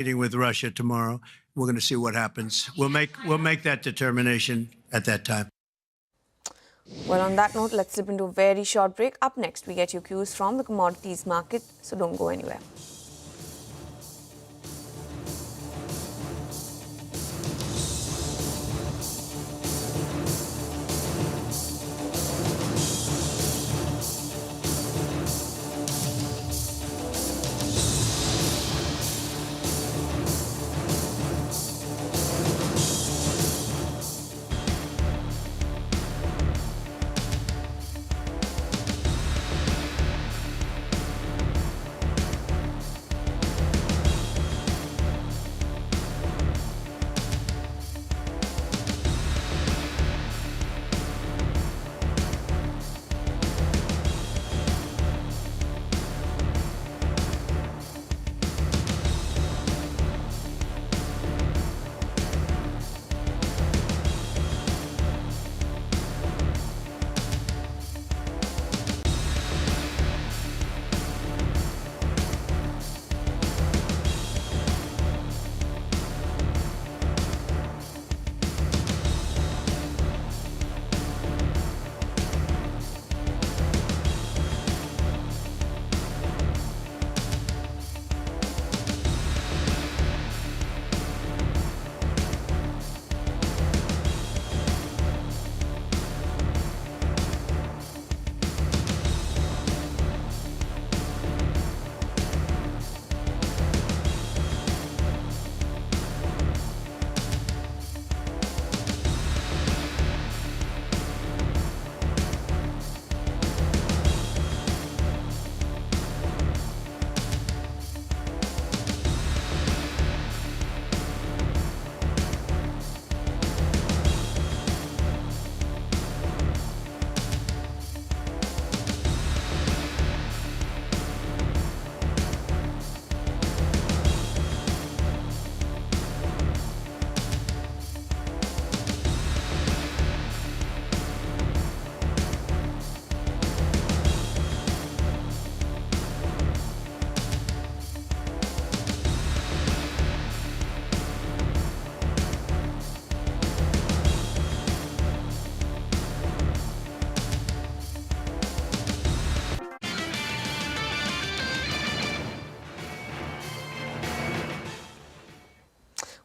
Meeting with Russia tomorrow. We're going to see what happens. We'll make that determination at that time. Well, on that note, let's slip into a very short break. Up next, we get your cues from the commodities market, so don't go anywhere.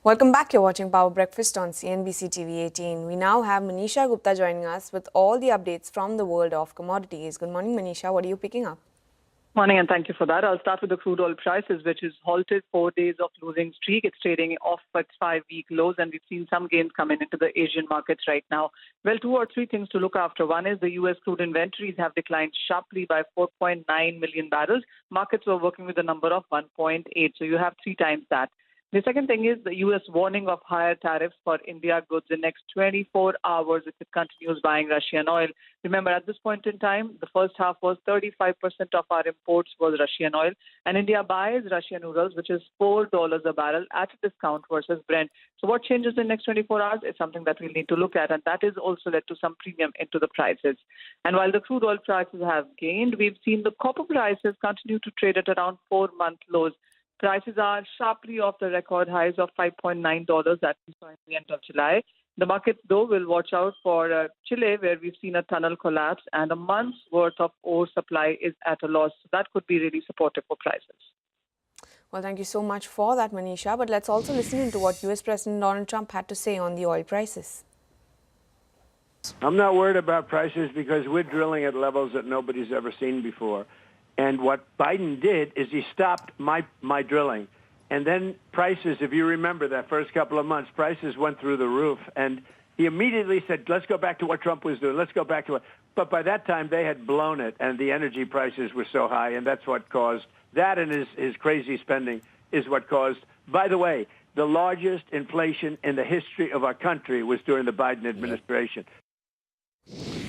Welcome back. You're watching Power Breakfast on CNBC-TV18. We now have Manisha Gupta joining us with all the updates from the world of commodities. Good morning, Manisha. What are you picking up? Morning, and thank you for that. I'll start with the crude oil prices, which is halted 4 days of losing streak. It's trading off its 5-week lows, and we've seen some gains coming into the Asian markets right now. Well, 2 or 3 things to look after. One is the U.S. crude inventories have declined sharply by 4.9 million barrels. Markets were working with a number of 1.8, so you have 3 times that. The second thing is the U.S. warning of higher tariffs for India goods in the next 24 hours if it continues buying Russian oil. Remember, at this point in time, the first half was 35% of our imports was Russian oil, and India buys Russian noodles, which is $4 a barrel at a discount versus Brent. So what changes in the next 24 hours is something that we'll need to look at, and that has also led to some premium into the prices. And while the crude oil prices have gained, we've seen the copper prices continue to trade at around 4-month lows. Prices are sharply off the record highs of $5.9 that we saw at the end of July. The markets, though, will watch out for Chile, where we've seen a tunnel collapse, and a month's worth of ore supply is at a loss. So that could be really supportive for prices. Well, thank you so much for that, Manisha. But let's also listen into what US President Donald Trump had to say on the oil prices. I'm not worried about prices because we're drilling at levels that nobody's ever seen before. And what Biden did is he stopped my drilling. And then prices, if you remember that first couple of months, prices went through the roof. And he immediately said, let's go back to what Trump was doing. Let's go back to it. But by that time, they had blown it, and the energy prices were so high, and that's what caused that, and his crazy spending is what caused, by the way, the largest inflation in the history of our country was during the Biden administration.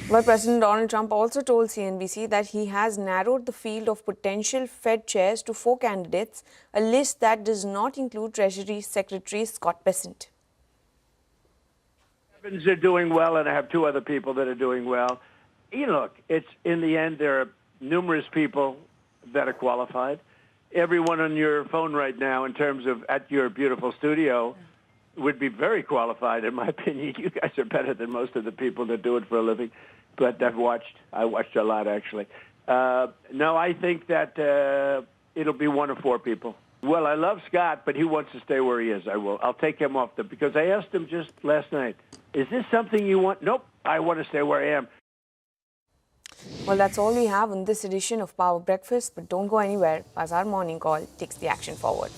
Well, President Donald Trump also told CNBC that he has narrowed the field of potential Fed chairs to 4 candidates, a list that does not include Treasury Secretary Scott Bessent. Evans are doing well, and I have 2 other people that are doing well. You know, look, it's in the end, there are numerous people that are qualified. everyone on your phone right now in terms of at your beautiful studio would be very qualified, in my opinion. You guys are better than most of the people that do it for a living. But I watched a lot, actually. No, I think that it'll be one of four people. Well, I love Scott, but he wants to stay where he is. I'll take him off because I asked him just last night, is this something you want? Nope, I want to stay where I am. Well, that's all we have on this edition of Power Breakfast, but don't go anywhere as our morning call takes the action forward.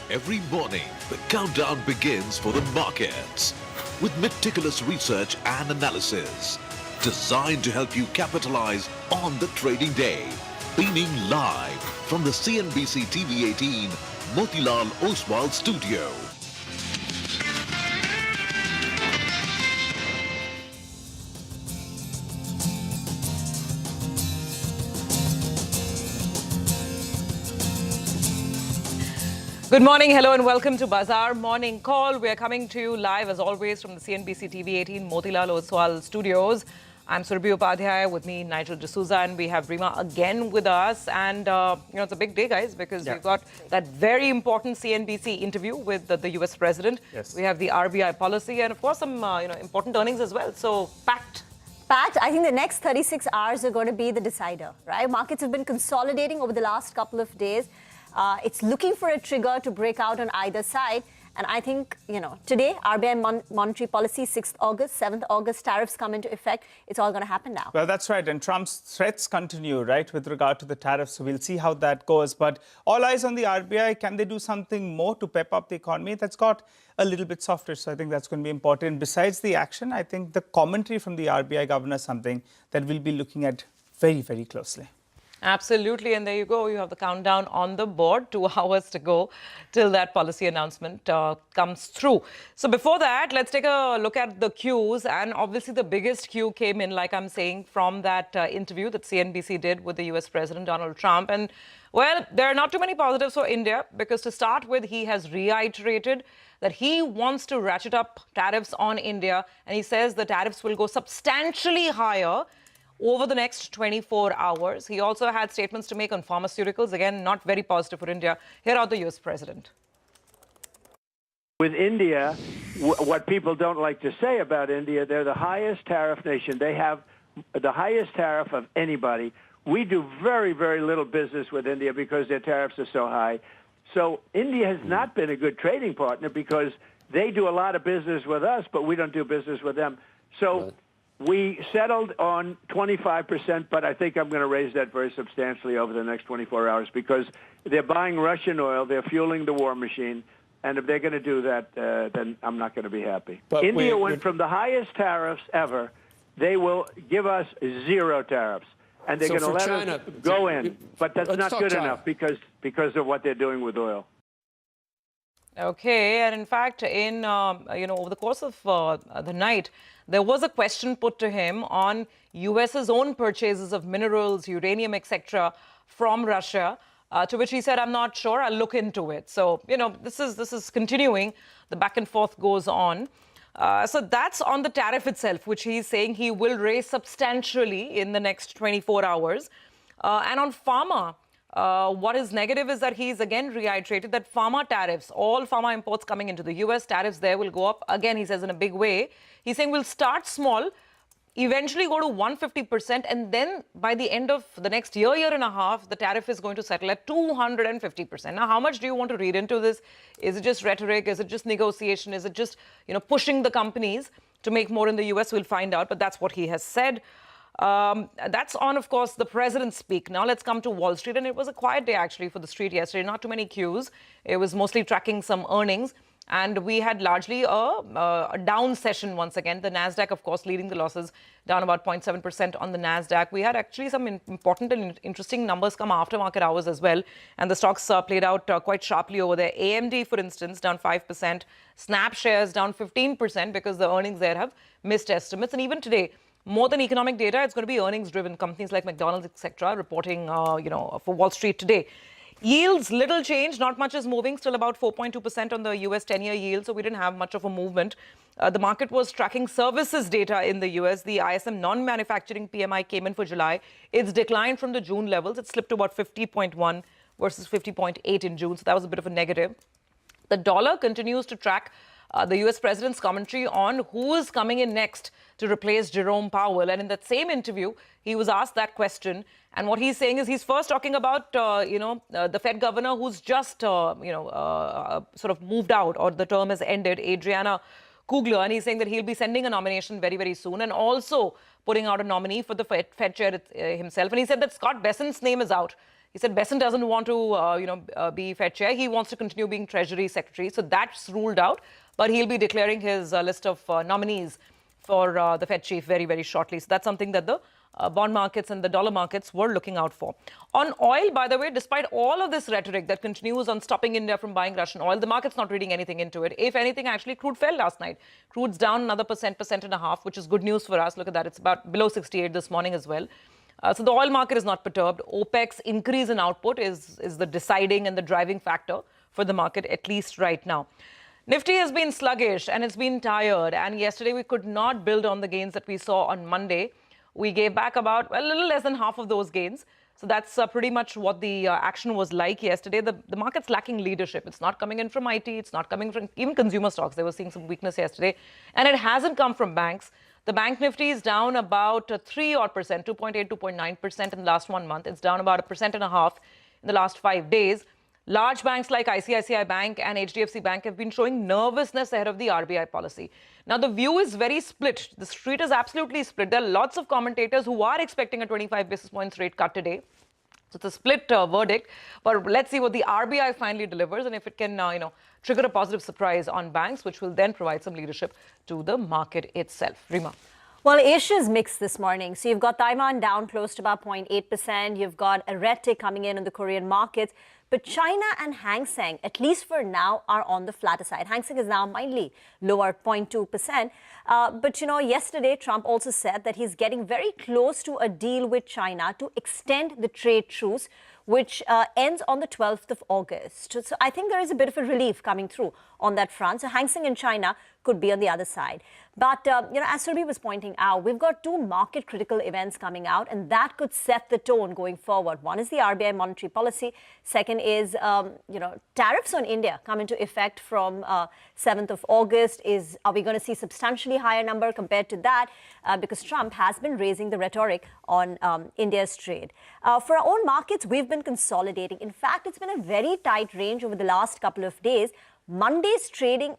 Every morning, the countdown begins for the markets with meticulous research and analysis. designed to help you capitalize on the trading day. Beaming live from the CNBC-TV18 Motilal Oswal studio. Good morning, hello and welcome to Bazaar Morning Call. We are coming to you live as always from the CNBC-TV18 Motilal Oswal studios. I'm Surabhi Upadhyay, with me Nigel D'Souza, and we have Rima again with us. And, it's a big day, guys, because we've got that very important CNBC interview with the US president. Yes. We have the RBI policy and, of course, some, important earnings as well. So, packed. Packed. I think the next 36 hours are going to be the decider, right? Markets have been consolidating over the last couple of days. It's looking for a trigger to break out on either side. And I think, today, RBI monetary policy, 6th August, 7th August, tariffs come into effect. It's all going to happen now. Well, that's right. And Trump's threats continue, right, with regard to the tariffs. So we'll see how that goes. But all eyes on the RBI. Can they do something more to pep up the economy? That's got a little bit softer. So I think that's going to be important. Besides the action, I think the commentary from the RBI governor is something that we'll be looking at very, very closely. Absolutely. And there you go. You have the countdown on the board. 2 hours to go till that policy announcement comes through. So before that, let's take a look at the cues. And obviously, the biggest cue came in, like I'm saying, from that interview that CNBC did with the US President Donald Trump. And, well, there are not too many positives for India, because to start with, he has reiterated that he wants to ratchet up tariffs on India. And he says the tariffs will go substantially higher over the next 24 hours. He also had statements to make on pharmaceuticals. Again, not very positive for India. Here are the US president. With India, what people don't like to say about India, they're the highest tariff nation. They have the highest tariff of anybody. We do very, very little business with India because their tariffs are so high. So India has not been a good trading partner because they do a lot of business with us, but we don't do business with them. So we settled on 25%, but I think I'm going to raise that very substantially over the next 24 hours because they're buying Russian oil, they're fueling the war machine, and if they're going to do that, then I'm not going to be happy. But India went from the highest tariffs ever. They will give us 0 tariffs, and they're going to let us go in. But that's not good enough because of what they're doing with oil. Okay, and in fact, in over the course of the night, there was a question put to him on US's own purchases of minerals, uranium, etc., from Russia, to which he said, "I'm not sure. I'll look into it." So this is continuing. The back and forth goes on. So that's on the tariff itself, which he's saying he will raise substantially in the next 24 hours. And on pharma. What is negative is that he's again reiterated that pharma tariffs, all pharma imports coming into the US, tariffs there will go up. Again, he says in a big way. He's saying we'll start small, eventually go to 150%, and then by the end of the next year and a half, the tariff is going to settle at 250%. Now, how much do you want to read into this? Is it just rhetoric? Is it just negotiation? Is it just, pushing the companies to make more in the US? We'll find out, but that's what he has said. That's on, of course, the president's speak. Now let's come to Wall Street. And it was a quiet day, actually, for the street yesterday. Not too many cues. It was mostly tracking some earnings. And we had largely a down session once again. The NASDAQ, of course, leading the losses, down about 0.7% on the NASDAQ. We had actually some important and interesting numbers come after market hours as well. And the stocks played out quite sharply over there. AMD, for instance, down 5%. Snap shares down 15% because the earnings there have missed estimates. And even today, more than economic data, it's going to be earnings-driven. Companies like McDonald's, etc., reporting, for Wall Street today. Yields, little change. Not much is moving. Still about 4.2% on the US 10-year yield. So we didn't have much of a movement. The market was tracking services data in the US. The ISM non-manufacturing PMI came in for July. It's declined from the June levels. It slipped to about 50.1 versus 50.8 in June. So that was a bit of a negative. The dollar continues to track the US president's commentary on who is coming in next to replace Jerome Powell. And in that same interview, he was asked that question. And what he's saying is he's first talking about, the Fed governor who's just, sort of moved out, or the term has ended, Adriana Kugler. And he's saying that he'll be sending a nomination very, very soon, and also putting out a nominee for the Fed chair himself. And he said that Scott Bessent's name is out. He said Bessent doesn't want to, be Fed chair. He wants to continue being Treasury Secretary. So that's ruled out. But he'll be declaring his list of nominees for the Fed chief very, very shortly. So that's something that the bond markets and the dollar markets were looking out for. On oil, by the way, despite all of this rhetoric that continues on stopping India from buying Russian oil, the market's not reading anything into it. If anything, actually, crude fell last night. Crude's down another percent and a half, which is good news for us. Look at that. It's about below 68 this morning as well. So the oil market is not perturbed. OPEC's increase in output is the deciding and the driving factor for the market, at least right now. Nifty has been sluggish and it's been tired. And yesterday we could not build on the gains that we saw on Monday. We gave back about a little less than half of those gains. So that's pretty much what the action was like yesterday. The market's lacking leadership. It's not coming in from IT. It's not coming from even consumer stocks. They were seeing some weakness yesterday. And it hasn't come from banks. The bank Nifty is down about 3% 2.8, 2.9% in the last 1 month. It's down about 1.5% in the last 5 days. Large banks like ICICI Bank and HDFC Bank have been showing nervousness ahead of the RBI policy. Now, the view is very split. The street is absolutely split. There are lots of commentators who are expecting a 25 basis points rate cut today. So it's a split verdict. But let's see what the RBI finally delivers and if it can, trigger a positive surprise on banks, which will then provide some leadership to the market itself. Rima. Well, Asia's mixed this morning. So you've got Taiwan down close to about 0.8%. You've got a red tick coming in the Korean markets. But China and Hang Seng, at least for now, are on the flatter side. Hang Seng is now mildly lower, 0.2%. But, yesterday, Trump also said that he's getting very close to a deal with China to extend the trade truce, which ends on the 12th of August. So I think there is a bit of a relief coming through on that front. So Hang Seng in China could be on the other side. But, as Surbhi was pointing out, we've got two market-critical events coming out, and that could set the tone going forward. One is the RBI monetary policy. Second is, tariffs on India come into effect from 7th of August. Are we going to see substantially higher number compared to that? Because Trump has been raising the rhetoric on India's trade. For our own markets, we've been consolidating. In fact, it's been a very tight range over the last couple of days. Monday's trading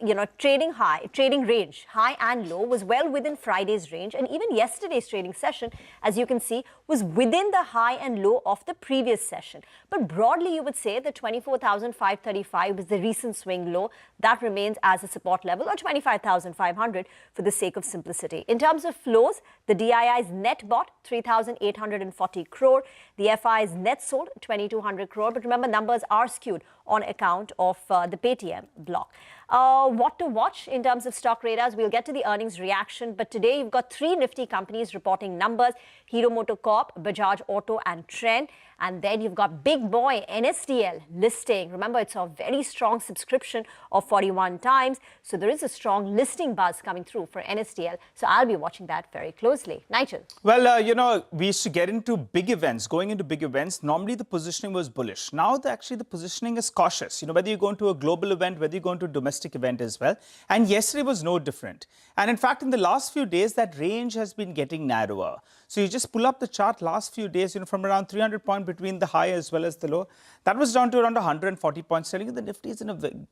range, high and low, was well within Friday's range. And even yesterday's trading session, as you can see, was within the high and low of the previous session. But broadly, you would say that 24,535 was the recent swing low. That remains as a support level, or 25,500 for the sake of simplicity. In terms of flows, the DII's net bought 3,840 crore. The FI's net sold 2,200 crore. But remember, numbers are skewed on account of the Paytm block. What to watch in terms of stock radars? We'll get to the earnings reaction. But today, you've got three Nifty companies reporting numbers: Hero MotoCorp, Bajaj Auto and Trent. And then you've got big boy NSDL listing. Remember, it's a very strong subscription of 41 times. So there is a strong listing buzz coming through for NSDL. So I'll be watching that very closely. Nigel. Well, we used to get into big events. Going into big events, normally the positioning was bullish. Now, actually, the positioning is cautious. Whether you go into a global event, whether you go into a domestic event as well. And yesterday was no different. And in fact, in the last few days, that range has been getting narrower. So you just pull up the chart last few days, from around 300 points between the high as well as the low. That was down to around 140 points. Selling the Nifty is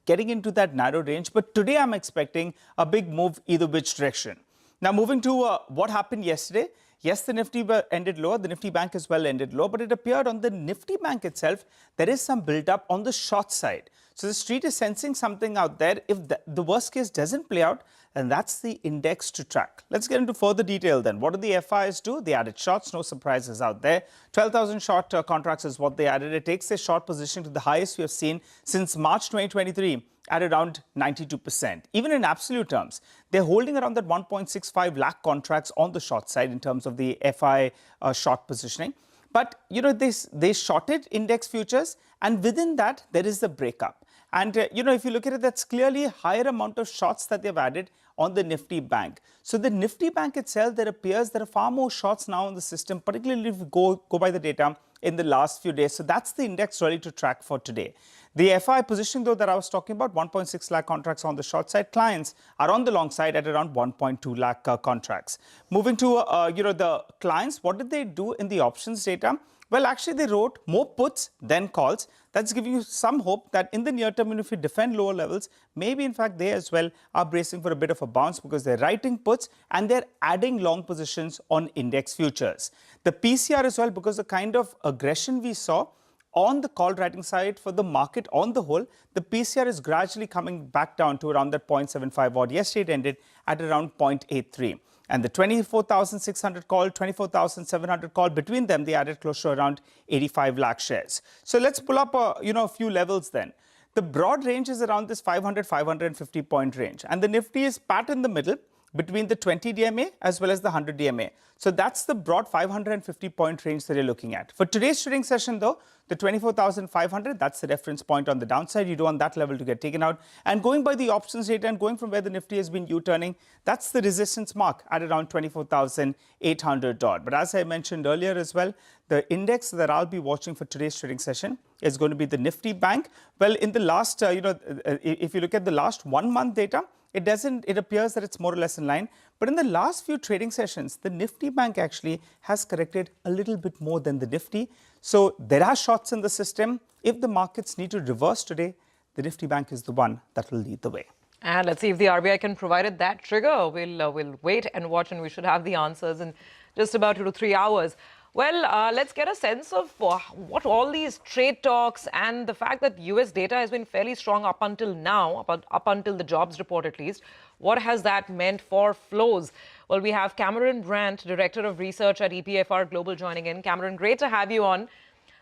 getting into that narrow range. But today I'm expecting a big move either which direction. Now moving to what happened yesterday. Yes, the Nifty ended lower. The Nifty Bank as well ended low. But it appeared on the Nifty Bank itself, there is some build-up on the short side. So the street is sensing something out there. If the worst case doesn't play out, and that's the index to track. Let's get into further detail then. What did the FIs do? They added shorts, no surprises out there. 12,000 short contracts is what they added. It takes their short position to the highest we have seen since March 2023 at around 92%. Even in absolute terms, they're holding around that 1.65 lakh contracts on the short side in terms of the FI short positioning. But, they shorted index futures, and within that, there is the breakup. And, if you look at it, that's clearly a higher amount of shorts that they've added on the Nifty Bank. So the Nifty Bank itself, there appears there are far more shorts now in the system, particularly if you go by the data in the last few days. So that's the index really to track for today. The FI positioning, though, that I was talking about, 1.6 lakh contracts on the short side. Clients are on the long side at around 1.2 lakh contracts. Moving to, the clients, what did they do in the options data? Well, actually, they wrote more puts than calls. That's giving you some hope that in the near term, if you defend lower levels, maybe, in fact, they as well are bracing for a bit of a bounce because they're writing puts and they're adding long positions on index futures. The PCR as well, because the kind of aggression we saw on the call writing side for the market on the whole, the PCR is gradually coming back down to around that 0.75 odd. Yesterday it ended at around 0.83. And the 24,600 call, 24,700 call, between them, they added close to around 85 lakh shares. So let's pull up a few levels then. The broad range is around this 500, 550 point range. And the Nifty is pat in the middle between the 20 DMA as well as the 100 DMA. So that's the broad 550 point range that you're looking at. For today's trading session though, the 24,500, that's the reference point on the downside. You don't want that level to get taken out. And going by the options data and going from where the Nifty has been U-turning, that's the resistance mark at around 24,800 odd. But as I mentioned earlier as well, the index that I'll be watching for today's trading session is going to be the Nifty Bank. Well, in the last, if you look at the last 1 month data, it appears that it's more or less in line. But in the last few trading sessions, the Nifty Bank actually has corrected a little bit more than the Nifty. So there are shots in the system. If the markets need to reverse today, the Nifty Bank is the one that will lead the way. And let's see if the RBI can provide it that trigger. We'll wait and watch, and we should have the answers in just about 2 to 3 hours. Well, let's get a sense of what all these trade talks and the fact that US data has been fairly strong up until now, up until the jobs report at least. What has that meant for flows? Well, we have Cameron Brandt, Director of Research at EPFR Global, joining in. Cameron, great to have you on.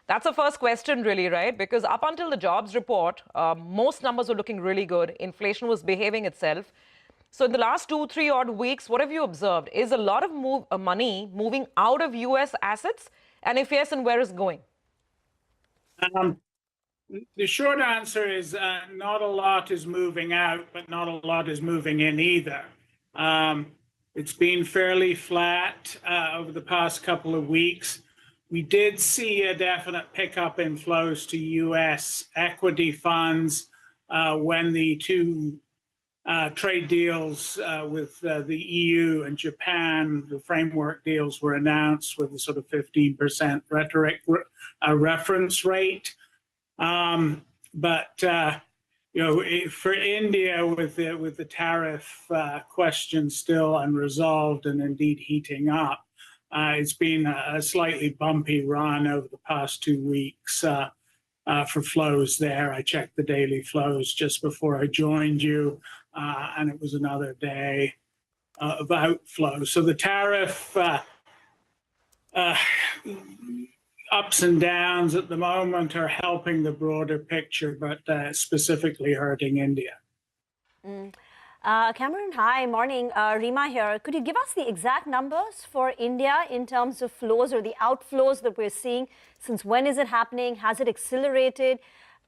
That's the first question, really, right? Because up until the jobs report, most numbers were looking really good. Inflation was behaving itself. So in the last 2-3 odd weeks, what have you observed? Is a lot of money moving out of US assets? And if yes, and where is it going? The short answer is not a lot is moving out, but not a lot is moving in either. It's been fairly flat over the past couple of weeks. We did see a definite pickup in flows to US equity funds when the two trade deals with the EU and Japan, the framework deals were announced with a sort of 15% reference rate. For India, with the tariff question still unresolved and indeed heating up, it's been a slightly bumpy run over the past 2 weeks for flows there. I checked the daily flows just before I joined you, and it was another day of outflow. So the tariff ups and downs at the moment are helping the broader picture, but specifically hurting India. Cameron, hi, morning. Rima here. Could you give us the exact numbers for India in terms of flows or the outflows that we're seeing? Since when is it happening? Has it accelerated?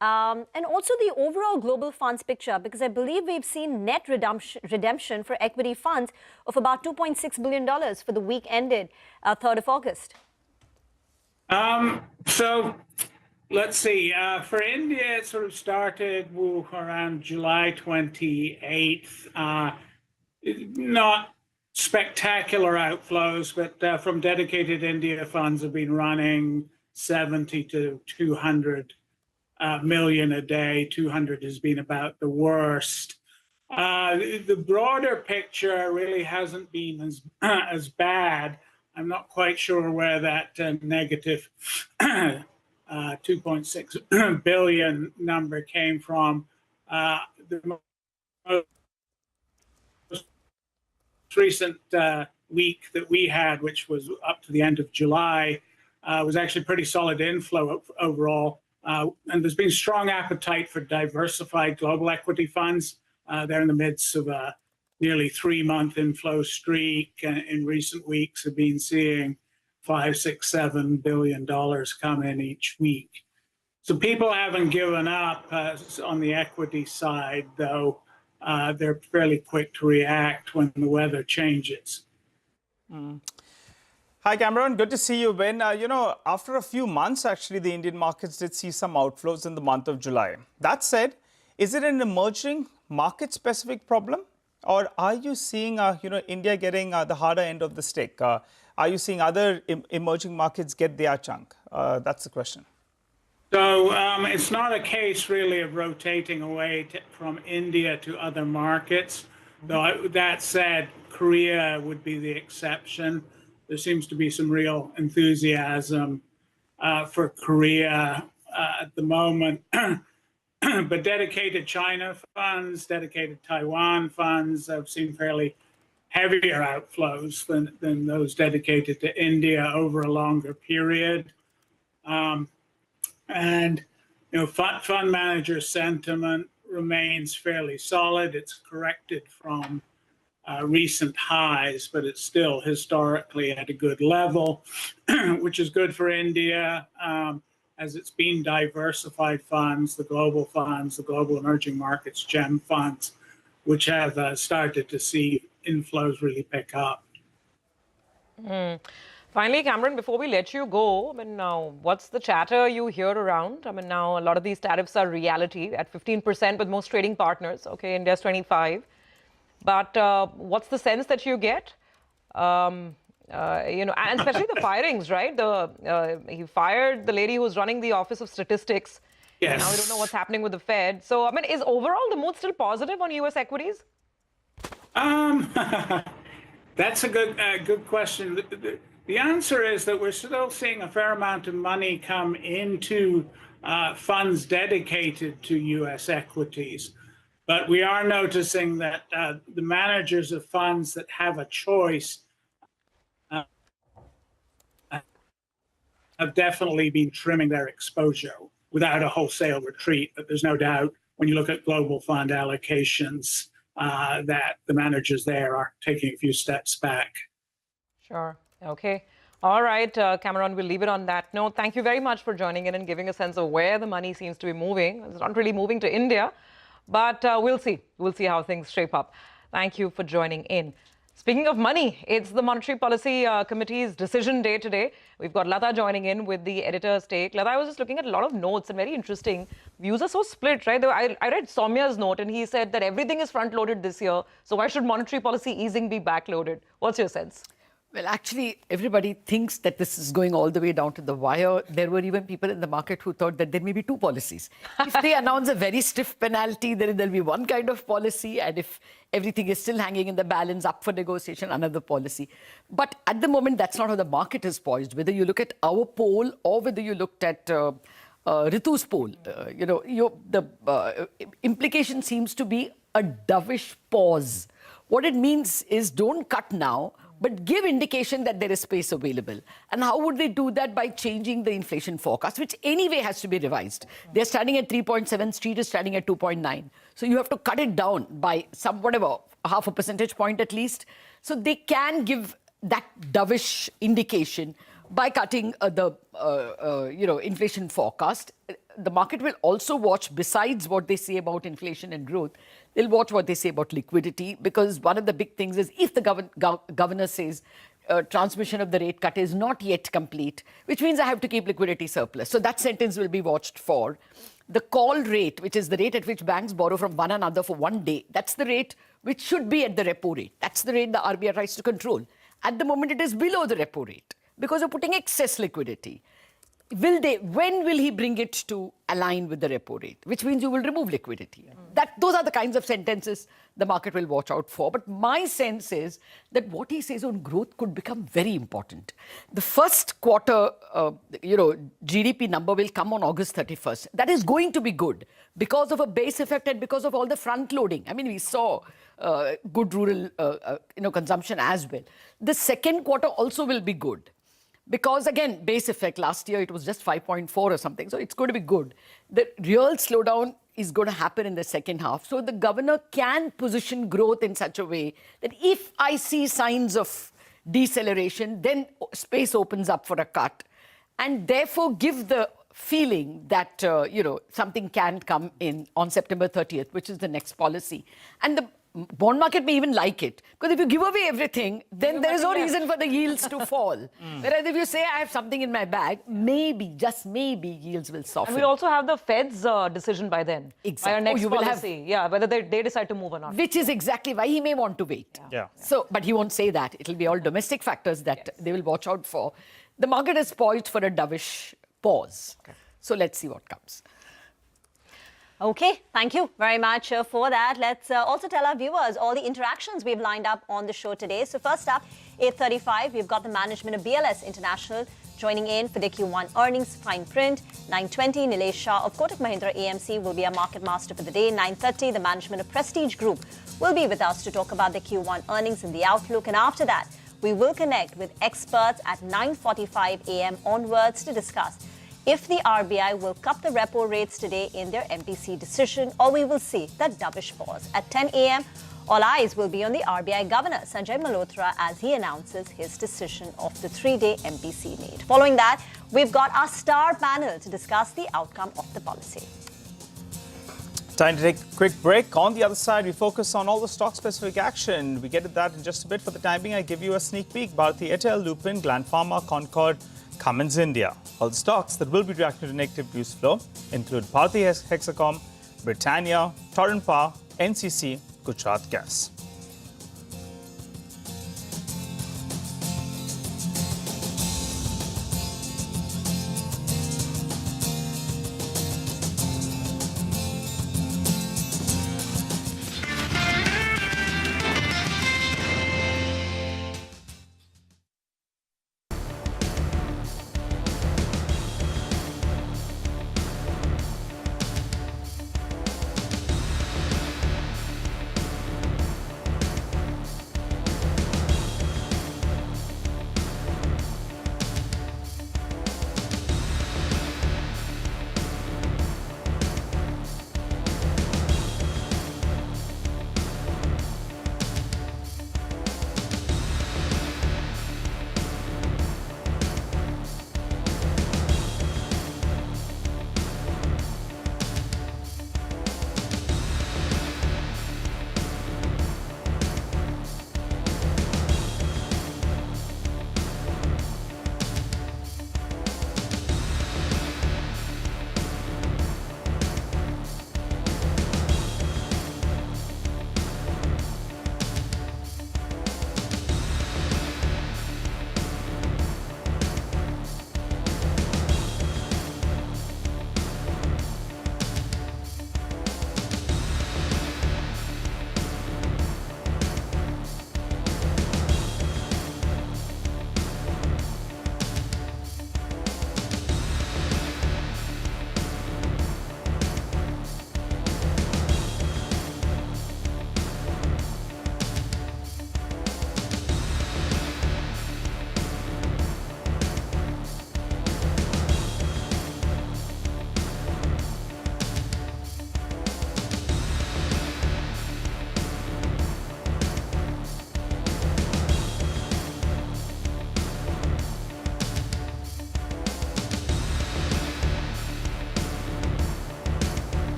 And also the overall global funds picture, because I believe we've seen net redemption for equity funds of about $2.6 billion for the week ended 3rd of August. So let's see. For India, it sort of started around July 28th. Not spectacular outflows, but from dedicated India funds have been running 70 to 200 million a day. 200 has been about the worst. The broader picture really hasn't been as bad. I'm not quite sure where that negative 2.6 billion number came from. The most recent week that we had, which was up to the end of July, was actually pretty solid inflow overall. And there's been strong appetite for diversified global equity funds. They're in the midst of a nearly 3-month inflow streak. In recent weeks, have been seeing $5, $6, $7 billion come in each week. So people haven't given up on the equity side, though. They're fairly quick to react when the weather changes. Hi, Cameron. Good to see you, Ben. After a few months, actually, the Indian markets did see some outflows in the month of July. That said, is it an emerging market-specific problem? Or are you seeing, India getting the harder end of the stick? Are you seeing other emerging markets get their chunk? That's the question. So it's not a case really of rotating away from India to other markets. Though that said, Korea would be the exception. There seems to be some real enthusiasm for Korea at the moment. But dedicated China funds, dedicated Taiwan funds have seen fairly heavier outflows than those dedicated to India over a longer period. And fund manager sentiment remains fairly solid. It's corrected from recent highs, but it's still historically at a good level, which is good for India, as it's been diversified funds, the global emerging markets, GEM funds, which have started to see inflows really pick up. Finally, Cameron, before we let you go, I mean, now, what's the chatter you hear around? I mean, now a lot of these tariffs are reality at 15% with most trading partners. Okay, India's 25%. But what's the sense that you get? And especially the firings, right? He fired the lady who's running the Office of Statistics. Yes. Now we don't know what's happening with the Fed. So, I mean, is overall the mood still positive on U.S. equities? That's a good question. The answer is that we're still seeing a fair amount of money come into funds dedicated to U.S. equities. But we are noticing that the managers of funds that have a choice have definitely been trimming their exposure without a wholesale retreat. But there's no doubt when you look at global fund allocations that the managers there are taking a few steps back. Sure. Okay. All right, Cameron, we'll leave it on that note. Thank you very much for joining in and giving a sense of where the money seems to be moving. It's not really moving to India, but we'll see. We'll see how things shape up. Thank you for joining in. Speaking of money, it's the Monetary Policy Committee's decision day today. We've got Lata joining in with the editor's take. Lata, I was just looking at a lot of notes and very interesting. Views are so split, right? I read Soumya's note and he said that everything is front-loaded this year. So why should monetary policy easing be back-loaded? What's your sense? Well, actually, everybody thinks that this is going all the way down to the wire. There were even people in the market who thought that there may be two policies. If they announce a very stiff penalty, then there'll be one kind of policy. And if everything is still hanging in the balance, up for negotiation, another policy. But at the moment, that's not how the market is poised. Whether you look at our poll or whether you looked at Ritu's poll, the implication seems to be a dovish pause. What it means is don't cut now, but give indication that there is space available. And how would they do that? By changing the inflation forecast, which anyway has to be revised. They're standing at 3.7, Street is standing at 2.9. So you have to cut it down by half a percentage point at least. So they can give that dovish indication by cutting the inflation forecast. The market will also watch, besides what they say about inflation and growth, they'll watch what they say about liquidity, because one of the big things is if the governor says transmission of the rate cut is not yet complete, which means I have to keep liquidity surplus. So that sentence will be watched for. The call rate, which is the rate at which banks borrow from one another for 1 day, that's the rate which should be at the repo rate. That's the rate the RBI tries to control. At the moment, it is below the repo rate because you're putting excess liquidity. When will he bring it to align with the repo rate? Which means you will remove liquidity. Those are the kinds of sentences the market will watch out for. But my sense is that what he says on growth could become very important. The first quarter, GDP number will come on August 31st. That is going to be good because of a base effect and because of all the front loading. I mean, we saw good rural consumption as well. The second quarter also will be good. Because, again, base effect, last year it was just 5.4 or something. So it's going to be good. The real slowdown is going to happen in the second half. So the governor can position growth in such a way that if I see signs of deceleration, then space opens up for a cut. And therefore give the feeling that, something can come in on September 30th, which is the next policy. And the bond market may even like it. Because if you give away everything, then there is no reason for the yields to fall. Whereas if you say, I have something in my bag, maybe, just maybe, yields will soften. And we'll also have the Fed's decision by then. Exactly. By our next policy. Whether they decide to move or not. Which is exactly why he may want to wait. So, but he won't say that. It'll be all domestic factors that they will watch out for. The market is poised for a dovish pause. So let's see what comes. Okay, thank you very much for that. Let's also tell our viewers all the interactions we've lined up on the show today. So first up, 8:35, we've got the management of BLS International Joining in for the Q1 earnings fine print, 9:20, Nilesh Shah of Kotak Mahindra AMC will be our market master for the day. 9:30, the management of Prestige Group will be with us to talk about the Q1 earnings and the outlook. And after that, we will connect with experts at 9:45 a.m. onwards to discuss if the RBI will cut the repo rates today in their MPC decision, or we will see that dovish pause. At 10 a.m., all eyes will be on the RBI Governor, Sanjay Malhotra, as he announces his decision of the 3-day MPC meet. Following that, we've got our star panel to discuss the outcome of the policy. Time to take a quick break. On the other side, we focus on all the stock-specific action. We get to that in just a bit. For the time being, I give you a sneak peek. Bharat, Airtel, Lupin, Gland Pharma, Concord, Cummins India. All the stocks that will be reacting to negative news flow include Bharti Hexacom, Britannia, Torrent Power, NCC, Gujarat Gas.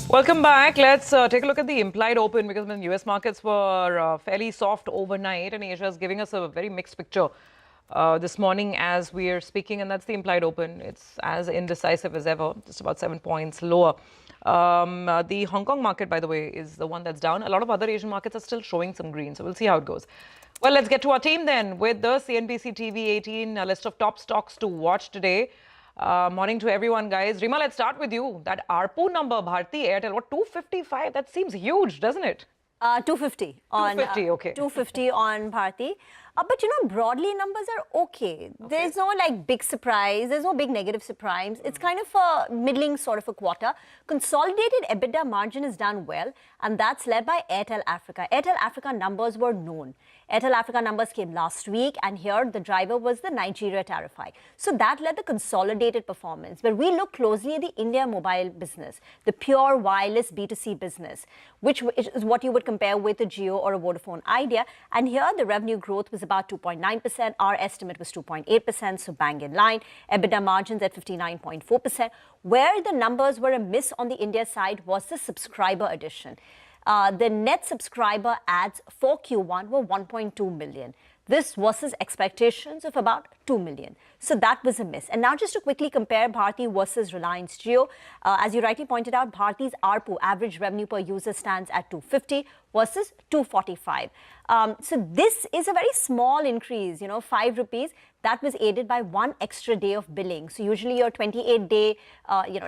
Welcome back. Let's take a look at the implied open, because when US markets were fairly soft overnight, and Asia is giving us a very mixed picture this morning as we are speaking, and that's the implied open. It's as indecisive as ever, just about 7 points lower. The Hong Kong market, by the way, is the one that's down. A lot of other Asian markets are still showing some green, so we'll see how it goes. Well, let's get to our team then with the CNBC-TV18 list of top stocks to watch today. Morning to everyone, guys. Rima, let's start with you. That ARPU number, Bharti Airtel, what, 255? That seems huge, doesn't it? 250 on 250, okay. 250 on Bharti. But broadly numbers are okay. There's no big surprise. There's no big negative surprise. It's kind of a middling sort of a quarter. Consolidated EBITDA margin is done well, and that's led by Airtel Africa. Airtel Africa numbers were known. Airtel Africa numbers came last week, and here the driver was the Nigeria tariff hike. So that led the consolidated performance. But we look closely at the India mobile business, the pure wireless B2C business, which is what you would compare with a Jio or a Vodafone Idea. And here the revenue growth was about 2.9%. Our estimate was 2.8%, so bang in line. EBITDA margins at 59.4%. Where the numbers were a miss on the India side was the subscriber addition. The net subscriber adds for Q1 were 1.2 million. This versus expectations of about 2 million. So that was a miss. And now just to quickly compare Bharti versus Reliance Jio, as you rightly pointed out, Bharti's ARPU, average revenue per user, stands at 250 versus 245. So this is a very small increase, 5 rupees. That was aided by one extra day of billing. So usually your 28-day,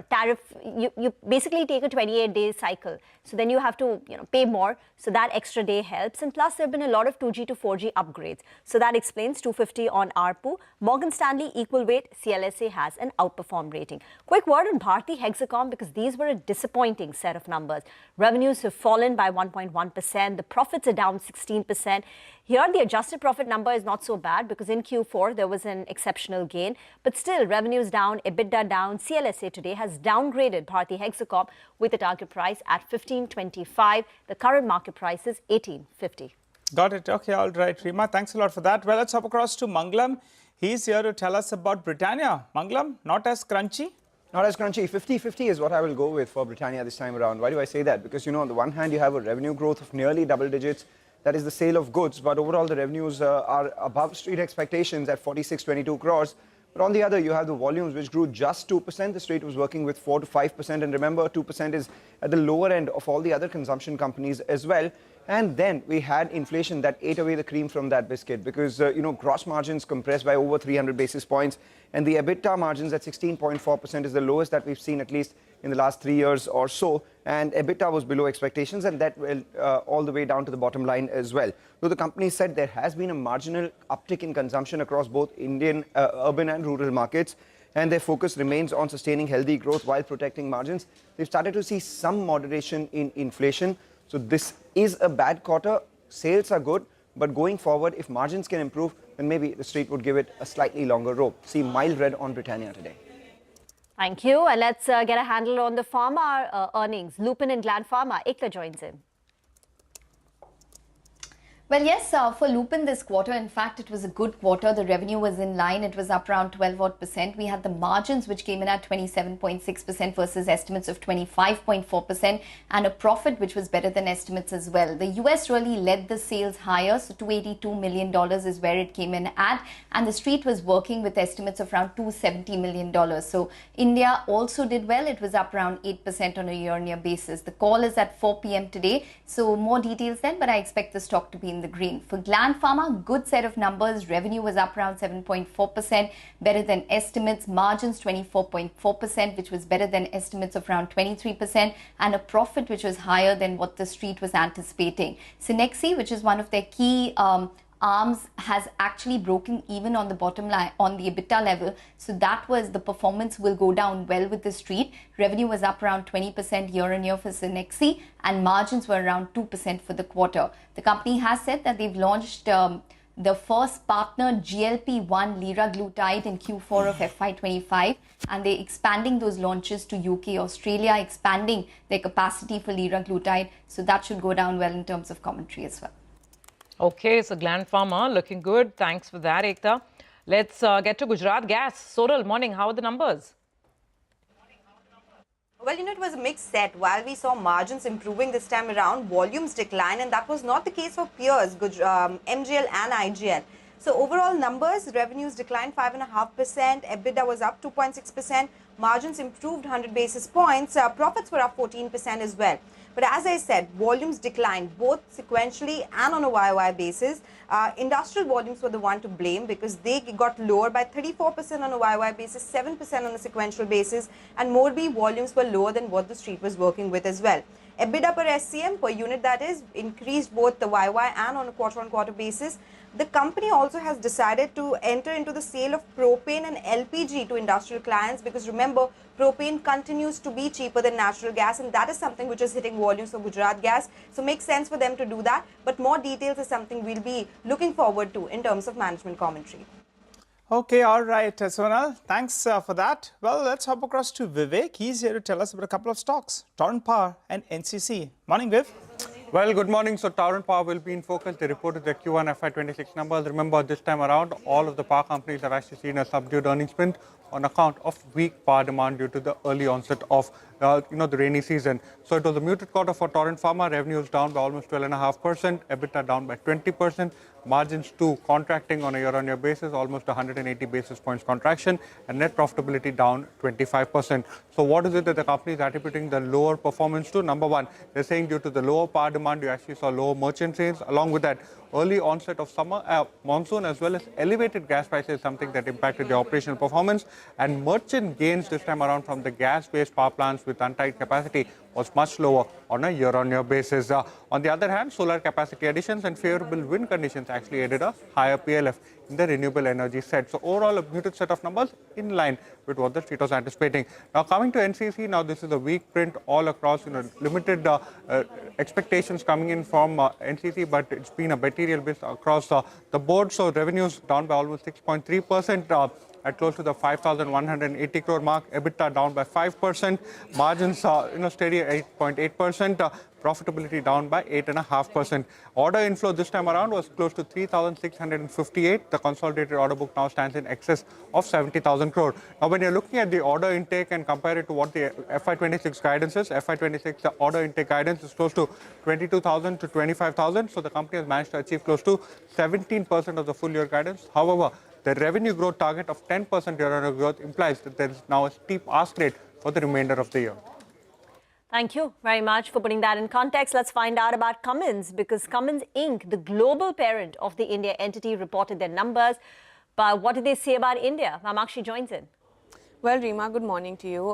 tariff, you basically take a 28-day cycle. So then you have to, pay more. So that extra day helps. And plus, there have been a lot of 2G to 4G upgrades. So that explains 250 on ARPU. Morgan Stanley equal weight, CLSA has an outperform rating. Quick word on Bharti Hexacom, because these were a disappointing set of numbers. Revenues have fallen by 1.1%. The profits are down 16%. Here, the adjusted profit number is not so bad because in Q4, there was an exceptional gain. But still, revenues down, EBITDA down. CLSA today has downgraded Bharti Hexacom with a target price at 15.25. The current market price is 18.50. Got it. Okay, all right, Rima. Thanks a lot for that. Well, let's hop across to Mangalam. He's here to tell us about Britannia. Mangalam, not as crunchy? Not as crunchy. 50-50 is what I will go with for Britannia this time around. Why do I say that? Because, on the one hand, you have a revenue growth of nearly double digits. That is the sale of goods. But overall, the revenues are above street expectations at 4622 crores. But on the other, you have the volumes, which grew just 2%. The street was working with 4 to 5%. And remember, 2% is at the lower end of all the other consumption companies as well. And then we had inflation that ate away the cream from that biscuit because, gross margins compressed by over 300 basis points. And the EBITDA margins at 16.4% is the lowest that we've seen at least in the last 3 years or so. And EBITDA was below expectations, and that will all the way down to the bottom line as well. Though the company said there has been a marginal uptick in consumption across both Indian urban and rural markets, and their focus remains on sustaining healthy growth while protecting margins. They've started to see some moderation in inflation. So this is a bad quarter. Sales are good, but going forward, if margins can improve, then maybe the street would give it a slightly longer rope. See mild red on Britannia today. Thank you. And let's get a handle on the pharma earnings. Lupin and Gland Pharma. Ekta joins in. Well, yes, for Lupin this quarter, in fact, it was a good quarter. The revenue was in line. It was up around 12% We had the margins, which came in at 27.6% versus estimates of 25.4%, and a profit which was better than estimates as well. The US really led the sales higher, so $282 million is where it came in at, and the street was working with estimates of around $270 million. So India also did well. It was up around 8% on a year-on-year basis. The call is at 4 p.m. today, so more details then, but I expect the stock to be in the green. For Gland Pharma, good set of numbers. Revenue was up around 7.4%, better than estimates. Margins 24.4%, which was better than estimates of around 23%, and a profit which was higher than what the street was anticipating. Cenexi, which is one of their key arms, has actually broken even on the bottom line, on the EBITDA level. So that was the performance will go down well with the street. Revenue was up around 20% year-on-year for Cenexi, and margins were around 2% for the quarter. The company has said that they've launched the first partner GLP-1 liraglutide in Q4 of FY25, and they're expanding those launches to UK, Australia, expanding their capacity for liraglutide. So that should go down well in terms of commentary as well. Okay, so Gland Pharma looking good. Thanks for that, Ekta. Let's get to Gujarat Gas. Soral, morning. How are the numbers? Well, it was a mixed set. While we saw margins improving this time around, volumes decline, and that was not the case for peers, MGL and IGL. So overall numbers, revenues declined 5.5%, EBITDA was up 2.6%, margins improved 100 basis points, profits were up 14% as well. But as I said, volumes declined both sequentially and on a YOY basis. Industrial volumes were the one to blame because they got lower by 34% on a YOY basis, 7% on a sequential basis, and Morbi volumes were lower than what the street was working with as well. EBITDA per SCM per unit, that is, increased both the YOY and on a quarter-on-quarter basis. The company also has decided to enter into the sale of propane and LPG to industrial clients because remember, propane continues to be cheaper than natural gas, and that is something which is hitting volumes for Gujarat Gas. So it makes sense for them to do that. But more details is something we'll be looking forward to in terms of management commentary. Okay, all right, Sonal, thanks for that. Well, let's hop across to Vivek. He's here to tell us about a couple of stocks, Torrent Power and NCC. Morning, Viv. Well, good morning. So Torrent Power will be in focus. They reported their Q1 FY26 numbers. Remember, this time around, all of the power companies have actually seen a subdued earnings print on account of weak power demand due to the early onset of the rainy season. So it was a muted quarter for Torrent Pharma. Revenues down by almost 12.5%, EBITDA down by 20%, margins too contracting on a year-on-year basis, almost 180 basis points contraction, and net profitability down 25%. So what is it that the company is attributing the lower performance to? Number one, they're saying due to the lower power demand, you actually saw lower merchant sales. Along with that, early onset of summer monsoon as well as elevated gas prices, something that impacted the operational performance. And merchant gains this time around from the gas-based power plants with untied capacity was much lower on a year-on-year basis. On the other hand, solar capacity additions and favorable wind conditions actually added a higher PLF in the renewable energy set. So overall, a muted set of numbers in line with what the street was anticipating. Now coming to NCC, now this is a weak print all across, limited expectations coming in from NCC, but it's been a material miss across the board. So revenues down by almost 6.3%. At close to the 5,180 crore mark, EBITDA down by 5%, margins steady at 8.8%, profitability down by 8.5%. Order inflow this time around was close to 3,658. The consolidated order book now stands in excess of 70,000 crore. Now, when you're looking at the order intake and compare it to what the FY26 guidance is, FY26 the order intake guidance is close to 22,000 to 25,000. So the company has managed to achieve close to 17% of the full year guidance. However, the revenue growth target of 10% year-on-year growth implies that there is now a steep ask rate for the remainder of the year. Thank you very much for putting that in context. Let's find out about Cummins, because Cummins Inc., the global parent of the India entity, reported their numbers. But what did they say about India? Mamakshi joins in. Well, Reema, good morning to you.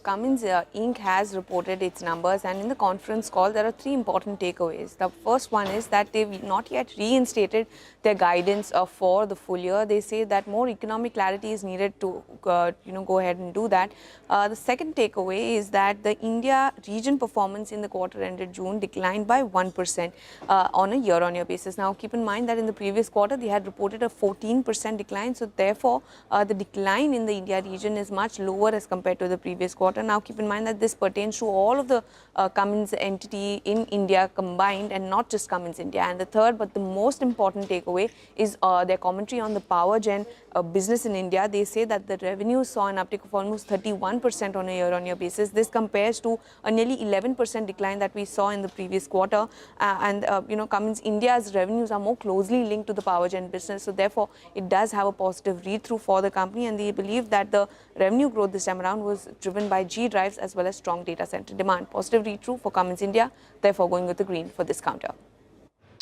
Cummins Inc. has reported its numbers, and in the conference call, there are three important takeaways. The first one is that they've not yet reinstated their guidance for the full year. They say that more economic clarity is needed to, go ahead and do that. The second takeaway is that the India region performance in the quarter ended June declined by 1% on a year-on-year basis. Now, keep in mind that in the previous quarter, they had reported a 14% decline. So, therefore, the decline in the India region is much lower as compared to the previous quarter. Now, keep in mind that this pertains to all of the Cummins entity in India combined and not just Cummins India. And the third, but the most important takeaway is their commentary on the power gen business in India. They say that the revenue saw an uptick of almost 31% on a year-on-year basis. This compares to a nearly 11% decline that we saw in the previous quarter. Cummins India's revenues are more closely linked to the power gen business. So, therefore, it does have a positive read-through for the company, and they believe that the revenue growth this time around was driven by G drives as well as strong data center demand. Positive read-through for Cummins India, therefore going with the green for this counter.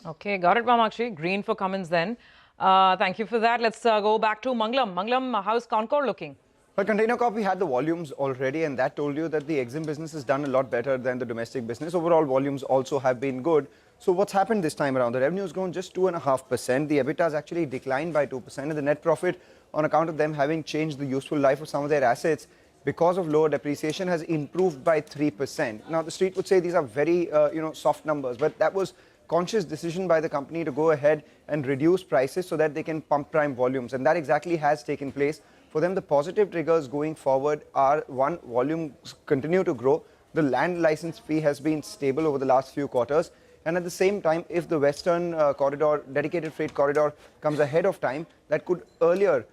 Okay, got it, Mamakshi. Green for Cummins then. Thank you for that. Let's go back to Manglam. Manglam, how's Concor looking? Well, Container Corp, we had the volumes already, and that told you that the EXIM business has done a lot better than the domestic business. Overall volumes also have been good. So what's happened this time around? The revenue has grown just 2.5%. The EBITDA has actually declined by 2%, and the net profit, on account of them having changed the useful life of some of their assets because of lower depreciation, has improved by 3%. Now, the street would say these are very, soft numbers, but that was conscious decision by the company to go ahead and reduce prices so that they can pump prime volumes, and that exactly has taken place. For them, the positive triggers going forward are, one, volumes continue to grow. The land license fee has been stable over the last few quarters. And at the same time, if the Western corridor, dedicated freight corridor, comes ahead of time, that could earlier,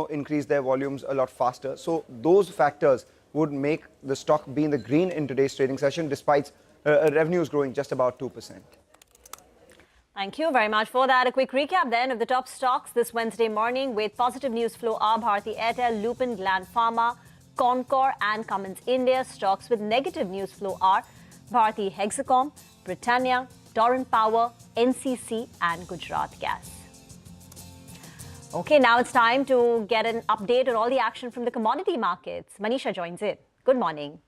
increase their volumes a lot faster. So those factors would make the stock be in the green in today's trading session, despite revenues growing just about 2%. Thank you very much for that. A quick recap then of the top stocks this Wednesday morning with positive news flow are Bharti Airtel, Lupin, Gland Pharma, Concor and Cummins India. Stocks with negative news flow are Bharti Hexacom, Britannia, Torrent Power, NCC and Gujarat Gas. Okay, now it's time to get an update on all the action from the commodity markets. Manisha joins in. Good morning.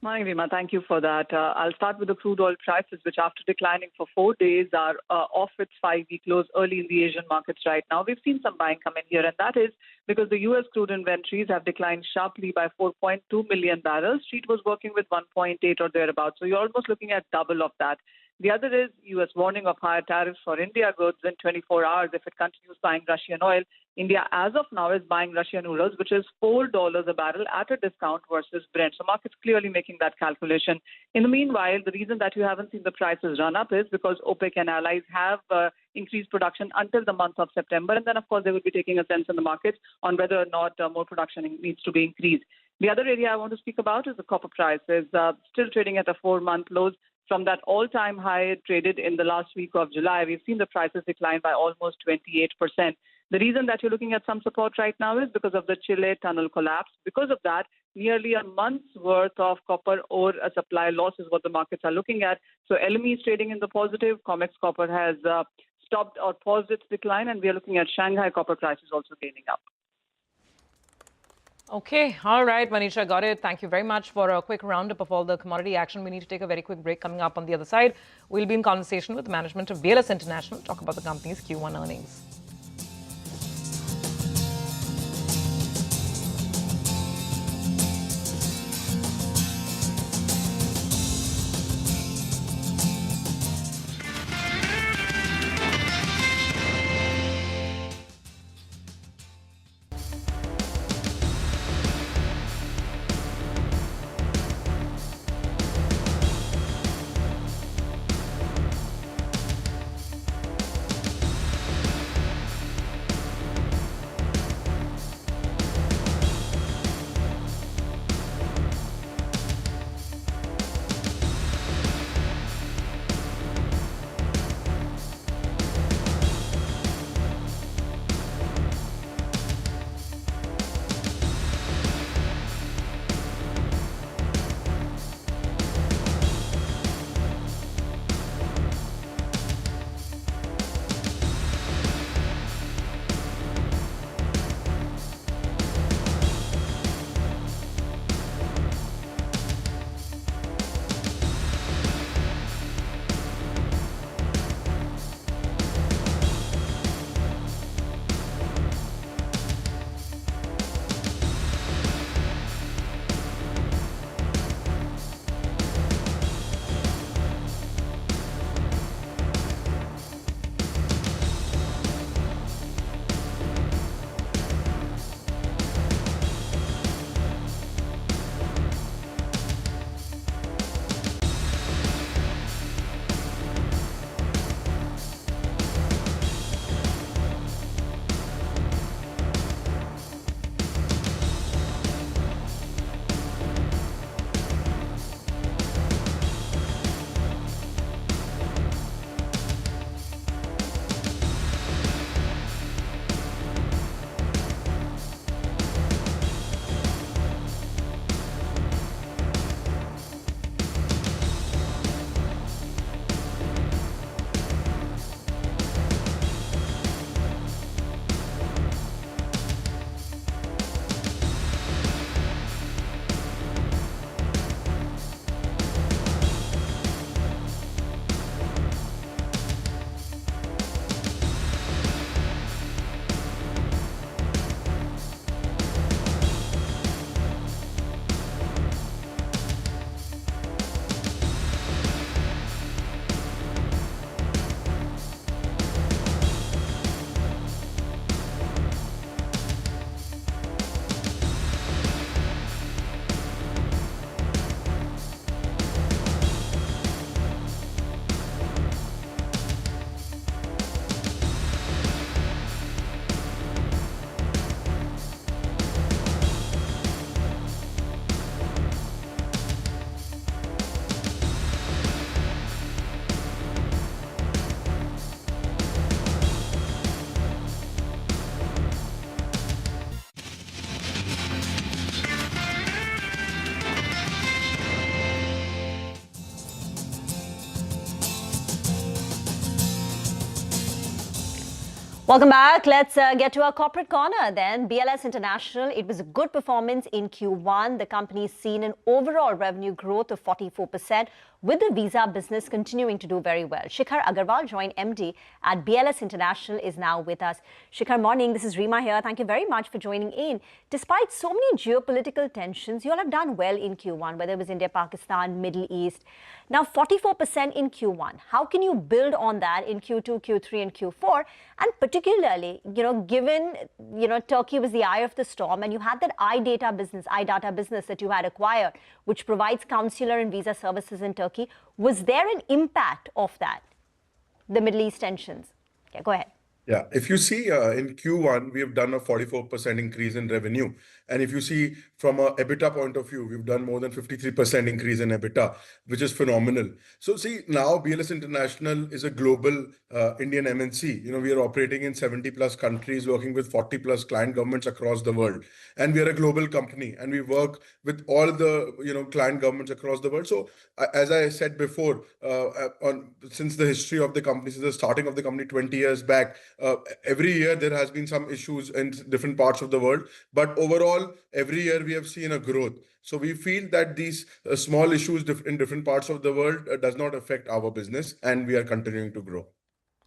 Morning, Rima. Thank you for that. I'll start with the crude oil prices, which after declining for 4 days are off its 5-week lows early in the Asian markets right now. We've seen some buying come in here, and that is because the U.S. crude inventories have declined sharply by 4.2 million barrels. Street was working with 1.8 or thereabouts, so you're almost looking at double of that. The other is U.S. warning of higher tariffs for India goods in 24 hours if it continues buying Russian oil. India, as of now, is buying Russian oil, which is $4 a barrel at a discount versus Brent. So markets clearly making that calculation. In the meanwhile, the reason that you haven't seen the prices run up is because OPEC and allies have increased production until the month of September. And then, of course, they will be taking a sense in the markets on whether or not more production needs to be increased. The other area I want to speak about is the copper prices, still trading at a 4-month lows. From that all-time high traded in the last week of July, we've seen the prices decline by almost 28%. The reason that you're looking at some support right now is because of the Chile tunnel collapse. Because of that, nearly a month's worth of copper ore supply loss is what the markets are looking at. So LME is trading in the positive. COMEX copper has stopped or paused its decline, and we are looking at Shanghai copper prices also gaining up. Okay, all right, Manisha, got it. Thank you very much for a quick roundup of all the commodity action. We need to take a very quick break. Coming up on the other side, we'll be in conversation with the management of BLS International, talk about the company's Q1 earnings. Welcome back. Let's get to our corporate corner then. BLS International, it was a good performance in Q1. The company's seen an overall revenue growth of 44%, with the visa business continuing to do very well. Shikhar Agarwal, joint MD at BLS International, is now with us. Shikhar, morning. This is Reema here. Thank you very much for joining in. Despite so many geopolitical tensions, you all have done well in Q1, whether it was India, Pakistan, Middle East. Now, 44% in Q1. How can you build on that in Q2, Q3, and Q4? And particularly, given, Turkey was the eye of the storm, and you had that iData business that you had acquired, which provides consular and visa services in Turkey. Was there an impact of that, the Middle East tensions? Okay, go ahead. Yeah, if you see in Q1, we have done a 44% increase in revenue. And if you see from a EBITDA point of view, we've done more than 53% increase in EBITDA, which is phenomenal. So see, now BLS International is a global Indian MNC. We are operating in 70 plus countries, working with 40 plus client governments across the world. And we are a global company, and we work with all the client governments across the world. So as I said before, since the history of the company, since the starting of the company 20 years back, every year there has been some issues in different parts of the world, but overall every year we have seen a growth. So we feel that these small issues in different parts of the world does not affect our business, and we are continuing to grow.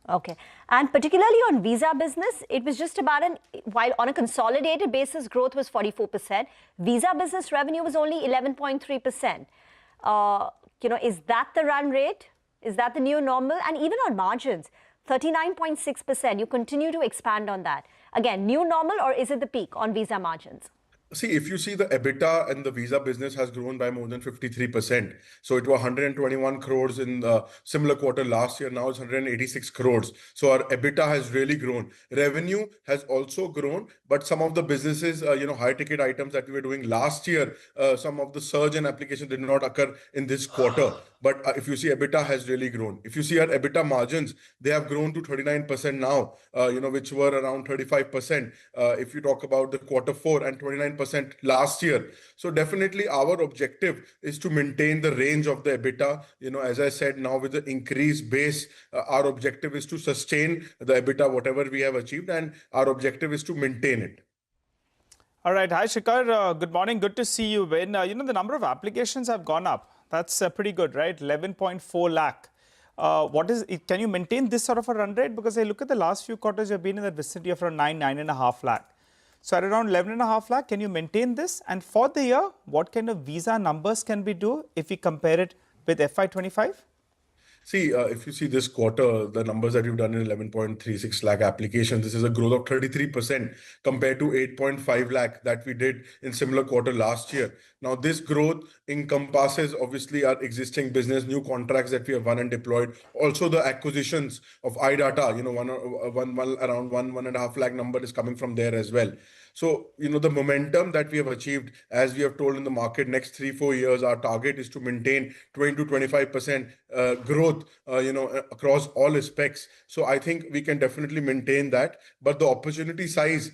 Okay. And particularly on visa business, it was just about while on a consolidated basis, growth was 44%, visa business revenue was only 11.3%. Is that the run rate? Is that the new normal? And even on margins, 39.6%, you continue to expand on that. Again, new normal, or is it the peak on visa margins? See, if you see the EBITDA and the visa business has grown by more than 53%. So it was 121 crores in the similar quarter last year. Now it's 186 crores. So our EBITDA has really grown. Revenue has also grown, but some of the businesses, high ticket items that we were doing last year, some of the surge in application did not occur in this quarter. But if you see, EBITDA has really grown. If you see our EBITDA margins, they have grown to 39% now, which were around 35%. If you talk about the quarter 4 and 29% last year. So definitely our objective is to maintain the range of the EBITDA. As I said, now with the increased base, our objective is to sustain the EBITDA, whatever we have achieved, and our objective is to maintain it. All right. Hi, Shikhar. Good morning. Good to see you. When the number of applications have gone up. That's pretty good, right? 11.4 lakh. What is it? Can you maintain this sort of a run rate? Because I look at the last few quarters, you've been in the vicinity of around 9.5 lakh. So at around 11.5 lakh, can you maintain this? And for the year, what kind of visa numbers can we do if we compare it with FY25? See, if you see this quarter, the numbers that we've done in 11.36 lakh applications, this is a growth of 33% compared to 8.5 lakh that we did in similar quarter last year. Now, this growth encompasses obviously our existing business, new contracts that we have won and deployed. Also, the acquisitions of iData, around 1.5 lakh number is coming from there as well. So, the momentum that we have achieved, as we have told in the market, next 3-4 years, our target is to maintain 20 to 25% growth, across all aspects. So I think we can definitely maintain that. But the opportunity size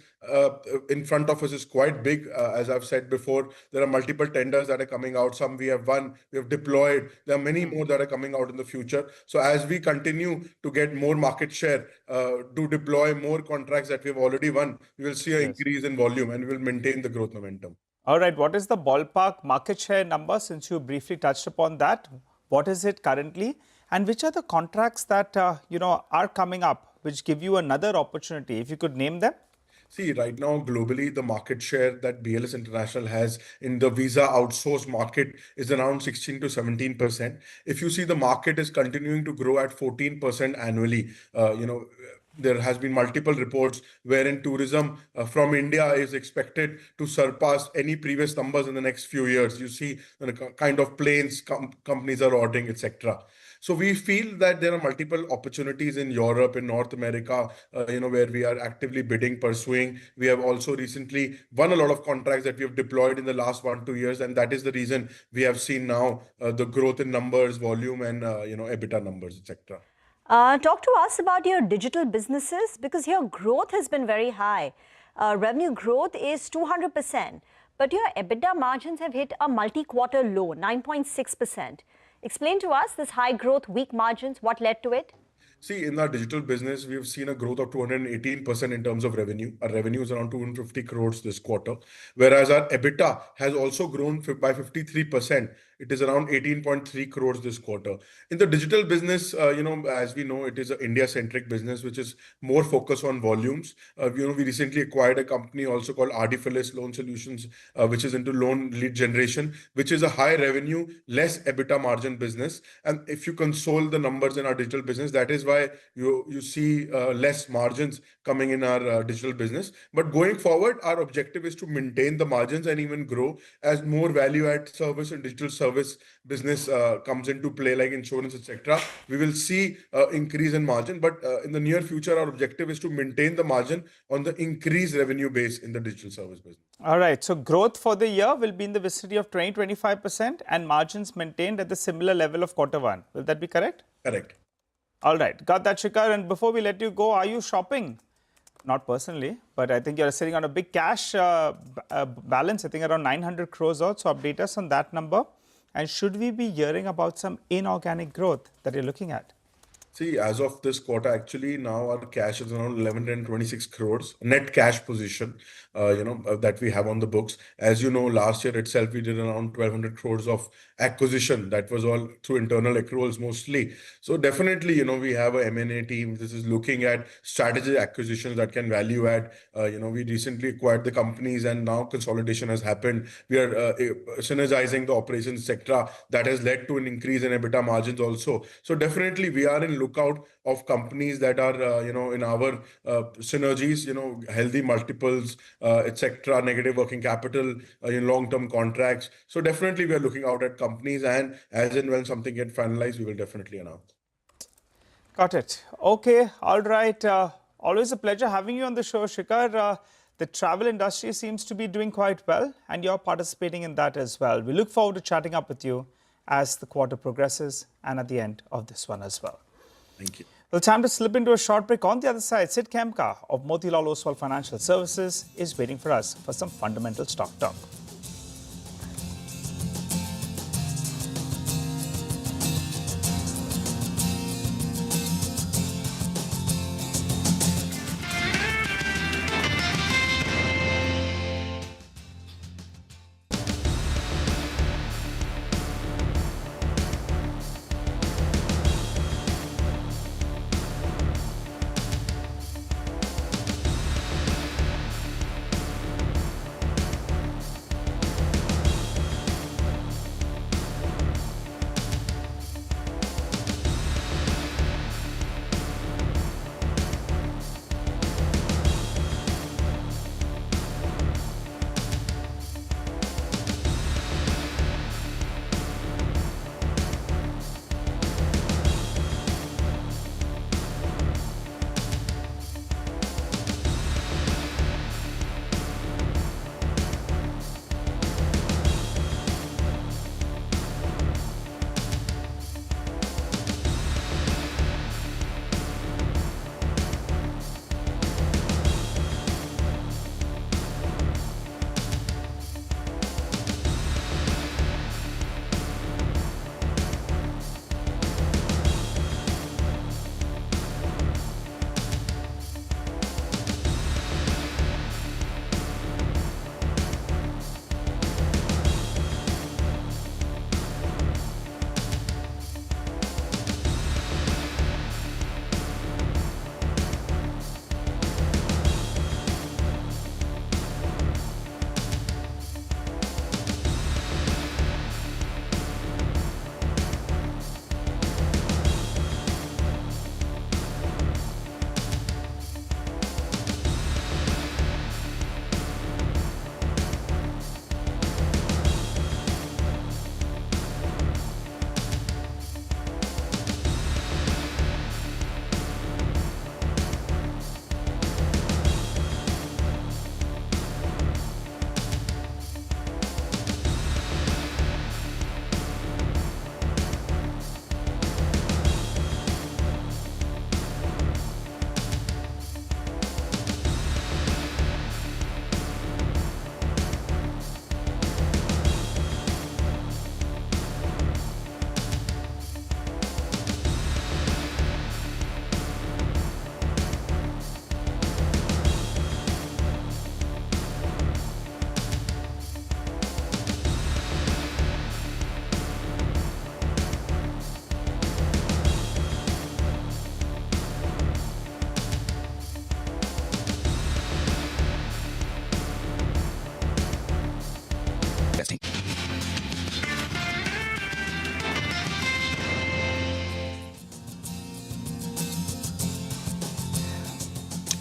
in front of us is quite big. As I've said before, there are multiple tenders that are coming out. Some we have won, we have deployed. There are many more that are coming out in the future. So as we continue to get more market share, to deploy more contracts that we've already won, we will see an increase in volume and we will maintain the growth momentum. All right. What is the ballpark market share number, since you briefly touched upon that? What is it currently? And which are the contracts that, are coming up, which give you another opportunity? If you could name them. See, right now, globally, the market share that BLS International has in the visa outsource market is around 16 to 17%. If you see, the market is continuing to grow at 14% annually. There has been multiple reports wherein tourism from India is expected to surpass any previous numbers in the next few years. You see the kind of planes companies are ordering, etc. So we feel that there are multiple opportunities in Europe, in North America, where we are actively bidding, pursuing. We have also recently won a lot of contracts that we have deployed in the last 1-2 years. And that is the reason we have seen now the growth in numbers, volume, and, EBITDA numbers, etc. Talk to us about your digital businesses, because your growth has been very high. Revenue growth is 200%, but your EBITDA margins have hit a multi-quarter low, 9.6%. Explain to us this high growth, weak margins, what led to it? See, in our digital business, we have seen a growth of 218% in terms of revenue. Our revenue is around 250 crores this quarter, whereas our EBITDA has also grown by 53%. It is around 18.3 crores this quarter. In the digital business, as we know, it is an India-centric business, which is more focused on volumes. We recently acquired a company also called RDFLS Loan Solutions, which is into loan lead generation, which is a high revenue, less EBITDA margin business. And if you console the numbers in our digital business, that is why you see less margins coming in our digital business. But going forward, our objective is to maintain the margins and even grow as more value-add service and digital service business comes into play, like insurance, etc. We will see increase in margin, but in the near future, our objective is to maintain the margin on the increased revenue base in the digital service business. All right. So growth for the year will be in the vicinity of 20-25% and margins maintained at the similar level of Q1. Will that be correct? Correct. All right. Got that, Shikhar. And before we let you go, are you shopping? Not personally, but I think you're sitting on a big cash balance, I think around 900 crores odd. So update us on that number. And should we be hearing about some inorganic growth that you're looking at? See, as of this quarter, actually, now our cash is around 1126 crores, net cash position, that we have on the books. As you know, last year itself, we did around 1200 crores of acquisition. That was all through internal accruals mostly. So definitely, we have a M&A team. This is looking at strategic acquisitions that can value add. We recently acquired the companies and now consolidation has happened. We are synergizing the operations sector. That has led to an increase in EBITDA margins also. So definitely, we are in lookout of companies that are, in our synergies, healthy multiples, etc., negative working capital, in long-term contracts. So definitely we are looking out at companies, and as and when something gets finalized, we will definitely announce. Got it. Okay. All right. Always a pleasure having you on the show, Shikhar. The travel industry seems to be doing quite well, and you're participating in that as well. We look forward to chatting up with you as the quarter progresses and at the end of this one as well. Thank you. Well, time to slip into a short break. On the other side, Sid Kemka of Motilal Oswal Financial Services is waiting for us for some fundamental stock talk.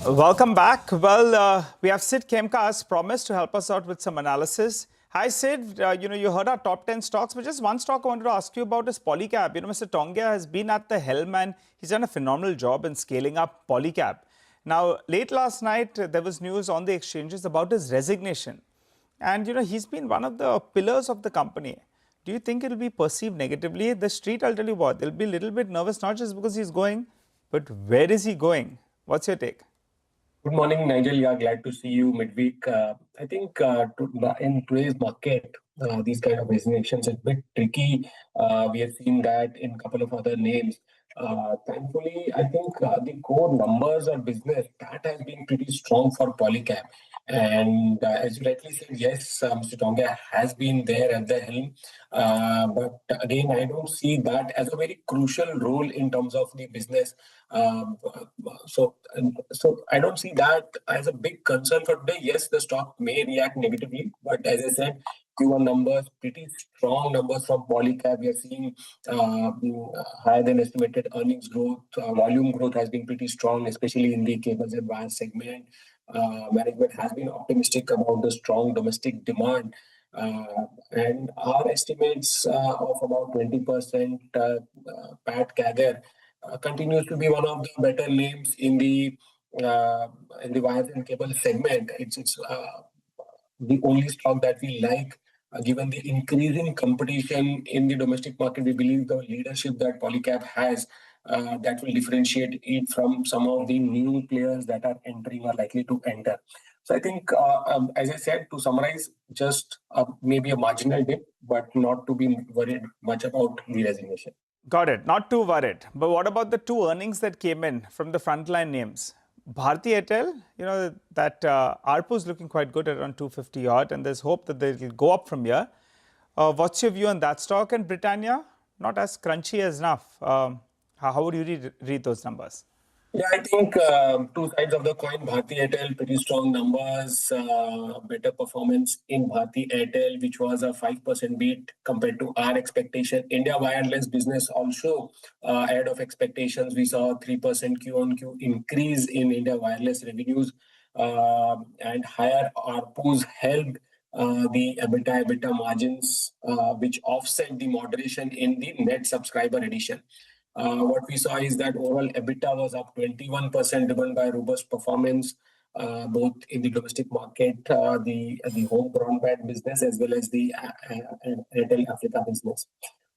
Welcome back. Well, we have Sid Khemka as promised to help us out with some analysis. Hi, Sid. You heard our top 10 stocks, but just one stock I wanted to ask you about is Polycab. Mr. Tongia has been at the helm and he's done a phenomenal job in scaling up Polycab. Now, late last night, there was news on the exchanges about his resignation. And, he's been one of the pillars of the company. Do you think it will be perceived negatively? The street, I'll tell you what, they'll be a little bit nervous, not just because he's going, but where is he going? What's your take? Good morning, Nigel. Yeah, glad to see you midweek. I think in today's market, these kind of resignations are a bit tricky. We have seen that in a couple of other names. Thankfully, I think the core numbers of business, that has been pretty strong for Polycab. And as you rightly said, yes, Mr. Tonga has been there at the helm. But again, I don't see that as a very crucial role in terms of the business. So I don't see that as a big concern for today. Yes, the stock may react negatively, but as I said, Q1 numbers, pretty strong numbers from Polycab. We are seeing higher than estimated earnings growth. Volume growth has been pretty strong, especially in the cables and wires segment. Management has been optimistic about the strong domestic demand. And our estimates of about 20% PAT CAGR continues to be one of the better names in the wires and cable segment. It's the only stock that we like. Given the increasing competition in the domestic market, we believe the leadership that Polycab has that will differentiate it from some of the new players that are entering or likely to enter. So I think, as I said, to summarize, just maybe a marginal dip, but not to be worried much about the resignation. Got it. Not too worried. But what about the two earnings that came in from the frontline names? Bharti Airtel, that ARPU is looking quite good at around 250 odd, and there's hope that they will go up from here. What's your view on that stock? And Britannia, not as crunchy as enough. How would you read those numbers? Yeah, I think two sides of the coin. Bharti Airtel, pretty strong numbers, better performance in Bharti Airtel, which was a 5% beat compared to our expectation. India wireless business also ahead of expectations. We saw a 3% Q-on-Q increase in India wireless revenues, and higher ARPUs helped the EBITDA margins, which offset the moderation in the net subscriber addition. What we saw is that overall EBITDA was up 21%, driven by robust performance both in the domestic market, the home broadband business, as well as the Airtel Africa business.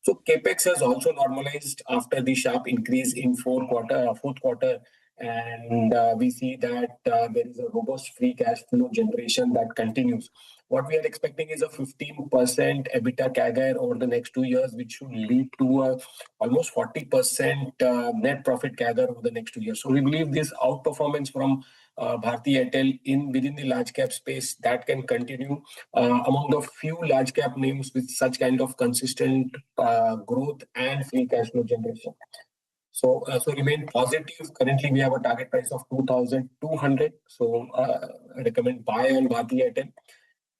So capex has also normalized after the sharp increase in fourth quarter, and we see that there is a robust free cash flow generation that continues. What we are expecting is a 15% EBITDA CAGR over the next 2 years, which should lead to almost 40% net profit CAGR over the next 2 years. So we believe this outperformance from Bharti Airtel within the large cap space that can continue among the few large cap names with such kind of consistent growth and free cash flow generation. So remain positive. Currently, we have a target price of 2,200. So I recommend buy on Bharti Airtel.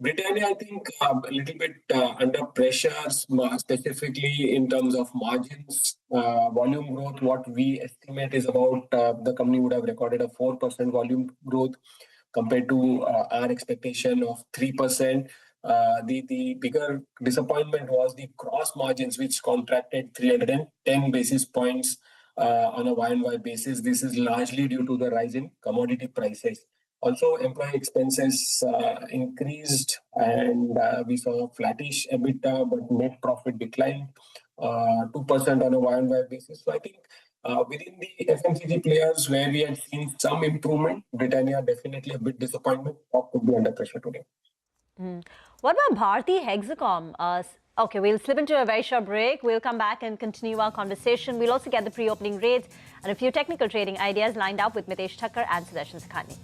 Britannia, I think, a little bit under pressure, specifically in terms of margins. Volume growth, what we estimate is about the company would have recorded a 4% volume growth compared to our expectation of 3%. The bigger disappointment was the gross margins, which contracted 310 basis points on a Y-on-Y basis. This is largely due to the rise in commodity prices. Also, employee expenses increased, and we saw flattish EBITDA, but net profit declined 2% on a Y-on-Y basis. So I think within the FMCG players where we had seen some improvement, Britannia definitely a bit disappointment. Stock could be under pressure today. What about Bharti Hexacom? Okay, we'll slip into a very short break. We'll come back and continue our conversation. We'll also get the pre-opening rates and a few technical trading ideas lined up with Mitesh Thakkar and Sudarshan Sakhani.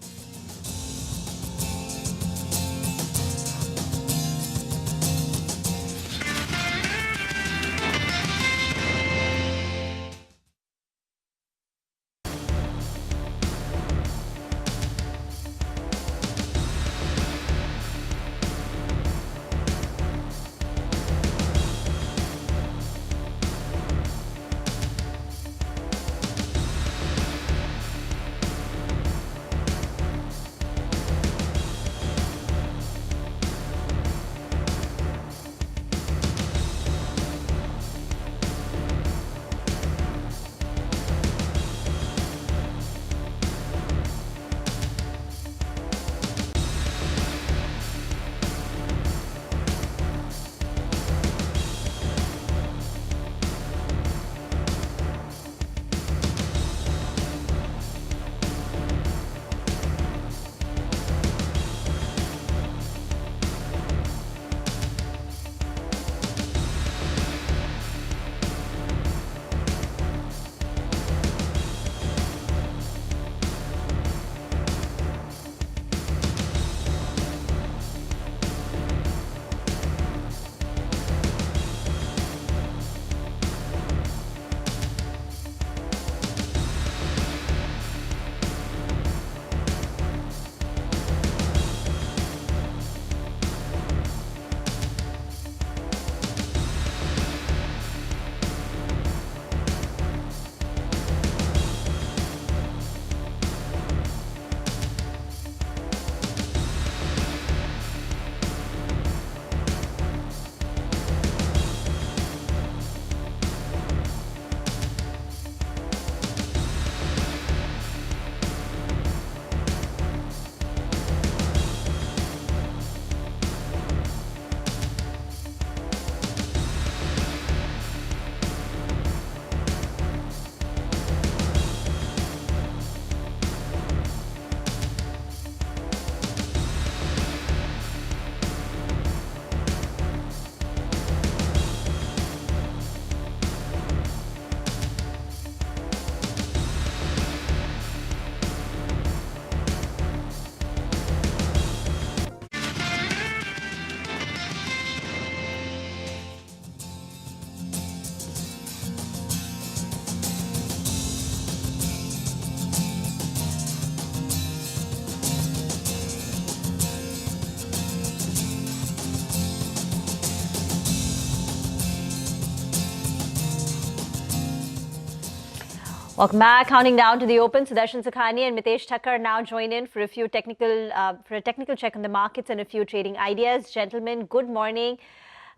Welcome back. Counting down to the open, Sudarshan Sukhani and Mitesh Thakkar now join in for a technical check on the markets and a few trading ideas. Gentlemen, good morning.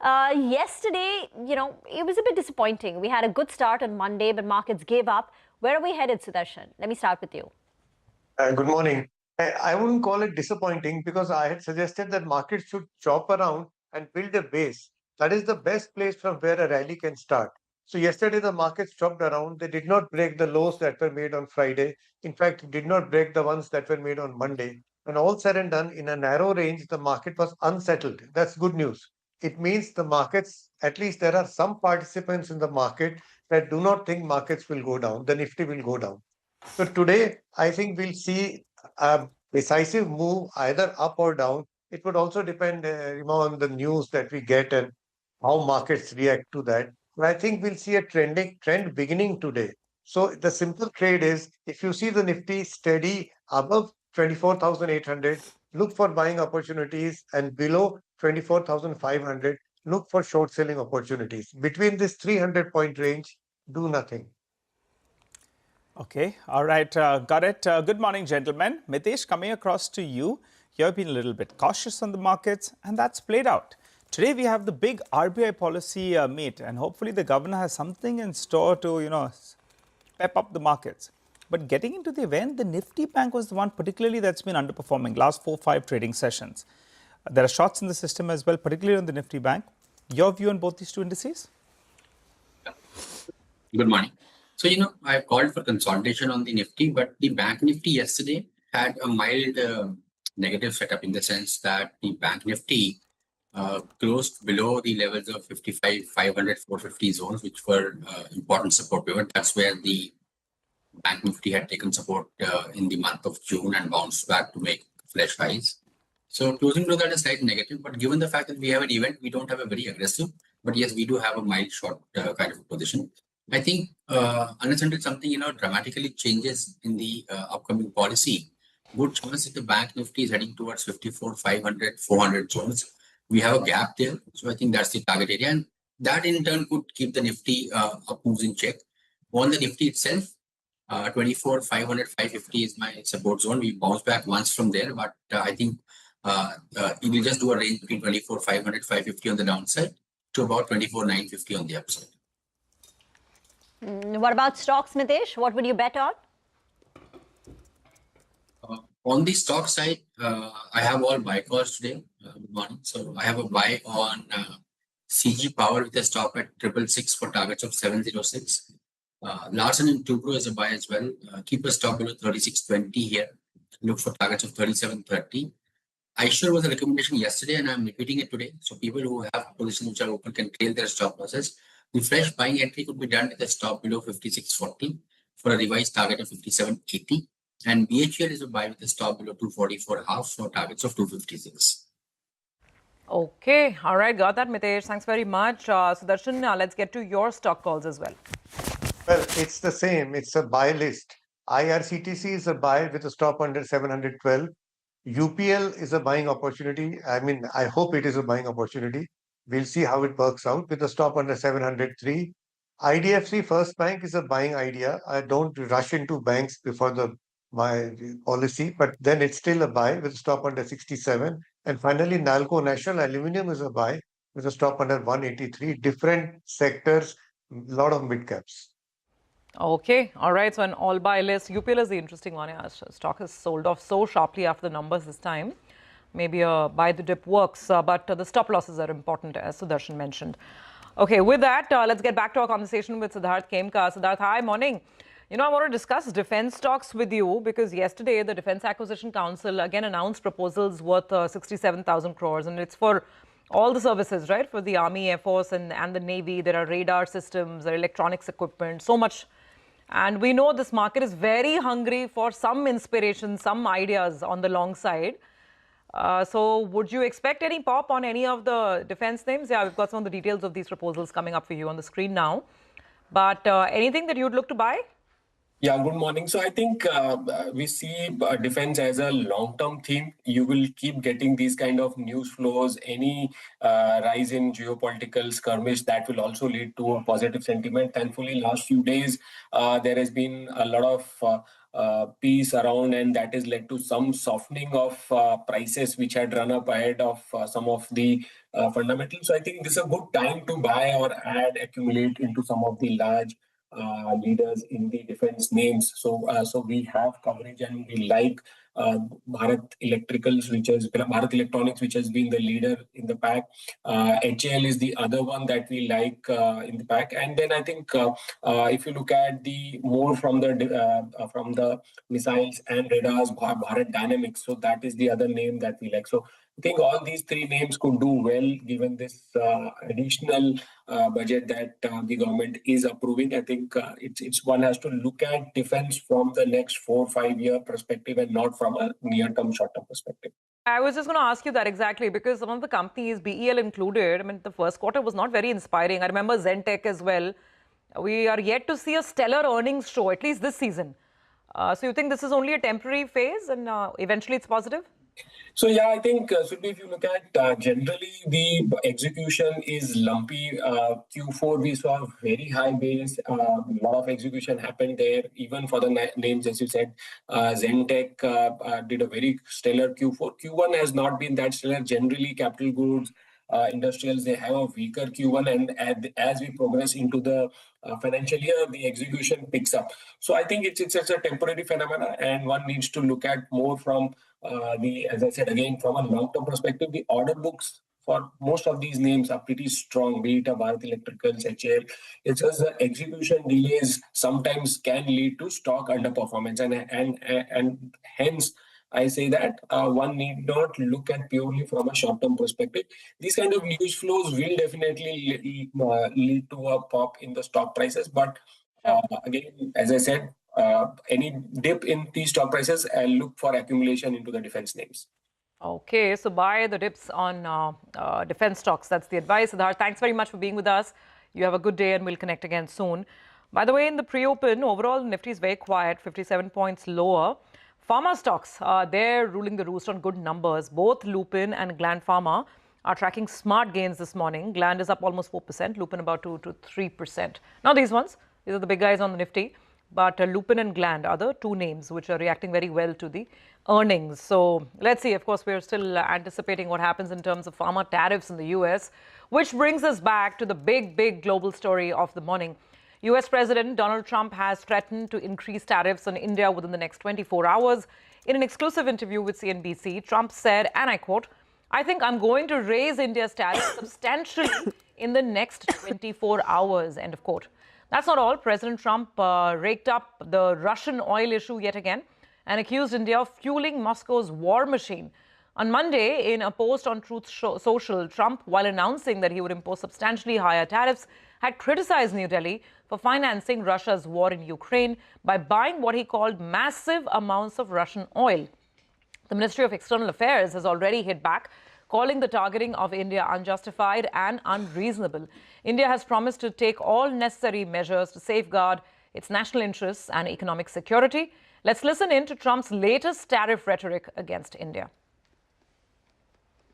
Yesterday, it was a bit disappointing. We had a good start on Monday, but markets gave up. Where are we headed, Sudarshan? Let me start with you. Good morning. I wouldn't call it disappointing because I had suggested that markets should chop around and build a base. That is the best place from where a rally can start. So yesterday the markets chopped around. They did not break the lows that were made on Friday. In fact, did not break the ones that were made on Monday. And all said and done, in a narrow range, the market was unsettled. That's good news. It means the markets, at least there are some participants in the market that do not think markets will go down. The Nifty will go down. So today, I think we'll see a decisive move either up or down. It would also depend on the news that we get and how markets react to that. But I think we'll see a trend beginning today. So the simple trade is if you see the Nifty steady above 24,800, look for buying opportunities, and below 24,500, look for short selling opportunities. Between this 300-point range, do nothing. Okay, all right, got it. Good morning, gentlemen. Mitesh, coming across to you. You've been a little bit cautious on the markets, and that's played out. Today, we have the big RBI policy meet, and hopefully the governor has something in store to, pep up the markets. But getting into the event, the Nifty Bank was the one particularly that's been underperforming last 4-5 trading sessions. There are shorts in the system as well, particularly on the Nifty Bank. Your view on both these two indices? Good morning. So, I called for consolidation on the Nifty, but the Bank Nifty yesterday had a mild negative setup in the sense that the Bank Nifty closed below the levels of 55, 500, 450 zones, which were important support pivot. That's where the Bank Nifty had taken support in the month of June and bounced back to make fresh highs. So closing below that is slight negative, but given the fact that we have an event, we don't have a very aggressive, but yes, we do have a mild short kind of position. I think unless until something dramatically changes in the upcoming policy, good chance that the Bank Nifty is heading towards 54, 500, 400 zones. We have a gap there, so I think that's the target area, and that in turn could keep the Nifty up moves in check. On the Nifty itself, 24, 500, 550 is my support zone. We bounce back once from there, but I think it will just do a range between 24, 500, 550 on the downside to about 24, 950 on the upside. What about stocks, Mitesh? What would you bet on? On the stock side, I have all buy calls today. Good morning. So I have a buy on CG Power with a stop at 666 for targets of 706. Larsen and Toubro is a buy as well. Keep a stop below 3620 here. Look for targets of 3730. iSure was a recommendation yesterday, and I'm repeating it today. So people who have positions which are open can trail their stop losses. The fresh buying entry could be done with a stop below 5640 for a revised target of 5780. And BHL is a buy with a stop below 244.5 for targets of 256. Okay, all right, got that, Mitesh. Thanks very much. Sudarshan, let's get to your stock calls as well. Well, it's the same. It's a buy list. IRCTC is a buy with a stop under 712. UPL is a buying opportunity. I hope it is a buying opportunity. We'll see how it works out with a stop under 703. IDFC First Bank is a buying idea. I don't rush into banks before my policy, but then it's still a buy with a stop under 67. And finally, Nalco National Aluminium is a buy with a stop under 183. Different sectors, a lot of mid caps. Okay, all right. So an all buy list. UPL is the interesting one. Yeah, stock has sold off so sharply after the numbers this time. Maybe a buy the dip works, but the stop losses are important, as Sudarshan mentioned. Okay, with that, let's get back to our conversation with Siddharth Kemka. Siddharth, hi, morning. I want to discuss defense stocks with you because yesterday the Defense Acquisition Council again announced proposals worth 67,000 crores, and it's for all the services, right? For the Army, Air Force, and the Navy. There are radar systems, there are electronics equipment, so much. And we know this market is very hungry for some inspiration, some ideas on the long side. So would you expect any pop on any of the defense names? Yeah, we've got some of the details of these proposals coming up for you on the screen now. But anything that you'd look to buy? Yeah, good morning. So I think we see defense as a long-term theme. You will keep getting these kind of news flows. Any rise in geopolitical skirmish, that will also lead to a positive sentiment. Thankfully, last few days, there has been a lot of peace around, and that has led to some softening of prices, which had run up ahead of some of the fundamentals. So I think this is a good time to buy or accumulate into some of the large leaders in the defense names. So we have coverage, and we like Bharat Electricals, which is Bharat Electronics, which has been the leader in the pack. HAL is the other one that we like in the pack. And then I think if you look at the more from the missiles and radars, Bharat Dynamics, so that is the other name that we like. So I think all these three names could do well given this additional budget that the government is approving. I think it's one has to look at defense from the next 4 or 5 year perspective and not from a near-term, short-term perspective. I was just going to ask you that exactly, because some of the companies, BEL included, I mean, the first quarter was not very inspiring. I remember Zentech as well. We are yet to see a stellar earnings show, at least this season. So you think this is only a temporary phase and eventually it's positive? So yeah, I think Sudhi, if you look at generally the execution is lumpy. Q4 we saw a very high base. A lot of execution happened there, even for the names, as you said. Zentech did a very stellar Q4. Q1 has not been that stellar. Generally, capital goods, industrials, they have a weaker Q1, and as we progress into the financial year, the execution picks up. So I think it's a temporary phenomena, and one needs to look at more from as I said again, from a long-term perspective. The order books for most of these names are pretty strong, be it a Bharat Electricals, HAL. It's just the execution delays sometimes can lead to stock underperformance, and hence I say that one need not look at purely from a short-term perspective. These kind of news flows will definitely lead to a pop in the stock prices. But again, as I said, any dip in these stock prices, I'll look for accumulation into the defense names. Okay, so buy the dips on defense stocks. That's the advice. Siddharth, thanks very much for being with us. You have a good day and we'll connect again soon. By the way, in the pre-open, overall Nifty is very quiet, 57 points lower. Pharma stocks, they're ruling the roost on good numbers. Both Lupin and Gland Pharma are tracking smart gains this morning. Gland is up almost 4%, Lupin about 2 to 3%. Now these are the big guys on the Nifty. But Lupin and Gland are the two names which are reacting very well to the earnings. So let's see. Of course, we're still anticipating what happens in terms of pharma tariffs in the US, which brings us back to the big global story of the morning. US President Donald Trump has threatened to increase tariffs on India within the next 24 hours. In an exclusive interview with CNBC, Trump said, and I quote, "I think I'm going to raise India's tariffs substantially in the next 24 hours, end of quote. That's not all. President Trump raked up the Russian oil issue yet again and accused India of fueling Moscow's war machine. On Monday, in a post on Truth Social, Trump, while announcing that he would impose substantially higher tariffs, had criticized New Delhi for financing Russia's war in Ukraine by buying what he called massive amounts of Russian oil. The Ministry of External Affairs has already hit back, calling the targeting of India unjustified and unreasonable. India has promised to take all necessary measures to safeguard its national interests and economic security. Let's listen in to Trump's latest tariff rhetoric against India.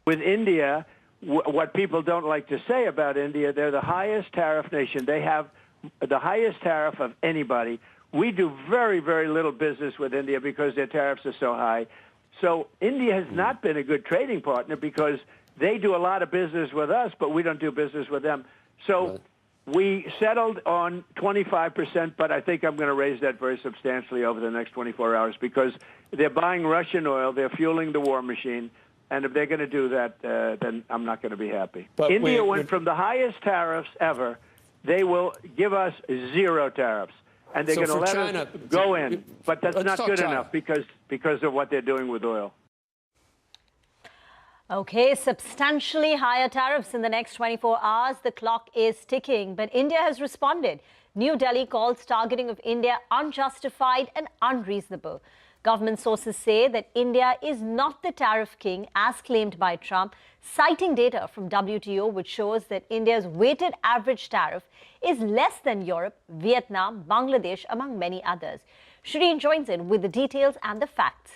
With India, what people don't like to say about India, they're the highest tariff nation. They have the highest tariff of anybody. We do very, very little business with India because their tariffs are so high. So India has not been a good trading partner because they do a lot of business with us, but we don't do business with them. So we settled on 25%, but I think I'm going to raise that very substantially over the next 24 hours because they're buying Russian oil, they're fueling the war machine, and if they're going to do that, then I'm not going to be happy. But India went from the highest tariffs ever. They will give us 0 tariffs. And they're going to let us go in. But that's not good enough because of what they're doing with oil. Okay, substantially higher tariffs in the next 24 hours. The clock is ticking, but India has responded. New Delhi calls targeting of India unjustified and unreasonable. Government sources say that India is not the tariff king as claimed by Trump, citing data from WTO which shows that India's weighted average tariff is less than Europe, Vietnam, Bangladesh, among many others. Shireen joins in with the details and the facts.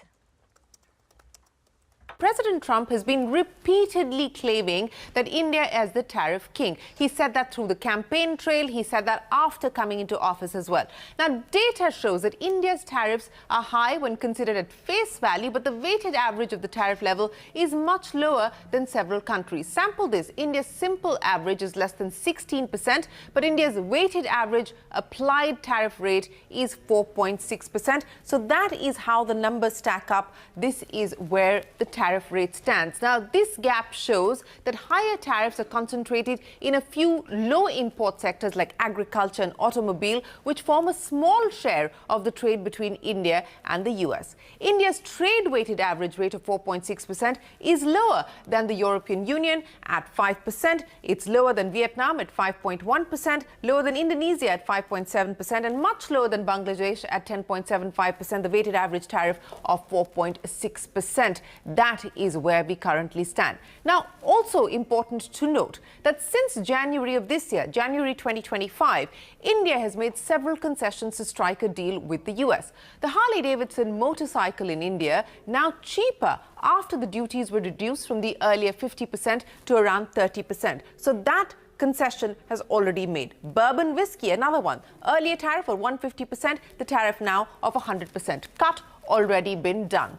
President Trump has been repeatedly claiming that India is the tariff king. He said that through the campaign trail. He said that after coming into office as well. Now, data shows that India's tariffs are high when considered at face value, but the weighted average of the tariff level is much lower than several countries. Sample this. India's simple average is less than 16%, but India's weighted average applied tariff rate is 4.6%. So that is how the numbers stack up. This is where the tariff rate stands. Now, this gap shows that higher tariffs are concentrated in a few low import sectors like agriculture and automobile, which form a small share of the trade between India and the US. India's trade weighted average rate of 4.6% is lower than the European Union at 5%. It's lower than Vietnam at 5.1%, lower than Indonesia at 5.7%, and much lower than Bangladesh at 10.75%, the weighted average tariff of 4.6%. That is where we currently stand. Now, also important to note that since January of this year, January 2025, India has made several concessions to strike a deal with the US. The Harley-Davidson motorcycle in India now cheaper after the duties were reduced from the earlier 50% to around 30%. So that concession has already made. Bourbon whiskey, another one. Earlier tariff of 150%, the tariff now of 100%. Cut already been done.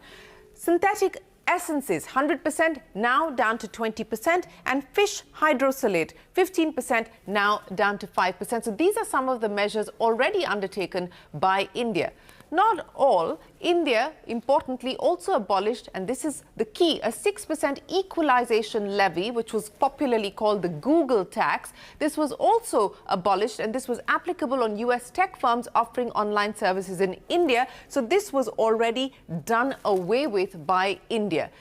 Synthetic essences, 100% now down to 20%, and fish hydrosalate, 15% now down to 5%. So these are some of the measures already undertaken by India. Not all. India, importantly, also abolished, and this is the key, a 6% equalization levy, which was popularly called the Google tax. This was also abolished, and this was applicable on US tech firms offering online services in India. So this was already done away with by India.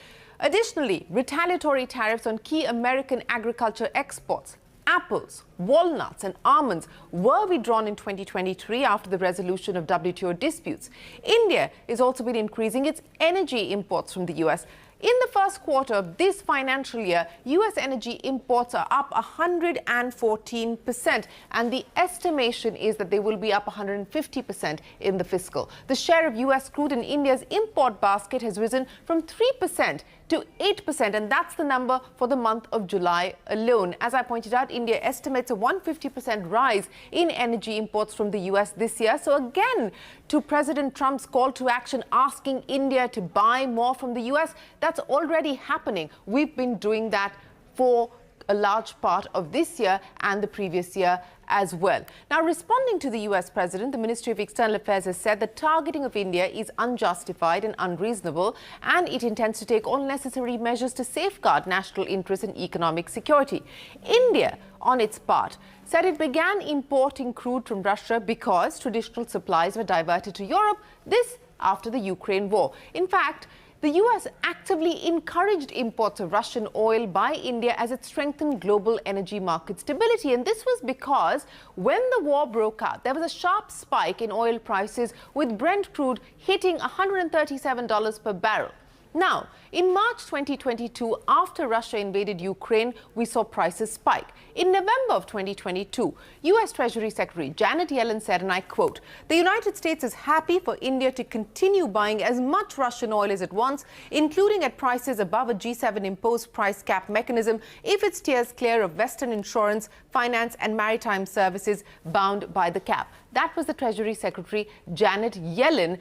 Additionally, retaliatory tariffs on key American agriculture exports. Apples, walnuts and almonds were withdrawn in 2023 after the resolution of WTO disputes. India has also been increasing its energy imports from the US. In the first quarter of this financial year, US energy imports are up 114%, and the estimation is that they will be up 150% in the fiscal. The share of US crude in India's import basket has risen from 3% to 8%, and that's the number for the month of July alone. As I pointed out, India estimates a 150% rise in energy imports from the US this year. So again, to President Trump's call to action asking India to buy more from the US, that's already happening. We've been doing that for a large part of this year and the previous year as well. Now, responding to the US president, the Ministry of External Affairs has said that targeting of India is unjustified and unreasonable, and it intends to take all necessary measures to safeguard national interests and economic security. India, on its part, said it began importing crude from Russia because traditional supplies were diverted to Europe, this after the Ukraine war. In fact, the US actively encouraged imports of Russian oil by India as it strengthened global energy market stability. And this was because when the war broke out, there was a sharp spike in oil prices, with Brent crude hitting $137 per barrel. Now, in March 2022, after Russia invaded Ukraine, we saw prices spike. In November of 2022, US Treasury Secretary Janet Yellen said, and I quote, "The United States is happy for India to continue buying as much Russian oil as it wants, including at prices above a G7 imposed price cap mechanism, if it steers clear of Western insurance, finance and maritime services bound by the cap." That was the Treasury Secretary Janet Yellen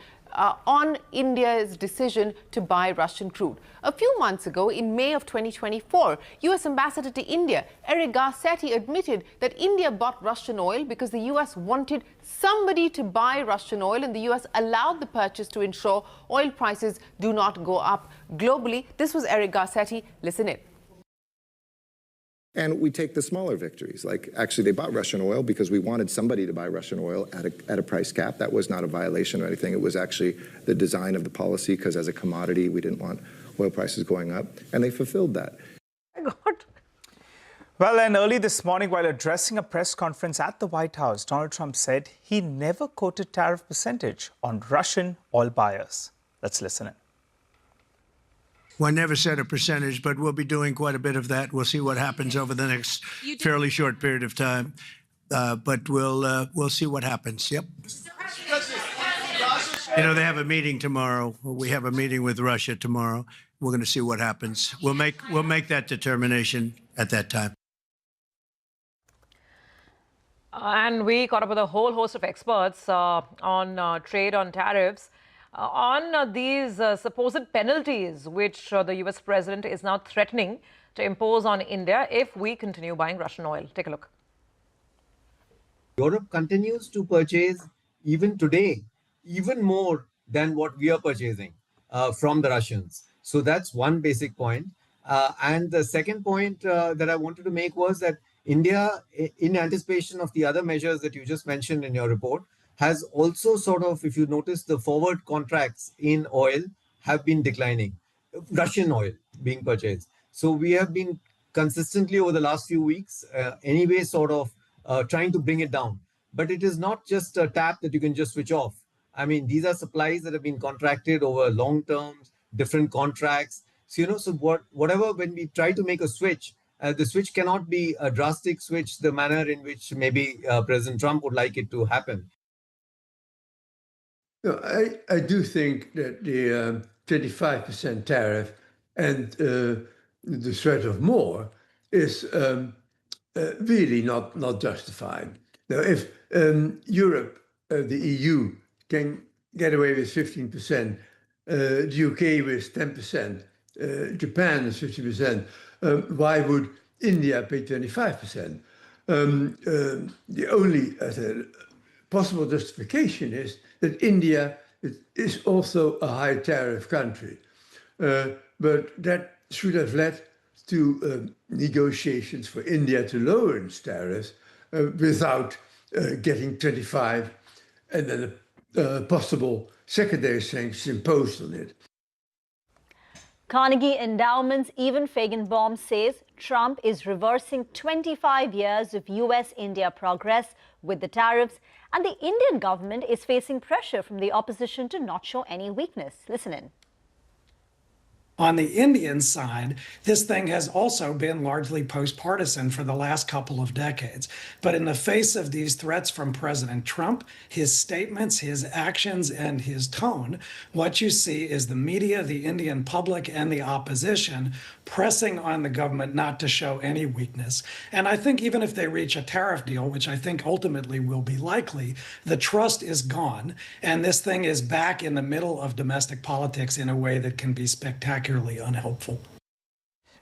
on India's decision to buy Russian crude. A few months ago, in May of 2024, US Ambassador to India, Eric Garcetti, admitted that India bought Russian oil because the US wanted somebody to buy Russian oil, and the US allowed the purchase to ensure oil prices do not go up globally. This was Eric Garcetti. Listen in. And we take the smaller victories, like actually they bought Russian oil because we wanted somebody to buy Russian oil at a price cap. That was not a violation or anything. It was actually the design of the policy, because as a commodity, we didn't want oil prices going up, and they fulfilled that. Well, and early this morning, while addressing a press conference at the White House, Donald Trump said he never quoted tariff percentage on Russian oil buyers. Let's listen in. Well, I never said a percentage, but we'll be doing quite a bit of that. We'll see what happens over the next fairly short period of time, but we'll see what happens. Yep. You know, they have a meeting tomorrow. We have a meeting with Russia tomorrow. We're going to see what happens. We'll make that determination at that time. And we caught up with a whole host of experts on trade, on tariffs, on these supposed penalties which the US president is now threatening to impose on India if we continue buying Russian oil. Take a look. Europe continues to purchase even today, even more than what we are purchasing from the Russians. So that's one basic point. And the second point that I wanted to make was that India, in anticipation of the other measures that you just mentioned in your report, has also sort of, if you notice, the forward contracts in oil have been declining, Russian oil being purchased. So we have been consistently over the last few weeks, anyway, sort of trying to bring it down. But it is not just a tap that you can just switch off. I mean, these are supplies that have been contracted over long terms, different contracts. So, you know, so whatever, when we try to make a switch, the switch cannot be a drastic switch, the manner in which maybe President Trump would like it to happen. No, I do think that the 25% tariff and the threat of more is really not justified. Now, if Europe, the EU, can get away with 15%, the UK with 10%, Japan is 50%, why would India pay 25%? The only possible justification is that India is also a high tariff country. But that should have led to negotiations for India to lower its tariffs without getting 25 and then a possible secondary sanctions imposed on it. Carnegie Endowment's Evan Feigenbaum says Trump is reversing 25 years of US-India progress with the tariffs, and the Indian government is facing pressure from the opposition to not show any weakness. Listen in. On the Indian side, this thing has also been largely post-partisan for the last couple of decades. But in the face of these threats from President Trump, his statements, his actions, and his tone, what you see is the media, the Indian public, and the opposition pressing on the government not to show any weakness. And I think even if they reach a tariff deal, which I think ultimately will be likely, the trust is gone. And this thing is back in the middle of domestic politics in a way that can be spectacularly unhelpful.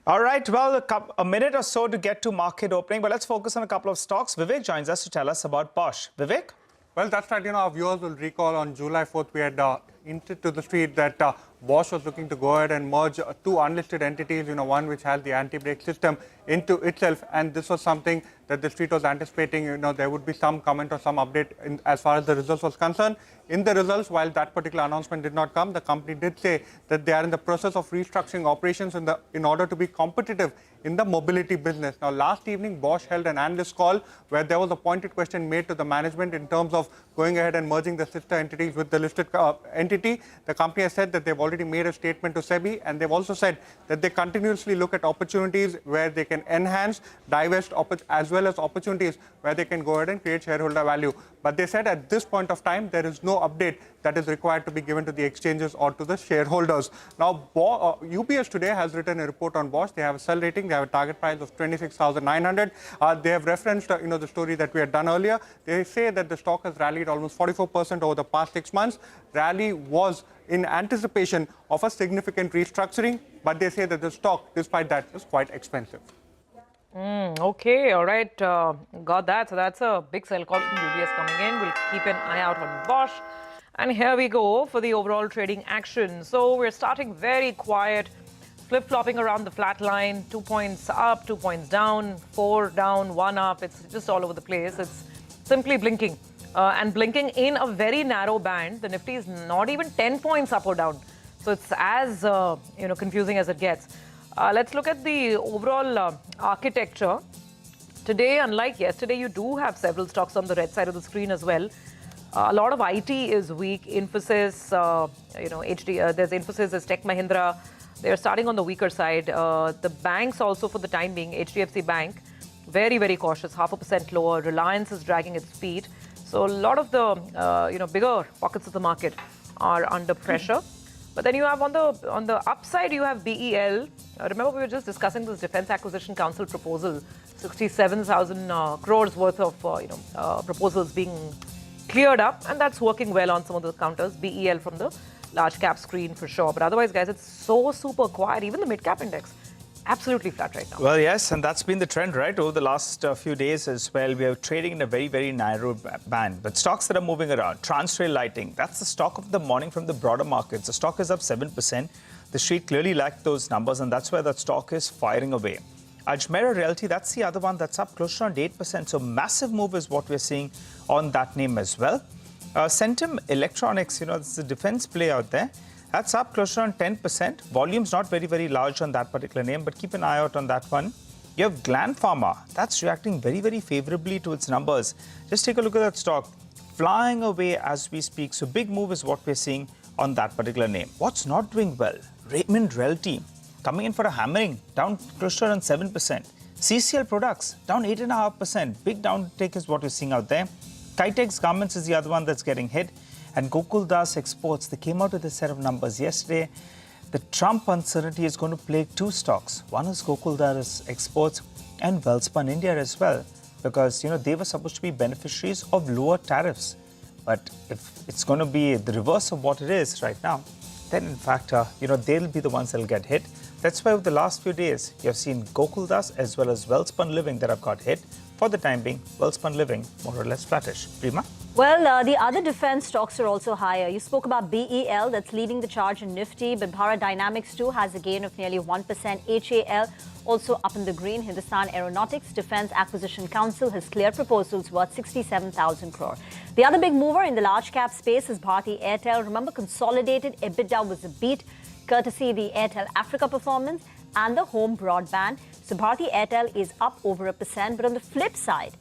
All right, well, a minute or so to get to market opening, but let's focus on a couple of stocks. Vivek joins us to tell us about Bosch. Vivek? Well, that's right. You know, our viewers will recall on July 4th, we had hinted to the street that Bosch was looking to go ahead and merge two unlisted entities, you know, one which has the anti-brake system into itself. And this was something that the street was anticipating, you know, there would be some comment or some update as far as the results was concerned. In the results, while that particular announcement did not come, the company did say that they are in the process of restructuring operations in order to be competitive in the mobility business. Now, last evening, Bosch held an analyst call where there was a pointed question made to the management in terms of going ahead and merging the sister entities with the listed entity. The company has said that they've already made a statement to SEBI, and they've also said that they continuously look at opportunities where they can enhance, divest, as well as opportunities where they can go ahead and create shareholder value. But they said at this point of time, there is no update that is required to be given to the exchanges or to the shareholders. Now, UBS today has written a report on Bosch. They have a sell rating. They have a target price of 26,900. They have referenced, you know, the story that we had done earlier. They say that the stock has rallied almost 44% over the past 6 months. Rally was in anticipation of a significant restructuring, but they say that the stock, despite that, is quite expensive. Okay, all right, got that. So that's a big sell call from UBS coming in. We'll keep an eye out on Bosch. And here we go for the overall trading action. So we're starting very quiet, flip-flopping around the flat line, 2 points up, 2 points down, 4 down, 1 up. It's just all over the place. It's simply blinking. And blinking in a very narrow band. The Nifty is not even 10 points up or down. So it's as confusing as it gets. Let's look at the overall architecture. Today, unlike yesterday, you do have several stocks on the red side of the screen as well. A lot of IT is weak. Infosys, there's Infosys, there's Tech Mahindra. They're starting on the weaker side. The banks also for the time being, HDFC Bank, very, very cautious, 0.5% lower. Reliance is dragging its feet. So a lot of the, bigger pockets of the market are under pressure. But then you have on the upside, you have BEL. Remember, we were just discussing this Defense Acquisition Council proposal, 67,000 crores worth of proposals being cleared up, and that's working well on some of the counters. BEL from the large cap screen for sure. But otherwise, guys, it's so super quiet. Even the mid cap index, absolutely flat right now. Well, yes, and that's been the trend, right, over the last few days as well. We are trading in a very, very narrow band. But stocks that are moving around, Transrail Lighting, that's the stock of the morning from the broader markets. The stock is up 7%. The street clearly lacked those numbers, and that's where that stock is firing away. Ajmera Realty, that's the other one that's up close to around 8%. So massive move is what we're seeing on that name as well. Centum Electronics, this is a defense play out there. That's up close to around 10%. Volume's not very, very large on that particular name, but keep an eye out on that one. You have Gland Pharma. That's reacting very, very favorably to its numbers. Just take a look at that stock. Flying away as we speak. So big move is what we're seeing on that particular name. What's not doing well? Raymond Realty coming in for a hammering, down close to around 7%. CCL Products down 8.5%. Big downtake is what we're seeing out there. Kitex Garments is the other one that's getting hit. And Gokuldas Exports, they came out with a set of numbers yesterday. The Trump uncertainty is going to plague two stocks. One is Gokuldas Exports and Welspun India as well. Because, they were supposed to be beneficiaries of lower tariffs. But if it's going to be the reverse of what it is right now, then in fact, they'll be the ones that'll get hit. That's why over the last few days, you've seen Gokuldas as well as Welspun Living that have got hit. For the time being, Welspun Living more or less flattish. Prima? Well, the other defense stocks are also higher. You spoke about BEL, that's leading the charge in Nifty, but Bharat Dynamics too has a gain of nearly 1%. HAL also up in the green. Hindustan Aeronautics Defense Acquisition Council has cleared proposals worth 67,000 crore. The other big mover in the large cap space is Bharti Airtel. Remember, consolidated EBITDA was a beat, courtesy the Airtel Africa performance and the home broadband. So Bharti Airtel is up over 1%. But on the flip side,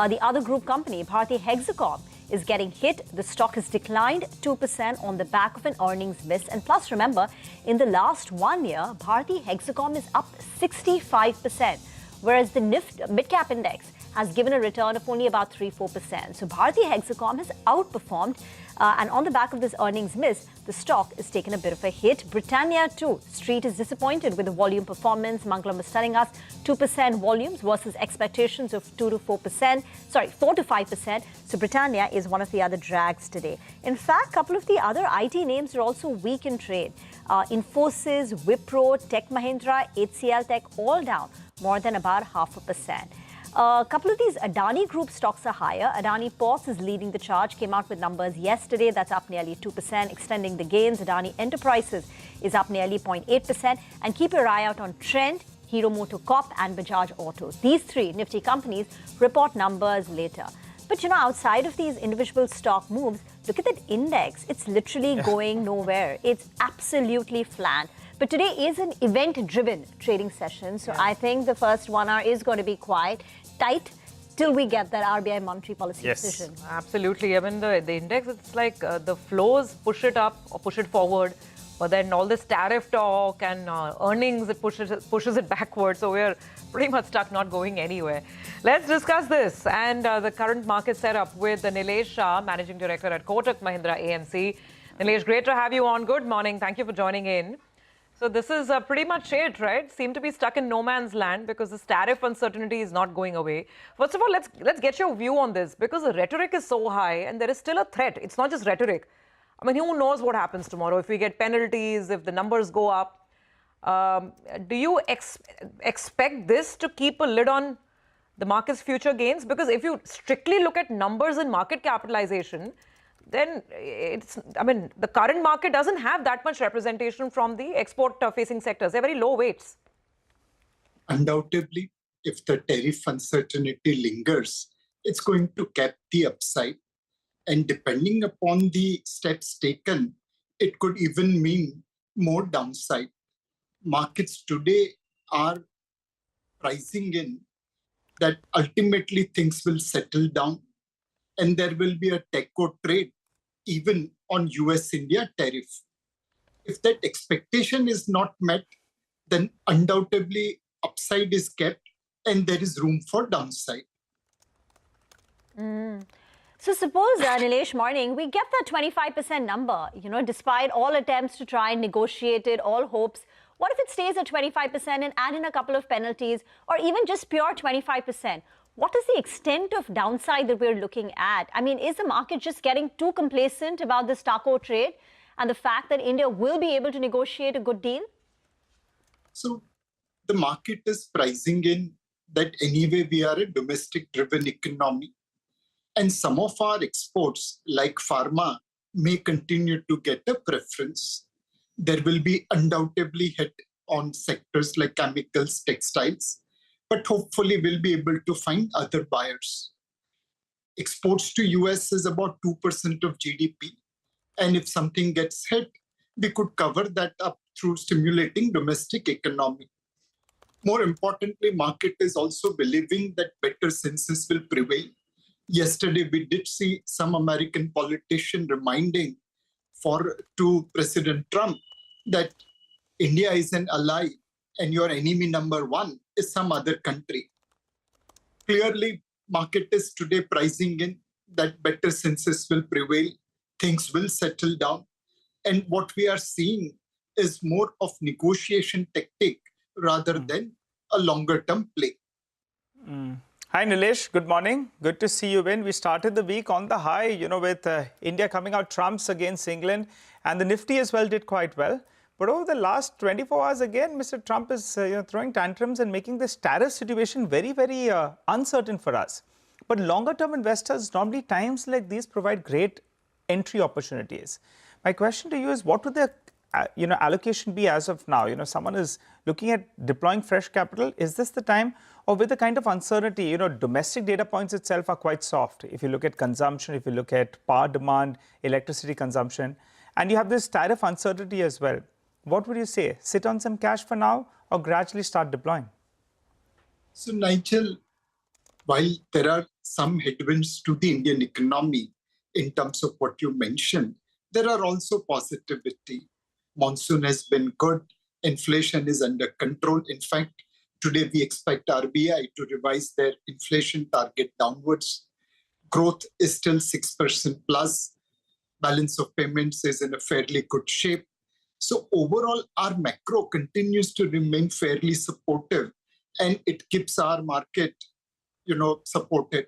the other group company, Bharti Hexacom, is getting hit. The stock has declined 2% on the back of an earnings miss. And plus, remember, in the last 1 year, Bharti Hexacom is up 65%, whereas the Nifty mid-cap index has given a return of only about 3-4%. So Bharti Hexacom has outperformed. And on the back of this earnings miss, the stock is taking a bit of a hit. Britannia too. Street is disappointed with the volume performance. Mangalam is telling us 2% volumes versus expectations of 4 to 5%. So Britannia is one of the other drags today. In fact, a couple of the other IT names are also weak in trade. Infosys, Wipro, Tech Mahindra, HCL Tech, all down more than about 0.5%. A couple of these Adani Group stocks are higher. Adani Ports is leading the charge, came out with numbers yesterday. That's up nearly 2%, extending the gains. Adani Enterprises is up nearly 0.8%. And keep your eye out on Trent, Hero MotoCorp and Bajaj Autos. These three Nifty companies report numbers later. But, outside of these individual stock moves, look at that index. It's literally going nowhere. It's absolutely flat. But today is an event-driven trading session. So I think the first 1 hour is going to be quite tight till we get that RBI monetary policy decision. Absolutely. I mean, the index, it's like the flows push it up or push it forward. But then all this tariff talk and earnings, it pushes it backwards. So we're pretty much stuck, not going anywhere. Let's discuss this and the current market setup with Nilesh Shah, Managing Director at Kotak Mahindra AMC. Nilesh, great to have you on. Good morning. Thank you for joining in. So this is pretty much it, right? Seem to be stuck in no man's land because this tariff uncertainty is not going away. First of all, let's get your view on this because the rhetoric is so high and there is still a threat. It's not just rhetoric. I mean, who knows what happens tomorrow? If we get penalties, if the numbers go up, do you expect this to keep a lid on the market's future gains? Because if you strictly look at numbers and market capitalization, then the current market doesn't have that much representation from the export-facing sectors. They're very low weights. Undoubtedly, if the tariff uncertainty lingers, it's going to cap the upside. And depending upon the steps taken, it could even mean more downside. Markets today are pricing in that ultimately things will settle down and there will be a TECO trade even on US-India tariff. If that expectation is not met, then undoubtedly upside is kept and there is room for downside. So suppose, Nilesh, morning, we get that 25% number, despite all attempts to try and negotiate it, all hopes. What if it stays at 25% and add in a couple of penalties, or even just pure 25%? What is the extent of downside that we're looking at? I mean, is the market just getting too complacent about this TACO trade and the fact that India will be able to negotiate a good deal? So the market is pricing in that anyway we are a domestic-driven economy. And some of our exports, like pharma, may continue to get a preference. There will be undoubtedly hit on sectors like chemicals, textiles, but hopefully we'll be able to find other buyers. Exports to US is about 2% of GDP. And if something gets hit, we could cover that up through stimulating domestic economy. More importantly, market is also believing that better senses will prevail. Yesterday, we did see some American politician reminding to President Trump that India is an ally and your enemy number one is some other country. Clearly, market is today pricing in that better senses will prevail, things will settle down. And what we are seeing is more of negotiation tactic rather than a longer term play. Hi Nilesh, good morning. Good to see you in. We started the week on the high, with India coming out trumps against England, and the Nifty as well did quite well. But over the last 24 hours again, Mr. Trump is throwing tantrums and making this tariff situation very, very uncertain for us. But longer term investors, normally times like these provide great entry opportunities. My question to you is, what would the allocation be as of now? Someone is looking at deploying fresh capital. Is this the time? Or with the kind of uncertainty, domestic data points itself are quite soft. If you look at consumption, if you look at power demand, electricity consumption, and you have this tariff uncertainty as well. What would you say? Sit on some cash for now or gradually start deploying? So Nigel, while there are some headwinds to the Indian economy in terms of what you mentioned, there are also positivity. Monsoon has been good. Inflation is under control. In fact, today we expect RBI to revise their inflation target downwards. Growth is still 6% plus. Balance of payments is in a fairly good shape. So overall, our macro continues to remain fairly supportive, and it keeps our market, supported.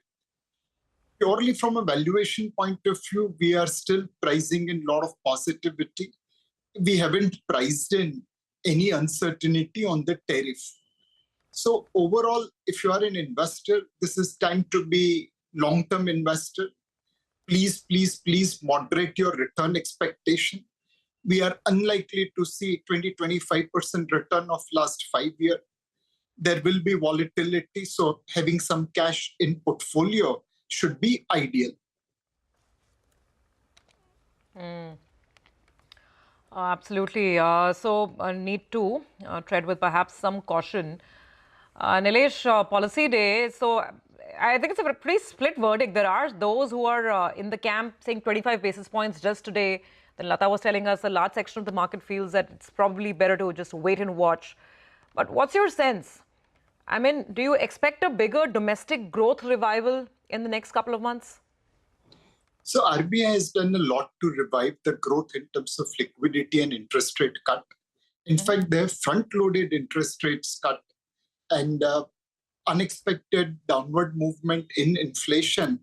Purely from a valuation point of view, we are still pricing in a lot of positivity. We haven't priced in any uncertainty on the tariff. So overall, if you are an investor, this is time to be long-term investor. Please, please, please moderate your return expectation. We are unlikely to see 20-25% return of last 5 years. There will be volatility, so having some cash in portfolio should be ideal. Absolutely. So need to tread with perhaps some caution. Nilesh, policy day. So I think it's a pretty split verdict. There are those who are in the camp saying 25 basis points just today. Then Lata was telling us a large section of the market feels that it's probably better to just wait and watch. But what's your sense? I mean, do you expect a bigger domestic growth revival in the next couple of months? So RBI has done a lot to revive the growth in terms of liquidity and interest rate cut. In fact, they have front-loaded interest rates cut, and unexpected downward movement in inflation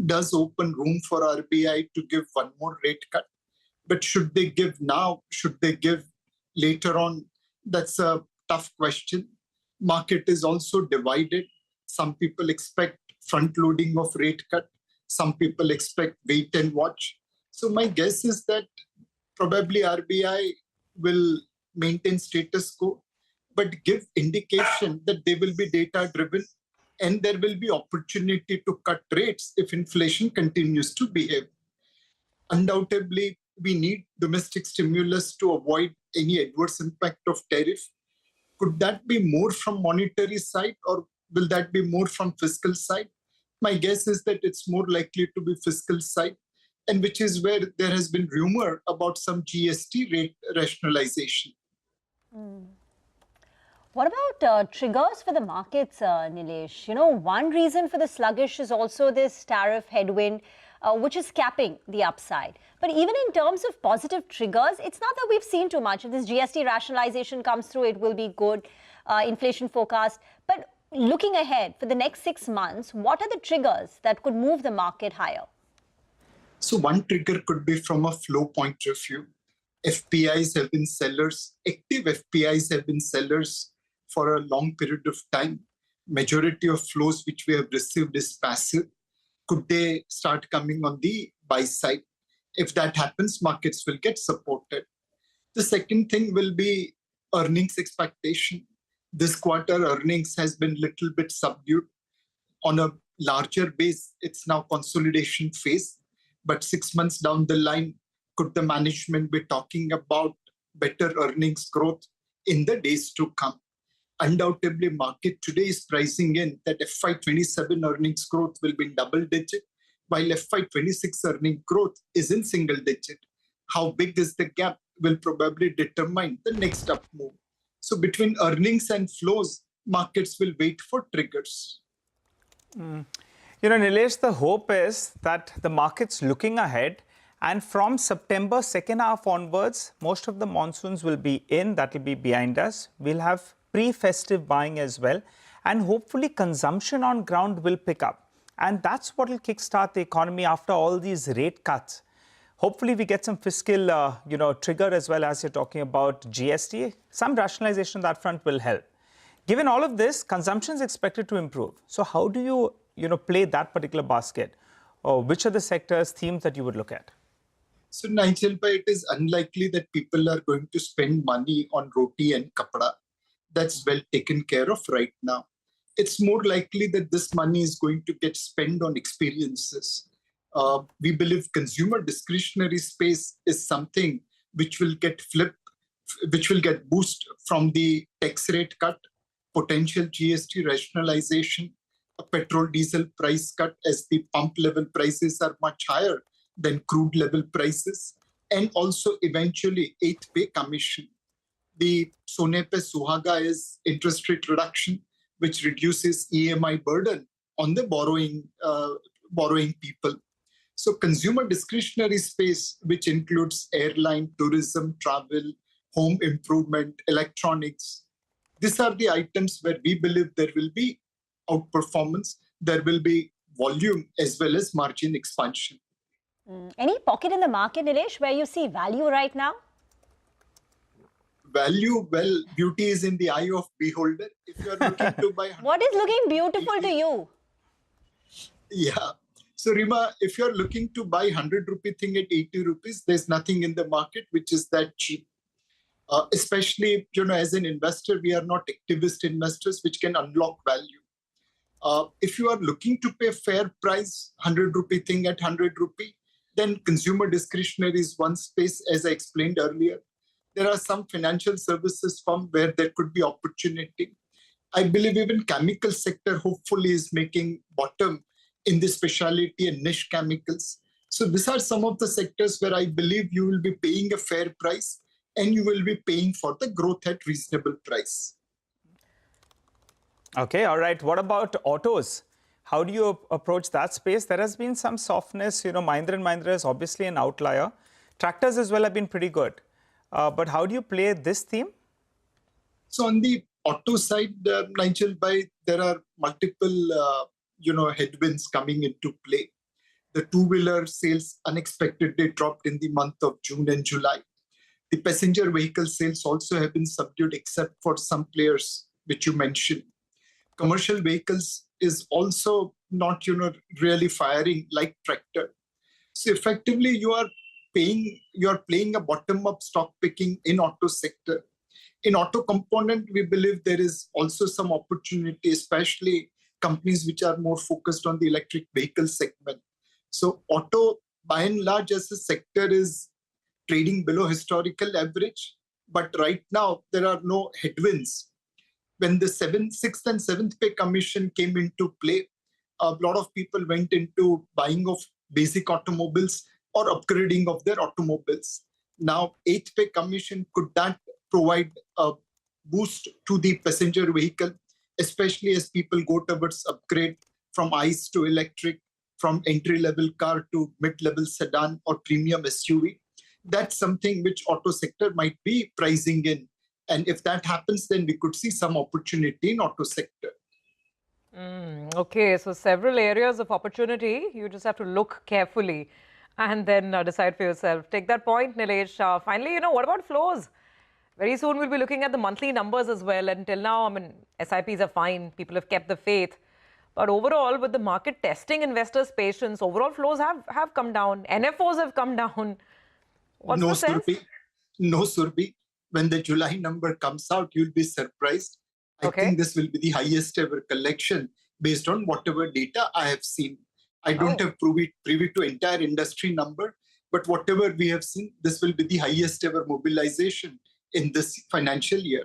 does open room for RBI to give one more rate cut. But should they give now? Should they give later on? That's a tough question. Market is also divided. Some people expect front-loading of rate cut. Some people expect wait and watch. So my guess is that probably RBI will maintain status quo, but give indication that they will be data-driven and there will be opportunity to cut rates if inflation continues to behave. Undoubtedly, we need domestic stimulus to avoid any adverse impact of tariff. Could that be more from monetary side or will that be more from fiscal side? My guess is that it's more likely to be fiscal side, and which is where there has been rumor about some GST rate rationalization. What about triggers for the markets, Nilesh? You know, one reason for the sluggish is also this tariff headwind, which is capping the upside. But even in terms of positive triggers, it's not that we've seen too much. If this GST rationalization comes through, it will be good. Inflation forecast. But looking ahead for the next 6 months, what are the triggers that could move the market higher? So one trigger could be from a flow point of view. FPIs have been sellers, active FPIs have been sellers for a long period of time. Majority of flows which we have received is passive. Could they start coming on the buy side? If that happens, markets will get supported. The second thing will be earnings expectation. This quarter earnings has been little bit subdued. On a larger base, it's now consolidation phase. But 6 months down the line, could the management be talking about better earnings growth in the days to come? Undoubtedly, market today is pricing in that FY27 earnings growth will be in double digit, while FY26 earning growth is in single digit. How big is the gap will probably determine the next up move. So between earnings and flows, markets will wait for triggers. You know, Nilesh, the hope is that the market's looking ahead, and from September second half onwards, most of the monsoons will be in, that will be behind us. We'll have pre-festive buying as well, and hopefully consumption on ground will pick up. And that's what will kickstart the economy after all these rate cuts. Hopefully we get some fiscal, trigger as well, as you're talking about GST. Some rationalization on that front will help. Given all of this, consumption is expected to improve. So how do you, play that particular basket? Or which are the sectors, themes that you would look at? So Nigel, it is unlikely that people are going to spend money on roti and kapda. That's well taken care of right now. It's more likely that this money is going to get spent on experiences. We believe consumer discretionary space is something which will get flipped, which will get boosted from the tax rate cut, potential GST rationalization, a petrol diesel price cut as the pump level prices are much higher than crude level prices, and also eventually 8th pay commission. The Sone Pe Suhaga is interest rate reduction, which reduces EMI burden on the borrowing people. So consumer discretionary space, which includes airline, tourism, travel, home improvement, electronics. These are the items where we believe there will be outperformance, there will be volume as well as margin expansion. Any pocket in the market, Nilesh, where you see value right now? Value, well, beauty is in the eye of beholder. If you are looking to buy... What is looking beautiful to you? Yeah. So, Rima, if you're looking to buy 100 rupee thing at 80 rupees, there's nothing in the market which is that cheap. Especially, as an investor, we are not activist investors which can unlock value. If you are looking to pay a fair price, 100 rupee thing at 100 rupee, then consumer discretionary is one space, as I explained earlier. There are some financial services firm where there could be opportunity. I believe even chemical sector hopefully is making bottom in the specialty and niche chemicals. So these are some of the sectors where I believe you will be paying a fair price and you will be paying for the growth at reasonable price. Okay, all right. What about autos? How do you approach that space? There has been some softness. Mahindra & Mahindra is obviously an outlier. Tractors as well have been pretty good. But how do you play this theme? So on the auto side, Nigel, there are multiple, headwinds coming into play. The two-wheeler sales unexpectedly dropped in the month of June and July. The passenger vehicle sales also have been subdued except for some players which you mentioned. Commercial vehicles is also not, really firing like tractor. So effectively, you are playing a bottom-up stock picking in auto sector. In auto component, we believe there is also some opportunity, especially companies which are more focused on the electric vehicle segment. So auto, by and large, as a sector is trading below historical average. But right now, there are no headwinds. When the 6th and 7th pay commission came into play, a lot of people went into buying of basic automobiles or upgrading of their automobiles. Now, 8th pay commission, could that provide a boost to the passenger vehicle, especially as people go towards upgrade from ICE to electric, from entry-level car to mid-level sedan or premium SUV? That's something which auto sector might be pricing in. And if that happens, then we could see some opportunity in auto sector. Okay, so several areas of opportunity. You just have to look carefully and then decide for yourself. Take that point, Nilesh. Finally, what about flows? Very soon we'll be looking at the monthly numbers as well. Until now, I mean, SIPs are fine. People have kept the faith. But overall, with the market testing investors' patience, overall flows have come down. NFOs have come down. What's the sense? No, Surbi. When the July number comes out, you'll be surprised. I think this will be the highest ever collection based on whatever data I have seen. I don't have privy to entire industry number, but whatever we have seen, this will be the highest ever mobilization in this financial year.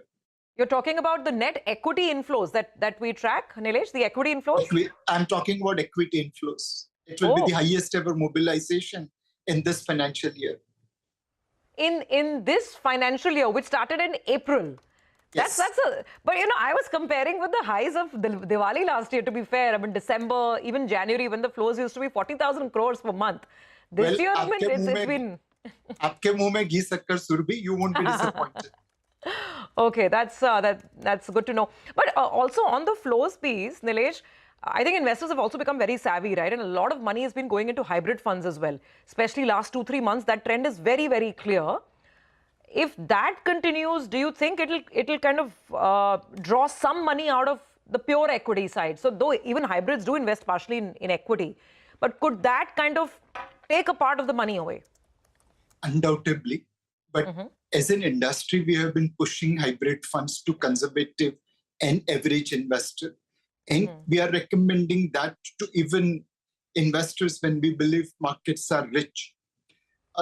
You're talking about the net equity inflows that we track, Nilesh, the equity inflows? I'm talking about equity inflows. It will be the highest ever mobilization in this financial year. In this financial year, which started in April. Yes. But I was comparing with the highs of Diwali last year, to be fair. I mean, December, even January, when the flows used to be 40,000 crores per month. This year, I mean, it's been... Aapke muh mein ghee shakkar, Surbi, you won't be disappointed. Okay, that's good to know. But also on the flows piece, Nilesh, I think investors have also become very savvy, right? And a lot of money has been going into hybrid funds as well. Especially last 2-3 months, that trend is very, very clear. If that continues, do you think it'll kind of draw some money out of the pure equity side? So though even hybrids do invest partially in equity, but could that kind of take a part of the money away? Undoubtedly. But as an industry, we have been pushing hybrid funds to conservative and average investor. And we are recommending that to even investors when we believe markets are rich.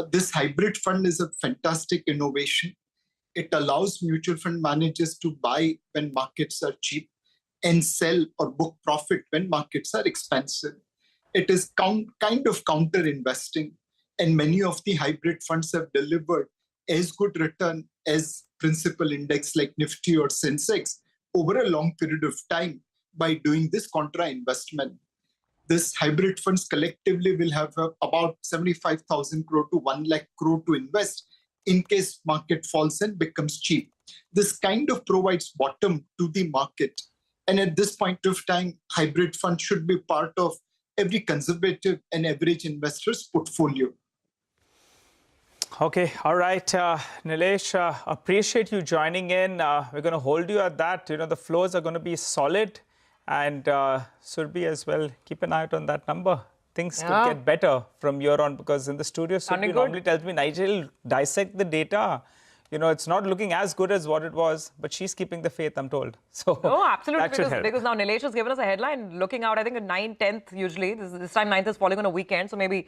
This hybrid fund is a fantastic innovation. It allows mutual fund managers to buy when markets are cheap and sell or book profit when markets are expensive. It is kind of counter investing. And many of the hybrid funds have delivered as good return as principal index like Nifty or Sensex over a long period of time by doing this contra investment. This hybrid funds collectively will have about 75,000 crore to 1 lakh crore to invest in case market falls and becomes cheap. This kind of provides bottom to the market. And at this point of time, hybrid fund should be part of every conservative and average investor's portfolio. Okay, all right, Nilesh, appreciate you joining in. We're going to hold you at that. The flows are going to be solid. And Surbi as well, keep an eye out on that number. Things could get better from here on because in the studio, Surbi normally tells me, Nigel, dissect the data. It's not looking as good as what it was, but she's keeping the faith, I'm told. So absolutely, because now Nilesh has given us a headline looking out, I think, at 9th, 10th usually. This time 9th is falling on a weekend, so maybe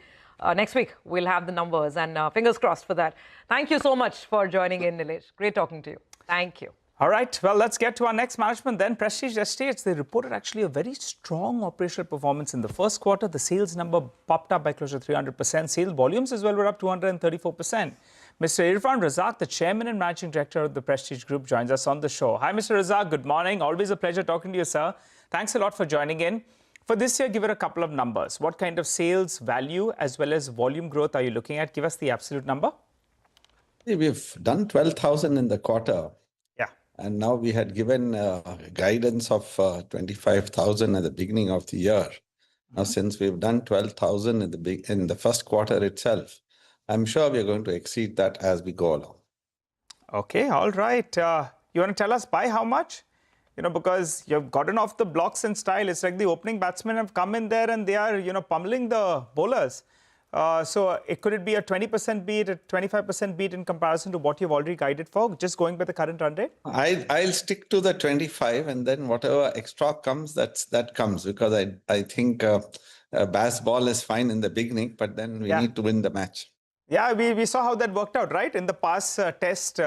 next week we'll have the numbers and fingers crossed for that. Thank you so much for joining in, Nilesh. Great talking to you. Thank you. All right, well, let's get to our next management then. Prestige Estates, they reported actually a very strong operational performance in the first quarter. The sales number popped up by close to 300%. Sales volumes as well were up 234%. Mr. Irfan Razak, the chairman and managing director of the Prestige Group, joins us on the show. Hi, Mr. Razak. Good morning. Always a pleasure talking to you, sir. Thanks a lot for joining in. For this year, give it a couple of numbers. What kind of sales value as well as volume growth are you looking at? Give us the absolute number. We've done 12,000 in the quarter. And now we had given guidance of 25,000 at the beginning of the year. Now, since we've done 12,000 in the first quarter itself, I'm sure we're going to exceed that as we go along. Okay, all right. You want to tell us by how much? Because you've gotten off the blocks in style. It's like the opening batsmen have come in there and they are, pummeling the bowlers. So could it be a 20% beat, a 25% beat in comparison to what you've already guided for, just going by the current run rate? I'll stick to the 25 and then whatever extra comes, that comes. Because I think Bass ball is fine in the beginning, but then we need to win the match. Yeah, we saw how that worked out, right? In the past test,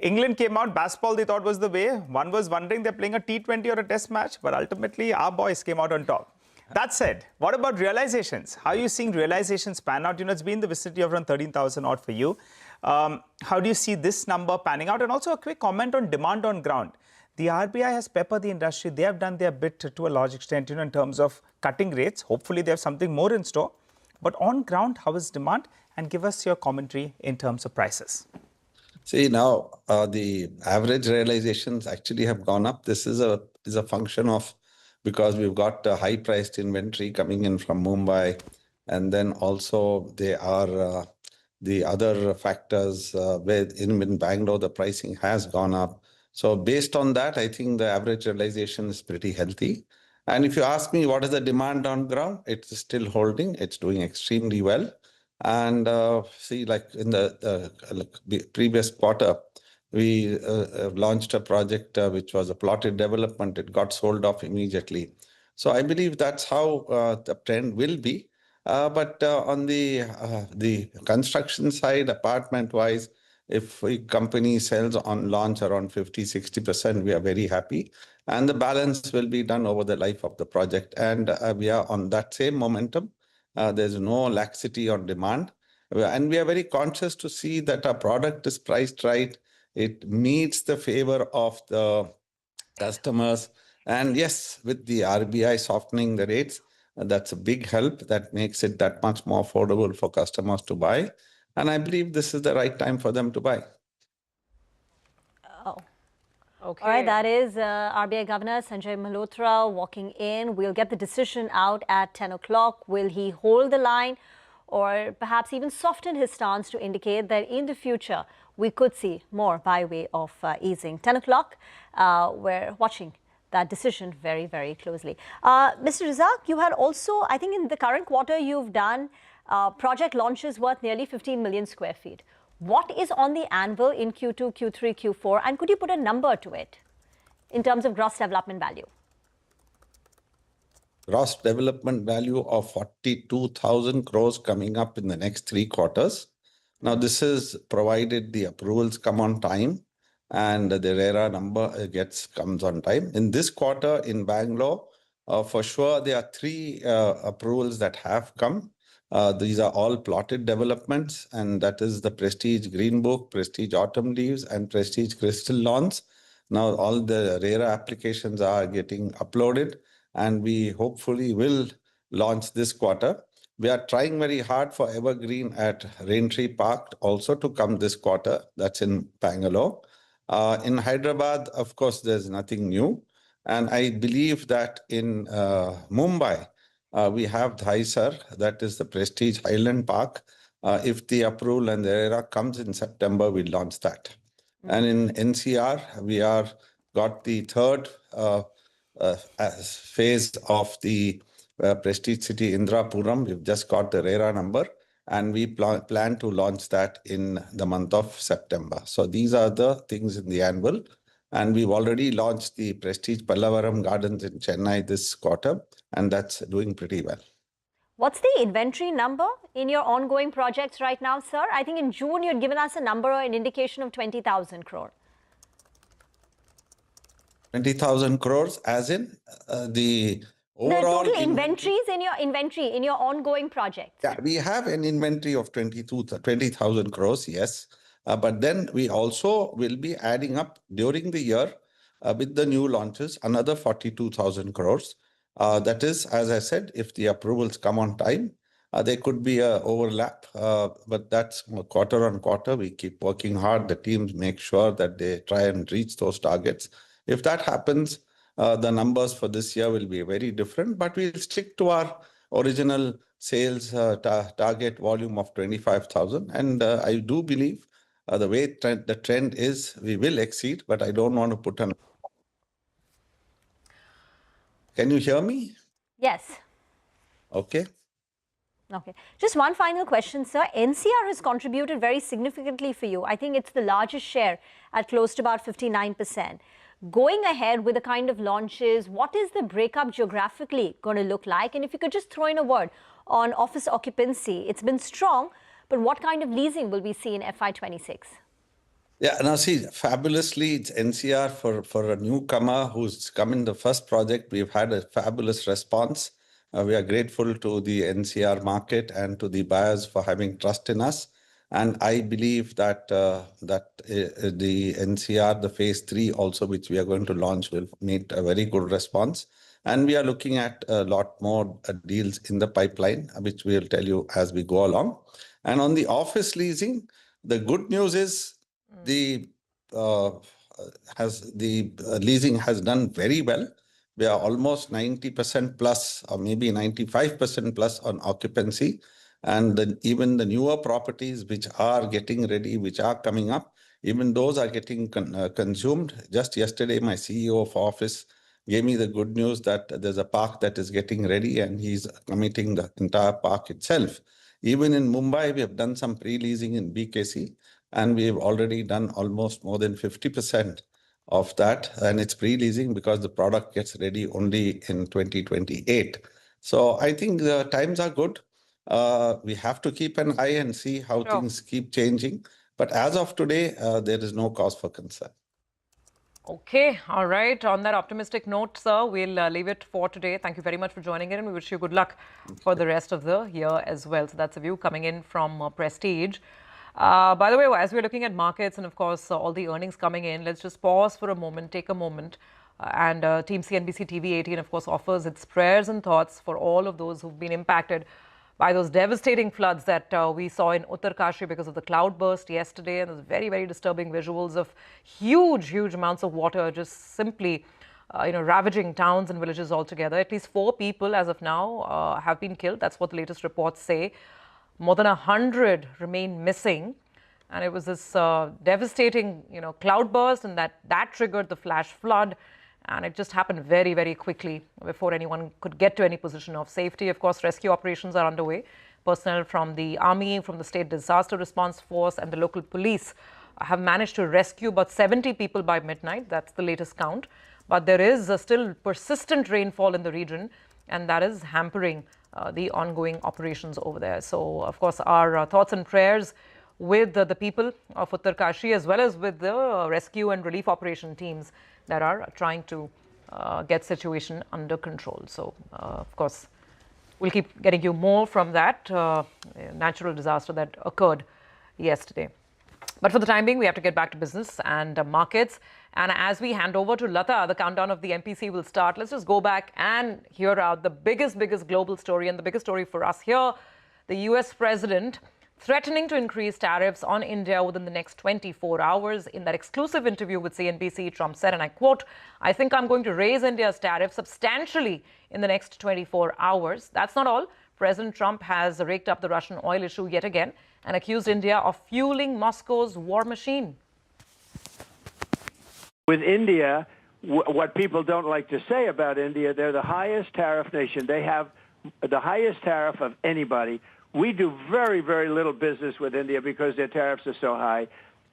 England came out, Bass ball they thought was the way. One was wondering they're playing a T20 or a test match, but ultimately our boys came out on top. That said, what about realizations? How are you seeing realizations pan out? It's been in the vicinity of around 13,000 odd for you. How do you see this number panning out? And also a quick comment on demand on ground. The RBI has peppered the industry. They have done their bit to a large extent, in terms of cutting rates. Hopefully, they have something more in store. But on ground, how is demand? And give us your commentary in terms of prices. See, now the average realizations actually have gone up. This is a function of, because we've got a high-priced inventory coming in from Mumbai, and then also there are the other factors where in Bangalore the pricing has gone up. So based on that, I think the average realization is pretty healthy. And if you ask me what is the demand on ground, it's still holding. It's doing extremely well. And see, like in the previous quarter, we launched a project which was a plotted development. It got sold off immediately. So I believe that's how the trend will be. But on the construction side, apartment-wise, if a company sells on launch around 50-60%, we are very happy. And the balance will be done over the life of the project. And we are on that same momentum. There's no laxity on demand. And we are very conscious to see that our product is priced right. It meets the favor of the customers. And yes, with the RBI softening the rates, that's a big help. That makes it that much more affordable for customers to buy. And I believe this is the right time for them to buy. Oh. Okay. All right, that is RBI Governor Sanjay Malhotra walking in. We'll get the decision out at 10 o'clock. Will he hold the line or perhaps even soften his stance to indicate that in the future we could see more by way of easing? 10 o'clock, we're watching that decision very, very closely. Mr. Razak, you had also, I think in the current quarter, you've done project launches worth nearly 15 million square feet. What is on the anvil in Q2, Q3, Q4? And could you put a number to it in terms of gross development value? Gross development value of 42,000 crores coming up in the next 3 quarters. Now, this is provided the approvals come on time and the RERA number comes on time. In this quarter in Bangalore, for sure, there are 3 approvals that have come. These are all plotted developments, and that is the Prestige Green Book, Prestige Autumn Leaves, and Prestige Crystal Lawns. Now, all the RERA applications are getting uploaded, and we hopefully will launch this quarter. We are trying very hard for Evergreen at Raintree Park also to come this quarter. That's in Bangalore. In Hyderabad, of course, there's nothing new. And I believe that in Mumbai, we have Dhaisar, that is the Prestige Highland Park. If the approval and the RERA comes in September, we'll launch that. And in NCR, we are got the 3rd phase of the Prestige City Indrapuram. We've just got the RERA number, and we plan to launch that in the month of September. So these are the things in the anvil. And we've already launched the Prestige Pallavaram Gardens in Chennai this quarter, and that's doing pretty well. What's the inventory number in your ongoing projects right now, sir? I think in June you had given us a number or an indication of 20,000 crore. 20,000 crores as in the overall... The total inventories in your ongoing projects. Yeah, we have an inventory of 20,000 crores, yes. But then we also will be adding up during the year with the new launches, another 42,000 crores. That is, as I said, if the approvals come on time, there could be an overlap, but that's quarter on quarter. We keep working hard. The teams make sure that they try and reach those targets. If that happens, the numbers for this year will be very different, but we'll stick to our original sales target volume of 25,000. And I do believe the way the trend is, we will exceed, but I don't want to put an... Can you hear me? Yes. Okay. Okay. Just one final question, sir. NCR has contributed very significantly for you. I think it's the largest share at close to about 59%. Going ahead with the kind of launches, what is the breakup geographically going to look like? And if you could just throw in a word on office occupancy, it's been strong, but what kind of leasing will we see in FY26? Yeah, now see, fabulously, it's NCR for a newcomer who's come in the first project. We've had a fabulous response. We are grateful to the NCR market and to the buyers for having trust in us. And I believe that the NCR, the phase 3 also, which we are going to launch, will meet a very good response. And we are looking at a lot more deals in the pipeline, which we will tell you as we go along. And on the office leasing, the good news is the leasing has done very well. We are almost 90% plus, or maybe 95% plus on occupancy. And even the newer properties which are getting ready, which are coming up, even those are getting consumed. Just yesterday, my CEO of office gave me the good news that there's a park that is getting ready and he's committing the entire park itself. Even in Mumbai, we have done some pre-leasing in BKC, and we've already done almost more than 50% of that. And it's pre-leasing because the product gets ready only in 2028. So I think the times are good. We have to keep an eye and see how things keep changing. But as of today, there is no cause for concern. Okay, all right. On that optimistic note, sir, we'll leave it for today. Thank you very much for joining in, and we wish you good luck for the rest of the year as well. So that's a view coming in from Prestige. By the way, as we're looking at markets and, of course, all the earnings coming in, let's just pause for a moment, take a moment. And Team CNBC-TV18, of course, offers its prayers and thoughts for all of those who've been impacted by those devastating floods that we saw in Uttarkashi because of the cloudburst yesterday, and those very, very disturbing visuals of huge amounts of water just simply, ravaging towns and villages altogether. At least 4 people, as of now, have been killed. That's what the latest reports say. More than 100 remain missing, and it was this devastating, cloudburst, and that triggered the flash flood. And it just happened very, very quickly before anyone could get to any position of safety. Of course, rescue operations are underway. Personnel from the Army, from the State Disaster Response Force and the local police have managed to rescue about 70 people by midnight. That's the latest count. But there is still persistent rainfall in the region, and that is hampering the ongoing operations over there. So, of course, our thoughts and prayers with the people of Uttarkashi, as well as with the rescue and relief operation teams that are trying to get situation under control. So, of course, we'll keep getting you more from that natural disaster that occurred yesterday. But for the time being, we have to get back to business and markets. And as we hand over to Lata, the countdown of the MPC will start. Let's just go back and hear out the biggest global story, and the biggest story for us here. The US president threatening to increase tariffs on India within the next 24 hours. In that exclusive interview with CNBC, Trump said, and I quote, "I think I'm going to raise India's tariffs substantially in the next 24 hours. That's not all. President Trump has raked up the Russian oil issue yet again and accused India of fueling Moscow's war machine. With India, what people don't like to say about India, they're the highest tariff nation. They have the highest tariff of anybody. We do very, very little business with India because their tariffs are so high.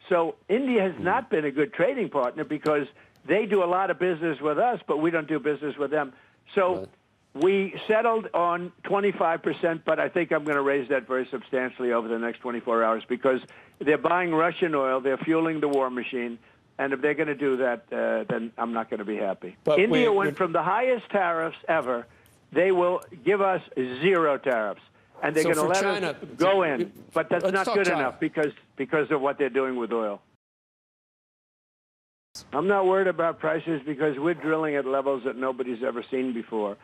So India has not been a good trading partner because they do a lot of business with us, but we don't do business with them. So we settled on 25%, but I think I'm going to raise that very substantially over the next 24 hours because they're buying Russian oil, they're fueling the war machine, and if they're going to do that, then I'm not going to be happy. But India went from the highest tariffs ever. They will give us 0 tariffs. And they're going to let us go in. But that's not good enough because of what they're doing with oil. I'm not worried about prices because we're drilling at levels that nobody's ever seen before.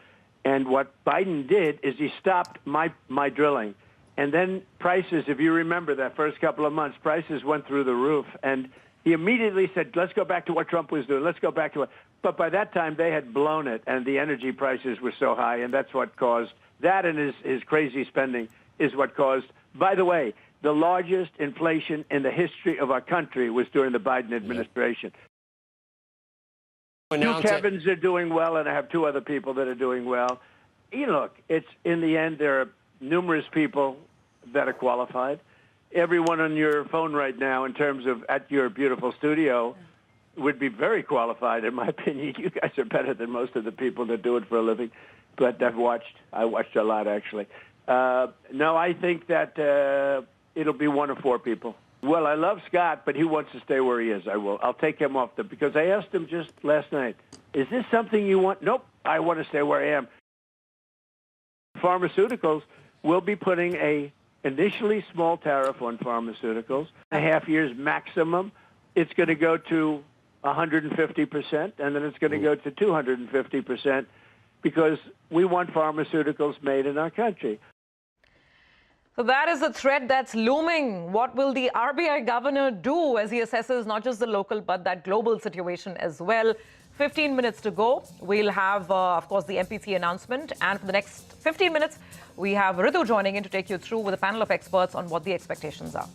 And what Biden did is he stopped my drilling. And then prices, if you remember that first couple of months, prices went through the roof. And he immediately said, let's go back to what Trump was doing. Let's go back to it. But by that time, they had blown it, and the energy prices were so high, and that's what caused that, and his crazy spending is what caused, by the way, the largest inflation in the history of our country was during the Biden administration. Two Kevins are doing well, and I have 2 other people that are doing well. Look, it's in the end, there are numerous people that are qualified. Everyone on your phone right now, in terms of at your beautiful studio, would be very qualified, in my opinion. You guys are better than most of the people that do it for a living. But I watched a lot, actually. No, I think that it'll be 1 or 4 people. Well, I love Scott, but he wants to stay where he is. I'll take him off because I asked him just last night, is this something you want? Nope, I want to stay where I am. Pharmaceuticals will be putting a initially small tariff on pharmaceuticals, a half year's maximum. It's going to go to 150%, and then it's going to go to 250%, because we want pharmaceuticals made in our country. So that is the threat that's looming. What will the RBI governor do as he assesses not just the local but that global situation as well? 15 minutes to go. We'll have, of course, the MPC announcement. And for the next 15 minutes, we have Ritu joining in to take you through with a panel of experts on what the expectations are.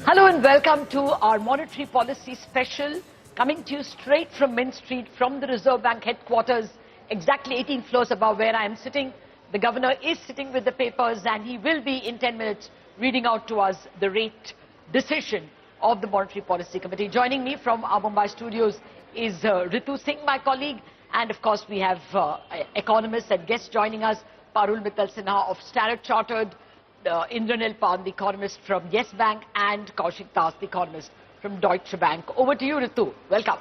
Hello and welcome to our monetary policy special, coming to you straight from Mint Street, from the Reserve Bank headquarters, exactly 18 floors above where I am sitting. The governor is sitting with the papers, and he will be in 10 minutes reading out to us the rate decision of the Monetary Policy Committee. Joining me from our Mumbai studios is Ritu Singh, my colleague, and of course we have economists and guests joining us, Parul Mittal Sinha of Standard Chartered, Indranil Pan, the economist from Yes Bank, and Kaushik Das, the economist from Deutsche Bank. Over to you, Ritu. Welcome.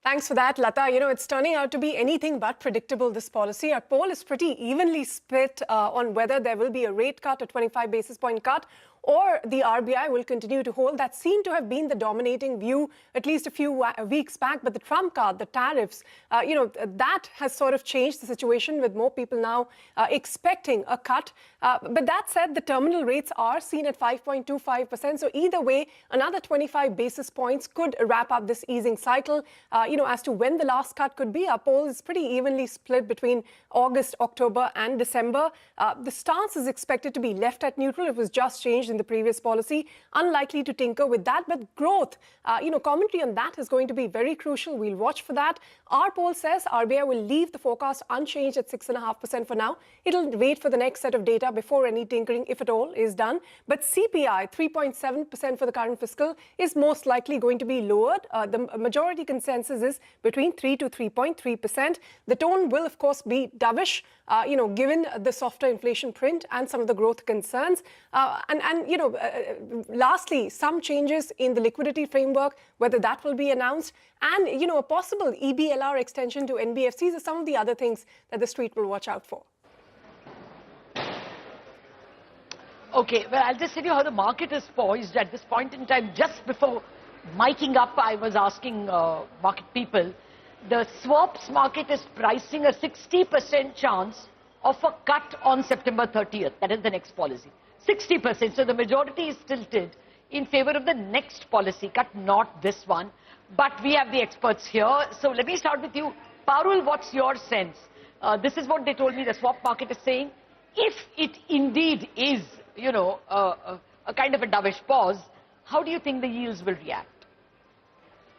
Thanks for that, Lata. You know, it's turning out to be anything but predictable, this policy. Our poll is pretty evenly split on whether there will be a rate cut, a 25 basis point cut, or the RBI will continue to hold. That seemed to have been the dominating view at least a few weeks back. But the trump card, the tariffs, that has sort of changed the situation, with more people now expecting a cut. But that said, the terminal rates are seen at 5.25%. So either way, another 25 basis points could wrap up this easing cycle. As to when the last cut could be, our poll is pretty evenly split between August, October and December. The stance is expected to be left at neutral. It was just changed in the previous policy, unlikely to tinker with that. But growth, commentary on that is going to be very crucial. We'll watch for that. Our poll says RBI will leave the forecast unchanged at 6.5% for now. It'll wait for the next set of data before any tinkering, if at all, is done. But CPI, 3.7% for the current fiscal, is most likely going to be lowered. The majority consensus is between 3 to 3.3%. The tone will, of course, be dovish, given the softer inflation print and some of the growth concerns. Lastly, some changes in the liquidity framework, whether that will be announced, and, a possible EBLR extension to NBFCs are some of the other things that the street will watch out for. Okay, well, I'll just tell you how the market is poised at this point in time. Just before miking up, I was asking market people, the swaps market is pricing a 60% chance of a cut on September 30th. That is the next policy. 60%. So the majority is tilted in favor of the next policy cut, not this one. But we have the experts here. So let me start with you, Parul, what's your sense? This is what they told me the swap market is saying. If it indeed is, you know, a kind of a dovish pause, how do you think the yields will react?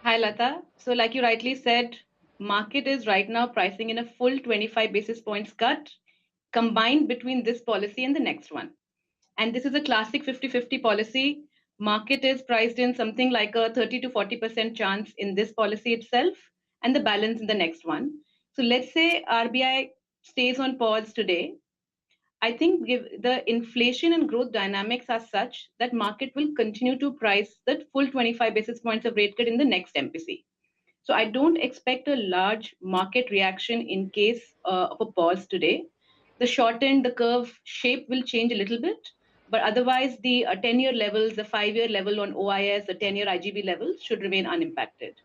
Hi, Lata. So like you rightly said, market is right now pricing in a full 25 basis points cut combined between this policy and the next one. And this is a classic 50-50 policy. Market is priced in something like a 30 to 40% chance in this policy itself and the balance in the next one. So let's say RBI stays on pause today. I think the inflation and growth dynamics are such that market will continue to price that full 25 basis points of rate cut in the next MPC. So I don't expect a large market reaction in case of a pause today. The short end, the curve shape will change a little bit, but otherwise the 10-year levels, the 5-year level on OIS, the 10-year IGB levels should remain unimpacted.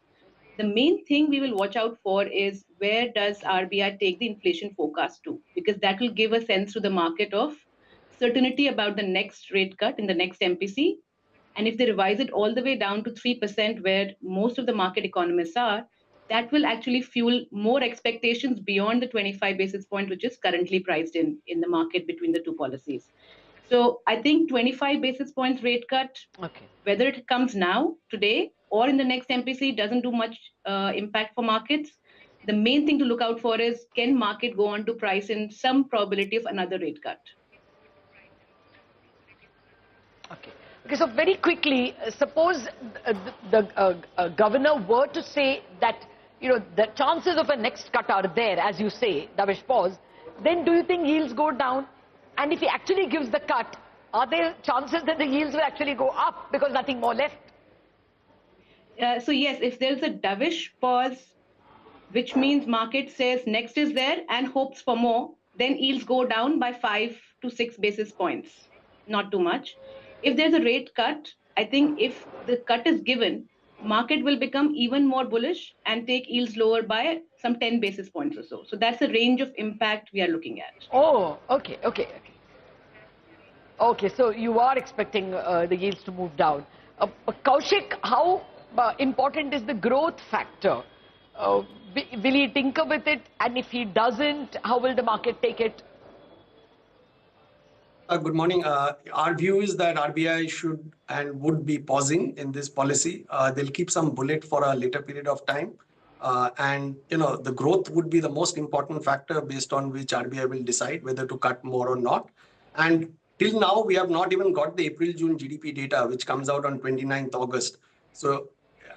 The main thing we will watch out for is where does RBI take the inflation forecast to, because that will give a sense to the market of certainty about the next rate cut in the next MPC. And if they revise it all the way down to 3%, where most of the market economists are, that will actually fuel more expectations beyond the 25 basis point, which is currently priced in the market between the two policies. So I think 25 basis points rate cut, whether it comes now, today, or in the next MPC, doesn't do much impact for markets. The main thing to look out for is, can market go on to price in some probability of another rate cut? Okay, so very quickly, suppose the governor were to say that, you know, the chances of a next cut are there, as you say, dovish pause, then do you think yields go down? And if he actually gives the cut, are there chances that the yields will actually go up because nothing more left? So yes, if there's a dovish pause, which means market says next is there and hopes for more, then yields go down by 5 to 6 basis points, not too much. If there's a rate cut, I think if the cut is given, market will become even more bullish and take yields lower by some 10 basis points or so. So that's the range of impact we are looking at. Oh, okay. Okay, so you are expecting the yields to move down. Kaushik, how important is the growth factor? Will he tinker with it? And if he doesn't, how will the market take it? Good morning. Our view is that RBI should and would be pausing in this policy. They'll keep some bullet for a later period of time. And, you know, the growth would be the most important factor based on which RBI will decide whether to cut more or not. And till now, we have not even got the April-June GDP data, which comes out on 29th August. So,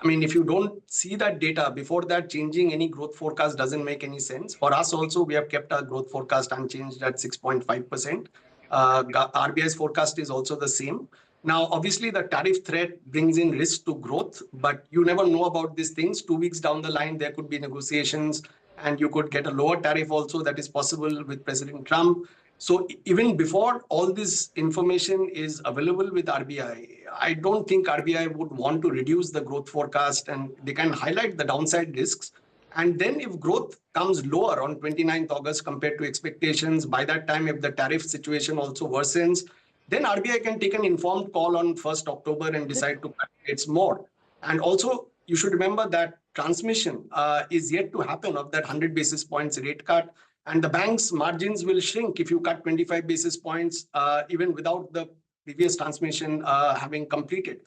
I mean, if you don't see that data, before that, changing any growth forecast doesn't make any sense. For us also, we have kept our growth forecast unchanged at 6.5%. RBI's forecast is also the same. Now, obviously, the tariff threat brings in risk to growth, but you never know about these things. 2 weeks down the line, there could be negotiations, and you could get a lower tariff also. That is possible with President Trump. So even before all this information is available with RBI, I don't think RBI would want to reduce the growth forecast, and they can highlight the downside risks. And then if growth comes lower on 29th August compared to expectations, by that time, if the tariff situation also worsens, then RBI can take an informed call on 1st October and decide to cut rates more. And also, you should remember that transmission is yet to happen of that 100 basis points rate cut. And the bank's margins will shrink if you cut 25 basis points, even without the previous transmission having completed.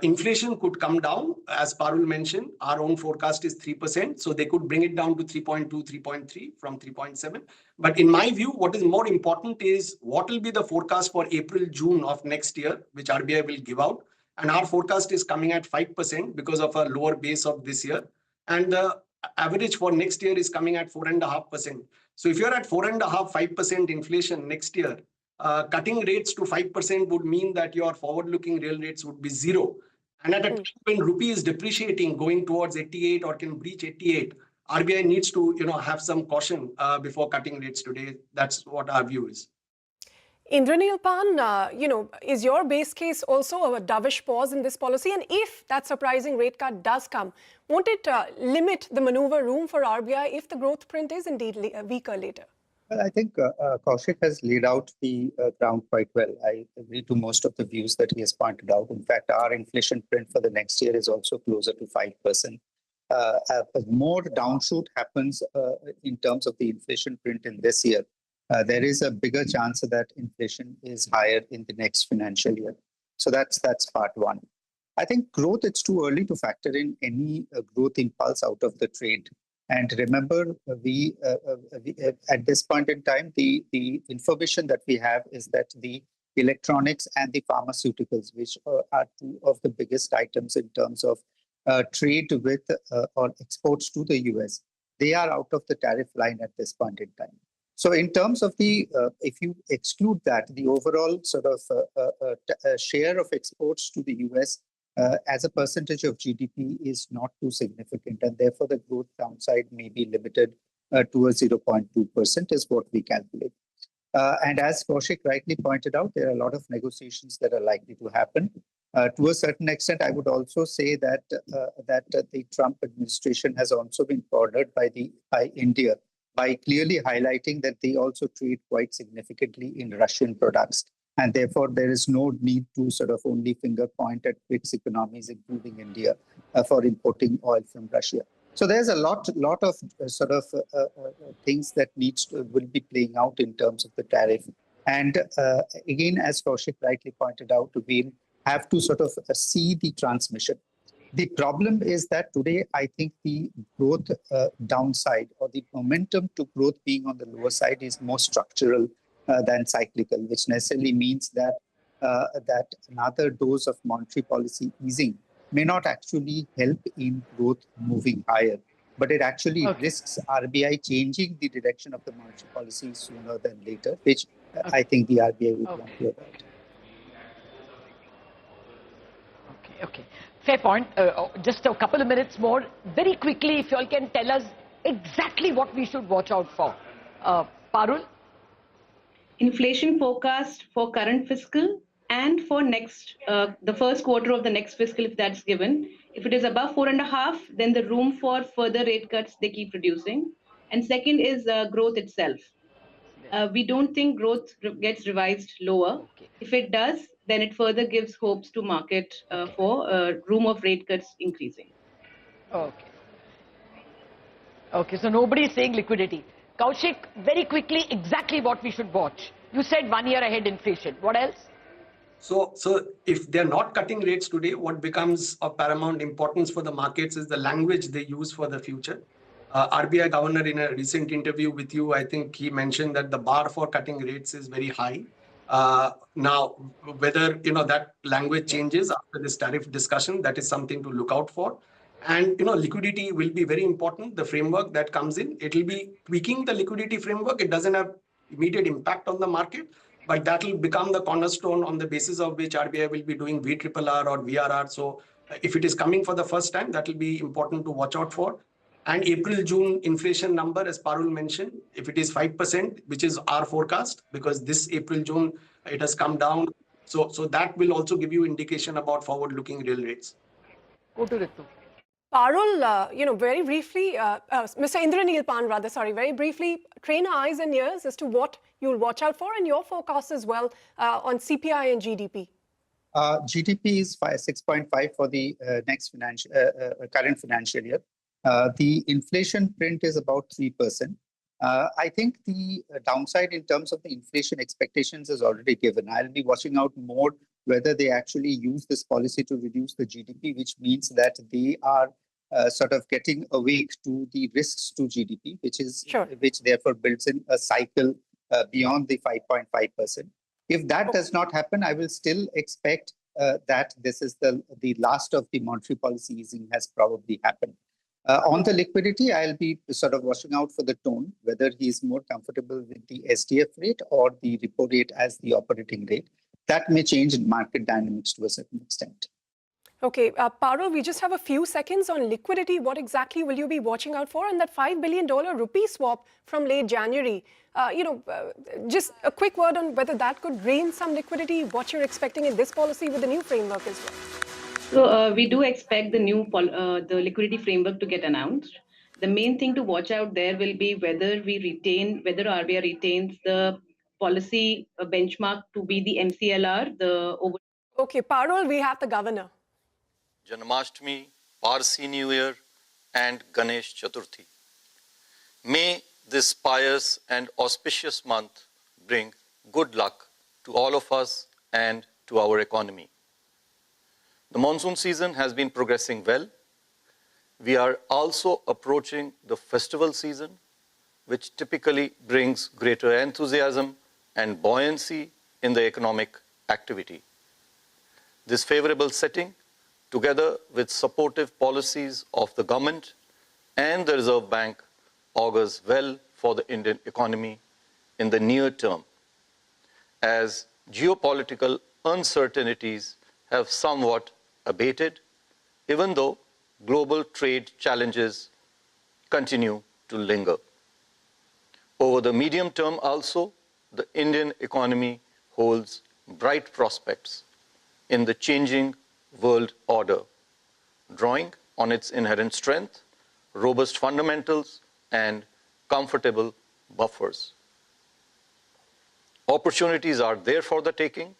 Inflation could come down, as Parul mentioned. Our own forecast is 3%, so they could bring it down to 3.2, 3.3 from 3.7. But in my view, what is more important is what will be the forecast for April, June of next year, which RBI will give out. And our forecast is coming at 5% because of a lower base of this year. And the average for next year is coming at 4.5%. So if you're at 4.5%, 5% inflation next year, cutting rates to 5% would mean that your forward-looking real rates would be zero. And at a time when rupee is depreciating, going towards 88 or can breach 88, RBI needs to, have some caution before cutting rates today. That's what our view is. Indranil Pan, is your base case also a dovish pause in this policy? And if that surprising rate cut does come, won't it limit the maneuver room for RBI if the growth print is indeed weaker later? Well, I think Kaushik has laid out the ground quite well. I agree to most of the views that he has pointed out. In fact, our inflation print for the next year is also closer to 5%. more downshoot happens in terms of the inflation print in this year, there is a bigger chance that inflation is higher in the next financial year. So that's part one. I think growth, it's too early to factor in any growth impulse out of the trade. And remember, we at this point in time, the information that we have is that the electronics and the pharmaceuticals, which are two of the biggest items in terms of trade with or exports to the US, they are out of the tariff line at this point in time. So in terms of the, if you exclude that, the overall sort of share of exports to the US as a percentage of GDP is not too significant, and therefore the growth downside may be limited to a 0.2% is what we calculate. And as Kaushik rightly pointed out, there are a lot of negotiations that are likely to happen. To a certain extent, I would also say that the Trump administration has also been cornered by India by clearly highlighting that they also trade quite significantly in Russian products. And therefore, there is no need to sort of only finger point at BRICS economies, including India, for importing oil from Russia. So there's a lot of sort of things that will be playing out in terms of the tariff. And again, as Kaushik rightly pointed out, we'll have to sort of see the transmission. The problem is that today, I think the growth downside or the momentum to growth being on the lower side is more structural than cyclical, which necessarily means that that another dose of monetary policy easing may not actually help in growth moving higher, but it actually risks RBI changing the direction of the monetary policy sooner than later, which I think the RBI would want to avoid. Okay. Fair point. Just a couple of minutes more. Very quickly, if you all can tell us exactly what we should watch out for. Parul? Inflation forecast for current fiscal and for next, the first quarter of the next fiscal, if that's given. If it is above 4.5, then the room for further rate cuts they keep reducing. And second is growth itself. We don't think growth gets revised lower. If it does, then it further gives hopes to market for room of rate cuts increasing. Okay, so nobody is saying liquidity. Kaushik, very quickly, exactly what we should watch. You said 1 year ahead inflation. What else? So if they're not cutting rates today, what becomes of paramount importance for the markets is the language they use for the future. RBI governor in a recent interview with you, I think he mentioned that the bar for cutting rates is very high. Now, whether that language changes after this tariff discussion, that is something to look out for. And liquidity will be very important. The framework that comes in, it will be tweaking the liquidity framework. It doesn't have immediate impact on the market, but that will become the cornerstone on the basis of which RBI will be doing VRRR or VRR. So if it is coming for the first time, that will be important to watch out for. And April-June inflation number, as Parul mentioned, if it is 5%, which is our forecast, because this April-June, it has come down. So that will also give you indication about forward-looking real rates. Go to Ritu. Parul, very briefly, Mr. Indranil Pan, very briefly, train our eyes and ears as to what you'll watch out for and your forecast as well on CPI and GDP. GDP is 6.5 for the next current financial year. The inflation print is about 3%. I think the downside in terms of the inflation expectations is already given. I'll be watching out more whether they actually use this policy to reduce the GDP, which means that they are sort of getting awake to the risks to GDP, which therefore builds in a cycle beyond the 5.5%. If that does not happen, I will still expect that this is the last of the monetary policy easing has probably happened. On the liquidity, I'll be sort of watching out for the tone, whether he is more comfortable with the SDF rate or the repo rate as the operating rate. That may change market dynamics to a certain extent. Okay, Parul, we just have a few seconds on liquidity. What exactly will you be watching out for? And that $5 billion rupee swap from late January, just a quick word on whether that could drain some liquidity, what you're expecting in this policy with the new framework as well. So we do expect the new the liquidity framework to get announced. The main thing to watch out there will be whether RBI retains the policy benchmark to be the MCLR. Okay, Parul, we have the governor. Janmashtami, Parsi New Year, and Ganesh Chaturthi. May this pious and auspicious month bring good luck to all of us and to our economy. The monsoon season has been progressing well. We are also approaching the festival season, which typically brings greater enthusiasm and buoyancy in the economic activity. This favorable setting, together with supportive policies of the government and the Reserve Bank, augurs well for the Indian economy in the near term, as geopolitical uncertainties have somewhat abated, even though global trade challenges continue to linger. Over the medium term also, the Indian economy holds bright prospects in the changing world order, drawing on its inherent strength, robust fundamentals, and comfortable buffers. Opportunities are there for the taking,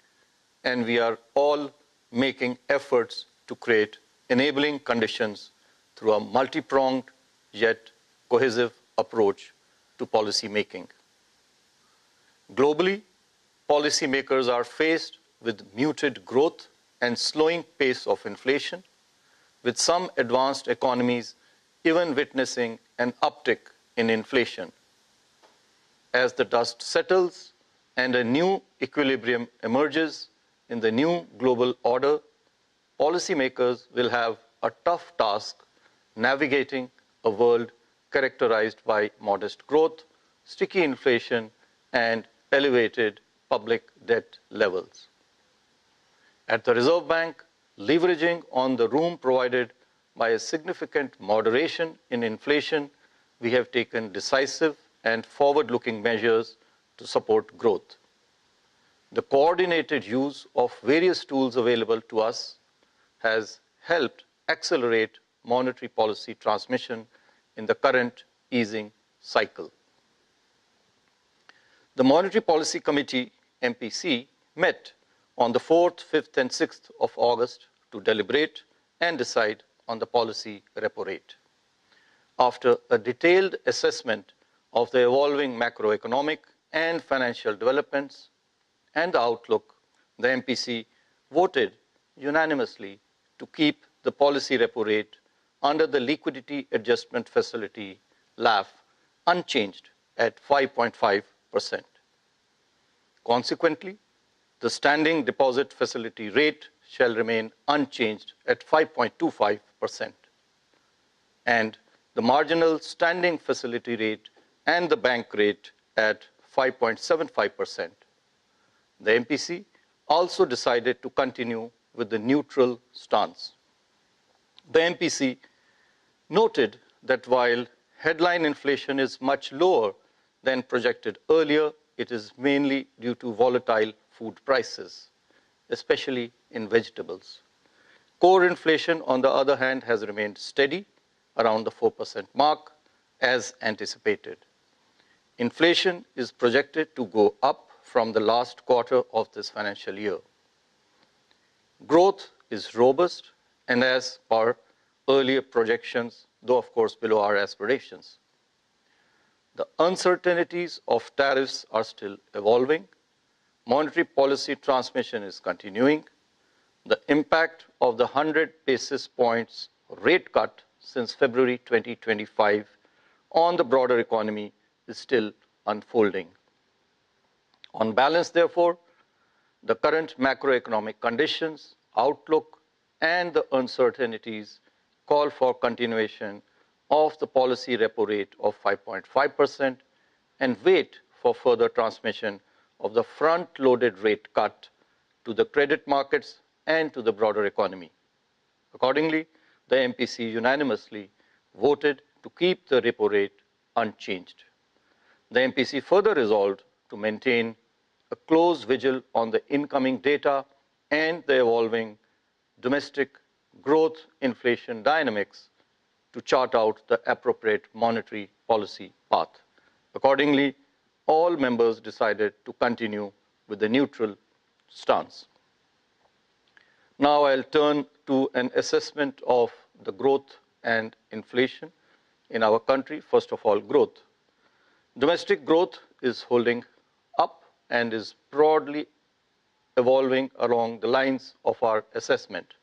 and we are all making efforts to create enabling conditions through a multi-pronged yet cohesive approach to policy making. Globally, policymakers are faced with muted growth and slowing pace of inflation, with some advanced economies even witnessing an uptick in inflation. As the dust settles and a new equilibrium emerges in the new global order, policymakers will have a tough task navigating a world characterized by modest growth, sticky inflation, and elevated public debt levels. At the Reserve Bank, leveraging on the room provided by a significant moderation in inflation, we have taken decisive and forward-looking measures to support growth. The coordinated use of various tools available to us has helped accelerate monetary policy transmission in the current easing cycle. The Monetary Policy Committee, MPC, met on the 4th, 5th, and 6th of August to deliberate and decide on the policy repo rate. After a detailed assessment of the evolving macroeconomic and financial developments and the outlook, the MPC voted unanimously to keep the policy repo rate under the Liquidity Adjustment Facility, LAF, unchanged at 5.5%. Consequently, the standing deposit facility rate shall remain unchanged at 5.25%, and the marginal standing facility rate and the bank rate at 5.75%. The MPC also decided to continue with the neutral stance. The MPC noted that while headline inflation is much lower than projected earlier, it is mainly due to volatile food prices, especially in vegetables. Core inflation, on the other hand, has remained steady around the 4% mark as anticipated. Inflation is projected to go up from the last quarter of this financial year. Growth is robust and as per earlier projections, though of course below our aspirations. The uncertainties of tariffs are still evolving. Monetary policy transmission is continuing. The impact of the 100 basis points rate cut since February 2025 on the broader economy is still unfolding. On balance, therefore, the current macroeconomic conditions, outlook, and the uncertainties call for continuation of the policy repo rate of 5.5% and wait for further transmission of the front-loaded rate cut to the credit markets and to the broader economy. Accordingly, the MPC unanimously voted to keep the repo rate unchanged. The MPC further resolved to maintain a close vigil on the incoming data and the evolving domestic growth inflation dynamics to chart out the appropriate monetary policy path. Accordingly, all members decided to continue with the neutral stance. Now I'll turn to an assessment of the growth and inflation in our country. First of all, growth. Domestic growth is holding up and is broadly evolving along the lines of our assessment,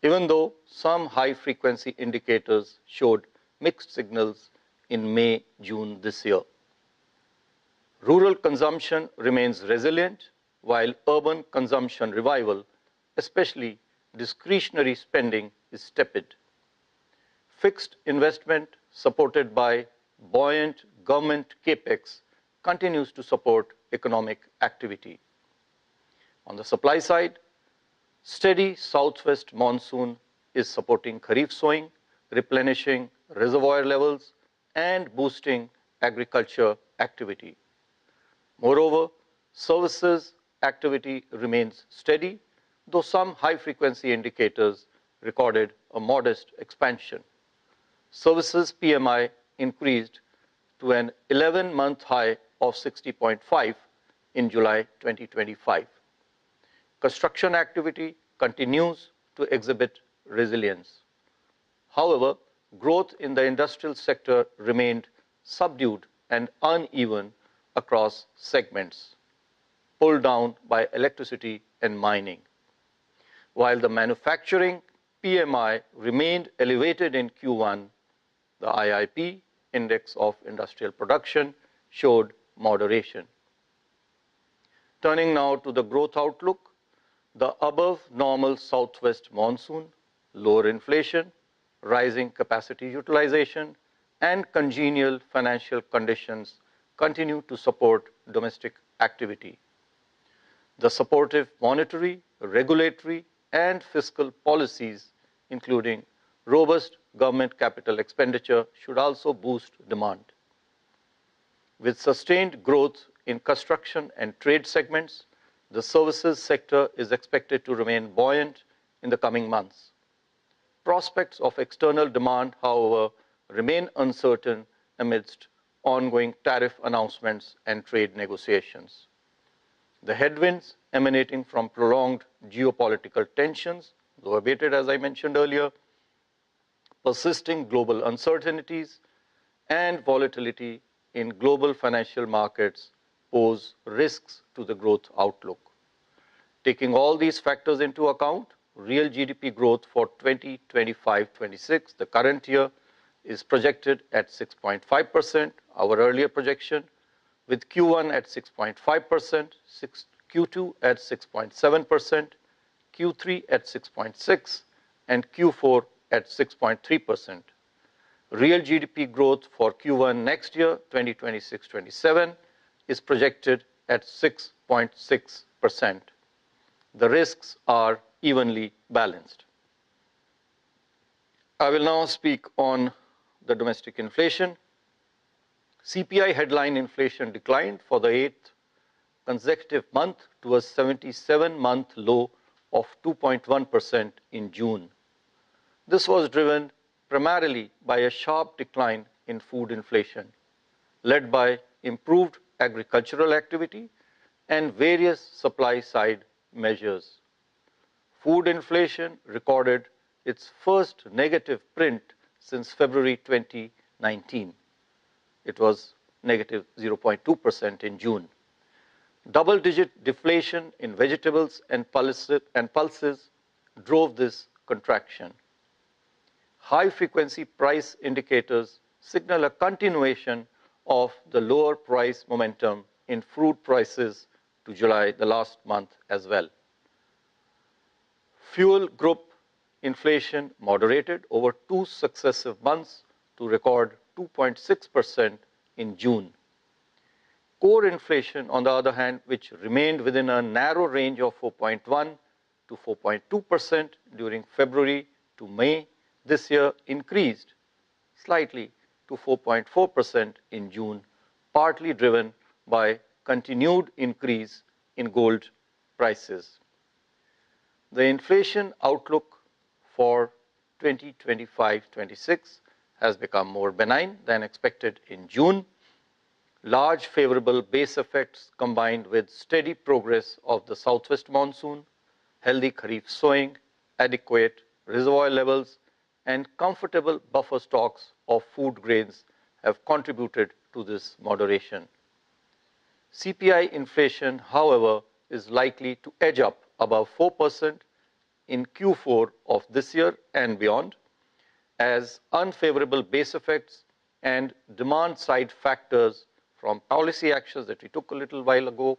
even though some high-frequency indicators showed mixed signals in May, June this year. Rural consumption remains resilient, while urban consumption revival, especially discretionary spending, is tepid. Fixed investment, supported by buoyant government capex, continues to support economic activity. On the supply side, steady southwest monsoon is supporting kharif sowing, replenishing reservoir levels, and boosting agriculture activity. Moreover, services activity remains steady, though some high-frequency indicators recorded a modest expansion. Services PMI increased to an 11-month high of 60.5 in July 2025. Construction activity continues to exhibit resilience. However, growth in the industrial sector remained subdued and uneven across segments, pulled down by electricity and mining. While the manufacturing PMI remained elevated in Q1, the IIP, Index of Industrial Production, showed moderation. Turning now to the growth outlook, the above normal southwest monsoon, lower inflation, rising capacity utilization, and congenial financial conditions continue to support domestic activity. The supportive monetary, regulatory, and fiscal policies, including robust government capital expenditure, should also boost demand. With sustained growth in construction and trade segments, the services sector is expected to remain buoyant in the coming months. Prospects of external demand, however, remain uncertain amidst ongoing tariff announcements and trade negotiations. The headwinds emanating from prolonged geopolitical tensions, though abated as I mentioned earlier, persisting global uncertainties, and volatility in global financial markets pose risks to the growth outlook. Taking all these factors into account, real GDP growth for 2025-26, the current year, is projected at 6.5%, our earlier projection, with Q1 at 6.5%, Q2 at 6.7%, Q3 at 6.6%, and Q4 at 6.3%. Real GDP growth for Q1 next year, 2026-27, is projected at 6.6%. The risks are evenly balanced. I will now speak on the domestic inflation. CPI headline inflation declined for the 8th consecutive month to a 77-month low of 2.1% in June. This was driven primarily by a sharp decline in food inflation, led by improved agricultural activity and various supply-side measures. Food inflation recorded its first negative print since February 2019. It was negative 0.2% in June. Double-digit deflation in vegetables and pulses drove this contraction. High-frequency price indicators signal a continuation of the lower price momentum in fruit prices to July, the last month as well. Fuel group inflation moderated over 2 successive months to record 2.6% in June. Core inflation, on the other hand, which remained within a narrow range of 4.1 to 4.2% during February to May this year, increased slightly to 4.4% in June, partly driven by continued increase in gold prices. The inflation outlook for 2025-26 has become more benign than expected in June. Large favorable base effects combined with steady progress of the southwest monsoon, healthy kharif sowing, adequate reservoir levels, and comfortable buffer stocks of food grains have contributed to this moderation. CPI inflation, however, is likely to edge up above 4% in Q4 of this year and beyond, as unfavorable base effects and demand-side factors from policy actions that we took a little while ago,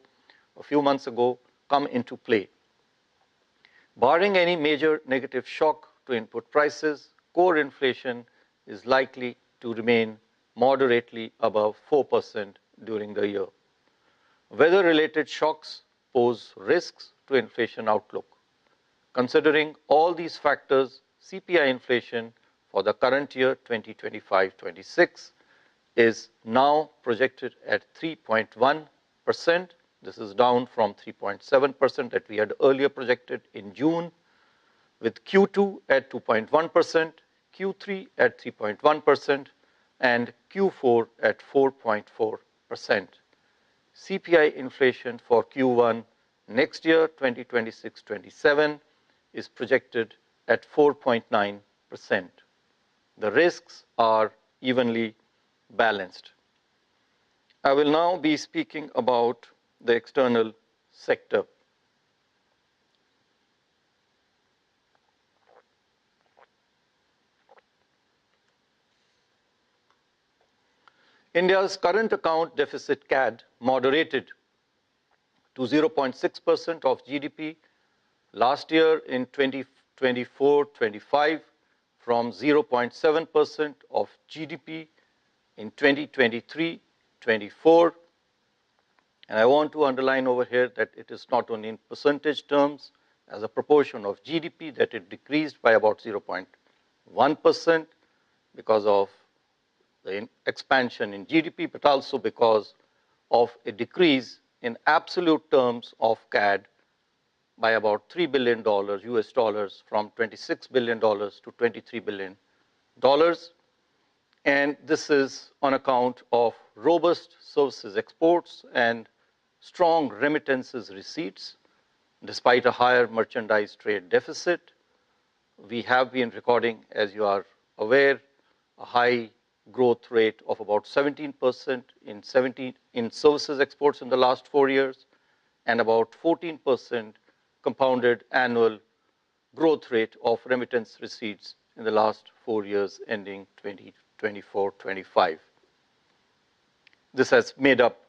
a few months ago, come into play. Barring any major negative shock to input prices, core inflation is likely to remain moderately above 4% during the year. Weather-related shocks pose risks to inflation outlook. Considering all these factors, CPI inflation for the current year 2025-26 is now projected at 3.1%. This is down from 3.7% that we had earlier projected in June, with Q2 at 2.1%, Q3 at 3.1%, and Q4 at 4.4%. CPI inflation for Q1 next year, 2026-27, is projected at 4.9%. The risks are evenly balanced. I will now be speaking about the external sector. India's current account deficit CAD moderated to 0.6% of GDP last year in 2024-25 from 0.7% of GDP in 2023-24. And I want to underline over here that it is not only in percentage terms as a proportion of GDP that it decreased by about 0.1% because of the expansion in GDP, but also because of a decrease in absolute terms of CAD by about $3 billion US dollars, from $26 billion to $23 billion. And this is on account of robust services exports and strong remittances receipts. Despite a higher merchandise trade deficit, we have been recording, as you are aware, a high growth rate of about 17% in services exports in the last 4 years, and about 14% compounded annual growth rate of remittance receipts in the last 4 years ending 2024-25. This has made up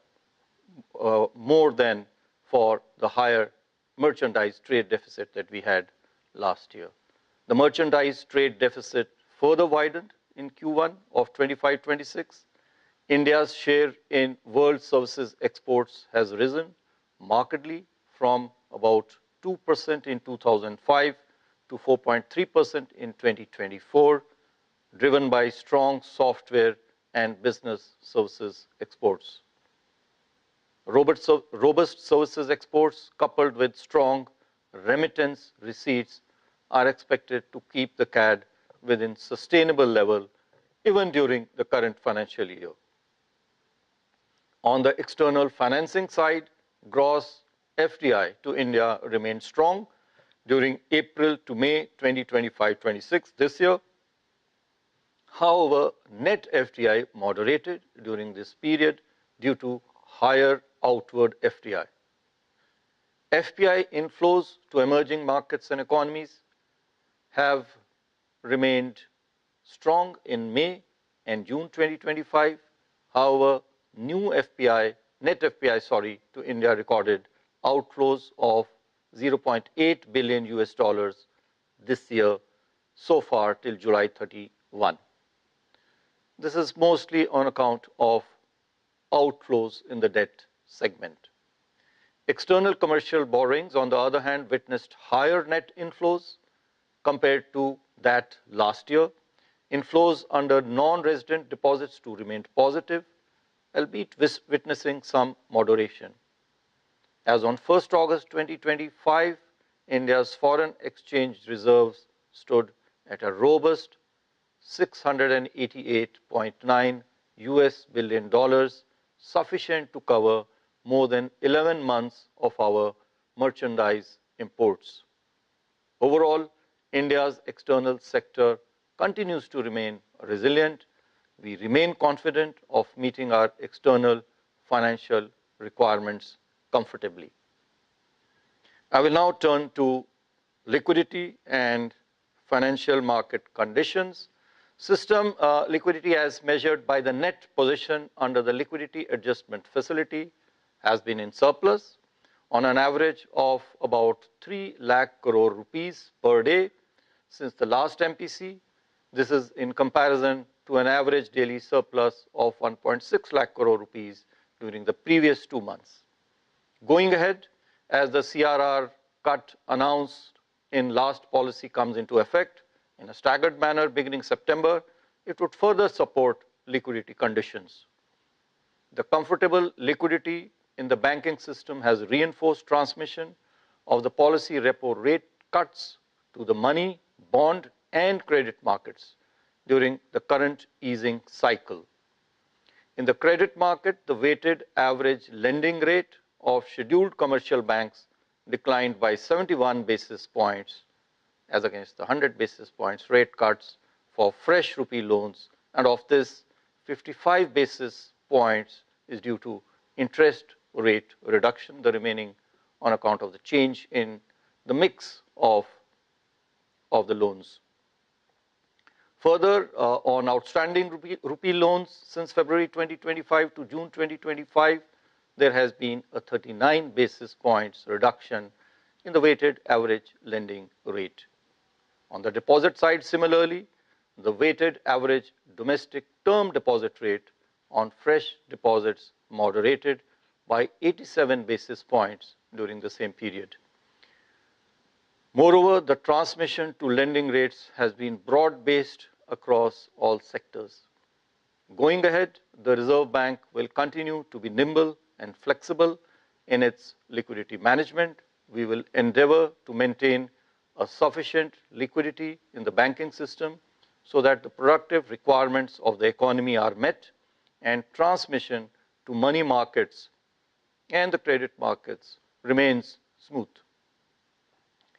more than for the higher merchandise trade deficit that we had last year. The merchandise trade deficit further widened in Q1 of 25-26. India's share in world services exports has risen markedly from about 2% in 2005 to 4.3% in 2024, driven by strong software and business services exports. Robust services exports coupled with strong remittance receipts are expected to keep the CAD within sustainable level even during the current financial year. On the external financing side, gross FDI to India remained strong during April to May 2025-26 this year. However, net FDI moderated during this period due to higher outward FDI. FPI inflows to emerging markets and economies have remained strong in May and June 2025. However, net FPI to India recorded outflows of $0.8 billion US dollars this year so far till July 31. This is mostly on account of outflows in the debt segment. External commercial borrowings, on the other hand, witnessed higher net inflows compared to that last year. Inflows under non-resident deposits too remained positive, albeit witnessing some moderation. As on 1st August 2025, India's foreign exchange reserves stood at a robust $688.9 billion, sufficient to cover more than 11 months of our merchandise imports. Overall, India's external sector continues to remain resilient. We remain confident of meeting our external financial requirements comfortably. I will now turn to liquidity and financial market conditions. System liquidity as measured by the net position under the liquidity adjustment facility has been in surplus on an average of about 3 lakh crore rupees per day since the last MPC. This is in comparison to an average daily surplus of 1.6 lakh crore rupees during the previous 2 months. Going ahead, as the CRR cut announced in last policy comes into effect in a staggered manner beginning September, it would further support liquidity conditions. The comfortable liquidity in the banking system has reinforced transmission of the policy repo rate cuts to the money, bond, and credit markets during the current easing cycle. In the credit market, the weighted average lending rate of scheduled commercial banks declined by 71 basis points as against the 100 basis points rate cuts for fresh rupee loans, and of this 55 basis points is due to interest rate reduction, the remaining on account of the change in the mix of the loans. Further, on outstanding rupee loans since February 2025 to June 2025, there has been a 39 basis points reduction in the weighted average lending rate. On the deposit side, similarly, the weighted average domestic term deposit rate on fresh deposits moderated by 87 basis points during the same period. Moreover, the transmission to lending rates has been broad-based across all sectors. Going ahead, the Reserve Bank will continue to be nimble and flexible in its liquidity management. We will endeavor to maintain a sufficient liquidity in the banking system so that the productive requirements of the economy are met and transmission to money markets and the credit markets remains smooth.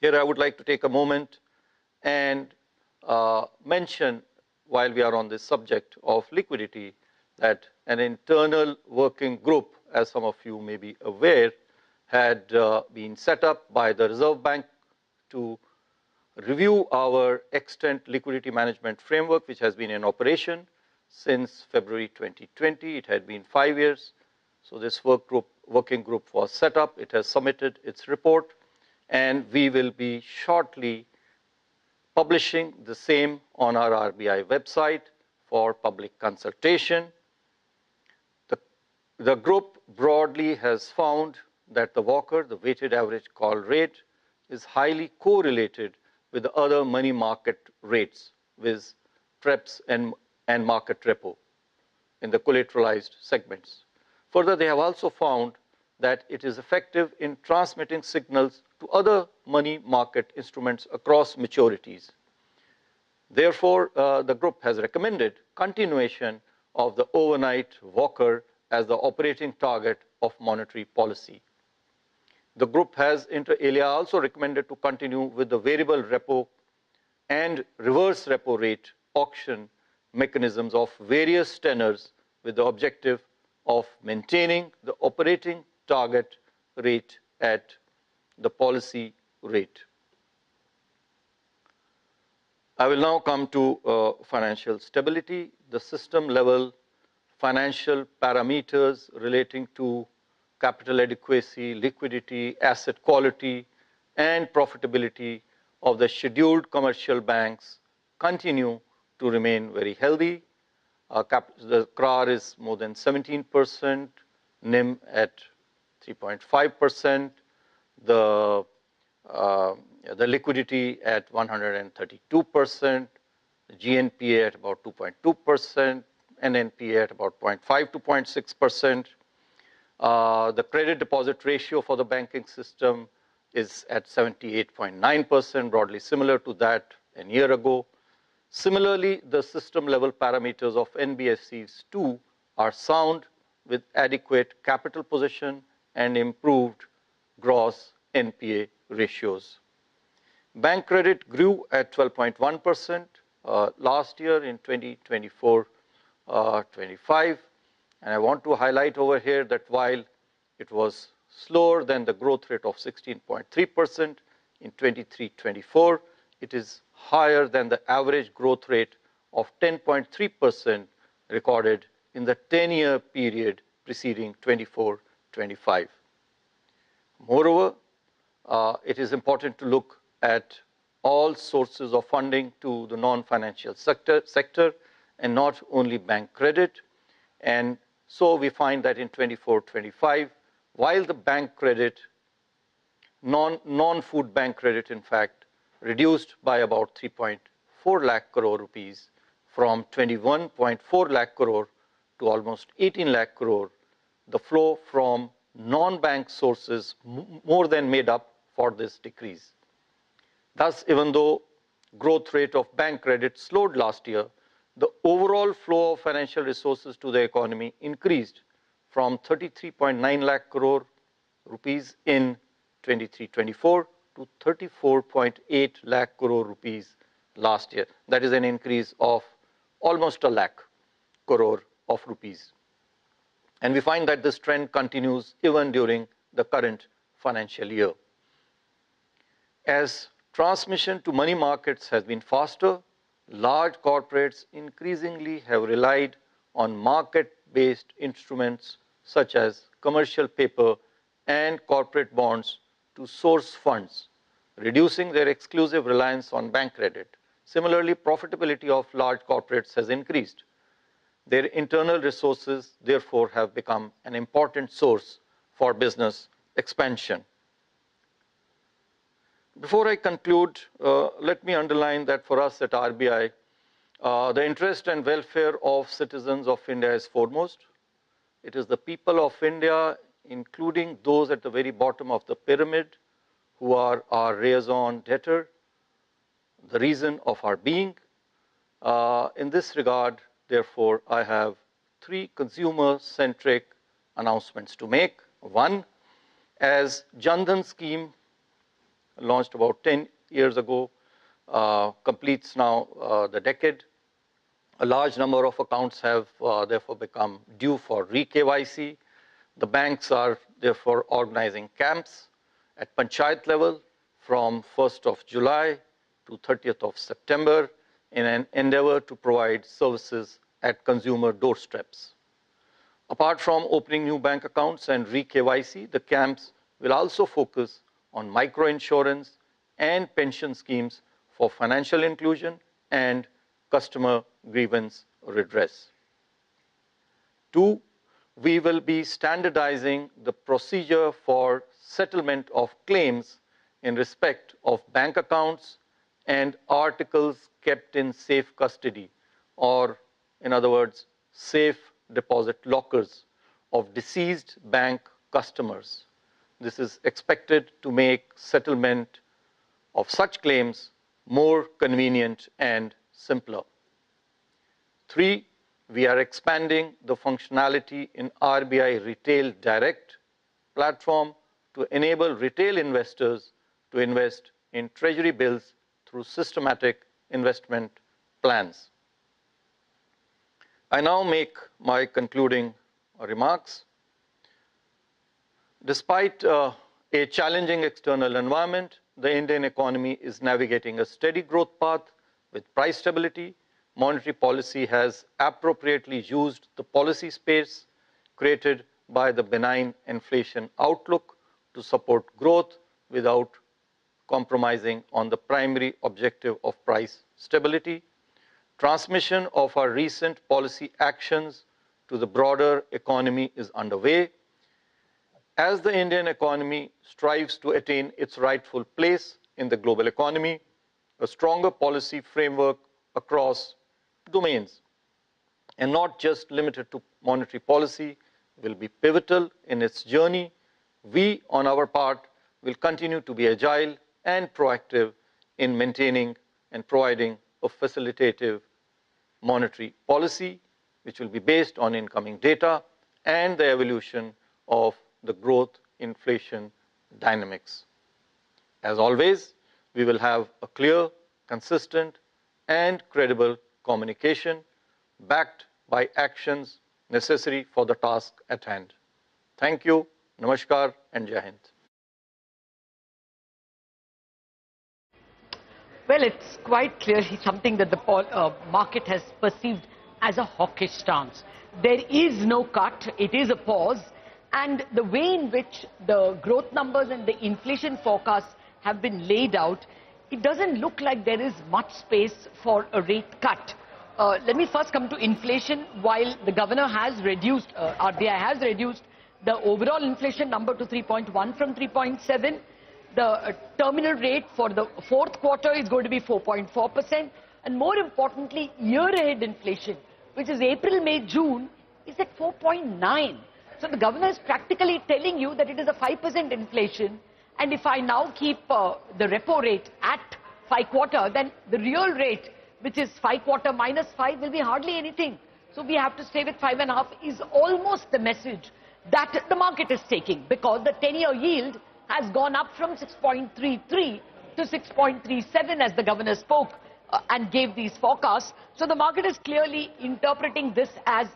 Here I would like to take a moment and mention, while we are on this subject of liquidity, that an internal working group, as some of you may be aware, had been set up by the Reserve Bank to review our extant liquidity management framework, which has been in operation since February 2020. It had been 5 years. So this working group was set up. It has submitted its report, and we will be shortly publishing the same on our RBI website for public consultation. The group broadly has found that the WACR, the weighted average call rate, is highly correlated with the other money market rates, with TREPs and market repo in the collateralized segments. Further, they have also found that it is effective in transmitting signals to other money market instruments across maturities. Therefore, the group has recommended continuation of the overnight WACR as the operating target of monetary policy. The group has inter alia also recommended to continue with the variable repo and reverse repo rate auction mechanisms of various tenors with the objective of maintaining the operating target rate at the policy rate. I will now come to financial stability. The system level financial parameters relating to capital adequacy, liquidity, asset quality, and profitability of the scheduled commercial banks continue to remain very healthy. The CRAR is more than 17%, NIM at 3.5%, the liquidity at 132%, GNPA at about 2.2%, NNPA at about 0.5 to 0.6%. The credit deposit ratio for the banking system is at 78.9%, broadly similar to that a year ago. Similarly, the system level parameters of NBFCs too are sound, with adequate capital position and improved gross NPA ratios. Bank credit grew at 12.1%, last year in 2024-25. And I want to highlight over here that while it was slower than the growth rate of 16.3% in 23-24, it is higher than the average growth rate of 10.3% recorded in the 10-year period preceding 24-25. Moreover, it is important to look at all sources of funding to the non-financial sector and not only bank credit. And so we find that in 24-25, while the bank credit, non-food bank credit, in fact, reduced by about 3.4 lakh crore rupees from 21.4 lakh crore to almost 18 lakh crore, the flow from non-bank sources more than made up for this decrease. Thus, even though growth rate of bank credit slowed last year, the overall flow of financial resources to the economy increased from 33.9 lakh crore rupees in 23-24 to 34.8 lakh crore rupees last year. That is an increase of almost a lakh crore of rupees. And we find that this trend continues even during the current financial year. As transmission to money markets has been faster, large corporates increasingly have relied on market-based instruments such as commercial paper and corporate bonds to source funds, reducing their exclusive reliance on bank credit. Similarly, profitability of large corporates has increased. Their internal resources, therefore, have become an important source for business expansion. Before I conclude, let me underline that for us at RBI, the interest and welfare of citizens of India is foremost. It is the people of India, including those at the very bottom of the pyramid, who are our raison d'etre, the reason of our being. In this regard, therefore, I have three consumer-centric announcements to make. One, as Jan Dhan scheme launched about 10 years ago, completes now the decade. A large number of accounts have therefore become due for re-KYC. The banks are therefore organizing camps at Panchayat level from 1st of July to 30th of September in an endeavor to provide services at consumer doorsteps. Apart from opening new bank accounts and re-KYC, the camps will also focus on microinsurance and pension schemes for financial inclusion and customer grievance redress. Two, we will be standardizing the procedure for settlement of claims in respect of bank accounts and articles kept in safe custody, or in other words, safe deposit lockers of deceased bank customers. This is expected to make settlement of such claims more convenient and simpler. Three, we are expanding the functionality in RBI Retail Direct platform to enable retail investors to invest in treasury bills through systematic investment plans. I now make my concluding remarks. Despite a challenging external environment, the Indian economy is navigating a steady growth path with price stability. Monetary policy has appropriately used the policy space created by the benign inflation outlook to support growth without compromising on the primary objective of price stability. Transmission of our recent policy actions to the broader economy is underway. As the Indian economy strives to attain its rightful place in the global economy, a stronger policy framework across domains, and not just limited to monetary policy, will be pivotal in its journey. We, on our part, will continue to be agile and proactive in maintaining and providing a facilitative monetary policy, which will be based on incoming data and the evolution of the growth inflation dynamics. As always, we will have a clear, consistent, and credible communication backed by actions necessary for the task at hand. Thank you, Namaskar and Jai Hind. Well, it's quite clearly something that the market has perceived as a hawkish stance. There is no cut, it is a pause, and the way in which the growth numbers and the inflation forecasts have been laid out, it doesn't look like there is much space for a rate cut. Let me first come to inflation. While the governor has reduced, RBI has reduced the overall inflation number to 3.1 from 3.7, the terminal rate for the fourth quarter is going to be 4.4%, and more importantly, year-ahead inflation, which is April, May, June, is at 4.9. So the governor is practically telling you that it is a 5% inflation, and if I now keep the repo rate at 5 quarter, then the real rate, which is 5 quarter minus 5, will be hardly anything. So we have to stay with 5.5 is almost the message that the market is taking, because the 10-year yield has gone up from 6.33 to 6.37 as the governor spoke and gave these forecasts. So the market is clearly interpreting this as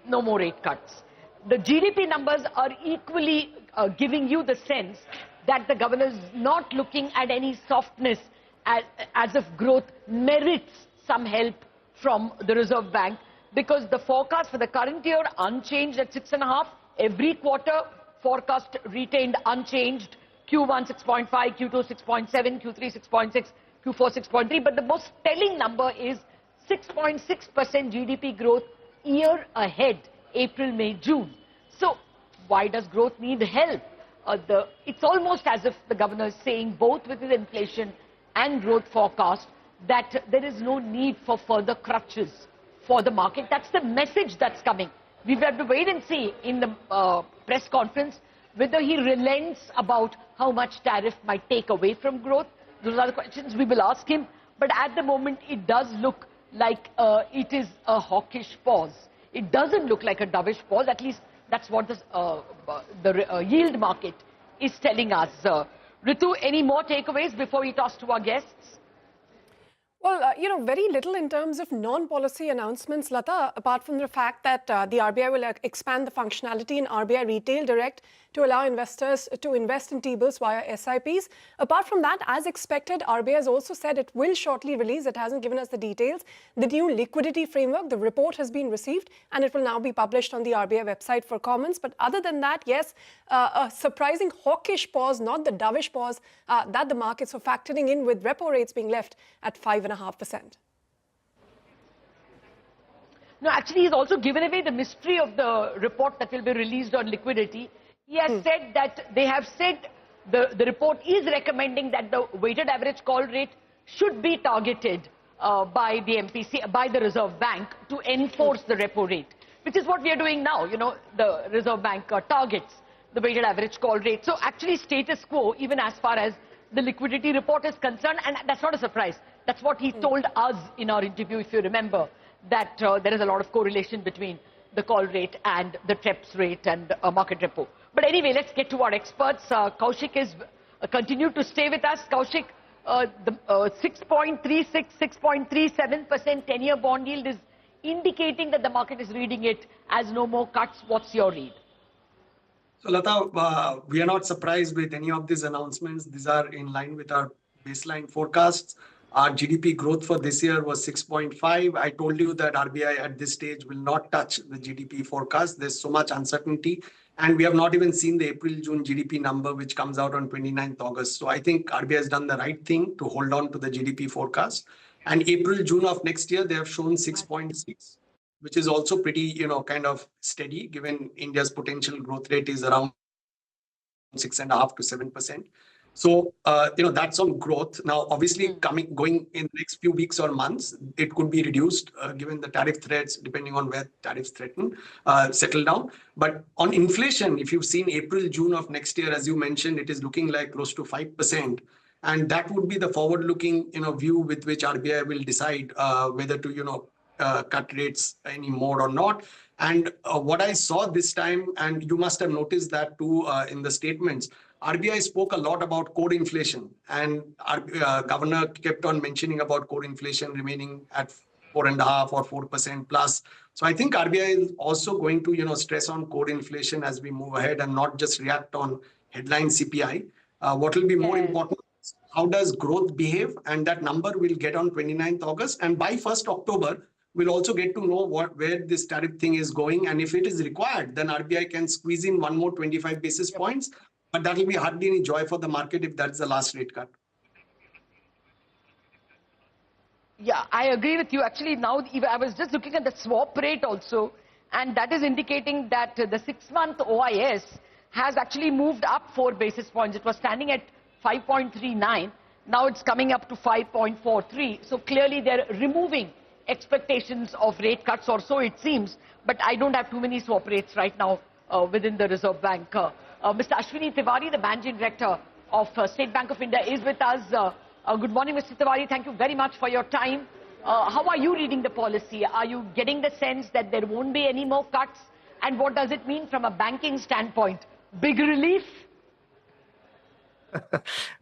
no more rate cuts. The GDP numbers are equally giving you the sense that the governor is not looking at any softness as if growth merits some help from the Reserve Bank, because the forecast for the current year unchanged at 6.5, every quarter forecast retained unchanged, Q1 6.5, Q2 6.7, Q3 6.6, Q4 6.3, but the most telling number is 6.6% GDP growth year ahead, April, May, June. So why does growth need help? It's almost as if the governor is saying, both with his inflation and growth forecast, that there is no need for further crutches for the market. That's the message that's coming. We have to wait and see in the press conference whether he relents about how much tariff might take away from growth. Those are the questions we will ask him. But at the moment, it does look like it is a hawkish pause. It doesn't look like a dovish pause. At least that's what the yield market is telling us. Ritu, any more takeaways before we toss to our guests? Well, very little in terms of non-policy announcements, Lata, apart from the fact that the RBI will expand the functionality in RBI Retail Direct to allow investors to invest in T-bills via SIPs. Apart from that, as expected, RBI has also said it will shortly release, it hasn't given us the details, the new liquidity framework. The report has been received and it will now be published on the RBI website for comments. But other than that, yes, a surprising hawkish pause, not the dovish pause that the markets are factoring in, with repo rates being left at 5.5%. No, actually, he's also given away the mystery of the report that will be released on liquidity. He has said that they have said the report is recommending that the weighted average call rate should be targeted by the MPC, by the Reserve Bank, to enforce the repo rate, which is what we are doing now. The Reserve Bank targets the weighted average call rate. So actually status quo, even as far as the liquidity report is concerned, and that's not a surprise. That's what he told us in our interview, if you remember, that there is a lot of correlation between the call rate and the TREPS rate and market repo. But anyway, let's get to our experts. Kaushik is continued to stay with us. Kaushik, the 6.36, 6.37% 10-year bond yield is indicating that the market is reading it as no more cuts. What's your read? So Lata, we are not surprised with any of these announcements. These are in line with our baseline forecasts. Our GDP growth for this year was 6.5. I told you that RBI at this stage will not touch the GDP forecast. There's so much uncertainty. And we have not even seen the April-June GDP number, which comes out on 29th August. So I think RBI has done the right thing to hold on to the GDP forecast. And April-June of next year, they have shown 6.6, which is also pretty, kind of steady, given India's potential growth rate is around 6.5 to 7%. So, that's on growth. Now, obviously, going in the next few weeks or months, it could be reduced given the tariff threats, depending on where tariffs settle down. But on inflation, if you've seen April, June of next year, as you mentioned, it is looking like close to 5%. And that would be the forward-looking, view with which RBI will decide whether to, cut rates any more or not. And what I saw this time, and you must have noticed that too in the statements, RBI spoke a lot about core inflation, and our governor kept on mentioning about core inflation remaining at 4.5 or 4% plus. So I think RBI is also going to, stress on core inflation as we move ahead and not just react on headline CPI. What will be more important? How does growth behave? And that number will get on 29th August. And by 1st October, we'll also get to know where this tariff thing is going. And if it is required, then RBI can squeeze in one more 25 basis points. But that will be hardly any joy for the market if that's the last rate cut. Yeah, I agree with you. Actually, now I was just looking at the swap rate also, and that is indicating that the 6-month OIS has actually moved up 4 basis points. It was standing at 5.39. Now it's coming up to 5.43. So clearly they're removing expectations of rate cuts, or so it seems. But I don't have too many swap rates right now within the Reserve Bank. Mr. Ashwini Tiwari, the Managing Director of State Bank of India, is with us. Good morning, Mr. Tiwari. Thank you very much for your time. How are you reading the policy? Are you getting the sense that there won't be any more cuts? And what does it mean from a banking standpoint? Big relief?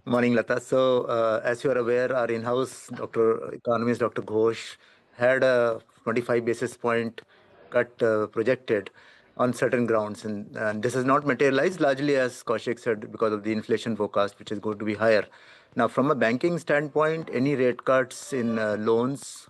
Morning, Lata. So, as you are aware, our in-house economist, Dr. Ghosh, had a 25 basis point cut projected on certain grounds. And this has not materialized, largely, as Kaushik said, because of the inflation forecast, which is going to be higher. Now, from a banking standpoint, any rate cuts in loans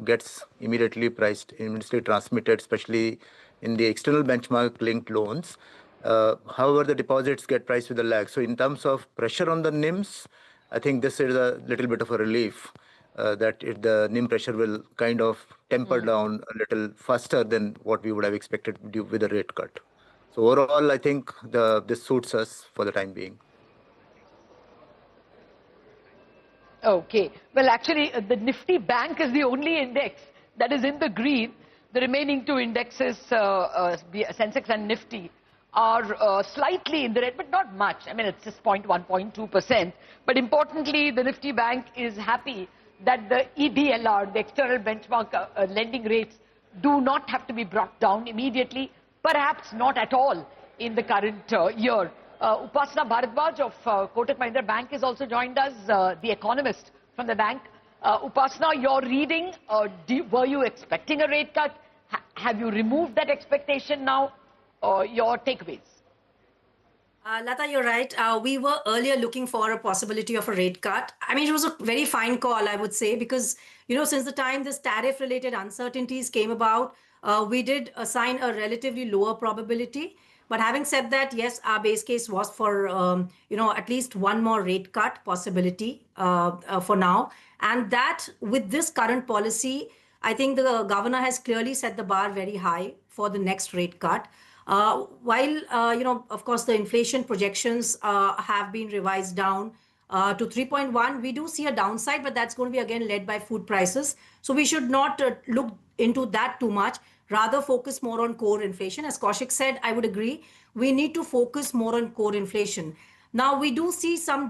gets immediately priced, immediately transmitted, especially in the external benchmark-linked loans. However, the deposits get priced with a lag. So in terms of pressure on the NIMs, I think this is a little bit of a relief that the NIM pressure will kind of temper down a little faster than what we would have expected with a rate cut. So overall, I think this suits us for the time being. Okay. Well, actually, the Nifty Bank is the only index that is in the green. The remaining two indexes, Sensex and Nifty, are slightly in the red, but not much. I mean, it's just 0.1, 0.2%. But importantly, the Nifty Bank is happy that the EBLR, the external benchmark lending rates, do not have to be brought down immediately, perhaps not at all in the current year. Upasana Bharadwaj of Kotak Mahindra Bank has also joined us, the economist from the bank. Upasana, your reading, were you expecting a rate cut? Have you removed that expectation now? Your takeaways? Lata, you're right. We were earlier looking for a possibility of a rate cut. I mean, it was a very fine call, I would say, because, since the time this tariff-related uncertainties came about, we did assign a relatively lower probability. But having said that, yes, our base case was for, at least one more rate cut possibility for now. And that, with this current policy, I think the governor has clearly set the bar very high for the next rate cut. While, of course, the inflation projections have been revised down to 3.1, we do see a downside, but that's going to be, again, led by food prices. So we should not look into that too much, rather focus more on core inflation. As Kaushik said, I would agree, we need to focus more on core inflation. Now, we do see some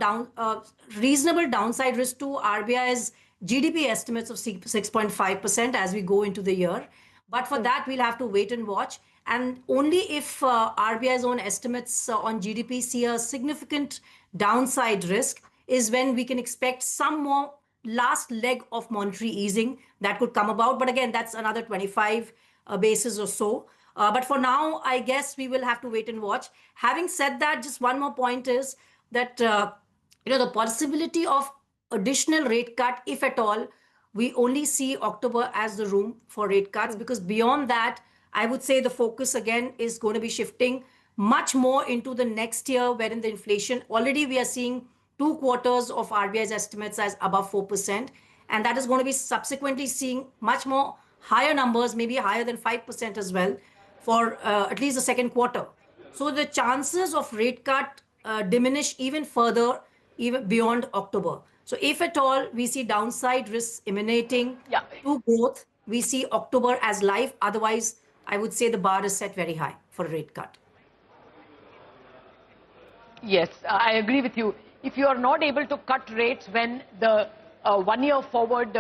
reasonable downside risk to RBI's GDP estimates of 6.5% as we go into the year. But for that, we'll have to wait and watch. And only if RBI's own estimates on GDP see a significant downside risk is when we can expect some more last leg of monetary easing that could come about. But again, that's another 25 basis or so. But for now, I guess we will have to wait and watch. Having said that, just one more point is that, the possibility of additional rate cut, if at all, we only see October as the room for rate cuts, because beyond that, I would say the focus again is going to be shifting much more into the next year, wherein the inflation, already we are seeing 2 quarters of RBI's estimates as above 4%. And that is going to be subsequently seeing much more higher numbers, maybe higher than 5% as well, for at least the second quarter. So the chances of rate cut diminish even further, even beyond October. So if at all we see downside risks emanating to growth, we see October as live. Otherwise, I would say the bar is set very high for a rate cut. Yes, I agree with you. If you are not able to cut rates when the 1 year forward,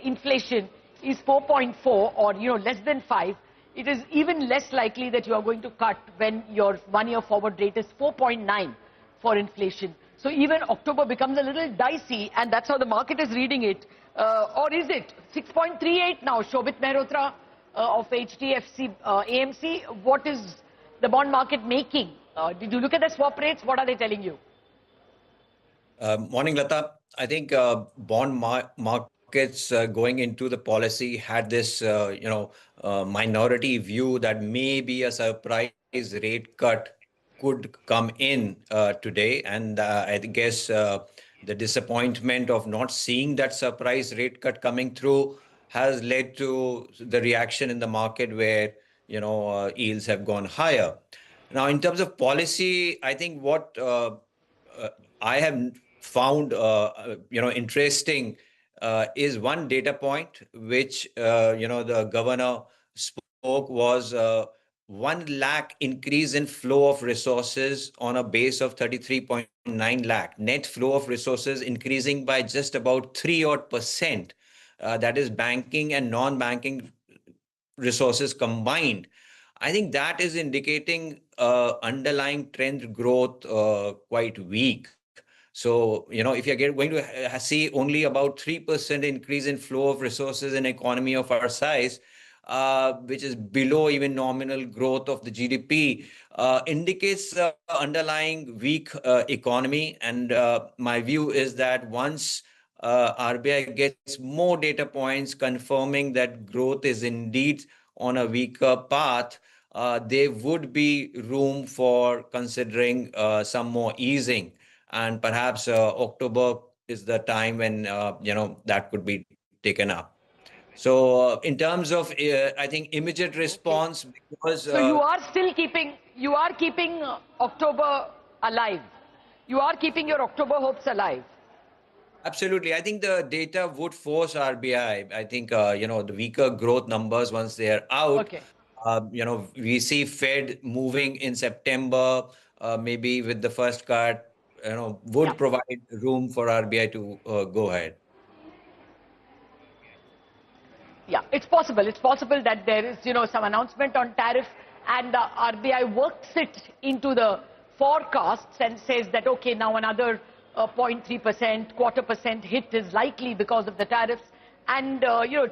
inflation is 4.4 or less than 5, it is even less likely that you are going to cut when your 1-year forward rate is 4.9 for inflation. So even October becomes a little dicey, and that's how the market is reading it. Or is it 6.38 now? Shobit Mehrotra of HDFC AMC, what is the bond market making? Did you look at the swap rates? What are they telling you? Morning, Lata. I think bond markets going into the policy had this, minority view that maybe a surprise rate cut could come in today. And I guess the disappointment of not seeing that surprise rate cut coming through has led to the reaction in the market where, yields have gone higher. Now, in terms of policy, I think what I have found, interesting is one data point which, the governor spoke was 1 lakh increase in flow of resources on a base of 33.9 lakh. Net flow of resources increasing by just about 3% odd. That is banking and non-banking resources combined. I think that is indicating underlying trend growth quite weak. So, if you're going to see only about 3% increase in flow of resources in an economy of our size, which is below even nominal growth of the GDP, indicates underlying weak economy. And my view is that once RBI gets more data points confirming that growth is indeed on a weaker path, there would be room for considering some more easing. And perhaps October is the time when, that could be taken up. So in terms of, I think, immediate response, because... So you are still keeping October alive. You are keeping your October hopes alive. Absolutely. I think the data would force RBI. I think, the weaker growth numbers, once they are out, we see Fed moving in September, maybe with the first cut, would provide room for RBI to go ahead. Yeah, it's possible. It's possible that there is, some announcement on tariff and the RBI works it into the forecasts and says that, okay, now another 0.3%, 0.25% hit is likely because of the tariffs, and,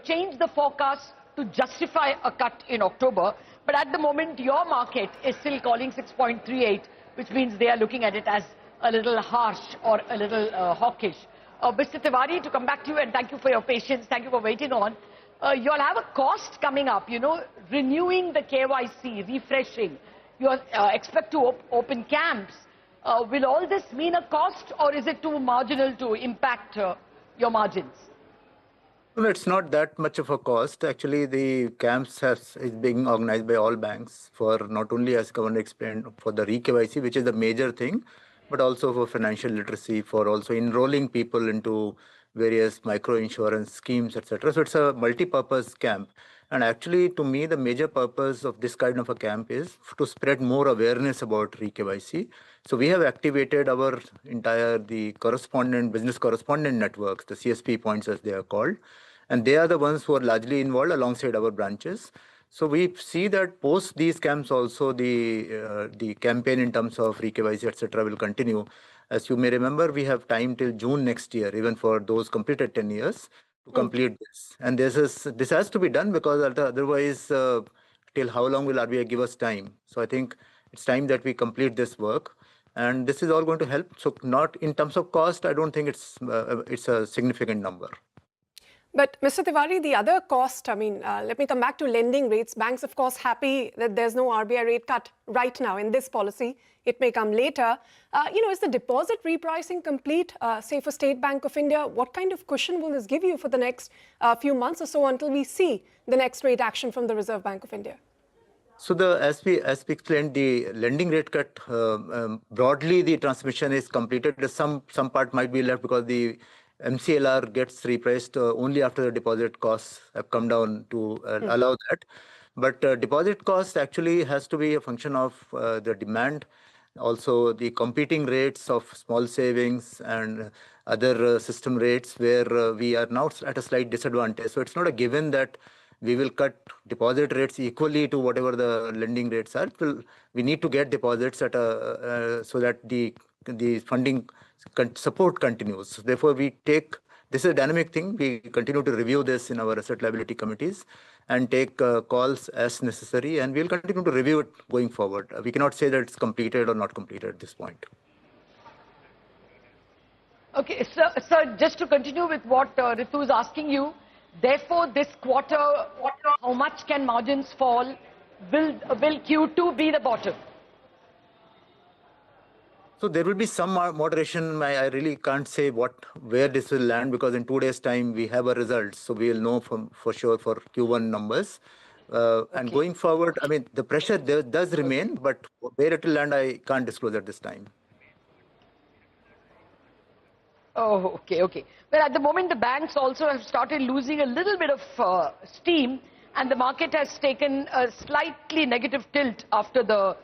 change the forecast to justify a cut in October. But at the moment, your market is still calling 6.38, which means they are looking at it as a little harsh or a little hawkish. Mr. Tiwari, to come back to you, and thank you for your patience. Thank you for waiting on. You'll have a cost coming up, renewing the KYC, refreshing. You expect to open camps. Will all this mean a cost, or is it too marginal to impact your margins? No, it's not that much of a cost. Actually, the camps is being organized by all banks for not only, as Governor explained, for the re-KYC, which is the major thing, but also for financial literacy, for also enrolling people into various micro-insurance schemes, etc. So it's a multi-purpose camp. And actually, to me, the major purpose of this kind of a camp is to spread more awareness about re-KYC. So we have activated our entire business correspondent networks, the CSP points as they are called. And they are the ones who are largely involved alongside our branches. So we see that post these camps also, the campaign in terms of re-KYC, etc. will continue. As you may remember, we have time till June next year, even for those completed 10 years, to complete this. And this has to be done because otherwise, till how long will RBI give us time? So I think it's time that we complete this work. And this is all going to help. So not in terms of cost, I don't think it's a significant number. But Mr. Tiwari, the other cost, let me come back to lending rates. Banks, of course, happy that there's no RBI rate cut right now in this policy. It may come later. Is the deposit repricing complete, say, for State Bank of India? What kind of cushion will this give you for the next few months or so until we see the next rate action from the Reserve Bank of India? So as we explained, the lending rate cut, broadly, the transmission is completed. Some part might be left because the MCLR gets repriced only after the deposit costs have come down to allow that. But deposit cost actually has to be a function of the demand, also the competing rates of small savings and other system rates where we are now at a slight disadvantage. So it's not a given that we will cut deposit rates equally to whatever the lending rates are. We need to get deposits at so that the funding support continues. Therefore, this is a dynamic thing. We continue to review this in our asset liability committees and take calls as necessary, and we'll continue to review it going forward. We cannot say that it's completed or not completed at this point. Okay, sir, just to continue with what Ritu is asking you, therefore this quarter, how much can margins fall? Will Q2 be the bottom? So there will be some moderation. I really can't say where this will land, because in 2 days' time we have a result, so we will know for sure for Q1 numbers. And going forward, I mean, the pressure there does remain, but where it will land, I can't disclose at this time. Oh, okay. Well, at the moment, the banks also have started losing a little bit of steam, and the market has taken a slightly negative tilt after the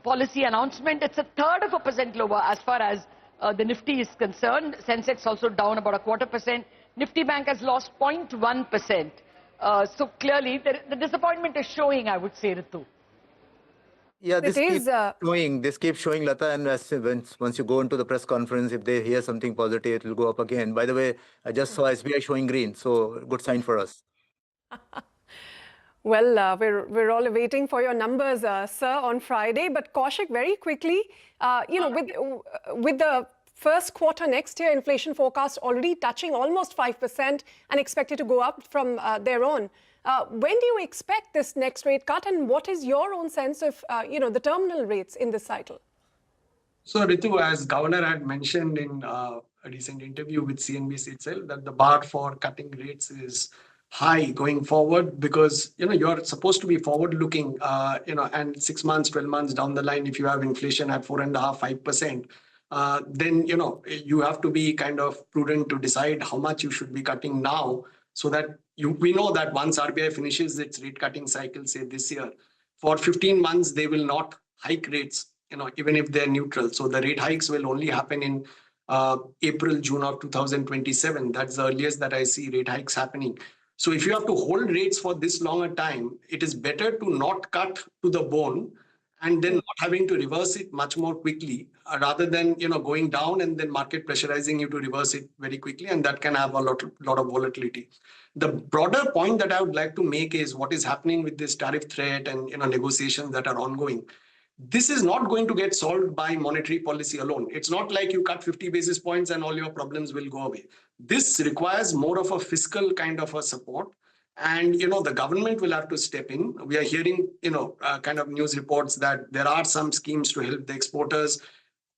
policy announcement. It's 1/3% lower as far as the Nifty is concerned. Sensex also down about 1/4%. Nifty Bank has lost 0.1%. So clearly, the disappointment is showing, I would say, Ritu. Yeah, this keeps showing, Lata, and once you go into the press conference, if they hear something positive, it will go up again. By the way, I just saw SBI showing green, so good sign for us. Well, we're all waiting for your numbers, sir, on Friday. But Kaushik, very quickly, with the first quarter next year inflation forecast already touching almost 5% and expected to go up from there on, when do you expect this next rate cut, and what is your own sense of the terminal rates in this cycle? So Ritu, as Governor had mentioned in a recent interview with CNBC itself, that the bar for cutting rates is high going forward, because you're supposed to be forward looking, and 6 months, 12 months down the line, if you have inflation at 4.5%, 5%, then you have to be kind of prudent to decide how much you should be cutting now, so that we know that once RBI finishes its rate cutting cycle, say this year, for 15 months they will not hike rates, even if they're neutral. So the rate hikes will only happen in April, June of 2027. That's the earliest that I see rate hikes happening. So if you have to hold rates for this long a time, it is better to not cut to the bone and then not having to reverse it much more quickly, rather than going down and then market pressurizing you to reverse it very quickly, and that can have a lot of volatility. The broader point that I would like to make is what is happening with this tariff threat and negotiations that are ongoing. This is not going to get solved by monetary policy alone. It's not like you cut 50 basis points and all your problems will go away. This requires more of a fiscal kind of a support. And, the government will have to step in. We are hearing, kind of news reports that there are some schemes to help the exporters.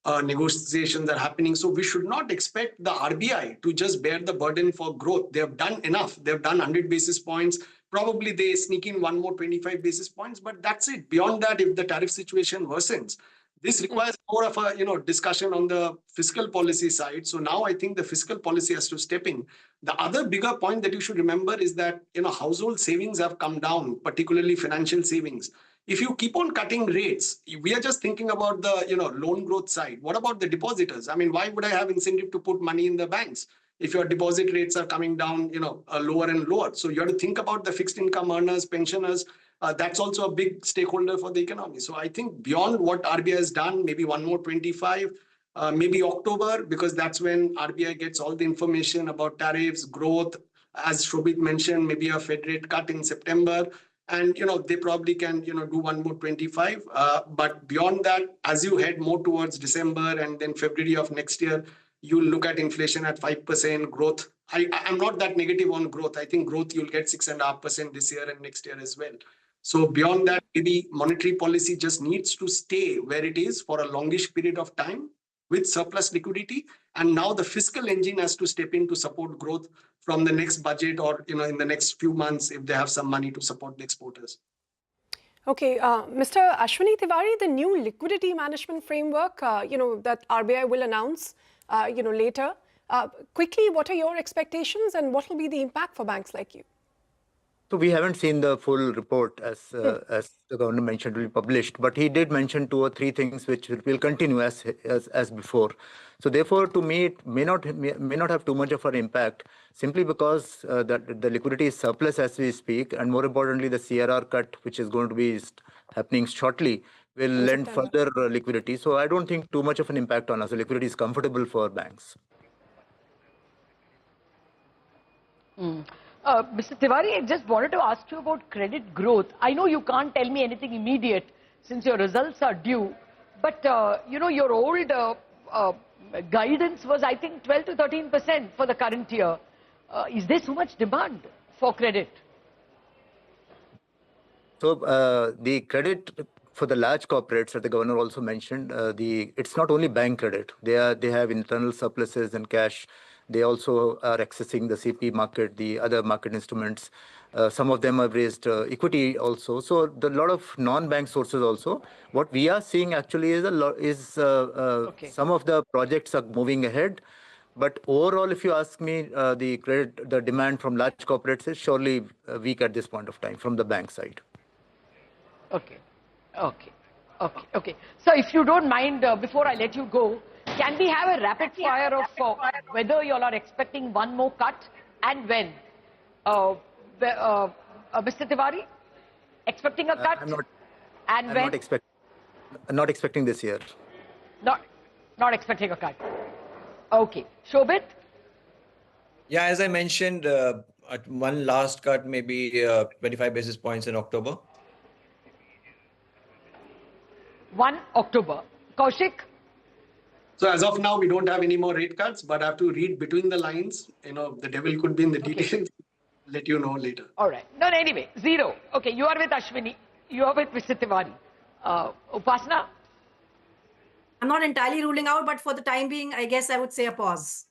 Negotiations are happening. So we should not expect the RBI to just bear the burden for growth. They have done enough. They've done 100 basis points. Probably they sneak in one more 25 basis points, but that's it. Beyond that, if the tariff situation worsens, this requires more of a discussion on the fiscal policy side. So now I think the fiscal policy has to step in. The other bigger point that you should remember is that household savings have come down, particularly financial savings. If you keep on cutting rates, we are just thinking about the loan growth side. What about the depositors? I mean, why would I have incentive to put money in the banks if your deposit rates are coming down lower and lower? So you have to think about the fixed income earners, pensioners. That's also a big stakeholder for the economy. So I think beyond what RBI has done, maybe one more 25, maybe October, because that's when RBI gets all the information about tariffs, growth. As Shobit mentioned, maybe a Fed rate cut in September. And, they probably can, do one more 25. But beyond that, as you head more towards December and then February of next year, you'll look at inflation at 5% growth. I'm not that negative on growth. I think growth, you'll get 6.5% this year and next year as well. So beyond that, maybe monetary policy just needs to stay where it is for a longish period of time with surplus liquidity. And now the fiscal engine has to step in to support growth from the next budget or, in the next few months, if they have some money to support the exporters. Okay, Mr. Ashwini Tiwari, the new liquidity management framework, that RBI will announce, later. Quickly, what are your expectations and what will be the impact for banks like you? So we haven't seen the full report as the governor mentioned will be published, but he did mention 2 or 3 things which will continue as before. So therefore, to me, it may not have too much of an impact simply because the liquidity is surplus as we speak, and more importantly, the CRR cut, which is going to be happening shortly, will lend further liquidity. So I don't think too much of an impact on us. The liquidity is comfortable for banks. Mr. Tiwari, I just wanted to ask you about credit growth. I know you can't tell me anything immediate since your results are due, but your old guidance was, I think, 12 to 13% for the current year. Is there so much demand for credit? So the credit for the large corporates that the governor also mentioned, it's not only bank credit. They have internal surpluses and cash. They also are accessing the CP market, the other market instruments. Some of them have raised equity also. So a lot of non-bank sources also. What we are seeing actually is some of the projects are moving ahead. But overall, if you ask me, the demand from large corporates is surely weak at this point of time from the bank side. Okay. So if you don't mind, before I let you go, can we have a rapid fire of whether you all are expecting one more cut and when? Mr. Tiwari, expecting a cut? I'm not expecting this year. Not expecting a cut. Okay. Shobit? Yeah, as I mentioned, at one last cut, maybe 25 basis points in October. 1 October. Kaushik? So as of now, we don't have any more rate cuts, but I have to read between the lines. The devil could be in the details. Let you know later. All right. No, anyway, 0. Okay, you are with Ashwini. You are with Mr. Tiwari. Upasana? I'm not entirely ruling out, but for the time being, I guess I would say a pause.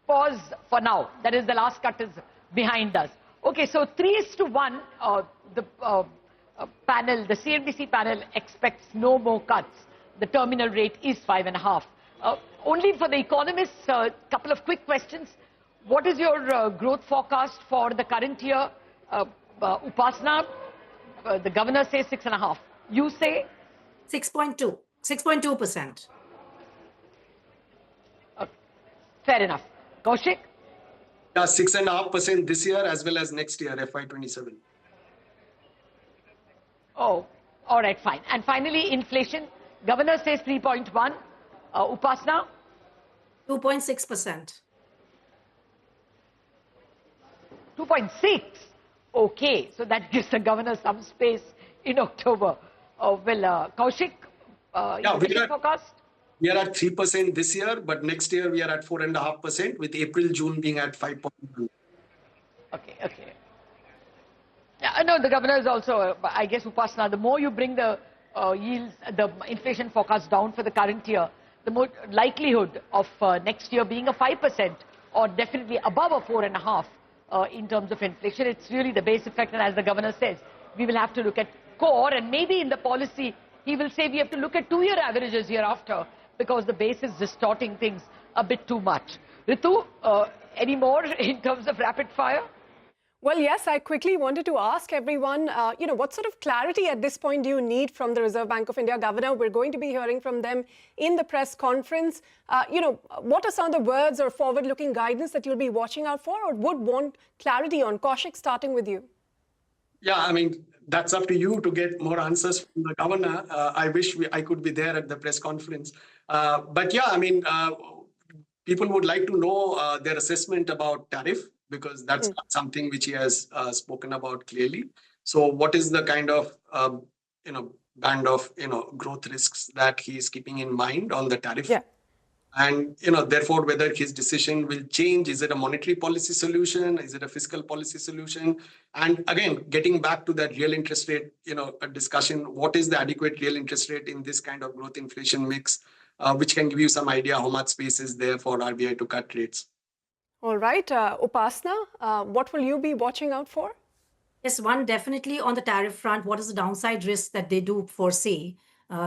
Pause for now. That is, the last cut is behind us. Okay, so 3:1. The panel, the CNBC panel expects no more cuts. The terminal rate is 5.5. Only for the economists, a couple of quick questions. What is your growth forecast for the current year? Upasana, the governor says 6.5. You say? 6.2. 6.2%. Fair enough. Kaushik? 6.5% this year as well as next year, FY27. Oh, all right, fine. And finally, inflation. Governor says 3.1. Upasana? 2.6%. 2.6. Okay, so that gives the governor some space in October. Kaushik, forecast? We are at 3% this year, but next year we are at 4.5%, with April, June being at 5.1. Okay. No, the governor is also, I guess, Upasana, the more you bring the yields, the inflation forecast down for the current year, the more likelihood of next year being a 5% or definitely above a 4.5 in terms of inflation. It's really the base effect, and as the governor says, we will have to look at core, and maybe in the policy, he will say we have to look at 2-year averages hereafter because the base is distorting things a bit too much. Ritu, any more in terms of rapid fire? Well, yes, I quickly wanted to ask everyone, what sort of clarity at this point do you need from the Reserve Bank of India governor? We're going to be hearing from them in the press conference. What are some of the words or forward-looking guidance that you'll be watching out for or would want clarity on? Kaushik, starting with you. Yeah, I mean, that's up to you to get more answers from the governor. I wish I could be there at the press conference. But yeah, I mean, people would like to know their assessment about tariff, because that's not something which he has spoken about clearly. So what is the kind of, band of, growth risks that he is keeping in mind on the tariff? Yeah. And, therefore, whether his decision will change, is it a monetary policy solution? Is it a fiscal policy solution? And again, getting back to that real interest rate, a discussion, what is the adequate real interest rate in this kind of growth inflation mix, which can give you some idea how much space is there for RBI to cut rates. All right. Upasana, what will you be watching out for? Yes, one, definitely on the tariff front, what is the downside risk that they do foresee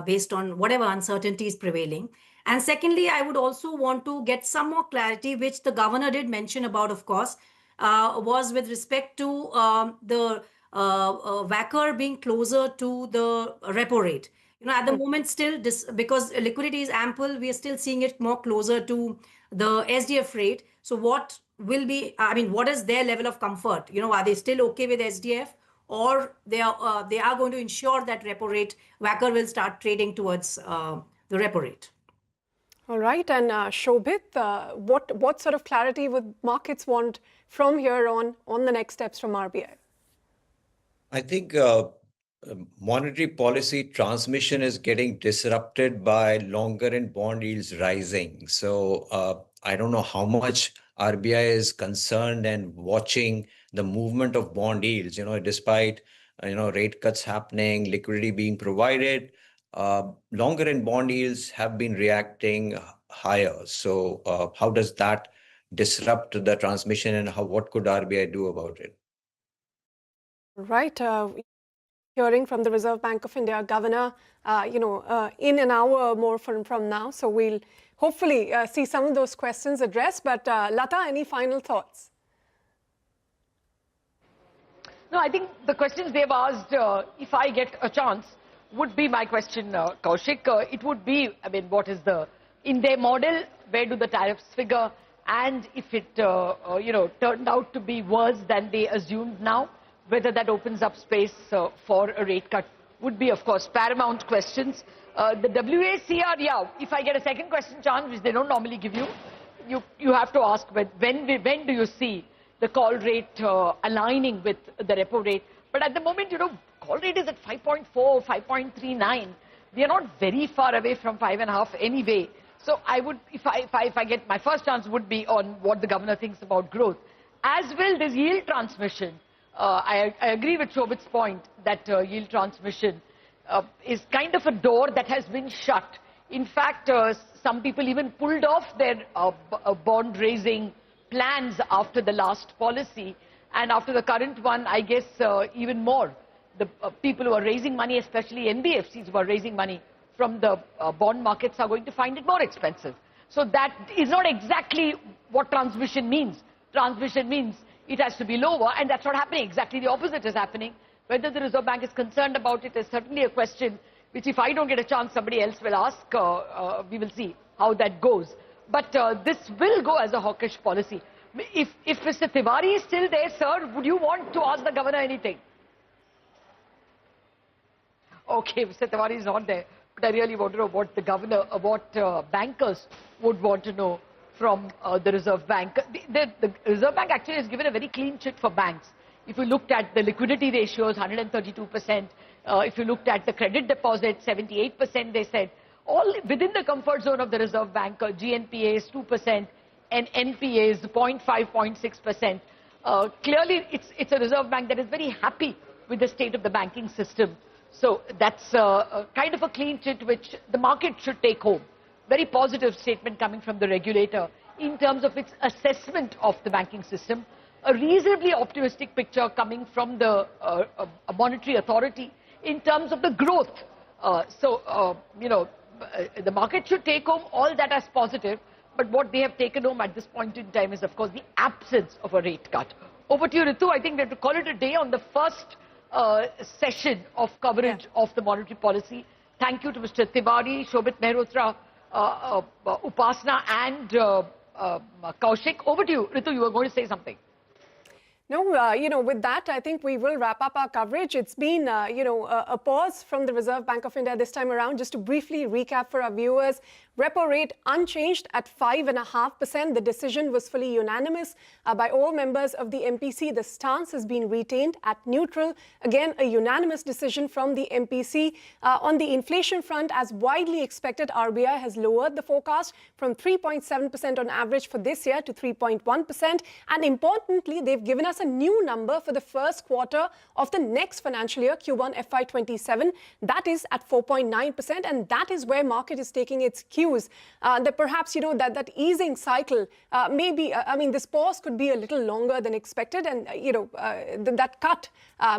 based on whatever uncertainty is prevailing? And secondly, I would also want to get some more clarity, which the governor did mention about, of course, was with respect to the WACR being closer to the repo rate. At the moment still, because liquidity is ample, we are still seeing it more closer to the SDF rate. So what will be, what is their level of comfort? Are they still okay with SDF, or they are going to ensure that repo rate, WACR will start trading towards the repo rate? All right, and Shobhit, what sort of clarity would markets want from here on the next steps from RBI? I think monetary policy transmission is getting disrupted by longer and bond yields rising. So I don't know how much RBI is concerned and watching the movement of bond yields, despite, rate cuts happening, liquidity being provided, longer and bond yields have been reacting higher. So how does that disrupt the transmission, and what could RBI do about it? Right. Hearing from the Reserve Bank of India governor, in an hour more from now. So we'll hopefully see some of those questions addressed. But Lata, any final thoughts? No, I think the questions they've asked, if I get a chance, would be my question, Kaushik. It would be, what is in their model, where do the tariffs figure? And if it, turned out to be worse than they assumed now, whether that opens up space for a rate cut would be, of course, paramount questions. The WACR, if I get a second question chance, which they don't normally give you, you have to ask when do you see the call rate aligning with the repo rate. But at the moment, call rate is at 5.4, 5.39. We are not very far away from 5.5 anyway. So I would, if I get, my first chance would be on what the governor thinks about growth. As well, this yield transmission. I agree with Shobhit's point that yield transmission is kind of a door that has been shut. In fact, some people even pulled off their bond raising plans after the last policy, and after the current one, I guess even more. The people who are raising money, especially NBFCs who are raising money from the bond markets, are going to find it more expensive. So that is not exactly what transmission means. Transmission means it has to be lower, and that's not happening. Exactly the opposite is happening. Whether the Reserve Bank is concerned about it is certainly a question which, if I don't get a chance, somebody else will ask. We will see how that goes. But this will go as a hawkish policy. If Mr. Tiwari is still there, sir, would you want to ask the governor anything? Okay, Mr. Tiwari is not there. But I really want to know what the governor, what bankers would want to know from the Reserve Bank. The Reserve Bank actually has given a very clean chit for banks. If you looked at the liquidity ratios, 132%. If you looked at the credit deposit, 78%, they said. All within the comfort zone of the Reserve Bank, GNPA is 2% and NPA is 0.5, 0.6%. Clearly, it's a Reserve Bank that is very happy with the state of the banking system. So that's kind of a clean chit which the market should take home. Very positive statement coming from the regulator in terms of its assessment of the banking system. A reasonably optimistic picture coming from the monetary authority in terms of the growth. The market should take home all that as positive, but what they have taken home at this point in time is, of course, the absence of a rate cut. Over to you, Ritu. I think we have to call it a day on the first session of coverage of the monetary policy. Thank you to Mr. Tiwari, Shobhit Mehrotra, Upasana and Kaushik. Over to you, Ritu. You were going to say something. No, with that, I think we will wrap up our coverage. It's been, a pause from the Reserve Bank of India this time around. Just to briefly recap for our viewers, repo rate unchanged at 5.5%. The decision was fully unanimous by all members of the MPC. The stance has been retained at neutral. Again, a unanimous decision from the MPC. On the inflation front, as widely expected, RBI has lowered the forecast from 3.7% on average for this year to 3.1%. And importantly, they've given us a new number for the first quarter of the next financial year, Q1 FY27. That is at 4.9%, and that is where market is taking its cues. That perhaps, that easing cycle maybe, this pause could be a little longer than expected, and, that cut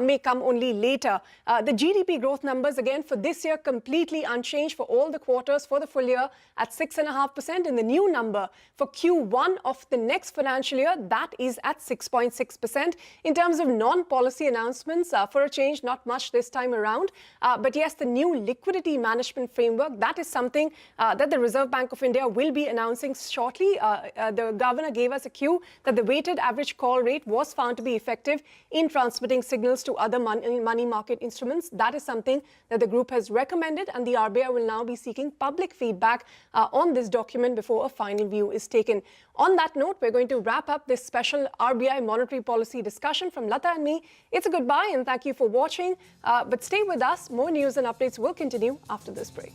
may come only later. The GDP growth numbers, again, for this year, completely unchanged for all the quarters for the full year at 6.5%. And the new number for Q1 of the next financial year, that is at 6.6%. In terms of non-policy announcements, for a change, not much this time around. But yes, the new liquidity management framework, that is something that the Reserve Bank of India will be announcing shortly. The governor gave us a cue that the weighted average call rate was found to be effective in transmitting signals to other money market instruments. That is something that the group has recommended, and the RBI will now be seeking public feedback on this document before a final view is taken. On that note, we're going to wrap up this special RBI monetary policy discussion. From Lata and me, it's a goodbye and thank you for watching. But stay with us. More news and updates will continue after this break.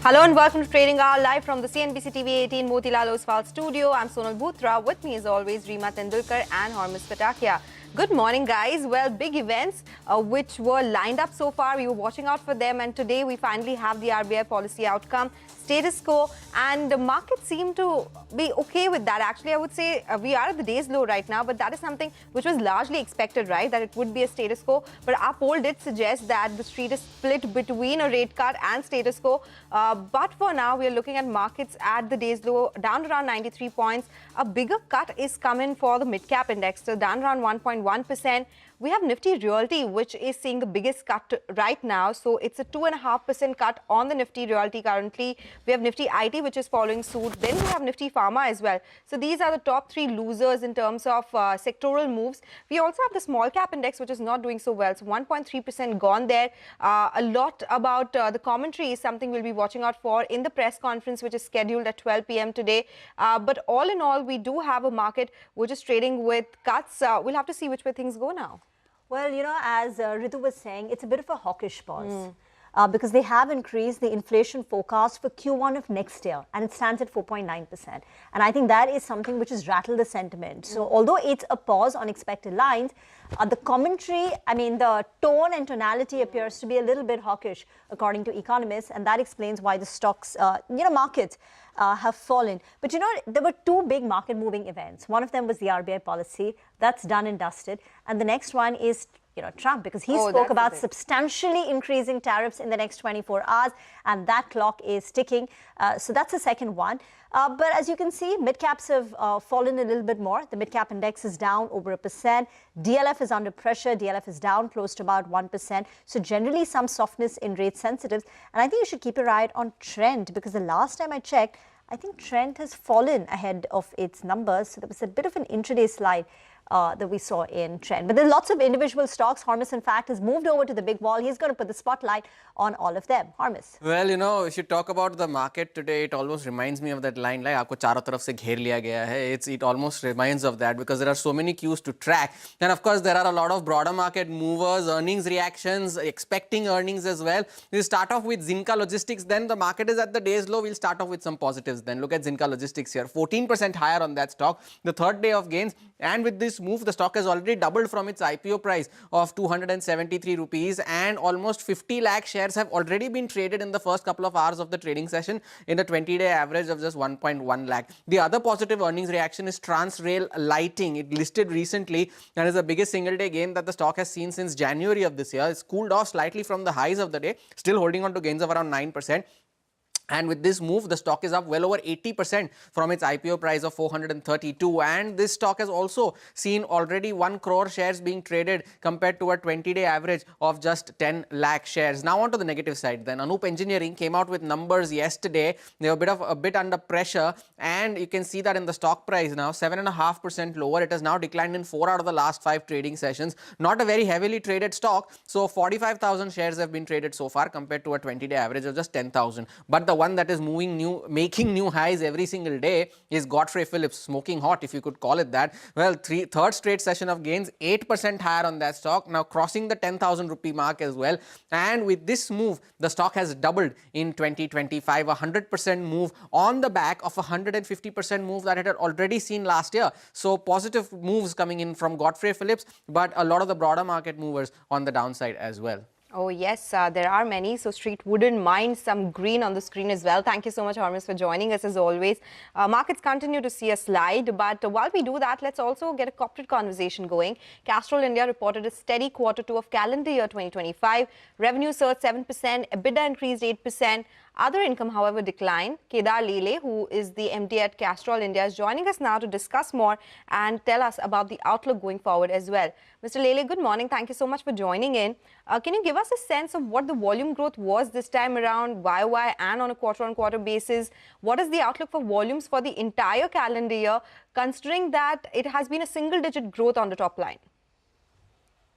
Hello and welcome to Trading Hour live from the CNBC-TV18 Motilal Oswal studio. I'm Sonal Bhutra. With me as always Reema Tendulkar and Hormus Patakia. Good morning, guys. Well, big events which were lined up so far. We were watching out for them, and today we finally have the RBI policy outcome, status quo, and the market seemed to be okay with that. Actually, I would say we are at the day's low right now, but that is something which was largely expected, right? That it would be a status quo. But our poll did suggest that the street is split between a rate cut and status quo. But for now, we are looking at markets at the day's low, down around 93 points. A bigger cut is coming for the mid-cap index, so down around 1.1%. We have Nifty Realty, which is seeing the biggest cut right now. So it's a 2.5% cut on the Nifty Realty currently. We have Nifty IT, which is following suit. Then we have Nifty Pharma as well. So these are the top three losers in terms of sectoral moves. We also have the small cap index, which is not doing so well. So 1.3% gone there. A lot about the commentary is something we'll be watching out for in the press conference, which is scheduled at 12 p.m. today. But all in all, we do have a market which is trading with cuts. We'll have to see which way things go now. Well, you know, as Ritu was saying, it's a bit of a hawkish pause because they have increased the inflation forecast for Q1 of next year, and it stands at 4.9%. And I think that is something which has rattled the sentiment. So although it's a pause on expected lines, the commentary, I mean, the tone and tonality appears to be a little bit hawkish, according to economists, and that explains why the stocks, markets have fallen. But you know, there were two big market moving events. One of them was the RBI policy. That's done and dusted. And the next one is, Trump, because he spoke about substantially increasing tariffs in the next 24 hours, and that clock is ticking. So that's the second one. But as you can see, mid-caps have fallen a little bit more. The mid-cap index is down over 1%. DLF is under pressure. DLF is down close to about 1%. So generally some softness in rate sensitives. And I think you should keep your eye on Trent, because the last time I checked, I think Trent has fallen ahead of its numbers. So there was a bit of an intraday slide that we saw in Trent. But there are lots of individual stocks. Hormus, in fact, has moved over to the big wall. He's going to put the spotlight on all of them. Hormus. Well, you know, if you talk about the market today, it almost reminds me of that line, like, aapko charo taraf se gher liya gaya hai. It almost reminds of that, because there are so many cues to track. And of course, there are a lot of broader market movers, earnings reactions, expecting earnings as well. We'll start off with Zinka Logistics. Then the market is at the day's low. We'll start off with some positives. Then look at Zinka Logistics here. 14% higher on that stock. The third day of gains. And with this move, the stock has already doubled from its IPO price of 273 rupees, and almost 50 lakh shares have already been traded in the first couple of hours of the trading session, in a 20-day average of just 1.1 lakh. The other positive earnings reaction is Transrail Lighting. It listed recently and is the biggest single-day gain that the stock has seen since January of this year. It's cooled off slightly from the highs of the day, still holding on to gains of around 9%. And with this move, the stock is up well over 80% from its IPO price of 432. And this stock has also seen already 1 crore shares being traded compared to a 20-day average of just 10 lakh shares. Now on to the negative side then. Anup Engineering came out with numbers yesterday. They were a bit under pressure, and you can see that in the stock price now, 7.5% lower. It has now declined in 4 out of the last 5 trading sessions. Not a very heavily traded stock. So 45,000 shares have been traded so far compared to a 20-day average of just 10,000. But the one that is making new highs every single day is Godfrey Phillips, smoking hot, if you could call it that. Well, third straight session of gains, 8% higher on that stock, now crossing the 10,000 rupee mark as well. And with this move, the stock has doubled in 2025, a 100% move on the back of a 150% move that it had already seen last year. So positive moves coming in from Godfrey Phillips, but a lot of the broader market movers on the downside as well. Oh, yes, there are many. So Street wouldn't mind some green on the screen as well. Thank you so much, Hormus, for joining us as always. Markets continue to see a slide, but while we do that, let's also get a corporate conversation going. Castrol India reported a steady Q2 of calendar year 2025. Revenue surged 7%, EBITDA increased 8%. Other income, however, declined. Kedar Lele, who is the MD at Castrol India, is joining us now to discuss more and tell us about the outlook going forward as well. Mr. Lele, good morning. Thank you so much for joining in. Can you give us a sense of what the volume growth was this time around, YOY and on a quarter-on-quarter basis? What is the outlook for volumes for the entire calendar year, considering that it has been a single-digit growth on the top line?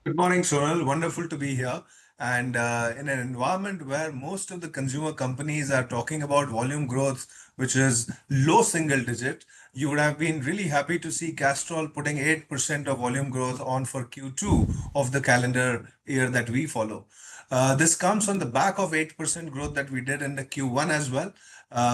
Good morning, Sonal. Wonderful to be here. And in an environment where most of the consumer companies are talking about volume growth, which is low single digit, you would have been really happy to see Castrol putting 8% of volume growth on for Q2 of the calendar year that we follow. This comes on the back of 8% growth that we did in the Q1 as well,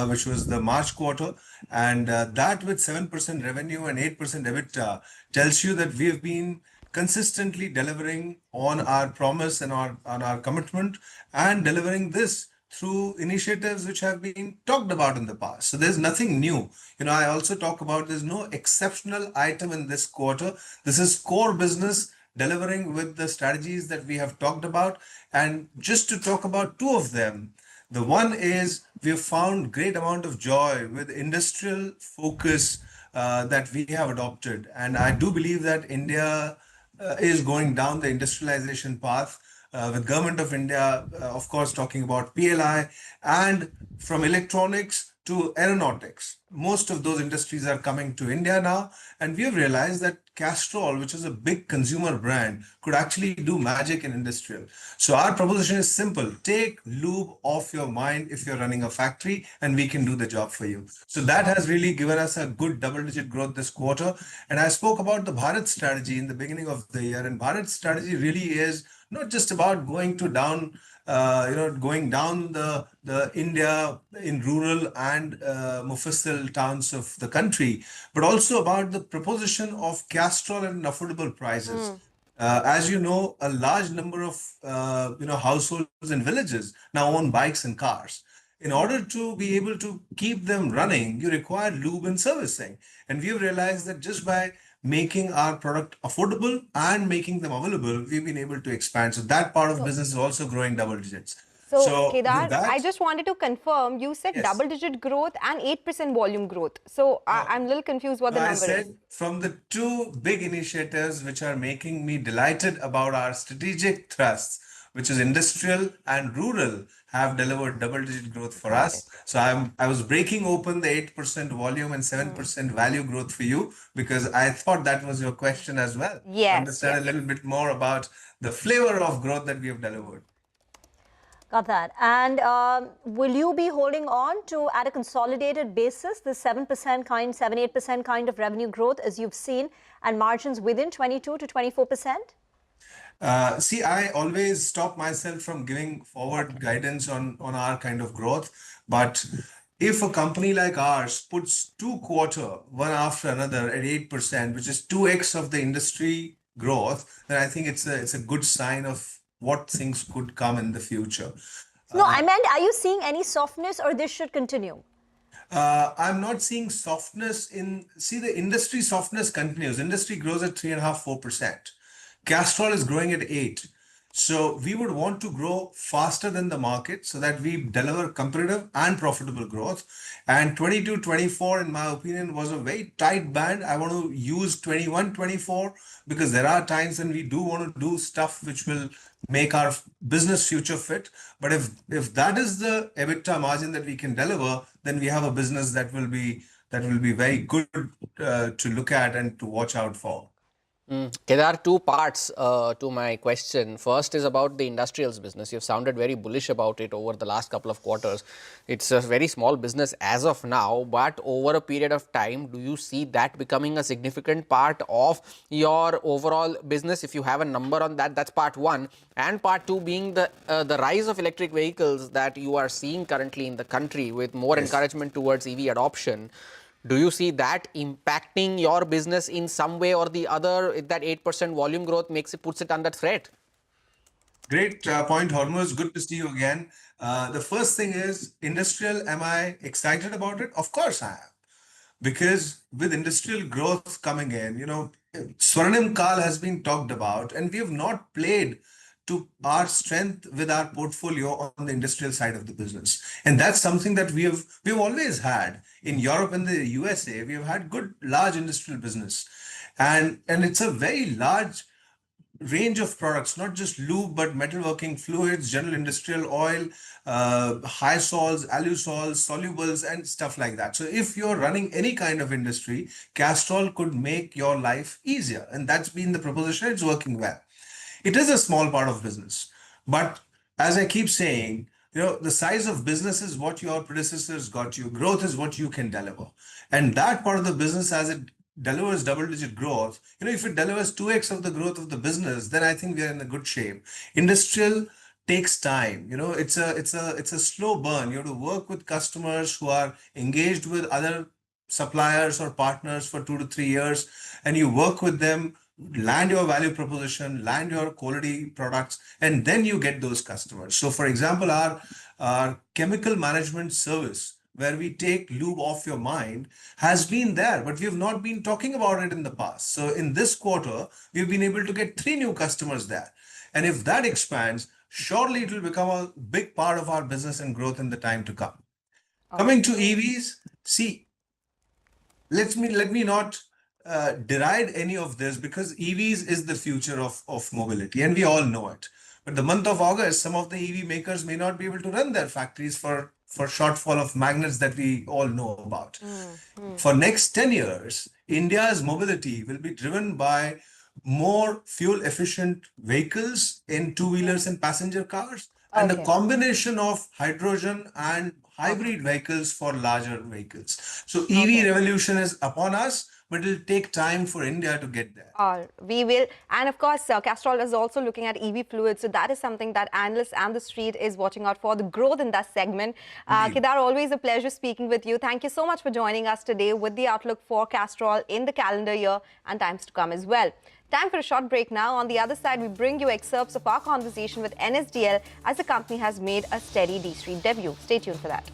which was the March quarter. And that with 7% revenue and 8% EBITDA tells you that we have been consistently delivering on our promise and on our commitment, and delivering this through initiatives which have been talked about in the past. So there's nothing new. I also talk about there's no exceptional item in this quarter. This is core business delivering with the strategies that we have talked about. And just to talk about two of them, the one is we have found great amount of joy with industrial focus that we have adopted. And I do believe that India is going down the industrialization path, with Government of India, of course, talking about PLI, and from electronics to aeronautics. Most of those industries are coming to India now, and we have realized that Castrol, which is a big consumer brand, could actually do magic in industrial. So our proposition is simple: take lube off your mind if you're running a factory, and we can do the job for you. So that has really given us a good double-digit growth this quarter. And I spoke about the Bharat strategy in the beginning of the year, and Bharat strategy really is not just about going down the India in rural and Mufassil towns of the country, but also about the proposition of Castrol at affordable prices. As you know, a large number of households in villages now own bikes and cars. In order to be able to keep them running, you require lube and servicing. And we have realized that just by making our product affordable and making them available, we've been able to expand. So that part of business is also growing double digits. So Kedar, I just wanted to confirm, you said double-digit growth and 8% volume growth. So I'm a little confused what the number is. I said from the two big initiatives which are making me delighted about our strategic thrusts, which is industrial and rural, have delivered double-digit growth for us. So I was breaking open the 8% volume and 7% value growth for you, because I thought that was your question as well. Yes. Understand a little bit more about the flavor of growth that we have delivered. Got that. And will you be holding on to, at a consolidated basis, the 7-8% kind of revenue growth as you've seen, and margins within 22 to 24%? See, I always stop myself from giving forward guidance on our kind of growth. But if a company like ours puts two quarters, one after another, at 8%, which is 2x of the industry growth, then I think it's a good sign of what things could come in the future. No, I meant, are you seeing any softness, or this should continue? I'm not seeing softness the industry softness continues. Industry grows at 3.5-4%. Castrol is growing at 8%. So we would want to grow faster than the market so that we deliver competitive and profitable growth. And 22-24, in my opinion, was a very tight band. I want to use 21-24 because there are times when we do want to do stuff which will make our business future fit. But if that is the EBITDA margin that we can deliver, then we have a business that will be very good to look at and to watch out for. Kedar, two parts to my question. First is about the industrials business. You've sounded very bullish about it over the last couple of quarters. It's a very small business as of now, but over a period of time, do you see that becoming a significant part of your overall business? If you have a number on that, that's part one. And part two being the rise of electric vehicles that you are seeing currently in the country, with more encouragement towards EV adoption. Do you see that impacting your business in some way or the other? That 8% volume growth puts it under threat? Great point, Hormuz. Good to see you again. The first thing is industrial. Am I excited about it? Of course I am. Because with industrial growth coming in, Swarnim Kal has been talked about, and we have not played to our strength with our portfolio on the industrial side of the business. And that's something that we've always had. In Europe and the USA, we've had good, large industrial business. And it's a very large range of products, not just lube, but metalworking fluids, general industrial oil, high sols, alusols, solubles, and stuff like that. So if you're running any kind of industry, Castrol could make your life easier. And that's been the proposition. It's working well. It is a small part of business, But as I keep saying, the size of business is what your predecessors got you. Growth is what you can deliver. And that part of the business, as it delivers double-digit growth, if it delivers 2x of the growth of the business, then I think we are in a good shape. Industrial takes time. It's a slow burn. You have to work with customers who are engaged with other suppliers or partners for 2 to 3 years, and you work with them, land your value proposition, land your quality products, and then you get those customers. So for example, our chemical management service, where we take lube off your mind, has been there, but we have not been talking about it in the past. So in this quarter, we've been able to get 3 new customers there. And if that expands, surely it will become a big part of our business and growth in the time to come. Coming to EVs, see, let me not deride any of this, because EVs is the future of mobility, and we all know it. But the month of August, some of the EV makers may not be able to run their factories for shortfall of magnets that we all know about. For next 10 years, India's mobility will be driven by more fuel efficient vehicles in two-wheelers and passenger cars, and a combination of hydrogen and hybrid vehicles for larger vehicles. So EV revolution is upon us, but it will take time for India to get there. We will. And of course, Castrol is also looking at EV fluids. So that is something that analysts and the street is watching out for, the growth in that segment. Kedar, always a pleasure speaking with you. Thank you so much for joining us today with the outlook for Castrol in the calendar year and times to come as well. Time for a short break now. On the other side, we bring you excerpts of our conversation with NSDL as the company has made a steady D-Street debut. Stay tuned for that.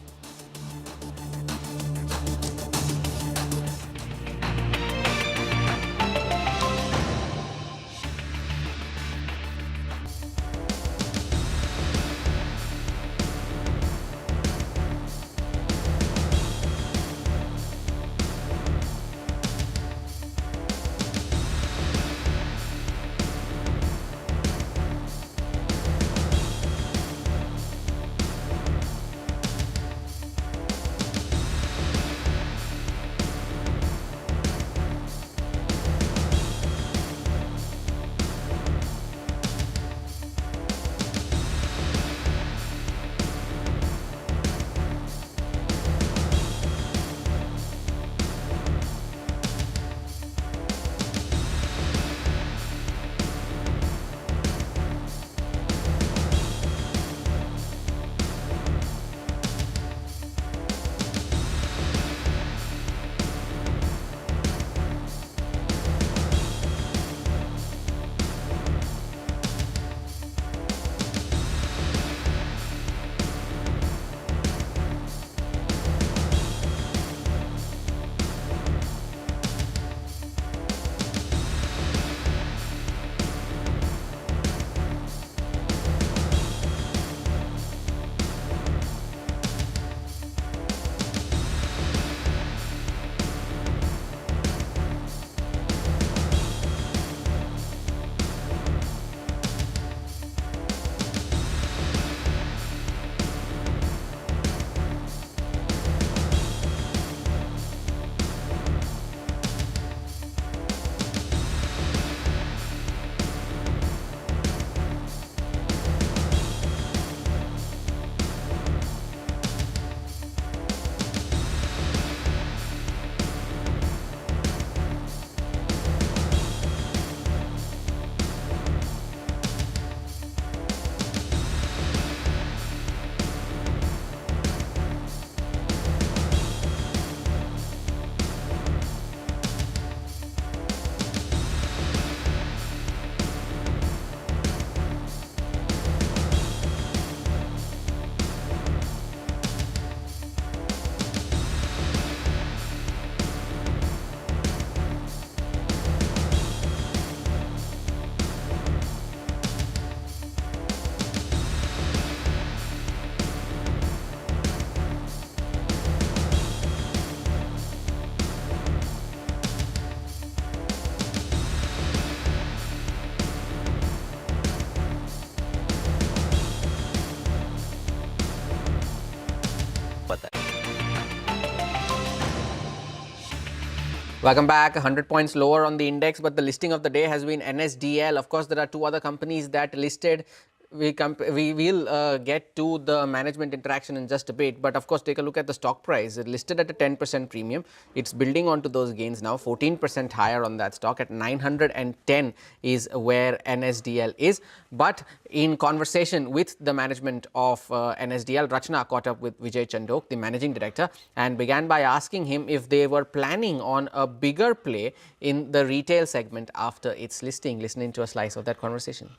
Welcome back. 100 points lower on the index, but the listing of the day has been NSDL. Of course, there are two other companies that listed. we will get to the management interaction in just a bit, but of course take a look at the stock price. It listed at a 10% premium. It's building onto those gains now, 14% higher on that stock. At 910 is where NSDL is. But in conversation with the management of NSDL, Rachna caught up with Vijay Chandok, the managing director, and began by asking him if they were planning on a bigger play in the retail segment after its listing. Listening to a slice of that conversation.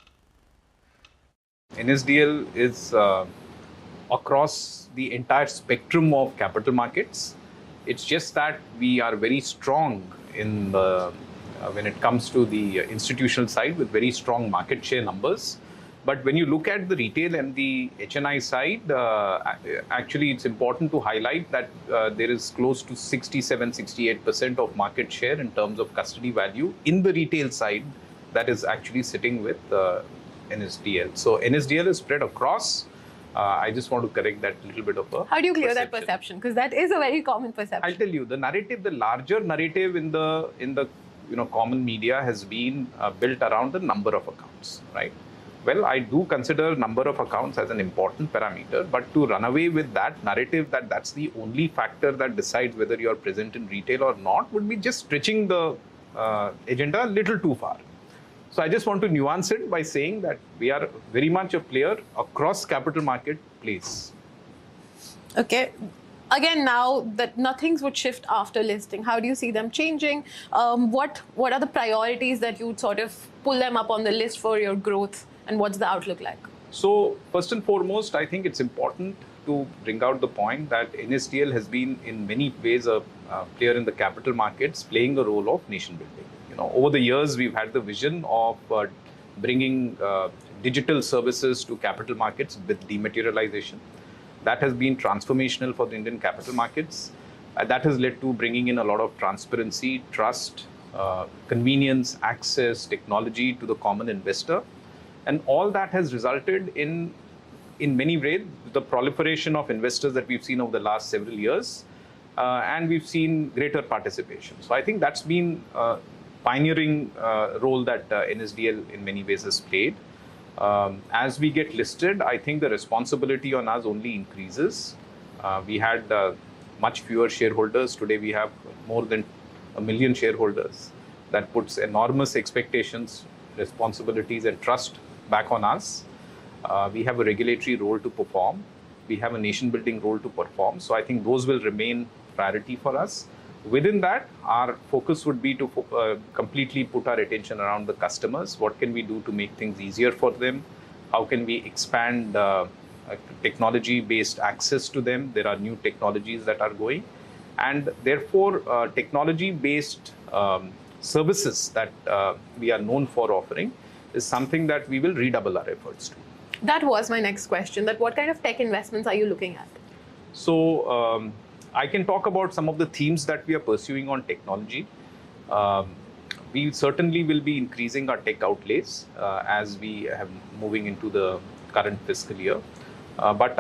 NSDL is across the entire spectrum of capital markets. It's just that we are very strong in the when it comes to the institutional side with very strong market share numbers. But when you look at the retail and the HNI side, actually it's important to highlight that there is close to 67-68% of market share in terms of custody value in the retail side that is actually sitting with NSDL. So NSDL is spread across. I just want to correct that little bit of a How do you clear that perception? Because that is a very common perception. I'll tell you, the narrative, the larger narrative in the common media has been built around the number of accounts, right? Well, I do consider number of accounts as an important parameter, but to run away with that narrative that that's the only factor that decides whether you are present in retail or not would be just stretching the agenda a little too far. So I just want to nuance it by saying that we are very much a player across capital market plays. Okay. Again, now that nothing would shift after listing, how do you see them changing? What are the priorities that you would sort of pull them up on the list for your growth, and what's the outlook like? So first and foremost, I think it's important to bring out the point that NSDL has been in many ways a player in the capital markets, playing a role of nation building. Over the years, we've had the vision of bringing digital services to capital markets with dematerialization. That has been transformational for the Indian capital markets. That has led to bringing in a lot of transparency, trust, convenience, access, technology to the common investor. And all that has resulted in many ways, the proliferation of investors that we've seen over the last several years. And we've seen greater participation. So I think that's been pioneering role that NSDL in many ways has played. As we get listed, I think the responsibility on us only increases. We had much fewer shareholders. Today we have more than 1 million shareholders. That puts enormous expectations, responsibilities and trust back on us. We have a regulatory role to perform. We have a nation building role to perform. So I think those will remain priority for us. Within that, our focus would be to completely put our attention around the customers. What can we do to make things easier for them? How can we expand technology-based access to them? There are new technologies that are going. And therefore, technology-based services that we are known for offering is something that we will redouble our efforts to. That was my next question, that what kind of tech investments are you looking at? So, I can talk about some of the themes that we are pursuing on technology. We certainly will be increasing our tech outlays as we have moving into the current fiscal year. But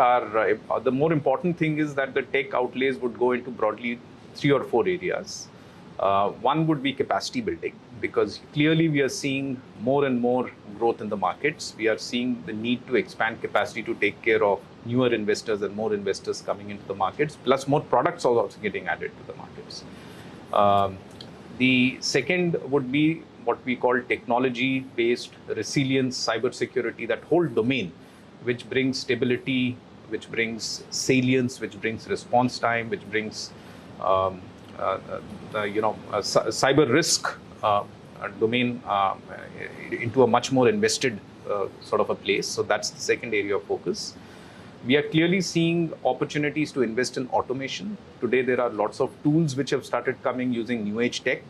the more important thing is that the tech outlays would go into broadly 3 or 4 areas. One would be capacity building, because clearly we are seeing more and more growth in the markets. We are seeing the need to expand capacity to take care of newer investors and more investors coming into the markets, plus more products are also getting added to the markets. The second would be what we call technology-based resilience, cybersecurity, that whole domain, which brings stability, which brings salience, which brings response time, which brings cyber risk domain into a much more invested sort of a place. So that's the second area of focus. We are clearly seeing opportunities to invest in automation. Today, there are lots of tools which have started coming using new age tech.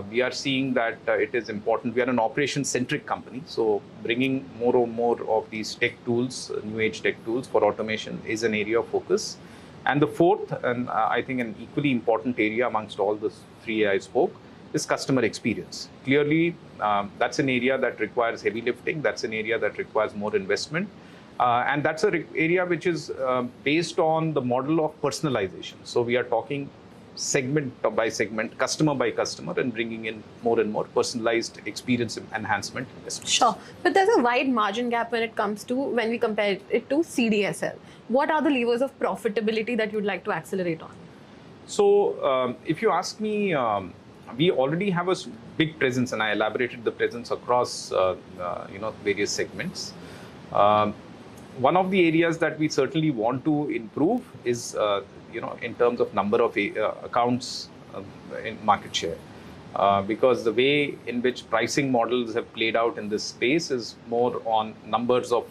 We are seeing that it is important. We are an operation-centric company. So bringing more and more of these tech tools, new age tech tools for automation is an area of focus. And the fourth, and I think an equally important area amongst all the 3 I spoke, is customer experience. Clearly, that's an area that requires heavy lifting. That's an area that requires more investment. And that's an area which is based on the model of personalization. So we are talking segment by segment, customer by customer, and bringing in more and more personalized experience enhancement investments. Sure, but there's a wide margin gap when it comes to when we compare it to CDSL. What are the levers of profitability that you'd like to accelerate on? So, if you ask me, we already have a big presence, and I elaborated the presence across various segments. One of the areas that we certainly want to improve is in terms of number of accounts in market share. Because the way in which pricing models have played out in this space is more on numbers of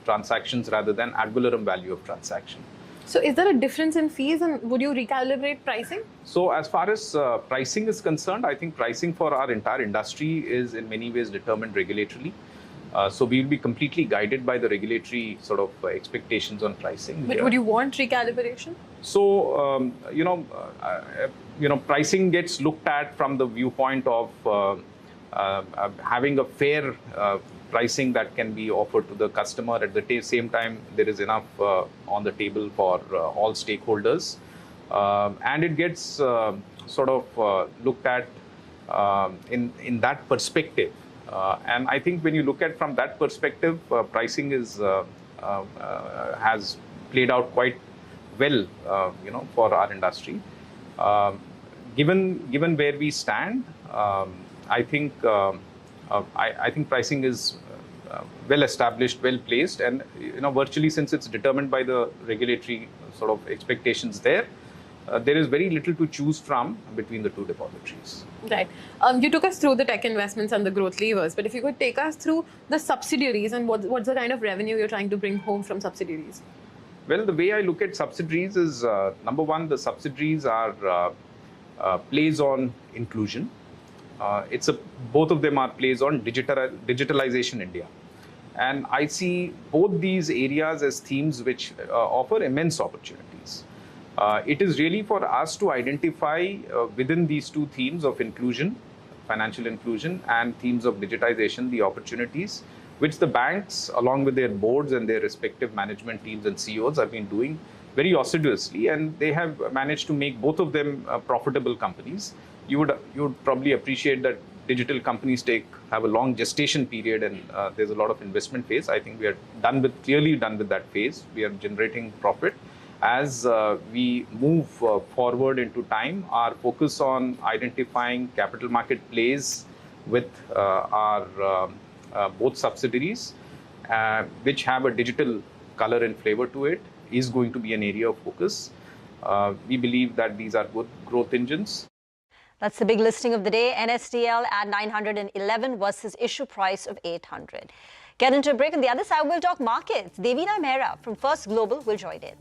transactions rather than ad valorem value of transaction. So is there a difference in fees, and would you recalibrate pricing? So as far as pricing is concerned, I think pricing for our entire industry is in many ways determined regulatorily. So we will be completely guided by the regulatory sort of expectations on pricing. But would you want recalibration? So, pricing gets looked at from the viewpoint of having a fair pricing that can be offered to the customer. At the same time, there is enough on the table for all stakeholders. And it gets sort of looked at in that perspective. And I think when you look at from that perspective, pricing has played out quite well, for our industry. Given where we stand, I think pricing is well established, well placed, and virtually since it's determined by the regulatory sort of expectations there is very little to choose from between the two depositories. Right. You took us through the tech investments and the growth levers, but if you could take us through the subsidiaries and what's the kind of revenue you're trying to bring home from subsidiaries? Well, the way I look at subsidiaries is, number one, the subsidiaries are plays on inclusion. Both of them are plays on digitalization India. And I see both these areas as themes which offer immense opportunities. It is really for us to identify within these two themes of inclusion, financial inclusion, and themes of digitization, the opportunities which the banks, along with their boards and their respective management teams and CEOs, have been doing very assiduously, and they have managed to make both of them profitable companies. You would probably appreciate that digital companies have a long gestation period, and there's a lot of investment phase. I think we are clearly done with that phase. We are generating profit. As we move forward into time, our focus on identifying capital market plays with our both subsidiaries, which have a digital color and flavor to it, is going to be an area of focus. We believe that these are good growth engines. That's the big listing of the day. NSDL at 911 versus issue price of 800. Get into a break. On the other side, we'll talk markets. Devina Mehra from First Global will join in.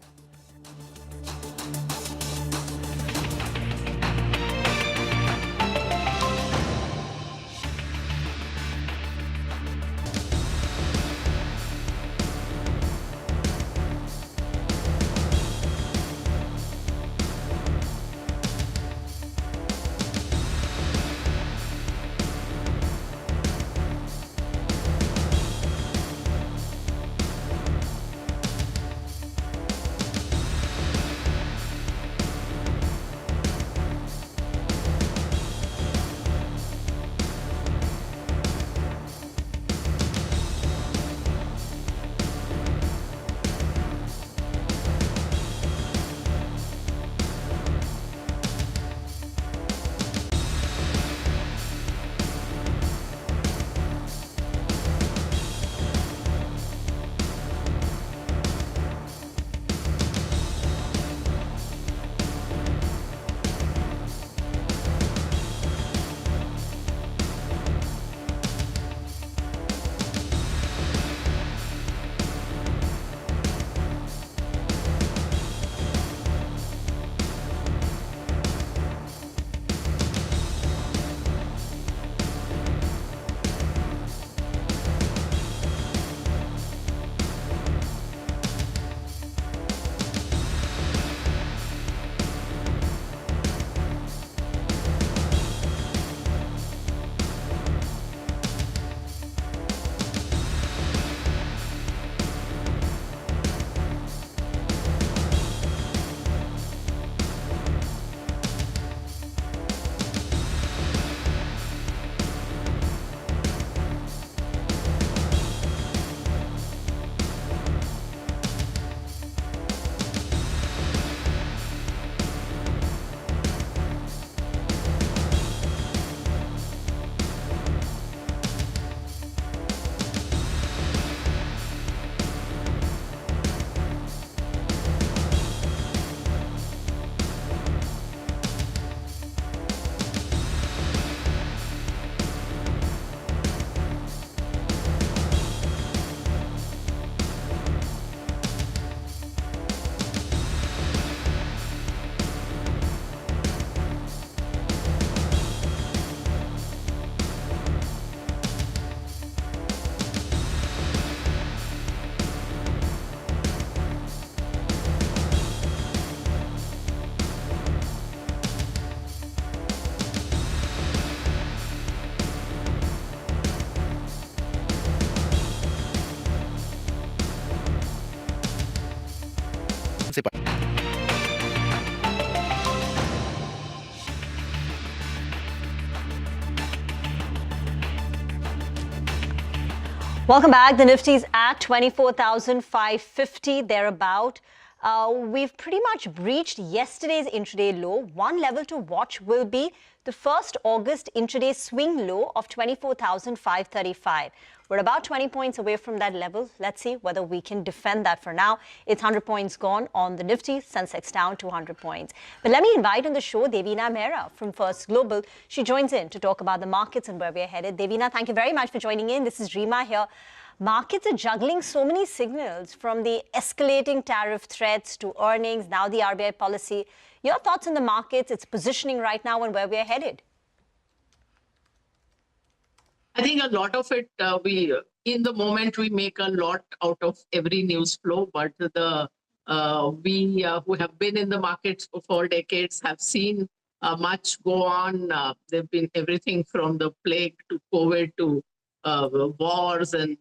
Welcome back. The Nifty's at 24,550, thereabout. We've pretty much breached yesterday's intraday low. One level to watch will be the 1st August intraday swing low of 24,535. We're about 20 points away from that level. Let's see whether we can defend that. For now, it's 100 points gone on the Nifty. Sensex down 200 points. But let me invite on the show Devina Mehra from First Global. She joins in to talk about the markets and where we're headed. Devina, thank you very much for joining in. This is Rima here. Markets are juggling so many signals, from the escalating tariff threats to earnings, now the RBI policy. Your thoughts on the markets, its positioning right now, and where we're headed? I think a lot of it, in the moment, we make a lot out of every news flow, but we who have been in the markets for 4 decades have seen much go on. There've been everything from the plague to COVID to wars and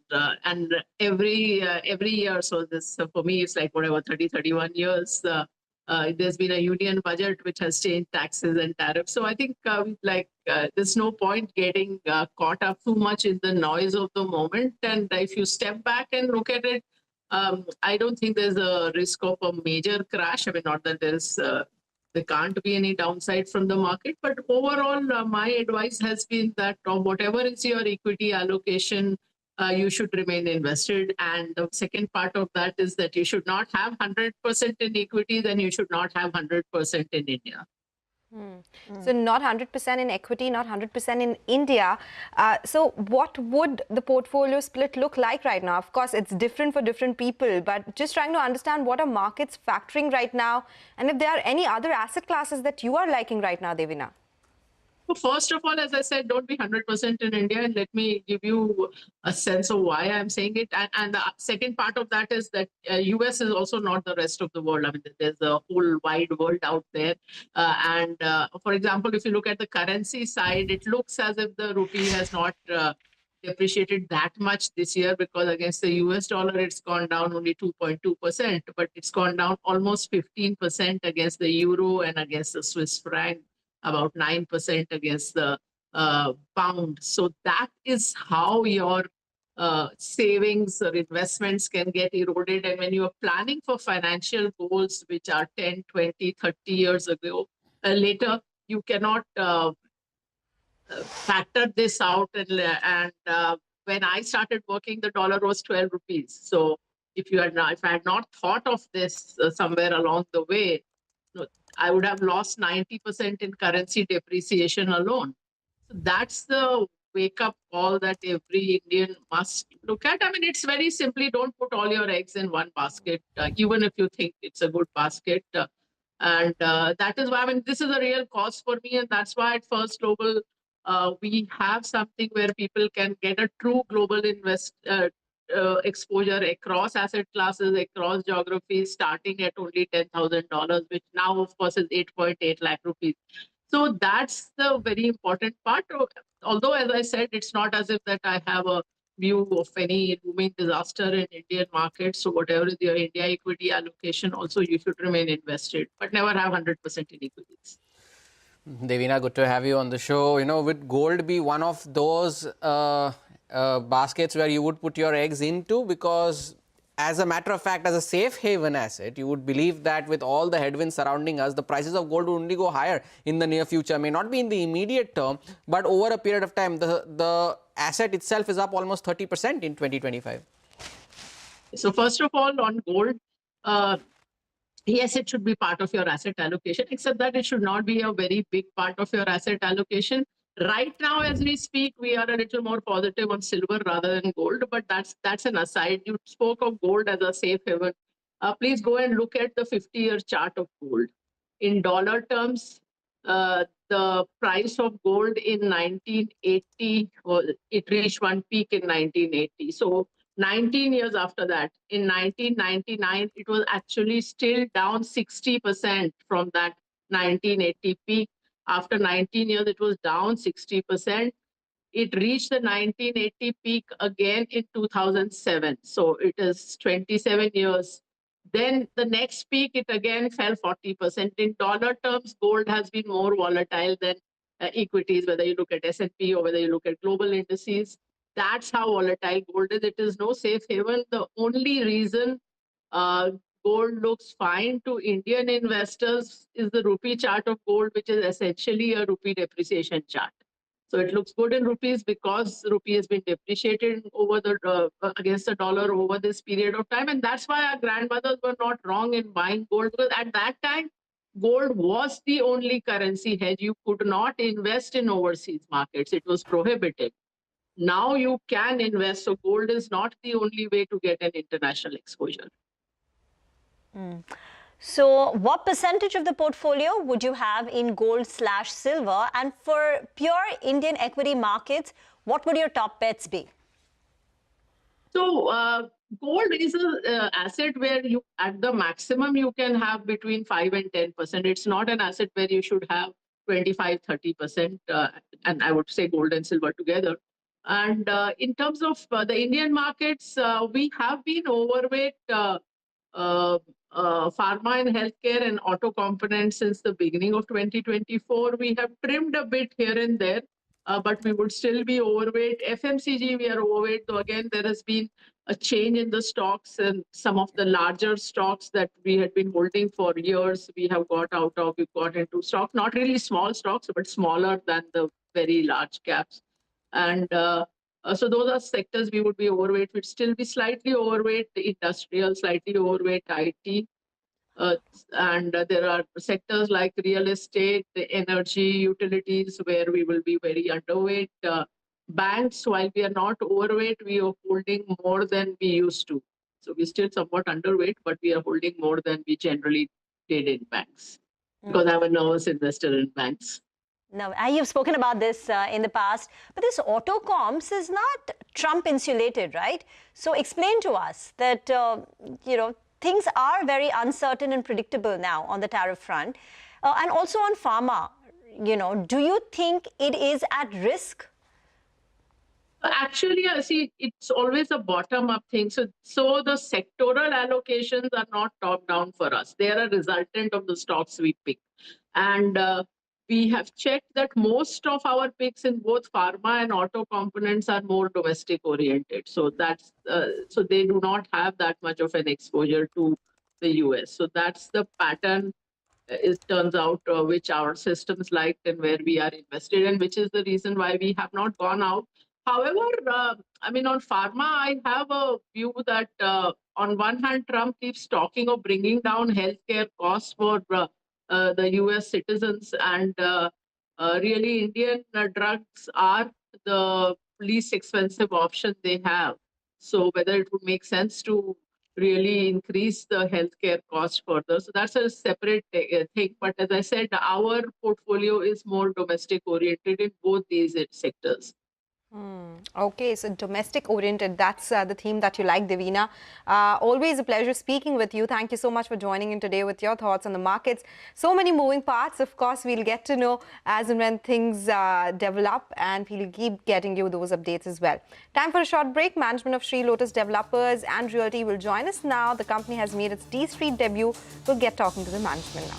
every year. So this, for me, it's like whatever, 31 years. There's been a union budget which has changed taxes and tariffs. So I think there's no point getting caught up too much in the noise of the moment. And if you step back and look at it, I don't think there's a risk of a major crash. I mean, not that there can't be any downside from the market, but overall, my advice has been that whatever is your equity allocation, you should remain invested. And the second part of that is that you should not have 100% in equity, then you should not have 100% in India. So not 100% in equity, not 100% in India. So what would the portfolio split look like right now? Of course, it's different for different people, but just trying to understand what are markets factoring right now, and if there are any other asset classes that you are liking right now, Devina. So first of all, as I said, don't be 100% in India, and let me give you a sense of why I'm saying it. And the second part of that is that US is also not the rest of the world. I mean, there's a whole wide world out there. For example, if you look at the currency side, it looks as if the rupee has not depreciated that much this year, because against the US dollar, it's gone down only 2.2%, but it's gone down almost 15% against the euro and against the Swiss franc, about 9% against the pound. So that is how your savings or investments can get eroded. And when you are planning for financial goals, which are 10, 20, 30 years ago, later, you cannot factor this out. And when I started working, the dollar was 12 rupees. So if I had not thought of this somewhere along the way, I would have lost 90% in currency depreciation alone. So that's the wake-up call that every Indian must look at. I mean, it's very simply, don't put all your eggs in one basket, even if you think it's a good basket. That is why, I mean, this is a real cost for me, and that's why at First Global, we have something where people can get a true global exposure across asset classes, across geographies, starting at only $10,000, which now, of course, is 8.8 lakh rupees. So that's the very important part. Although, as I said, it's not as if that I have a view of any looming disaster in Indian markets. So whatever is your India equity allocation, also you should remain invested, but never have 100% in equities. Devina, good to have you on the show. You know, would gold be one of those baskets where you would put your eggs into? Because as a matter of fact, as a safe haven asset, you would believe that with all the headwinds surrounding us, the prices of gold would only go higher in the near future. May not be in the immediate term, but over a period of time, the asset itself is up almost 30% in 2025. So first of all, on gold, yes, it should be part of your asset allocation, except that it should not be a very big part of your asset allocation. Right now, as we speak, we are a little more positive on silver rather than gold, but that's an aside. You spoke of gold as a safe haven. Please go and look at the 50-year chart of gold. In dollar terms, the price of gold in 1980, it reached one peak in 1980. So 19 years after that, in 1999, it was actually still down 60% from that 1980 peak. After 19 years, it was down 60%. It reached the 1980 peak again in 2007. So it is 27 years. Then the next peak, it again fell 40%. In dollar terms, gold has been more volatile than equities, whether you look at S&P or whether you look at global indices. That's how volatile gold is. It is no safe haven. The only reason gold looks fine to Indian investors is the rupee chart of gold, which is essentially a rupee depreciation chart. So it looks good in rupees because rupee has been depreciated over the against the dollar over this period of time, and that's why our grandmothers were not wrong in buying gold, because at that time gold was the only currency hedge. You could not invest in overseas markets; it was prohibited. Now you can invest, so gold is not the only way to get an international exposure. So what percentage of the portfolio would you have in gold/silver? And for pure Indian equity markets, what would your top bets be? So gold is an asset where you, at the maximum, you can have between 5 and 10%. It's not an asset where you should have 25, 30%. And I would say gold and silver together. And in terms of the Indian markets, we have been overweight pharma and healthcare and auto components since the beginning of 2024. We have trimmed a bit here and there, but we would still be overweight. FMCG, we are overweight, though again, there has been a change in the stocks, and some of the larger stocks that we had been holding for years, we have got out of, we got into stocks, not really small stocks, but smaller than the very large caps. And so those are sectors we would be overweight. We'd still be slightly overweight industrial, slightly overweight IT. And there are sectors like real estate, energy, utilities, where we will be very underweight. Banks, while we are not overweight, we are holding more than we used to. So we're still somewhat underweight, but we are holding more than we generally did in banks, because I'm a nervous investor in banks. Now, you've spoken about this in the past, but this auto comps is not Trump insulated, right? So explain to us that, things are very uncertain and predictable now on the tariff front. And also on pharma, do you think it is at risk? Actually, see, it's always a bottom-up thing. So the sectoral allocations are not top-down for us. They are a resultant of the stocks we pick. And we have checked that most of our picks in both pharma and auto components are more domestic oriented. So that's so they do not have that much of an exposure to the US. So that's the pattern. It turns out which our systems liked and where we are invested, and which is the reason why we have not gone out. However, I mean, on pharma, I have a view that on one hand, Trump keeps talking of bringing down healthcare costs for the US citizens, and really Indian drugs are the least expensive option they have. So whether it would make sense to really increase the healthcare cost further. So that's a separate thing. But as I said, our portfolio is more domestic oriented in both these sectors. Okay, so domestic oriented, that's the theme that you like, Divina. Always a pleasure speaking with you. Thank you so much for joining in today with your thoughts on the markets. So many moving parts. Of course, we'll get to know as and when things develop, and we'll keep getting you those updates as well. Time for a short break. Management of Sri Lotus Developers and Realty will join us now. The company has made its D Street debut. We'll get talking to the management now.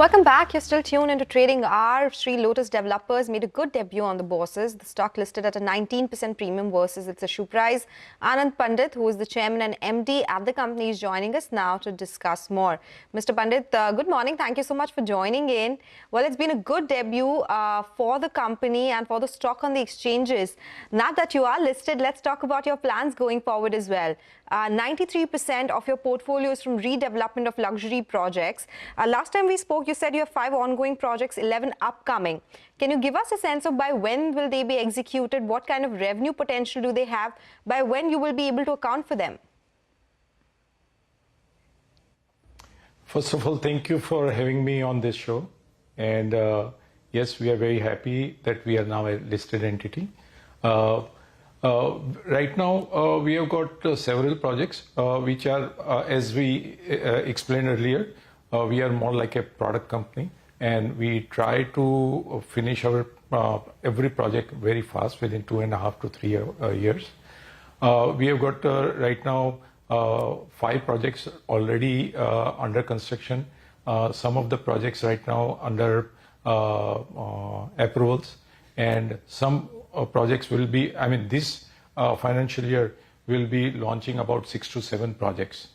Welcome back. You're still tuned into Trading Hour. Sri Lotus Developers made a good debut on the bourses. The stock listed at a 19% premium versus its issue price. Anand Pandit, who is the chairman and MD at the company, is joining us now to discuss more. Mr. Pandit, good morning. Thank you so much for joining in. Well, it's been a good debut for the company and for the stock on the exchanges. Now that you are listed, let's talk about your plans going forward as well. 93% of your portfolio is from redevelopment of luxury projects. Last time we spoke, you said you have 5 ongoing projects, 11 upcoming. Can you give us a sense of by when will they be executed? What kind of revenue potential do they have? By when you will be able to account for them? First of all, thank you for having me on this show. And yes, we are very happy that we are now a listed entity. Right now, we have got several projects which are, as we explained earlier, we are more like a product company, and we try to finish our every project very fast, within 2.5 to 3 years. We have got right now 5 projects already under construction. Some of the projects right now under approvals, and some projects will be, I mean, this financial year will be launching about 6 to 7 projects.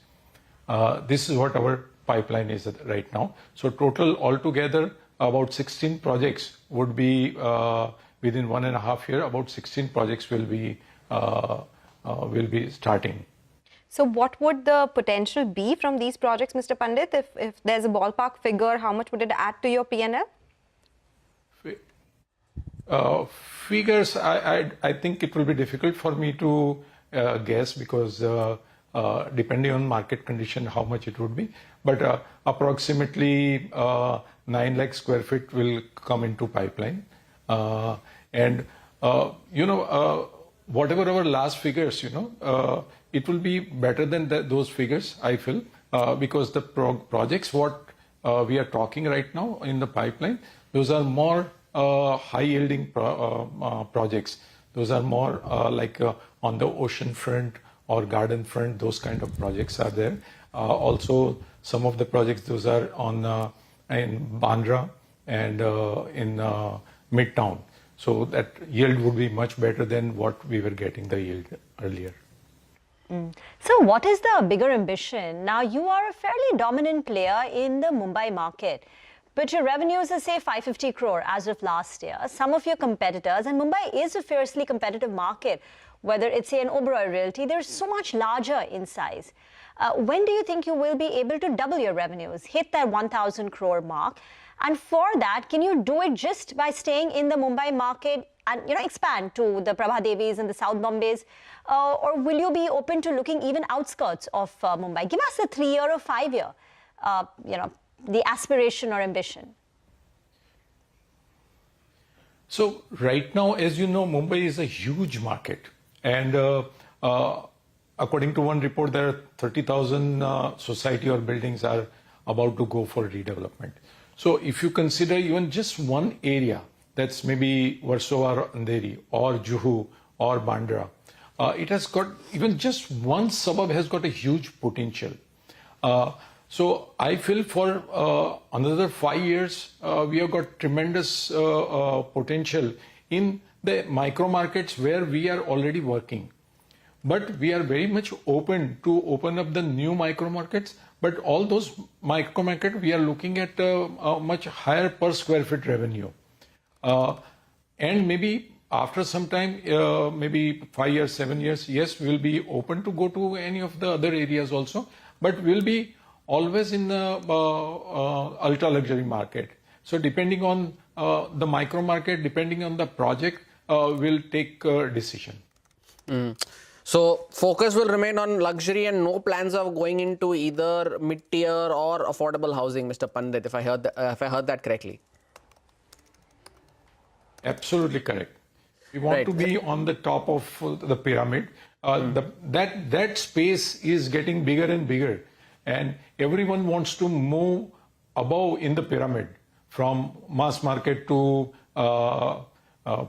This is what our pipeline is right now. So total altogether, about 16 projects would be within 1.5 years. About 16 projects will be starting. So what would the potential be from these projects, Mr. Pandit? If there's a ballpark figure, how much would it add to your P&L? Figures, I think it will be difficult for me to guess, because depending on market condition, how much it would be. But approximately 9 lakh square feet will come into pipeline. And, whatever our last figures, it will be better than those figures, I feel, because the projects what we are talking right now in the pipeline, those are more high-yielding projects. Those are more like on the ocean front or garden front. Those kind of projects are there. Also, some of the projects, those are on in Bandra and in Midtown. So that yield would be much better than what we were getting the yield earlier. So what is the bigger ambition? Now, you are a fairly dominant player in the Mumbai market, but your revenues are, say, 550 crore as of last year. Some of your competitors, and Mumbai is a fiercely competitive market, whether it's, say, an Oberoi Realty, they're so much larger in size. When do you think you will be able to double your revenues, hit that 1,000 crore mark? And for that, can you do it just by staying in the Mumbai market and expand to the Prabha Devis and the South Bombays? Or will you be open to looking even outskirts of Mumbai? Give us a 3-year or 5-year, the aspiration or ambition. So right now, as you know, Mumbai is a huge market. And according to one report, there are 30,000 society or buildings are about to go for redevelopment. So if you consider even just one area, that's maybe Versova or Andheri or Juhu or Bandra, it has got, even just one suburb has got a huge potential. So I feel for another 5 years, we have got tremendous potential in the micro markets where we are already working. But we are very much open to open up the new micro markets. But all those micro markets, we are looking at a much higher per square feet revenue. And maybe after some time, maybe 5 years, 7 years, yes, we'll be open to go to any of the other areas also. But we'll be always in the ultra luxury market. So depending on the micro market, depending on the project, we'll take a decision. So focus will remain on luxury and no plans of going into either mid-tier or affordable housing, Mr. Pandit, if I heard that correctly. Absolutely correct. We want to be on the top of the pyramid. That space is getting bigger and bigger, and everyone wants to move above in the pyramid, from mass market to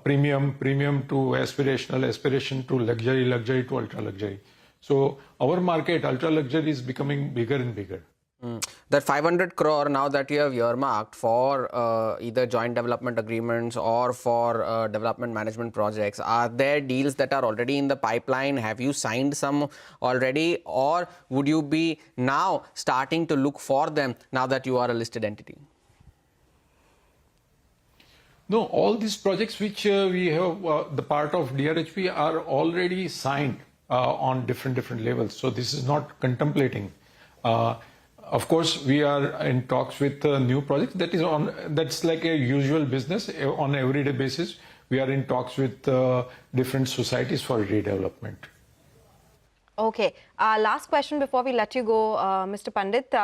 premium to aspiration to luxury to ultra luxury. So our market, ultra luxury, is becoming bigger and bigger. That 500 crore now that you have earmarked for either joint development agreements or for development management projects, are there deals that are already in the pipeline? Have you signed some already, or would you be now starting to look for them now that you are a listed entity? No, all these projects which we have, the part of DRHP, are already signed on different levels. So this is not contemplating. Of course, we are in talks with new projects. That's like a usual business on an everyday basis. We are in talks with different societies for redevelopment. Okay. Last question before we let you go, Mr. Pandit.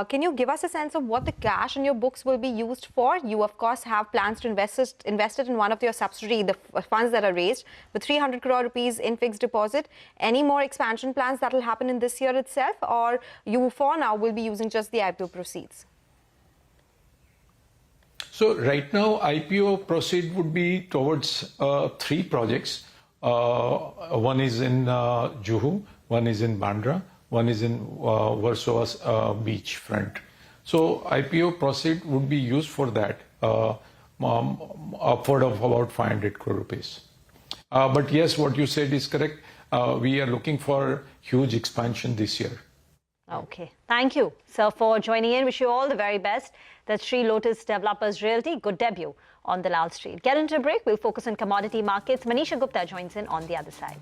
Can you give us a sense of what the cash in your books will be used for? You, of course, have plans to invest it in one of your subsidiaries, the funds that are raised, with 300 crore rupees in fixed deposit. Any more expansion plans that will happen in this year itself, or you, for now, will be using just the IPO proceeds? So right now, IPO proceed would be towards 3 projects. One is in Juhu, one is in Bandra, one is in Warsaw beach front. So IPO proceed would be used for that, upward of about 500 crore rupees. But yes, what you said is correct. We are looking for huge expansion this year. Okay. Thank you, sir, for joining in. Wish you all the very best. That's Sri Lotus Developers Realty. Good debut on the Lal Street. Get into a break. We'll focus on commodity markets. Manisha Gupta joins in on the other side.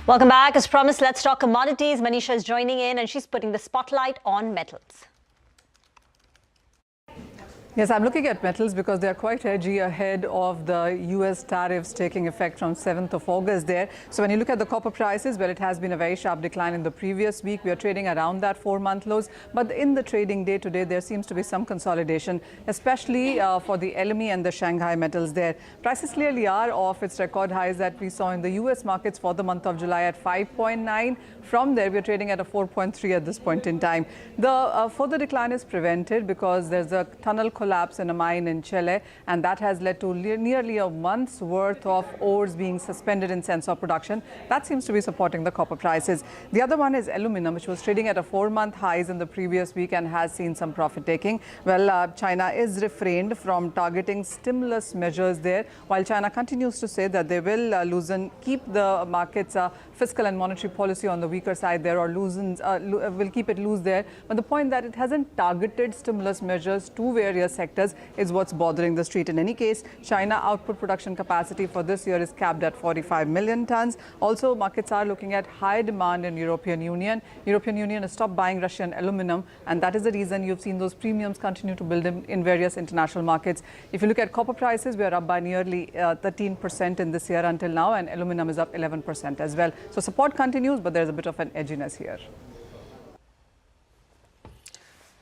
Welcome back. As promised, let's talk commodities. Manisha is joining in and she's putting the spotlight on metals. Yes, I'm looking at metals because they are quite edgy ahead of the US tariffs taking effect from 7th of August there. So when you look at the copper prices, well, it has been a very sharp decline in the previous week. We are trading around that 4-month lows. But in the trading day today, there seems to be some consolidation, especially for the LME and the Shanghai metals there. Prices clearly are off its record highs that we saw in the US markets for the month of July at 5.9. From there, we are trading at a 4.3 at this point in time. The further decline is prevented because there's a tunnel collapse in a mine in Chile, and that has led to nearly a month's worth of ores being suspended in sensor production. That seems to be supporting the copper prices. The other one is aluminum, which was trading at a 4-month highs in the previous week and has seen some profit taking. Well, China is refrained from targeting stimulus measures there, while China continues to say that they will keep the markets fiscal and monetary policy on the weaker side there, or will keep it loose there. But the point that it hasn't targeted stimulus measures to various sectors is what's bothering the street. In any case, China output production capacity for this year is capped at 45 million tons. Also, markets are looking at high demand in European Union. European Union has stopped buying Russian aluminum, and that is the reason you've seen those premiums continue to build in various international markets. If you look at copper prices, we are up by nearly 13% in this year until now, and aluminum is up 11% as well. So support continues, but there's a bit of an edginess here.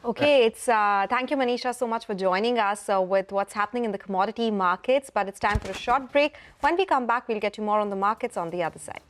Okay, thank you, Manisha, so much for joining us with what's happening in the commodity markets. But it's time for a short break. When we come back, we'll get you more on the markets on the other side.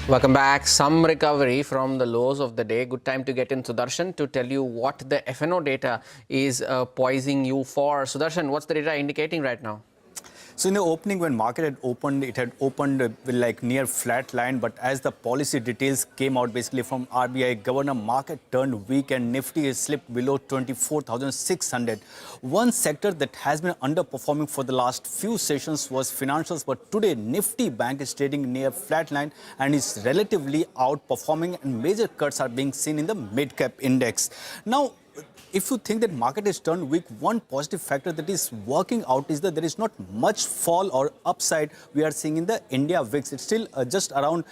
Welcome back. Some recovery from the lows of the day. Good time to get in Sudarshan to tell you what the FNO data is poising you for. Sudarshan, what's the data indicating right now? So in the opening, when market had opened, it had opened like near flat line. But as the policy details came out basically from RBI governor, market turned weak and Nifty has slipped below 24,600. One sector that has been underperforming for the last few sessions was financials. But today, Nifty Bank is trading near flat line and is relatively outperforming, and major cuts are being seen in the mid-cap index. Now, if you think that market has turned weak, one positive factor that is working out is that there is not much fall or upside we are seeing in the India VIX. It's still just around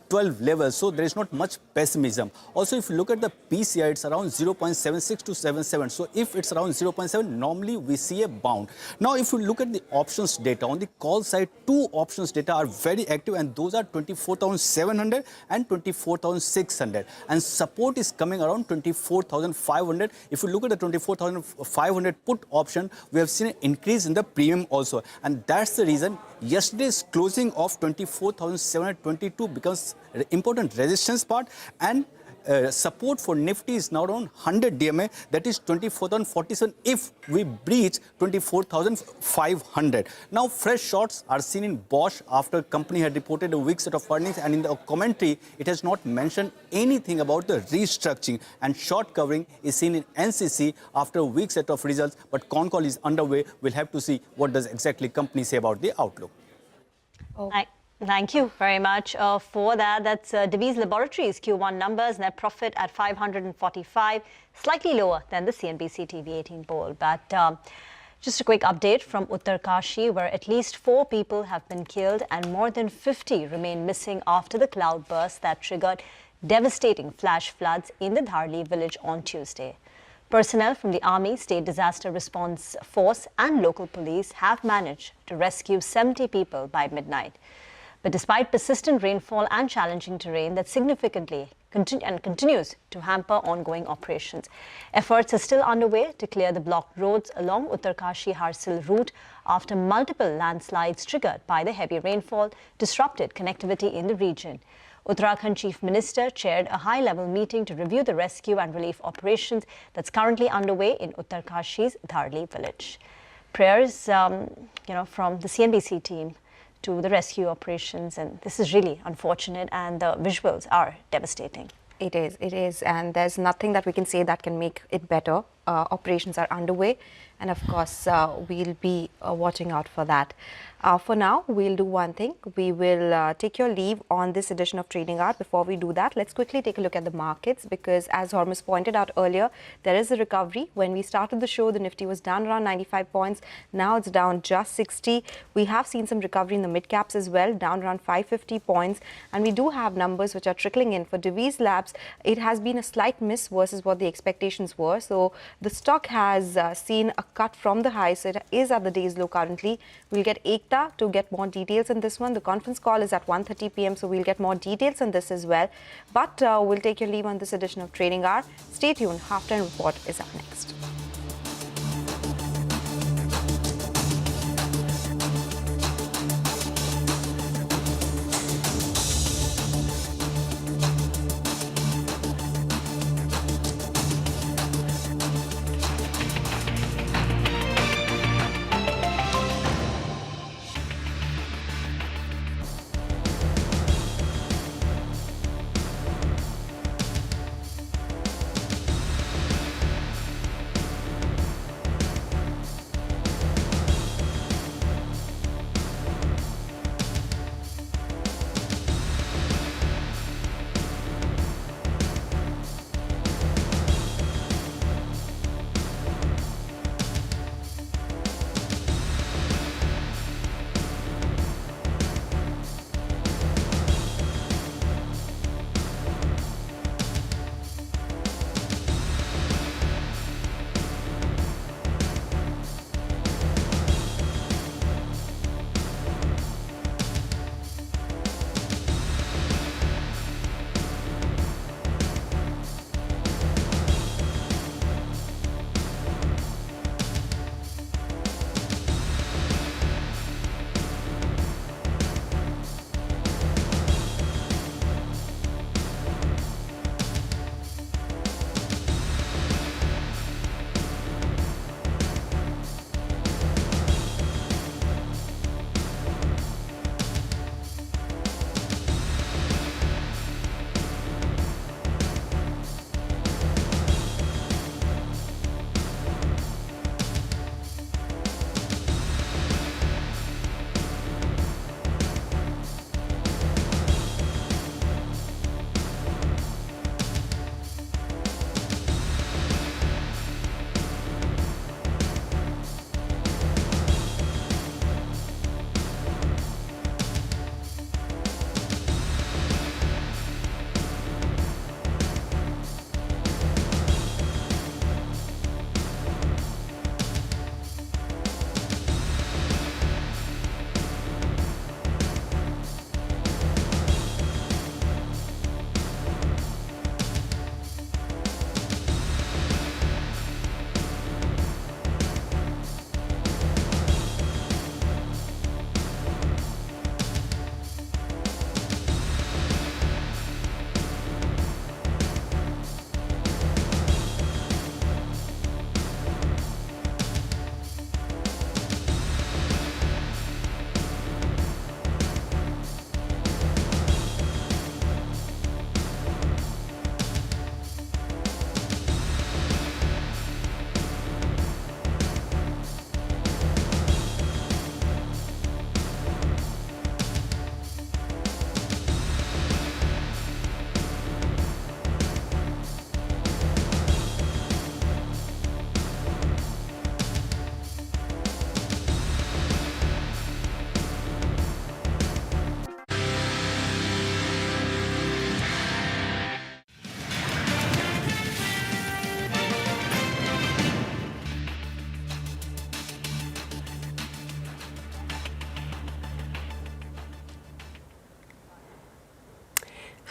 12 levels, so there is not much pessimism. Also, if you look at the PCI, it's around 0.76 to 77. So if it's around 0.7, normally we see a bound. Now, if you look at the options data, on the call side, two options data are very active, and those are 24,700 and 24,600. And support is coming around 24,500. If you look at the 24,500 put option, we have seen an increase in the premium also. And that's the reason yesterday's closing of 24,722 becomes an important resistance part, and support for Nifty is now around 100 DMA, that is 24,047 if we breach 24,500. Now, fresh shorts are seen in Bosch after company had reported a weak set of earnings, and in the commentary, it has not mentioned anything about the restructuring, and short covering is seen in NCC after a weak set of results, but con call is underway. We'll have to see what does exactly company say about the outlook. Thank you very much for that. That's Divi's Laboratories Q1 numbers, net profit at 545, slightly lower than the CNBC-TV18 poll. But just a quick update from Uttarkashi, where at least 4 people have been killed and more than 50 remain missing after the cloudburst that triggered devastating flash floods in the Dharli village on Tuesday. Personnel from the Army, State Disaster Response Force and local police have managed to rescue 70 people by midnight. But despite persistent rainfall and challenging terrain that significantly continues to hamper ongoing operations, efforts are still underway to clear the blocked roads along Uttarkashi-Harsil route after multiple landslides triggered by the heavy rainfall disrupted connectivity in the region. Uttarakhand Chief Minister chaired a high-level meeting to review the rescue and relief operations that's currently underway in Uttarkashi's Dharli village. Prayers, from the CNBC team to the rescue operations, and this is really unfortunate, and the visuals are devastating. It is, and there's nothing that we can say that can make it better. Operations are underway, and of course, we'll be watching out for that. For now, we'll do one thing. We will take your leave on this edition of Trading Hour. Before we do that, let's quickly take a look at the markets, because as Hormus pointed out earlier, there is a recovery. When we started the show, the Nifty was down around 95 points. Now it's down just 60. We have seen some recovery in the mid caps as well, down around 550 points. And we do have numbers which are trickling in. For Divi's Labs, it has been a slight miss versus what the expectations were. So the stock has seen a cut from the high, so it is at the day's low currently. We'll get Ekta to get more details on this one. The conference call is at 1:30 p.m, so we'll get more details on this as well. But we'll take your leave on this edition of Trading Hour. Stay tuned. Halftime Report is up next.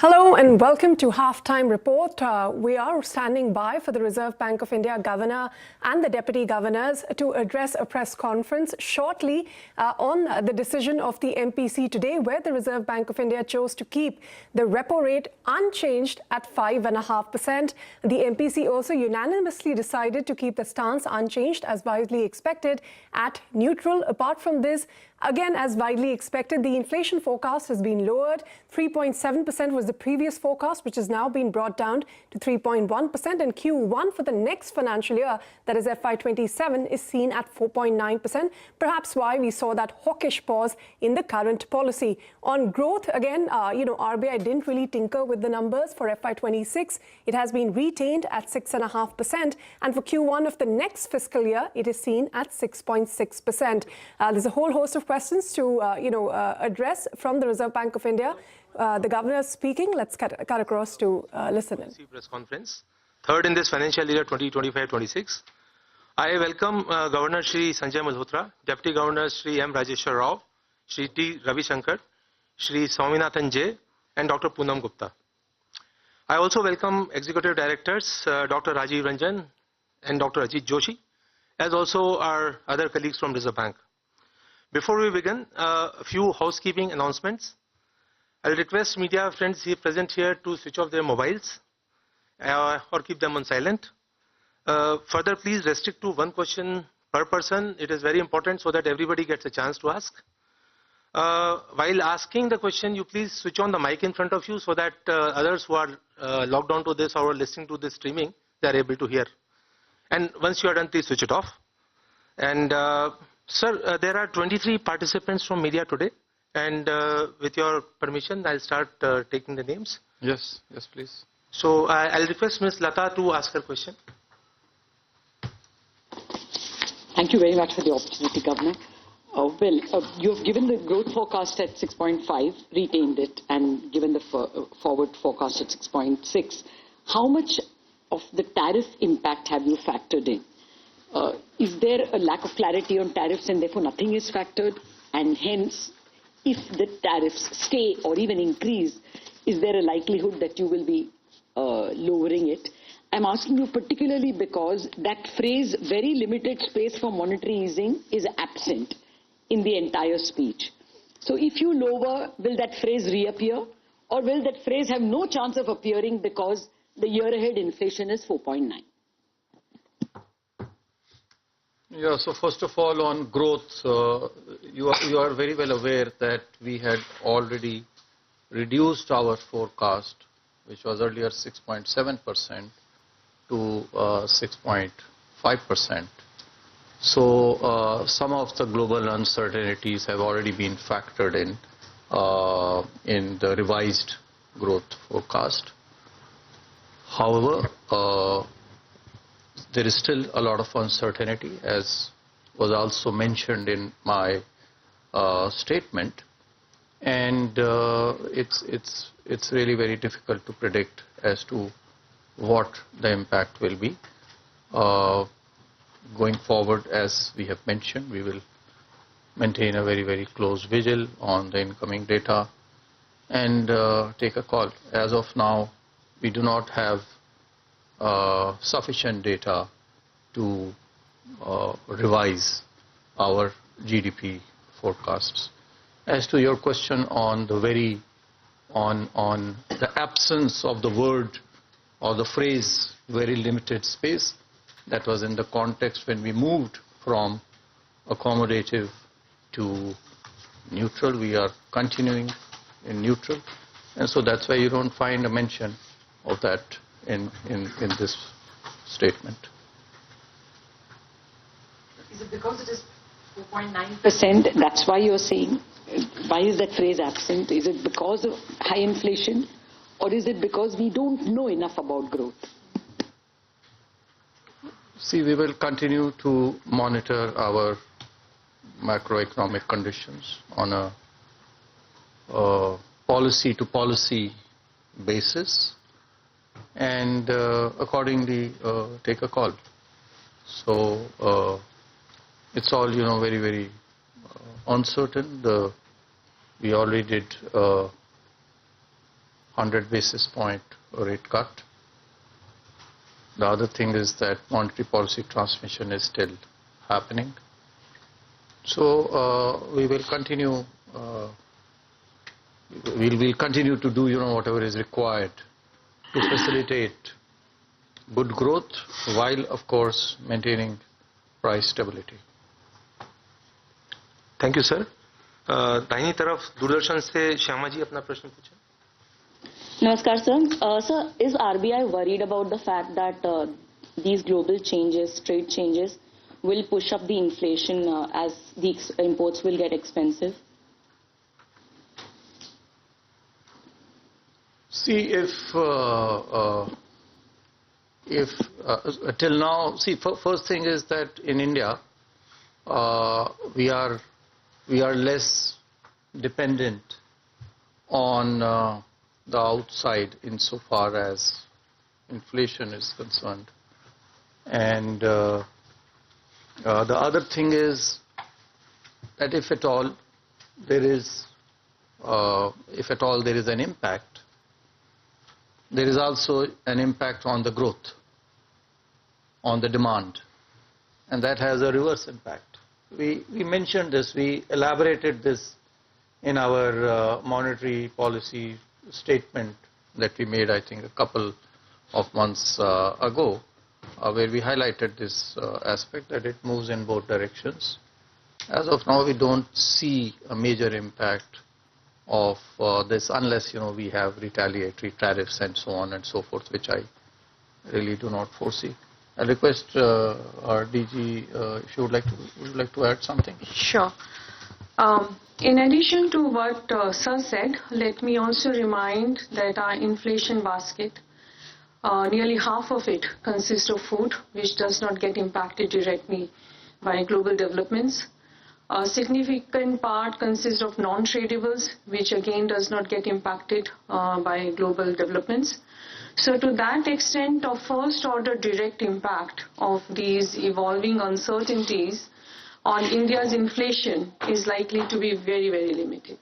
Hello and welcome to Halftime Report. We are standing by for the Reserve Bank of India Governor and the Deputy Governors to address a press conference shortly on the decision of the MPC today, where the Reserve Bank of India chose to keep the repo rate unchanged at 5.5%. The MPC also unanimously decided to keep the stance unchanged as widely expected at neutral. Apart from this, again, as widely expected, the inflation forecast has been lowered. 3.7% was the previous forecast, which has now been brought down to 3.1%. And Q1 for the next financial year, that is FY27, is seen at 4.9%. Perhaps why we saw that hawkish pause in the current policy. On growth, again, RBI didn't really tinker with the numbers for FY26. It has been retained at 6.5%. And for Q1 of the next fiscal year, it is seen at 6.6%. There's a whole host of questions to address from the Reserve Bank of India. The governor is speaking. Let's cut across to listen in. Press conference, third in this financial year 2025-26. I welcome Governor Shri Sanjay Malhotra, Deputy Governor Shri M. Rajeshwar Rao, Shri T. Ravi Shankar, Shri Swaminathan J. and Dr. Poonam Gupta. I also welcome Executive Directors Dr. Rajiv Ranjan and Dr. Ajit Joshi, as also our other colleagues from Reserve Bank. Before we begin, a few housekeeping announcements. I'll request media friends here present here to switch off their mobiles or keep them on silent. Further, please restrict to one question per person. It is very important so that everybody gets a chance to ask. While asking the question, you please switch on the mic in front of you so that others who are logged on to this or listening to this streaming, they are able to hear. And once you are done, please switch it off. And sir, there are 23 participants from media today. And with your permission, I'll start taking the names. Yes, please. So I'll request Ms. Lata to ask her question. Thank you very much for the opportunity, Governor. You have given the growth forecast at 6.5, retained it, and given the forward forecast at 6.6. How much of the tariff impact have you factored in? Is there a lack of clarity on tariffs and therefore nothing is factored? And hence, if the tariffs stay or even increase, is there a likelihood that you will be lowering it? I'm asking you particularly because that phrase, very limited space for monetary easing, is absent in the entire speech. So if you lower, will that phrase reappear? Or will that phrase have no chance of appearing because the year ahead inflation is 4.9? Yeah, so first of all, on growth, you are very well aware that we had already reduced our forecast, which was earlier 6.7% to 6.5%. So some of the global uncertainties have already been factored in the revised growth forecast. However, there is still a lot of uncertainty, as was also mentioned in my statement, and it's really very difficult to predict as to what the impact will be. Going forward, as we have mentioned, we will maintain a very, very close vigil on the incoming data and take a call. As of now, we do not have sufficient data to revise our GDP forecasts. As to your question on the on the absence of the word or the phrase very limited space, that was in the context when we moved from accommodative to neutral. We are continuing in neutral, and so that's why you don't find a mention of that in this statement. Is it because it is 4.9%? That's why you're saying? Why is that phrase absent? Is it because of high inflation, or is it because we don't know enough about growth? See, we will continue to monitor our macroeconomic conditions on a policy-to-policy basis and accordingly take a call. So it's all, very, very uncertain. We already did 100 basis point rate cut. The other thing is that monetary policy transmission is still happening. So we will continue. We'll continue to do whatever is required to facilitate good growth while, of course, maintaining price stability. Thank you sir. दाहिनी तरफ दूरदर्शन से श्यामा जी अपना प्रश्न पूछें. Namaskar, sir. Sir, is RBI worried about the fact that these global changes, trade changes, will push up the inflation as the imports will get expensive? See, if till now, see, first thing is that in India, we are less dependent on the outside insofar as inflation is concerned. And the other thing is that if at all there is an impact, there is also an impact on the growth, on the demand, and that has a reverse impact. We mentioned this, we elaborated this in our monetary policy statement that we made, I think, a couple of months ago, where we highlighted this aspect that it moves in both directions. As of now, we don't see a major impact of this unless we have retaliatory tariffs and so on and so forth, which I really do not foresee. I request our DG if you would like to add something. Sure. In addition to what Sir said, let me also remind that our inflation basket, nearly half of it consists of food, which does not get impacted directly by global developments. A significant part consists of non-tradables, which again does not get impacted by global developments. So to that extent, a first-order direct impact of these evolving uncertainties on India's inflation is likely to be very, very limited.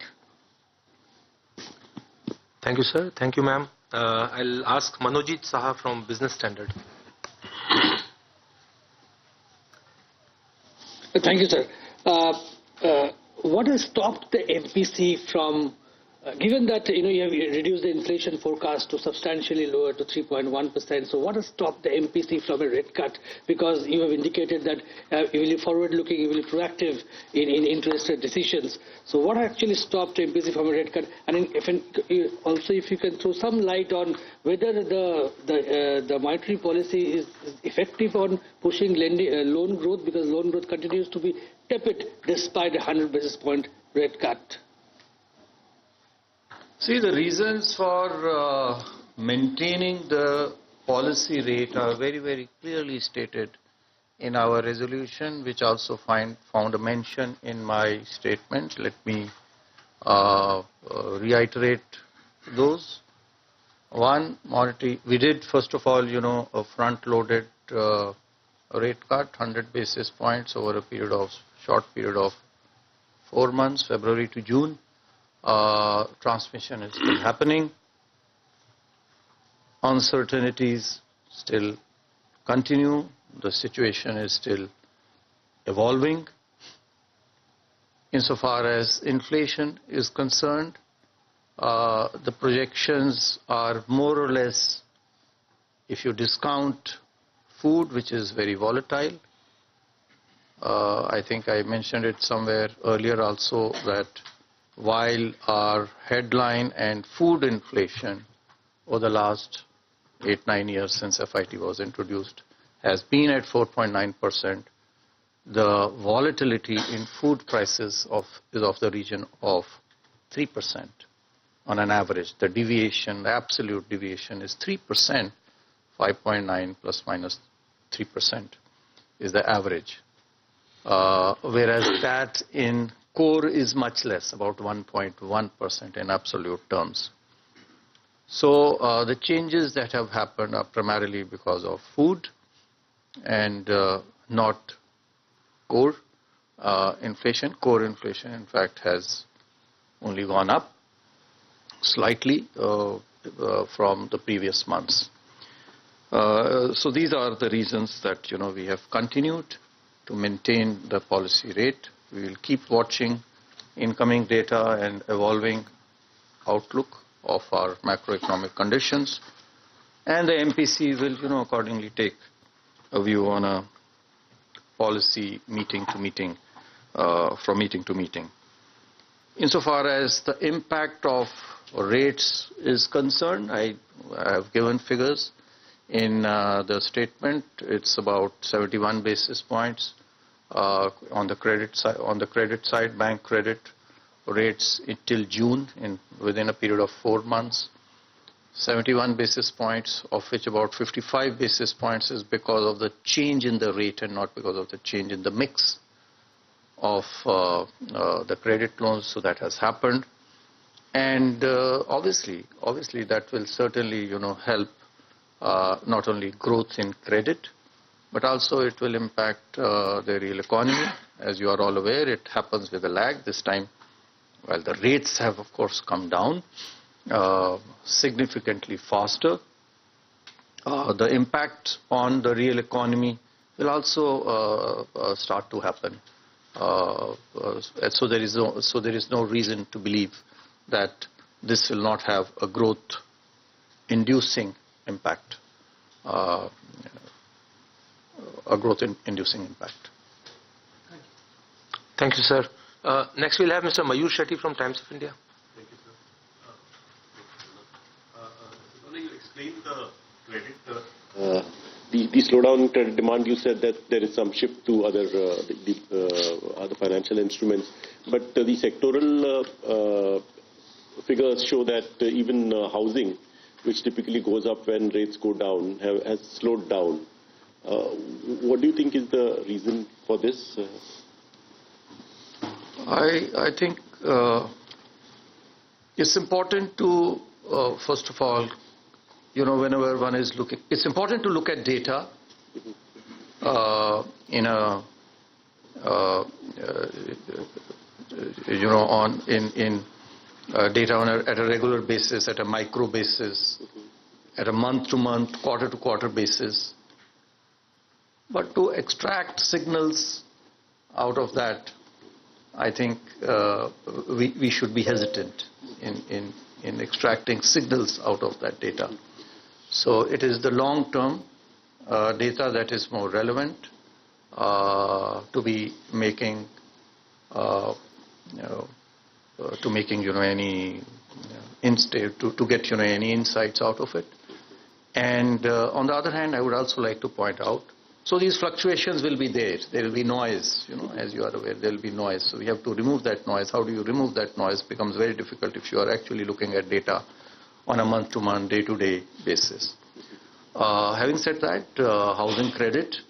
Thank you, sir. Thank you, ma'am. I'll ask Manojit Saha from Business Standard. Thank you, sir. What has stopped the MPC from, given that you have reduced the inflation forecast to substantially lower to 3.1%, so what has stopped the MPC from a rate cut? Because you have indicated that you will be forward-looking, you will be proactive in interest rate decisions. So what actually stopped MPC from a rate cut? And also, if you can throw some light on whether the monetary policy is effective on pushing loan growth, because loan growth continues to be tepid despite a 100 basis point rate cut. See, the reasons for maintaining the policy rate are very, very clearly stated in our resolution, which also found a mention in my statement. Let me reiterate those. One, monetary, we did first of all, a front-loaded rate cut, 100 basis points over a short period of 4 months, February to June. Transmission is still happening. Uncertainties still continue. The situation is still evolving. Insofar as inflation is concerned, the projections are more or less, if you discount food, which is very volatile. I think I mentioned it somewhere earlier also that while our headline and food inflation over the last 8-9 years since FIT was introduced has been at 4.9%, the volatility in food prices is of the region of 3% on an average. The deviation, the absolute deviation is 3%, 5.9 plus minus 3% is the average. Whereas that in core is much less, about 1.1% in absolute terms. So the changes that have happened are primarily because of food and not core inflation. Core inflation, in fact, has only gone up slightly. from the previous months. So these are the reasons that we have continued to maintain the policy rate. We will keep watching incoming data and evolving outlook of our macroeconomic conditions, and the MPC will accordingly take a view on a policy meeting to meeting, from meeting to meeting. Insofar as the impact of rates is concerned, I have given figures in the statement. It's about 71 basis points on the credit side. On the credit side, bank credit rates till June, within a period of 4 months. 71 basis points, of which about 55 basis points is because of the change in the rate and not because of the change in the mix of the credit loans. So that has happened, and obviously that will certainly help not only growth in credit, but also it will impact the real economy. As you are all aware, it happens with a lag. This time, while the rates have of course come down significantly faster, the impact on the real economy will also start to happen. So there is no reason to believe that this will not have a growth-inducing impact. Thank you, sir. Next, we'll have Mr. Mayur Shetty from Times of India. Thank you, sir. You explained the credit. The slowdown in credit demand. You said that there is some shift to other financial instruments, but the sectoral figures show that even housing, which typically goes up when rates go down, has slowed down. What do you think is the reason for this? I think it's important to, first of all, whenever one is looking, it's important to look at data in a, data at a regular basis, at a micro basis, at a month-to-month, quarter-to-quarter basis. But to extract signals out of that, I think we should be hesitant in extracting signals out of that data. So it is the long-term data that is more relevant to be making any to get any insights out of it. And on the other hand, I would also like to point out, so these fluctuations will be there. There will be noise, as you are aware, there will be noise. So we have to remove that noise. How do you remove that noise? It becomes very difficult if you are actually looking at data on a month-to-month, day-to-day basis. Having said that, housing credit,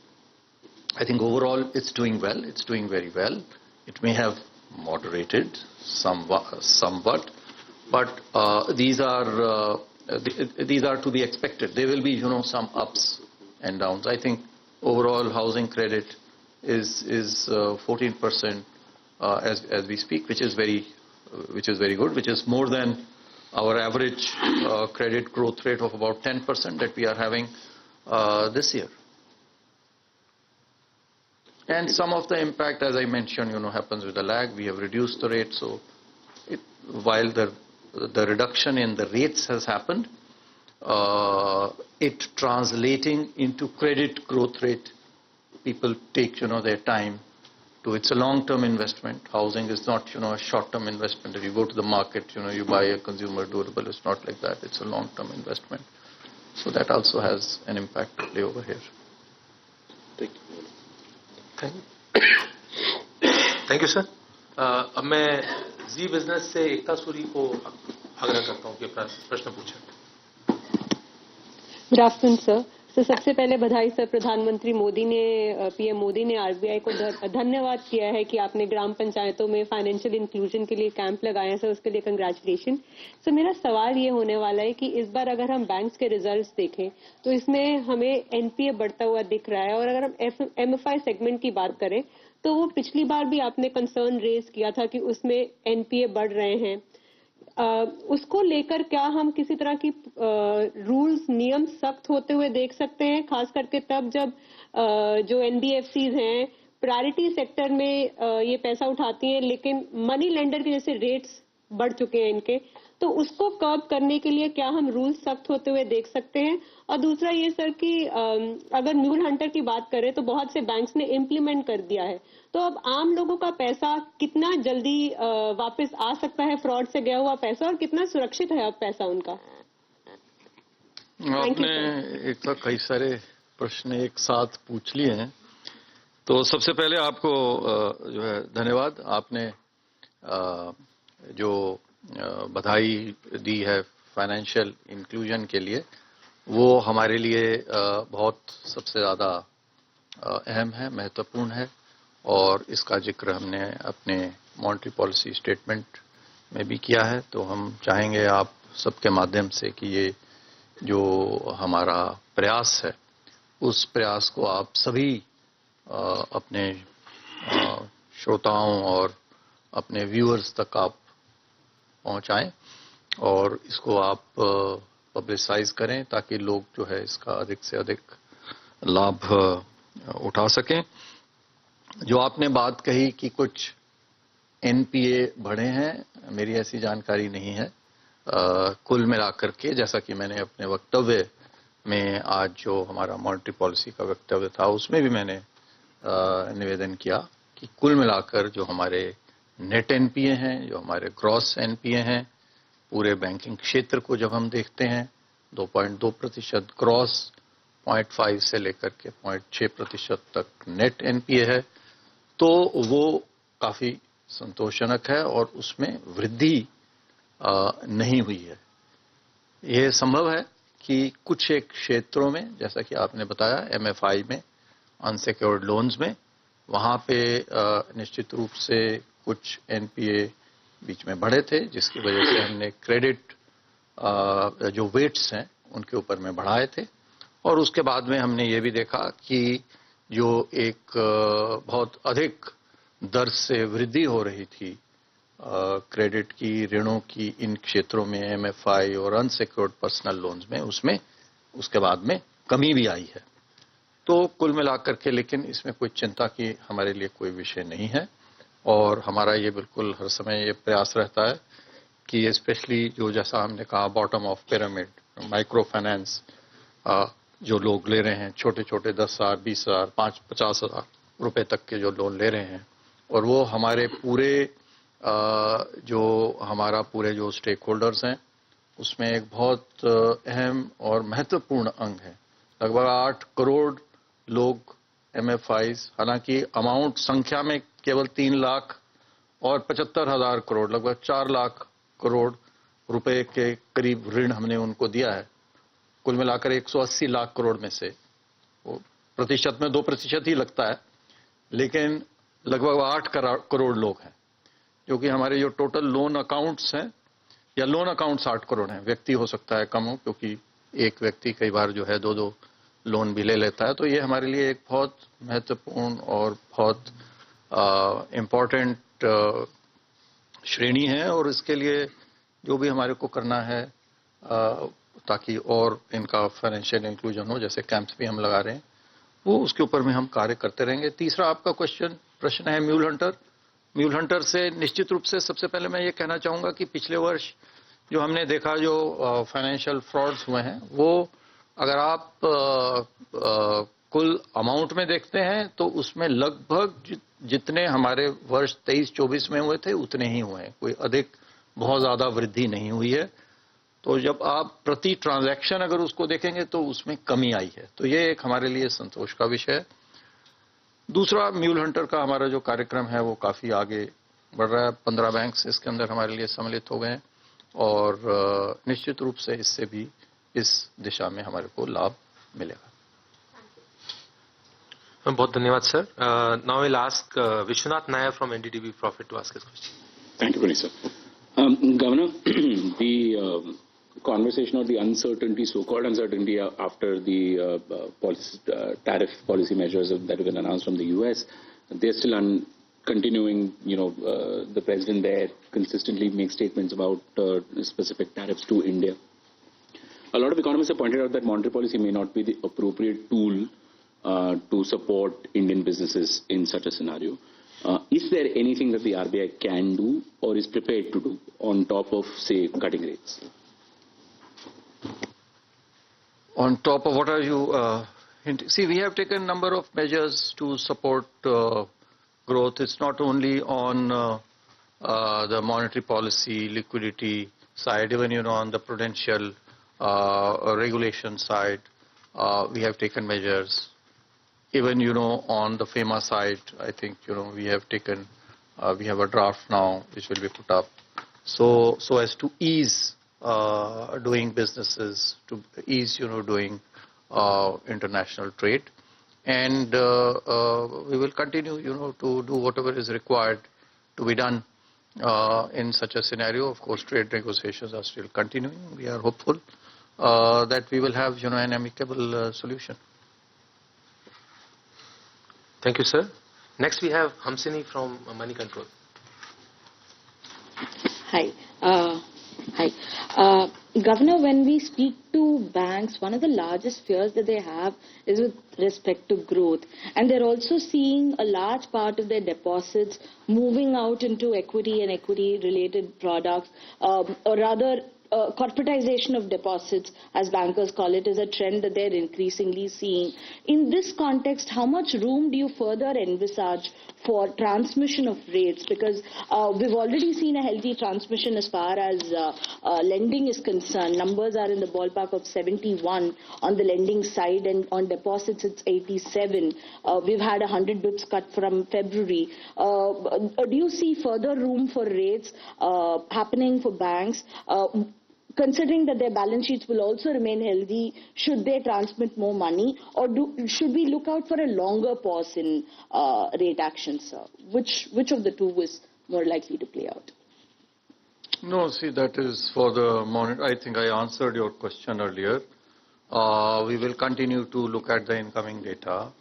I think overall it's doing well. It's doing very well. It may have moderated somewhat, but these are to be expected. There will be some ups and downs. I think overall housing credit is 14% as we speak, which is very good, which is more than our average credit growth rate of about 10% that we are having this year. And some of the impact, as I mentioned, happens with a lag. We have reduced the rate, so while the reduction in the rates has happened, it translating into credit growth rate, people take their time to. It's a long-term investment. Housing is not a short-term investment. If you go to the market, you buy a consumer durable. It's not like that. It's a long-term investment. So that also has an impact to play over here. Thank you. Thank you, sir. अब मैं जी business से एकता सूरी को आग्रह करता हूँ कि अपना प्रश्न पूछें. Good afternoon sir. सबसे पहले बधाई सर, प्रधानमंत्री मोदी ने, पीएम मोदी ने आरबीआई को धन्यवाद किया है कि आपने ग्राम पंचायतों में फाइनेंशियल इंक्लूजन के लिए कैंप लगाए हैं सर, उसके लिए कंग्रेचुलेशन. सर मेरा सवाल ये होने वाला है कि इस बार अगर हम बैंक्स के रिजल्ट्स देखें तो इसमें हमें एनपीए बढ़ता हुआ दिख रहा है, और अगर हम एमएफआई सेगमेंट की बात करें तो वो पिछली बार भी आपने कंसर्न रेज किया था कि उसमें एनपीए बढ़ रहे हैं. उसको लेकर क्या हम किसी तरह की रूल्स नियम सख्त होते हुए देख सकते हैं, खास करके तब जब जो NBFCs हैं प्रायोरिटी सेक्टर में ये पैसा उठाती हैं, लेकिन मनी लेंडर के जैसे रेट्स बढ़ चुके हैं इनके, तो उसको कर्ब करने के लिए क्या हम रूल्स सख्त होते हुए देख सकते हैं? और दूसरा ये सर कि अगर म्यूल हंटर की बात करें तो बहुत से बैंक्स ने इम्प्लीमेंट कर दिया है, तो अब आम लोगों का पैसा कितना जल्दी वापस आ सकता है, फ्रॉड से गया हुआ पैसा, और कितना सुरक्षित है अब पैसा उनका? आपने एक तो कई सारे प्रश्न एक साथ पूछ लिए हैं, तो सबसे पहले आपको जो है धन्यवाद। आपने जो बधाई दी है फाइनेंशियल इंक्लूजन के लिए, वो हमारे लिए बहुत सबसे ज़्यादा अहम है, महत्वपूर्ण है, और इसका जिक्र हमने अपने मॉनेटरी पॉलिसी स्टेटमेंट में भी किया है। तो हम चाहेंगे आप सबके माध्यम से कि ये जो हमारा प्रयास है, उस प्रयास को आप सभी अपने श्रोताओं और अपने व्यूअर्स तक आप पहुंचाएं और इसको आप पब्लिसाइज करें ताकि लोग जो है इसका अधिक से अधिक लाभ उठा सकें। जो आपने बात कही कि कुछ NPA बढ़े हैं, मेरी ऐसी जानकारी नहीं है। कुल मिलाकर के, जैसा कि मैंने अपने वक्तव्य में आज जो हमारा मॉनेटरी पॉलिसी का वक्तव्य था उसमें भी मैंने निवेदन किया कि कुल मिलाकर जो हमारे नेट NPA हैं, जो हमारे ग्रॉस NPA हैं, पूरे बैंकिंग क्षेत्र को जब हम देखते हैं 2.2% ग्रॉस, 0.5 से लेकर के 0.6% तक नेट NPA है, तो वो काफी संतोषजनक है और उसमें वृद्धि नहीं हुई है। यह संभव है कि कुछ एक क्षेत्रों में, जैसा कि आपने बताया MFI में, अनसिक्योर्ड लोन्स में, वहां पे निश्चित रूप से कुछ NPA बीच में बढ़े थे, जिसकी वजह से हमने क्रेडिट जो वेट्स हैं उनके ऊपर में बढ़ाए थे। और उसके बाद में हमने ये भी देखा कि जो एक बहुत अधिक दर से वृद्धि हो रही थी क्रेडिट की, ऋणों की इन क्षेत्रों में, MFI और अनसिक्योर्ड पर्सनल लोन्स में, उसमें उसके बाद में कमी भी आई है। तो कुल मिलाकर के लेकिन इसमें कोई चिंता की हमारे लिए कोई विषय नहीं है, और हमारा ये बिल्कुल हर समय ये प्रयास रहता है कि स्पेशली जो, जैसा हमने कहा, bottom of pyramid micro finance जो लोग ले रहे हैं, छोटे छोटे 10,000, 20,000, 50,000 रुपए तक के जो लोन ले रहे हैं, और वो हमारे पूरे जो स्टेक होल्डर्स हैं उसमें एक बहुत अहम और महत्वपूर्ण अंग है। लगभग 8 करोड़ लोग MFIs, हालांकि अमाउंट संख्या में केवल 3 लाख और 75,000 करोड़, लगभग 4 लाख करोड़ रुपए के करीब ऋण हमने उनको दिया है। कुल मिलाकर 180 लाख करोड़ में से, वो प्रतिशत में 2% ही लगता है, लेकिन लगभग 8 करोड़ लोग हैं, जो कि हमारे जो टोटल लोन अकाउंट्स हैं, या लोन अकाउंट्स 8 करोड़ हैं, व्यक्ति हो सकता है कम हो, क्योंकि एक व्यक्ति कई बार जो है 2-2 लोन भी ले लेता है। तो ये हमारे लिए एक बहुत महत्वपूर्ण और बहुत इम्पोर्टेंट श्रेणी है, और इसके लिए जो भी हमारे को करना है ताकि और इनका फाइनेंशियल इंक्लूजन हो, जैसे कैंप्स भी हम लगा रहे हैं, वो उसके ऊपर में हम कार्य करते रहेंगे। तीसरा आपका प्रश्न है म्यूल हंटर। म्यूल हंटर से निश्चित रूप से सबसे पहले मैं ये कहना चाहूँगा कि पिछले वर्ष जो हमने देखा, जो फाइनेंशियल फ्रॉड्स हुए हैं, वो अगर आप कुल अमाउंट में देखते हैं तो उसमें लगभग जितने हमारे वर्ष 23-24 में हुए थे उतने ही हुए हैं, कोई अधिक बहुत ज़्यादा वृद्धि नहीं हुई है। तो जब आप प्रति ट्रांजैक्शन अगर उसको देखेंगे तो उसमें कमी आई है, तो ये एक हमारे लिए संतोष का विषय है। दूसरा, म्यूल हंटर का हमारा जो कार्यक्रम है वो काफ़ी आगे बढ़ रहा है। 15 बैंक्स इसके अंदर हमारे लिए सम्मिलित हो गए हैं, और निश्चित रूप से इससे भी इस दिशा में हमारे को लाभ मिलेगा। बहुत धन्यवाद sir. Now will ask Vishwanath Nair from NDTV Profit to ask his question. Thank you very much, sir. Governor, the conversation or the uncertainty, so-called uncertainty after the tariff policy measures that have been announced from the US, they're still continuing, the president there consistently makes statements about specific tariffs to India. A lot of economists have pointed out that monetary policy may not be the appropriate tool to support Indian businesses in such a scenario. Is there anything that the RBI can do or is prepared to do on top of, say, cutting rates? On top of what are you hinting? See, we have taken a number of measures to support growth. It's not only on the monetary policy, liquidity side, even on the prudential regulation side, we have taken measures. Even on the Pharma side, I think we have taken, we have a draft now which will be put up, so as to ease doing businesses, to ease doing international trade, and we will continue to do whatever is required to be done in such a scenario. Of course, trade negotiations are still continuing. We are hopeful that we will have an amicable solution. Thank you, sir. Next, we have Hamsini from Money Control. Hi. Governor, when we speak to banks, one of the largest fears that they have is with respect to growth. And they're also seeing a large part of their deposits moving out into equity and equity-related products, or rather, corporatization of deposits, as bankers call it, is a trend that they're increasingly seeing. In this context, how much room do you further envisage for transmission of rates? Because we've already seen a healthy transmission as far as lending is concerned. Numbers are in the ballpark of 71 on the lending side, and on deposits it's 87. We've had 100 bips cut from February. Do you see further room for rates happening for banks? Considering that their balance sheets will also remain healthy, should they transmit more money, or should we look out for a longer pause in rate actions? Which of the two is more likely to play out? No, see, that is for the monitor. I think I answered your question earlier. We will continue to look at the incoming data,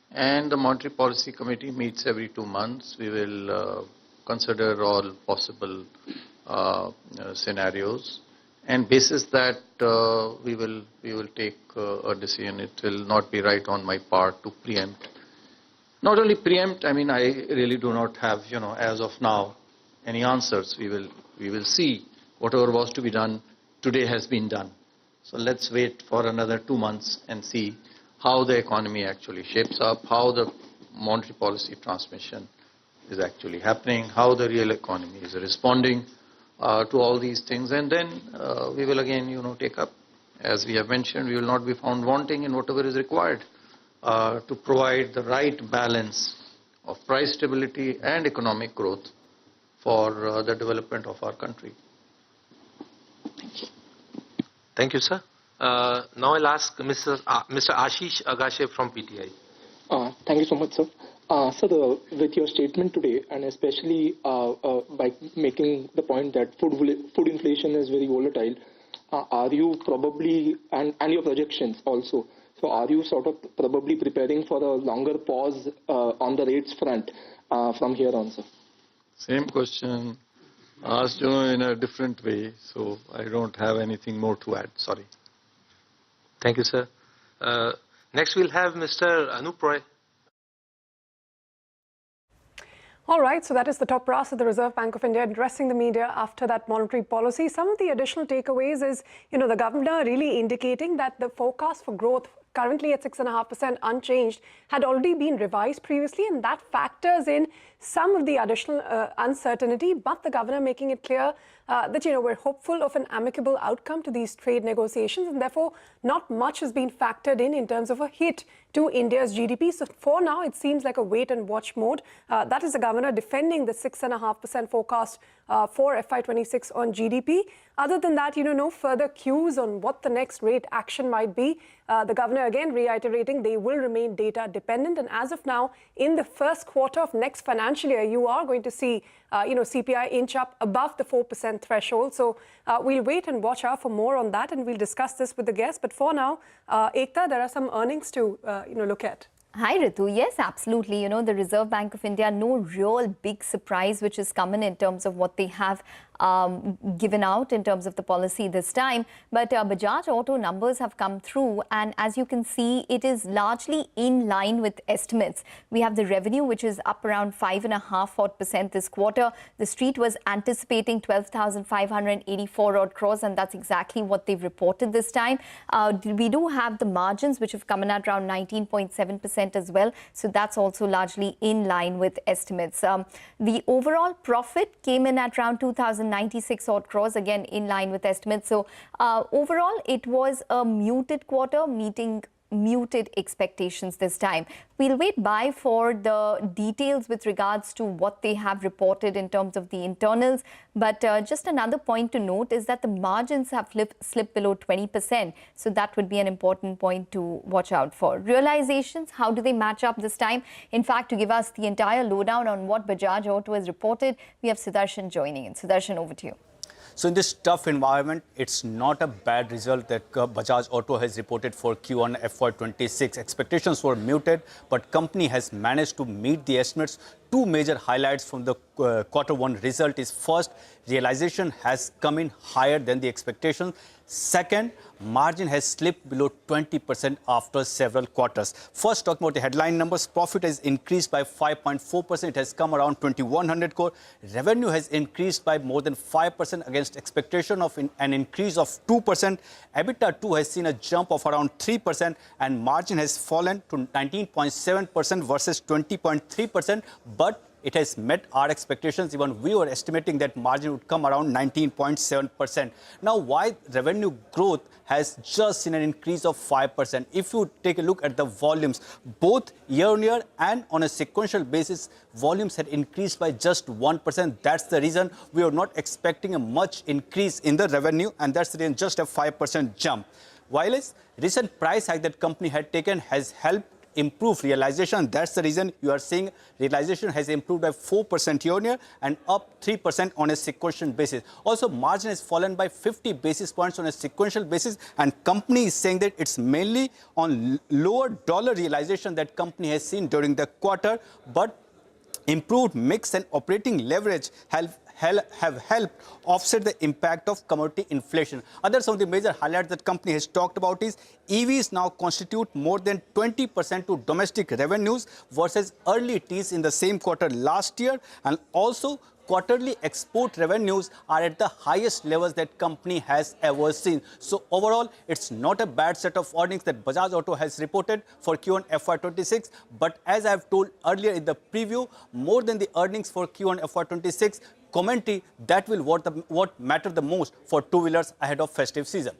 and the Monetary Policy Committee meets every 2 months. We will consider all possible scenarios. And basis that we will take a decision. It will not be right on my part to preempt. Not only preempt, I mean, I really do not have, as of now, any answers. We will see whatever was to be done today has been done. So let's wait for another 2 months and see how the economy actually shapes up, how the monetary policy transmission is actually happening, how the real economy is responding to all these things, and then we will again, take up. As we have mentioned, we will not be found wanting in whatever is required to provide the right balance of price stability and economic growth for the development of our country. Thank you. Thank you, sir. Now I'll ask Mr. Ashish Agashe from PTI. Thank you so much, sir. So with your statement today, and especially by making the point that food inflation is very volatile, are you probably, and your projections also, so are you sort of probably preparing for a longer pause on the rates front from here on, sir? Same question asked in a different way, so I don't have anything more to add. Sorry. Thank you, sir. Next we'll have Mr. Anup Roy. All right, so that is the top brass of the Reserve Bank of India addressing the media after that monetary policy. Some of the additional takeaways is, the governor really indicating that the forecast for growth, currently at 6.5% unchanged, had already been revised previously, and that factors in some of the additional uncertainty, but the governor making it clear that, we're hopeful of an amicable outcome to these trade negotiations, and therefore not much has been factored in terms of a hit to India's GDP. So for now, it seems like a wait and watch mode. That is the governor defending the 6.5% forecast for FY26 on GDP. Other than that, no further cues on what the next rate action might be. The governor again reiterating they will remain data dependent. And as of now, in the first quarter of next financial year, you are going to see, CPI inch up above the 4% threshold. So we'll wait and watch out for more on that, and we'll discuss this with the guests. But for now, Ekta, there are some earnings to look at. Hi, Ritu. Yes, absolutely. You know, the Reserve Bank of India, no real big surprise which is coming in terms of what they have given out in terms of the policy this time. But Bajaj Auto numbers have come through, and as you can see, it is largely in line with estimates. We have the revenue, which is up around 5.5% this quarter. The street was anticipating 12,584 odd crores, and that's exactly what they've reported this time. We do have the margins, which have come in at around 19.7% as well. So that's also largely in line with estimates. The overall profit came in at around 2,096 odd crores, again in line with estimates. So overall, it was a muted quarter, meeting muted expectations this time. We'll wait by for the details with regards to what they have reported in terms of the internals. But just another point to note is that the margins have slipped below 20%. So that would be an important point to watch out for. Realizations, how do they match up this time? In fact, to give us the entire lowdown on what Bajaj Auto has reported, we have Sudarshan joining in. Sudarshan, over to you. So in this tough environment, it's not a bad result that Bajaj Auto has reported for Q1 FY26. Expectations were muted, but company has managed to meet the estimates. Two major highlights from the Q1 result is first, realization has come in higher than the expectation. Second, margin has slipped below 20% after several quarters. First, talking about the headline numbers, profit has increased by 5.4%. It has come around 2,100 crore. Revenue has increased by more than 5% against expectation of an increase of 2%. EBITDA too has seen a jump of around 3%, and margin has fallen to 19.7% versus 20.3%. But it has met our expectations. Even we were estimating that margin would come around 19.7%. Now, why revenue growth has just seen an increase of 5%? If you take a look at the volumes, both year-on-year and on a sequential basis, volumes had increased by just 1%. That's the reason we are not expecting a much increase in the revenue, and that's the reason just a 5% jump. While its recent price hike that company had taken has helped improve realization. That's the reason you are seeing realization has improved by 4% year-on-year and up 3% on a sequential basis. Also, margin has fallen by 50 basis points on a sequential basis, and company is saying that it's mainly on lower dollar realization that company has seen during the quarter, but improved mix and operating leverage have helped offset the impact of commodity inflation. Some of the major highlights that company has talked about is EVs now constitute more than 20% to domestic revenues versus early teens in the same quarter last year, and also quarterly export revenues are at the highest levels that company has ever seen. So overall, it's not a bad set of earnings that Bajaj Auto has reported for Q1 FY26. But as I've told earlier in the preview, more than the earnings for Q1 FY26, commentary that will what matter the most for two-wheelers ahead of festive season.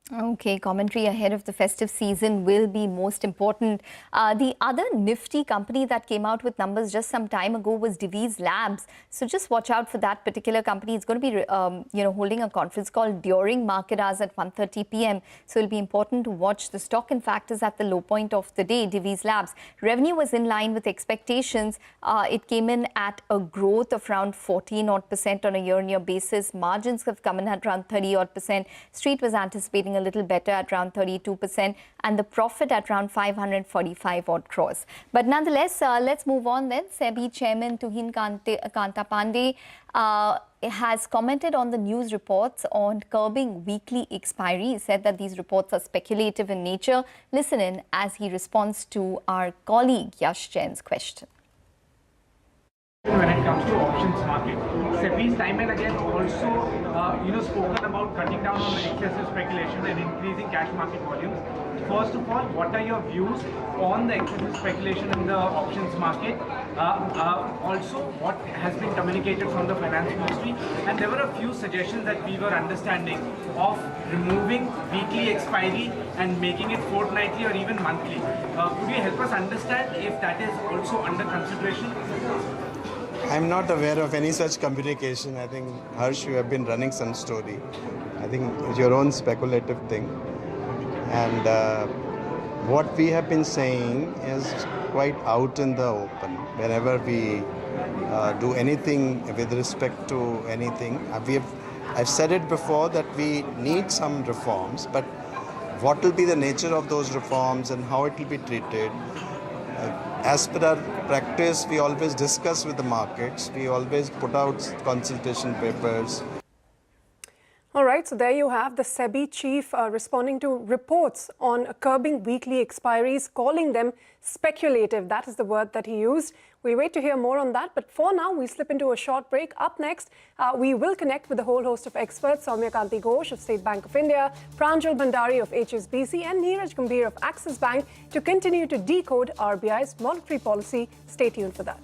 Okay, commentary ahead of the festive season will be most important. The other Nifty company that came out with numbers just some time ago was Divi's Labs. So just watch out for that particular company. It's going to be, holding a conference call during market hours at 1:30 p.m. So it'll be important to watch. The stock, in fact, is at the low point of the day. Divi's Labs revenue was in line with expectations. It came in at a growth of around 14% on a year-on-year basis. Margins have come in at around 30%. Street was anticipating a little better at around 32%, and the profit at around 545 odd crores. But nonetheless, let's move on then. SEBI Chairman Tuhin Kanta Pandey has commented on the news reports on curbing weekly expiry. He said that these reports are speculative in nature. Listen in as he responds to our colleague Yash Jain's question. When it comes to options market, SEBI's time and again also spoken about cutting down on excessive speculation and increasing cash market volumes. First of all, what are your views on the excessive speculation in the options market? Also, what has been communicated from the finance ministry? And there were a few suggestions that we were understanding of removing weekly expiry and making it fortnightly or even monthly. Could you help us understand if that is also under consideration? I'm not aware of any such communication. I think, Harsh, you have been running some story. I think it's your own speculative thing. And what we have been saying is quite out in the open. Whenever we do anything with respect to anything, I've said it before that we need some reforms, but what will be the nature of those reforms and how it will be treated, As per our practice, we always discuss with the markets. We always put out consultation papers. All right, so there you have the SEBI chief responding to reports on curbing weekly expiries, calling them speculative. That is the word that he used. We'll wait to hear more on that. But for now, we slip into a short break. Up next, we will connect with a whole host of experts, Soumya Kanti Ghosh of State Bank of India, Pranjal Bhandari of HSBC, and Neeraj Gambhir of Axis Bank to continue to decode RBI's monetary policy. Stay tuned for that.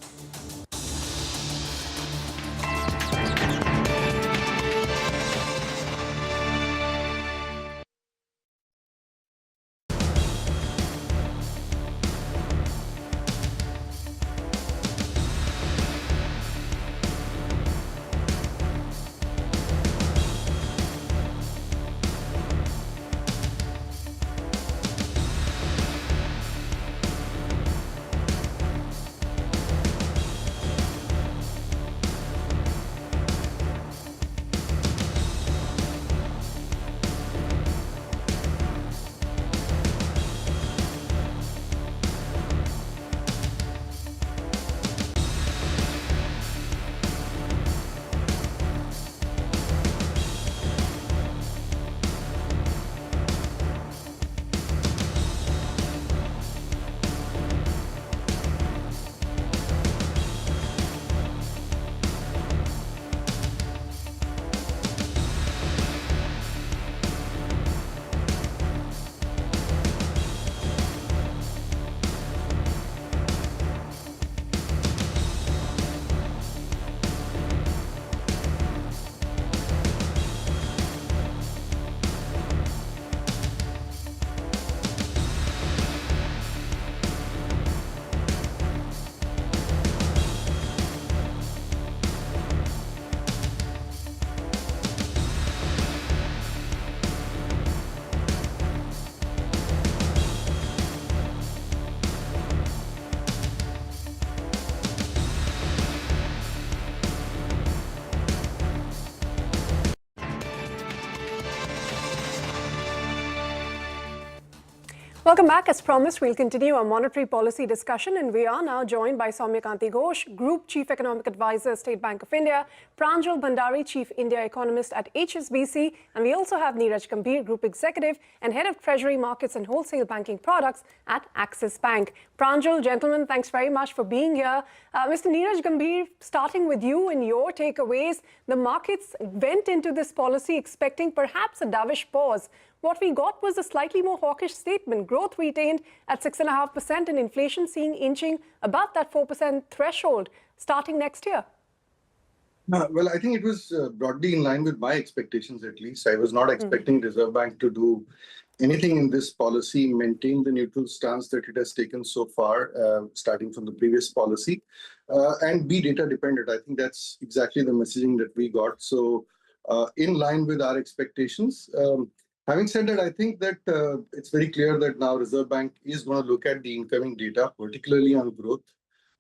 Welcome back. As promised, we'll continue our monetary policy discussion, and we are now joined by Soumya Kanti Ghosh, Group Chief Economic Advisor, State Bank of India, Pranjal Bhandari, Chief India Economist at HSBC, and we also have Neeraj Gambhir, Group Executive and Head of Treasury Markets and Wholesale Banking Products at Axis Bank. Pranjal, gentlemen, thanks very much for being here. Mr. Neeraj Gambhir, starting with you and your takeaways, the markets went into this policy expecting perhaps a dovish pause. What we got was a slightly more hawkish statement. Growth retained at 6.5% and inflation seen inching above that 4% threshold starting next year. Well, I think it was broadly in line with my expectations, at least. I was not expecting Reserve Bank to do anything in this policy, maintain the neutral stance that it has taken so far, starting from the previous policy, and be data dependent. I think that's exactly the messaging that we got. So in line with our expectations. Having said that, I think that it's very clear that now Reserve Bank is going to look at the incoming data, particularly on growth.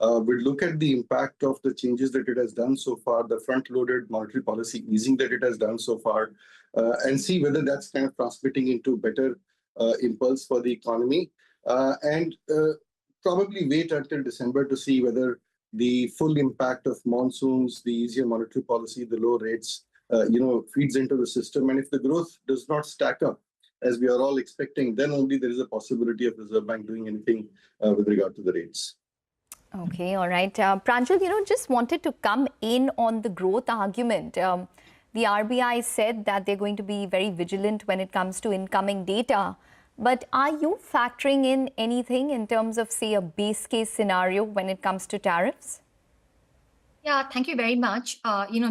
We'll look at the impact of the changes that it has done so far, the front-loaded monetary policy easing that it has done so far, and see whether that's kind of transmitting into better impulse for the economy. And probably wait until December to see whether the full impact of monsoons, the easier monetary policy, the low rates, feeds into the system. And if the growth does not stack up, as we are all expecting, then only there is a possibility of Reserve Bank doing anything with regard to the rates. Okay, all right. Pranjal, just wanted to come in on the growth argument. The RBI said that they're going to be very vigilant when it comes to incoming data. But are you factoring in anything in terms of, say, a base case scenario when it comes to tariffs? Yeah, thank you very much.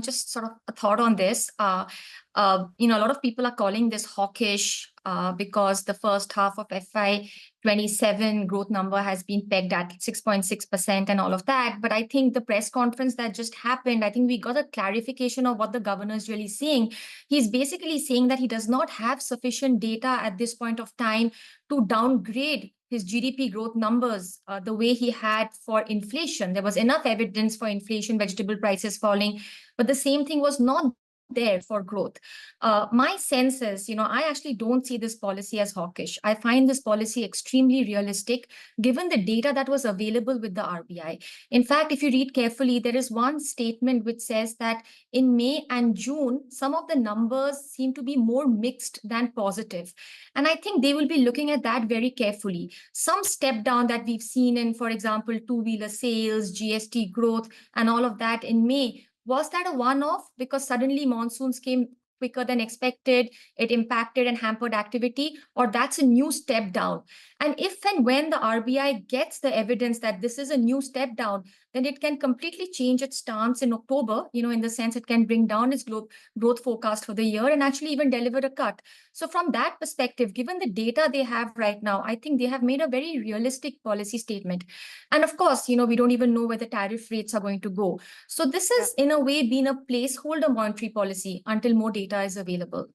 Just sort of a thought on this. A lot of people are calling this hawkish because the first half of FY27 growth number has been pegged at 6.6% and all of that. But I think the press conference that just happened, I think we got a clarification of what the governor is really saying. He's basically saying that he does not have sufficient data at this point of time to downgrade his GDP growth numbers the way he had for inflation. There was enough evidence for inflation, vegetable prices falling, but the same thing was not there for growth. My sense is, I actually don't see this policy as hawkish. I find this policy extremely realistic given the data that was available with the RBI. In fact, if you read carefully, there is one statement which says that in May and June, some of the numbers seem to be more mixed than positive. And I think they will be looking at that very carefully. Some step down that we've seen in, for example, two-wheeler sales, GST growth, and all of that in May, was that a one-off because suddenly monsoons came quicker than expected, it impacted and hampered activity, or that's a new step down? And if and when the RBI gets the evidence that this is a new step down, then it can completely change its stance in October, in the sense it can bring down its growth forecast for the year and actually even deliver a cut. So from that perspective, given the data they have right now, I think they have made a very realistic policy statement. And of course, we don't even know where the tariff rates are going to go. So this is in a way been a placeholder monetary policy until more data is available.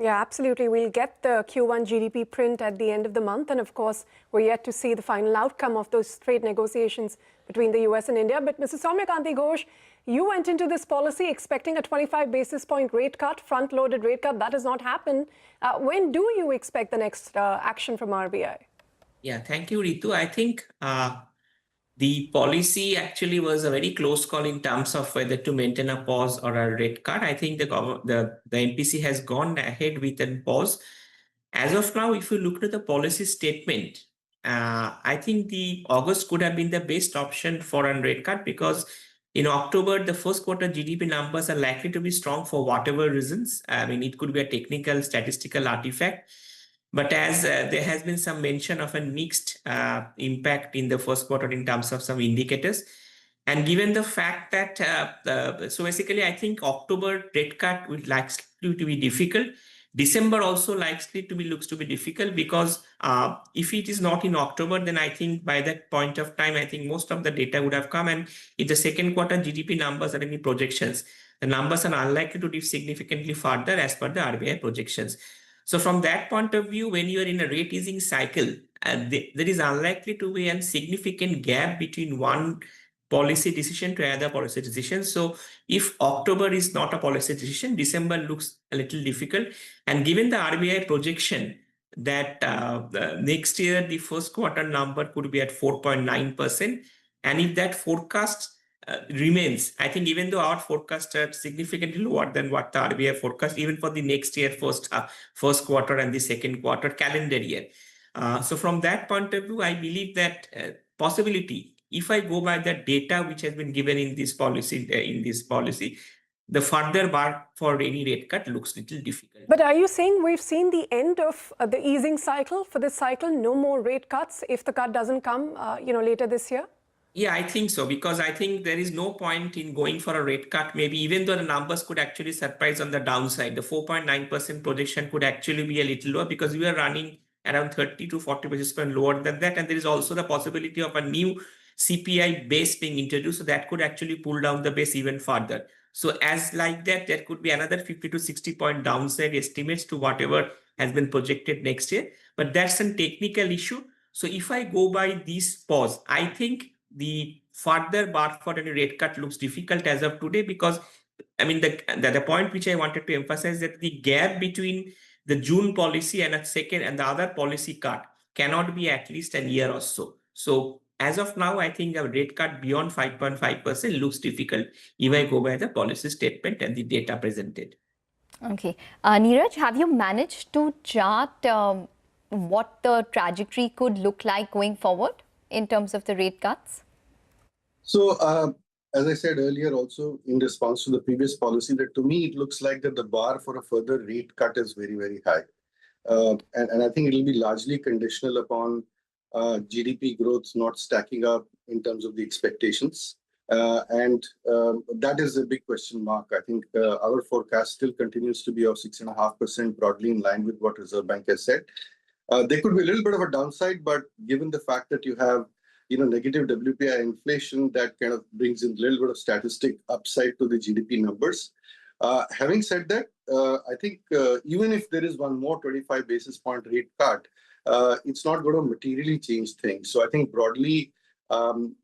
Yeah, absolutely. We'll get the Q1 GDP print at the end of the month. And of course, we're yet to see the final outcome of those trade negotiations between the US and India. But Mrs. Soumyakanti Ghosh, you went into this policy expecting a 25 basis point rate cut, front-loaded rate cut. That has not happened. When do you expect the next action from RBI? Yeah, thank you, Ritu. I think the policy actually was a very close call in terms of whether to maintain a pause or a rate cut. I think the MPC has gone ahead with a pause. As of now, if you look at the policy statement, I think the August could have been the best option for a rate cut because in October, the first quarter GDP numbers are likely to be strong for whatever reasons. I mean, it could be a technical, statistical artifact. But as there has been some mention of a mixed impact in the first quarter in terms of some indicators, and given the fact that, so basically I think October rate cut will likely to be difficult. December also looks to be difficult because if it is not in October, then I think by that point of time, I think most of the data would have come. And if the second quarter GDP numbers are any projections, the numbers are unlikely to dip significantly further as per the RBI projections. So from that point of view, when you are in a rate easing cycle, there is unlikely to be a significant gap between one policy decision to another policy decision. So if October is not a policy decision, December looks a little difficult. And given the RBI projection that next year, the first quarter number could be at 4.9%. And if that forecast remains, I think even though our forecasts are significantly lower than what the RBI forecast, even for the next year, first quarter and the second quarter calendar year. So from that point of view, I believe that possibility, if I go by the data which has been given in this policy, the further bar for any rate cut looks a little difficult. But are you saying we've seen the end of the easing cycle for this cycle? No more rate cuts if the cut doesn't come, later this year? Yeah, I think so, because I think there is no point in going for a rate cut, maybe even though the numbers could actually surprise on the downside. The 4.9% projection could actually be a little lower because we are running around 30 to 40 basis points lower than that. And there is also the possibility of a new CPI base being introduced. So that could actually pull down the base even further. So as like that, there could be another 50 to 60 point downside estimates to whatever has been projected next year. But that's a technical issue. So if I go by this pause, I think the further bar for any rate cut looks difficult as of today because, I mean, the point which I wanted to emphasize that the gap between the June policy and the other policy cut cannot be at least a year or so. So as of now, I think a rate cut beyond 5.5% looks difficult if I go by the policy statement and the data presented. Okay. Neeraj, have you managed to chart what the trajectory could look like going forward in terms of the rate cuts? So, as I said earlier, also in response to the previous policy, that to me, it looks like that the bar for a further rate cut is very, very high. And I think it will be largely conditional upon GDP growth not stacking up in terms of the expectations. And that is a big question mark. I think our forecast still continues to be of 6.5%, broadly in line with what Reserve Bank has said. There could be a little bit of a downside, but given the fact that you have negative WPI inflation, that kind of brings in a little bit of statistic upside to the GDP numbers. Having said that, I think even if there is one more 25 basis point rate cut, it's not going to materially change things. So I think broadly,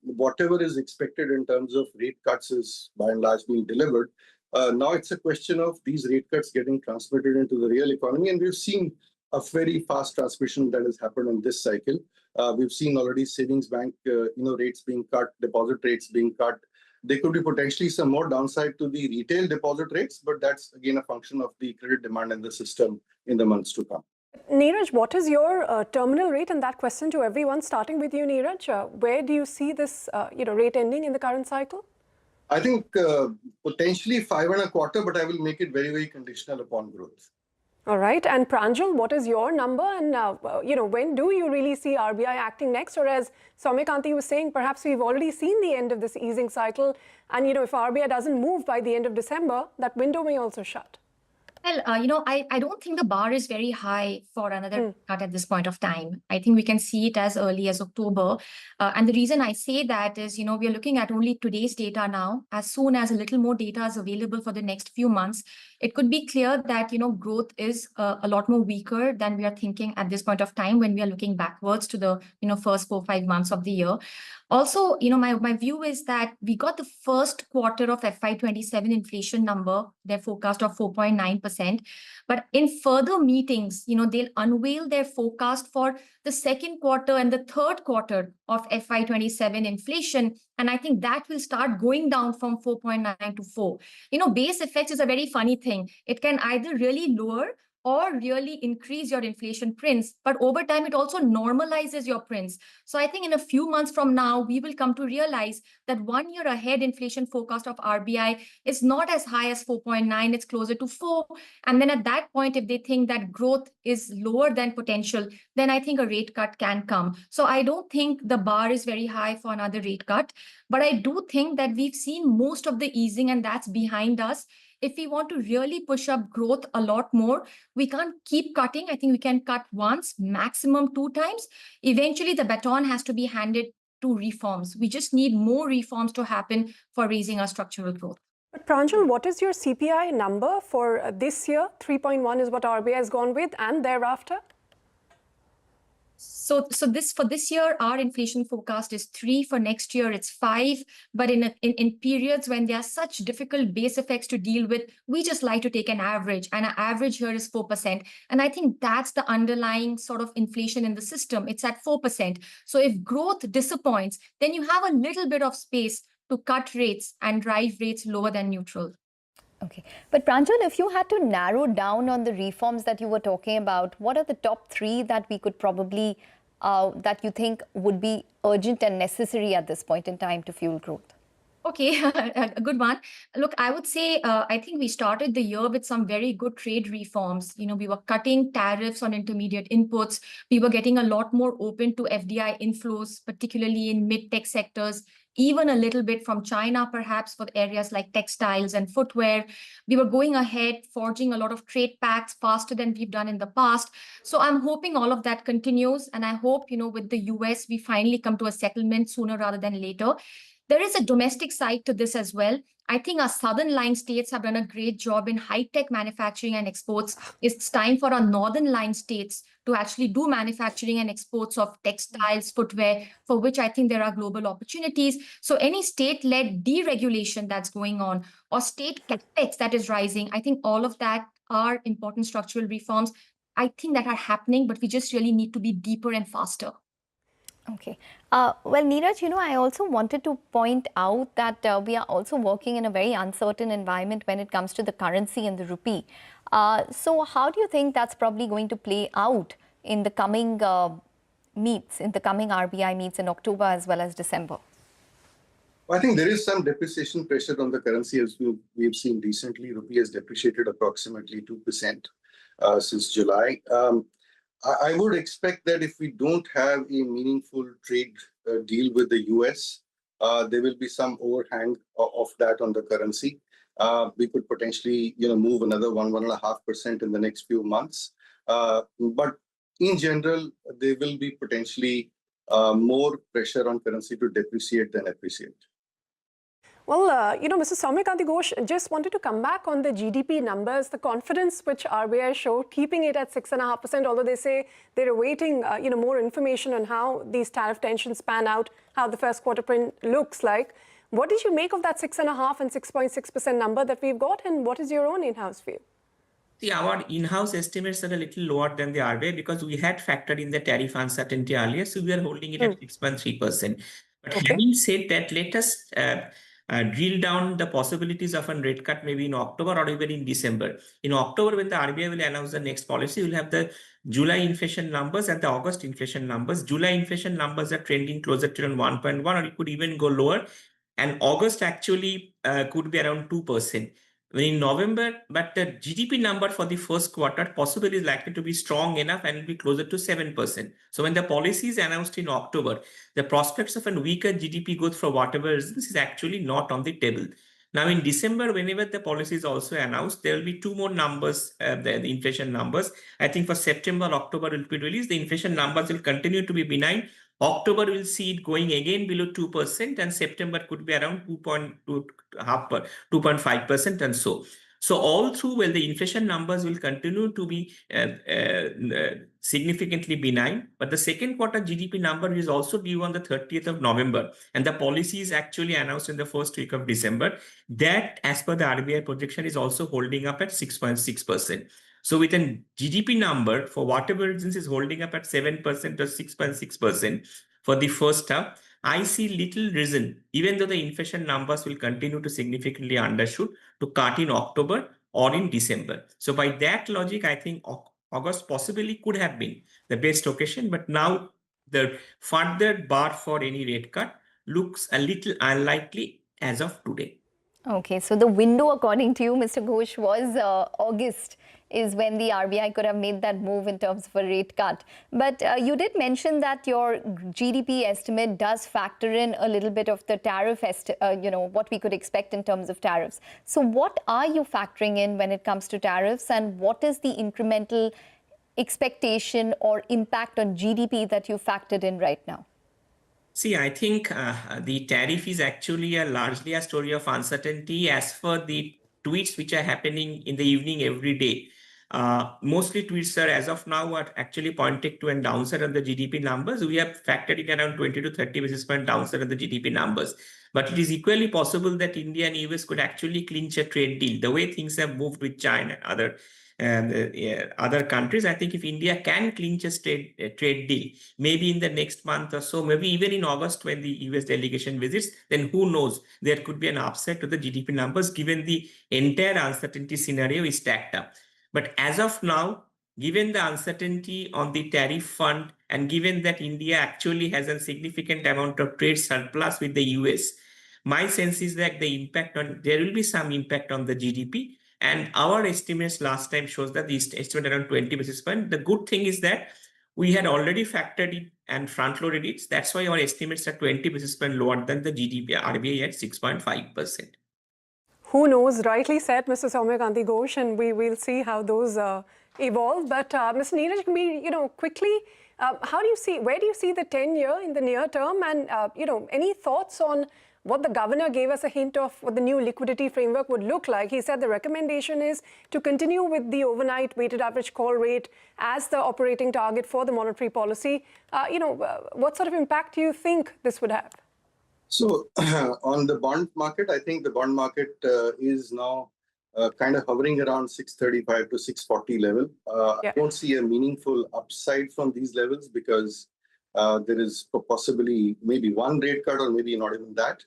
whatever is expected in terms of rate cuts is by and large being delivered. Now it's a question of these rate cuts getting transmitted into the real economy, and we've seen a very fast transmission that has happened in this cycle. We've seen already savings bank rates being cut, deposit rates being cut. There could be potentially some more downside to the retail deposit rates, but that's again a function of the credit demand in the system in the months to come. Neeraj, what is your terminal rate? And that question to everyone, starting with you, Neeraj. Where do you see this rate ending in the current cycle? I think potentially 5.25, but I will make it very, very conditional upon growth. All right. And Pranjal, what is your number? And, when do you really see RBI acting next? Or as Soumyakanti was saying, perhaps we've already seen the end of this easing cycle. And, if RBI doesn't move by the end of December, that window may also shut. Well, I don't think the bar is very high for another cut at this point of time. I think we can see it as early as October. And the reason I say that is, we are looking at only today's data now. As soon as a little more data is available for the next few months, it could be clear that, growth is a lot more weaker than we are thinking at this point of time when we are looking backwards to the, first 4-5 months of the year. Also, my view is that we got the first quarter of FY27 inflation number, their forecast of 4.9%. But in further meetings, they'll unveil their forecast for the second quarter and the third quarter of FY27 inflation. And I think that will start going down from 4.9 to 4. Base effects is a very funny thing. It can either really lower or really increase your inflation prints, but over time, it also normalizes your prints. So I think in a few months from now, we will come to realize that 1 year ahead inflation forecast of RBI is not as high as 4.9, it's closer to 4. And then at that point, if they think that growth is lower than potential, then I think a rate cut can come. So I don't think the bar is very high for another rate cut, but I do think that we've seen most of the easing and that's behind us. If we want to really push up growth a lot more, we can't keep cutting. I think we can cut once, maximum 2 times. Eventually, the baton has to be handed to reforms. We just need more reforms to happen for raising our structural growth. But Pranjal, what is your CPI number for this year? 3.1 is what RBI has gone with, and thereafter? So for this year, our inflation forecast is 3. For next year, it's 5. But in periods when there are such difficult base effects to deal with, we just like to take an average. And our average here is 4%. And I think that's the underlying sort of inflation in the system. It's at 4%. So if growth disappoints, then you have a little bit of space to cut rates and drive rates lower than neutral. Okay. But Pranjal, if you had to narrow down on the reforms that you were talking about, what are the top 3 that we could probably, that you think would be urgent and necessary at this point in time to fuel growth? Okay, a good one. Look, I would say, I think we started the year with some very good trade reforms. We were cutting tariffs on intermediate inputs. We were getting a lot more open to FDI inflows, particularly in mid-tech sectors, even a little bit from China, perhaps for areas like textiles and footwear. We were going ahead, forging a lot of trade pacts faster than we've done in the past. So I'm hoping all of that continues. And I hope, with the US, we finally come to a settlement sooner rather than later. There is a domestic side to this as well. I think our southern line states have done a great job in high-tech manufacturing and exports. It's time for our northern line states to actually do manufacturing and exports of textiles, footwear, for which I think there are global opportunities. So any state-led deregulation that's going on or state capex that is rising, I think all of that are important structural reforms. I think that are happening, but we just really need to be deeper and faster. Okay. Well, Neeraj, I also wanted to point out that we are also working in a very uncertain environment when it comes to the currency and the rupee. So how do you think that's probably going to play out in the coming meets, in the coming RBI meets in October as well as December? I think there is some depreciation pressure on the currency as we've seen recently. Rupee has depreciated approximately 2% since July. I would expect that if we don't have a meaningful trade deal with the US, there will be some overhang of that on the currency. We could potentially, move another 1.5% in the next few months. But in general, there will be potentially more pressure on currency to depreciate than appreciate. Well, Mrs. Soumyakanti Ghosh, just wanted to come back on the GDP numbers, the confidence which RBI showed, keeping it at 6.5%, although they say they're awaiting, more information on how these tariff tensions pan out, how the first quarter print looks like. What did you make of that 6.5% and 6.6% number that we've got, and what is your own in-house view? See, our in-house estimates are a little lower than the RBI because we had factored in the tariff uncertainty earlier, so we are holding it at 6.3%. But having said that, let us drill down the possibilities of a rate cut maybe in October or even in December. In October, when the RBI will announce the next policy, we'll have the July inflation numbers and the August inflation numbers. July inflation numbers are trending closer to around 1.1, or it could even go lower. And August actually could be around 2%. In November, but the GDP number for the first quarter possibly is likely to be strong enough and will be closer to 7%. So when the policy is announced in October, the prospects of a weaker GDP growth for whatever reasons is actually not on the table. Now in December, whenever the policy is also announced, there will be two more numbers, the inflation numbers. I think for September, October will be released. The inflation numbers will continue to be benign. October will see it going again below 2%, and September could be around 2.5% and so. So all through, well, the inflation numbers will continue to be significantly benign, but the second quarter GDP number is also due on the 30th of November, and the policy is actually announced in the first week of December. That, as per the RBI projection, is also holding up at 6.6%. So with a GDP number, for whatever reasons, is holding up at 7% or 6.6% for the first half, I see little reason, even though the inflation numbers will continue to significantly undershoot, to cut in October or in December. So by that logic, I think August possibly could have been the best occasion, but now the further bar for any rate cut looks a little unlikely as of today. Okay, so the window, according to you, Mr. Ghosh, was August is when the RBI could have made that move in terms of a rate cut. But you did mention that your GDP estimate does factor in a little bit of the tariff, what we could expect in terms of tariffs. So what are you factoring in when it comes to tariffs, and what is the incremental expectation or impact on GDP that you factored in right now? See, I think the tariff is actually largely a story of uncertainty. As for the tweets which are happening in the evening every day, mostly tweets are, as of now, are actually pointing to a downside on the GDP numbers. We have factored in around 20 to 30 basis point downside on the GDP numbers. But it is equally possible that India and US could actually clinch a trade deal. The way things have moved with China and other countries, I think if India can clinch a trade deal, maybe in the next month or so, maybe even in August when the US delegation visits, then who knows, there could be an upside to the GDP numbers given the entire uncertainty scenario is stacked up. But as of now, given the uncertainty on the tariff front, and given that India actually has a significant amount of trade surplus with the US, my sense is that there will be some impact on the GDP. And our estimates last time shows that the estimate around 20 basis points. The good thing is that we had already factored it and front-loaded it. That's why our estimates are 20 basis points lower than the GDP RBI at 6.5%. Who knows? Rightly said, Mr. Soumya Ghosh, and we will see how those evolve. But Mr. Neeraj, quickly, where do you see the 10-year in the near term? And any thoughts on what the governor gave us a hint of what the new liquidity framework would look like? He said the recommendation is to continue with the overnight weighted average call rate as the operating target for the monetary policy. What sort of impact do you think this would have? So on the bond market, I think the bond market is now kind of hovering around 635 to 640 level. I don't see a meaningful upside from these levels because there is possibly maybe one rate cut or maybe not even that.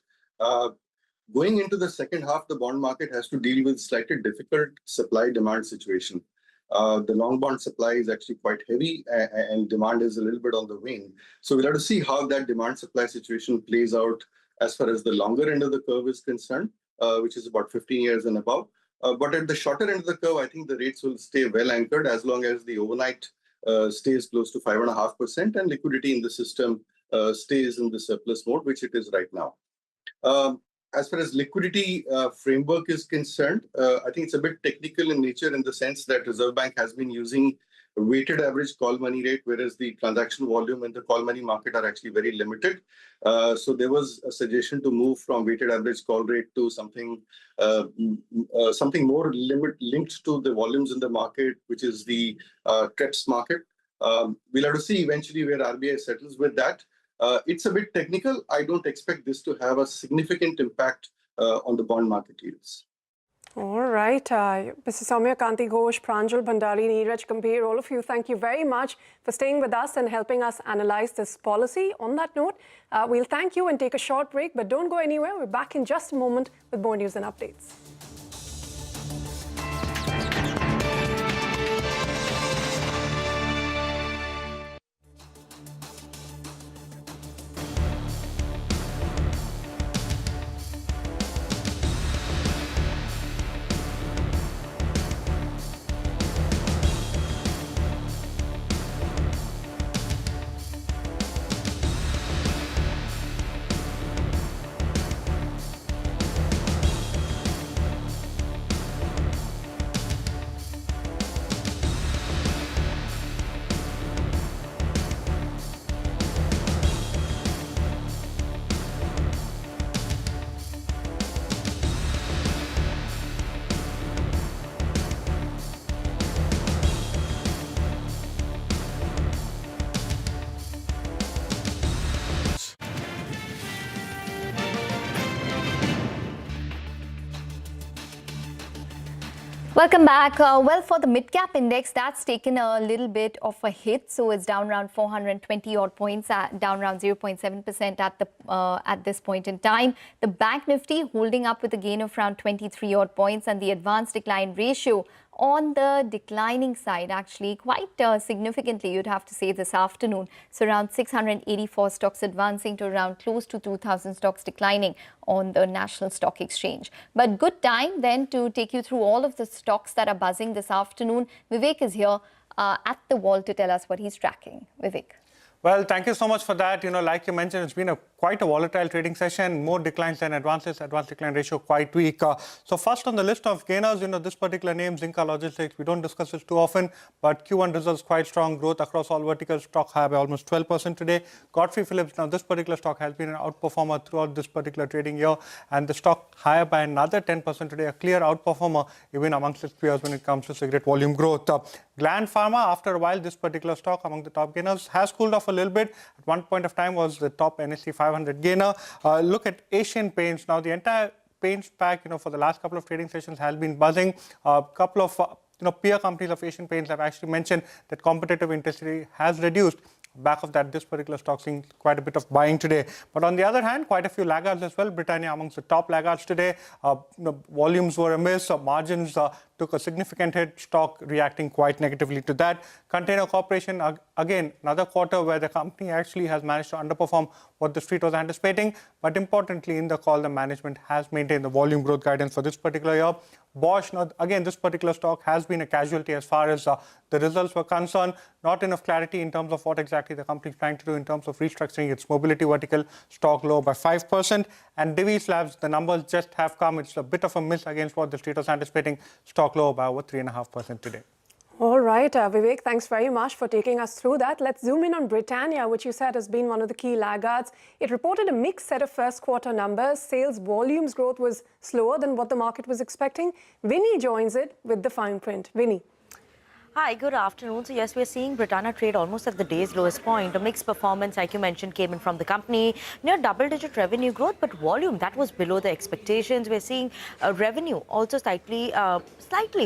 Going into the second half, the bond market has to deal with slightly difficult supply-demand situation. The long bond supply is actually quite heavy and demand is a little bit on the wane. So we'll have to see how that demand-supply situation plays out as far as the longer end of the curve is concerned, which is about 15 years and above. But at the shorter end of the curve, I think the rates will stay well anchored as long as the overnight stays close to 5.5% and liquidity in the system stays in the surplus mode, which it is right now. As far as liquidity framework is concerned, I think it's a bit technical in nature in the sense that Reserve Bank has been using a weighted average call money rate, whereas the transaction volume in the call money market are actually very limited. So there was a suggestion to move from weighted average call rate to something more linked to the volumes in the market, which is the TREPS market. We'll have to see eventually where RBI settles with that. It's a bit technical. I don't expect this to have a significant impact on the bond market yields. All right. Mr. Soumya Kanti Ghosh, Pranjal Bhandari, Neeraj Gambhir, all of you, thank you very much for staying with us and helping us analyze this policy. On that note, we'll thank you and take a short break, but don't go anywhere. We're back in just a moment with more news and updates. Welcome back. Well, for the mid-cap index, that's taken a little bit of a hit. So it's down around 420 odd points, down around 0.7% at this point in time. The Bank Nifty holding up with a gain of around 23 odd points, and the advanced decline ratio on the declining side, actually quite significantly, you'd have to say, this afternoon. So around 684 stocks advancing to around close to 2,000 stocks declining on the National Stock Exchange. But good time then to take you through all of the stocks that are buzzing this afternoon. Vivek is here at the wall to tell us what he's tracking. Vivek. Well, thank you so much for that. Like you mentioned, it's been quite a volatile trading session, more declines than advances, advanced decline ratio quite weak. So first on the list of gainers, this particular name, Zinka Logistics, we don't discuss this too often, but Q1 results quite strong growth across all verticals, stock high by almost 12% today. Godfrey Phillips, now this particular stock has been an outperformer throughout this particular trading year, and the stock higher by another 10% today, a clear outperformer even amongst its peers when it comes to cigarette volume growth. Gland Pharma, after a while, this particular stock among the top gainers has cooled off a little bit. At one point of time was the top NSE 500 gainer. Look at Asian Paints. Now the entire paints pack, for the last couple of trading sessions has been buzzing. A couple of peer companies of Asian Paints have actually mentioned that competitive intensity has reduced. Back of that, this particular stock seeing quite a bit of buying today. But on the other hand, quite a few laggards as well. Britannia amongst the top laggards today. Volumes were amiss. Margins took a significant hit. Stock reacting quite negatively to that. Container Corporation, again, another quarter where the company actually has managed to underperform what the street was anticipating. But importantly, in the call, the management has maintained the volume growth guidance for this particular year. Bosch, now again, this particular stock has been a casualty as far as the results were concerned. Not enough clarity in terms of what exactly the company is trying to do in terms of restructuring its mobility vertical. Stock low by 5%. And Divi's Labs, the numbers just have come. It's a bit of a miss against what the street was anticipating. Stock low by over 3.5% today. All right, Vivek, thanks very much for taking us through that. Let's zoom in on Britannia, which you said has been one of the key laggards. It reported a mixed set of first quarter numbers. Sales volumes growth was slower than what the market was expecting. Vinny joins it with the fine print. Vinny. Hi, good afternoon. So yes, we're seeing Britannia trade almost at the day's lowest point. A mixed performance, like you mentioned, came in from the company. Near double-digit revenue growth, but volume, that was below the expectations. We're seeing revenue also slightly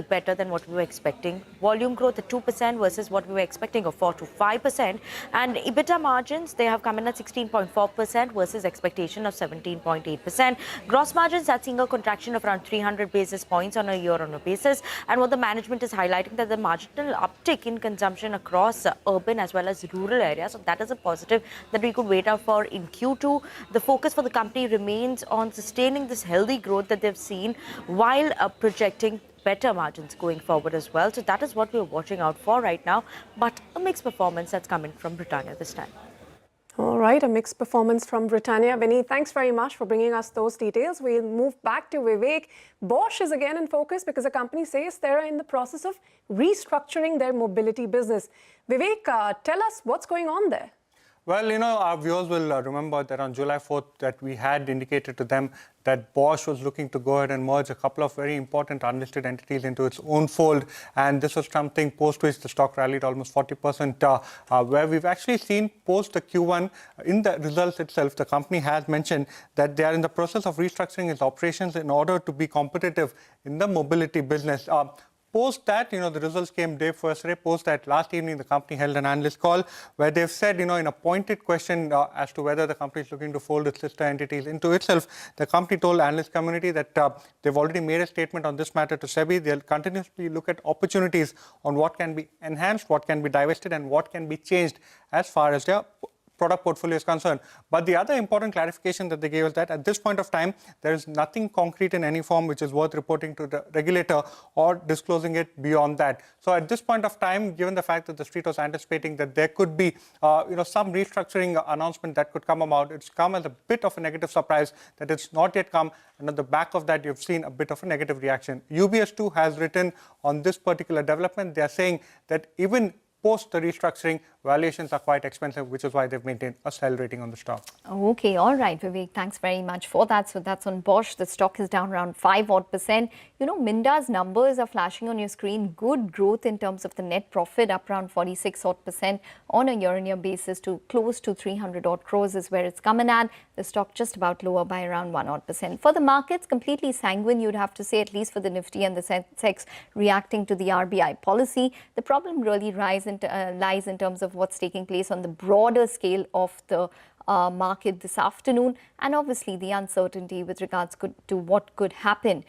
better than what we were expecting. Volume growth at 2% versus what we were expecting of 4 to 5%. And EBITDA margins, they have come in at 16.4% versus expectation of 17.8%. Gross margins, that's seeing a contraction of around 300 basis points on a year-on-year basis. And what the management is highlighting that the marginal uptick in consumption across urban as well as rural areas. So that is a positive that we could wait out for in Q2. The focus for the company remains on sustaining this healthy growth that they've seen while projecting better margins going forward as well. So that is what we're watching out for right now. But a mixed performance that's coming from Britannia this time. All right, a mixed performance from Britannia. Vinny, thanks very much for bringing us those details. We'll move back to Vivek. Bosch is again in focus because the company says they're in the process of restructuring their mobility business. Vivek, tell us what's going on there. Well, our viewers will remember that on July 4th that we had indicated to them that Bosch was looking to go ahead and merge a couple of very important unlisted entities into its own fold. And this was something post which the stock rallied almost 40%, where we've actually seen post the Q1 in the results itself, the company has mentioned that they are in the process of restructuring its operations in order to be competitive in the mobility business. Post that, the results came day first day. Post that, last evening, the company held an analyst call where they've said, in a pointed question as to whether the company is looking to fold its sister entities into itself, the company told the analyst community that they've already made a statement on this matter to SEBI. They'll continuously look at opportunities on what can be enhanced, what can be divested, and what can be changed as far as their product portfolio is concerned. But the other important clarification that they gave is that at this point of time, there is nothing concrete in any form which is worth reporting to the regulator or disclosing it beyond that. So at this point of time, given the fact that the street was anticipating that there could be some restructuring announcement that could come about, it's come as a bit of a negative surprise that it's not yet come. And on the back of that, you've seen a bit of a negative reaction. UBS too has written on this particular development. They are saying that even post the restructuring, valuations are quite expensive, which is why they've maintained a sell rating on the stock. Okay, all right, Vivek, thanks very much for that. So that's on Bosch. The stock is down around 5% odd. Minda's numbers are flashing on your screen. Good growth in terms of the net profit, up around 46% odd on a year-on-year basis to close to 300 odd crores is where it's coming at. The stock just about lower by around 1% odd. For the markets, completely sanguine, you'd have to say, at least for the Nifty and the Sensex reacting to the RBI policy. The problem really lies in terms of what's taking place on the broader scale of the market this afternoon, and obviously the uncertainty with regards to what could happen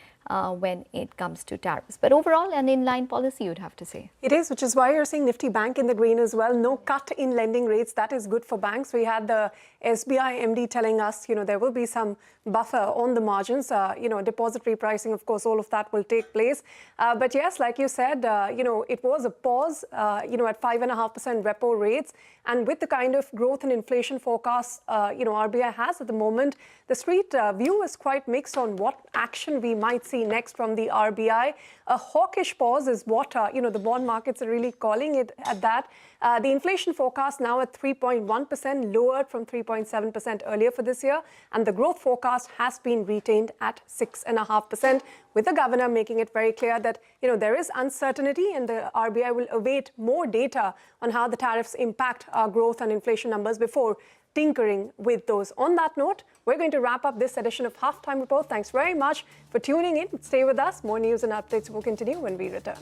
when it comes to tariffs. But overall, an inline policy, you'd have to say. It is, which is why you're seeing Nifty Bank in the green as well. No cut in lending rates. That is good for banks. We had the SBI MD telling us, there will be some buffer on the margins. Deposit repricing, of course, all of that will take place. But yes, like you said, it was a pause, at 5.5% repo rates. And with the kind of growth and inflation forecasts, RBI has at the moment, the street view is quite mixed on what action we might see next from the RBI. A hawkish pause is what, the bond markets are really calling it at that. The inflation forecast now at 3.1%, lowered from 3.7% earlier for this year. And the growth forecast has been retained at 6.5%, with the governor making it very clear that, there is uncertainty and the RBI will await more data on how the tariffs impact our growth and inflation numbers before tinkering with those. On that note, we're going to wrap up this edition of Halftime Report. Thanks very much for tuning in. Stay with us. More news and updates will continue when we return.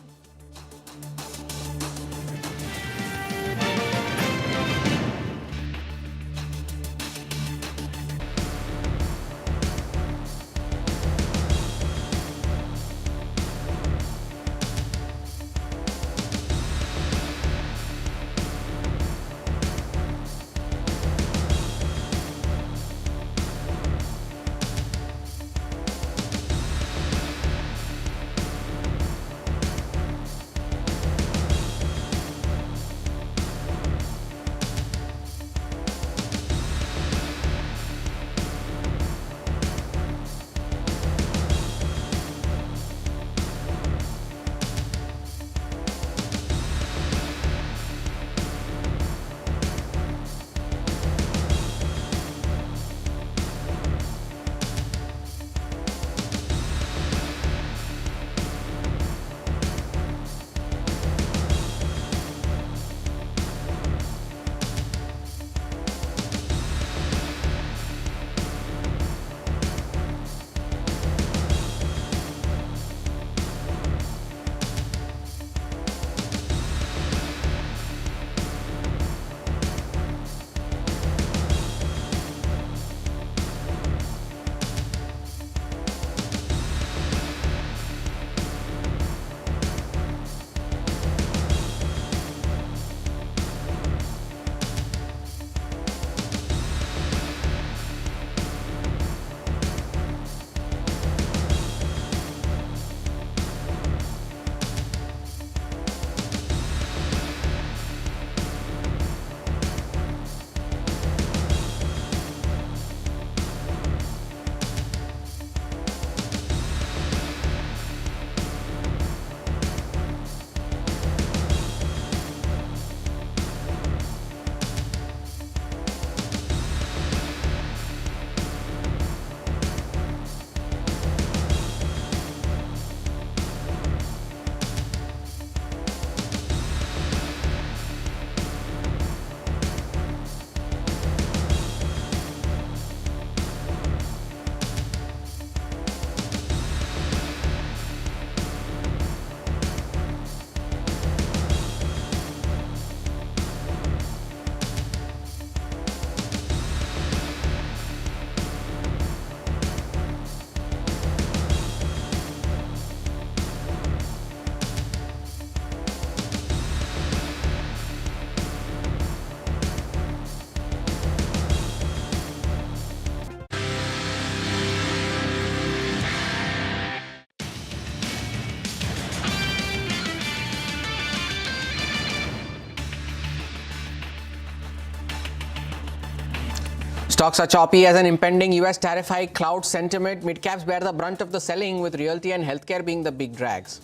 Stocks are choppy as an impending US tariff hike clouds sentiment. Mid-caps bear the brunt of the selling, with realty and healthcare being the big drags.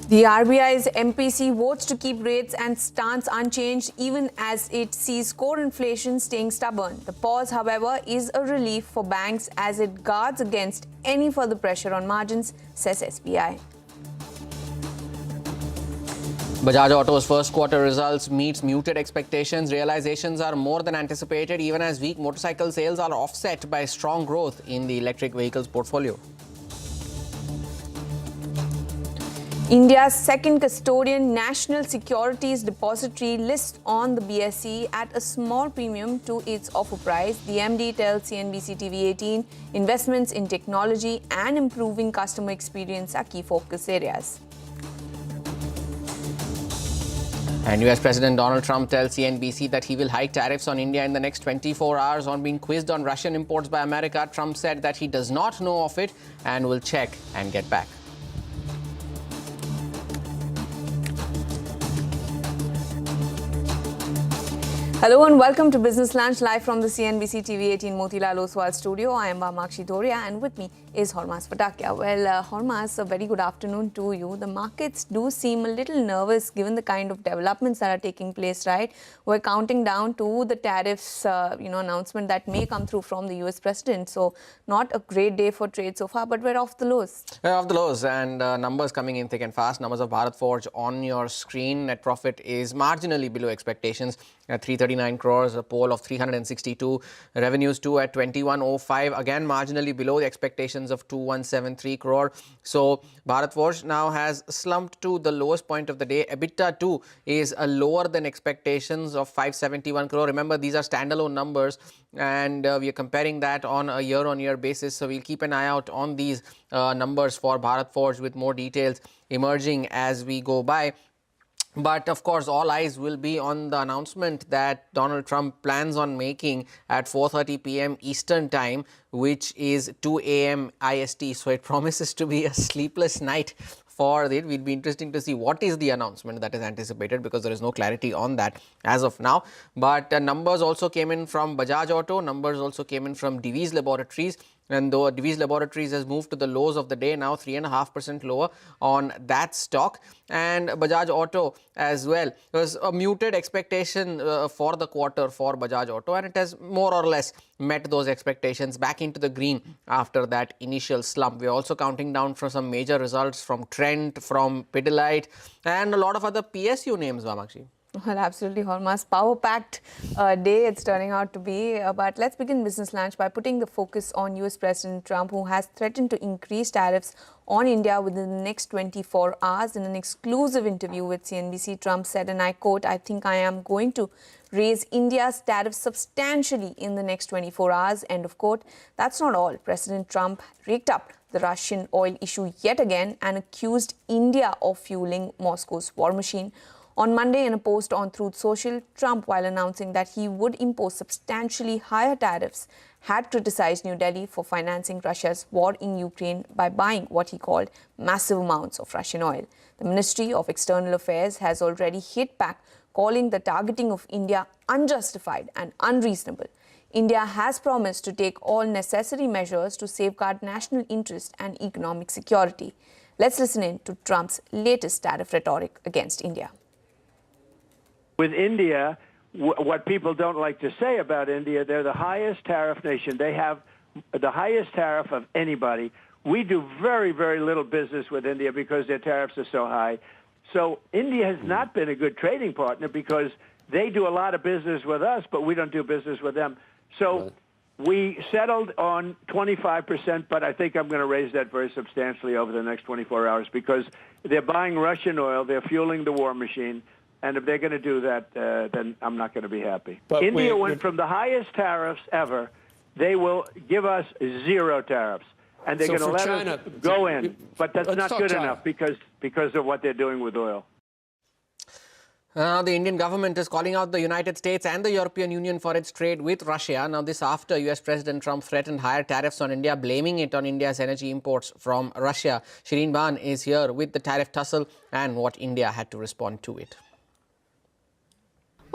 The RBI's MPC votes to keep rates and stance unchanged even as it sees core inflation staying stubborn. The pause, however, is a relief for banks as it guards against any further pressure on margins, says SBI. Bajaj Auto's first quarter results meets muted expectations. Realizations are more than anticipated, even as weak motorcycle sales are offset by strong growth in the electric vehicles portfolio. India's second custodian, National Securities Depository, lists on the BSE at a small premium to its offer price. The MD tells CNBC-TV18 investments in technology and improving customer experience are key focus areas. And US President Donald Trump tells CNBC that he will hike tariffs on India in the next 24 hours. On being quizzed on Russian imports by America, Trump said that he does not know of it and will check and get back. Hello and welcome to Business Lunch live from the CNBC-TV18 Motilal Oswal studio. I am Vamakshi Doria and with me is Hormas Patakia. Well, Hormas, a very good afternoon to you. The markets do seem a little nervous given the kind of developments that are taking place, right? We're counting down to the tariffs, announcement that may come through from the US president. So not a great day for trade so far, but we're off the lows. We're off the lows and numbers coming in thick and fast. Numbers of Bharat Forge on your screen. Net profit is marginally below expectations at 339 crores, a poll of 362. Revenues too at 2105, again marginally below the expectations of 2173 crore. So Bharat Forge now has slumped to the lowest point of the day. EBITDA too is lower than expectations of 571 crore. Remember, these are standalone numbers and we are comparing that on a year-on-year basis. So we'll keep an eye out on these numbers for Bharat Forge with more details emerging as we go by. But of course, all eyes will be on the announcement that Donald Trump plans on making at 4:30 p.m. Eastern Time, which is 2 a.m. IST. So it promises to be a sleepless night for it. It'll be interesting to see what is the announcement that is anticipated, because there is no clarity on that as of now. But numbers also came in from Bajaj Auto. Numbers also came in from Divi's Laboratories. And though Divi's Laboratories has moved to the lows of the day, now 3.5% lower on that stock. And Bajaj Auto as well. There was a muted expectation for the quarter for Bajaj Auto, and it has more or less met those expectations, back into the green after that initial slump. We're also counting down for some major results from Trent, from Pidilite, and a lot of other PSU names, Vamakshi. Well, absolutely, Hormas. Power-packed day it's turning out to be. But let's begin Business Lunch by putting the focus on US President Trump, who has threatened to increase tariffs on India within the next 24 hours. In an exclusive interview with CNBC, Trump said, and I quote, "I think I am going to raise India's tariffs substantially in the next 24 hours, end of quote. That's not all. President Trump raked up the Russian oil issue yet again and accused India of fueling Moscow's war machine. On Monday, in a post on Truth Social, Trump, while announcing that he would impose substantially higher tariffs, had criticized New Delhi for financing Russia's war in Ukraine by buying what he called massive amounts of Russian oil. The Ministry of External Affairs has already hit back, calling the targeting of India unjustified and unreasonable. India has promised to take all necessary measures to safeguard national interest and economic security. Let's listen in to Trump's latest tariff rhetoric against India. With India, what people don't like to say about India, they're the highest tariff nation. They have the highest tariff of anybody. We do very, very little business with India because their tariffs are so high. So India has not been a good trading partner because they do a lot of business with us, but we don't do business with them. So we settled on 25%, but I think I'm going to raise that very substantially over the next 24 hours because they're buying Russian oil, they're fueling the war machine. And if they're going to do that, then I'm not going to be happy. But India went from the highest tariffs ever. They will give us 0 tariffs. And they're going to let us go in. But that's not good enough because of what they're doing with oil. Now, the Indian government is calling out the United States and the European Union for its trade with Russia. Now, this after US President Trump threatened higher tariffs on India, blaming it on India's energy imports from Russia. Shireen Ban is here with the tariff tussle and what India had to respond to it.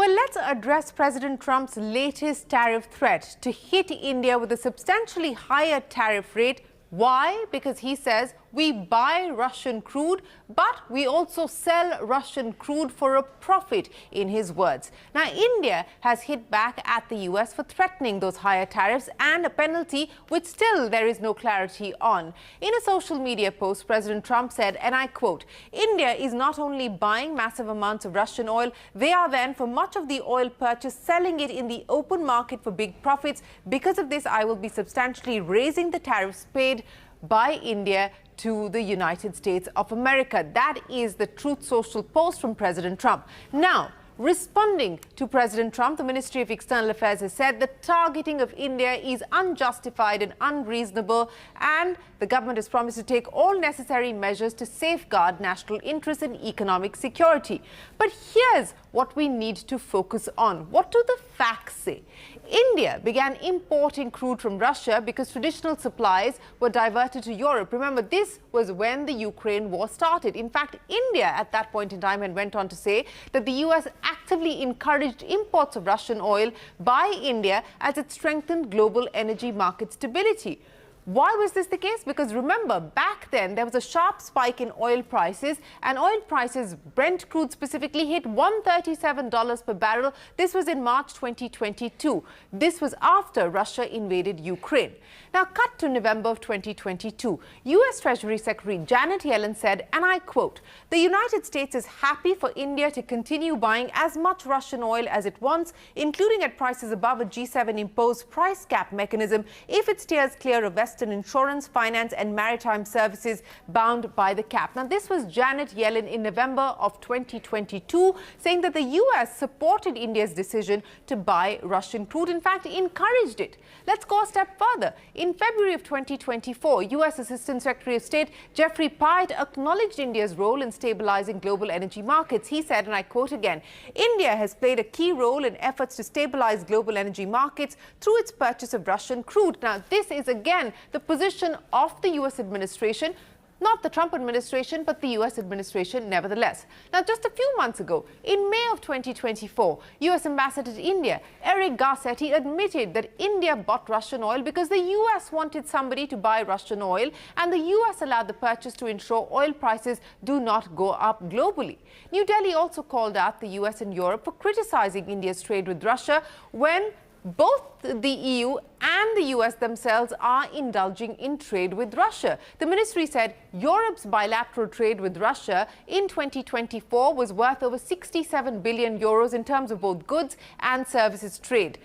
Well, let's let's address President Trump's latest tariff threat to hit India with a substantially higher tariff rate. Why? Because he says we buy Russian crude, but we also sell Russian crude for a profit, in his words. Now, India has hit back at the US for threatening those higher tariffs and a penalty which still there is no clarity on. In a social media post, President Trump said, and I quote, "India is not only buying massive amounts of Russian oil, they are then, for much of the oil purchase, selling it in the open market for big profits. Because of this, I will be substantially raising the tariffs paid by India to the United States of America." That is the Truth Social post from President Trump. Now, responding to President Trump, the Ministry of External Affairs has said the targeting of India is unjustified and unreasonable, and the government has promised to take all necessary measures to safeguard national interests and economic security. But here's what we need to focus on. What do the facts say? India began importing crude from Russia because traditional supplies were diverted to Europe. Remember, this was when the Ukraine war started. In fact, India at that point in time and went on to say that the US actively encouraged imports of Russian oil by India as it strengthened global energy market stability. Why was this the case? Because remember, back then there was a sharp spike in oil prices, and oil prices, Brent crude specifically, hit $137 per barrel. This was in March 2022. This was after Russia invaded Ukraine. Now, cut to November of 2022. US Treasury Secretary Janet Yellen said, and I quote, "The United States is happy for India to continue buying as much Russian oil as it wants, including at prices above a G7 imposed price cap mechanism, if it steers clear of Western insurance, finance and maritime services bound by the cap." Now, this was Janet Yellen in November of 2022, saying that the US supported India's decision to buy Russian crude, in fact, encouraged it. Let's go a step further. In February of 2024, US Assistant Secretary of State Jeffrey Pyatt acknowledged India's role in stabilizing global energy markets. He said, and I quote again, "India has played a key role in efforts to stabilize global energy markets through its purchase of Russian crude." Now, this is again the position of the US administration, not the Trump administration, but the US administration nevertheless. Now, just a few months ago, in May of 2024, US Ambassador to India, Eric Garcetti, admitted that India bought Russian oil because the US wanted somebody to buy Russian oil, and the US allowed the purchase to ensure oil prices do not go up globally. New Delhi also called out the US and Europe for criticizing India's trade with Russia when both the EU and the US themselves are indulging in trade with Russia. The ministry said Europe's bilateral trade with Russia in 2024 was worth over 67 billion euros in terms of both goods and services trade,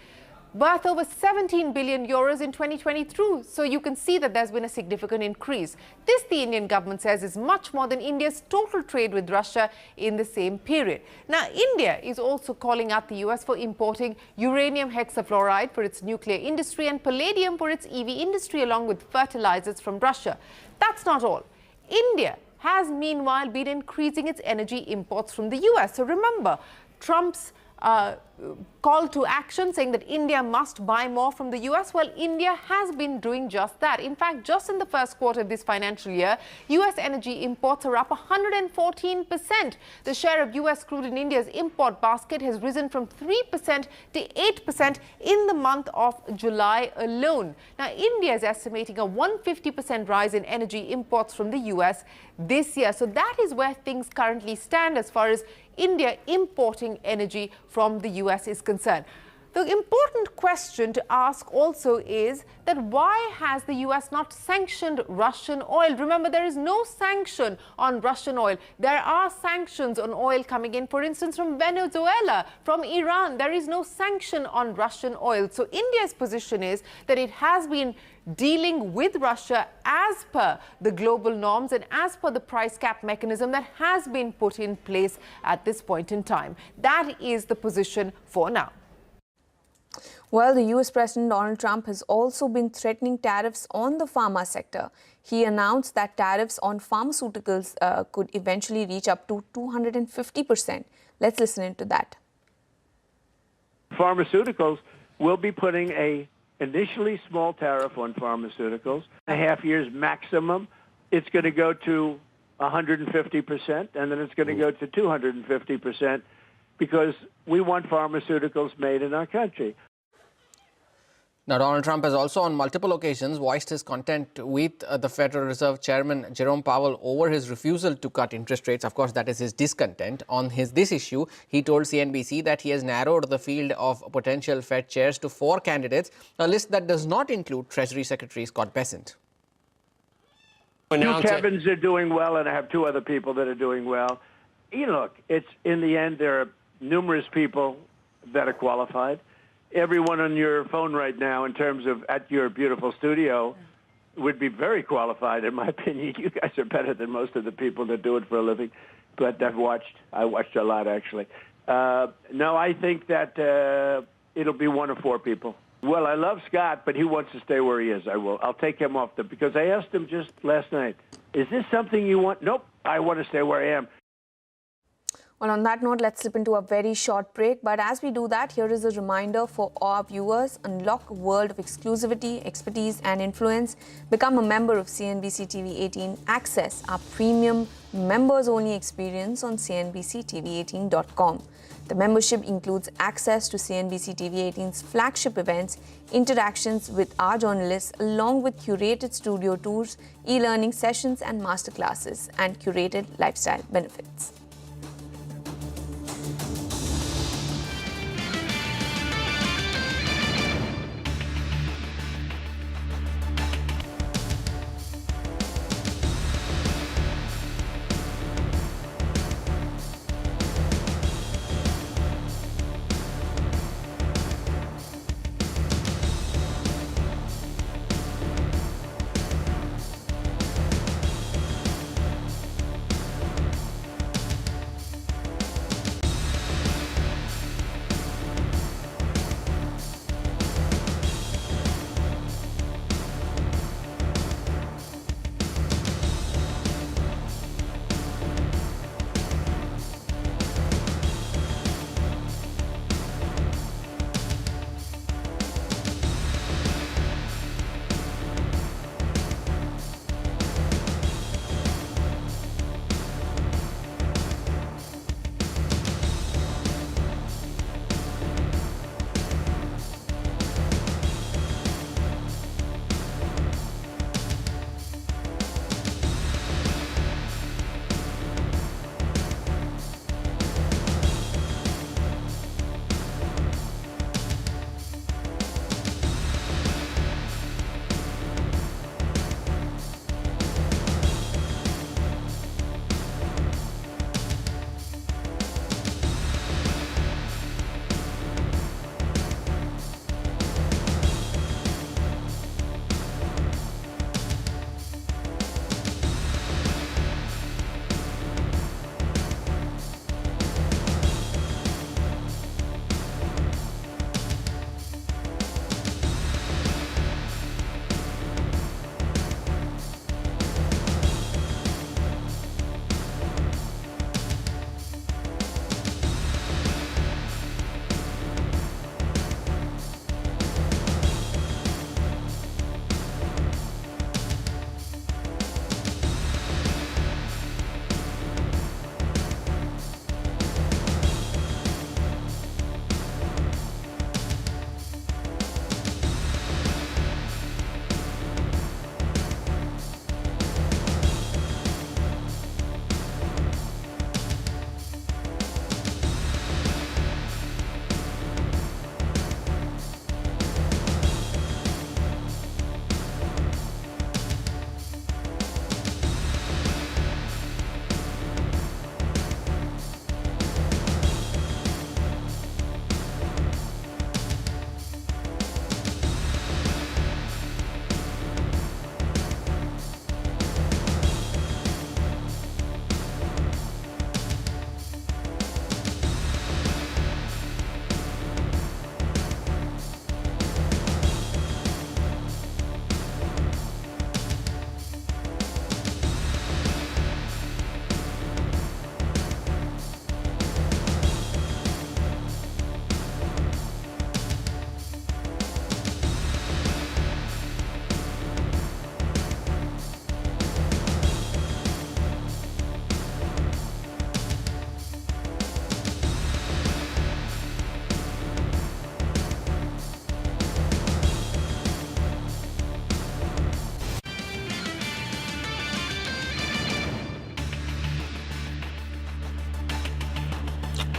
worth over 17 billion euros in 2022. So you can see that there's been a significant increase. This, the Indian government says, is much more than India's total trade with Russia in the same period. Now, India is also calling out the US for importing uranium hexafluoride for its nuclear industry and palladium for its EV industry, along with fertilizers from Russia. That's not all. India has meanwhile been increasing its energy imports from the US. So remember, Trump's call to action saying that India must buy more from the US. Well, India has been doing just that. In fact, just in the first quarter of this financial year, US energy imports are up 114%. The share of US crude in India's import basket has risen from 3% to 8% in the month of July alone. Now, India is estimating a 150% rise in energy imports from the US this year. So that is where things currently stand as far as India importing energy from the US is concerned. The important question to ask also is that why has the US not sanctioned Russian oil? Remember, there is no sanction on Russian oil. There are sanctions on oil coming in, for instance, from Venezuela, from Iran. There is no sanction on Russian oil. So India's position is that it has been dealing with Russia as per the global norms and as per the price cap mechanism that has been put in place at this point in time. That is the position for now. Well, the US President Donald Trump has also been threatening tariffs on the pharma sector. He announced that tariffs on pharmaceuticals could eventually reach up to 250%. Let's listen into that. Pharmaceuticals will be putting a initially small tariff on pharmaceuticals, 1.5 years maximum. It's going to go to 150%, and then it's going to go to 250%. because we want pharmaceuticals made in our country. Now, Donald Trump has also on multiple occasions voiced his contempt with the Federal Reserve Chairman Jerome Powell over his refusal to cut interest rates. Of course, that is his discontent. On this issue, he told CNBC that he has narrowed the field of potential Fed chairs to 4 candidates, a list that does not include Treasury Secretary Scott Bessent. 2 Kevins are doing well, and I have 2 other people that are doing well. You know, look, it's in the end, there are numerous people that are qualified. Everyone on your phone right now, in terms of at your beautiful studio, would be very qualified, in my opinion. You guys are better than most of the people that do it for a living. But I watched a lot, actually. No, I think that it'll be 1 or 4 people. Well, I love Scott, but he wants to stay where he is. I'll take him off because I asked him just last night, is this something you want? Nope, I want to stay where I am. Well, on that note, let's slip into a very short break. But as we do that, here is a reminder for our viewers. Unlock a world of exclusivity, expertise and influence. Become a member of CNBC-TV18. Access our premium members-only experience on CNBC-TV18.com. The membership includes access to CNBC-TV18's flagship events, interactions with our journalists, along with curated studio tours, e-learning sessions and masterclasses, and curated lifestyle benefits.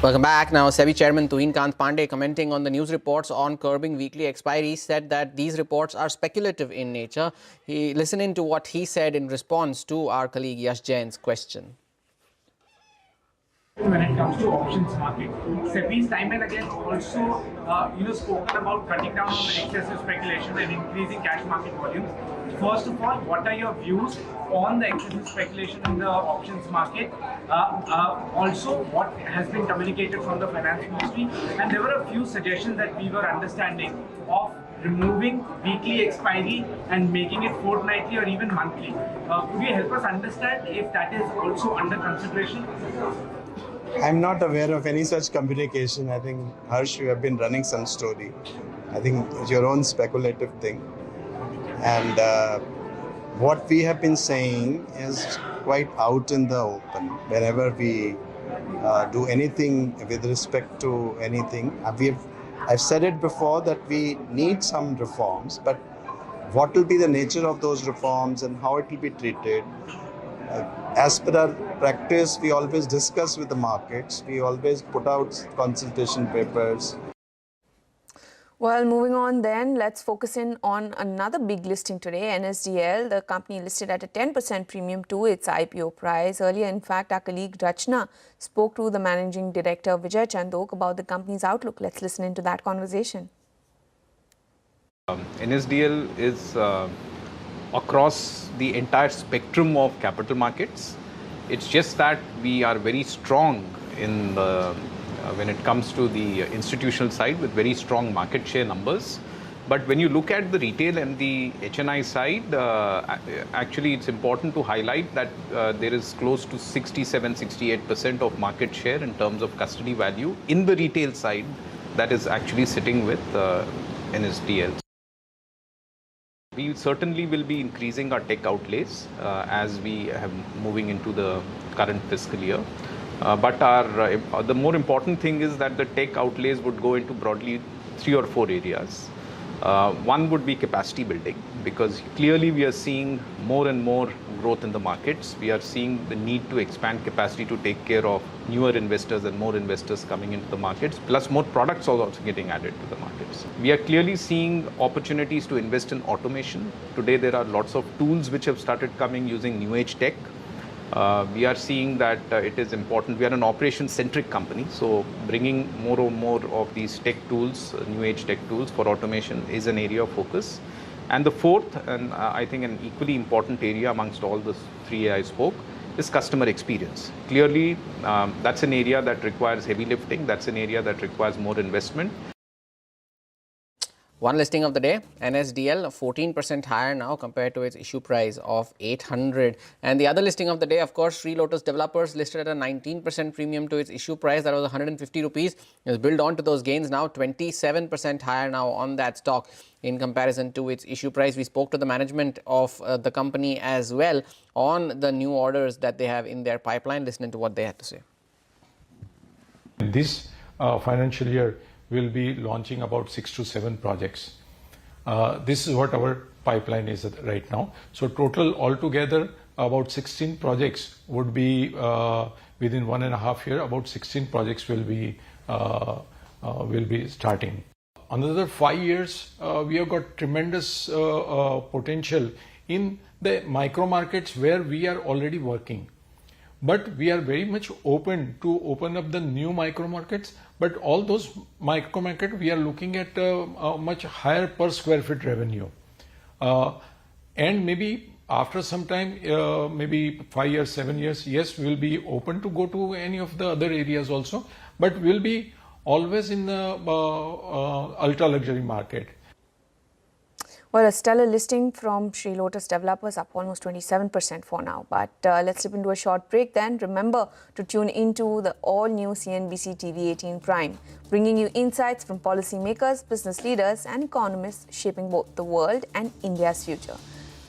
Welcome back. Now, SEBI Chairman Tuhin Kant Pandey, commenting on the news reports on curbing weekly expiries, said that these reports are speculative in nature. Listening to what he said in response to our colleague Yash Jain's question. When it comes to options market, SEBI's time and again also spoken about cutting down on excessive speculation and increasing cash market volumes. First of all, what are your views on the excessive speculation in the options market? Also, what has been communicated from the finance ministry? And there were a few suggestions that we were understanding of removing weekly expiry and making it fortnightly or even monthly. Could you help us understand if that is also under consideration? I'm not aware of any such communication. I think, Harsh, you have been running some story. I think it's your own speculative thing. And what we have been saying is quite out in the open. Whenever we do anything with respect to anything, I've said it before that we need some reforms, but what will be the nature of those reforms and how it will be treated? As per our practice, we always discuss with the markets. We always put out consultation papers. Well, moving on then, let's focus in on another big listing today, NSDL. The company listed at a 10% premium to its IPO price. Earlier, in fact, our colleague Rachna spoke to the managing director Vijay Chandok about the company's outlook. Let's listen into that conversation. NSDL is across the entire spectrum of capital markets. It's just that we are very strong in the when it comes to the institutional side with very strong market share numbers. But when you look at the retail and the HNI side, actually it's important to highlight that there is close to 67-68% of market share in terms of custody value in the retail side that is actually sitting with NSDL. We certainly will be increasing our tech outlays as we have moving into the current fiscal year. But the more important thing is that the tech outlays would go into broadly 3 or 4 areas. One would be capacity building, because clearly we are seeing more and more growth in the markets. We are seeing the need to expand capacity to take care of newer investors and more investors coming into the markets, plus more products are also getting added to the markets. We are clearly seeing opportunities to invest in automation. Today there are lots of tools which have started coming using new age tech. We are seeing that it is important. We are an operation-centric company, so bringing more and more of these tech tools, new age tech tools for automation is an area of focus. And the fourth, and I think an equally important area amongst all the 3 I spoke, is customer experience. Clearly, that's an area that requires heavy lifting. That's an area that requires more investment. One listing of the day, NSDL, 14% higher now compared to its issue price of 800. And the other listing of the day, of course, Sri Lotus Developers listed at a 19% premium to its issue price. That was 150 rupees. It was built on to those gains now, 27% higher now on that stock in comparison to its issue price. We spoke to the management of the company as well on the new orders that they have in their pipeline. Listening to what they had to say. This financial year, we'll be launching about 6 to 7 projects. This is what our pipeline is right now. So total altogether, about 16 projects would be within 1.5 years. About 16 projects will be starting. Another 5 years, we have got tremendous potential in the micro markets where we are already working. But we are very much open to open up the new micro markets. But all those micro markets, we are looking at a much higher per square feet revenue. And maybe after some time, maybe 5 years, 7 years, yes, we'll be open to go to any of the other areas also. But we'll be always in the ultra luxury market. Well, a stellar listing from Sri Lotus Developers, up almost 27% for now. But let's slip into a short break then. Remember to tune into the all-new CNBC TV18 Prime, bringing you insights from policymakers, business leaders and economists shaping both the world and India's future.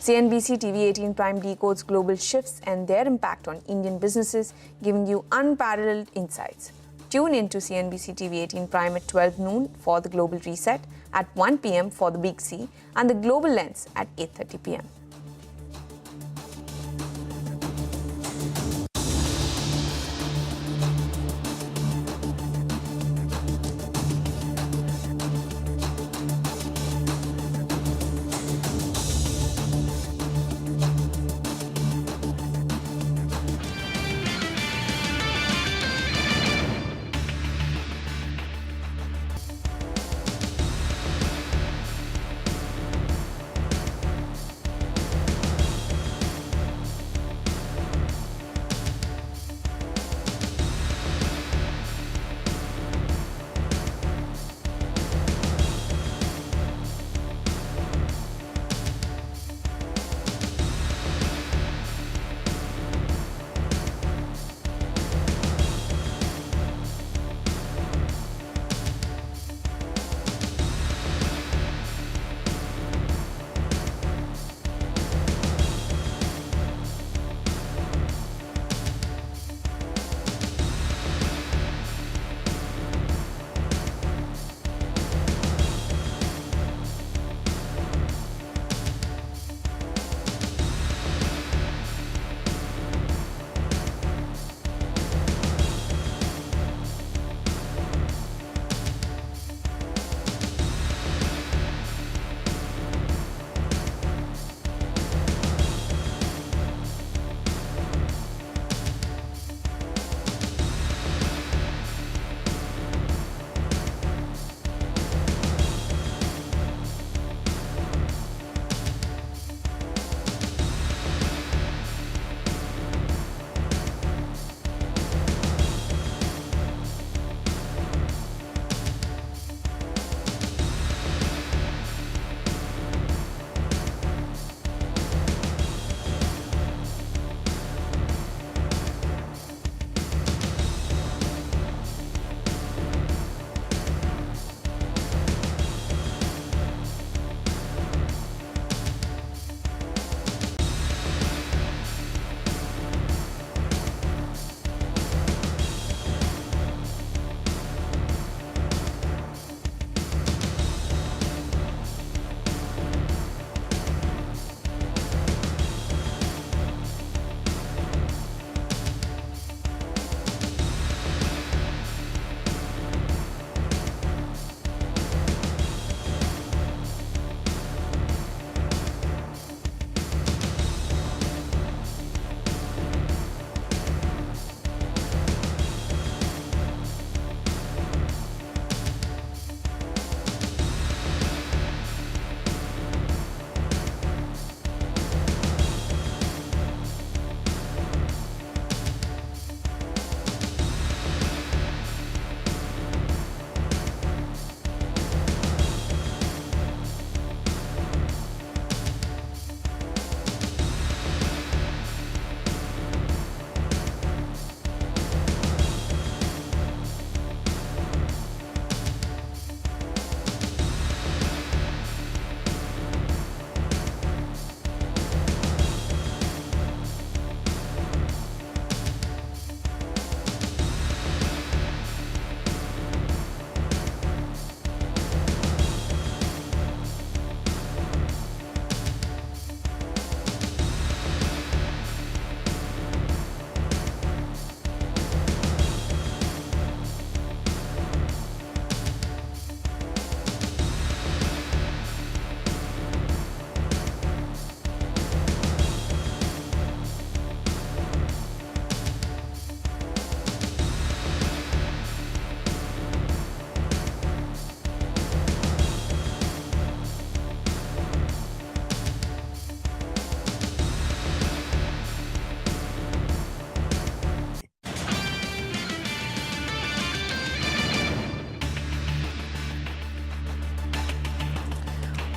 CNBC TV18 Prime decodes global shifts and their impact on Indian businesses, giving you unparalleled insights. Tune into CNBC TV18 Prime at 12 noon for the Global Reset, at 1 p.m. for the Big C, and the Global Lens at 8:30 p.m.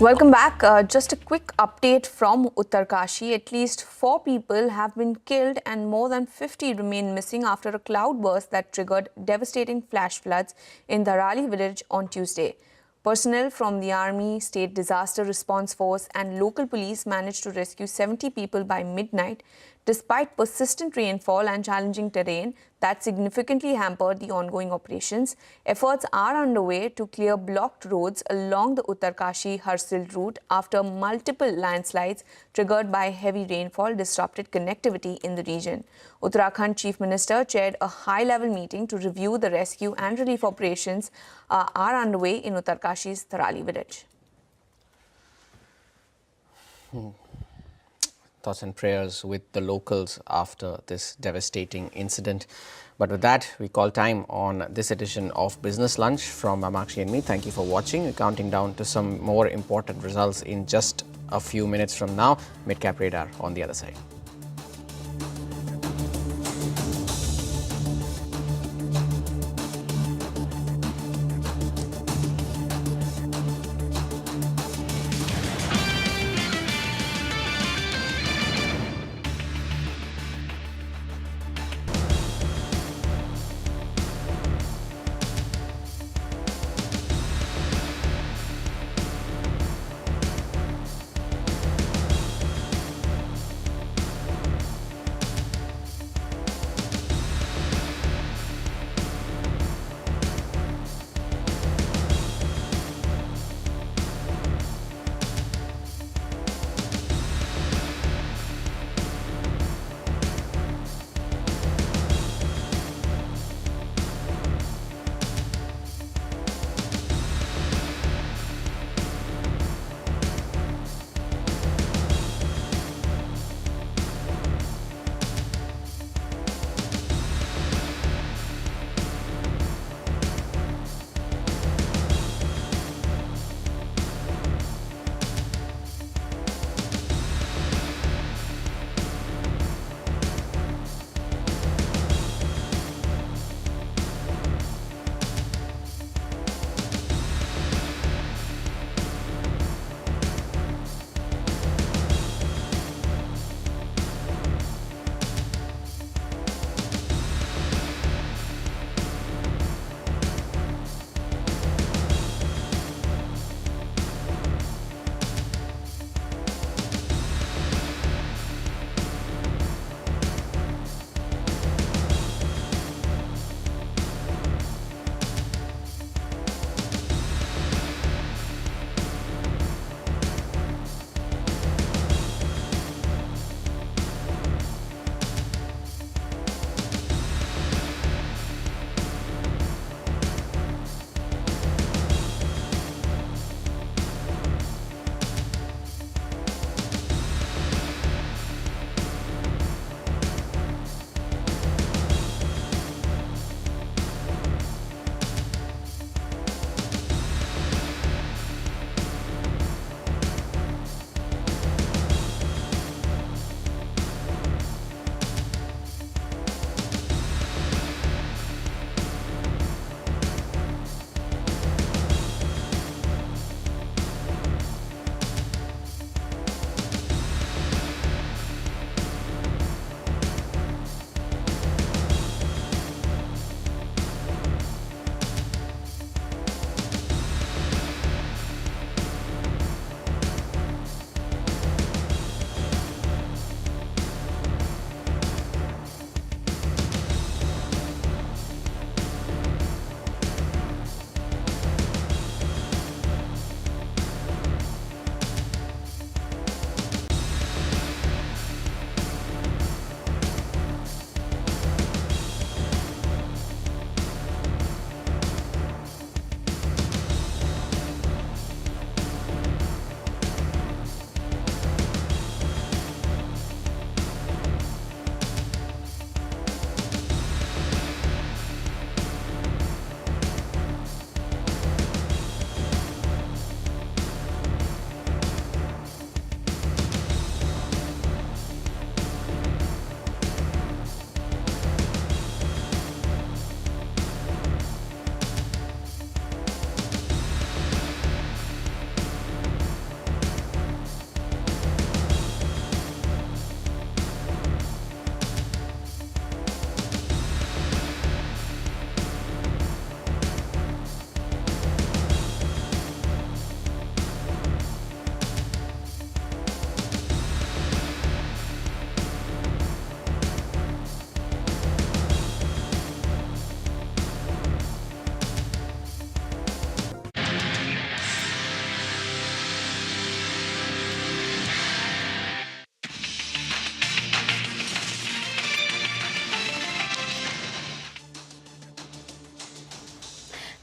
Welcome back. Just a quick update from Uttarkashi. At least 4 people have been killed and more than 50 remain missing after a cloudburst that triggered devastating flash floods in Dharali village on Tuesday. Personnel from the Army, State Disaster Response Force and local police managed to rescue 70 people by midnight, despite persistent rainfall and challenging terrain that significantly hampered the ongoing operations. Efforts are underway to clear blocked roads along the Uttarkashi-Harsil route after multiple landslides triggered by heavy rainfall disrupted connectivity in the region. Uttarakhand Chief Minister chaired a high-level meeting to review the rescue and relief operations are underway in Uttarkashi's Dharali village. Thoughts and prayers with the locals after this devastating incident. But with that, we call time on this edition of Business Lunch from Amakshi and me. Thank you for watching. We're counting down to some more important results in just a few minutes from now. Midcap Radar on the other side.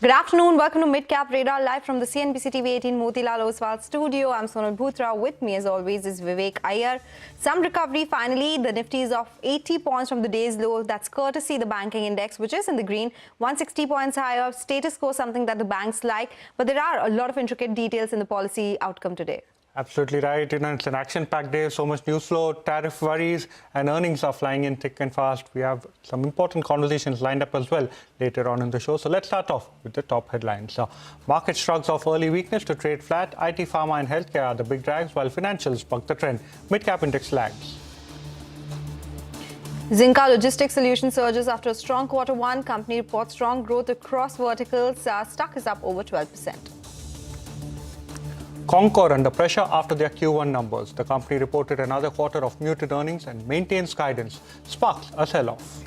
Good afternoon. Welcome to Midcap Radar live from the CNBC-TV18 Motilal Oswal studio. I'm Sonal Bhutra. With me, as always, is Vivek Iyer. Some recovery finally. The Nifty is off 80 points from the day's low. That's courtesy the banking index, which is in the green, 160 points higher. Status quo, something that the banks like. But there are a lot of intricate details in the policy outcome today. Absolutely right. It's an action-packed day, so much news flow, tariff worries, and earnings are flying in thick and fast. We have some important conversations lined up as well later on in the show. So let's start off with the top headlines. Market shrugs off early weakness to trade flat. IT, pharma, and healthcare are the big drags, while financials buck the trend. Mid-cap index lags. Zinka Logistics Solutions surges after a strong Q1. Company reports strong growth across verticals. Stock is up over 12%. Concor under pressure after their Q1 numbers. The company reported another quarter of muted earnings and maintains guidance. Sparks a sell-off.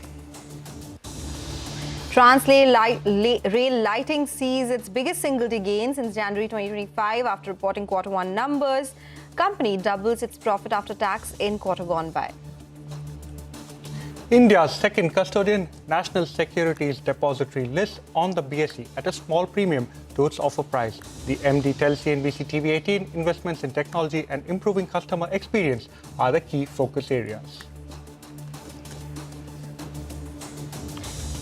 Rail Lighting sees its biggest single-day gain since January 2025 after reporting Q1 numbers. Company doubles its profit after tax in quarter gone by. India's second custodian, National Securities Depository, lists on the BSE at a small premium to its offer price. The MD tells CNBC-TV18 investments in technology and improving customer experience are the key focus areas.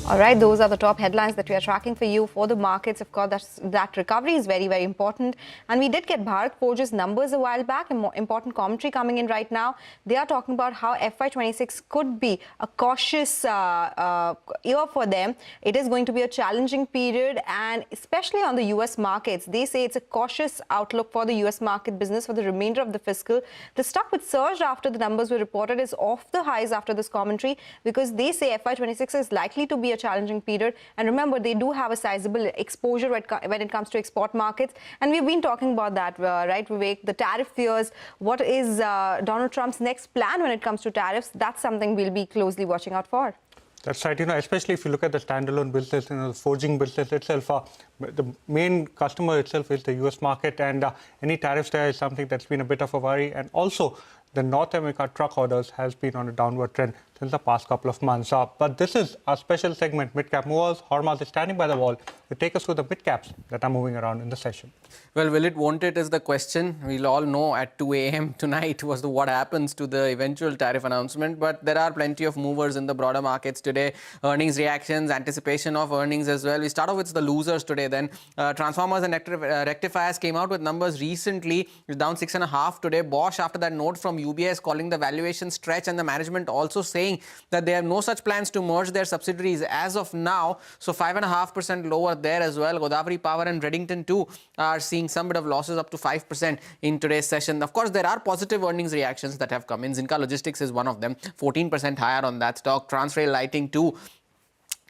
All right, those are the top headlines that we are tracking for you for the markets. Of course, that recovery is very, very important. And we did get Bharat Forge's numbers a while back, and more important commentary coming in right now. They are talking about how FY26 could be a cautious year for them. It is going to be a challenging period, and especially on the US markets. They say it's a cautious outlook for the US market business for the remainder of the fiscal. The stock which surged after the numbers were reported is off the highs after this commentary because they say FY26 is likely to be a challenging period. And remember, they do have a sizable exposure when it comes to export markets. And we've been talking about that, right, Vivek? The tariff fears. What is Donald Trump's next plan when it comes to tariffs? That's something we'll be closely watching out for. That's right. Especially if you look at the standalone business, the forging business itself, the main customer itself is the US market, and any tariffs there is something that's been a bit of a worry. And also, the North America truck orders has been on a downward trend since the past couple of months. But this is a special segment, Midcap Movers. Hormaz is standing by the wall to take us through the midcaps that are moving around in the session. Well, will it, won't it is the question. We'll all know at 2 a.m. tonight was what happens to the eventual tariff announcement. But there are plenty of movers in the broader markets today. Earnings reactions, anticipation of earnings as well. We start off with the losers today then. Transformers and rectifiers came out with numbers recently. It's down 6.5 today. Bosch, after that note from UBS calling the valuation stretch, and the management also saying that they have no such plans to merge their subsidiaries as of now. So 5.5% lower there as well. Godavari Power and Reddington too are seeing some bit of losses up to 5% in today's session. Of course, there are positive earnings reactions that have come in. Zinka Logistics is one of them, 14% higher on that stock. Transrail Lighting too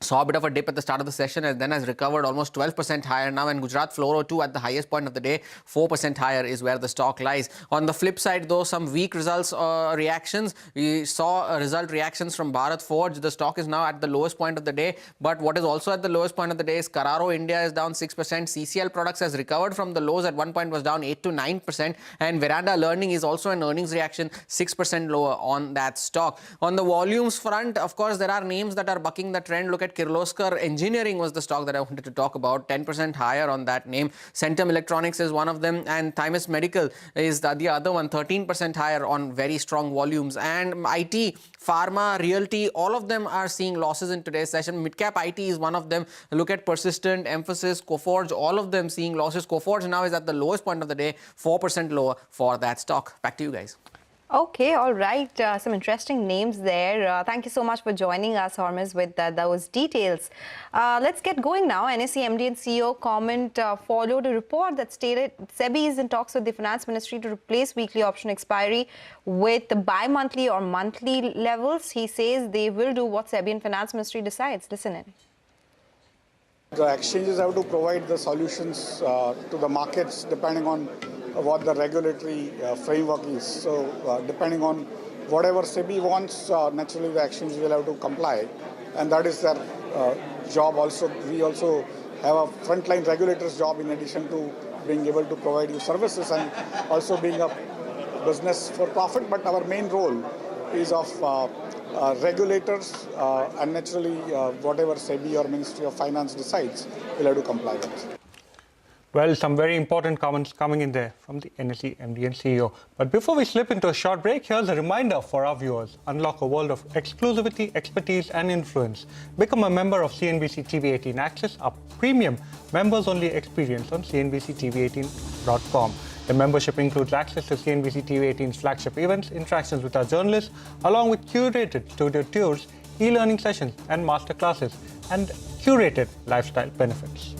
saw a bit of a dip at the start of the session and then has recovered almost 12% higher now. And Gujarat Fluoro too at the highest point of the day, 4% higher is where the stock lies. On the flip side though, some weak results reactions. We saw result reactions from Bharat Forge. The stock is now at the lowest point of the day. But what is also at the lowest point of the day is Carraro India is down 6%. CCL Products has recovered from the lows. At one point was down 8 to 9%. And Veranda Learning is also an earnings reaction, 6% lower on that stock. On the volumes front, of course, there are names that are bucking the trend. Look at Kirloskar Engineering was the stock that I wanted to talk about, 10% higher on that name. Centum Electronics is one of them, and Thymus Medical is the other one, 13% higher on very strong volumes. And IT, Pharma, Realty, all of them are seeing losses in today's session. Midcap IT is one of them. Look at Persistent, Emphasis, Coforge, all of them seeing losses. Coforge now is at the lowest point of the day, 4% lower for that stock. Back to you guys. Okay, all right. Some interesting names there. Thank you so much for joining us, Hormuz, with those details. Let's get going now. NSE MD and CEO comment followed a report that stated SEBI is in talks with the Finance Ministry to replace weekly option expiry with the bi-monthly or monthly levels. He says they will do what SEBI and Finance Ministry decides. Listen in. The exchanges have to provide the solutions to the markets depending on what the regulatory framework is. So depending on whatever SEBI wants, naturally the exchange will have to comply. And that is their job also. We also have a frontline regulator's job in addition to being able to provide you services and also being a business for profit. But our main role is of regulators, and naturally whatever SEBI or Ministry of Finance decides, we'll have to comply with. Well, some very important comments coming in there from the NSE MD and CEO. But before we slip into a short break, here's a reminder for our viewers. Unlock a world of exclusivity, expertise and influence. Become a member of CNBC-TV18 Access, a premium members-only experience on CNBC-TV18.com. The membership includes access to CNBC-TV18's flagship events, interactions with our journalists, along with curated studio tours, e-learning sessions and masterclasses, and curated lifestyle benefits.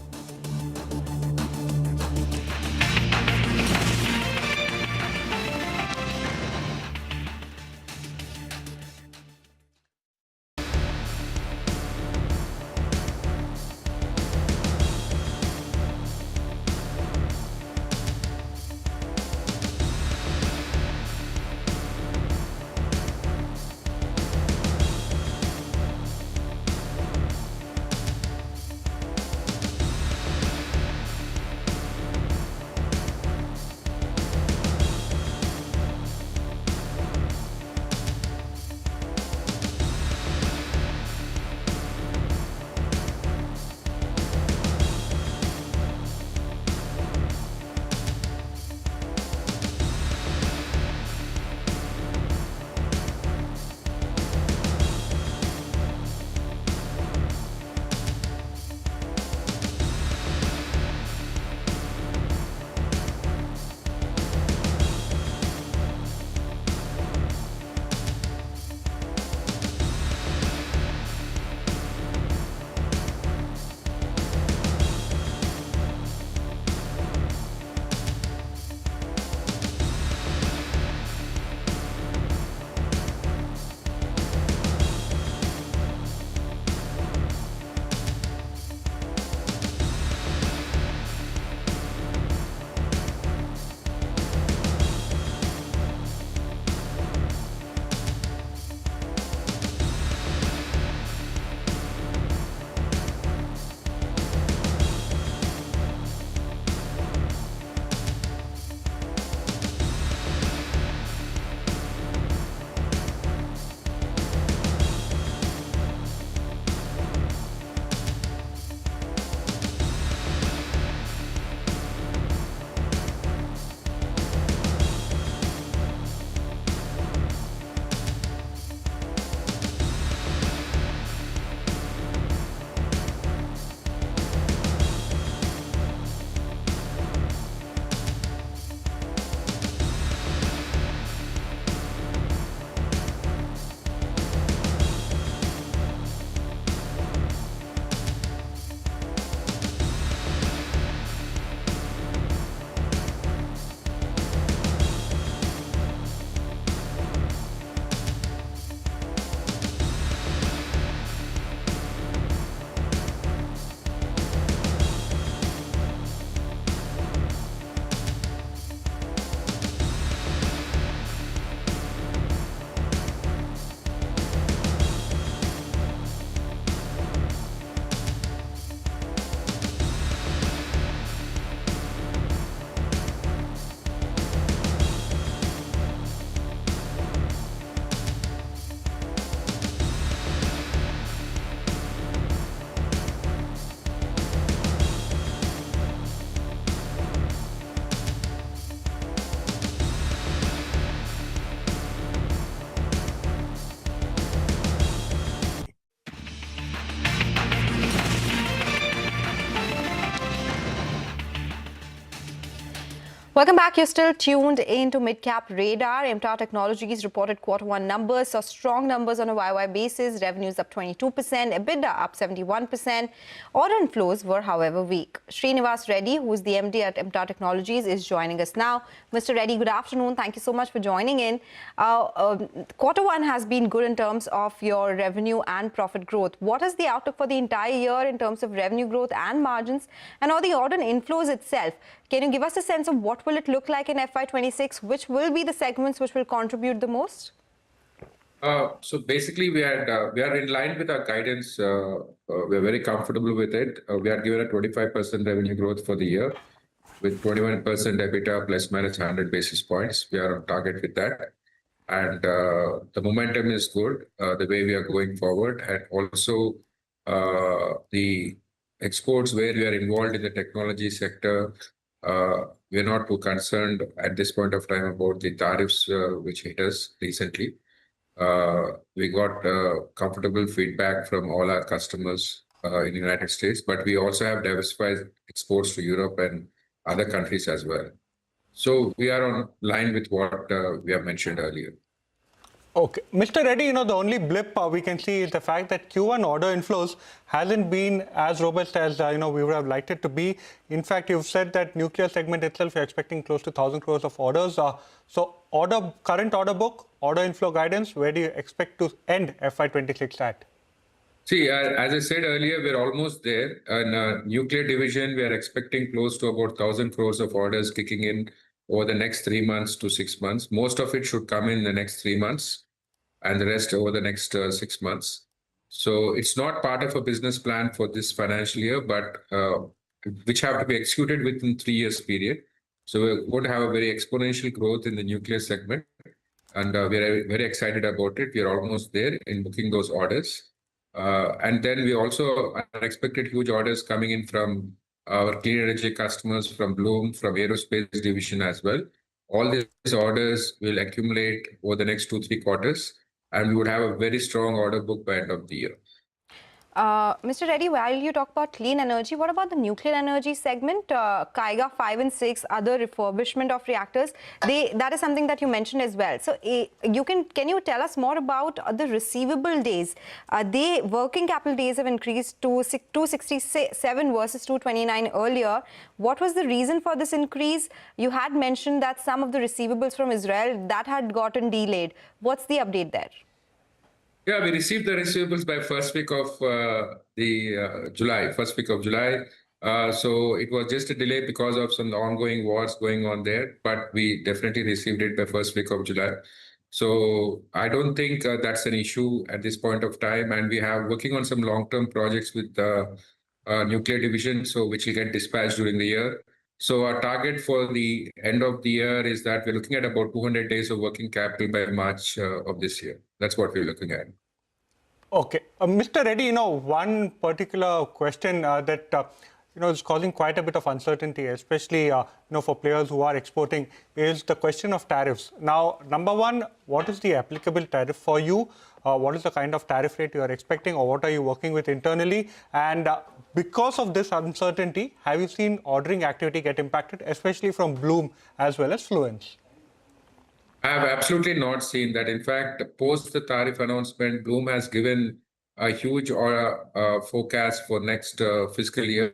Welcome back. You're still tuned into Midcap Radar. MTAR Technologies reported Q1 numbers, saw strong numbers on a YY basis. Revenues up 22%, EBITDA up 71%. Order inflows were, however, weak. Srinivas Reddy, who is the MD at MTAR Technologies, is joining us now. Mr. Reddy, good afternoon. Thank you so much for joining in. Q1 has been good in terms of your revenue and profit growth. What is the outlook for the entire year in terms of revenue growth and margins, and all the order inflows itself? Can you give us a sense of what will it look like in FY26? Which will be the segments which will contribute the most? So basically, we are in line with our guidance. We're very comfortable with it. We are given a 25% revenue growth for the year, with 21% EBITDA plus minus 100 basis points. We are on target with that. and the momentum is good the way we are going forward, and also the exports where we are involved in the technology sector. We are not too concerned at this point of time about the tariffs which hit us recently. We got comfortable feedback from all our customers in the United States, but we also have diversified exports to Europe and other countries as well. So we are on line with what we have mentioned earlier. Okay. Mr. Reddy, the only blip we can see is the fact that Q1 order inflows hasn't been as robust as, we would have liked it to be. In fact, you've said that nuclear segment itself, you're expecting close to 1,000 crores of orders. So current order book, order inflow guidance, where do you expect to end FY26 at? See, as I said earlier, we're almost there. In nuclear division, we are expecting close to about 1,000 crores of orders kicking in over the next 3 months to 6 months. Most of it should come in the next 3 months and the rest over the next 6 months. So it's not part of a business plan for this financial year, but which have to be executed within 3 years period. So we're going to have a very exponential growth in the nuclear segment, and we are very excited about it. We are almost there in booking those orders. And then we also expected huge orders coming in from our clean energy customers, from Bloom, from aerospace division as well. All these orders will accumulate over the next 2-3 quarters, and we would have a very strong order book by end of the year. Mr. Reddy, while you talk about clean energy, what about the nuclear energy segment? Kaiga 5 and 6, other refurbishment of reactors, that is something that you mentioned as well. So can you tell us more about the receivable days? Working capital days have increased to 267 versus 229 earlier. What was the reason for this increase? You had mentioned that some of the receivables from Israel that had gotten delayed. What's the update there? Yeah, we received the receivables by first week of July. So it was just a delay because of some ongoing wars going on there, but we definitely received it by first week of July. So I don't think that's an issue at this point of time, and we are working on some long-term projects with the nuclear division, so which will get dispatched during the year. So our target for the end of the year is that we're looking at about 200 days of working capital by March of this year. That's what we're looking at. Okay. Mr. Reddy, one particular question that is causing quite a bit of uncertainty, especially for players who are exporting, is the question of tariffs. Now, number one, what is the applicable tariff for you? What is the kind of tariff rate you are expecting, or what are you working with internally? And because of this uncertainty, have you seen ordering activity get impacted, especially from Bloom as well as Fluence? I have absolutely not seen that. In fact, post the tariff announcement, Bloom has given a huge forecast for next fiscal year,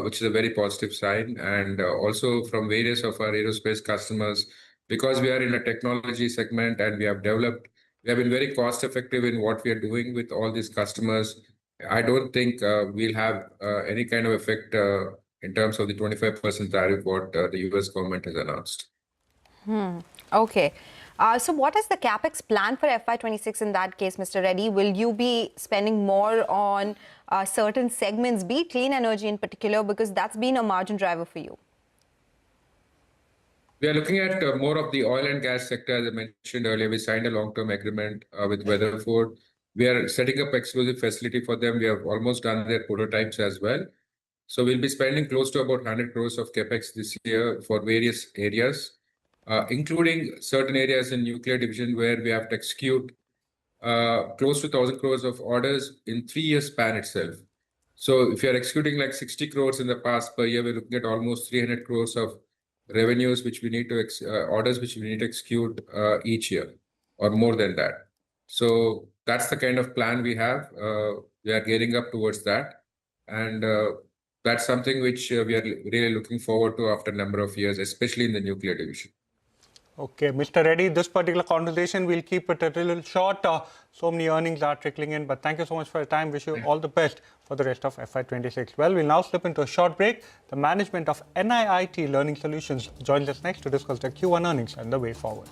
which is a very positive sign. And also from various of our aerospace customers, because we are in a technology segment and we have been very cost effective in what we are doing with all these customers. I don't think we'll have any kind of effect in terms of the 25% tariff what the US government has announced. Okay. So what is the capex plan for FY26 in that case, Mr. Reddy? Will you be spending more on certain segments, be it clean energy in particular, because that's been a margin driver for you? We are looking at more of the oil and gas sector. As I mentioned earlier, we signed a long-term agreement with Weatherford. We are setting up exclusive facility for them. We have almost done their prototypes as well. So we'll be spending close to about 100 crores of capex this year for various areas, including certain areas in nuclear division where we have to execute close to 1,000 crores of orders in 3 years span itself. So if you're executing like 60 crores in the past per year, we're looking at almost 300 crores of revenues which we need to orders which we need to execute each year, or more than that. So that's the kind of plan we have. We are gearing up towards that, and that's something which we are really looking forward to after a number of years, especially in the nuclear division. Okay, Mr. Reddy, this particular conversation, we'll keep it a little short. So many earnings are trickling in, but thank you so much for your time. Wish you all the best for the rest of FY26. Well, we'll now slip into a short break. The management of NIIT Learning Solutions joins us next to discuss the Q1 earnings and the way forward.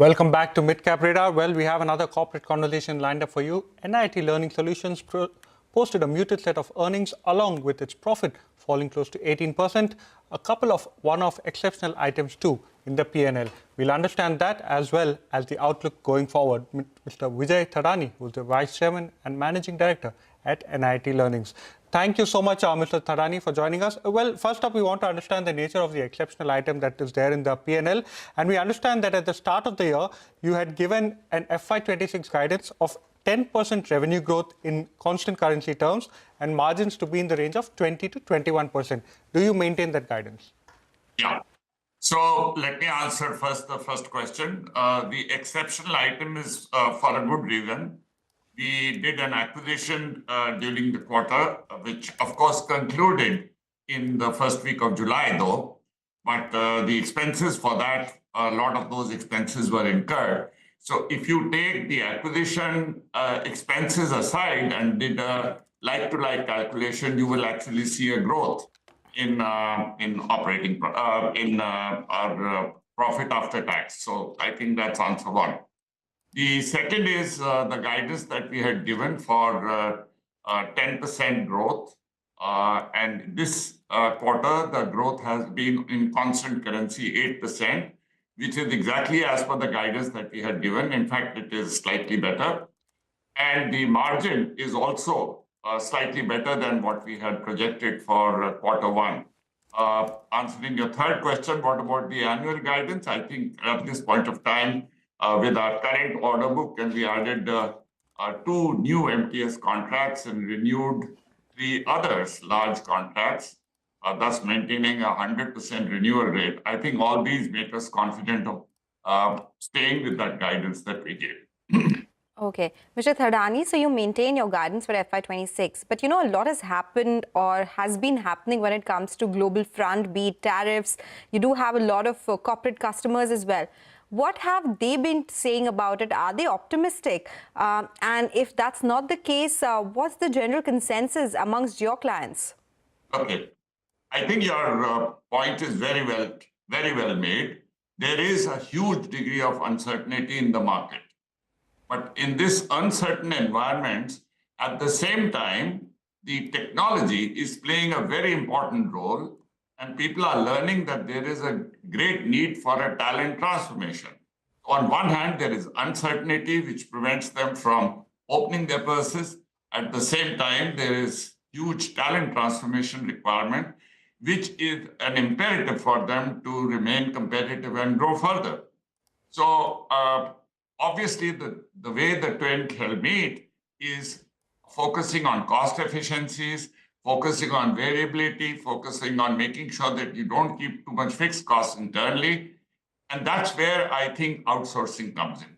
Welcome back to Midcap Radar. Well, we have another corporate conversation lined up for you. NIT Learning Solutions posted a muted set of earnings along with its profit falling close to 18%. A couple of one-off exceptional items too in the P&L. We'll understand that as well as the outlook going forward. Mr. Vijay Thadani, who's the Vice Chairman and Managing Director at NIT Learnings. Thank you so much, Mr. Thadani, for joining us. Well, first up, we want to understand the nature of the exceptional item that is there in the P&L. And we understand that at the start of the year, you had given an FY26 guidance of 10% revenue growth in constant currency terms and margins to be in the range of 20 to 21%. Do you maintain that guidance? Yeah. So let me answer first the first question. The exceptional item is for a good reason. We did an acquisition during the quarter, which of course concluded in the first week of July though, but the expenses for that, a lot of those expenses were incurred. So if you take the acquisition expenses aside and did a like-to-like calculation, you will actually see a growth in operating our profit after tax. So I think that's answer one. The second is the guidance that we had given for 10% growth. And this quarter, the growth has been in constant currency 8%, which is exactly as per the guidance that we had given. In fact, it is slightly better. And the margin is also slightly better than what we had projected for quarter one. Answering your third question, what about the annual guidance? I think at this point of time, with our current order book, and we added 2 new MTS contracts and renewed 3 others large contracts, thus maintaining a 100% renewal rate. I think all these make us confident of staying with that guidance that we gave. Okay. Mr. Thadani, so you maintain your guidance for FY26, but you know, a lot has happened or has been happening when it comes to global front, be it tariffs. You do have a lot of corporate customers as well. What have they been saying about it? Are they optimistic? And if that's not the case, what's the general consensus amongst your clients? Okay. I think your point is very well made. There is a huge degree of uncertainty in the market. But in this uncertain environment, at the same time, the technology is playing a very important role, and people are learning that there is a great need for a talent transformation. On one hand, there is uncertainty which prevents them from opening their purses. At the same time, there is huge talent transformation requirement, which is an imperative for them to remain competitive and grow further. So obviously, the way the Trent helped meet is focusing on cost efficiencies, focusing on variability, focusing on making sure that you don't keep too much fixed costs internally. And that's where I think outsourcing comes in.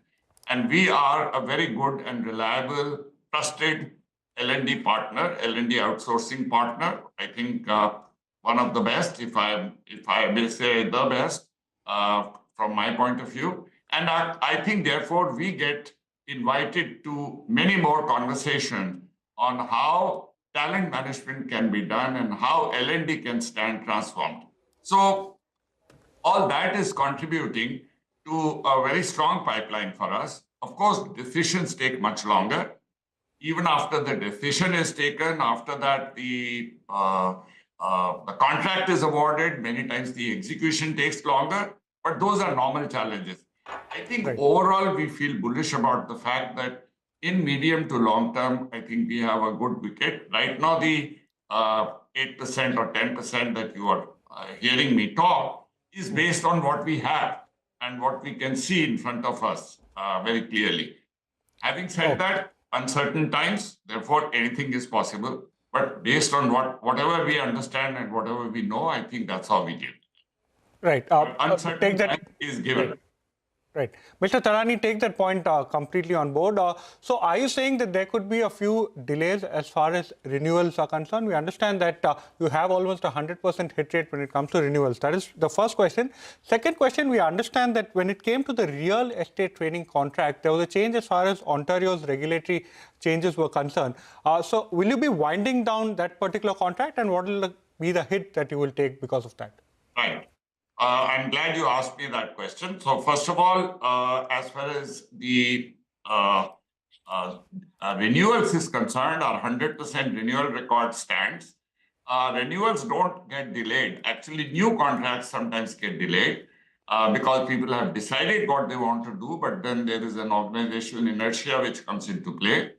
And we are a very good and reliable, trusted L&D partner, L&D outsourcing partner. I think one of the best, if I may say the best, from my point of view. And I think, therefore, we get invited to many more conversations on how talent management can be done and how L&D can stand transformed. So all that is contributing to a very strong pipeline for us. Of course, decisions take much longer. Even after the decision is taken, after that the contract is awarded, many times the execution takes longer, but those are normal challenges. I think overall we feel bullish about the fact that in medium to long term, I think we have a good wicket. Right now, the 8% or 10% that you are hearing me talk is based on what we have and what we can see in front of us very clearly. Having said that, uncertain times, therefore anything is possible. But based on whatever we understand and whatever we know, I think that's how we did. Right. Uncertain time is given. Right. Mr. Thadani, take that point completely on board. So are you saying that there could be a few delays as far as renewals are concerned? We understand that you have almost 100% hit rate when it comes to renewals. That is the first question. Second question, we understand that when it came to the real estate training contract, there was a change as far as Ontario's regulatory changes were concerned. So will you be winding down that particular contract, and what will be the hit that you will take because of that? Right. I'm glad you asked me that question. So first of all, as far as the renewals is concerned, our 100% renewal record stands. Renewals don't get delayed. Actually, new contracts sometimes get delayed because people have decided what they want to do, but then there is an organizational inertia which comes into play.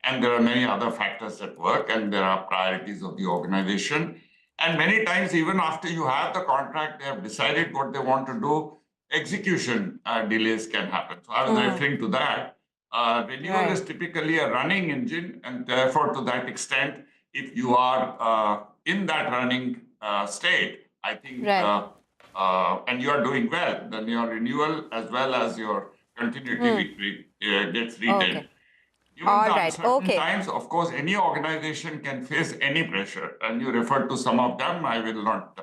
And there are many other factors at work, and there are priorities of the organization. And many times, even after you have the contract, they have decided what they want to do, execution delays can happen. So I was referring to that. Renewal is typically a running engine, and therefore, to that extent, if you are in that running state, I think, and you are doing well, then your renewal as well as your continuity gets retained. Given the uncertain times, of course, any organization can face any pressure, and you referred to some of them. I will not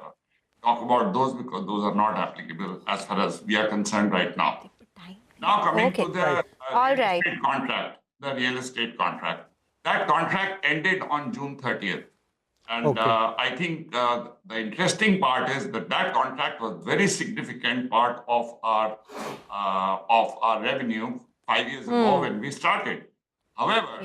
talk about those because those are not applicable as far as we are concerned right now. Now coming to the real estate contract, the real estate contract. That contract ended on June 30th. And I think the interesting part is that that contract was very significant part of our revenue 5 years ago when we started. However,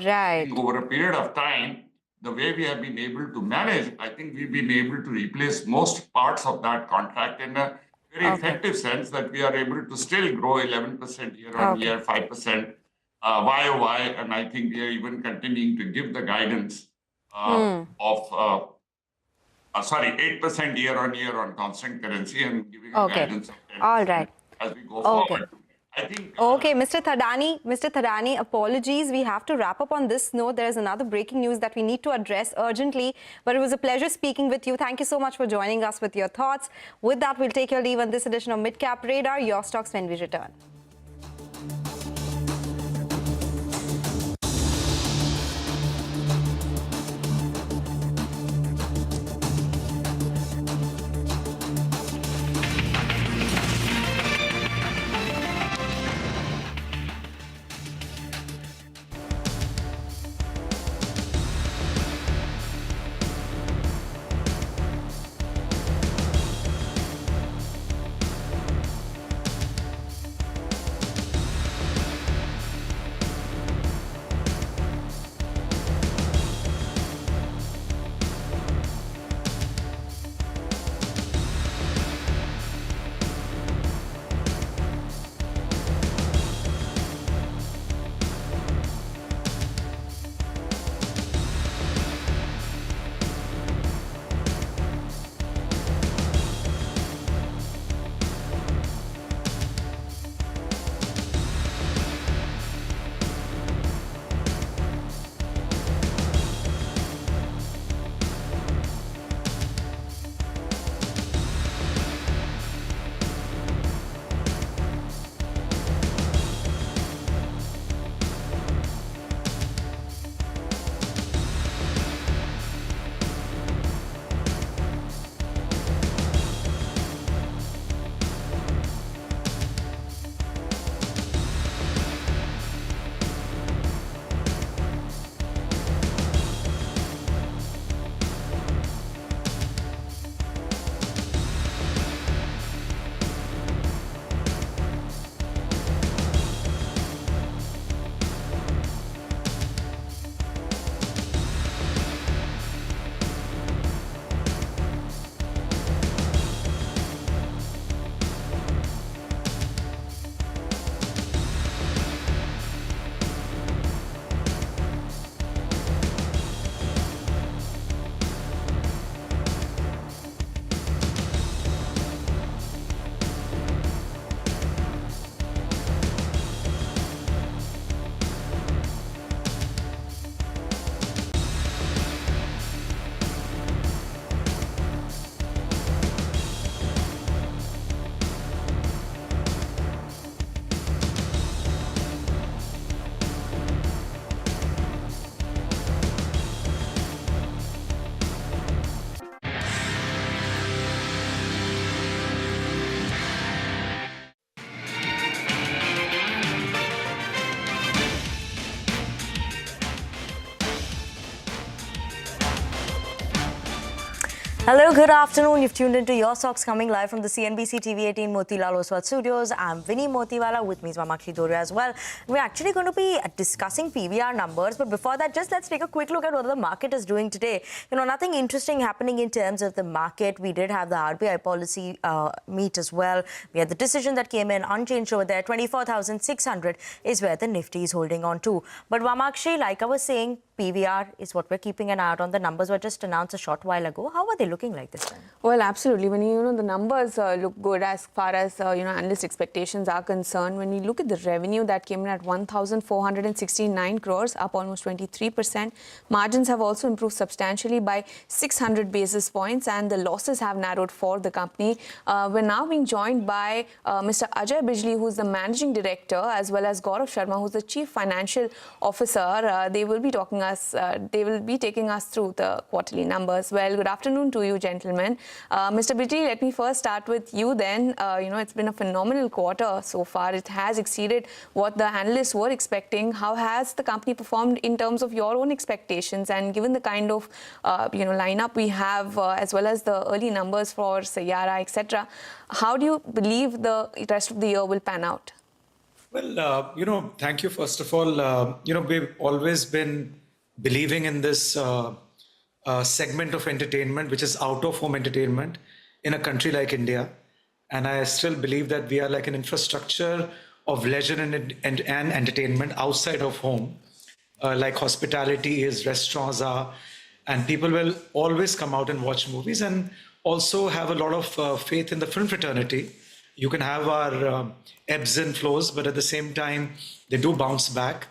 over a period of time, the way we have been able to manage, I think we've been able to replace most parts of that contract in a very effective sense that we are able to still grow 11% year on year, 5% YOY, and I think we are even continuing to give the guidance of 8% year on year on constant currency and giving a guidance of 10% as we go forward. I think, Mr. Thadani, apologies. We have to wrap up on this note. There is another breaking news that we need to address urgently, but it was a pleasure speaking with you. Thank you so much for joining us with your thoughts. With that, we'll take your leave on this edition of Midcap Radar. Your stocks when we return. Hello, good afternoon. You've tuned into Your Stocks coming live from the CNBC-TV18 Motilal Oswal studios. I'm Vinny Motiwala. With me is Mamakshi Doria as well. We're actually going to be discussing PVR numbers. But before that, just let's take a quick look at what the market is doing today. Nothing interesting happening in terms of the market. We did have the RBI policy meet as well. We had the decision that came in unchanged over there. 24,600 is where the Nifty is holding on to. But Mamakshi, like I was saying, PVR is what we're keeping an eye out on. The numbers were just announced a short while ago. How are they looking like this time? Well, absolutely. When the numbers look good as far as analyst expectations are concerned. When we look at the revenue that came in at 1,469 crores, up almost 23%. Margins have also improved substantially by 600 basis points, and the losses have narrowed for the company. We're now being joined by Mr. Ajay Bijli, who's the managing director, as well as Gaurav Sharma, who's the chief financial officer. They will be taking us through the quarterly numbers. Well, good afternoon to you, gentlemen. Mr. Bijli, let me first start with you then. It's been a phenomenal quarter so far. It has exceeded what the analysts were expecting. How has the company performed in terms of your own expectations? And given the kind of lineup we have, as well as the early numbers for Sayyara, etc., how do you believe the rest of the year will pan out? Well, thank you, first of all. We've always been believing in this segment of entertainment, which is out-of-home entertainment in a country like India. And I still believe that we are like an infrastructure of leisure and entertainment outside of home, like hospitality is, restaurants are, and people will always come out and watch movies, and also have a lot of faith in the film fraternity. You can have our ebbs and flows, but at the same time, they do bounce back.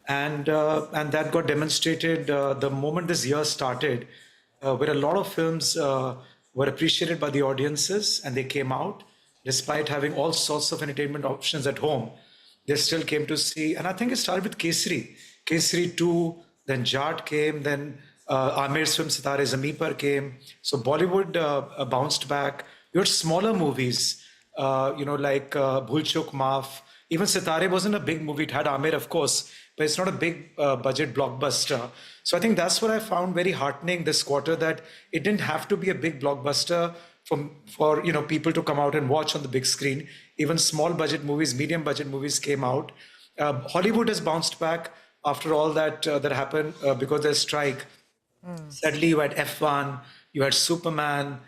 And that got demonstrated the moment this year started, where a lot of films were appreciated by the audiences, and they came out. Despite having all sorts of entertainment options at home, they still came to see. And I think it started with Kesari. Kesari 2, then Jat came, then Amir's film Sitare Zameen Par came. So Bollywood bounced back. You had smaller movies, like Bhul Chuk Maaf. Even Sitare wasn't a big movie. It had Amir, of course, but it's not a big budget blockbuster. So I think that's what I found very heartening this quarter, that it didn't have to be a big blockbuster for people to come out and watch on the big screen. Even small budget movies, medium budget movies came out. Hollywood has bounced back after all that happened because there's strike. Sadly, you had F1, you had Superman,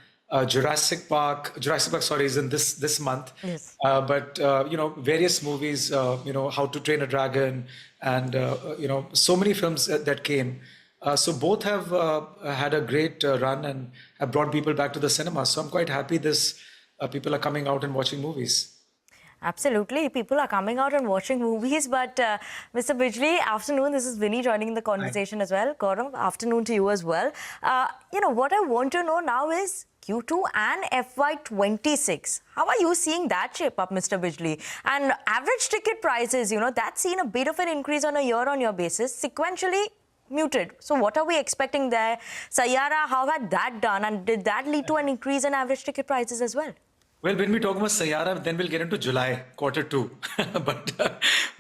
Jurassic Park, is in this month. Yes. But various movies, How to Train a Dragon, and so many films that came. So both have had a great run and have brought people back to the cinema. So I'm quite happy people are coming out and watching movies. Absolutely. People are coming out and watching movies. But Mr. Bijli, afternoon. This is Vinny joining the conversation as well. Gaurav, afternoon to you as well. What I want to know now is Q2 and FY26. How are you seeing that shape up, Mr. Bijli? And average ticket prices, that's seen a bit of an increase on a year-on-year basis. Sequentially, muted. So what are we expecting there? Sayyara, how had that done? And did that lead to an increase in average ticket prices as well? Well, when we talk about Sayyara, then we'll get into July, quarter 2.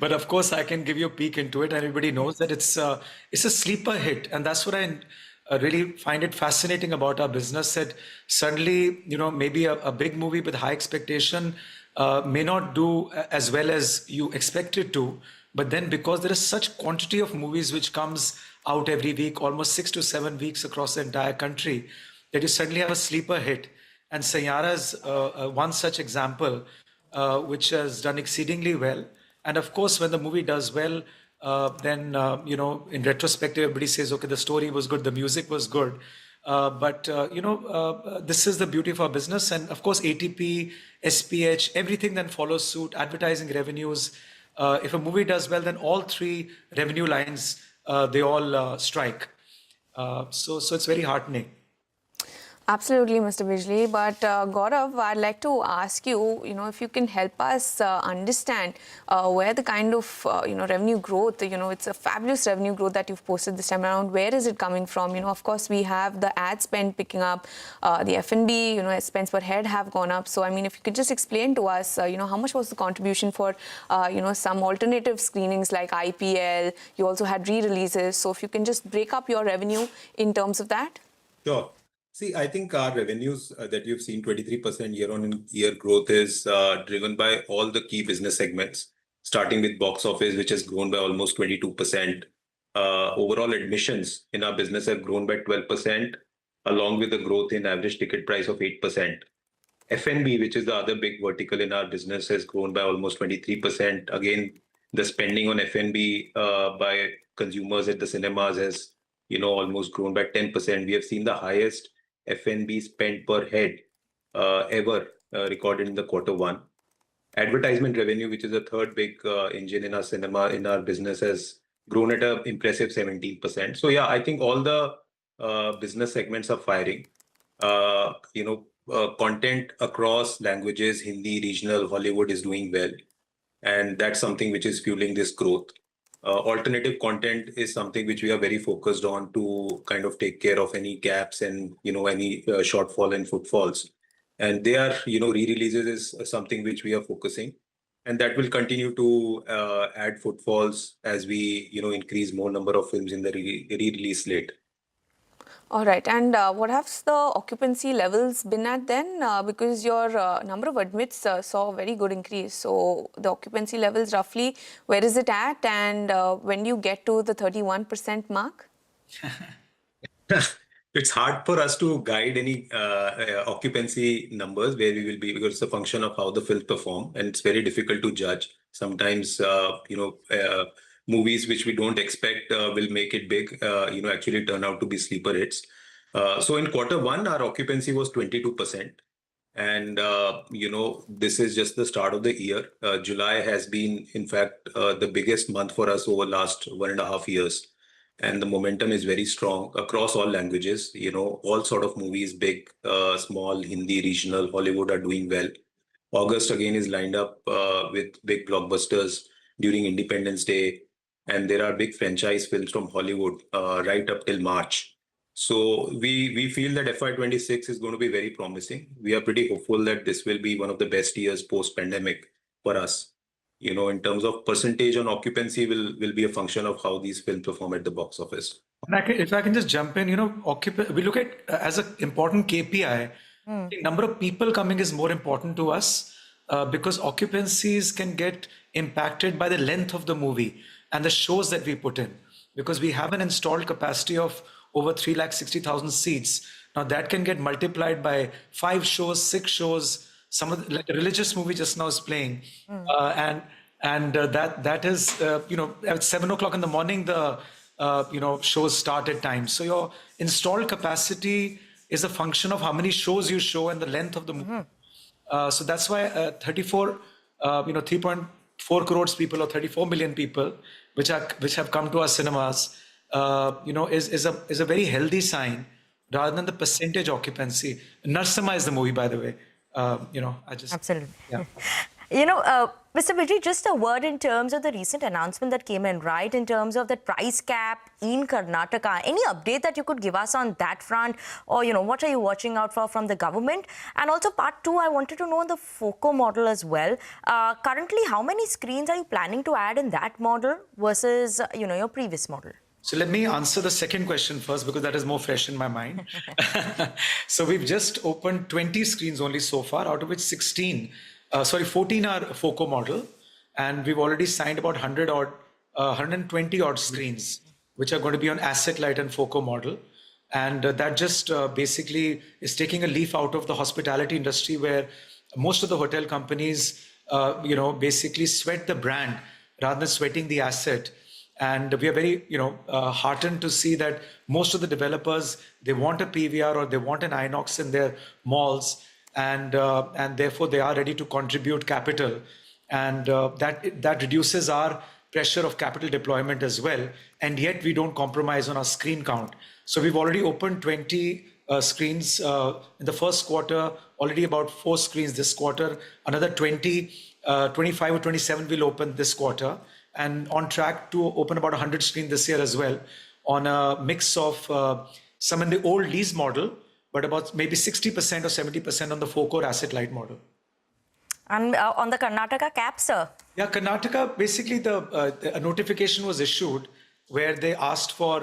But of course, I can give you a peek into it. Everybody knows that it's a sleeper hit. And that's what I really find it fascinating about our business, that suddenly, maybe a big movie with high expectation may not do as well as you expect it to. But then because there is such quantity of movies which comes out every week, almost 6 to 7 weeks across the entire country, that you suddenly have a sleeper hit. And Sayyara is one such example, which has done exceedingly well. And of course, when the movie does well, then, in retrospective, everybody says, okay, the story was good, the music was good. But this is the beauty of our business. And of course, ATP, SPH, everything then follows suit, advertising revenues. If a movie does well, then all three revenue lines, they all strike. So it's very heartening. Absolutely, Mr. Bijli. But Gaurav, I'd like to ask you, if you can help us understand where the kind of, revenue growth, it's a fabulous revenue growth that you've posted this time around. Where is it coming from? Of course, we have the ad spend picking up, the F&B, spends per head have gone up. So, if you could just explain to us, how much was the contribution for, some alternative screenings like IPL? You also had re-releases. So if you can just break up your revenue in terms of that. Sure. See, I think our revenues that you've seen 23% year-on-year growth is driven by all the key business segments, starting with box office, which has grown by almost 22%. Overall admissions in our business have grown by 12%, along with the growth in average ticket price of 8%. F&B, which is the other big vertical in our business, has grown by almost 23%. Again, the spending on F&B by consumers at the cinemas has, almost grown by 10%. We have seen the highest F&B spend per head ever recorded in the Q1. Advertisement revenue, which is the third big engine in our business, has grown at an impressive 17%. So yeah, I think all the business segments are firing. Content across languages, Hindi, regional, Hollywood is doing well. And that's something which is fueling this growth. Alternative content is something which we are very focused on to kind of take care of any gaps and, any shortfall in footfalls. And they are, re-releases is something which we are focusing. And that will continue to add footfalls as we, increase more number of films in the re-release slate. All right. And what have the occupancy levels been at then? Because your number of admits saw a very good increase. So the occupancy levels roughly, where is it at? And when do you get to the 31% mark? It's hard for us to guide any occupancy numbers where we will be, because it's a function of how the films perform. And it's very difficult to judge. Sometimes, movies which we don't expect will make it big, actually turn out to be sleeper hits. So in Q1, our occupancy was 22%. And, this is just the start of the year. July has been, in fact, the biggest month for us over the last 1.5 years. And the momentum is very strong across all languages. All sort of movies, big, small, Hindi, regional, Hollywood are doing well. August again is lined up with big blockbusters during Independence Day. And there are big franchise films from Hollywood right up till March. So we feel that FY26 is going to be very promising. We are pretty hopeful that this will be one of the best years post-pandemic for us. In terms of percentage on occupancy will be a function of how these films perform at the box office. If I can just jump in, we look at as an important KPI, the number of people coming is more important to us because occupancies can get impacted by the length of the movie and the shows that we put in, because we have an installed capacity of over 360,000 seats. Now that can get multiplied by 5 shows, 6 shows. Some of the religious movie just now is playing, and that is at 7 o'clock in the morning the shows start at times. So your installed capacity is a function of how many shows you show and the length of the movie. So that's why 3.4 crores people or 34 million people which have come to our cinemas, is a very healthy sign rather than the percentage occupancy. Narsimha is the movie, by the way. Absolutely. Yeah. Mr. Vijay, just a word in terms of the recent announcement that came in, right? In terms of the price cap in Karnataka. Any update that you could give us on that front? Or, what are you watching out for from the government? And also part 2, I wanted to know on the FOCO model as well. Currently, how many screens are you planning to add in that model versus, your previous model? So let me answer the second question first, because that is more fresh in my mind. So we've just opened 20 screens only so far, out of which 14 are FOCO model. And we've already signed about 120 odd screens, which are going to be on asset light and FOCO model. And that just basically is taking a leaf out of the hospitality industry, where most of the hotel companies, basically sweat the brand rather than sweating the asset. And we are very, heartened to see that most of the developers, they want a PVR or they want an Inox in their malls, and therefore they are ready to contribute capital, and that reduces our pressure of capital deployment as well. And yet we don't compromise on our screen count. So we've already opened 20 screens in the first quarter, already about 4 screens this quarter, another 25 or 27 will open this quarter, and on track to open about 100 screens this year as well, on a mix of some in the old lease model, but about maybe 60% or 70% on the FOCO asset light model. And on the Karnataka cap, sir? Yeah, Karnataka, basically a notification was issued where they asked for,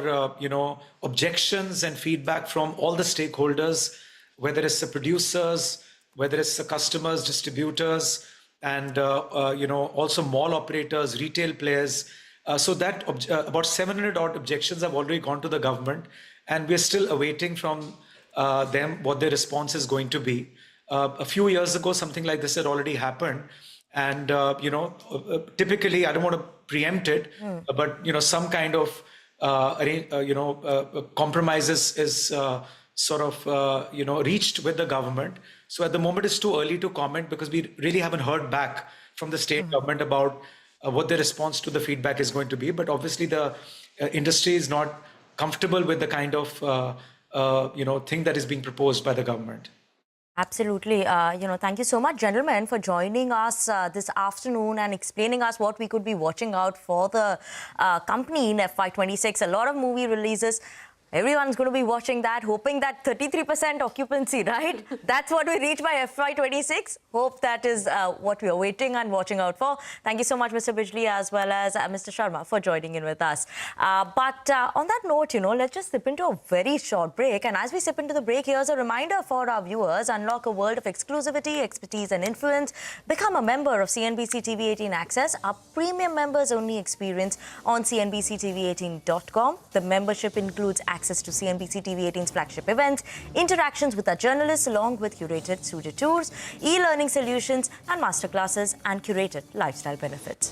objections and feedback from all the stakeholders, whether it's the producers, whether it's the customers, distributors, and, also mall operators, retail players. So that about 700 odd objections have already gone to the government, and we're still awaiting from them what their response is going to be. A few years ago, something like this had already happened. And, typically, I don't want to preempt it, but, some kind of, compromises is reached with the government. So at the moment, it's too early to comment because we really haven't heard back from the state government about what the response to the feedback is going to be. But obviously, the industry is not comfortable with the kind of, thing that is being proposed by the government. Absolutely. Thank you so much, gentlemen, for joining us this afternoon and explaining us what we could be watching out for the company in FY26. A lot of movie releases. Everyone's going to be watching that, hoping that 33% occupancy, right? That's what we reach by FY26. Hope that is what we are waiting and watching out for. Thank you so much, Mr. Bijli, as well as Mr. Sharma for joining in with us. But on that note, let's just slip into a very short break. And as we slip into the break, here's a reminder for our viewers. Unlock a world of exclusivity, expertise and influence. Become a member of CNBC-TV18 Access, a premium members-only experience on CNBC-TV18.com. The membership includes access to CNBC-TV18's flagship events, interactions with our journalists along with curated studio tours, e-learning solutions and masterclasses and curated lifestyle benefits.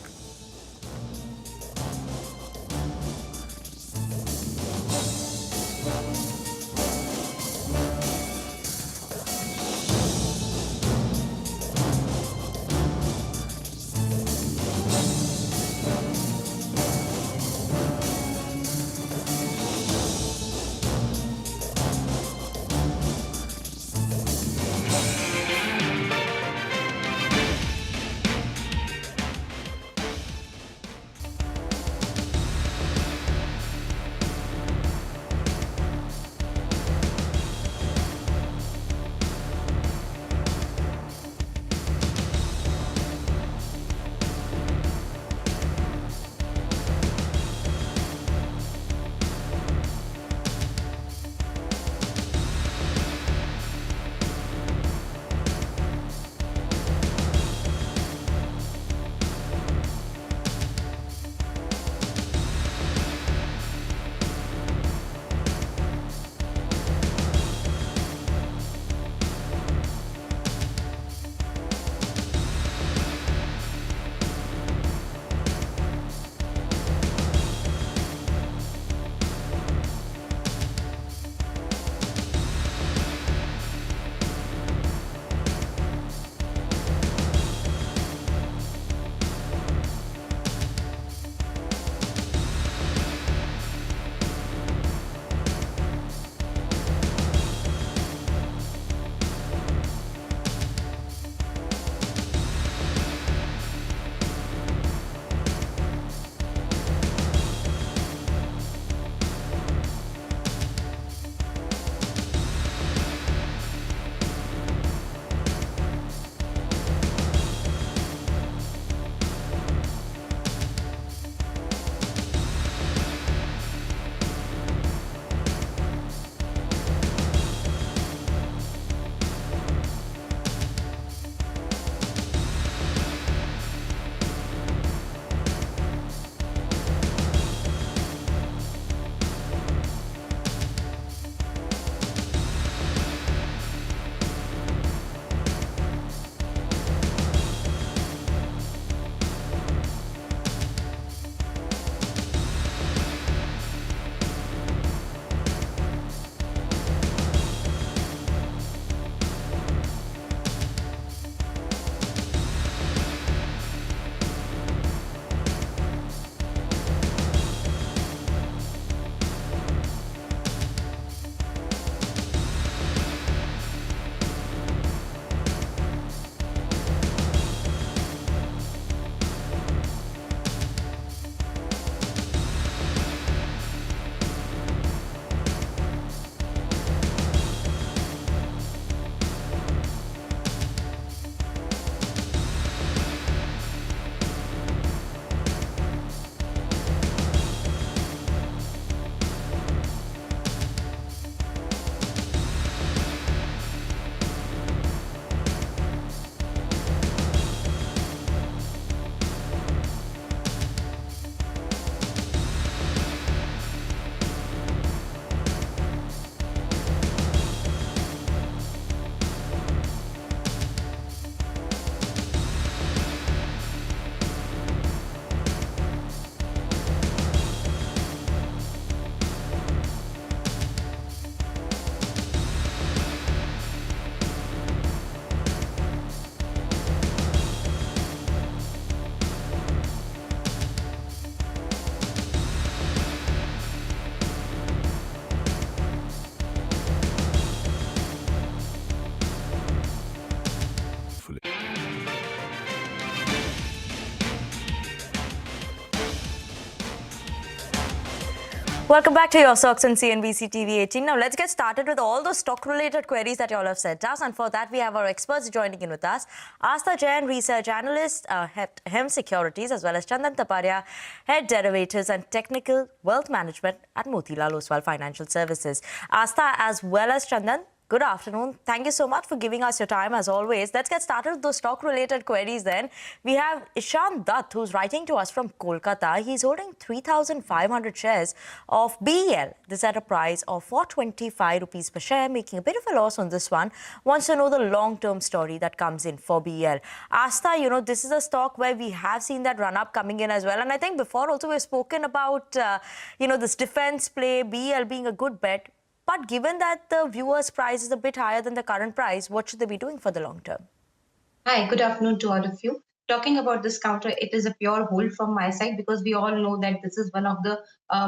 Welcome back to your stocks on CNBC TV18. Now let's get started with all those stock-related queries that you all have sent us. And for that, we have our experts joining in with us. Asta Jain, research analyst, head HEM Securities, as well as Chandan Taparia, head derivatives and technical wealth management at Motilal Oswal Financial Services. Asta, as well as Chandan, good afternoon. Thank you so much for giving us your time as always. Let's get started with those stock-related queries then. We have Ishan Dutt, who's writing to us from Kolkata. He's holding 3,500 shares of BEL. This at a price of 425 rupees per share, making a bit of a loss on this one. Wants to know the long-term story that comes in for BEL. Asta, this is a stock where we have seen that run-up coming in as well. And I think before also we've spoken about, this defense play, BEL being a good bet. But given that the viewer's price is a bit higher than the current price, what should they be doing for the long term? Hi, good afternoon to all of you. Talking about this counter, it is a pure hold from my side because we all know that this is one of the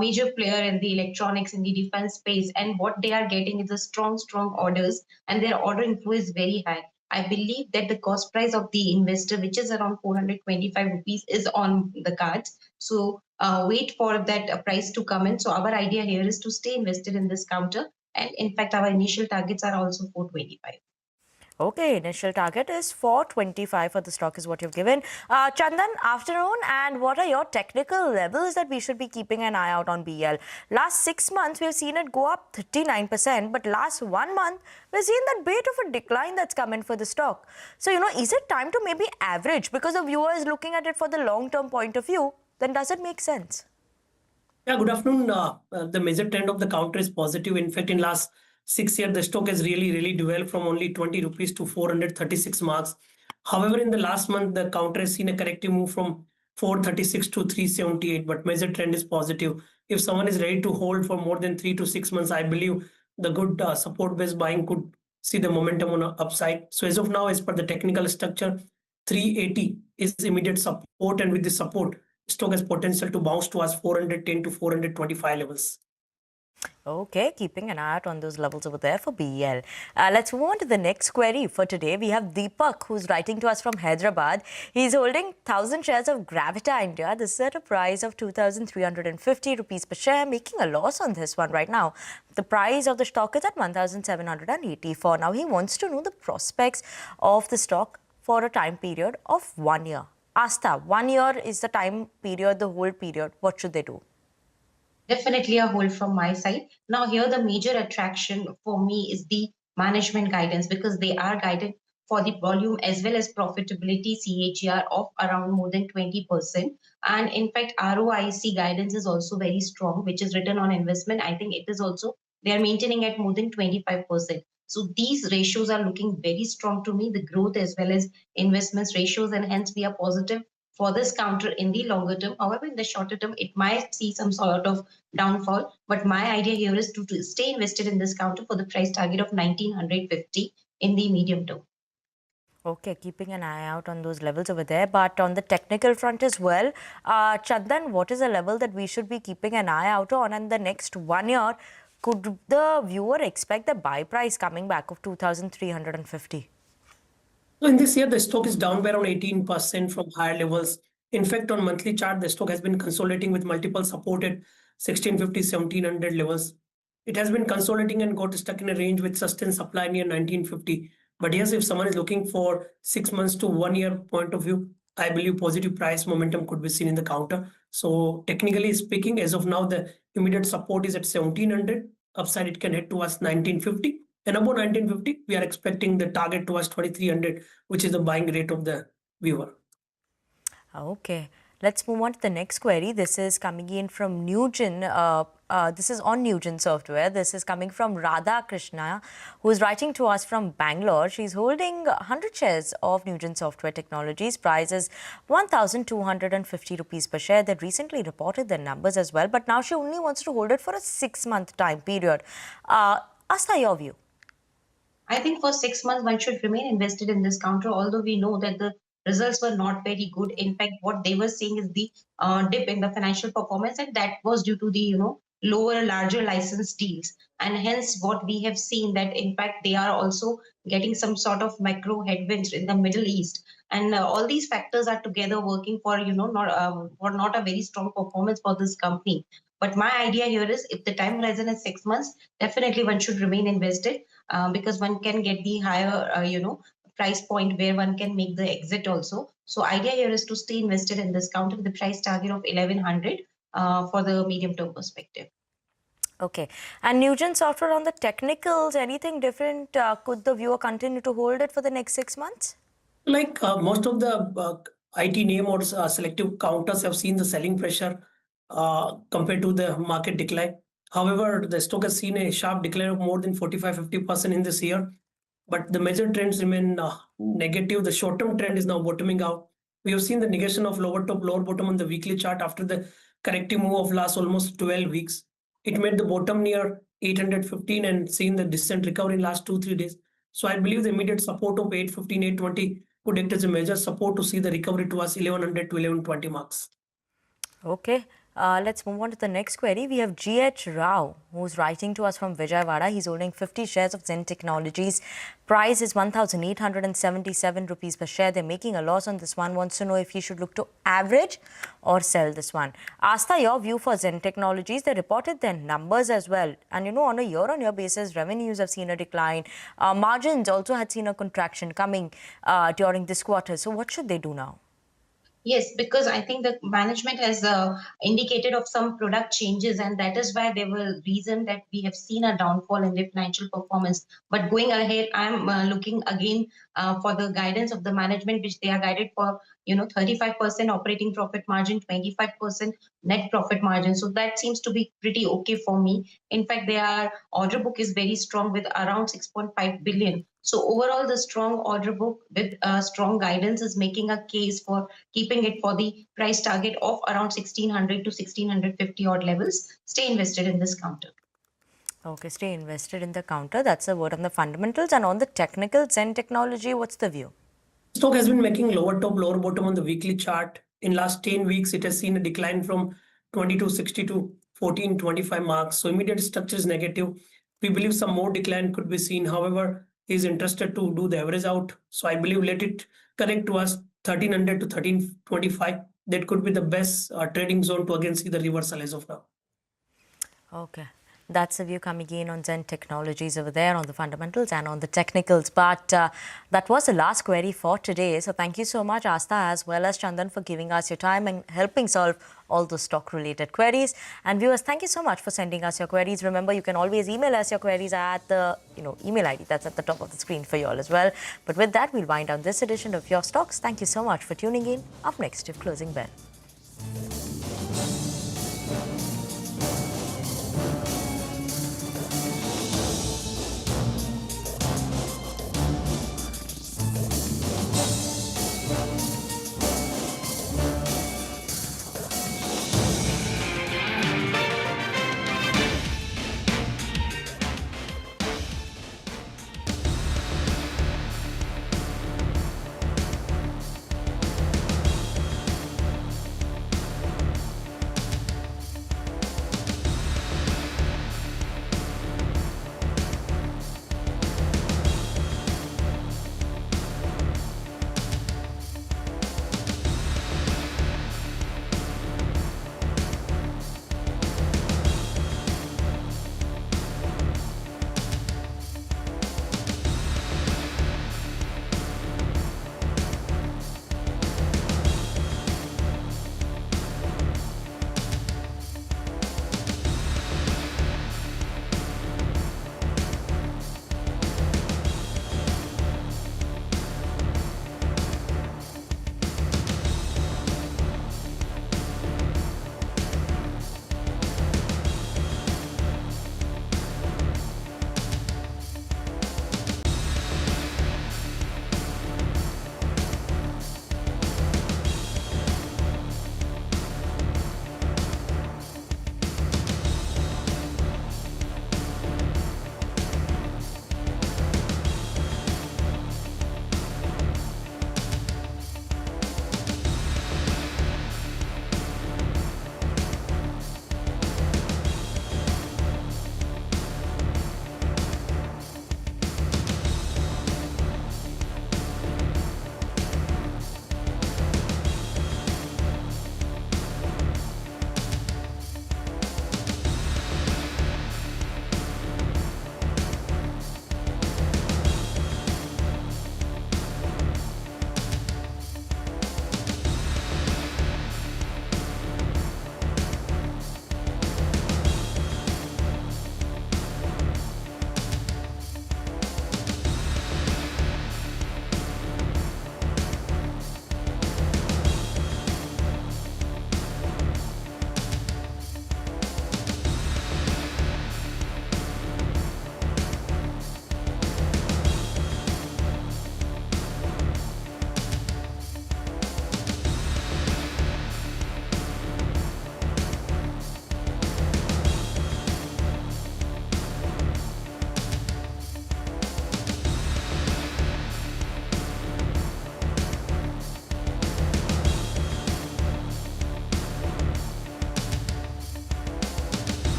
major player in the electronics in the defense space, and what they are getting is a strong orders, and their order inflow is very high. I believe that the cost price of the investor, which is around 425 rupees, is on the cards. So wait for that price to come in. So our idea here is to stay invested in this counter. And in fact, our initial targets are also 425. Okay, initial target is 425 for the stock is what you've given. Chandan, afternoon, and what are your technical levels that we should be keeping an eye out on BEL? Last 6 months, we've seen it go up 39%, but last 1 month, we've seen that bit of a decline that's come in for the stock. So, is it time to maybe average? Because the viewer is looking at it for the long-term point of view, then does it make sense? Yeah, good afternoon. The major trend of the counter is positive. In fact, in last 6 years, the stock has really developed from only 20 rupees to 436 marks. However, in the last month, the counter has seen a corrective move from 436 to 378, but major trend is positive. If someone is ready to hold for more than 3 to 6 months, I believe the good support-based buying could see the momentum on the upside. So as of now, as per the technical structure, 380 is immediate support, and with the support, stock has potential to bounce towards 410 to 425 levels. Okay, keeping an eye out on those levels over there for BEL. Let's move on to the next query for today. We have Deepak, who's writing to us from Hyderabad. He's holding 1,000 shares of Gravita India. This is at a price of 2,350 rupees per share, making a loss on this one right now. The price of the stock is at 1,784. Now, he wants to know the prospects of the stock for a time period of 1 year. Asta, 1 year is the time period, the hold period. What should they do? Definitely a hold from my side. Now here the major attraction for me is the management guidance, because they are guided for the volume as well as profitability CAGR of around more than 20%. And in fact, ROIC guidance is also very strong, which is return on investment. I think it is also, they are maintaining at more than 25%. So these ratios are looking very strong to me, the growth as well as investments ratios, and hence we are positive for this counter in the longer term. However, in the shorter term, it might see some sort of downfall. But my idea here is to stay invested in this counter for the price target of 1,950 in the medium term. Okay, keeping an eye out on those levels over there. But on the technical front as well, Chandan, what is a level that we should be keeping an eye out on? And the next 1 year, could the viewer expect the buy price coming back of 2,350? So in this year, the stock is down by around 18% from higher levels. In fact, on monthly chart, the stock has been consolidating with multiple supported 1650, 1700 levels. It has been consolidating and got stuck in a range with sustained supply near 1950. But yes, if someone is looking for 6 months to 1 year point of view, I believe positive price momentum could be seen in the counter. So technically speaking, as of now, the immediate support is at 1700. Upside, it can head towards 1950. And above 1950, we are expecting the target towards 2300, which is the buying rate of the viewer. Okay, let's move on to the next query. This is coming in from Nugent. This is on Nugent Software. This is coming from Radha Krishna, who is writing to us from Bangalore. She's holding 100 shares of Nugent Software Technologies. Price is 1,250 rupees per share. They recently reported their numbers as well, but now she only wants to hold it for a 6-month time period. Asta, your view? I think for 6 months, one should remain invested in this counter, although we know that the results were not very good. In fact, what they were seeing is the dip in the financial performance, and that was due to the, lower, larger license deals. And hence what we have seen that in fact, they are also getting some sort of macro headwinds in the Middle East. And all these factors are together working for, not a very strong performance for this company. But my idea here is if the time horizon is 6 months, definitely one should remain invested because one can get the higher, price point where one can make the exit also. So idea here is to stay invested in this counter with the price target of 1100 for the medium term perspective. Okay. And Newgen Software on the technicals, anything different? Could the viewer continue to hold it for the next 6 months? Like most of the IT name or selective counters have seen the selling pressure compared to the market decline. However, the stock has seen a sharp decline of more than 45-50% in this year. But the major trends remain negative. The short-term trend is now bottoming out. We have seen the negation of lower top, lower bottom on the weekly chart after the corrective move of last almost 12 weeks. It made the bottom near 815 and seen the descent recovery in last 2-3 days. So I believe the immediate support of 815, 820 could act as a major support to see the recovery towards 1100 to 1120 marks. Okay. Let's move on to the next query. We have G.H. Rao, who's writing to us from Vijayawada. He's holding 50 shares of Zen Technologies. Price is 1,877 rupees per share. They're making a loss on this one. Wants to know if he should look to average or sell this one. Asta, your view for Zen Technologies. They reported their numbers as well. And on a year-on-year basis, revenues have seen a decline. Margins also had seen a contraction coming during this quarter. So what should they do now? Yes, because I think the management has indicated of some product changes, and that is why they were reason that we have seen a downfall in their financial performance. But going ahead, I'm looking again for the guidance of the management, which they are guided for, 35% operating profit margin, 25% net profit margin. So that seems to be pretty okay for me. In fact, their order book is very strong with around 6.5 billion. So overall, the strong order book with strong guidance is making a case for keeping it for the price target of around 1600 to 1650 odd levels. Stay invested in this counter. Okay, stay invested in the counter. That's a word on the fundamentals. And on the technicals and technology, what's the view? Stock has been making lower top, lower bottom on the weekly chart. In last 10 weeks, it has seen a decline from 2260 to 1425 marks. So immediate structure is negative. We believe some more decline could be seen. However, he is interested to do the average out. So I believe let it correct to us 1300 to 1325. That could be the best trading zone to again see the reversal as of now. Okay. That's the view coming in on Zen Technologies over there on the fundamentals and on the technicals. But that was the last query for today. So thank you so much, Asta, as well as Chandan, for giving us your time and helping solve all the stock-related queries. And viewers, thank you so much for sending us your queries. Remember, you can always email us your queries at the email ID that's at the top of the screen for you all as well. But with that, we'll wind down this edition of Your Stocks. Thank you so much for tuning in. Up next, your closing bell.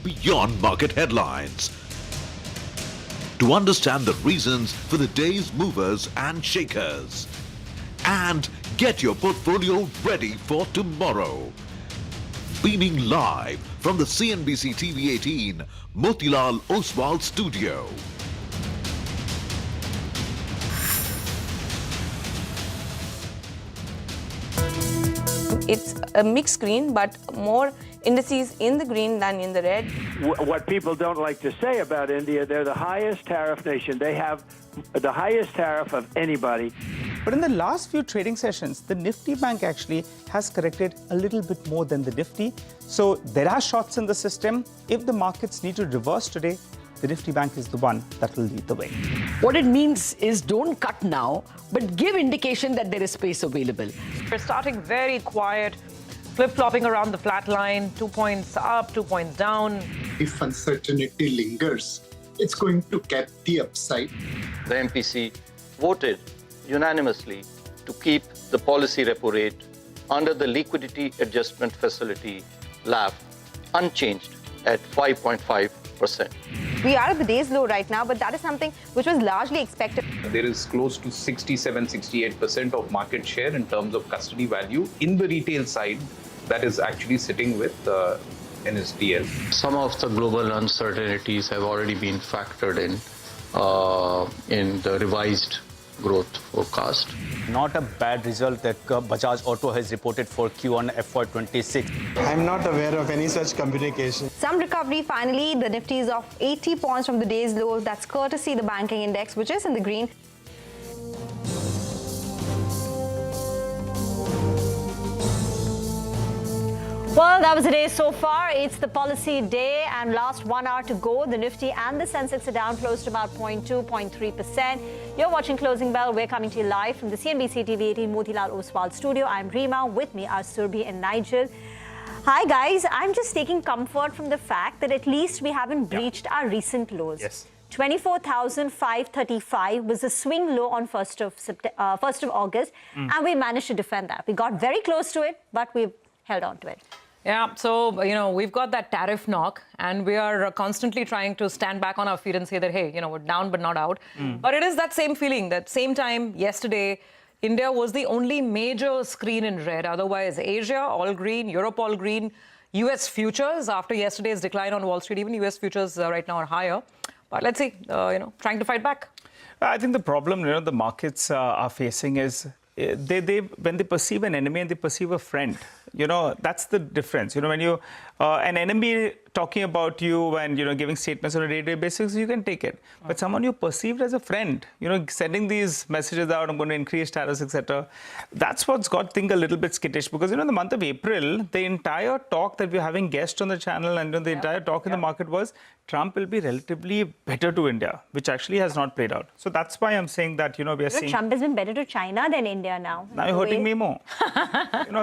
beyond market headlines. To understand the reasons for the day's movers and shakers. And get your portfolio ready for tomorrow. Beaming live from the CNBC-TV18 Motilal Oswal studio. It's a mixed green, but more indices in the green than in the red. What people don't like to say about India, they're the highest tariff nation. They have the highest tariff of anybody. But in the last few trading sessions, the Nifty bank actually has corrected a little bit more than the Nifty. So there are shots in the system. If the markets need to reverse today, the Nifty bank is the one that will lead the way. What it means is don't cut now, but give indication that there is space available. We're starting very quiet, flip-flopping around the flat line, 2 points up, 2 points down. If uncertainty lingers, it's going to get the upside. The MPC voted unanimously to keep the policy repo rate under the liquidity adjustment facility LAF unchanged at 5.5%. We are at the day's low right now, but that is something which was largely expected. There is close to 67-68% of market share in terms of custody value in the retail side that is actually sitting with NSDL. Some of the global uncertainties have already been factored in the revised growth forecast. Not a bad result that Bajaj Auto has reported for Q1 FY26. I'm not aware of any such communication. Some recovery finally. The Nifty is off 80 points from the day's low. That's courtesy the banking index, which is in the green. Well, that was the day so far. It's the policy day and last 1 hour to go. The Nifty and the Sensex are down close to about 0.2, 0.3%. You're watching Closing Bell. We're coming to you live from the CNBC-TV18 Motilal Oswal studio. I'm Reema. With me are Surbhi and Nigel. Hi, guys. I'm just taking comfort from the fact that at least we haven't breached our recent lows. Yes. 24,535 was the swing low on 1st of August, and we managed to defend that. We got very close to it, but we've held on to it. Yeah, so, we've got that tariff knock, and we are constantly trying to stand back on our feet and say that, hey, we're down but not out. But it is that same feeling, that same time yesterday, India was the only major screen in red. Otherwise, Asia, all green, Europe, all green. US futures, after yesterday's decline on Wall Street, even US futures right now are higher. But let's see, trying to fight back. I think the problem, the markets are facing is they when they perceive an enemy and they perceive a friend, that's the difference. When you an enemy talking about you and giving statements on a day-to-day basis, you can take it. But someone you perceived as a friend, sending these messages out, I'm going to increase tariffs, etc. That's what's got things a little bit skittish, because in the month of April, the entire talk that we're having guests on the channel and the entire talk in the market was Trump will be relatively better to India, which actually has not played out. So that's why I'm saying that we are seeing Trump has been better to China than India now. Now you're hurting me more.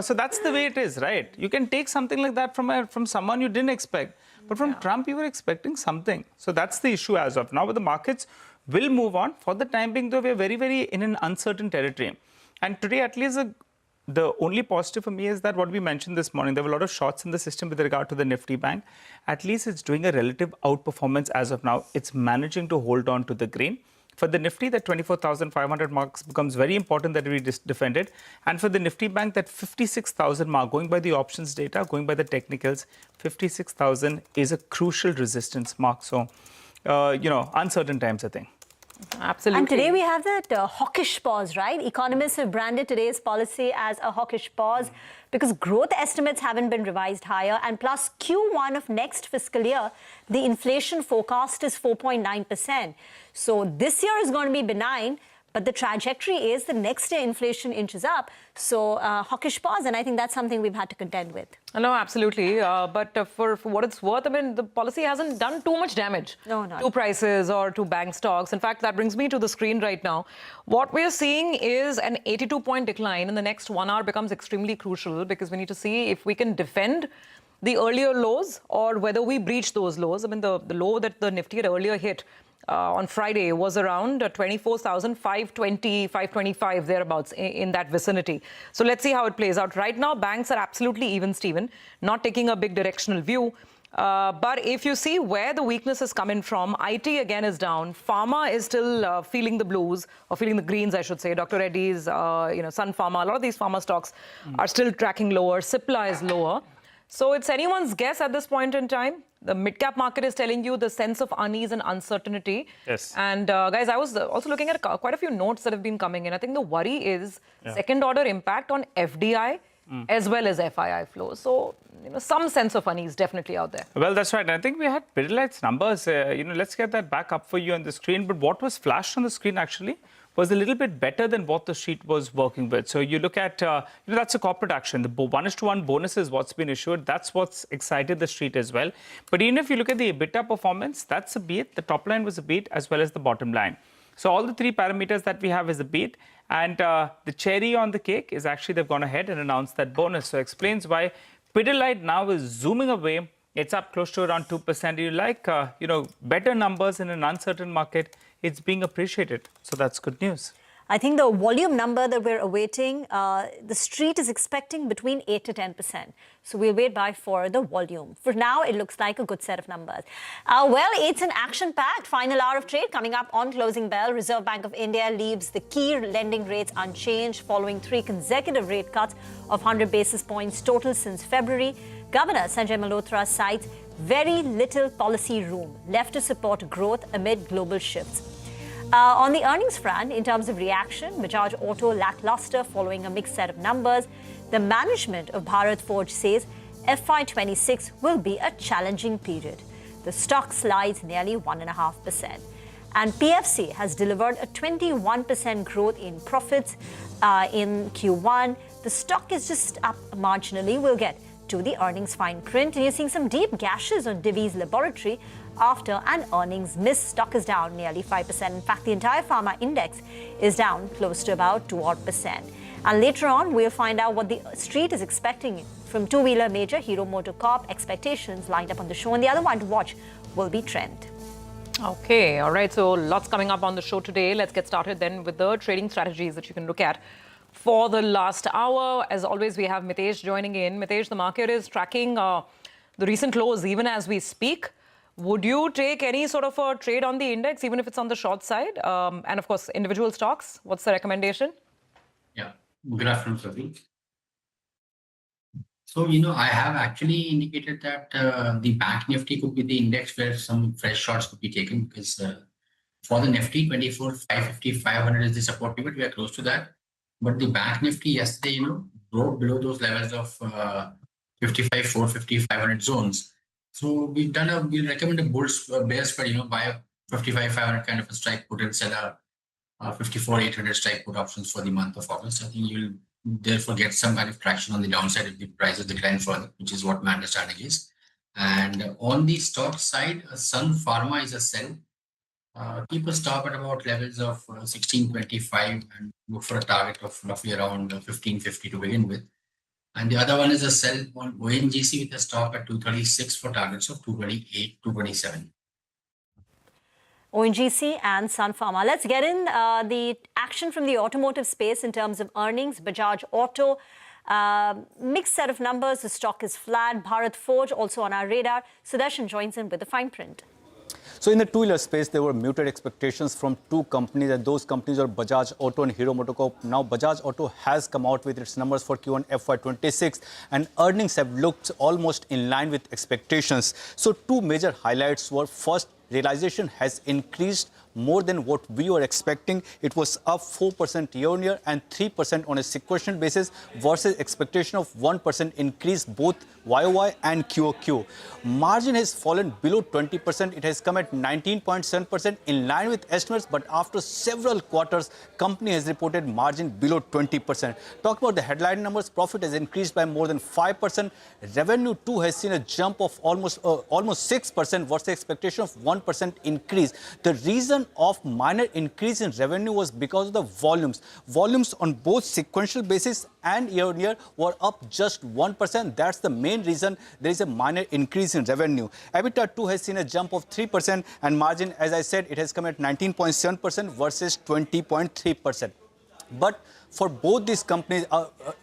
So that's the way it is, right? You can take something like that from someone you didn't expect. But from Trump, you were expecting something. So that's the issue as of now. But the markets will move on. For the time being, though, we're very, very in an uncertain territory. And today, at least, the only positive for me is that what we mentioned this morning, there were a lot of shots in the system with regard to the Nifty bank. At least it's doing a relative outperformance as of now. It's managing to hold on to the green. For the Nifty, that 24,500 marks becomes very important that we defend it. And for the Nifty bank, that 56,000 mark, going by the options data, going by the technicals, 56,000 is a crucial resistance mark. So, uncertain times, I think. Absolutely. And today we have that hawkish pause, right? Economists have branded today's policy as a hawkish pause because growth estimates haven't been revised higher. And plus Q1 of next fiscal year, the inflation forecast is 4.9%. So this year is going to be benign, but the trajectory is the next year inflation inches up. So hawkish pause, and I think that's something we've had to contend with. No, absolutely. But for what it's worth, the policy hasn't done too much damage to prices or to bank stocks. In fact, that brings me to the screen right now. What we're seeing is an 82-point decline in the next 1 hour becomes extremely crucial, because we need to see if we can defend the earlier lows or whether we breach those lows. The low that the Nifty had earlier hit on Friday was around 24,520, 525, thereabouts, in that vicinity. So let's see how it plays out. Right now, banks are absolutely even, Steven, not taking a big directional view. But if you see where the weakness is coming from, IT again is down. Pharma is still feeling the blues, or feeling the greens, I should say. Dr. Reddy's, Sun Pharma, a lot of these pharma stocks are still tracking lower. Cipla is lower. So it's anyone's guess at this point in time. The mid-cap market is telling you the sense of unease and uncertainty. Yes. And guys, I was also looking at quite a few notes that have been coming in. I think the worry is second-order impact on FDI as well as FII flows. So, some sense of unease definitely out there. Well, that's right. I think we had Pidilite's numbers. Let's get that back up for you on the screen. But what was flashed on the screen actually was a little bit better than what the sheet was working with. So you look at, that's a corporate action. The 1:1 bonus is what's been issued. That's what's excited the street as well. But even if you look at the EBITDA performance, that's a beat. The top line was a beat as well as the bottom line. So all the three parameters that we have is a beat. And the cherry on the cake is actually they've gone ahead and announced that bonus. So explains why Pidilite now is zooming away. It's up close to around 2%. You like, better numbers in an uncertain market. It's being appreciated. So that's good news. I think the volume number that we're awaiting, the street is expecting between 8 to 10%. So we'll wait for the volume. For now, it looks like a good set of numbers. Well, it's an action-packed final hour of trade coming up on closing bell. Reserve Bank of India leaves the key lending rates unchanged following 3 consecutive rate cuts of 100 basis points total since February. Governor Sanjay Malhotra cites very little policy room left to support growth amid global shifts. On the earnings front, in terms of reaction, Bajaj Auto lackluster following a mixed set of numbers. The management of Bharat Forge says FY26 will be a challenging period. The stock slides nearly 1.5%. And PFC has delivered a 21% growth in profits in Q1. The stock is just up marginally. We'll get to the earnings fine print. And you're seeing some deep gashes on Divi's Laboratory after an earnings miss. Stock is down nearly 5%. In fact, the entire pharma index is down close to about 2%. And later on, we'll find out what the street is expecting from two-wheeler major Hero MotoCorp. Expectations lined up on the show. And the other one to watch will be Trent. Okay, all right. So lots coming up on the show today. Let's get started then with the trading strategies that you can look at for the last hour. As always, we have Mitesh joining in. Mitesh, the market is tracking the recent lows even as we speak. Would you take any sort of a trade on the index, even if it's on the short side? And of course, individual stocks, what's the recommendation? Yeah, good afternoon, Pradeep. So, I have actually indicated that the Bank Nifty could be the index where some fresh shots could be taken because for the Nifty, 24, 550, 500 is the support pivot. We are close to that. But the Bank Nifty yesterday, broke below those levels of 55, 450, 500 zones. So we'll recommend a bear spread, buy a 55, 500 kind of a strike put and sell a 54, 800 strike put options for the month of August. I think you'll therefore get some kind of traction on the downside if the prices decline further, which is what my understanding is. And on the stock side, Sun Pharma is a sell. Keep a stop at about levels of 1625 and look for a target of roughly around 1550 to begin with. And the other one is a sell on ONGC with a stop at 236 for targets of 228, 227. ONGC and Sun Pharma. Let's get in the action from the automotive space in terms of earnings. Bajaj Auto, mixed set of numbers. The stock is flat. Bharat Forge also on our radar. Sudarshan joins in with the fine print. So in the two-wheeler space, there were muted expectations from two companies, and those companies are Bajaj Auto and Hero MotoCorp. Now, Bajaj Auto has come out with its numbers for Q1 FY26, and earnings have looked almost in line with expectations. So two major highlights were, first, realization has increased more than what we were expecting. It was up 4% year-on-year and 3% on a sequential basis versus expectation of 1% increase both YOY and QOQ. Margin has fallen below 20%. It has come at 19.7% in line with estimates, but after several quarters, company has reported margin below 20%. Talk about the headline numbers, profit has increased by more than 5%. Revenue too has seen a jump of almost 6% versus expectation of 1% increase. The reason of minor increase in revenue was because of the volumes. Volumes on both sequential basis and year-on-year were up just 1%. That's the main reason there is a minor increase in revenue. EBITDA too has seen a jump of 3%, and margin, as I said, it has come at 19.7% versus 20.3%. But for both these companies,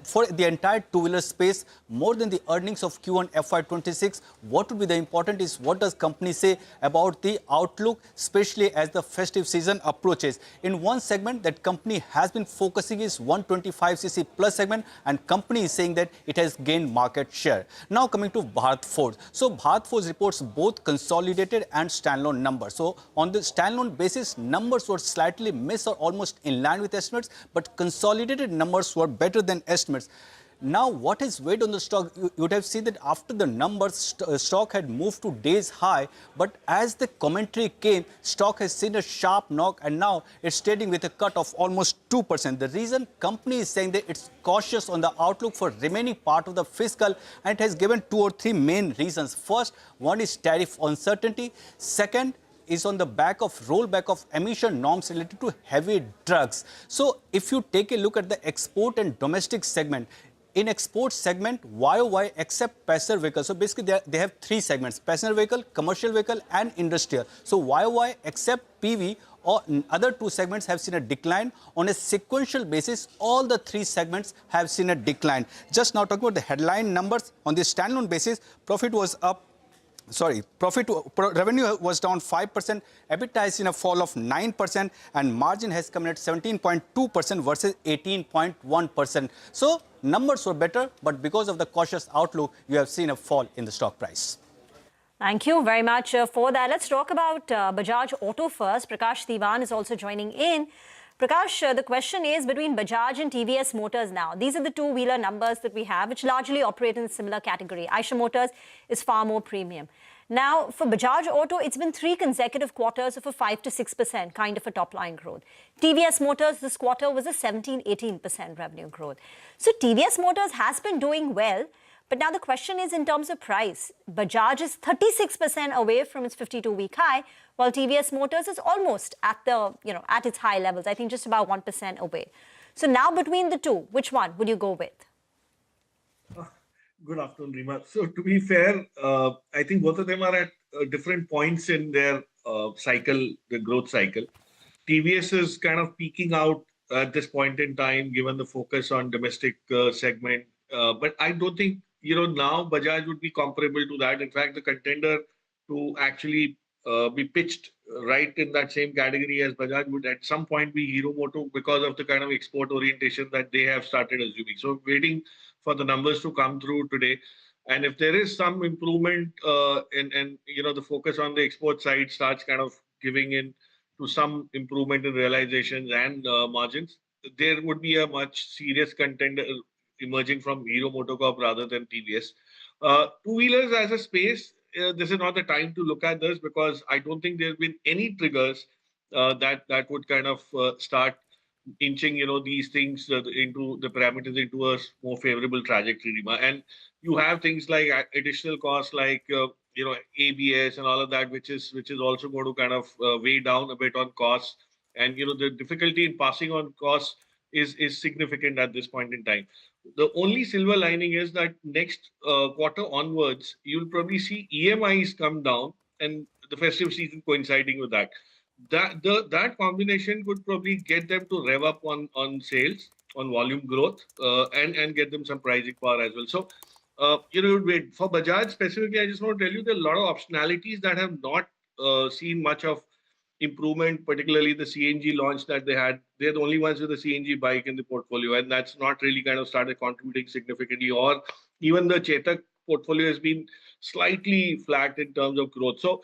for the entire two-wheeler space, more than the earnings of Q1 FY26, what would be the important is what does company say about the outlook, especially as the festive season approaches. In one segment that company has been focusing is 125cc plus segment, and company is saying that it has gained market share. Now coming to Bharat Forge. So Bharat Forge reports both consolidated and standalone numbers. So on the standalone basis, numbers were slightly missed or almost in line with estimates, but consolidated numbers were better than estimates. Now, what is weighed on the stock? You would have seen that after the numbers, stock had moved to days high, but as the commentary came, stock has seen a sharp knock, and now it's trading with a cut of almost 2%. The reason company is saying that it's cautious on the outlook for remaining part of the fiscal, and it has given 2 or 3 main reasons. First, one is tariff uncertainty. Second, is on the back of rollback of emission norms related to heavy drugs. So if you take a look at the export and domestic segment, in export segment, YOY except passenger vehicle. So basically they have 3 segments: passenger vehicle, commercial vehicle and industrial. So YOY except PV or other 2 segments have seen a decline. On a sequential basis, all the 3 segments have seen a decline. Just now talking about the headline numbers, on the standalone basis, profit was up. Revenue was down 5%, EBITDA has seen a fall of 9%, and margin has come in at 17.2% versus 18.1%. So numbers were better, but because of the cautious outlook, you have seen a fall in the stock price. Thank you very much for that. Let's talk about Bajaj Auto first. Prakash Diwan is also joining in. Prakash, the question is between Bajaj and TVS Motors now. These are the two-wheeler numbers that we have, which largely operate in a similar category. Eicher Motors is far more premium. Now, for Bajaj Auto, it's been 3 consecutive quarters of a 5 to 6% kind of a top-line growth. TVS Motors this quarter was a 17-18% revenue growth. So TVS Motors has been doing well. But now the question is in terms of price. Bajaj is 36% away from its 52-week high, while TVS Motors is almost at the, at its high levels. I think just about 1% away. So now between the two, which one would you go with? Good afternoon, Rima. So to be fair, I think both of them are at different points in their cycle, the growth cycle. TVS is kind of peaking out at this point in time, given the focus on domestic segment. But I don't think now Bajaj would be comparable to that. In fact, the contender to actually be pitched right in that same category as Bajaj would at some point be Hero Moto, because of the kind of export orientation that they have started assuming. So waiting for the numbers to come through today. And if there is some improvement and the focus on the export side starts kind of giving in to some improvement in realizations and margins, there would be a much serious contender emerging from Hero MotoCorp rather than TVS. Two-wheelers as a space, this is not the time to look at this, because I don't think there have been any triggers that would kind of start inching, these things into the parameters into a more favorable trajectory. And you have things like additional costs like, ABS and all of that, which is also going to kind of weigh down a bit on costs. And, the difficulty in passing on costs is significant at this point in time. The only silver lining is that next quarter onwards, you'll probably see EMIs come down and the festive season coinciding with that. That combination could probably get them to rev up on sales, on volume growth, and get them some pricing power as well. So, wait for Bajaj specifically, I just want to tell you there are a lot of optionalities that have not seen much of improvement, particularly the CNG launch that they had. They're the only ones with a CNG bike in the portfolio, and that's not really kind of started contributing significantly. Or even the Chetak portfolio has been slightly flat in terms of growth. So,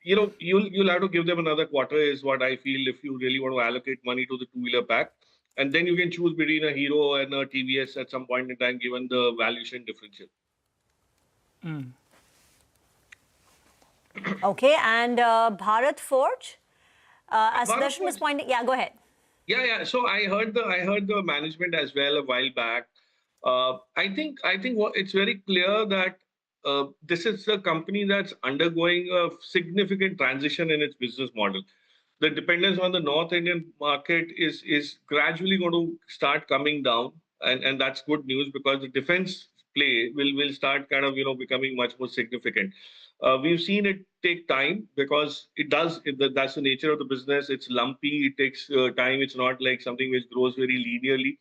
you'll have to give them another quarter is what I feel, if you really want to allocate money to the two-wheeler pack. And then you can choose between a Hero and a TVS at some point in time, given the valuation differential. Okay, and Bharat Forge? As Darshan was pointing, go ahead. Yeah. So I heard the management as well a while back. I think it's very clear that this is a company that's undergoing a significant transition in its business model. The dependence on the North Indian market is gradually going to start coming down, and that's good news, because the defense play will start kind of becoming much more significant. We've seen it take time because that's the nature of the business. It's lumpy. It takes time. It's not like something which grows very linearly.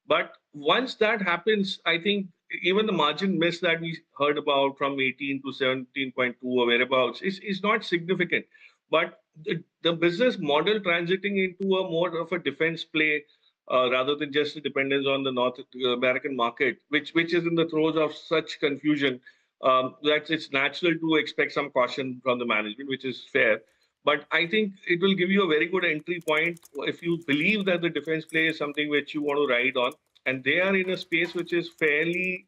But once that happens, I think even the margin miss that we heard about from 18 to 17.2 or whereabouts is not significant. But the business model transiting into a more of a defense play rather than just a dependence on the North American market, which is in the throes of such confusion, that it's natural to expect some caution from the management, which is fair. But I think it will give you a very good entry point if you believe that the defense play is something which you want to ride on. And they are in a space which is fairly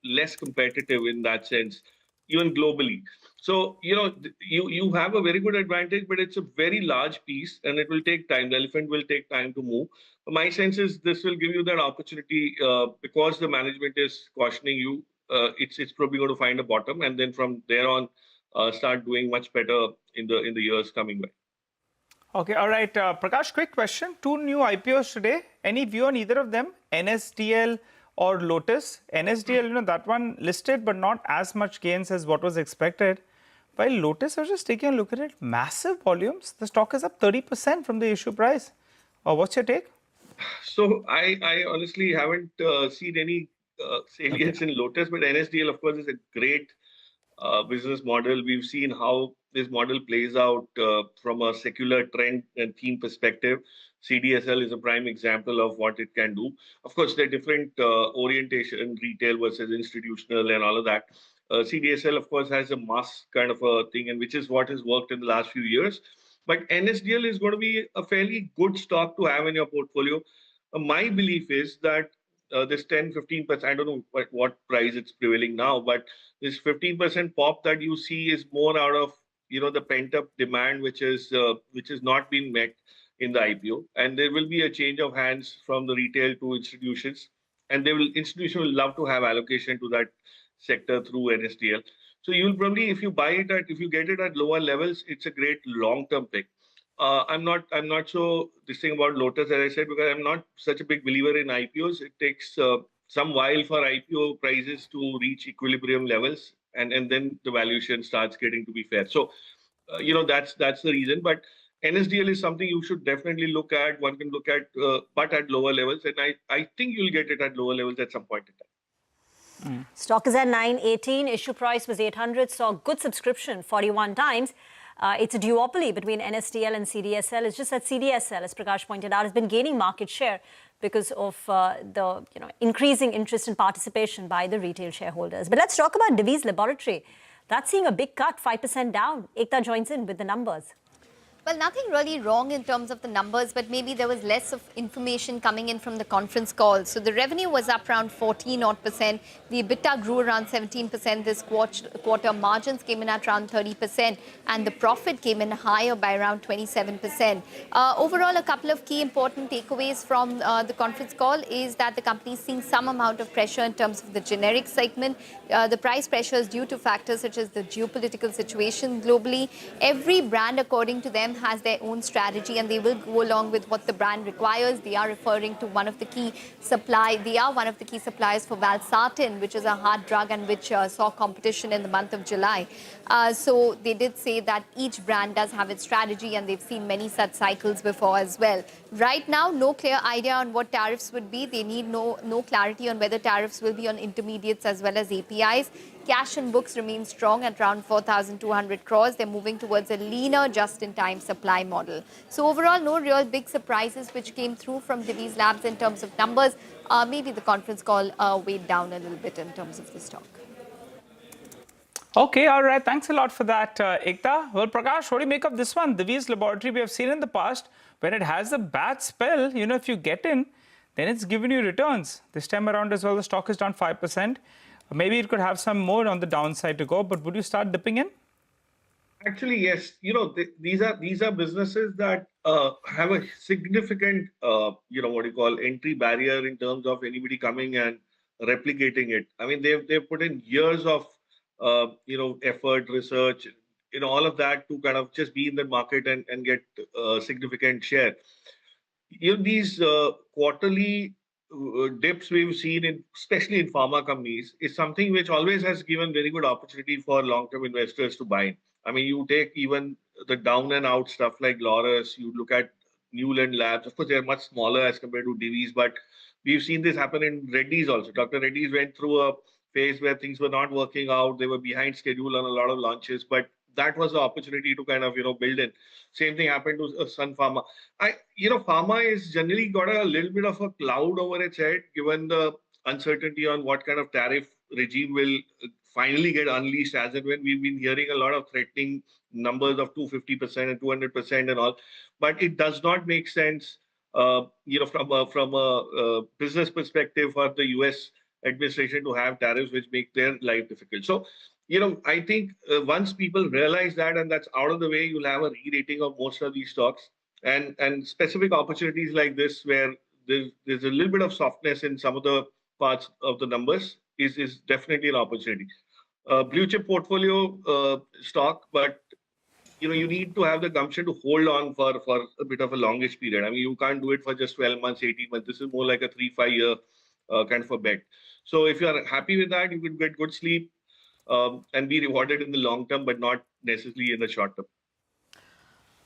less competitive in that sense, even globally. So, you have a very good advantage, but it's a very large piece and it will take time. The elephant will take time to move. My sense is this will give you that opportunity because the management is cautioning you. It's probably going to find a bottom, and then from there on, start doing much better in the years coming by. Okay, all right. Prakash, quick question. 2 new IPOs today. Any view on either of them? NSDL or Lotus? NSDL, that one listed, but not as much gains as what was expected. While Lotus, I was just taking a look at it. Massive volumes. The stock is up 30% from the issue price. What's your take? So I honestly haven't seen any salience in Lotus, but NSDL, of course, is a great business model. We've seen how this model plays out from a secular trend and theme perspective. CDSL is a prime example of what it can do. Of course, there are different orientation, retail versus institutional and all of that. CDSL, of course, has a mass kind of a thing, and which is what has worked in the last few years. But NSDL is going to be a fairly good stock to have in your portfolio. My belief is that this 10-15%, I don't know what price it's prevailing now, but this 15% pop that you see is more out of the pent-up demand, which is not being met in the IPO, and there will be a change of hands from the retail to institutions, and institutions will love to have allocation to that sector through NSDL. So you'll probably, if you get it at lower levels, it's a great long-term pick. I'm not so this thing about Lotus, as I said, because I'm not such a big believer in IPOs. It takes some while for IPO prices to reach equilibrium levels, and then the valuation starts getting to be fair. So, that's the reason. But NSDL is something you should definitely look at. One can look at, but at lower levels, and I think you'll get it at lower levels at some point in time. Stock is at 918. Issue price was 800. Saw good subscription 41 times. It's a duopoly between NSDL and CDSL. It's just that CDSL, as Prakash pointed out, has been gaining market share because of the increasing interest and participation by the retail shareholders. But let's talk about Divi's Laboratory. That's seeing a big cut, 5% down. Ekta joins in with the numbers. Well, nothing really wrong in terms of the numbers, but maybe there was less of information coming in from the conference call. So the revenue was up around 14%. The EBITDA grew around 17% this quarter. Margins came in at around 30%, and the profit came in higher by around 27%. Overall, a couple of key important takeaways from the conference call is that the company is seeing some amount of pressure in terms of the generic segment. The price pressure is due to factors such as the geopolitical situation globally. Every brand, according to them, has their own strategy, and they will go along with what the brand requires. They are referring to one of the key suppliers for valsartan, which is a hard drug and which saw competition in the month of July. So they did say that each brand does have its strategy, and they've seen many such cycles before as well. Right now, no clear idea on what tariffs would be. They need no clarity on whether tariffs will be on intermediates as well as APIs. Cash and books remain strong at around 4,200 crores. They're moving towards a leaner just-in-time supply model. So overall, no real big surprises which came through from Divi's Labs in terms of numbers. Maybe the conference call weighed down a little bit in terms of the stock. Okay, all right. Thanks a lot for that, Ekta. Well, Prakash, what do you make of this one? Divi's Laboratory, we have seen in the past, when it has a bad spell, if you get in, then it's given you returns. This time around as well, the stock is down 5%. Maybe it could have some more on the downside to go, but would you start dipping in? Actually, yes. These are businesses that have a significant, entry barrier in terms of anybody coming and replicating it. I mean, they've put in years of, effort, research, all of that to kind of just be in the market and get significant share. These quarterly dips we've seen, especially in pharma companies, is something which always has given very good opportunity for long-term investors to buy. I mean, you take even the down and out stuff like Laurus, you look at Newland Labs. Of course, they're much smaller as compared to Divi's, but we've seen this happen in Reddy's also. Dr. Reddy's went through a phase where things were not working out. They were behind schedule on a lot of launches, but that was the opportunity to kind of, build in. Same thing happened to Sun Pharma. Pharma is generally got a little bit of a cloud over its head, given the uncertainty on what kind of tariff regime will finally get unleashed, as and when we've been hearing a lot of threatening numbers of 250% and 200% and all. But it does not make sense, from a business perspective for the US administration to have tariffs which make their life difficult. So, I think once people realize that and that's out of the way, you'll have a re-rating of most of these stocks, and specific opportunities like this where there's a little bit of softness in some of the parts of the numbers is definitely an opportunity. Blue chip portfolio stock, but you need to have the gumption to hold on for a bit of a longish period. I mean, you can't do it for just 12 months, 18 months. This is more like a 3-5 year kind of a bet. So if you are happy with that, you can get good sleep and be rewarded in the long term, but not necessarily in the short term.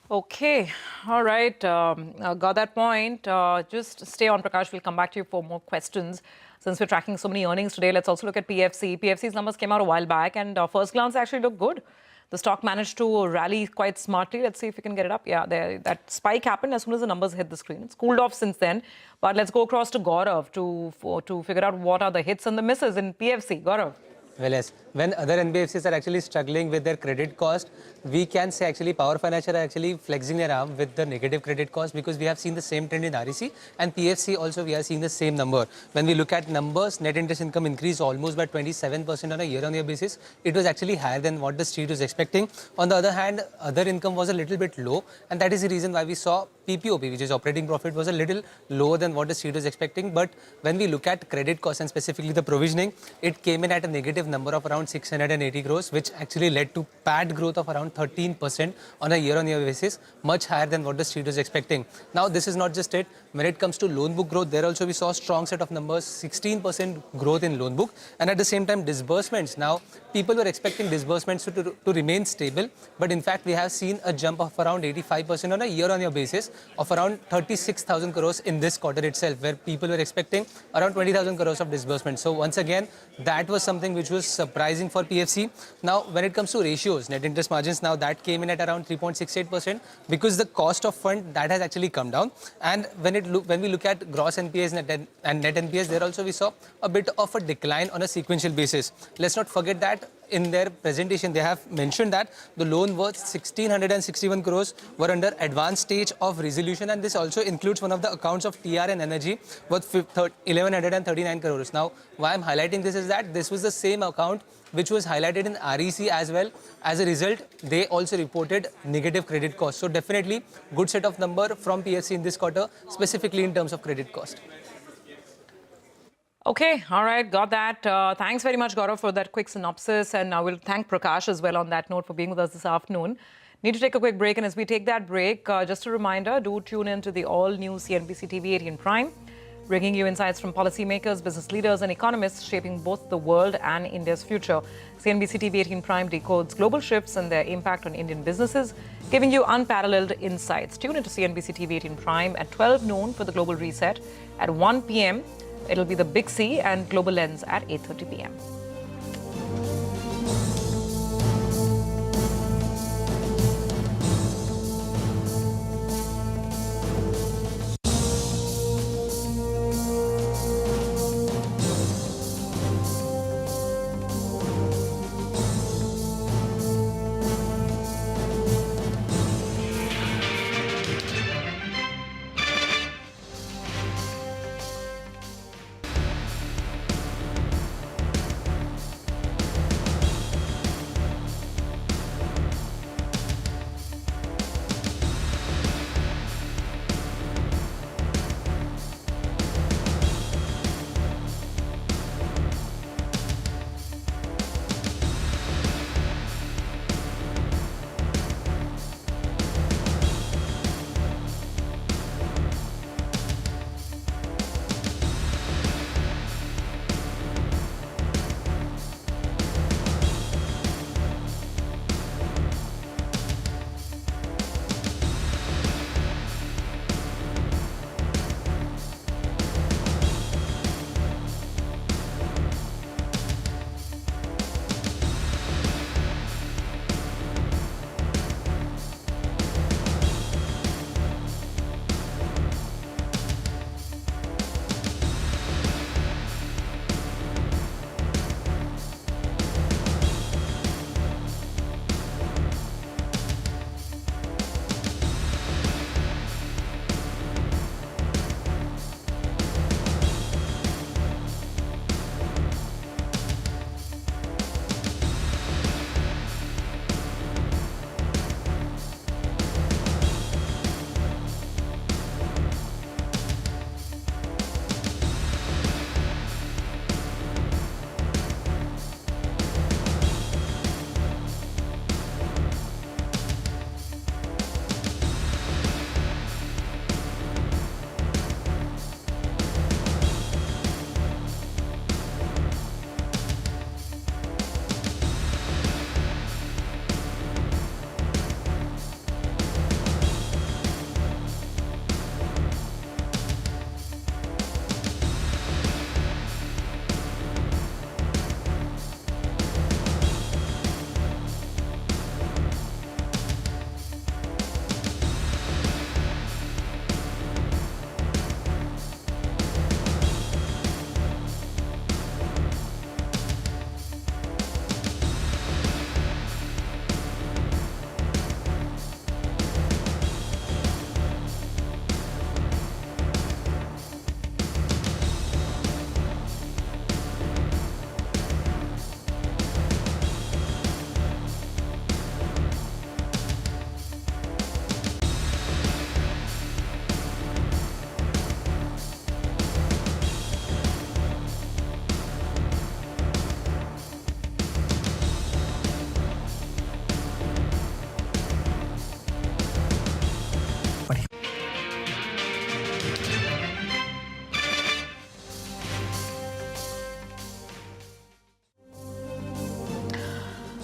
Okay. All right. Got that point. Just stay on, Prakash. We'll come back to you for more questions. Since we're tracking so many earnings today, let's also look at PFC. PFC's numbers came out a while back, and first glance actually looked good. The stock managed to rally quite smartly. Let's see if we can get it up. Yeah, that spike happened as soon as the numbers hit the screen. It's cooled off since then. But let's go across to Gaurav to figure out what are the hits and the misses in PFC. Gaurav. Well, yes. When other NBFCs are actually struggling with their credit cost, we can say actually Power Financial are actually flexing their arm with the negative credit cost, because we have seen the same trend in REC and PFC also we are seeing the same number. When we look at numbers, net interest income increased almost by 27% on a year-on-year basis. It was actually higher than what the street was expecting. On the other hand, other income was a little bit low, and that is the reason why we saw PPOP, which is operating profit, was a little lower than what the street was expecting. But when we look at credit costs and specifically the provisioning, it came in at a negative number of around 680 crores, which actually led to PAT growth of around 13% on a year-on-year basis, much higher than what the street was expecting. Now, this is not just it. When it comes to loan book growth, there also we saw a strong set of numbers, 16% growth in loan book, and at the same time disbursements. Now, people were expecting disbursements to remain stable, but in fact, we have seen a jump of around 85% on a year-on-year basis of around 36,000 crores in this quarter itself, where people were expecting around 20,000 crores of disbursement. So once again, that was something which was surprising for PFC. Now, when it comes to ratios, net interest margins, now that came in at around 3.68% because the cost of fund that has actually come down. And when we look at gross NPAs and net NPAs, there also we saw a bit of a decline on a sequential basis. Let's not forget that in their presentation, they have mentioned that the loan worth 1,661 crores were under advanced stage of resolution, and this also includes one of the accounts of TR and Energy worth 1,139 crores. Now, why I'm highlighting this is that this was the same account which was highlighted in REC as well. As a result, they also reported negative credit cost. So definitely good set of number from PFC in this quarter, specifically in terms of credit cost. Okay, all right, got that. Thanks very much, Gaurav, for that quick synopsis. And I will thank Prakash as well on that note for being with us this afternoon. Need to take a quick break. And as we take that break, just a reminder, do tune in to the all-new CNBC TV18 Prime, bringing you insights from policymakers, business leaders and economists shaping both the world and India's future. CNBC TV18 Prime decodes global shifts and their impact on Indian businesses, giving you unparalleled insights. Tune into CNBC TV18 Prime at 12 noon for the Global Reset. At 1 p.m., it'll be the Big C and Global Lens at 8:30 p.m.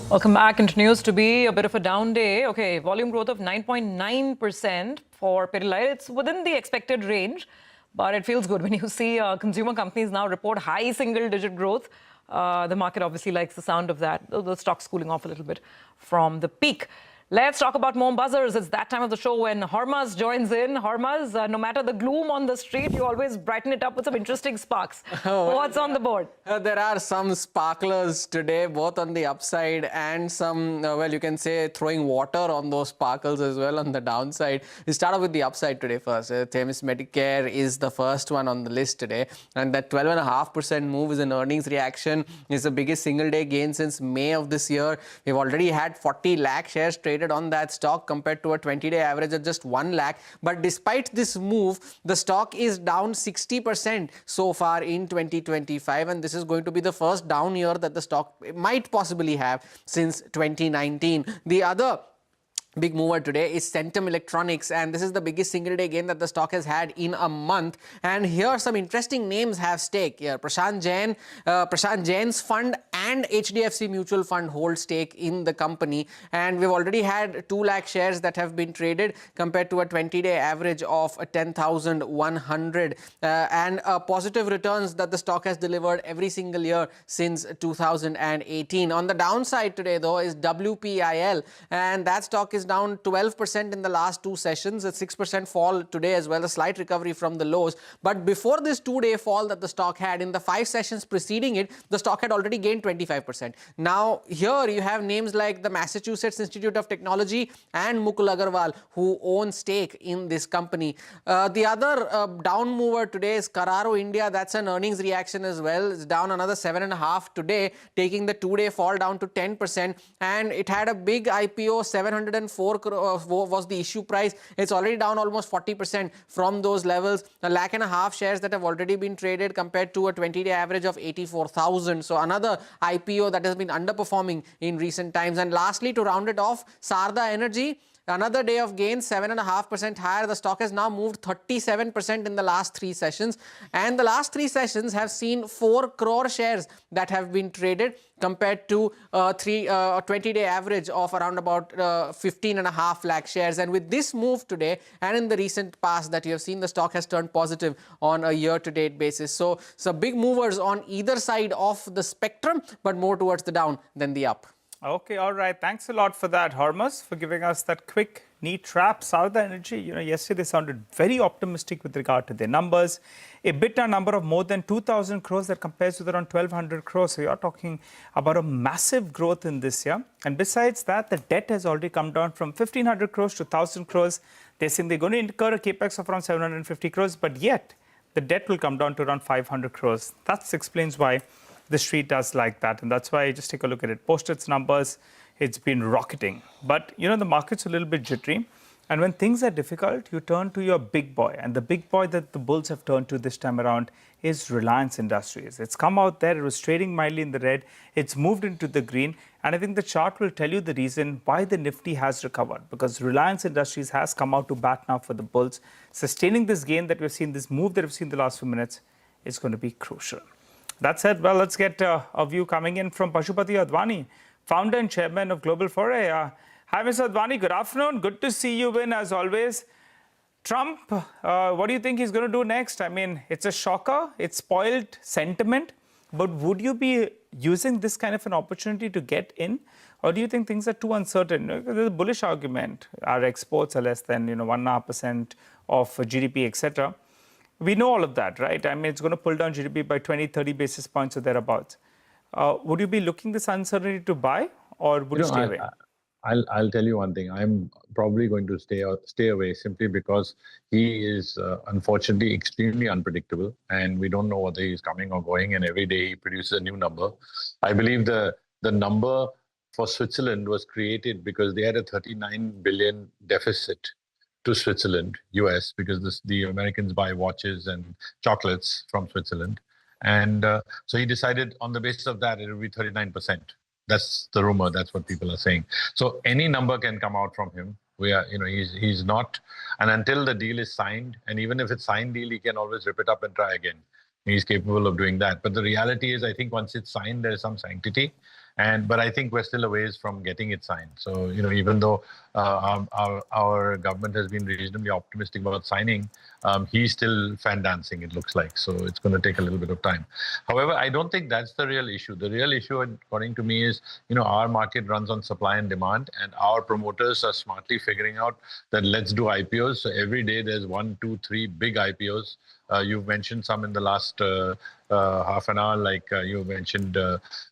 Welcome back. Continues to be a bit of a down day. Okay, volume growth of 9.9% for Pidilite. It's within the expected range, but it feels good when you see consumer companies now report high single-digit growth. The market obviously likes the sound of that. The stock's cooling off a little bit from the peak. Let's talk about more buzzers. It's that time of the show when Hormuz joins in. Hormuz, no matter the gloom on the street, you always brighten it up with some interesting sparks. What's on the board? There are some sparklers today, both on the upside and some, well, you can say throwing water on those sparkles as well on the downside. We start off with the upside today first. Themis Medicare is the first one on the list today. And that 12.5% move is an earnings reaction. It's the biggest single day gain since May of this year. We've already had 40 lakh shares traded on that stock compared to a 20-day average of just 1 lakh. But despite this move, the stock is down 60% so far in 2025, and this is going to be the first down year that the stock might possibly have since 2019. The other big mover today is Centum Electronics, and this is the biggest single day gain that the stock has had in a month. And here some interesting names have stake here. Prashant Jain's fund and HDFC Mutual Fund hold stake in the company, and we've already had 2 lakh shares that have been traded compared to a 20-day average of 10,100 and positive returns that the stock has delivered every single year since 2018. On the downside today though is WPIL, and that stock is down 12% in the last 2 sessions, a 6% fall today as well, a slight recovery from the lows. But before this 2-day fall that the stock had, in the 5 sessions preceding it, the stock had already gained 25%. Now here you have names like the Massachusetts Institute of Technology and Mukul Agarwal who own stake in this company. The other down mover today is Kararo India. That's an earnings reaction as well. It's down another 7.5 today, taking the 2-day fall down to 10%, and it had a big IPO, 704 crore was the issue price. It's already down almost 40% from those levels. 1.5 lakh shares that have already been traded compared to a 20-day average of 84,000. So another IPO that has been underperforming in recent times. And lastly, to round it off, Sarda Energy. Another day of gains, 7.5% higher. The stock has now moved 37% in the last 3 sessions. And the last 3 sessions have seen 4 crore shares that have been traded compared to a 20-day average of around about 15.5 lakh shares. And with this move today and in the recent past that you have seen, the stock has turned positive on a year-to-date basis. So big movers on either side of the spectrum, but more towards the down than the up. Okay, all right. Thanks a lot for that, Hormuz, for giving us that quick, neat wrap. Sarda Energy, yesterday they sounded very optimistic with regard to their numbers. EBITDA number of more than 2,000 crores that compares with around 1,200 crores. So you're talking about a massive growth in this year. And besides that, the debt has already come down from 1,500 crores to 1,000 crores. They're saying they're going to incur a capex of around 750 crores, but yet the debt will come down to around 500 crores. That explains why the street does like that, and that's why just take a look at it. Post its numbers, it's been rocketing. But, the market's a little bit jittery. And when things are difficult, you turn to your big boy. And the big boy that the bulls have turned to this time around is Reliance Industries. It's come out there. It was trading mildly in the red. It's moved into the green. And I think the chart will tell you the reason why the Nifty has recovered. Because Reliance Industries has come out to bat now for the bulls. Sustaining this gain that we've seen, this move that we've seen the last few minutes, is going to be crucial. That said, well, let's get a view coming in from Pashupati Advani, founder and chairman of Global Foray. Hi, Mr. Advani. Good afternoon. Good to see you in, as always. Trump, what do you think he's going to do next? I mean, it's a shocker. It spoiled sentiment. But would you be using this kind of an opportunity to get in? Or do you think things are too uncertain? There's a bullish argument. Our exports are less than 1.5% of GDP, etc. We know all of that, right? I mean, it's going to pull down GDP by 20, 30 basis points or thereabouts. Would you be looking this uncertainty to buy, or would you stay away? I'll tell you one thing. I'm probably going to stay away simply because he is unfortunately extremely unpredictable, and we don't know whether he's coming or going, and every day he produces a new number. I believe the number for Switzerland was created because they had a 39 billion deficit to Switzerland, US, because the Americans buy watches and chocolates from Switzerland. And so he decided on the basis of that, it will be 39%. That's the rumor. That's what people are saying. So any number can come out from him. He's not, and until the deal is signed, and even if it's signed deal, he can always rip it up and try again. He's capable of doing that. But the reality is, I think once it's signed, there is some sanctity. But I think we're still a ways from getting it signed. So, even though our government has been reasonably optimistic about signing, he's still fan dancing, it looks like. So it's going to take a little bit of time. However, I don't think that's the real issue. The real issue, according to me, is, our market runs on supply and demand, and our promoters are smartly figuring out that let's do IPOs. So every day there's 1, 2, 3 big IPOs. You've mentioned some in the last half an hour, like you mentioned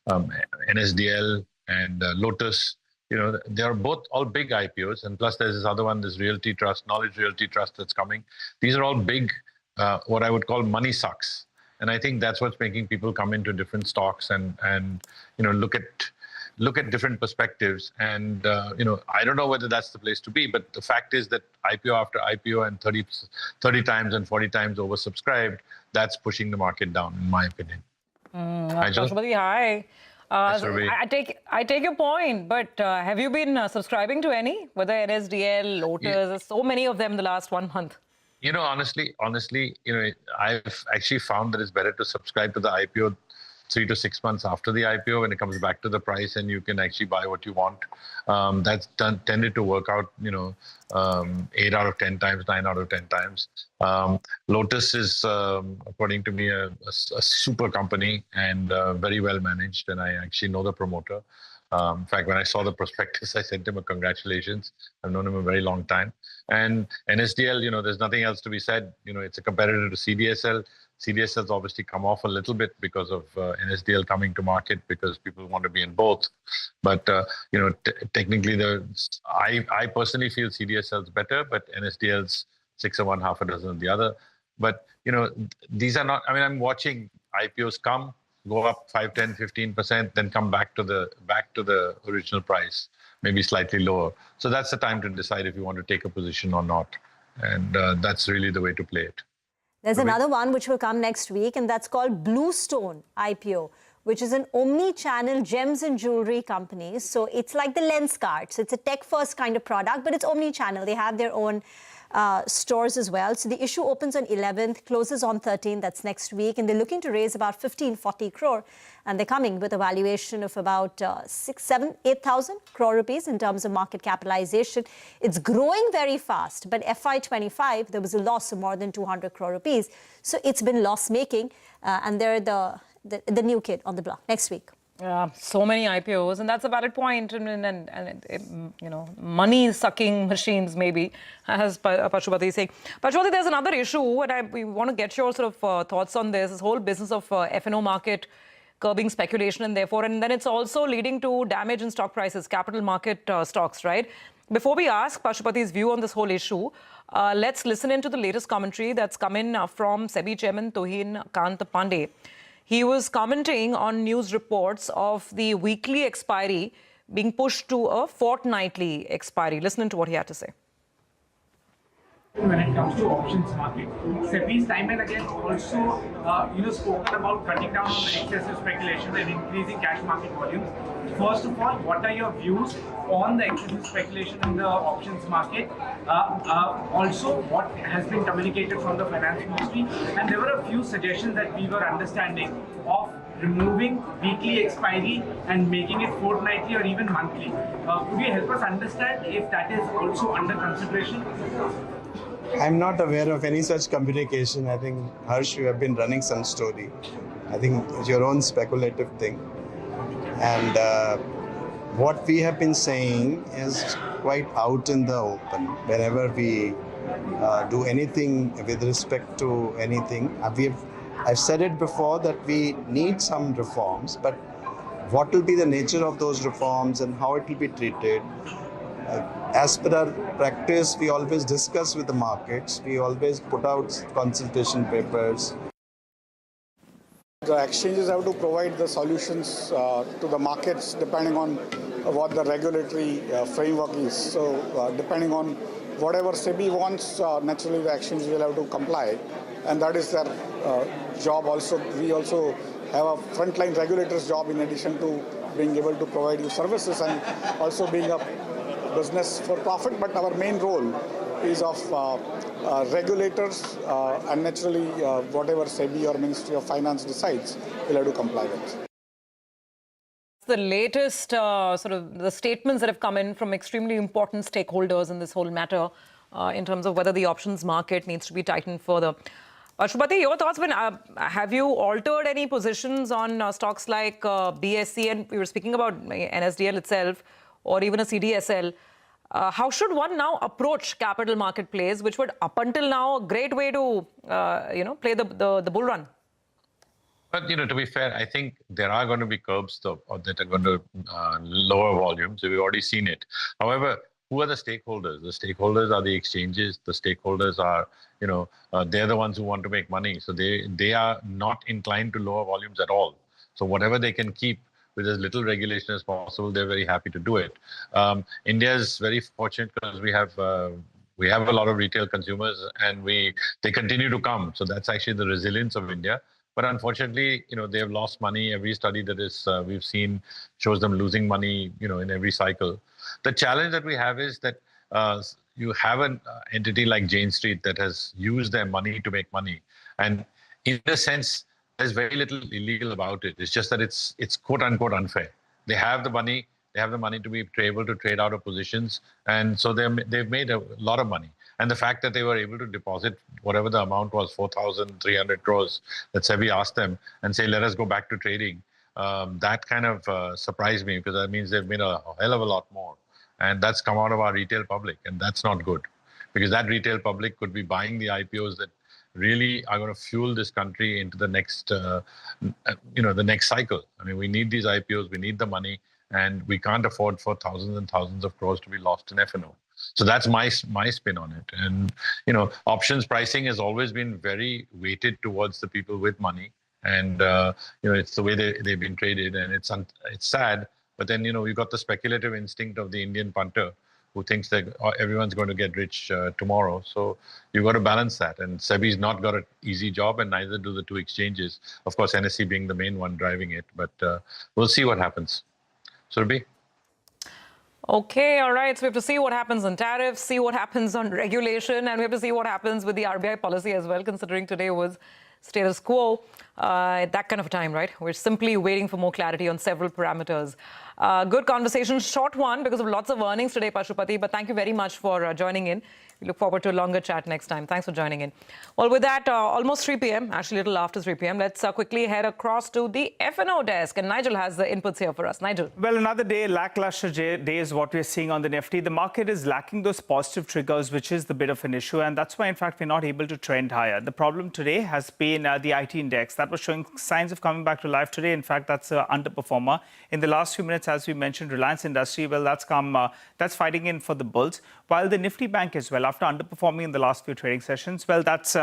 NSDL and Lotus. They are both all big IPOs, and plus there's this other one, this Realty Trust, Knowledge Realty Trust that's coming. These are all big, what I would call money sucks, and I think that's what's making people come into different stocks and look at different perspectives. And I don't know whether that's the place to be, but the fact is that IPO after IPO and 30 times and 40 times oversubscribed, that's pushing the market down, in my opinion. Rashtrapati, hi. I take your point, but have you been subscribing to any? Whether NSDL, Lotus, there's so many of them in the last 1 month. Honestly, I've actually found that it's better to subscribe to the IPO 3 to 6 months after the IPO, when it comes back to the price and you can actually buy what you want. That's tended to work out, 8 out of 10 times, 9 out of 10 times. Lotus is, according to me, a super company and very well managed, and I actually know the promoter. In fact, when I saw the prospectus, I sent him a congratulations. I've known him a very long time. And NSDL, there's nothing else to be said. It's a competitor to CDSL. CDSL has obviously come off a little bit because of NSDL coming to market, because people want to be in both. But, technically, I personally feel CDSL is better, but NSDL's 6 of one, half a dozen of the other. But, these are not, I'm watching IPOs come, go up 5, 10, 15%, then come back to the original price, maybe slightly lower. So that's the time to decide if you want to take a position or not. And that's really the way to play it. There's another one which will come next week, and that's called Bluestone IPO, which is an omni-channel gems and jewelry company. So it's like the lens cards. It's a tech-first kind of product, but it's omni-channel. They have their own stores as well. So the issue opens on 11th, closes on 13th, that's next week, and they're looking to raise about 40 crore, and they're coming with a valuation of about 8,000 crore rupees in terms of market capitalization. It's growing very fast, but FY25, there was a loss of more than 200 crore rupees. So it's been loss-making, and they're the new kid on the block next week. Yeah, so many IPOs, and that's a valid point. And money-sucking machines, maybe, as Pashupati is saying. Pashupati, there's another issue, and we want to get your sort of thoughts on this whole business of F&O market curbing speculation, and then it's also leading to damage in stock prices, capital market stocks, right? Before we ask Pashupati's view on this whole issue, let's listen into the latest commentary that's come in from SEBI Chairman Tuhin Kant Pandey. He was commenting on news reports of the weekly expiry being pushed to a fortnightly expiry. Listen to what he had to say. When it comes to options market, SEBI's time and again also spoken about cutting down on the excessive speculation and increasing cash market volumes. First of all, what are your views on the excessive speculation in the options market? Also, what has been communicated from the finance ministry? And there were a few suggestions that we were understanding of removing weekly expiry and making it fortnightly or even monthly. Could you help us understand if that is also under consideration? I'm not aware of any such communication. I think, Harsh, you have been running some story. I think it's your own speculative thing. And what we have been saying is quite out in the open. Whenever we do anything with respect to anything, I've said it before that we need some reforms, but what will be the nature of those reforms and how it will be treated? As per our practice, we always discuss with the markets. We always put out consultation papers. The exchanges have to provide the solutions to the markets depending on what the regulatory framework is. So depending on whatever SEBI wants, naturally the exchanges will have to comply. And that is their job also. We also have a frontline regulator's job in addition to being able to provide you services and also being a business for profit. But our main role is of regulators and naturally whatever SEBI or Ministry of Finance decides, we'll have to comply with. The latest sort of the statements that have come in from extremely important stakeholders in this whole matter in terms of whether the options market needs to be tightened further. Shubhati, your thoughts? Have you altered any positions on stocks like BSE, and we were speaking about NSDL itself, or even a CDSL? How should one now approach capital market plays, which would up until now a great way to play the bull run? But, to be fair, I think there are going to be curbs that are going to lower volumes. We've already seen it. However, who are the stakeholders? The stakeholders are the exchanges. The stakeholders are, they're the ones who want to make money. So they are not inclined to lower volumes at all. So whatever they can keep with as little regulation as possible, they're very happy to do it. India is very fortunate because we have a lot of retail consumers, and they continue to come. So that's actually the resilience of India. But unfortunately, they have lost money. Every study that we've seen shows them losing money, in every cycle. The challenge that we have is that you have an entity like Jane Street that has used their money to make money. And in a sense, there's very little illegal about it. It's just that it's quote unquote unfair. They have the money. They have the money to be able to trade out of positions. And so they've made a lot of money. And the fact that they were able to deposit whatever the amount was, 4,300 crores that SEBI asked them, and say, let us go back to trading, that kind of surprised me, because that means they've made a hell of a lot more. And that's come out of our retail public, and that's not good, because that retail public could be buying the IPOs that really are going to fuel this country into the next, the next cycle. I mean, we need these IPOs, we need the money, and we can't afford for thousands and thousands of crores to be lost in F&O. So that's my spin on it. And, options pricing has always been very weighted towards the people with money. And, it's the way they've been traded, and it's sad. But then, we've got the speculative instinct of the Indian punter who thinks that everyone's going to get rich tomorrow. So you've got to balance that. And SEBI's not got an easy job, and neither do the two exchanges. Of course, NSE being the main one driving it. But we'll see what happens. Surabhi? Okay, all right. So we have to see what happens on tariffs, see what happens on regulation, and we have to see what happens with the RBI policy as well, considering today was status quo. That kind of a time, right? We're simply waiting for more clarity on several parameters. Good conversation, short one because of lots of earnings today, Pashupati, but thank you very much for joining in. We look forward to a longer chat next time. Thanks for joining in. Well, with that, almost 3 p.m., actually a little after 3 p.m., let's quickly head across to the F&O desk. And Nigel has the inputs here for us. Nigel. Well, another day, lackluster day is what we're seeing on the Nifty. The market is lacking those positive triggers, which is the bit of an issue. And that's why, in fact, we're not able to trend higher. The problem today has been the IT index. That was showing signs of coming back to life today. In fact, that's an underperformer. In the last few minutes, as we mentioned, Reliance Industry, well, that's fighting in for the bulls. While the Nifty Bank as well, after underperforming in the last few trading sessions, well, that's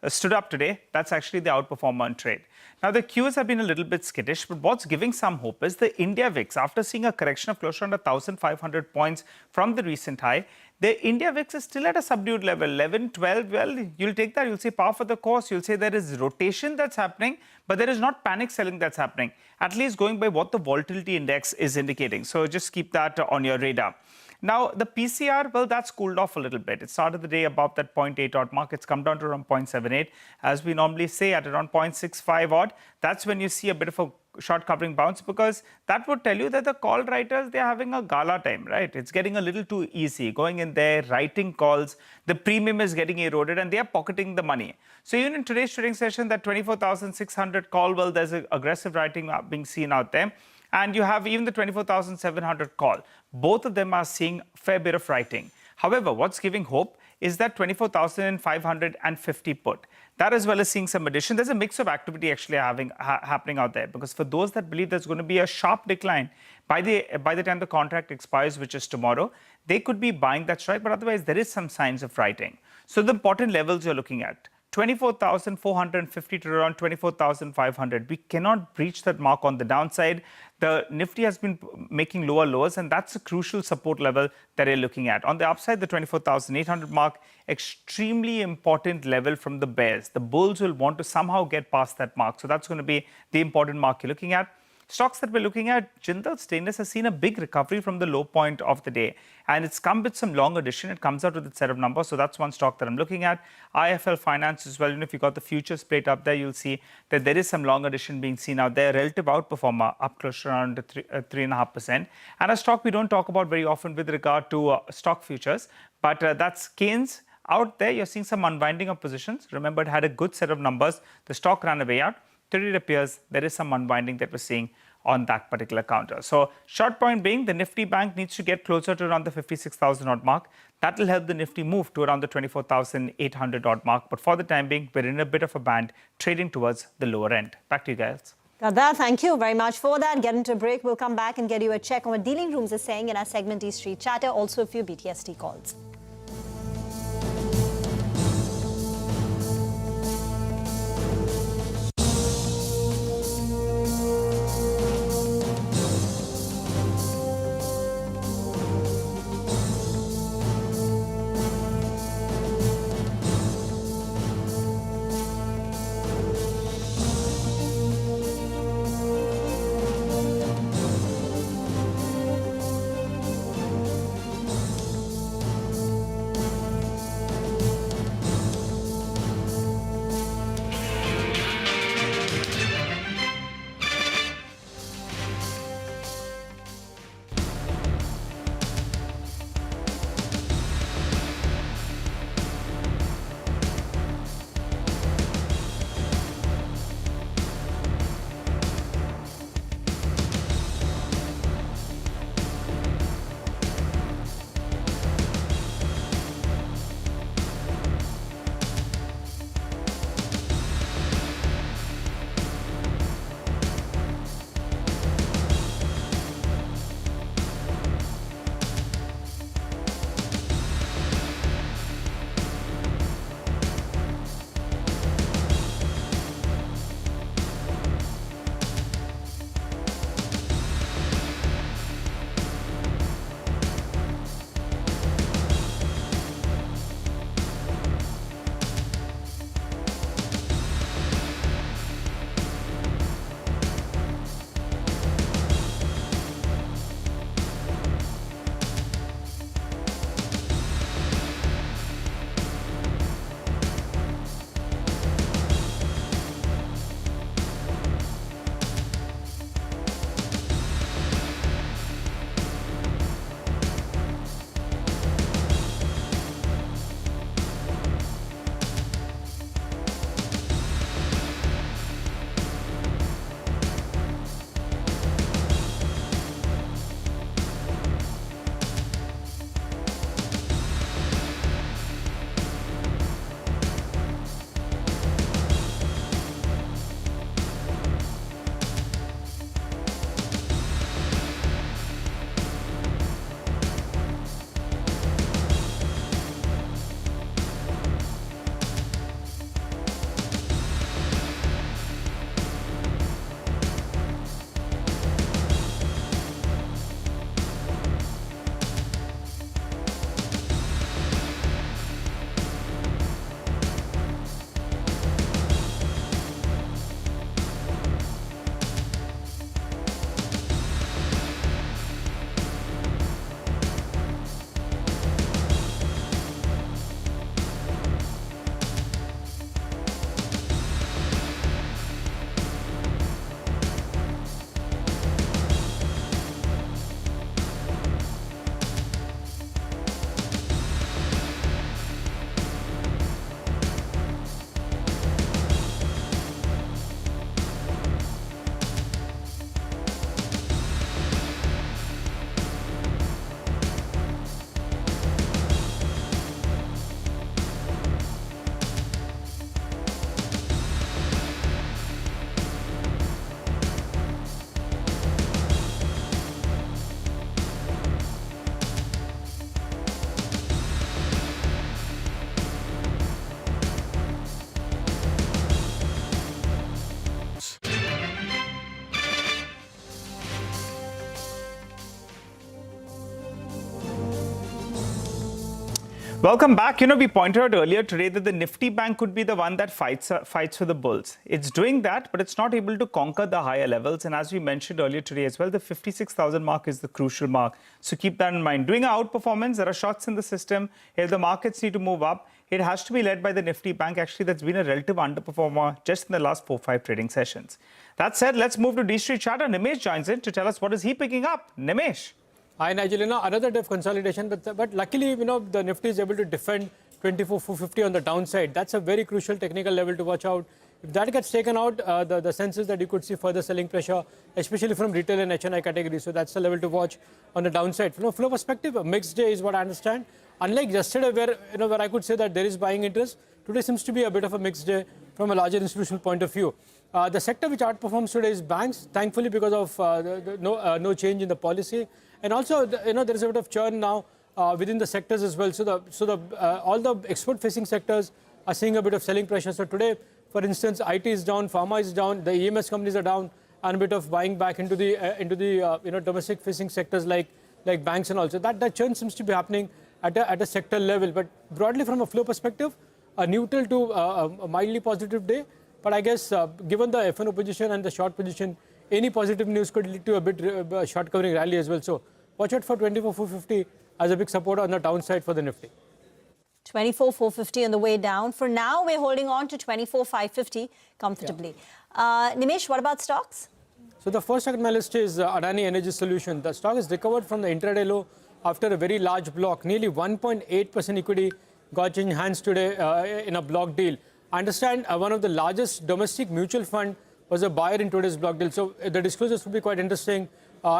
stood up today. That's actually the outperformer on trade. Now, the Qs have been a little bit skittish, but what's giving some hope is the India VIX. After seeing a correction of close to under 1,500 points from the recent high, the India VIX is still at a subdued level, 11, 12. Well, you'll take that. You'll say par for the course. You'll say there is rotation that's happening, but there is not panic selling that's happening, at least going by what the volatility index is indicating. So just keep that on your radar. Now, the PCR, well, that's cooled off a little bit. It started the day above that 0.8 odd mark. It's come down to around 0.78. As we normally say, at around 0.65 odd, that's when you see a bit of a short covering bounce, because that would tell you that the call writers, they're having a gala time, right? It's getting a little too easy, going in there, writing calls. The premium is getting eroded, and they are pocketing the money. So even in today's trading session, that 24,600 call, well, there's an aggressive writing being seen out there. And you have even the 24,700 call. Both of them are seeing a fair bit of writing. However, what's giving hope is that 24,550 put. That as well as seeing some addition. There's a mix of activity actually happening out there, because for those that believe there's going to be a sharp decline by the time the contract expires, which is tomorrow, they could be buying that strike, but otherwise there is some signs of writing. So the important levels you're looking at, 24,450 to around 24,500. We cannot breach that mark on the downside. The Nifty has been making lower lows, and that's a crucial support level that you're looking at. On the upside, the 24,800 mark, extremely important level from the bears. The bulls will want to somehow get past that mark. So that's going to be the important mark you're looking at. Stocks that we're looking at, Jindal Stainless has seen a big recovery from the low point of the day. And it's come with some long addition. It comes out with its set of numbers. So that's one stock that I'm looking at. IFL Finance as well. If you got the futures plate up there, you'll see that there is some long addition being seen out there. Relative outperformer up close to around 3.5%. And a stock we don't talk about very often with regard to stock futures. But that's Keynes. Out there, you're seeing some unwinding of positions. Remember, it had a good set of numbers. The stock ran away out. Today it appears there is some unwinding that we're seeing on that particular counter. So short point being, the Nifty bank needs to get closer to around the 56,000 odd mark. That will help the Nifty move to around the 24,800 odd mark. But for the time being, we're in a bit of a band, trading towards the lower end. Back to you guys. Gadda, thank you very much for that. Get into a break. We'll come back and get you a check on what dealing rooms are saying in our segment E Street Chatter. Also a few BTST calls. Welcome back. We pointed out earlier today that the Nifty Bank could be the one that fights for the bulls. It's doing that, but it's not able to conquer the higher levels. And as we mentioned earlier today as well, the 56,000 mark is the crucial mark. So keep that in mind. Doing our outperformance, there are shots in the system. If the markets need to move up, it has to be led by the Nifty Bank. Actually, that's been a relative underperformer just in the last 4-5 trading sessions. That said, let's move to D Street Charter. Nimesh joins in to tell us what is he picking up. Nimesh. Hi, Nigel. Another day of consolidation, but luckily, the Nifty is able to defend 24,450 on the downside. That's a very crucial technical level to watch out. If that gets taken out, the sense is that you could see further selling pressure, especially from retail and HNI categories. So that's the level to watch on the downside. From a flow perspective, a mixed day is what I understand. Unlike yesterday, where I could say that there is buying interest, today seems to be a bit of a mixed day from a larger institutional point of view. The sector which outperforms today is banks, thankfully because of no change in the policy. And also, there is a bit of churn now within the sectors as well. So all the export-facing sectors are seeing a bit of selling pressure. So today, for instance, IT is down, Pharma is down, the EMS companies are down, and a bit of buying back into the domestic-facing sectors like banks and also. That churn seems to be happening at a sector level. But broadly, from a flow perspective, a neutral to a mildly positive day. But I guess given the FNO position and the short position, any positive news could lead to a bit short covering rally as well. So watch out for 24,450 as a big support on the downside for the Nifty. 24,450 on the way down. For now, we're holding on to 24,550 comfortably. Yeah. Nimesh, what about stocks? So the first stock on my list is Adani Energy Solution. The stock has recovered from the intraday low after a very large block. Nearly 1.8% equity got changed hands today in a block deal. I understand one of the largest domestic mutual fund was a buyer in today's block deal. So the disclosures would be quite interesting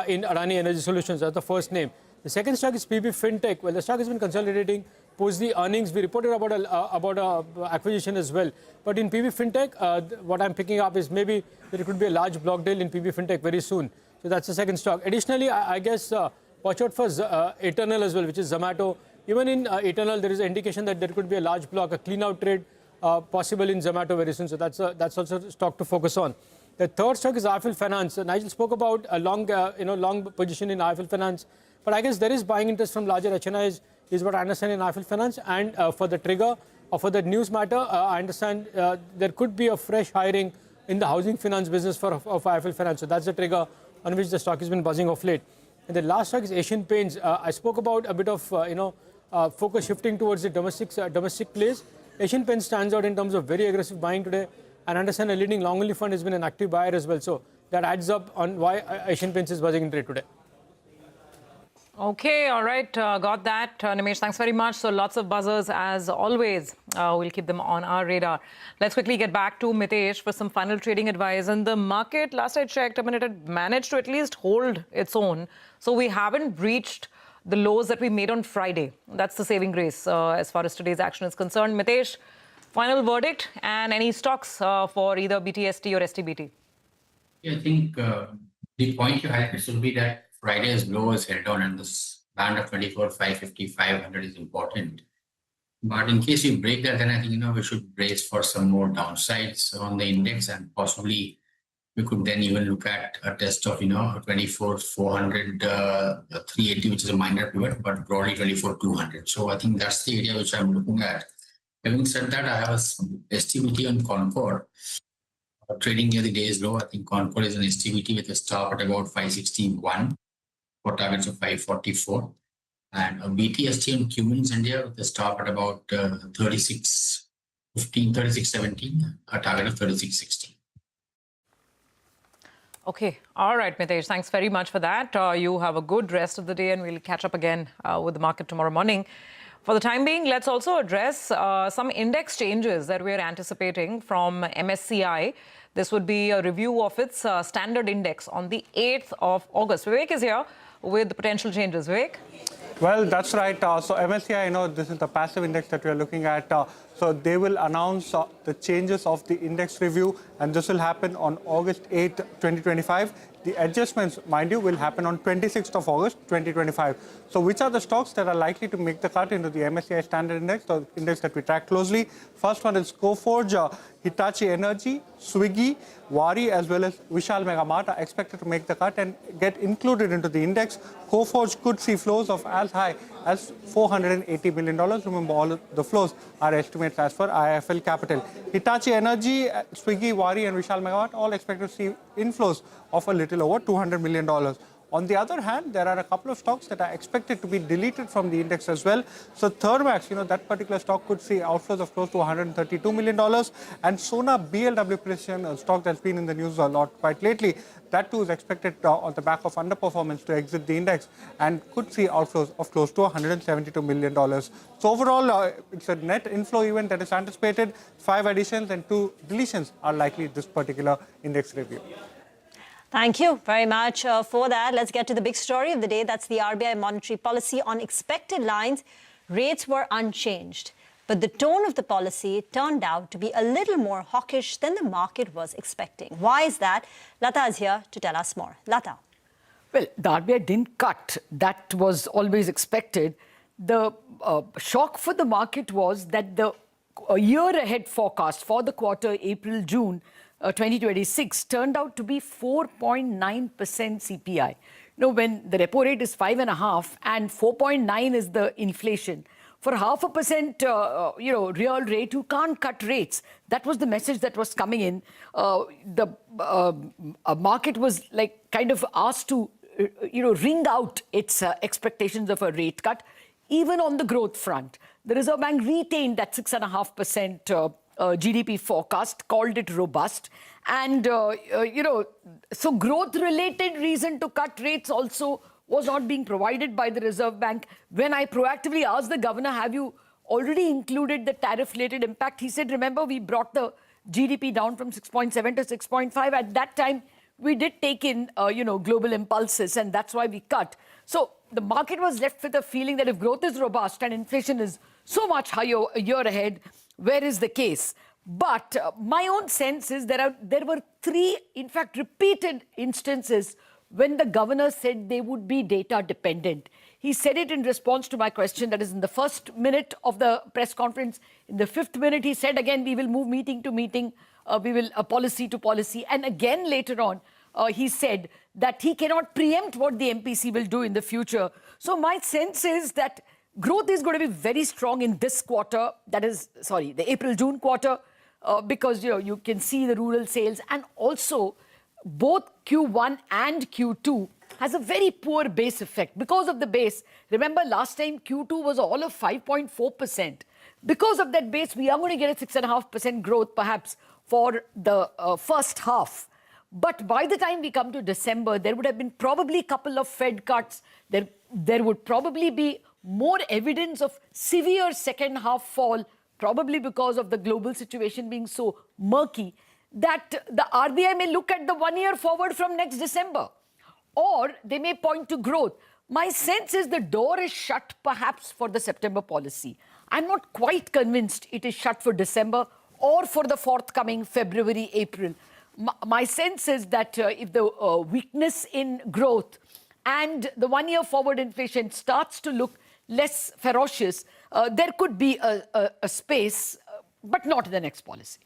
in Adani Energy Solutions. That's the first name. The second stock is PB Fintech. Well, the stock has been consolidating post the earnings. We reported about acquisition as well. But in PB Fintech, what I'm picking up is maybe there could be a large block deal in PB Fintech very soon. So that's the second stock. Additionally, I guess watch out for Eternal as well, which is Zomato. Even in Eternal, there is an indication that there could be a large block, a clean-out trade possible in Zomato very soon. So that's also a stock to focus on. The third stock is IIFL Finance. Nigel spoke about a long position in IIFL Finance. But I guess there is buying interest from larger HNIs, is what I understand in IIFL Finance. And for the trigger, or for the news matter, I understand there could be a fresh hiring in the housing finance business of IIFL Finance. So that's the trigger on which the stock has been buzzing off late. And the last stock is Asian Paints. I spoke about a bit of focus shifting towards the domestic plays. Asian Paints stands out in terms of very aggressive buying today. And I understand a leading long-only fund has been an active buyer as well. So that adds up on why Asian Paints is buzzing in trade today. Okay, all right, got that. Nimesh, thanks very much. So lots of buzzers as always. We'll keep them on our radar. Let's quickly get back to Mitesh for some final trading advice. And the market, last I checked, it had managed to at least hold its own. So we haven't breached the lows that we made on Friday. That's the saving grace as far as today's action is concerned. Mitesh, final verdict and any stocks for either BTST or STBT? Yeah, I think the point you highlighted will be that Friday's low is held on and this band of 24,550, 500 is important. But in case you break that, then I think, we should brace for some more downsides on the index, and possibly we could then even look at a test of, 24,400, 380, which is a minor pivot, but broadly 24,200. So I think that's the area which I'm looking at. Having said that, I have a STBT on Concord. Trading near the day's low. I think Concord is an STBT with a stop at about 561 for targets of 544. And a BTST on Cummins India with a stop at about 36.15, 36.17, a target of 36.60. Okay. All right, Mitesh. Thanks very much for that. You have a good rest of the day and we'll catch up again with the market tomorrow morning. For the time being, let's also address some index changes that we're anticipating from MSCI. This would be a review of its standard index on the 8th of August. Vivek is here with the potential changes. Vivek? Well, that's right. So MSCI, this is the passive index that we are looking at. So they will announce the changes of the index review, and this will happen on August 8, 2025. The adjustments, mind you, will happen on 26th of August, 2025. So which are the stocks that are likely to make the cut into the MSCI Standard Index, the index that we track closely? First one is Coforge, Hitachi Energy, Swiggy, Wari, as well as Vishal Mega Mart are expected to make the cut and get included into the index. Coforge could see flows of as high as $480 million. Remember, all of the flows are estimates as per IIFL Capital. Hitachi Energy, Swiggy, Wari, and Vishal Mega Mart all expected to see inflows of a little over $200 million. On the other hand, there are a couple of stocks that are expected to be deleted from the index as well. So Thermax, that particular stock could see outflows of close to $132 million. And Sona BLW Precision, a stock that's been in the news a lot quite lately, that too is expected on the back of underperformance to exit the index and could see outflows of close to $172 million. So overall, it's a net inflow event that is anticipated. 5 additions and 2 deletions are likely this particular index review. Thank you very much for that. Let's get to the big story of the day. That's the RBI monetary policy. On expected lines, rates were unchanged. But the tone of the policy turned out to be a little more hawkish than the market was expecting. Why is that? Lata is here to tell us more. Lata. Well, the RBI didn't cut. That was always expected. The shock for the market was that the year-ahead forecast for the quarter April-June 2026 turned out to be 4.9% CPI. When the repo rate is 5.5 and 4.9 is the inflation, for 0.5%, real rate, you can't cut rates. That was the message that was coming in. The market was kind of asked to, wring out its expectations of a rate cut, even on the growth front. The Reserve Bank retained that 6.5% GDP forecast, called it robust. And, so growth-related reason to cut rates also was not being provided by the Reserve Bank. When I proactively asked the governor, have you already included the tariff-related impact? He said, remember, we brought the GDP down from 6.7 to 6.5. At that time, we did take in, global impulses, and that's why we cut. So the market was left with a feeling that if growth is robust and inflation is so much higher a year ahead, where is the case? But my own sense is there were 3, in fact, repeated instances when the governor said they would be data dependent. He said it in response to my question, that is in the first minute of the press conference. In the 5th minute, he said again, we will move meeting to meeting, we will policy to policy. And again later on, he said that he cannot preempt what the MPC will do in the future. So my sense is that growth is going to be very strong in this quarter, the April-June quarter, because you can see the rural sales, and also both Q1 and Q2 has a very poor base effect. Because of the base, remember last time Q2 was all of 5.4%. Because of that base, we are going to get a 6.5% growth perhaps for the first half. But by the time we come to December, there would have been probably a couple of Fed cuts. There would probably be more evidence of severe second half fall, probably because of the global situation being so murky, that the RBI may look at the 1 year forward from next December, or they may point to growth. My sense is the door is shut perhaps for the September policy. I'm not quite convinced it is shut for December or for the forthcoming February, April. My sense is that if the weakness in growth and the 1 year forward inflation starts to look less ferocious, there could be a space, but not the next policy.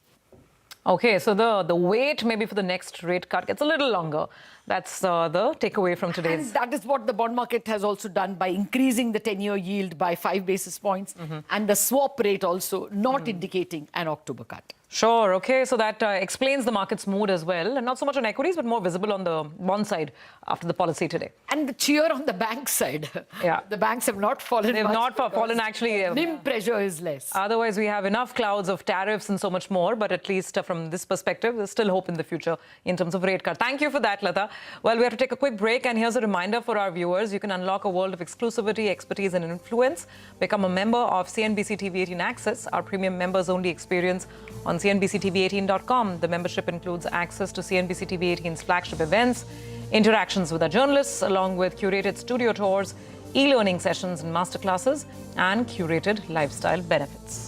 Okay, so the wait maybe for the next rate cut gets a little longer. That's the takeaway from today's. And that is what the bond market has also done by increasing the 10-year yield by 5 basis points, and the swap rate also not indicating an October cut. Sure, okay, so that explains the market's mood as well, and not so much on equities, but more visible on the bond side after the policy today. And the cheer on the bank side. Yeah. The banks have not fallen They've much not fallen, actually. NIM pressure is less. Otherwise, we have enough clouds of tariffs and so much more, but at least from this perspective, there's still hope in the future in terms of rate cut. Thank you for that, Lata. Well, we have to take a quick break, and here's a reminder for our viewers. You can unlock a world of exclusivity, expertise, and influence. Become a member of CNBC-TV18 Access, our premium members-only experience on CNBC-TV18.com. The membership includes access to CNBC-TV18's flagship events, interactions with our journalists, along with curated studio tours, e-learning sessions and masterclasses, and curated lifestyle benefits.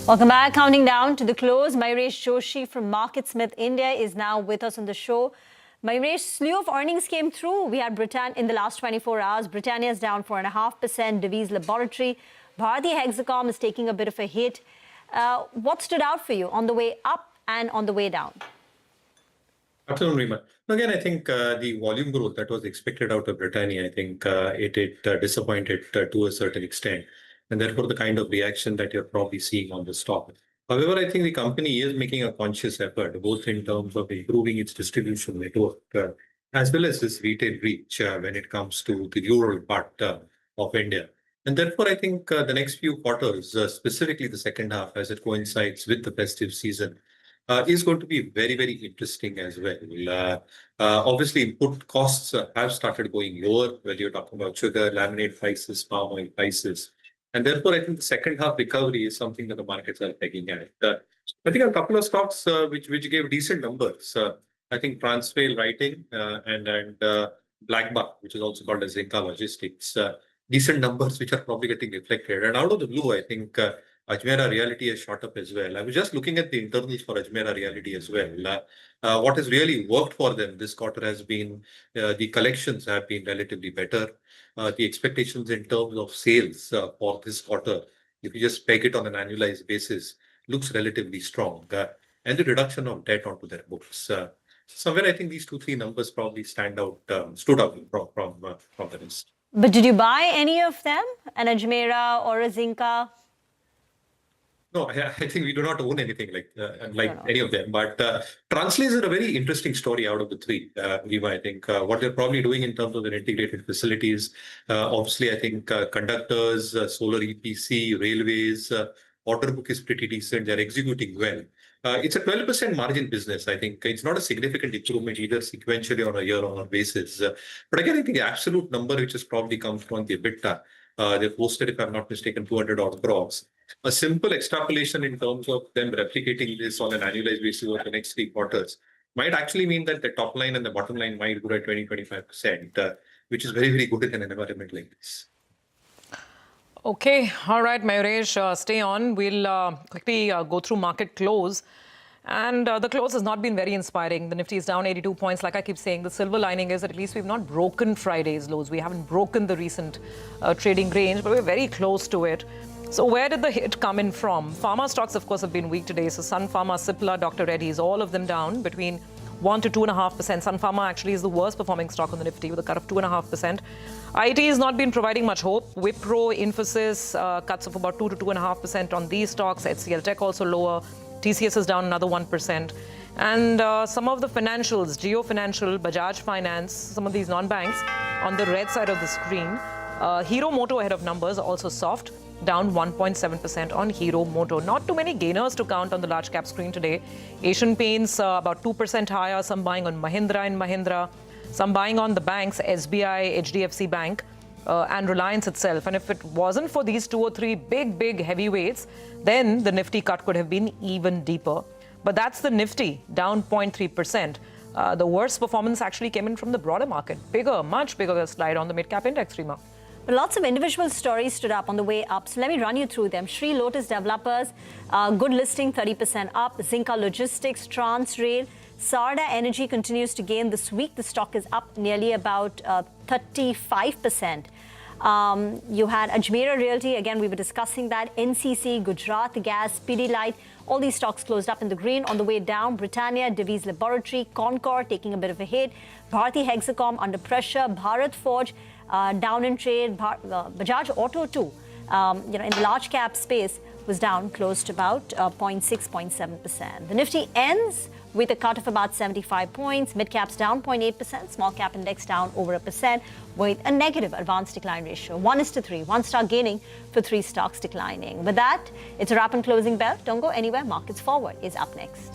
Welcome back. Counting down to the close, Mayuresh Joshi from MarketSmith India is now with us on the show. Mayuresh, slew of earnings came through. We had Britannia in the last 24 hours. Britannia is down 4.5%. Divi's Laboratory. Bharati Hexacom is taking a bit of a hit. What stood out for you on the way up and on the way down? Absolutely, Rima. Again, I think the volume growth that was expected out of Britannia, I think it disappointed to a certain extent. And therefore, the kind of reaction that you're probably seeing on the stock. However, I think the company is making a conscious effort, both in terms of improving its distribution network, as well as its retail reach when it comes to the rural part of India. And therefore, I think the next few quarters, specifically the second half, as it coincides with the festive season, is going to be very, very interesting as well. Obviously, input costs have started going lower, whether you're talking about sugar, laminate prices, palm oil prices. And therefore, I think the second half recovery is something that the markets are pegging at. I think a couple of stocks which gave decent numbers. I think Transvail Writing and Blackbuck, which is also called as Zinca Logistics, decent numbers which are probably getting reflected. And out of the blue, I think Ajmera Realty has shot up as well. I was just looking at the internals for Ajmera Realty as well. What has really worked for them this quarter has been the collections have been relatively better. The expectations in terms of sales for this quarter, if you just peg it on an annualized basis, looks relatively strong. And the reduction of debt onto their books. Somewhere I think these 2-3 numbers probably stood out from the list. But did you buy any of them? An Ajmera or a Zinca? No, I think we do not own anything like any of them. But Transvail is a very interesting story out of the three. Rima, I think what they're probably doing in terms of their integrated facilities, obviously, I think conductors, solar EPC, railways, order book is pretty decent. They're executing well. It's a 12% margin business. I think it's not a significant improvement either sequentially on a year-on-year basis. But again, I think the absolute number which has probably come from the EBITDA, they posted, if I'm not mistaken, 200 odd crores. A simple extrapolation in terms of them replicating this on an annualized basis over the next 3 quarters might actually mean that the top line and the bottom line might grow at 20-25%, which is very, very good in an environment like this. Okay, all right, Mayuresh, stay on. We'll quickly go through market close. And the close has not been very inspiring. The Nifty is down 82 points. Like I keep saying, the silver lining is that at least we've not broken Friday's lows. We haven't broken the recent trading range, but we're very close to it. So where did the hit come in from? Pharma stocks, of course, have been weak today. So Sun Pharma, Cipla, Dr. Reddy's, all of them down between 1 to 2.5%. Sun Pharma actually is the worst performing stock on the Nifty with a cut of 2.5%. IT has not been providing much hope. Wipro, Infosys, cuts of about 2 to 2.5% on these stocks. HCL Tech also lower. TCS is down another 1%. And some of the financials, Jio Financial, Bajaj Finance, some of these non-banks on the red side of the screen. Hero Moto ahead of numbers, also soft, down 1.7% on Hero Moto. Not too many gainers to count on the large cap screen today. Asian Paints about 2% higher, some buying on Mahindra and Mahindra, some buying on the banks, SBI, HDFC Bank, and Reliance itself. And if it wasn't for these 2 or 3 big heavyweights, then the Nifty cut could have been even deeper. But that's the Nifty, down 0.3%. The worst performance actually came in from the broader market. Much bigger slide on the mid-cap index, Rima. But lots of individual stories stood up on the way up. So let me run you through them. Sri Lotus Developers, good listing, 30% up. Zinca Logistics, Transrail. Sarda Energy continues to gain this week. The stock is up nearly about 35%. You had Ajmera Realty, again, we were discussing that. NCC, Gujarat Gas, Pidilite, all these stocks closed up in the green. On the way down, Britannia, Divi's Laboratory, Concord taking a bit of a hit. Bharati Hexacom under pressure. Bharat Forge down in trade. Bajaj Auto too, in the large cap space was down close to about 0.6, 0.7%. The Nifty ends with a cut of about 75 points. Mid caps down 0.8%. Small cap index down over 1% with a negative advanced decline ratio. 1:3. 1 stock gaining for 3 stocks declining. With that, it's a wrap and closing bell. Don't go anywhere. Markets Forward is up next.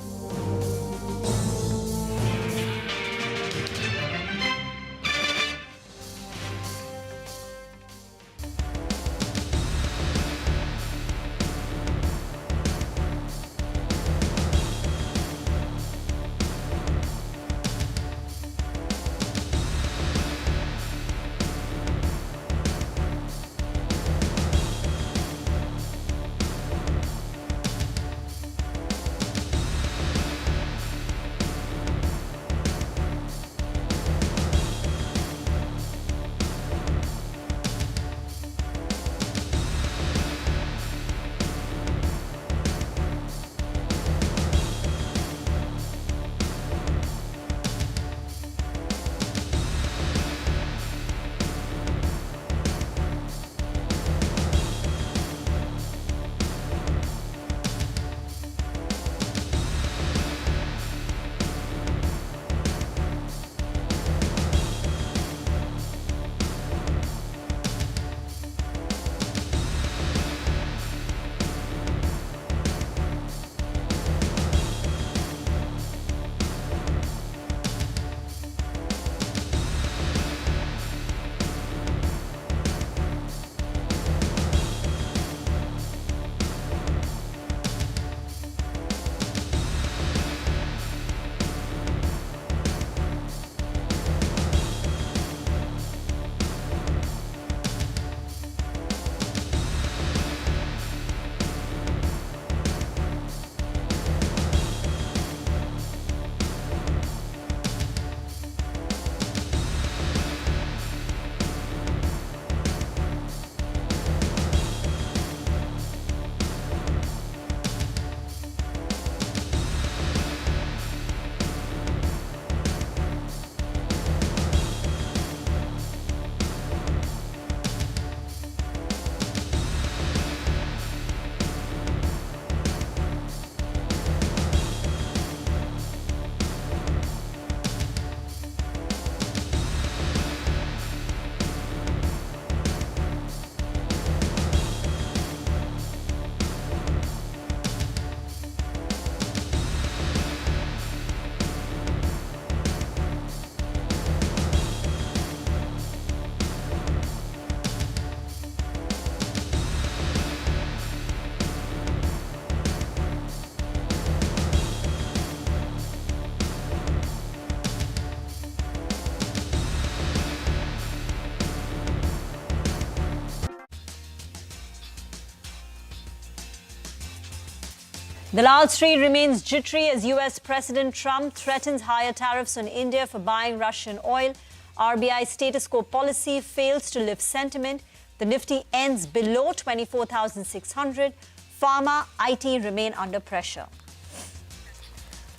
Dalal Street remains jittery as US President Trump threatens higher tariffs on India for buying Russian oil. RBI status quo policy fails to lift sentiment. The Nifty ends below 24,600. Pharma, IT remain under pressure.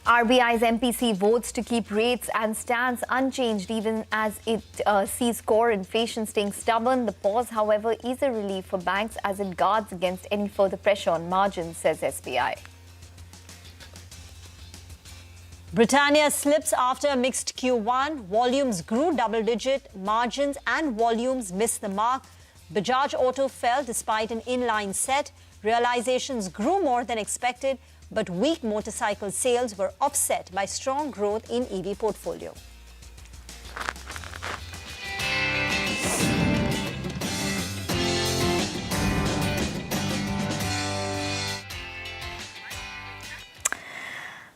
RBI's MPC votes to keep rates and stance unchanged even as it sees core inflation staying stubborn. The pause, however, is a relief for banks as it guards against any further pressure on margins, says SBI. Britannia slips after a mixed Q1. Volumes grew double-digit. Margins and volumes missed the mark. Bajaj Auto fell despite an inline set. Realizations grew more than expected, but weak motorcycle sales were offset by strong growth in EV portfolio.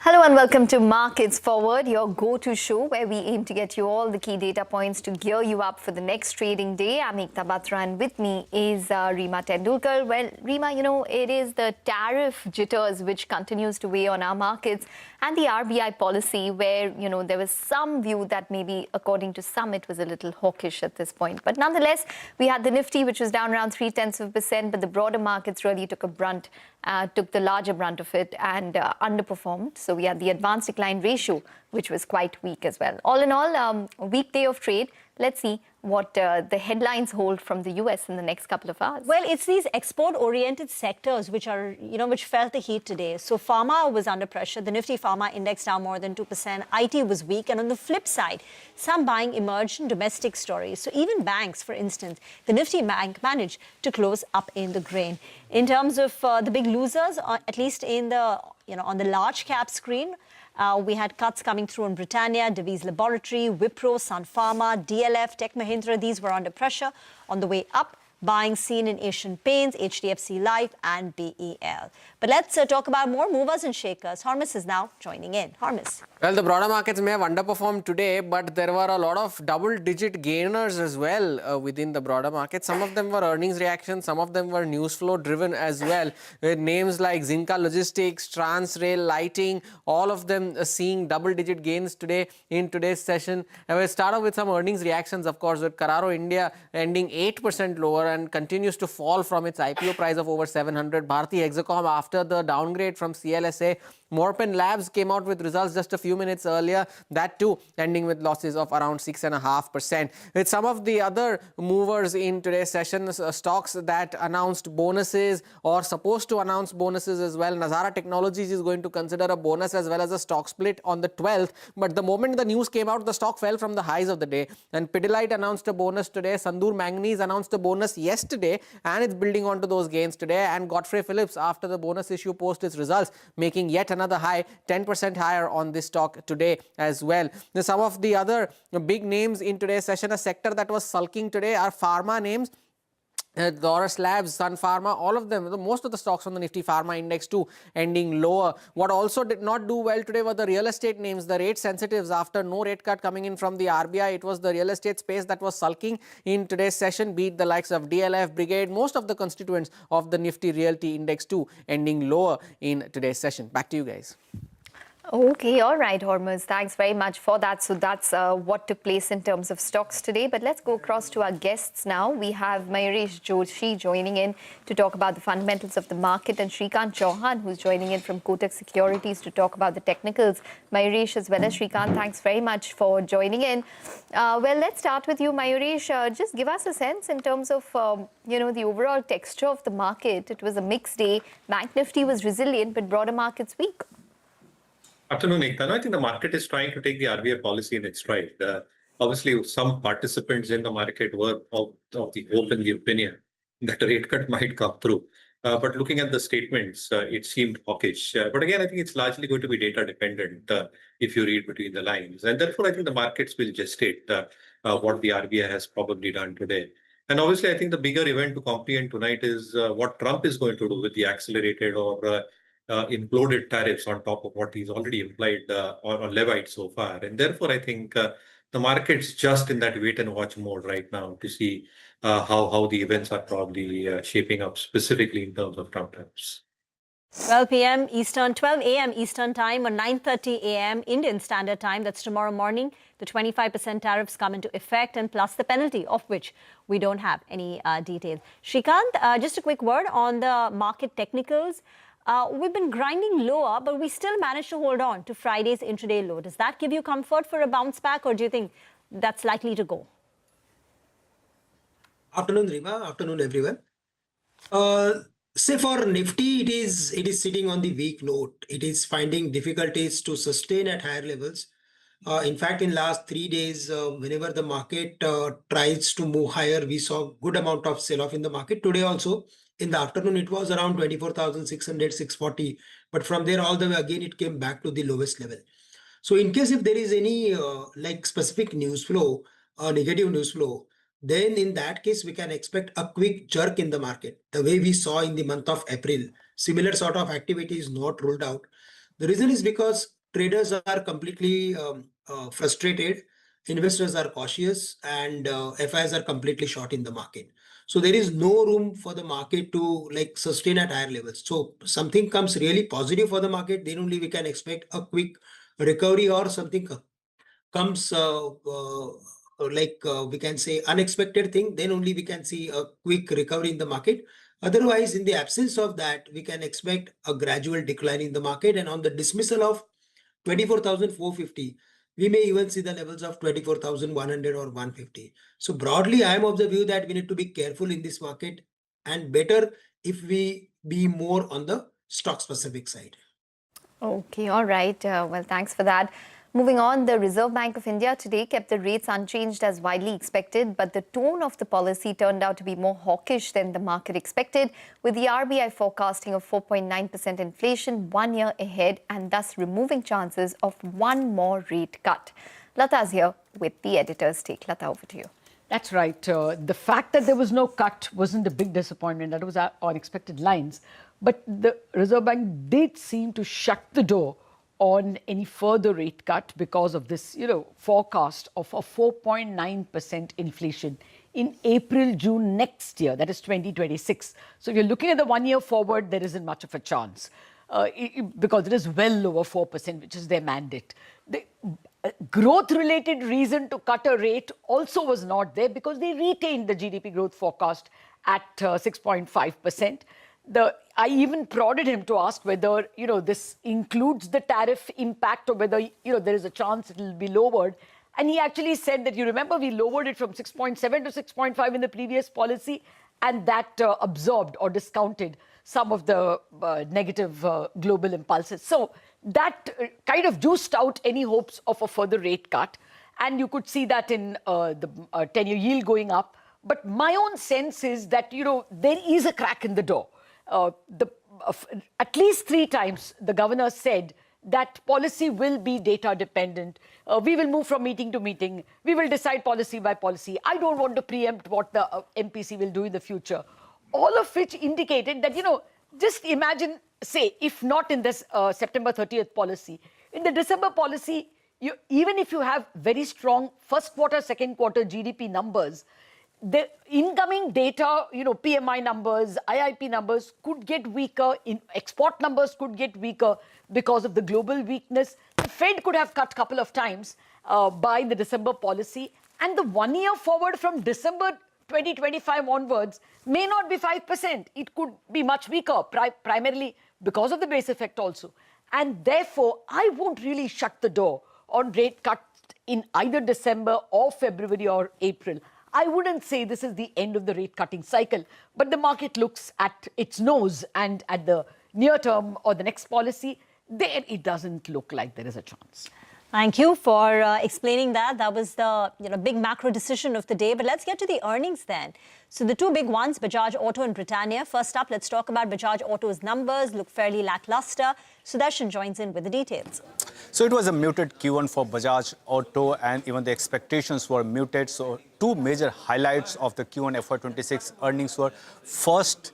Hello and welcome to Markets Forward, your go-to show where we aim to get you all the key data points to gear you up for the next trading day. I'm Ekta Batra and with me is Reema Tendulkar. Well, Reema, you know, it is the tariff jitters which continues to weigh on our markets and the RBI policy where, you know, there was some view that maybe according to some it was a little hawkish at this point. But nonetheless, we had the Nifty which was down around 0.3%, but the broader markets really took the larger brunt of it and underperformed. So we had the advanced decline ratio, which was quite weak as well. All in all, a weak day of trade. Let's see what the headlines hold from the US in the next couple of hours. Well, it's these export-oriented sectors which are, which felt the heat today. So pharma was under pressure. The Nifty Pharma index down more than 2%. IT was weak. And on the flip side, some buying emerged in domestic stories. So even banks, for instance, the Nifty Bank managed to close up in the green. In terms of the big losers, at least in the, on the large cap screen, we had cuts coming through on Britannia, Divi's Laboratory, Wipro, Sun Pharma, DLF, Tech Mahindra. These were under pressure. On the way up, buying seen in Asian Paints, HDFC Life and BEL. But let's talk about more movers and shakers. Hormus is now joining in. Hormus. Well, the broader markets may have underperformed today, but there were a lot of double-digit gainers as well within the broader market. Some of them were earnings reactions, some of them were news flow driven as well, with names like Zinka Logistics, Transrail, Lighting, all of them seeing double-digit gains today in today's session. And we'll start off with some earnings reactions, of course, with Carraro India ending 8% lower and continues to fall from its IPO price of over 700. Bharti Hexacom after the downgrade from CLSA. Morpen Labs came out with results just a few minutes earlier, that too ending with losses of around 6.5%. With some of the other movers in today's session, stocks that announced bonuses or supposed to announce bonuses as well. Nazara Technologies is going to consider a bonus as well as a stock split on the 12th. But the moment the news came out, the stock fell from the highs of the day. And Pidilite announced a bonus today. Sandur Manganese announced a bonus yesterday and it's building onto those gains today. And Godfrey Phillips, after the bonus issue, posted its results, making yet another high, 10% higher on this stock today as well. Now, some of the other big names in today's session, a sector that was sulking today are pharma names. Doris Labs, Sun Pharma, all of them, most of the stocks on the Nifty Pharma Index too ending lower. What also did not do well today were the real estate names, the rate sensitives. After no rate cut coming in from the RBI, it was the real estate space that was sulking in today's session, be it the likes of DLF, Brigade, most of the constituents of the Nifty Realty Index too ending lower in today's session. Back to you guys. Okay, all right, Hormuz. Thanks very much for that. So that's what took place in terms of stocks today. But let's go across to our guests now. We have Mayuresh Joshi joining in to talk about the fundamentals of the market and Shrikant Chauhan, who's joining in from Kotak Securities to talk about the technicals. Mayuresh as well as Shrikant, thanks very much for joining in. Well, let's start with you, Mayuresh. Just give us a sense in terms of, the overall texture of the market. It was a mixed day. Bank Nifty was resilient, but broader markets weak. Afternoon, Ekta. I think the market is trying to take the RBI policy in its stride. Obviously, some participants in the market were of the hope and the opinion that a rate cut might come through. But looking at the statements, it seemed hawkish. But again, I think it's largely going to be data dependent if you read between the lines. And therefore, I think the markets will gestate what the RBI has probably done today. And obviously, I think the bigger event to comprehend tonight is what Trump is going to do with the accelerated or imploded tariffs on top of what he's already implied or levied so far. And therefore, I think the market's just in that wait and watch mode right now to see how the events are probably shaping up specifically in terms of Trump tariffs. 12 p.m. Eastern, 12 a.m. Eastern Time or 9:30 a.m. Indian Standard Time. That's tomorrow morning. The 25% tariffs come into effect, and plus the penalty, of which we don't have any details. Shrikant, just a quick word on the market technicals. We've been grinding lower, but we still managed to hold on to Friday's intraday low. Does that give you comfort for a bounce back, or do you think that's likely to go? Afternoon, Rima. Afternoon, everyone. Say for Nifty, it is sitting on the weak note. It is finding difficulties to sustain at higher levels. In fact, in last 3 days, whenever the market tries to move higher, we saw good amount of sell-off in the market. Today also, in the afternoon, it was around 24,600, 640. But from there, all the way again, it came back to the lowest level. So in case if there is any like specific news flow, negative news flow, then in that case, we can expect a quick jerk in the market. The way we saw in the month of April, similar sort of activity is not ruled out. The reason is because traders are completely frustrated, investors are cautious, and FIs are completely short in the market. So there is no room for the market to like sustain at higher levels. So something comes really positive for the market, then only we can expect a quick recovery, or something comes we can say unexpected thing, then only we can see a quick recovery in the market. Otherwise, in the absence of that, we can expect a gradual decline in the market, and on the dismissal of 24,450, we may even see the levels of 24,100 or 150. So broadly, I am of the view that we need to be careful in this market, and better if we be more on the stock specific side. Okay, all right. Well, thanks for that. Moving on, the Reserve Bank of India today kept the rates unchanged as widely expected, but the tone of the policy turned out to be more hawkish than the market expected, with the RBI forecasting of 4.9% inflation 1 year ahead and thus removing chances of one more rate cut. Lata's here with the editor's take. Lata, over to you. That's right. The fact that there was no cut wasn't a big disappointment. That was on expected lines. But the Reserve Bank did seem to shut the door on any further rate cut because of this, forecast of a 4.9% inflation in April, June next year, that is 2026. So if you're looking at the 1 year forward, there isn't much of a chance because it is well over 4%, which is their mandate. The growth-related reason to cut a rate also was not there because they retained the GDP growth forecast at 6.5%. I even prodded him to ask whether, this includes the tariff impact or whether, there is a chance it will be lowered. And he actually said that, you remember, we lowered it from 6.7 to 6.5 in the previous policy, and that absorbed or discounted some of the negative global impulses. So that kind of juiced out any hopes of a further rate cut. And you could see that in the 10-year yield going up. But my own sense is that, there is a crack in the door. At least 3 times, the governor said that policy will be data dependent. We will move from meeting to meeting. We will decide policy by policy. I don't want to preempt what the MPC will do in the future. All of which indicated that, just imagine, say, if not in this September 30th policy, in the December policy, even if you have very strong first quarter, second quarter GDP numbers, the incoming data, PMI numbers, IIP numbers could get weaker, export numbers could get weaker because of the global weakness. The Fed could have cut a couple of times by the December policy, and the 1 year forward from December 2025 onwards may not be 5%. It could be much weaker, primarily because of the base effect also. And therefore, I won't really shut the door on rate cuts in either December or February or April. I wouldn't say this is the end of the rate cutting cycle, but the market looks at its nose and at the near term or the next policy, there it doesn't look like there is a chance. Thank you for explaining that. That was the big macro decision of the day. But let's get to the earnings then. So the 2 big ones, Bajaj Auto and Britannia. First up, let's talk about Bajaj Auto's numbers. Look fairly lackluster. Sudarshan joins in with the details. So it was a muted Q1 for Bajaj Auto, and even the expectations were muted. So 2 major highlights of the Q1 FY26 earnings were, first,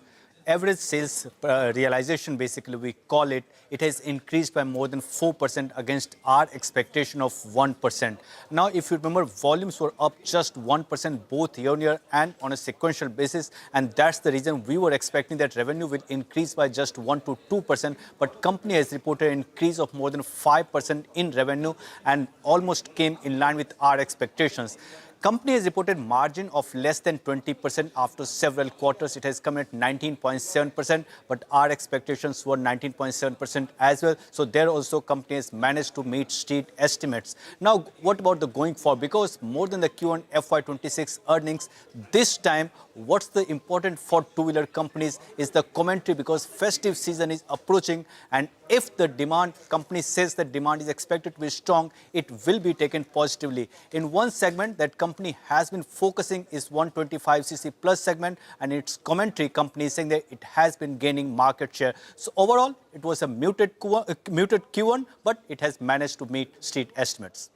average sales realization, basically we call it, it has increased by more than 4% against our expectation of 1%. Now, if you remember, volumes were up just 1% both year-on-year and on a sequential basis, and that's the reason we were expecting that revenue will increase by just 1 to 2%, but company has reported an increase of more than 5% in revenue and almost came in line with our expectations. Company has reported margin of less than 20% after several quarters. It has come at 19.7%, but our expectations were 19.7% as well. So there also company has managed to meet street estimates. Now, what about the going forward? Because more than the Q1 FY26 earnings, this time, what's the important for two-wheeler companies is the commentary, because festive season is approaching, and if the demand, company says that demand is expected to be strong, it will be taken positively. In one segment that company has been focusing is 125cc plus segment, and its commentary company is saying that it has been gaining market share. So overall, it was a muted Q1, but it has managed to meet street estimates.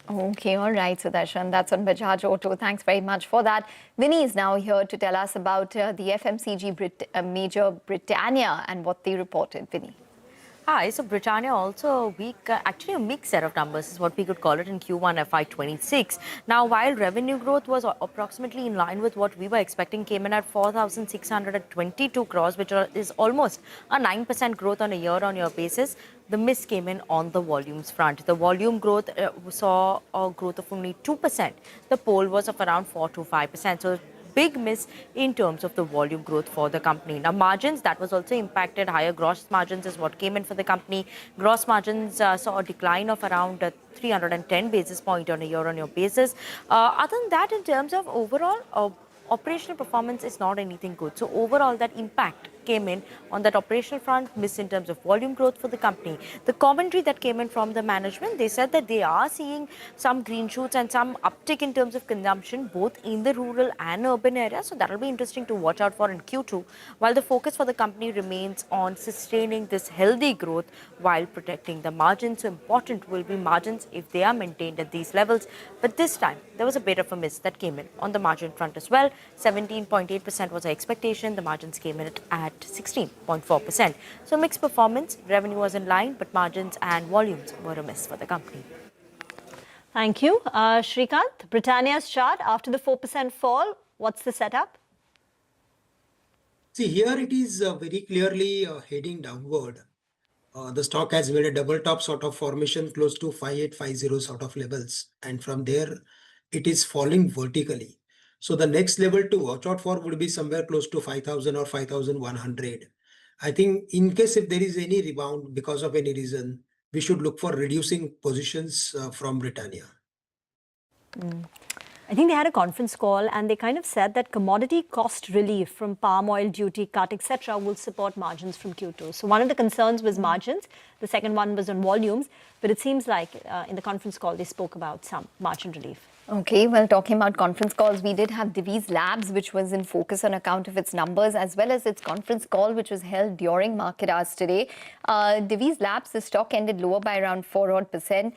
Okay, all right, Sudarshan. That's on Bajaj Auto. Thanks very much for that. Vinny is now here to tell us about the FMCG major Britannia and what they reported. Vinny. Hi, so Britannia also a weak, actually a mixed set of numbers is what we could call it in Q1 FY26. Now, while revenue growth was approximately in line with what we were expecting, came in at 4,622 crores, which is almost a 9% growth on a year-on-year basis. The miss came in on the volumes front. The volume growth saw a growth of only 2%. The poll was of around 4 to 5%. So big miss in terms of the volume growth for the company. Now, margins, that was also impacted. Higher gross margins is what came in for the company. Gross margins saw a decline of around 310 basis points on a year-on-year basis. Other than that, in terms of overall operational performance is not anything good. So overall, that impact came in on that operational front, miss in terms of volume growth for the company. The commentary that came in from the management, they said that they are seeing some green shoots and some uptick in terms of consumption, both in the rural and urban areas. So that will be interesting to watch out for in Q2, while the focus for the company remains on sustaining this healthy growth while protecting the margins. So important will be margins if they are maintained at these levels. But this time, there was a bit of a miss that came in on the margin front as well. 17.8% was our expectation. The margins came in at 16.4%. So mixed performance, revenue was in line, but margins and volumes were a miss for the company. Thank you. Shrikant, Britannia's chart after the 4% fall, what's the setup? See, here it is very clearly heading downward. The stock has made a double top sort of formation close to 5850 sort of levels. And from there, it is falling vertically. So the next level to watch out for would be somewhere close to 5,000 or 5,100. I think in case if there is any rebound because of any reason, we should look for reducing positions from Britannia. I think they had a conference call and they kind of said that commodity cost relief from palm oil duty cut, etc., will support margins from Q2. So one of the concerns was margins. The second one was on volumes. But it seems like in the conference call, they spoke about some margin relief. Okay, well, talking about conference calls, we did have Divi's Labs, which was in focus on account of its numbers, as well as its conference call, which was held during market hours today. Divi's Labs, the stock ended lower by around 4%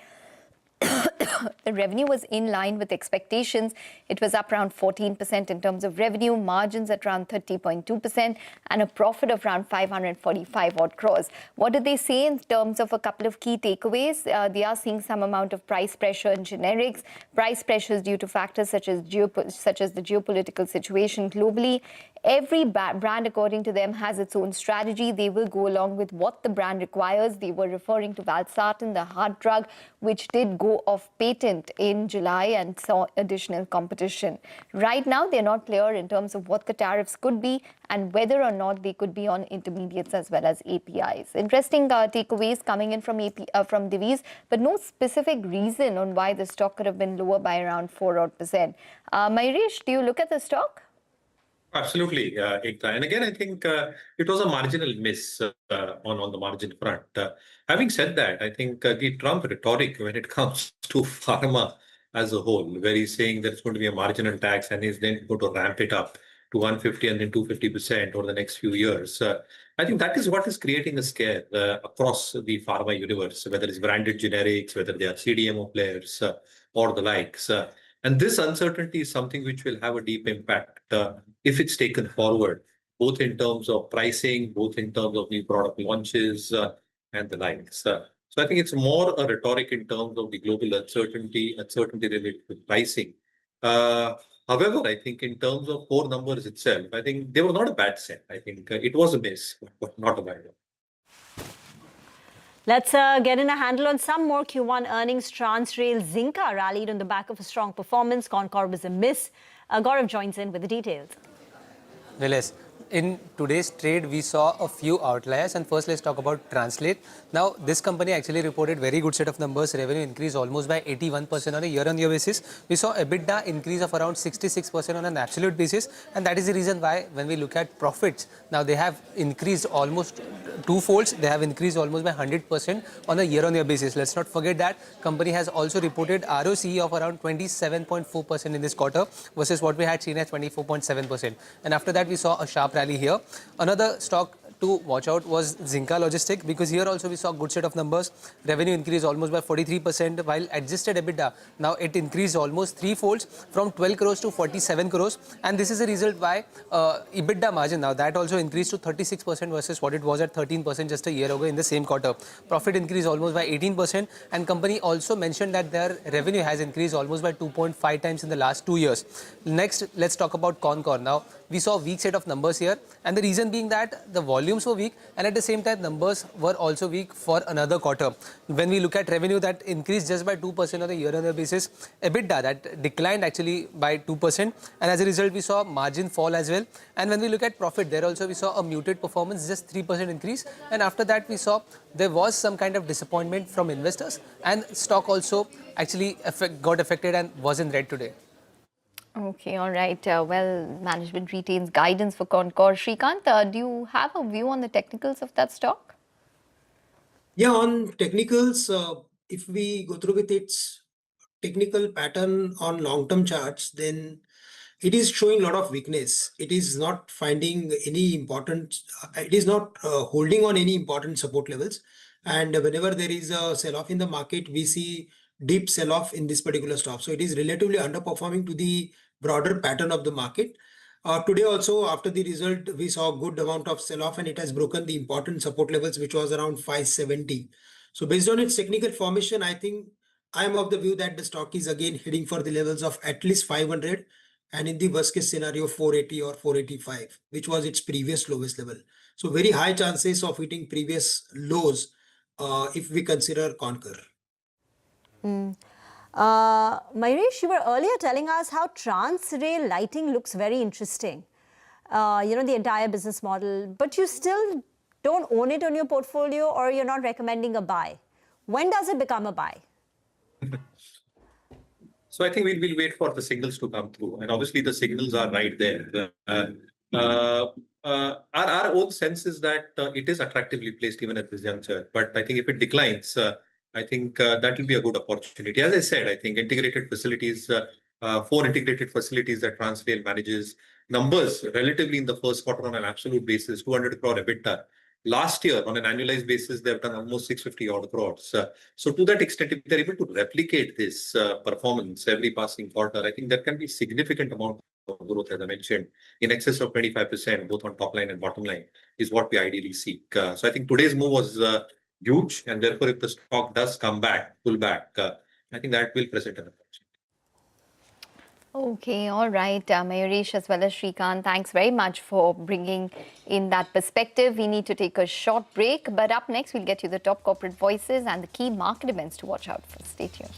The revenue was in line with expectations. It was up around 14% in terms of revenue, margins at around 30.2%, and a profit of around 545 odd crores. What did they say in terms of a couple of key takeaways? They are seeing some amount of price pressure in generics, price pressures due to factors such as the geopolitical situation globally. Every brand, according to them, has its own strategy. They will go along with what the brand requires. They were referring to valsartan, the heart drug, which did go off patent in July and saw additional competition. Right now, they're not clear in terms of what the tariffs could be and whether or not they could be on intermediates as well as APIs. Interesting takeaways coming in from Divi's, but no specific reason on why the stock could have been lower by around 4%. Mayuresh, do you look at the stock? Absolutely, Ekta. And again, I think it was a marginal miss on the margin front. Having said that, I think the Trump rhetoric when it comes to pharma as a whole, where he's saying there's going to be a marginal tax and he's then going to ramp it up to 150 and then 250% over the next few years. I think that is what is creating a scare across the pharma universe, whether it's branded generics, whether they are CDMO players or the likes. And this uncertainty is something which will have a deep impact if it's taken forward both in terms of pricing, both in terms of new product launches and the likes. So I think it's more a rhetoric in terms of the global uncertainty related to pricing. However, I think in terms of core numbers itself, I think they were not a bad set. I think it was a miss, but not a bad one. Let's get in a handle on some more Q1 earnings. Transrail Zinka rallied on the back of a strong performance. Concord was a miss. Gaurav joins in with the details. Well, yes. In today's trade, we saw a few outliers. And first, let's talk about Translate. Now, this company actually reported very good set of numbers. Revenue increased almost by 81% on a year-on-year basis. We saw EBITDA increase of around 66% on an absolute basis. And that is the reason why when we look at profits, now they have increased almost twofolds. They have increased almost by 100% on a year-on-year basis. Let's not forget that company has also reported ROCE of around 27.4% in this quarter versus what we had seen as 24.7%. And after that, we saw a sharp rally here. Another stock to watch out was Zinka Logistics, because here also we saw good set of numbers. Revenue increased almost by 43%, while adjusted EBITDA, now it increased almost threefolds from 12 crores to 47 crores. And this is a result why EBITDA margin, now that also increased to 36% versus what it was at 13% just a year ago in the same quarter. Profit increased almost by 18%, and company also mentioned that their revenue has increased almost by 2.5 times in the last 2 years. Next, let's talk about Concord. Now, we saw a weak set of numbers here, and the reason being that the volumes were weak, and at the same time numbers were also weak for another quarter. When we look at revenue, that increased just by 2% on a year-on-year basis. EBITDA, that declined actually by 2%, and as a result we saw margin fall as well. And when we look at profit, there also we saw a muted performance, just 3% increase, and after that we saw there was some kind of disappointment from investors, and stock also actually got affected and was in red today. Okay, all right. Well, management retains guidance for Concord. Shrikant, do you have a view on the technicals of that stock? Yeah, on technicals, if we go through with its technical pattern on long-term charts, then it is showing a lot of weakness. It is not finding any important, it is not holding on any important support levels. And whenever there is a sell-off in the market, we see deep sell-off in this particular stock. So it is relatively underperforming to the broader pattern of the market. Today also, after the result, we saw a good amount of sell-off, and it has broken the important support levels, which was around 570. So based on its technical formation, I think I am of the view that the stock is again heading for the levels of at least 500, and in the worst case scenario 480 or 485, which was its previous lowest level. So very high chances of hitting previous lows if we consider Concur. Mayuresh, you were earlier telling us how Transrail lighting looks very interesting. The entire business model, but you still don't own it on your portfolio, or you're not recommending a buy. When does it become a buy? So I think we'll wait for the signals to come through, and obviously the signals are right there. Our own sense is that it is attractively placed even at this juncture, but I think if it declines, I think that will be a good opportunity. As I said, I think integrated facilities, 4 integrated facilities that Transrail manages, numbers relatively in the first quarter on an absolute basis, 200 crore EBITDA. Last year, on an annualized basis, they've done almost 650 odd crores. So to that extent, if they're able to replicate this performance every passing quarter, I think there can be significant amount of growth, as I mentioned, in excess of 25%, both on top line and bottom line, is what we ideally seek. So I think today's move was huge, and therefore if the stock does come back, pull back, I think that will present an opportunity. Okay, all right. Mayuresh as well as Shrikant, thanks very much for bringing in that perspective. We need to take a short break, but up next we'll get you the top corporate voices and the key market events to watch out for. Stay tuned.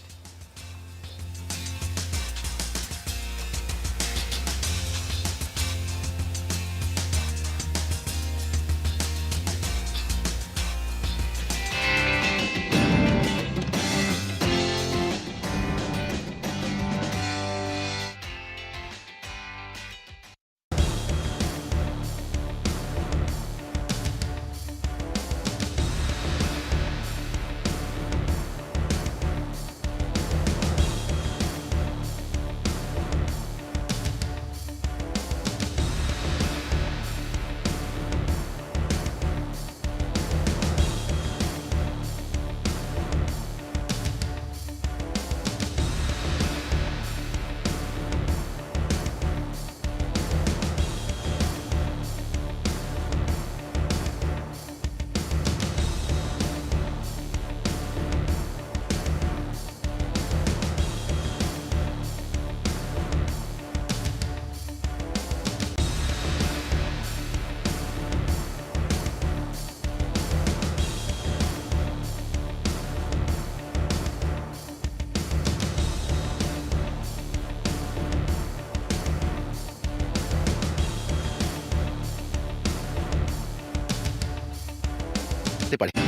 से पढ़ें।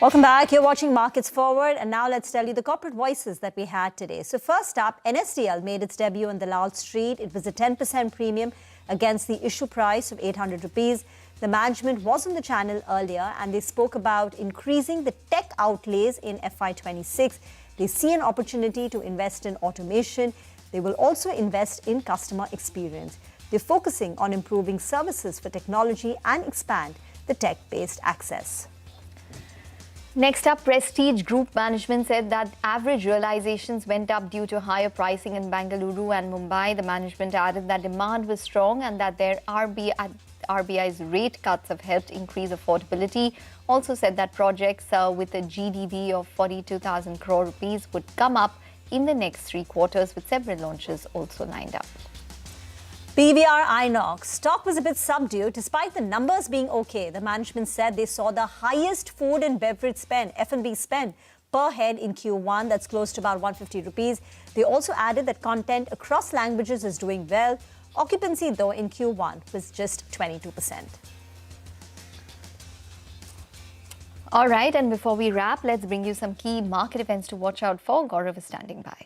Welcome back. You're watching Markets Forward, and now let's tell you the corporate voices that we had today. So first up, NSDL made its debut on the Lal Street. It was a 10% premium against the issue price of 800 rupees. The management was on the channel earlier, and they spoke about increasing the tech outlays in FY26. They see an opportunity to invest in automation. They will also invest in customer experience. They're focusing on improving services for technology and expand the tech-based access. Next up, Prestige Group Management said that average realizations went up due to higher pricing in Bengaluru and Mumbai. The management added that demand was strong and that their RBI's rate cuts have helped increase affordability. Also said that projects with a GDV of 42,000 crore rupees would come up in the next 3 quarters, with several launches also lined up. PVR Inox stock was a bit subdued despite the numbers being okay. The management said they saw the highest food and beverage spend, F&B spend, per head in Q1. That's close to about 150 rupees. They also added that content across languages is doing well. Occupancy, though, in Q1 was just 22%. All right, and before we wrap, let's bring you some key market events to watch out for. Gaurav is standing by.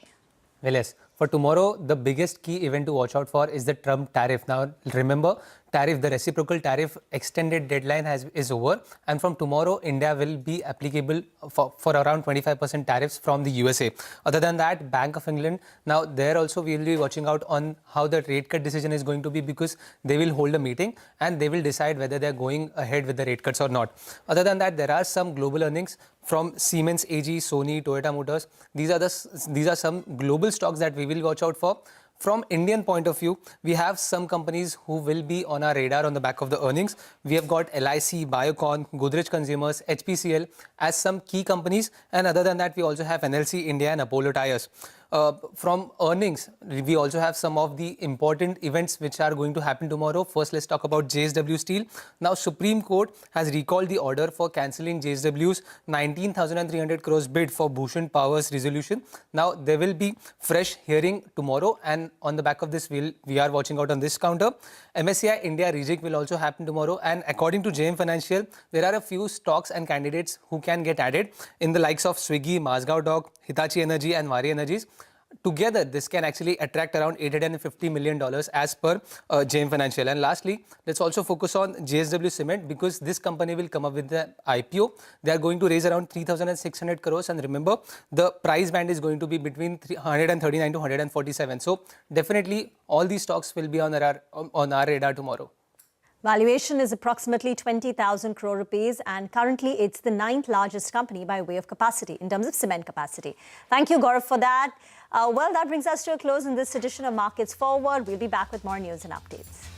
Well, yes. For tomorrow, the biggest key event to watch out for is the Trump tariff. Now, remember, the reciprocal tariff extended deadline is over. And from tomorrow, India will be applicable for around 25% tariffs from the USA. Other than that, Bank of England, now there also we will be watching out on how the rate cut decision is going to be, because they will hold a meeting and they will decide whether they are going ahead with the rate cuts or not. Other than that, there are some global earnings from Siemens AG, Sony, Toyota Motors. These are some global stocks that we will watch out for. From Indian point of view, we have some companies who will be on our radar on the back of the earnings. We have got LIC, Biocon, Godrej Consumers, HPCL as some key companies. And other than that, we also have NLC India and Apollo Tyres. From earnings, we also have some of the important events which are going to happen tomorrow. First, let's talk about JSW Steel. Now, Supreme Court has recalled the order for cancelling JSW's 19,300 crores bid for Bhushan Power's resolution. Now, there will be fresh hearing tomorrow, and on the back of this, we are watching out on this counter. MSCI India rejig will also happen tomorrow, and according to Jio Financial, there are a few stocks and candidates who can get added in the likes of Swiggy, Mazgaon Dock, Hitachi Energy and Vari Energies. Together, this can actually attract around $850 million as per Jio Financial. And lastly, let's also focus on JSW Cement, because this company will come up with the IPO. They are going to raise around 3,600 crores. And remember, the price band is going to be between 139 to 147. So definitely all these stocks will be on our radar tomorrow. Valuation is approximately 20,000 crore rupees, and currently it's the 9th largest company by way of capacity in terms of cement capacity. Thank you, Gaurav, for that. Well, that brings us to a close in this edition of Markets Forward. We'll be back with more news and updates.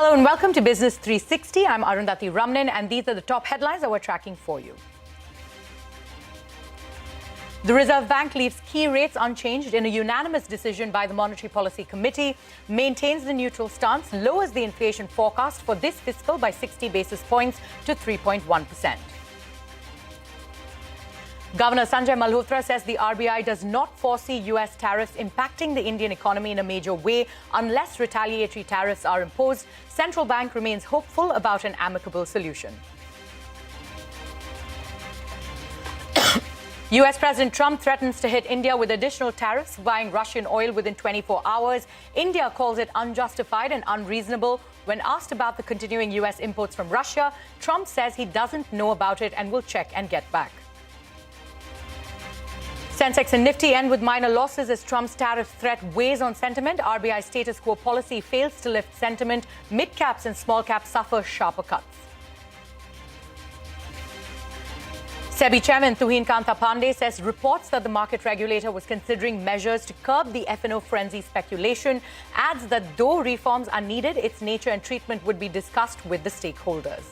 Hello and welcome to Business 360. I'm Arundhati Ramnan and these are the top headlines that we're tracking for you. The Reserve Bank leaves key rates unchanged in a unanimous decision by the Monetary Policy Committee, maintains the neutral stance, lowers the inflation forecast for this fiscal by 60 basis points to 3.1%. Governor Sanjay Malhotra says the RBI does not foresee US tariffs impacting the Indian economy in a major way unless retaliatory tariffs are imposed. Central Bank remains hopeful about an amicable solution. US President Trump threatens to hit India with additional tariffs, buying Russian oil within 24 hours. India calls it unjustified and unreasonable. When asked about the continuing US imports from Russia, Trump says he doesn't know about it and will check and get back. Sensex and Nifty end with minor losses as Trump's tariff threat weighs on sentiment. RBI status quo policy fails to lift sentiment. Mid-caps and small-caps suffer sharper cuts. SEBI Chairman Tuhin Kanta Pandey says reports that the market regulator was considering measures to curb the F&O frenzy speculation, adds that though reforms are needed, its nature and treatment would be discussed with the stakeholders.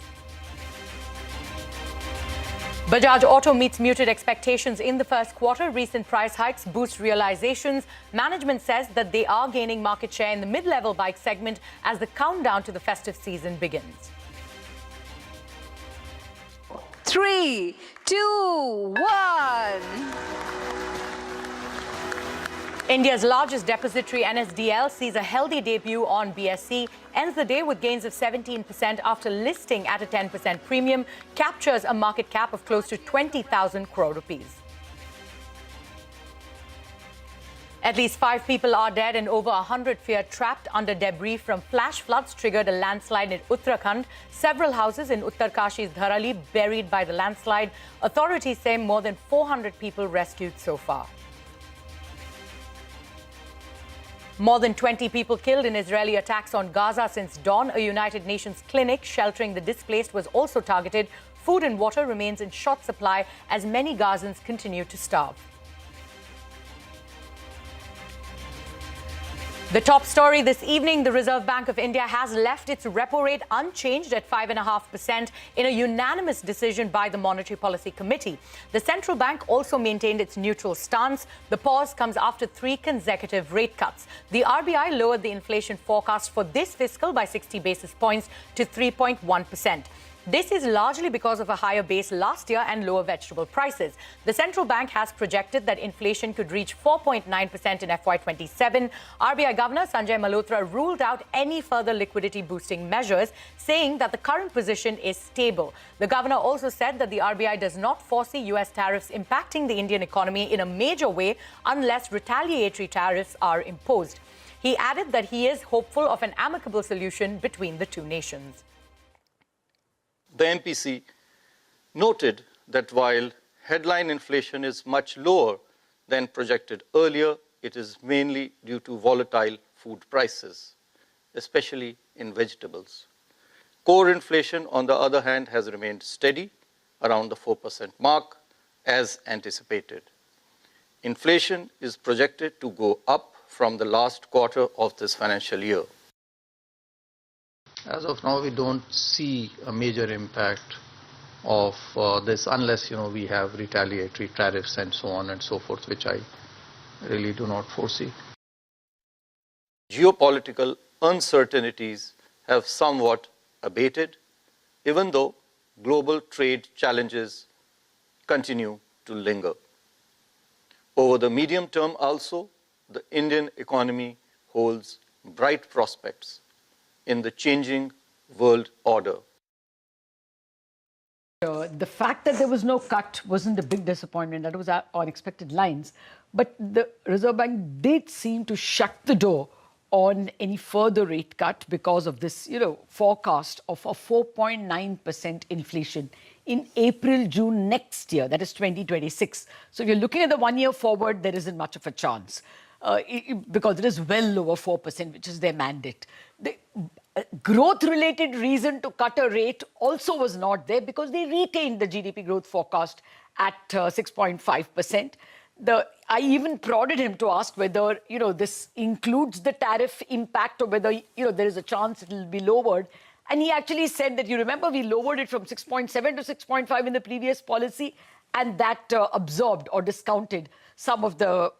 Bajaj Auto meets muted expectations in the first quarter. Recent price hikes boost realizations. Management says that they are gaining market share in the mid-level bike segment as the countdown to the festive season begins. 3, 2, 1. India's largest depository, NSDL, sees a healthy debut on BSE, ends the day with gains of 17% after listing at a 10% premium, captures a market cap of close to 20,000 crore rupees. At least 5 people are dead and over 100 fear trapped under debris from flash floods triggered a landslide in Uttarakhand. Several houses in Uttarkashi's Dharali buried by the landslide. Authorities say more than 400 people rescued so far. More than 20 people killed in Israeli attacks on Gaza since dawn. A United Nations clinic sheltering the displaced was also targeted. Food and water remains in short supply as many Gazans continue to starve. The top story this evening, the Reserve Bank of India has left its repo rate unchanged at 5.5% in a unanimous decision by the Monetary Policy Committee. The central bank also maintained its neutral stance. The pause comes after 3 consecutive rate cuts. The RBI lowered the inflation forecast for this fiscal by 60 basis points to 3.1%. This is largely because of a higher base last year and lower vegetable prices. The central bank has projected that inflation could reach 4.9% in FY27. RBI Governor Sanjay Malhotra ruled out any further liquidity-boosting measures, saying that the current position is stable. The governor also said that the RBI does not foresee US tariffs impacting the Indian economy in a major way unless retaliatory tariffs are imposed. He added that he is hopeful of an amicable solution between the two nations. The MPC noted that while headline inflation is much lower than projected earlier, it is mainly due to volatile food prices, especially in vegetables. Core inflation, on the other hand, has remained steady around the 4% mark as anticipated. Inflation is projected to go up from the last quarter of this financial year. As of now, we don't see a major impact of this unless, we have retaliatory tariffs and so on and so forth, which I really do not foresee. Geopolitical uncertainties have somewhat abated, even though global trade challenges continue to linger. Over the medium term also, the Indian economy holds bright prospects in the changing world order. The fact that there was no cut wasn't a big disappointment. That was on expected lines. But the Reserve Bank did seem to shut the door on any further rate cut because of this, forecast of a 4.9% inflation in April, June next year, that is 2026. So if you're looking at the 1 year forward, there isn't much of a chance. Because it is well over 4%, which is their mandate. The growth-related reason to cut a rate also was not there because they retained the GDP growth forecast at 6.5%. I even prodded him to ask whether, this includes the tariff impact or whether, there is a chance it will be lowered. And he actually said that, you remember, we lowered it from 6.7 to 6.5 in the previous policy, and that absorbed or discounted some of the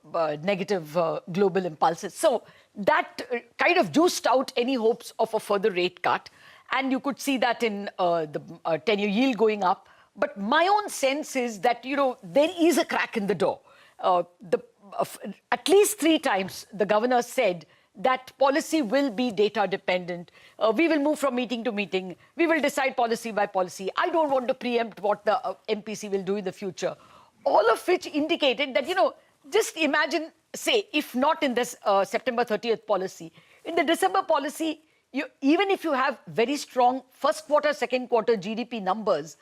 negative global impulses. So that kind of juiced out any hopes of a further rate cut. And you could see that in the 10-year yield going up. But my own sense is that, there is a crack in the door. At least 3 times, the governor said that policy will be data dependent. We will move from meeting to meeting. We will decide policy by policy. I don't want to preempt what the MPC will do in the future. All of which indicated that, just imagine, say, if not in this September 30th policy, in the December policy, even if you have very strong first quarter, second quarter GDP numbers,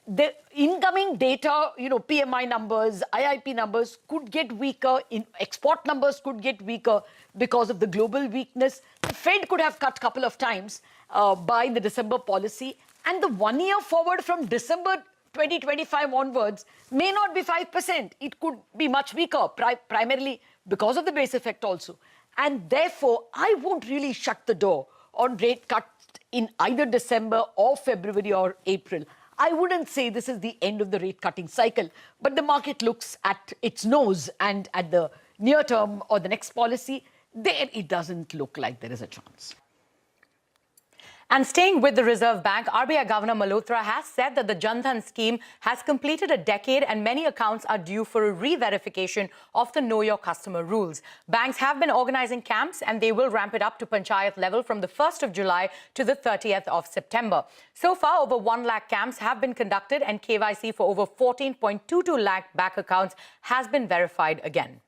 the incoming data, PMI numbers, IIP numbers could get weaker, export numbers could get weaker because of the global weakness. The Fed could have cut a couple of times by the December policy, and the 1 year forward from December 2025 onwards may not be 5%. It could be much weaker, primarily because of the base effect also. And therefore, I won't really shut the door on rate cuts in either December or February or April. I wouldn't say this is the end of the rate cutting cycle, but the market looks at its nose and at the near term or the next policy, there it doesn't look like there is a chance. And staying with the Reserve Bank, RBI Governor Malhotra has said that the Jan Dhan scheme has completed a decade and many accounts are due for a re-verification of the Know Your Customer rules. Banks have been organizing camps and they will ramp it up to Panchayat level from the 1st of July to the 30th of September. So far, over 1 lakh camps have been conducted and KYC for over 14.22 lakh bank accounts has been verified again.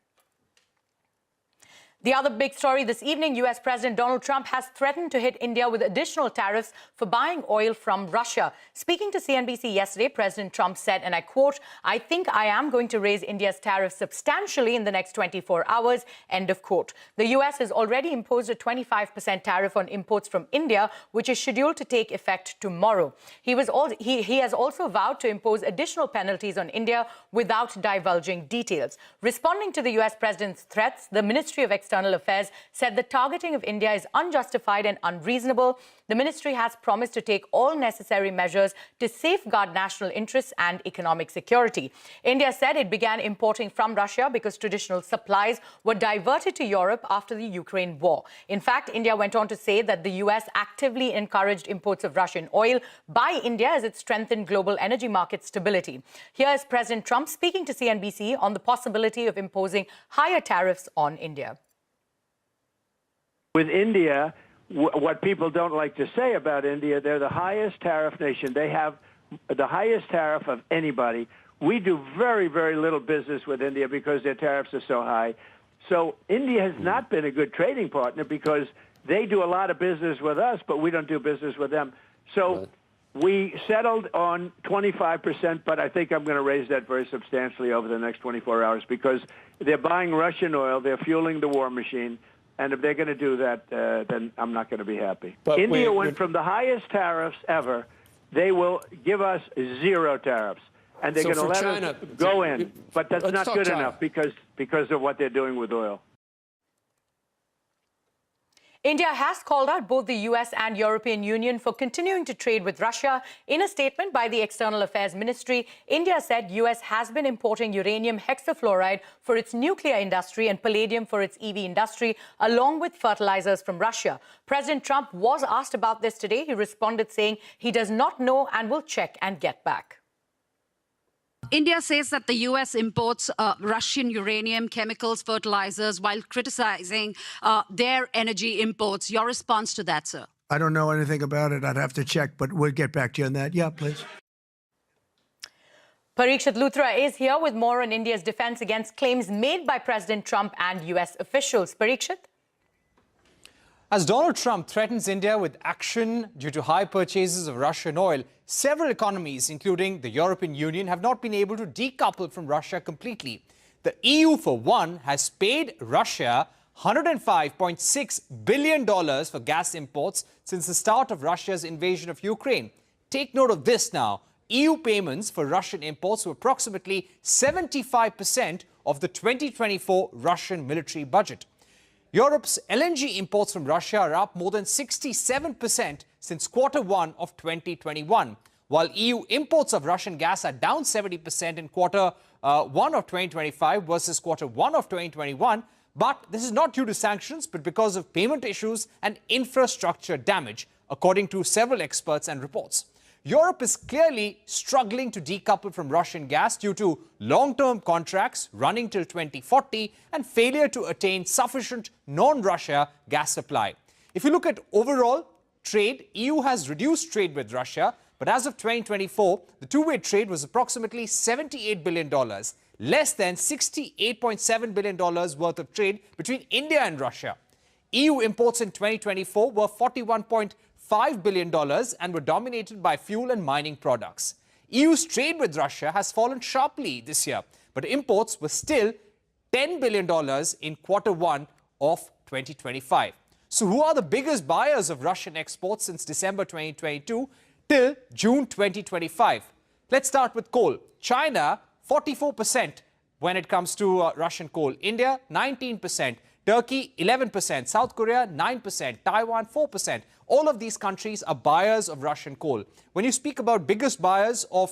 The other big story this evening, US President Donald Trump has threatened to hit India with additional tariffs for buying oil from Russia. Speaking to CNBC yesterday, President Trump said, and I quote, "I think I am going to raise India's tariffs substantially in the next 24 hours, end of quote. The US has already imposed a 25% tariff on imports from India, which is scheduled to take effect tomorrow. He has also vowed to impose additional penalties on India without divulging details. Responding to the US President's threats, the Ministry of External Affairs said the targeting of India is unjustified and unreasonable. The ministry has promised to take all necessary measures to safeguard national interests and economic security. India said it began importing from Russia because traditional supplies were diverted to Europe after the Ukraine war. In fact, India went on to say that the US actively encouraged imports of Russian oil by India as it strengthened global energy market stability. Here is President Trump speaking to CNBC on the possibility of imposing higher tariffs on India. With India, what people don't like to say about India, they're the highest tariff nation. They have the highest tariff of anybody. We do very, very little business with India because their tariffs are so high. So India has not been a good trading partner because they do a lot of business with us, but we don't do business with them. So we settled on 25%, but I think I'm going to raise that very substantially over the next 24 hours because they're buying Russian oil, they're fueling the war machine. And if they're going to do that, then I'm not going to be happy. But India went from the highest tariffs ever. They will give us 0 tariffs. And they're going to let us go in. But that's not good enough because of what they're doing with oil. India has called out both the US and European Union for continuing to trade with Russia. In a statement by the External Affairs Ministry, India said US has been importing uranium hexafluoride for its nuclear industry and palladium for its EV industry, along with fertilizers from Russia. President Trump was asked about this today. He responded saying he does not know and will check and get back. India says that the U.S. imports Russian uranium, chemicals, fertilizers, while criticizing their energy imports. Your response to that, sir? I don't know anything about it. I'd have to check, but we'll get back to you on that. Yeah, please. Parikshit Luthra is here with more on India's defense against claims made by President Trump and U.S. officials. Parikshit? As Donald Trump threatens India with action due to high purchases of Russian oil, several economies, including the European Union, have not been able to decouple from Russia completely. The EU, for one, has paid Russia $105.6 billion for gas imports since the start of Russia's invasion of Ukraine. Take note of this now. EU payments for Russian imports were approximately 75% of the 2024 Russian military budget. Europe's LNG imports from Russia are up more than 67% since Q1 of 2021, while EU imports of Russian gas are down 70% in Q1 of 2025 versus Q1 of 2021. But this is not due to sanctions, but because of payment issues and infrastructure damage, according to several experts and reports. Europe is clearly struggling to decouple from Russian gas due to long-term contracts running till 2040 and failure to attain sufficient non-Russia gas supply. If you look at overall trade, EU has reduced trade with Russia, but as of 2024, the two-way trade was approximately $78 billion, less than $68.7 billion worth of trade between India and Russia. EU imports in 2024 were $41.5 billion and were dominated by fuel and mining products. EU's trade with Russia has fallen sharply this year, but imports were still $10 billion in Q1 of 2025. So who are the biggest buyers of Russian exports since December 2022 till June 2025? Let's start with coal. China, 44% when it comes to Russian coal. India, 19%. Turkey, 11%. South Korea, 9%. Taiwan, 4%. All of these countries are buyers of Russian coal. When you speak about biggest buyers of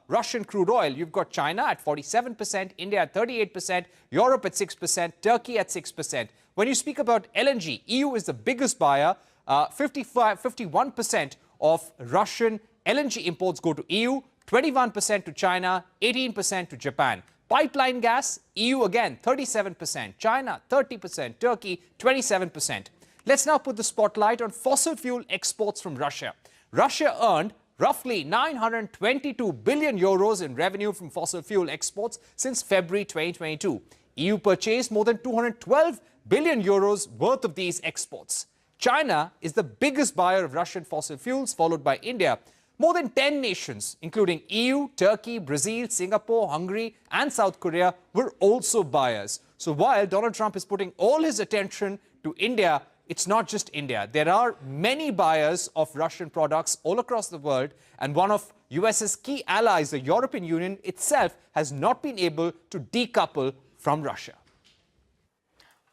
Russian crude oil, you've got China at 47%, India at 38%, Europe at 6%, Turkey at 6%. When you speak about LNG, EU is the biggest buyer. 51% of Russian LNG imports go to EU, 21% to China, 18% to Japan. Pipeline gas, EU again, 37%, China, 30%, Turkey, 27%. Let's now put the spotlight on fossil fuel exports from Russia. Russia earned roughly 922 billion euros in revenue from fossil fuel exports since February 2022. EU purchased more than 212 billion euros worth of these exports. China is the biggest buyer of Russian fossil fuels, followed by India. More than 10 nations, including EU, Turkey, Brazil, Singapore, Hungary, and South Korea, were also buyers. So while Donald Trump is putting all his attention to India, it's not just India. There are many buyers of Russian products all across the world, and one of US's key allies, the European Union itself, has not been able to decouple from Russia.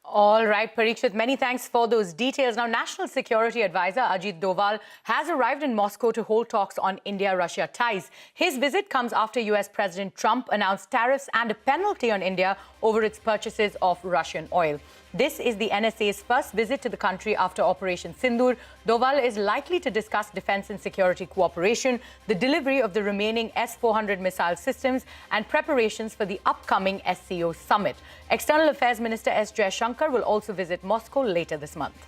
All right, Parikshit, many thanks for those details. Now, National Security Advisor Ajit Doval has arrived in Moscow to hold talks on India-Russia ties. His visit comes after US President Trump announced tariffs and a penalty on India over its purchases of Russian oil. This is the NSA's first visit to the country after Operation Sindoor. Doval is likely to discuss defense and security cooperation, the delivery of the remaining S-400 missile systems, and preparations for the upcoming SCO summit. External Affairs Minister S. Jaishankar will also visit Moscow later this month.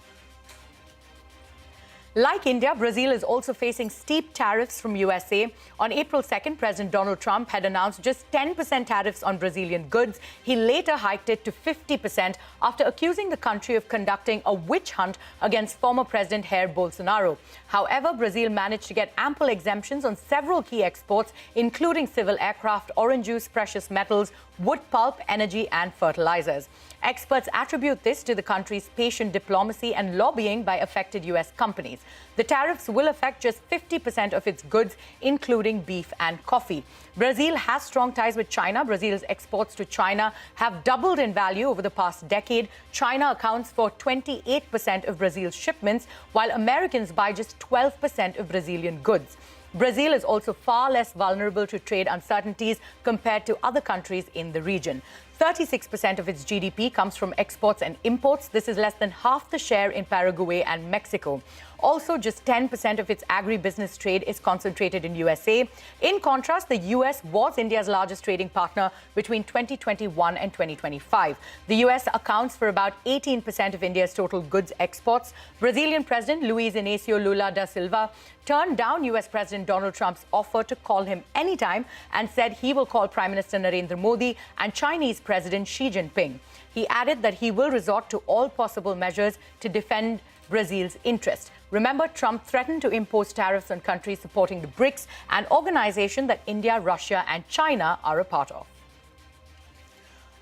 Like India, Brazil is also facing steep tariffs from USA. On April 2nd, President Donald Trump had announced just 10% tariffs on Brazilian goods. He later hiked it to 50% after accusing the country of conducting a witch hunt against former President Jair Bolsonaro. However, Brazil managed to get ample exemptions on several key exports, including civil aircraft, orange juice, precious metals, wood pulp, energy, and fertilizers. Experts attribute this to the country's patient diplomacy and lobbying by affected US companies. The tariffs will affect just 50% of its goods, including beef and coffee. Brazil has strong ties with China. Brazil's exports to China have doubled in value over the past decade. China accounts for 28% of Brazil's shipments, while Americans buy just 12% of Brazilian goods. Brazil is also far less vulnerable to trade uncertainties compared to other countries in the region. 36% of its GDP comes from exports and imports. This is less than half the share in Paraguay and Mexico. Also, just 10% of its agribusiness trade is concentrated in USA. In contrast, the US was India's largest trading partner between 2021 and 2025. The US accounts for about 18% of India's total goods exports. Brazilian President Luiz Inácio Lula da Silva turned down US President Donald Trump's offer to call him anytime and said he will call Prime Minister Narendra Modi and Chinese President Xi Jinping. He added that he will resort to all possible measures to defend Brazil's interest. Remember, Trump threatened to impose tariffs on countries supporting the BRICS, an organization that India, Russia, and China are a part of.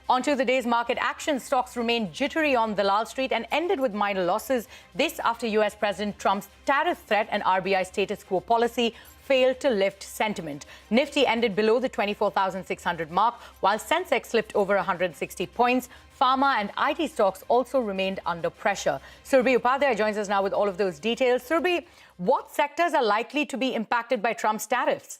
On to the day's market action. Stocks remained jittery on Dalal Street and ended with minor losses. This after US President Trump's tariff threat and RBI status quo policy failed to lift sentiment. Nifty ended below the 24,600 mark, while Sensex slipped over 160 points. Pharma and IT stocks also remained under pressure. Surbhi Upadhyay joins us now with all of those details. Surbhi, what sectors are likely to be impacted by Trump's tariffs?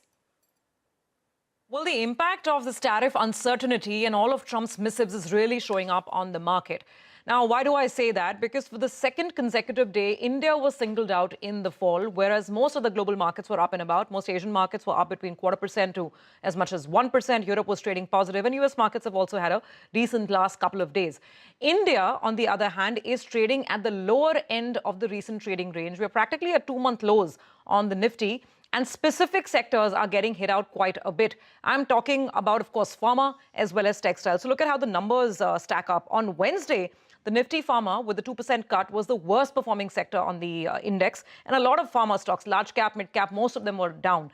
Well, the impact of this tariff uncertainty and all of Trump's missives is really showing up on the market. Now, why do I say that? Because for the second consecutive day, India was singled out in the fall, whereas most of the global markets were up and about. Most Asian markets were up between 0.25% to as much as 1%. Europe was trading positive, and US markets have also had a decent last couple of days. India, on the other hand, is trading at the lower end of the recent trading range. We're practically at 2-month lows on the Nifty, and specific sectors are getting hit out quite a bit. I'm talking about, of course, pharma as well as textiles. So look at how the numbers stack up. On Wednesday, the Nifty Pharma, with the 2% cut, was the worst performing sector on the index. And a lot of pharma stocks, large cap, mid cap, most of them were down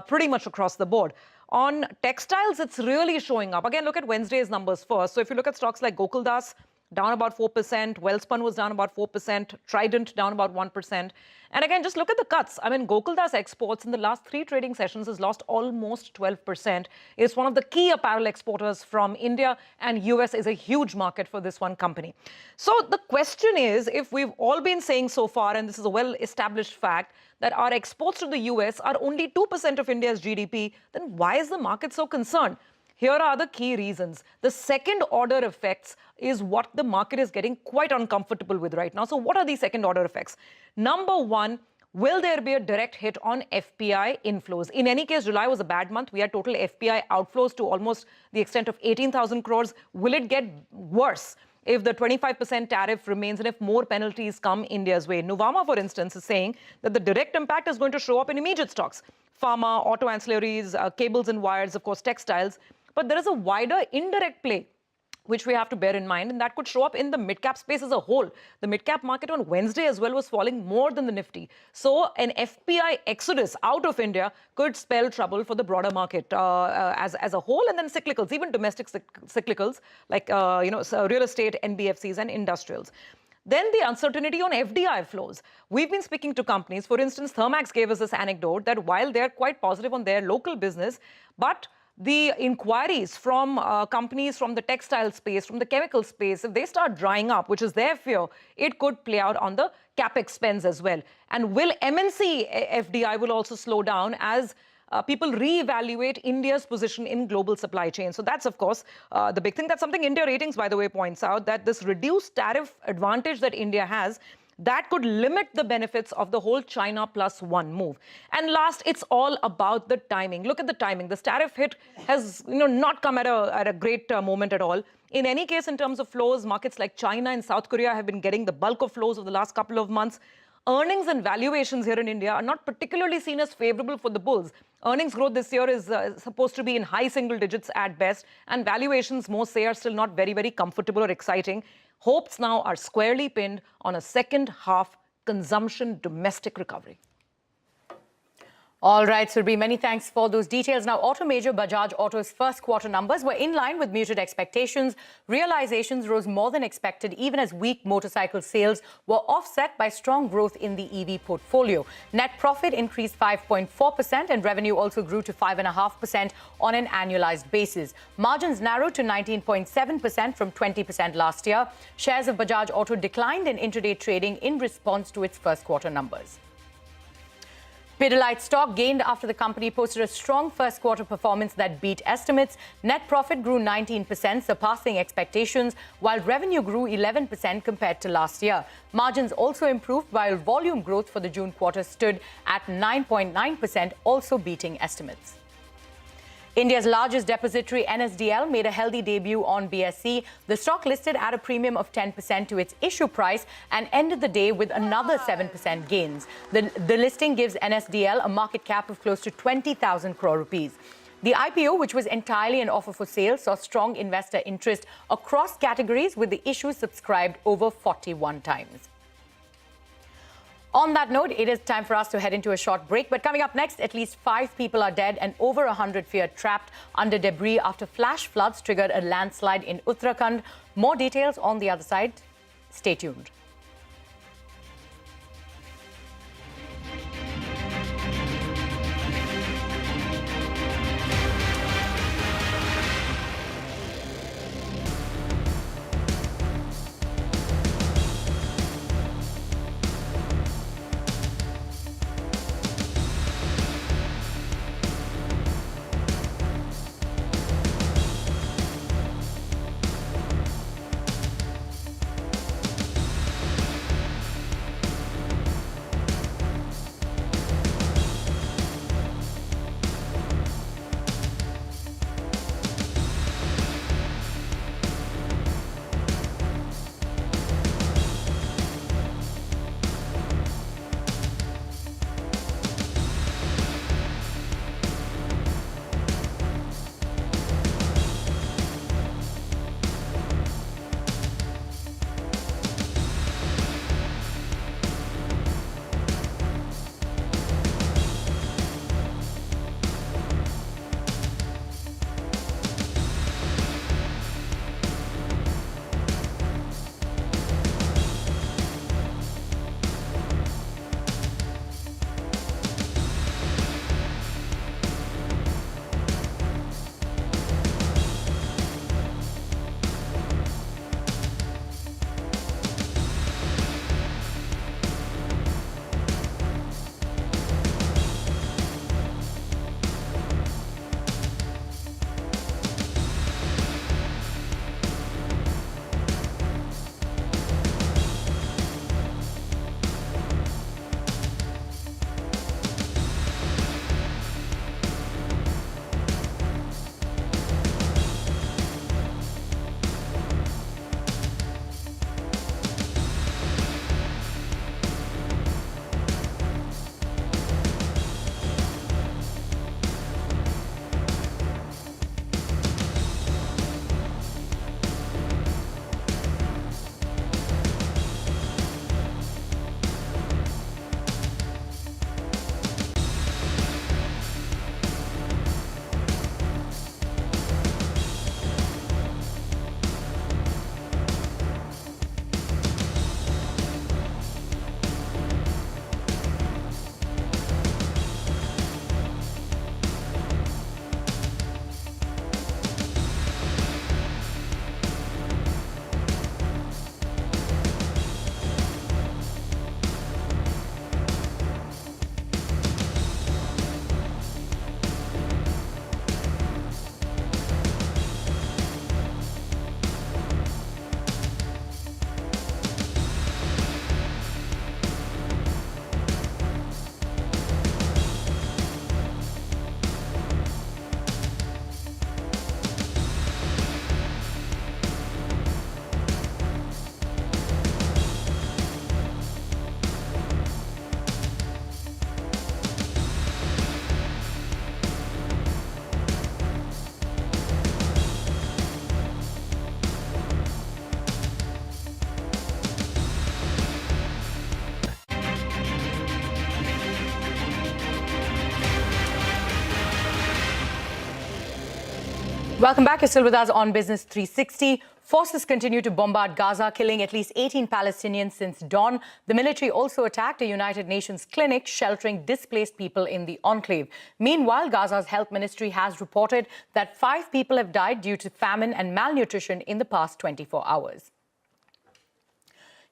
pretty much across the board. On textiles, it's really showing up. Again, look at Wednesday's numbers first. So if you look at stocks like Gokuldas, down about 4%. Wellspun was down about 4%. Trident down about 1%. And again, just look at the cuts. I mean, Gokuldas exports in the last 3 trading sessions has lost almost 12%. It's one of the key apparel exporters from India, and US is a huge market for this one company. So the question is, if we've all been saying so far, and this is a well-established fact, that our exports to the US are only 2% of India's GDP, then why is the market so concerned? Here are the key reasons. The second order effects is what the market is getting quite uncomfortable with right now. So what are these second order effects? Number one, will there be a direct hit on FPI inflows? In any case, July was a bad month. We had total FPI outflows to almost the extent of 18,000 crores. Will it get worse if the 25% tariff remains and if more penalties come India's way? Nuvama, for instance, is saying that the direct impact is going to show up in immediate stocks. Pharma, auto ancillaries, cables and wires, of course, textiles. But there is a wider indirect play, which we have to bear in mind, and that could show up in the mid-cap space as a whole. The mid-cap market on Wednesday as well was falling more than the Nifty. So an FPI exodus out of India could spell trouble for the broader market as a whole, and then cyclicals, even domestic cyclicals like real estate, NBFCs and industrials. Then the uncertainty on FDI flows. We've been speaking to companies. For instance, Thermax gave us this anecdote that while they're quite positive on their local business, but the inquiries from companies from the textile space, from the chemical space, if they start drying up, which is their fear, it could play out on the capex spends as well. And will MNC FDI will also slow down as people reevaluate India's position in global supply chain. So that's, of course, the big thing. That's something India Ratings, by the way, points out, that this reduced tariff advantage that India has, that could limit the benefits of the whole China plus one move. And last, it's all about the timing. Look at the timing. This tariff hit has not come at a great moment at all. In any case, in terms of flows, markets like China and South Korea have been getting the bulk of flows of the last couple of months. Earnings and valuations here in India are not particularly seen as favorable for the bulls. Earnings growth this year is supposed to be in high single digits at best, and valuations, most say, are still not very, very comfortable or exciting. Hopes now are squarely pinned on a second half consumption domestic recovery. All right, Surbhi, many thanks for those details. Now, auto major Bajaj Auto's first quarter numbers were in line with muted expectations. Realizations rose more than expected, even as weak motorcycle sales were offset by strong growth in the EV portfolio. Net profit increased 5.4% and revenue also grew to 5.5% on an annualized basis. Margins narrowed to 19.7% from 20% last year. Shares of Bajaj Auto declined in intraday trading in response to its first quarter numbers. Pidilite stock gained after the company posted a strong first quarter performance that beat estimates. Net profit grew 19%, surpassing expectations, while revenue grew 11% compared to last year. Margins also improved, while volume growth for the June quarter stood at 9.9%, also beating estimates. India's largest depository, NSDL, made a healthy debut on BSE. The stock listed at a premium of 10% to its issue price and ended the day with another 7% gains. The listing gives NSDL a market cap of close to 20,000 crore rupees. The IPO, which was entirely an offer for sale, saw strong investor interest across categories, with the issue subscribed over 41 times. On that note, it is time for us to head into a short break. But coming up next, at least 5 people are dead and over 100 fear trapped under debris after flash floods triggered a landslide in Uttarakhand. More details on the other side. Stay tuned. Welcome back. You're still with us on Business 360. Forces continue to bombard Gaza, killing at least 18 Palestinians since dawn. The military also attacked a United Nations clinic sheltering displaced people in the enclave. Meanwhile, Gaza's health ministry has reported that 5 people have died due to famine and malnutrition in the past 24 hours.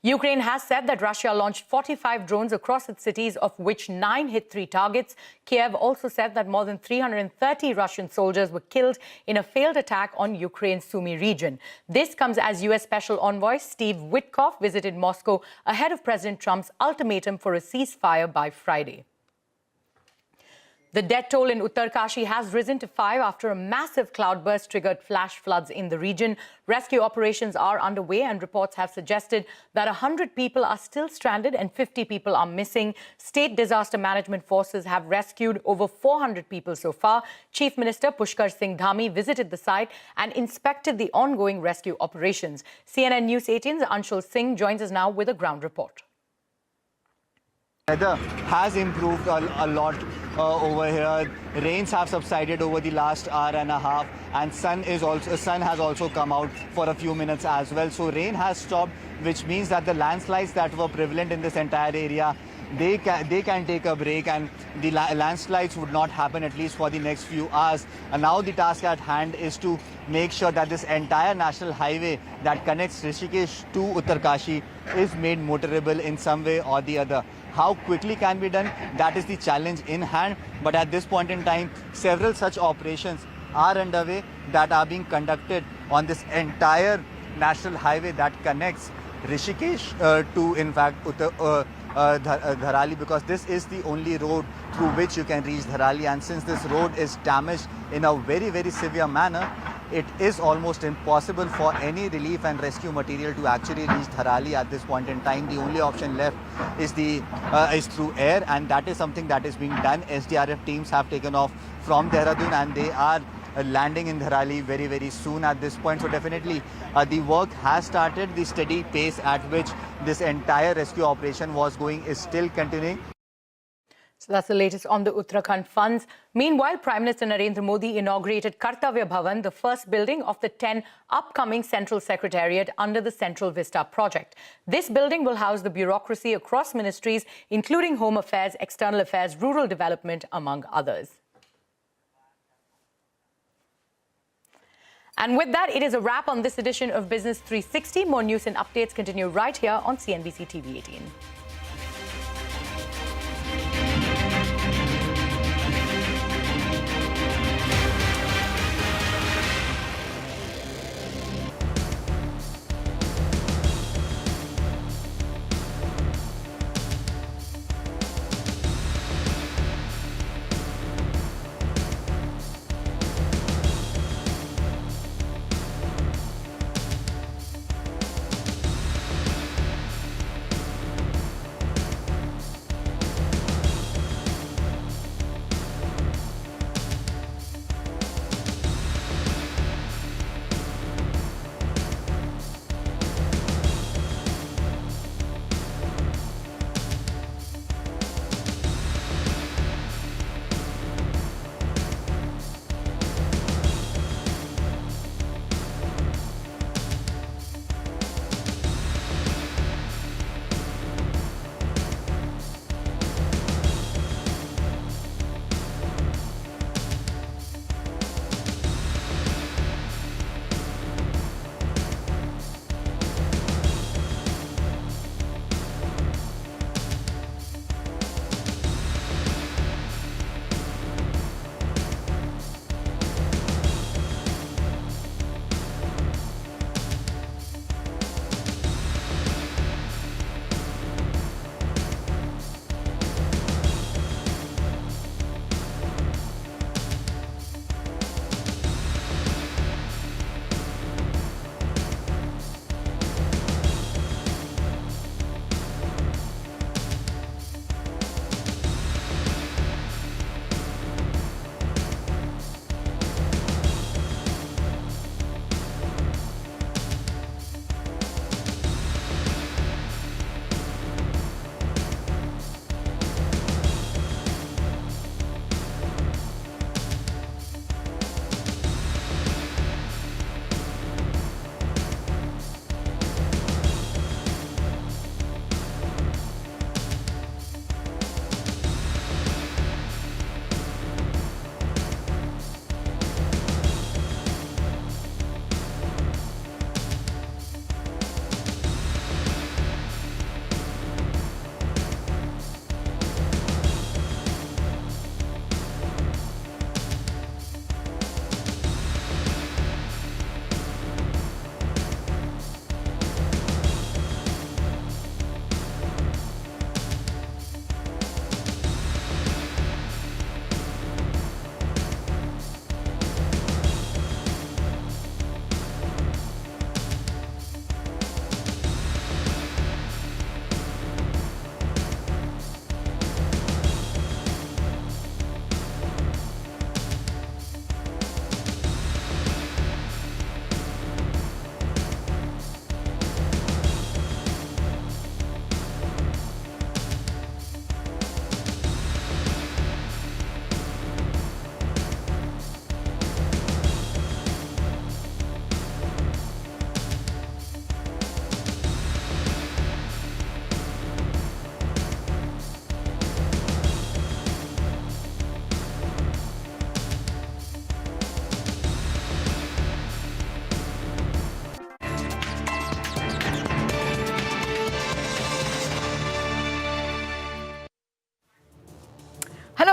Ukraine has said that Russia launched 45 drones across its cities, of which 9 hit 3 targets. Kiev also said that more than 330 Russian soldiers were killed in a failed attack on Ukraine's Sumy region. This comes as U.S. Special Envoy Steve Witkoff visited Moscow ahead of President Trump's ultimatum for a ceasefire by Friday. The death toll in Uttarkashi has risen to 5 after a massive cloudburst triggered flash floods in the region. Rescue operations are underway and reports have suggested that 100 people are still stranded and 50 people are missing. State disaster management forces have rescued over 400 people so far. Chief Minister Pushkar Singh Dhami visited the site and inspected the ongoing rescue operations. CNN News 18's Anshul Singh joins us now with a ground report. Weather has improved a lot over here. Rains have subsided over the last hour and a half, and sun has also come out for a few minutes as well. So rain has stopped, which means that the landslides that were prevalent in this entire area, they can take a break, and the landslides would not happen at least for the next few hours. And now the task at hand is to make sure that this entire national highway that connects Rishikesh to Uttarkashi is made motorable in some way or the other. How quickly can be done, that is the challenge in hand. But at this point in time, several such operations are underway that are being conducted on this entire national highway that connects Rishikesh to, in fact, Dharali, because this is the only road through which you can reach Dharali. And since this road is damaged in a very, very severe manner, it is almost impossible for any relief and rescue material to actually reach Dharali at this point in time. The only option left is through air, and that is something that is being done. SDRF teams have taken off from Dehradun and they are landing in Dharali very, very soon at this point. So definitely the work has started. The steady pace at which this entire rescue operation was going is still continuing. So that's the latest on the Uttarakhand funds. Meanwhile, Prime Minister Narendra Modi inaugurated Kartavya Bhavan, the first building of the 10 upcoming Central Secretariat under the Central Vista project. This building will house the bureaucracy across ministries, including Home Affairs, External Affairs, Rural Development, among others. And with that, it is a wrap on this edition of Business 360. More news and updates continue right here on CNBC-TV18.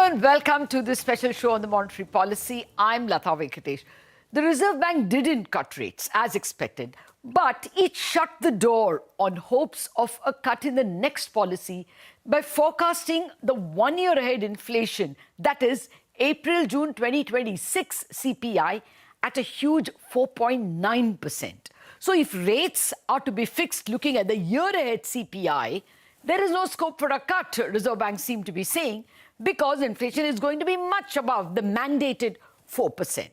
afternoon. Welcome to this special show on the monetary policy. I'm Lata Venkatesh. The Reserve Bank didn't cut rates as expected, but it shut the door on hopes of a cut in the next policy by forecasting the one-year ahead inflation, that is April-June 2026 CPI, at a huge 4.9%. So if rates are to be fixed looking at the year ahead CPI, there is no scope for a cut, Reserve Bank seem to be saying, because inflation is going to be much above the mandated 4%.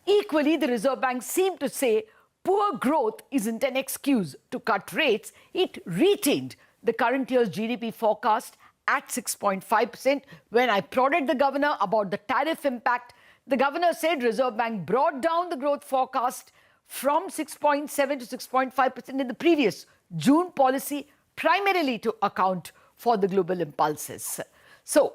Equally, the Reserve Bank seemed to say poor growth isn't an excuse to cut rates. It retained the current year's GDP forecast at 6.5%. When I prodded the governor about the tariff impact, the governor said Reserve Bank brought down the growth forecast from 6.7 to 6.5% in the previous June policy, primarily to account for the global impulses. So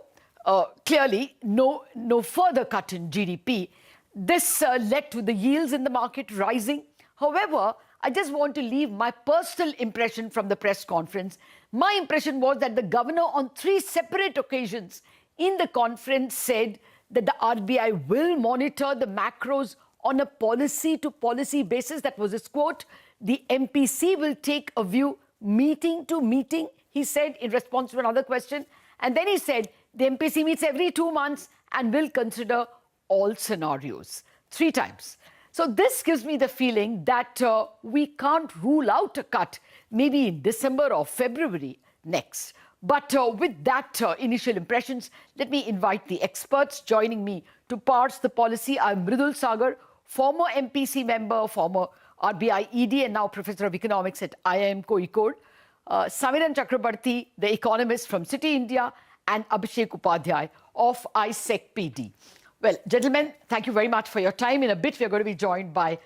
clearly, no further cut in GDP. This led to the yields in the market rising. However, I just want to leave my personal impression from the press conference. My impression was that the governor on 3 separate occasions in the conference said that the RBI will monitor the macros on a policy-to-policy basis. That was his quote. The MPC will take a view meeting to meeting, he said in response to another question. And then he said the MPC meets every 2 months and will consider all scenarios. 3 times. So this gives me the feeling that we can't rule out a cut maybe in December or February next. But with that initial impressions, let me invite the experts joining me to parse the policy. I'm Mridul Sagar, former MPC member, former RBI ED, and now Professor of Economics at IIM Kozhikode. Samiran Chakrabarti, the economist from City India, and Abhishek Upadhyay of ISEC PD. Well, gentlemen, thank you very much for your time. In a bit, we're going to be joined by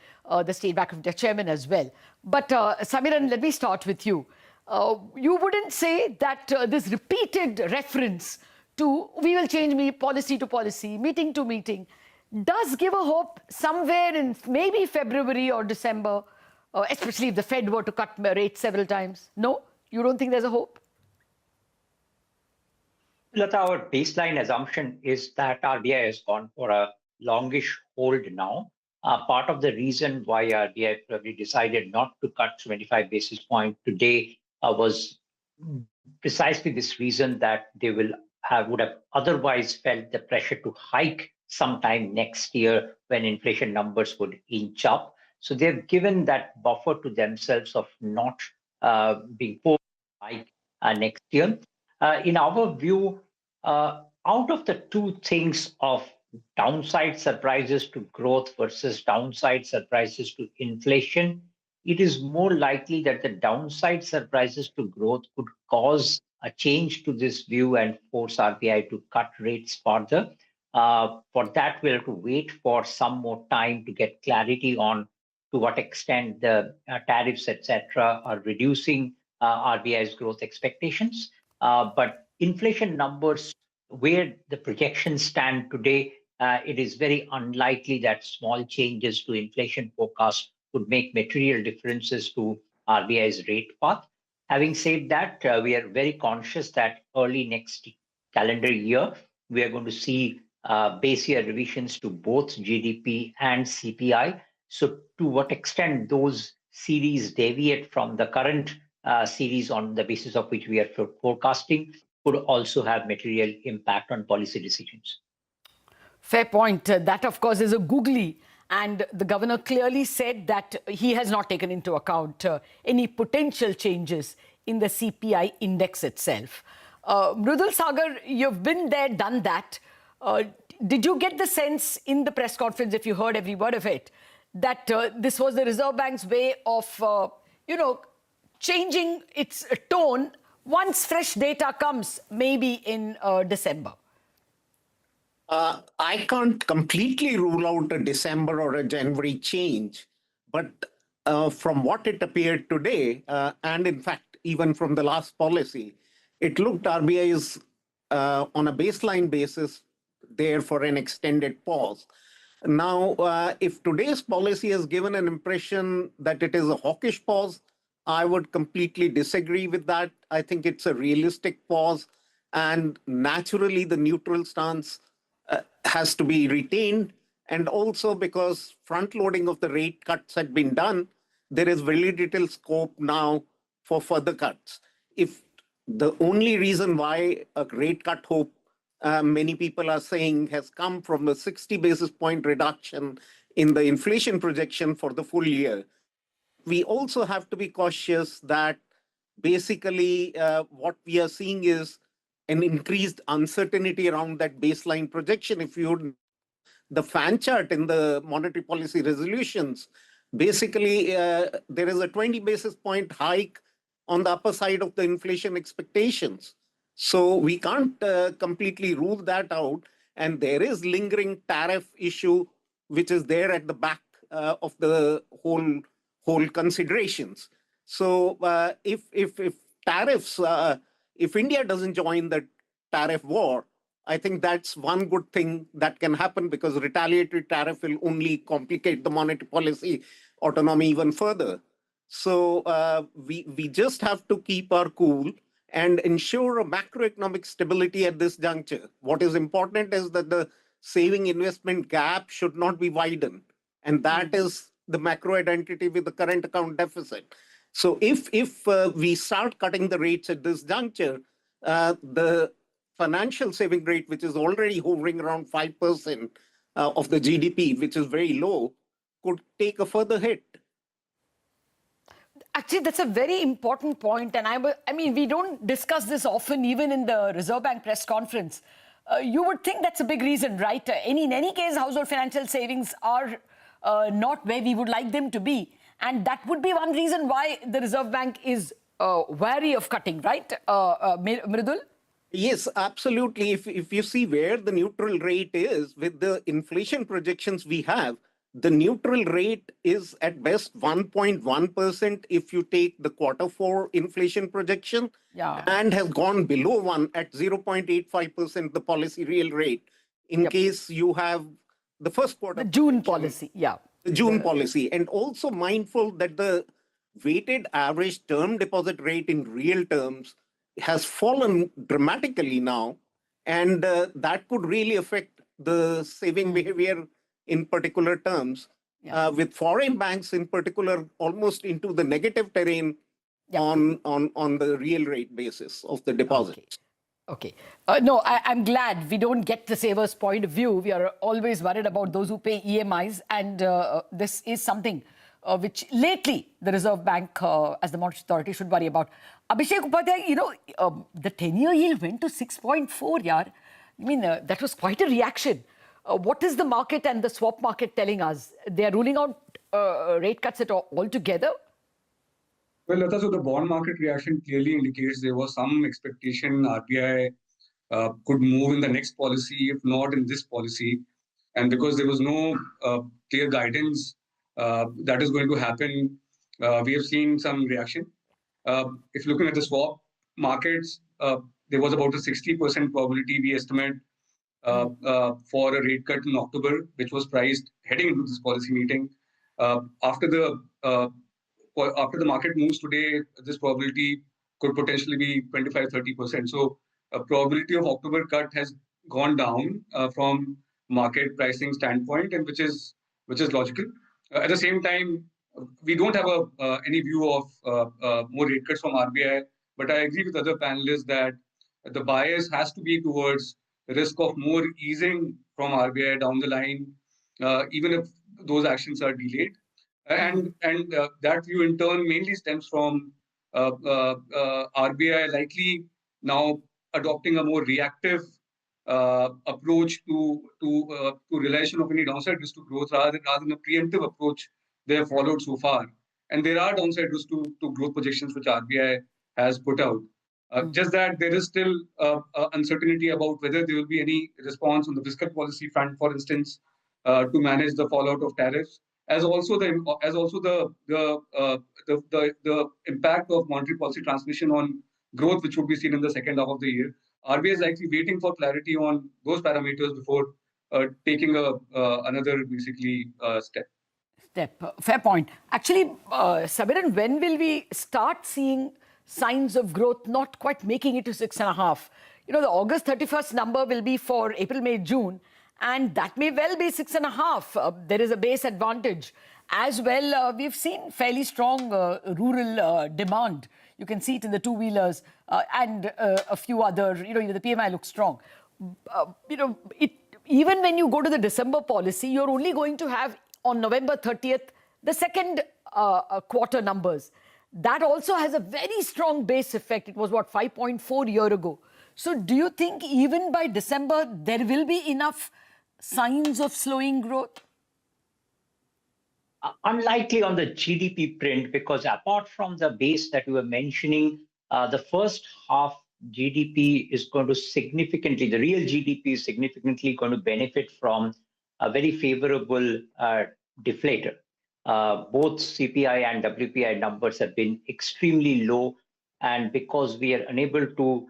the State Bank of India chairman as well. But Samiran, let me start with you. You wouldn't say that this repeated reference to we will change policy to policy, meeting to meeting, does give a hope somewhere in maybe February or December, especially if the Fed were to cut rates several times? No? You don't think there's a hope? Lata, our baseline assumption is that RBI has gone for a longish hold now. Part of the reason why RBI probably decided not to cut 25 basis points today was precisely this reason, that they would have otherwise felt the pressure to hike sometime next year when inflation numbers would inch up. So they've given that buffer to themselves of not being forced to hike next year. In our view, out of the 2 things of downside surprises to growth versus downside surprises to inflation, it is more likely that the downside surprises to growth could cause a change to this view and force RBI to cut rates further. For that, we'll have to wait for some more time to get clarity on to what extent the tariffs, etc., are reducing RBI's growth expectations. But inflation numbers, where the projections stand today, it is very unlikely that small changes to inflation forecast would make material differences to RBI's rate path. Having said that, we are very conscious that early next calendar year, we are going to see base year revisions to both GDP and CPI. So to what extent those series deviate from the current series on the basis of which we are forecasting could also have material impact on policy decisions. Fair point. That, of course, is a googly. And the governor clearly said that he has not taken into account any potential changes in the CPI index itself. Mridul Sagar, you've been there, done that. Did you get the sense in the press conference, if you heard every word of it, that this was the Reserve Bank's way of, changing its tone once fresh data comes, maybe in December? I can't completely rule out a December or a January change, but from what it appeared today, and in fact, even from the last policy, it looked RBI is on a baseline basis there for an extended pause. Now, if today's policy has given an impression that it is a hawkish pause, I would completely disagree with that. I think it's a realistic pause. and naturally the neutral stance has to be retained. And also because front loading of the rate cuts had been done, there is very little scope now for further cuts. If the only reason why a rate cut hope many people are saying has come from a 60 basis point reduction in the inflation projection for the full year, we also have to be cautious that basically what we are seeing is an increased uncertainty around that baseline projection. If you the fan chart in the monetary policy resolutions, basically there is a 20 basis point hike on the upper side of the inflation expectations. So we can't completely rule that out. And there is lingering tariff issue, which is there at the back of the whole considerations. So if tariffs, if India doesn't join the tariff war, I think that's one good thing that can happen, because retaliatory tariff will only complicate the monetary policy autonomy even further. So we just have to keep our cool and ensure a macroeconomic stability at this juncture. What is important is that the saving investment gap should not be widened. And that is the macro identity with the current account deficit. So if we start cutting the rates at this juncture, the financial saving rate, which is already hovering around 5% of the GDP, which is very low, could take a further hit. Actually, that's a very important point. And I mean, we don't discuss this often, even in the Reserve Bank press conference. You would think that's a big reason, right? In any case, household financial savings are not where we would like them to be. And that would be one reason why the Reserve Bank is wary of cutting, right, Mridul? Yes, absolutely. If you see where the neutral rate is with the inflation projections we have, the neutral rate is at best 1.1% if you take the Q4 inflation projection, and has gone below 1 at 0.85%, the policy real rate, in case you have the first quarter. The June policy, The June policy. And also mindful that the weighted average term deposit rate in real terms has fallen dramatically now, and that could really affect the saving behavior in particular terms, with foreign banks in particular almost into the negative terrain on the real rate basis of the deposits. Okay. No, I'm glad we don't get the saver's point of view. We are always worried about those who pay EMIs, and this is something which lately the Reserve Bank, as the monetary authority, should worry about. Abhishek Upadhyay, the 10-year yield went to 6.4, yaar. I mean, that was quite a reaction. What is the market and the swap market telling us? They are ruling out rate cuts altogether? Well, Lata, so the bond market reaction clearly indicates there was some expectation RBI could move in the next policy, if not in this policy. And because there was no clear guidance that is going to happen, we have seen some reaction. If looking at the swap markets, there was about a 60% probability we estimate for a rate cut in October, which was priced heading into this policy meeting. After the market moves today, this probability could potentially be 25-30%. So a probability of October cut has gone down from market pricing standpoint, and which is logical. At the same time, we don't have any view of more rate cuts from RBI, but I agree with other panelists that the bias has to be towards the risk of more easing from RBI down the line, even if those actions are delayed. And that view in turn mainly stems from RBI likely now adopting a more reactive approach to realization of any downside risk to growth rather than a preemptive approach they have followed so far. And there are downside risks to growth projections which RBI has put out. Just that there is still uncertainty about whether there will be any response on the fiscal policy front, for instance, to manage the fallout of tariffs, as also the impact of monetary policy transmission on growth, which would be seen in the second half of the year. RBI is actually waiting for clarity on those parameters before taking another basically step. Fair point. Actually, Sabiran, when will we start seeing signs of growth not quite making it to 6.5? the August 31st number will be for April, May, June, and that may well be 6.5. There is a base advantage. As well, we've seen fairly strong rural demand. You can see it in the two-wheelers and a few other, the PMI looks strong. Even when you go to the December policy, you're only going to have on November 30th, the second quarter numbers. That also has a very strong base effect. It was, 5.4 year ago. So do you think even by December, there will be enough signs of slowing growth? Unlikely on the GDP print, because apart from the base that you were mentioning, the first half GDP is going to significantly, the real GDP is significantly going to benefit from a very favorable deflator. Both CPI and WPI numbers have been extremely low, and because we are unable to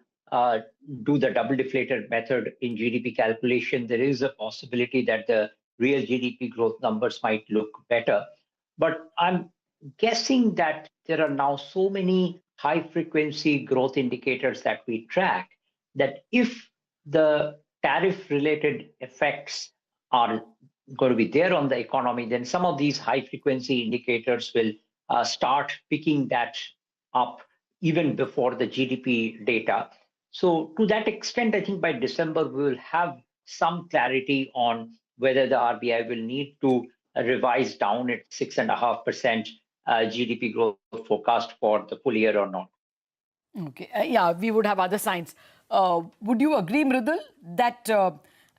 do the double deflator method in GDP calculation, there is a possibility that the real GDP growth numbers might look better. But I'm guessing that there are now so many high frequency growth indicators that we track that if the tariff related effects are going to be there on the economy, then some of these high frequency indicators will start picking that up even before the GDP data. So to that extent, I think by December, we will have some clarity on whether the RBI will need to revise down its 6.5% GDP growth forecast for the full year or not. Okay, yeah, we would have other signs. Would you agree, Mridul, that,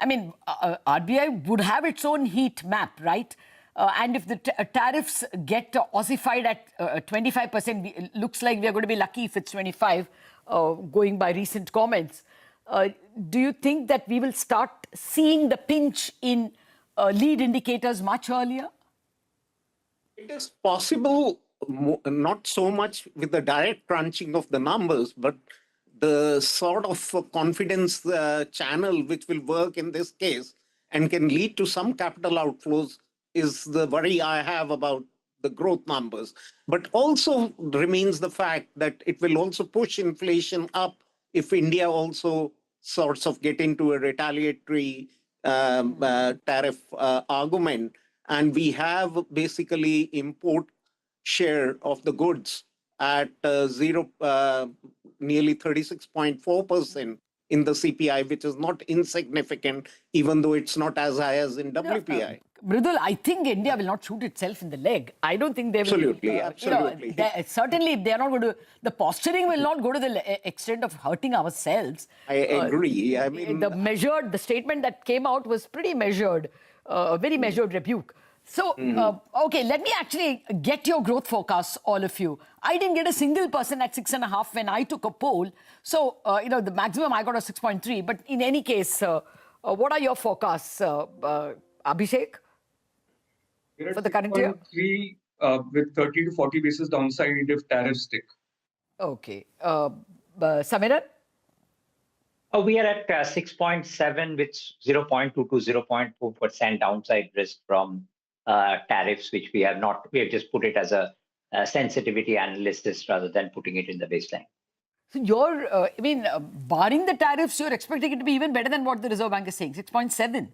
RBI would have its own heat map, right? And if the tariffs get ossified at 25%, it looks like we're going to be lucky if it's 25, going by recent comments. Do you think that we will start seeing the pinch in lead indicators much earlier? It is possible, not so much with the direct crunching of the numbers, but the sort of confidence channel which will work in this case and can lead to some capital outflows is the worry I have about the growth numbers. But also remains the fact that it will also push inflation up if India also sorts of get into a retaliatory tariff argument. And we have basically import share of the goods at nearly 36.4% in the CPI, which is not insignificant, even though it's not as high as in WPI. Mridul, I think India will not shoot itself in the leg. I don't think they will. Absolutely, absolutely. Certainly, they are not going to. The posturing will not go to the extent of hurting ourselves. I agree. I mean, the statement that came out was pretty measured, a very measured rebuke. So, okay, let me actually get your growth forecasts, all of you. I didn't get a single person at 6.5 when I took a poll. So, the maximum I got was 6.3. But in any case, what are your forecasts, Abhishek, for the current year? 3 with 30 to 40 basis downside if tariffs stick. Okay. Samiran? We are at 6.7 with 0.2 to 0.4% downside risk from tariffs, which we have just put it as a sensitivity analysis rather than putting it in the baseline. So you're, barring the tariffs, you're expecting it to be even better than what the Reserve Bank is saying, 6.7.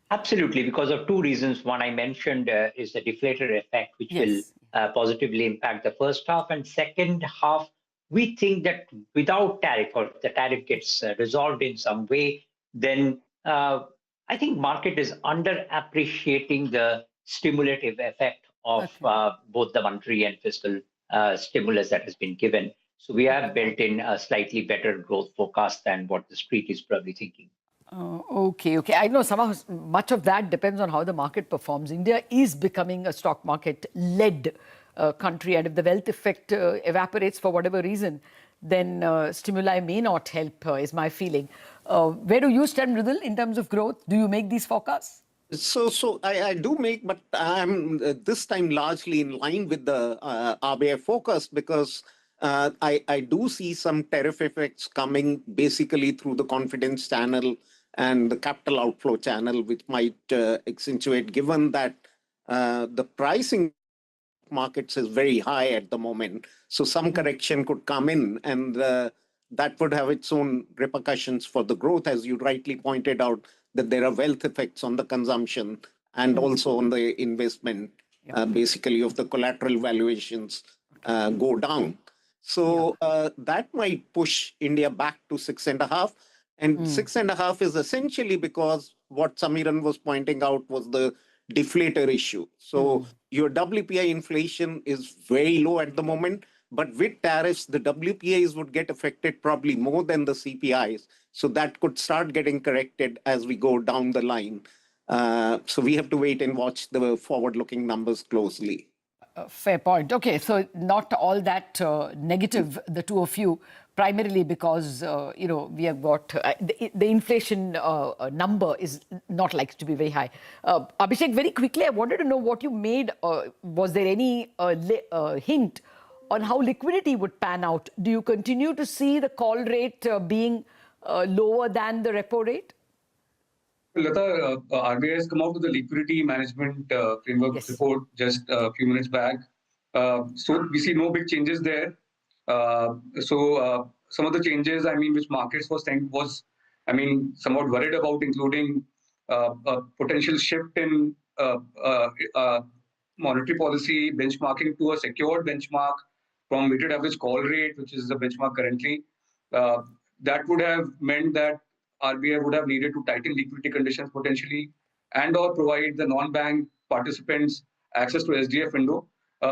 Absolutely, because of two reasons. One I mentioned is the deflator effect, which will positively impact the first half. And second half, we think that without tariff, or if the tariff gets resolved in some way, then I think market is underappreciating the stimulative effect of both the monetary and fiscal stimulus that has been given. So we have built in a slightly better growth forecast than what the street is probably thinking. Okay. I know much of that depends on how the market performs. India is becoming a stock market-led country, and if the wealth effect evaporates for whatever reason, then stimuli may not help, is my feeling. Where do you stand, Mridul, in terms of growth? Do you make these forecasts? So I do make, but I'm this time largely in line with the RBI focus, because I do see some tariff effects coming basically through the confidence channel and the capital outflow channel, which might accentuate, given that the pricing markets is very high at the moment. So some correction could come in, and the that would have its own repercussions for the growth, as you rightly pointed out, that there are wealth effects on the consumption and also on the investment, basically of the collateral valuations go down. So that might push India back to 6.5. And 6.5 is essentially because what Samiran was pointing out was the deflator issue. So your WPI inflation is very low at the moment, but with tariffs, the WPIs would get affected probably more than the CPIs. So that could start getting corrected as we go down the line. So we have to wait and watch the forward-looking numbers closely. Fair point. Okay, so not all that negative, the two of you, primarily because, we have got the inflation number is not likely to be very high. Abhishek, very quickly, I wanted to know what you made. Was there any hint on how liquidity would pan out? Do you continue to see the call rate being lower than the repo rate? Lata, RBI has come out with the liquidity management framework report just a few minutes back. So we see no big changes there. So some of the changes, which markets was somewhat worried about, including a potential shift in monetary policy benchmarking to a secured benchmark from weighted average call rate, which is the benchmark currently. That would have meant that RBI would have needed to tighten liquidity conditions potentially and or provide the non-bank participants access to SDF window.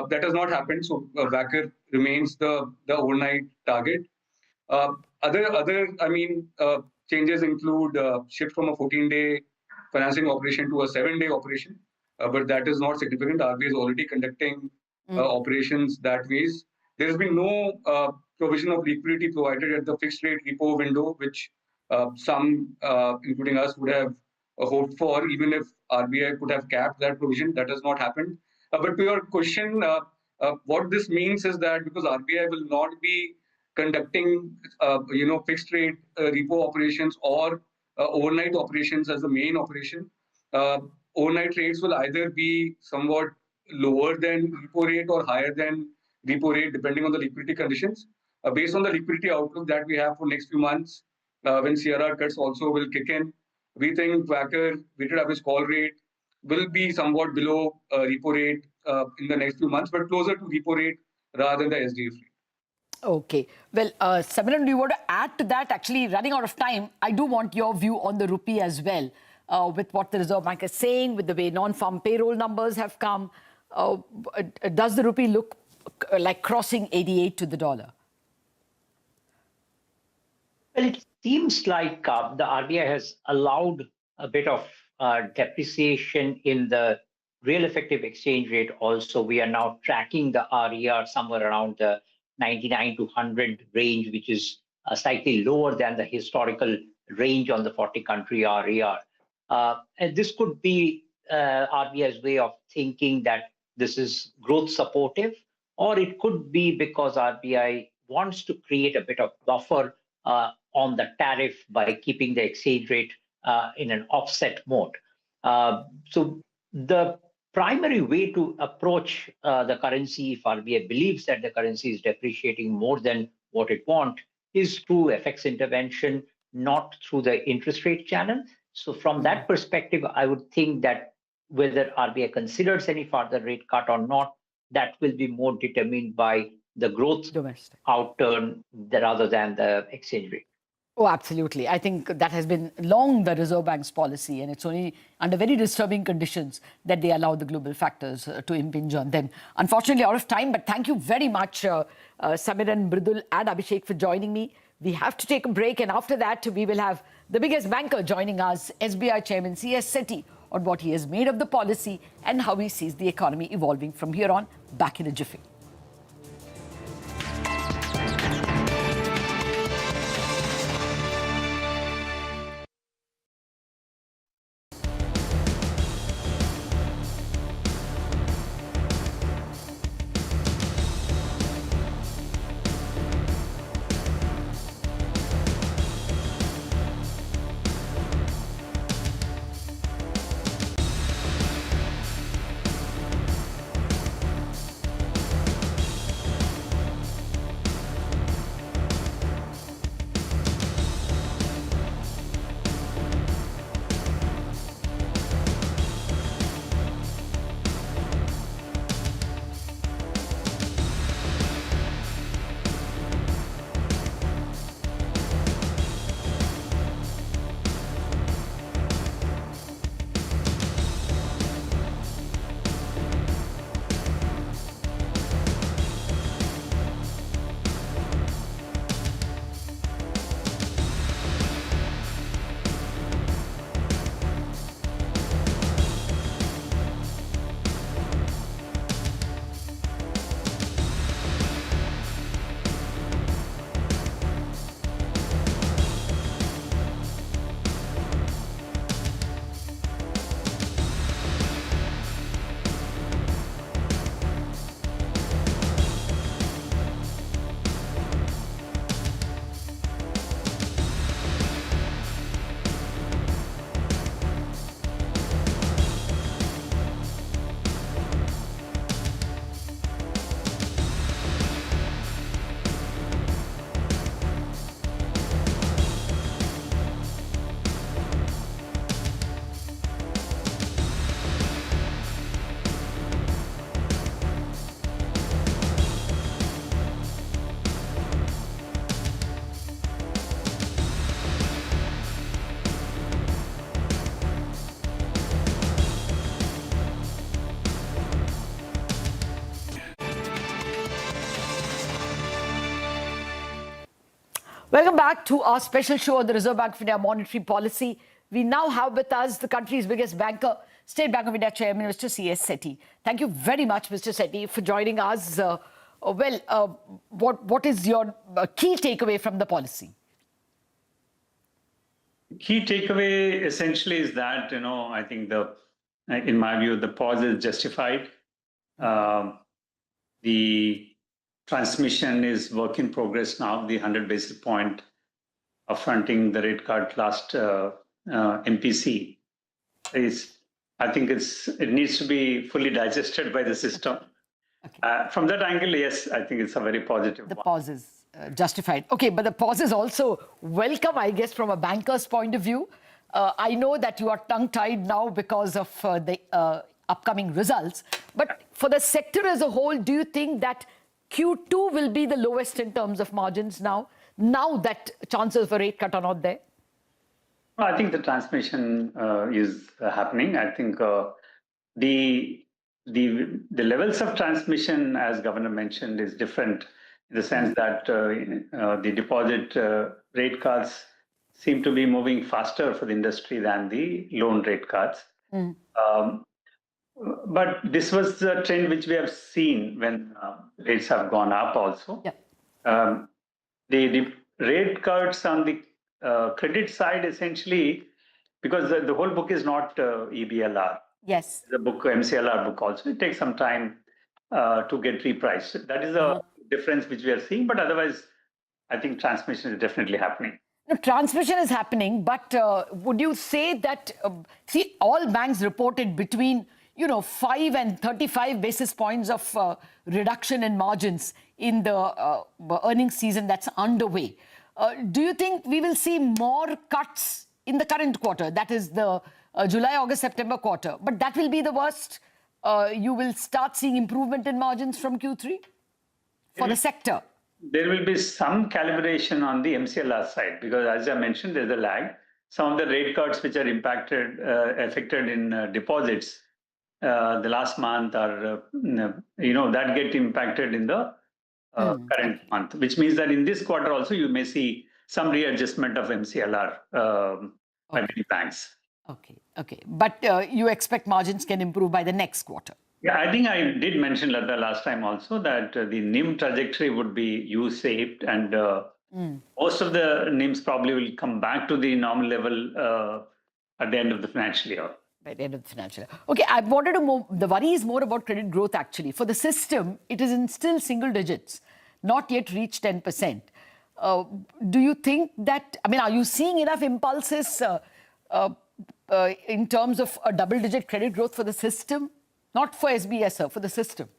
That has not happened, so WACR remains the overnight target. Other changes include shift from a 14-day financing operation to a 7-day operation, but that is not significant. RBI is already conducting operations that ways. There has been no provision of liquidity provided at the fixed rate repo window, which some, including us, would have hoped for, even if RBI could have capped that provision. That has not happened. But to your question, what this means is that because RBI will not be conducting, fixed rate repo operations or overnight operations as the main operation, overnight rates will either be somewhat lower than repo rate or higher than repo rate, depending on the liquidity conditions. Based on the liquidity outlook that we have for next few months, when CRR cuts also will kick in, we think WACR, weighted average call rate, will be somewhat below repo rate in the next few months, but closer to repo rate rather than the SDF rate. Okay. Well, Samiran, do you want to add to that? Actually, running out of time, I do want your view on the rupee as well, with what the Reserve Bank is saying, with the way non-farm payroll numbers have come. Does the rupee look like crossing 88 to the dollar? Well, it seems like the RBI has allowed a bit of depreciation in the real effective exchange rate also. We are now tracking the RER somewhere around the 99 to 100 range, which is slightly lower than the historical range on the 40-country RER. And this could be RBI's way of thinking that this is growth supportive, or it could be because RBI wants to create a bit of buffer on the tariff by keeping the exchange rate in an offset mode. So the primary way to approach the currency, if RBI believes that the currency is depreciating more than what it wants, is through FX intervention, not through the interest rate channel. So from that perspective, I would think that whether RBI considers any further rate cut or not, that will be more determined by the growth outturn rather than the exchange rate. Oh, absolutely. I think that has been long the Reserve Bank's policy, and it's only under very disturbing conditions that they allow the global factors to impinge on them. Unfortunately, out of time, but thank you very much, Samiran, Mridul and Abhishek for joining me. We have to take a break, and after that, we will have the biggest banker joining us, SBI Chairman C.S. Sethi, on what he has made of the policy and how he sees the economy evolving from here on. Back in a jiffy. Welcome back to our special show on the Reserve Bank of India monetary policy. We now have with us the country's biggest banker, State Bank of India Chairman, Mr. C.S. Sethi. Thank you very much, Mr. Sethi, for joining us. What is your key takeaway from the policy? Key takeaway essentially is that, I think in my view, the pause is justified. The transmission is work in progress now. The 100 basis point affronting the rate cut last MPC is, I think it needs to be fully digested by the system. Okay. From that angle, yes, I think it's a very positive one. The pause is justified. Okay, but the pause is also welcome, I guess, from a banker's point of view. I know that you are tongue-tied now because of the upcoming results. But for the sector as a whole, do you think that Q2 will be the lowest in terms of margins now that chances of a rate cut are not there? Well, I think the transmission is happening. I think the levels of transmission, as Governor mentioned, is different in the sense that the deposit rate cuts seem to be moving faster for the industry than the loan rate cuts. But this was the trend which we have seen when rates have gone up also. Yeah. The rate cuts on the credit side essentially, because the whole book is not EBLR. Yes. The book, MCLR book also, it takes some time to get repriced. That is a difference which we are seeing, but otherwise, I think transmission is definitely happening. No, transmission is happening, but would you say that, all banks reported between 5 and 35 basis points of reduction in margins in the earnings season that's underway. Do you think we will see more cuts in the current quarter, that is the July, August, September quarter, but that will be the worst? You will start seeing improvement in margins from Q3 for the sector? There will be some calibration on the MCLR side because, as I mentioned, there's a lag. Some of the rate cuts which are affected in deposits the last month are, that get impacted in the current month, which means that in this quarter also you may see some readjustment of MCLR by many banks. Okay. But you expect margins can improve by the next quarter? Yeah, I think I did mention the last time also that the NIM trajectory would be U-shaped and most of the NIMs probably will come back to the normal level at the end of the financial year. By the end of the financial year. Okay, I wanted to move. The worry is more about credit growth actually. For the system, it is in still single digits, not yet reached 10%. Do you think that, are you seeing enough impulses in terms of a double-digit credit growth for the system? Not for SBS, sir, for the system.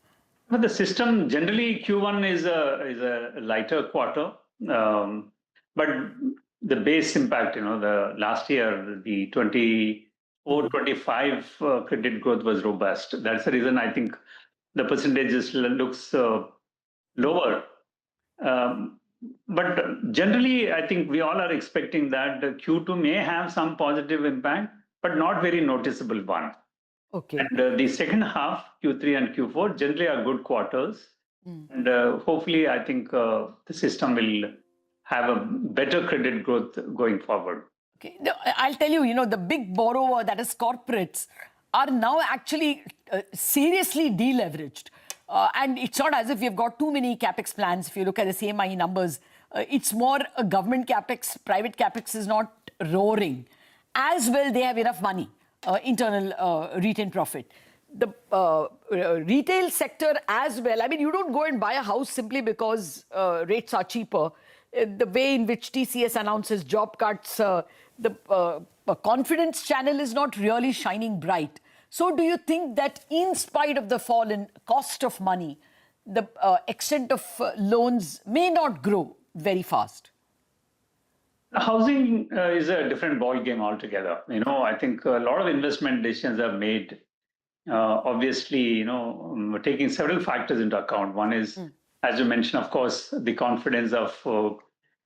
For the system, generally Q1 is a lighter quarter. But the base impact, the last year, the 24-25 credit growth was robust. That's the reason I think the percentages looks lower. But generally, I think we all are expecting that Q2 may have some positive impact, but not very noticeable one. Okay. And the second half, Q3 and Q4, generally are good quarters. And hopefully, I think the system will have a better credit growth going forward. Okay. I'll tell you, the big borrower, that is corporates, are now actually seriously deleveraged. And it's not as if we've got too many capex plans. If you look at the CMI numbers, it's more a government capex, private capex is not roaring. As well, they have enough money, internal retained profit. The retail sector as well, you don't go and buy a house simply because rates are cheaper. The way in which TCS announces job cuts, the confidence channel is not really shining bright. So do you think that in spite of the fall in cost of money, the extent of loans may not grow very fast? Housing is a different ballgame altogether. I think a lot of investment decisions are made, obviously, taking several factors into account. One is, as you mentioned, of course, the confidence of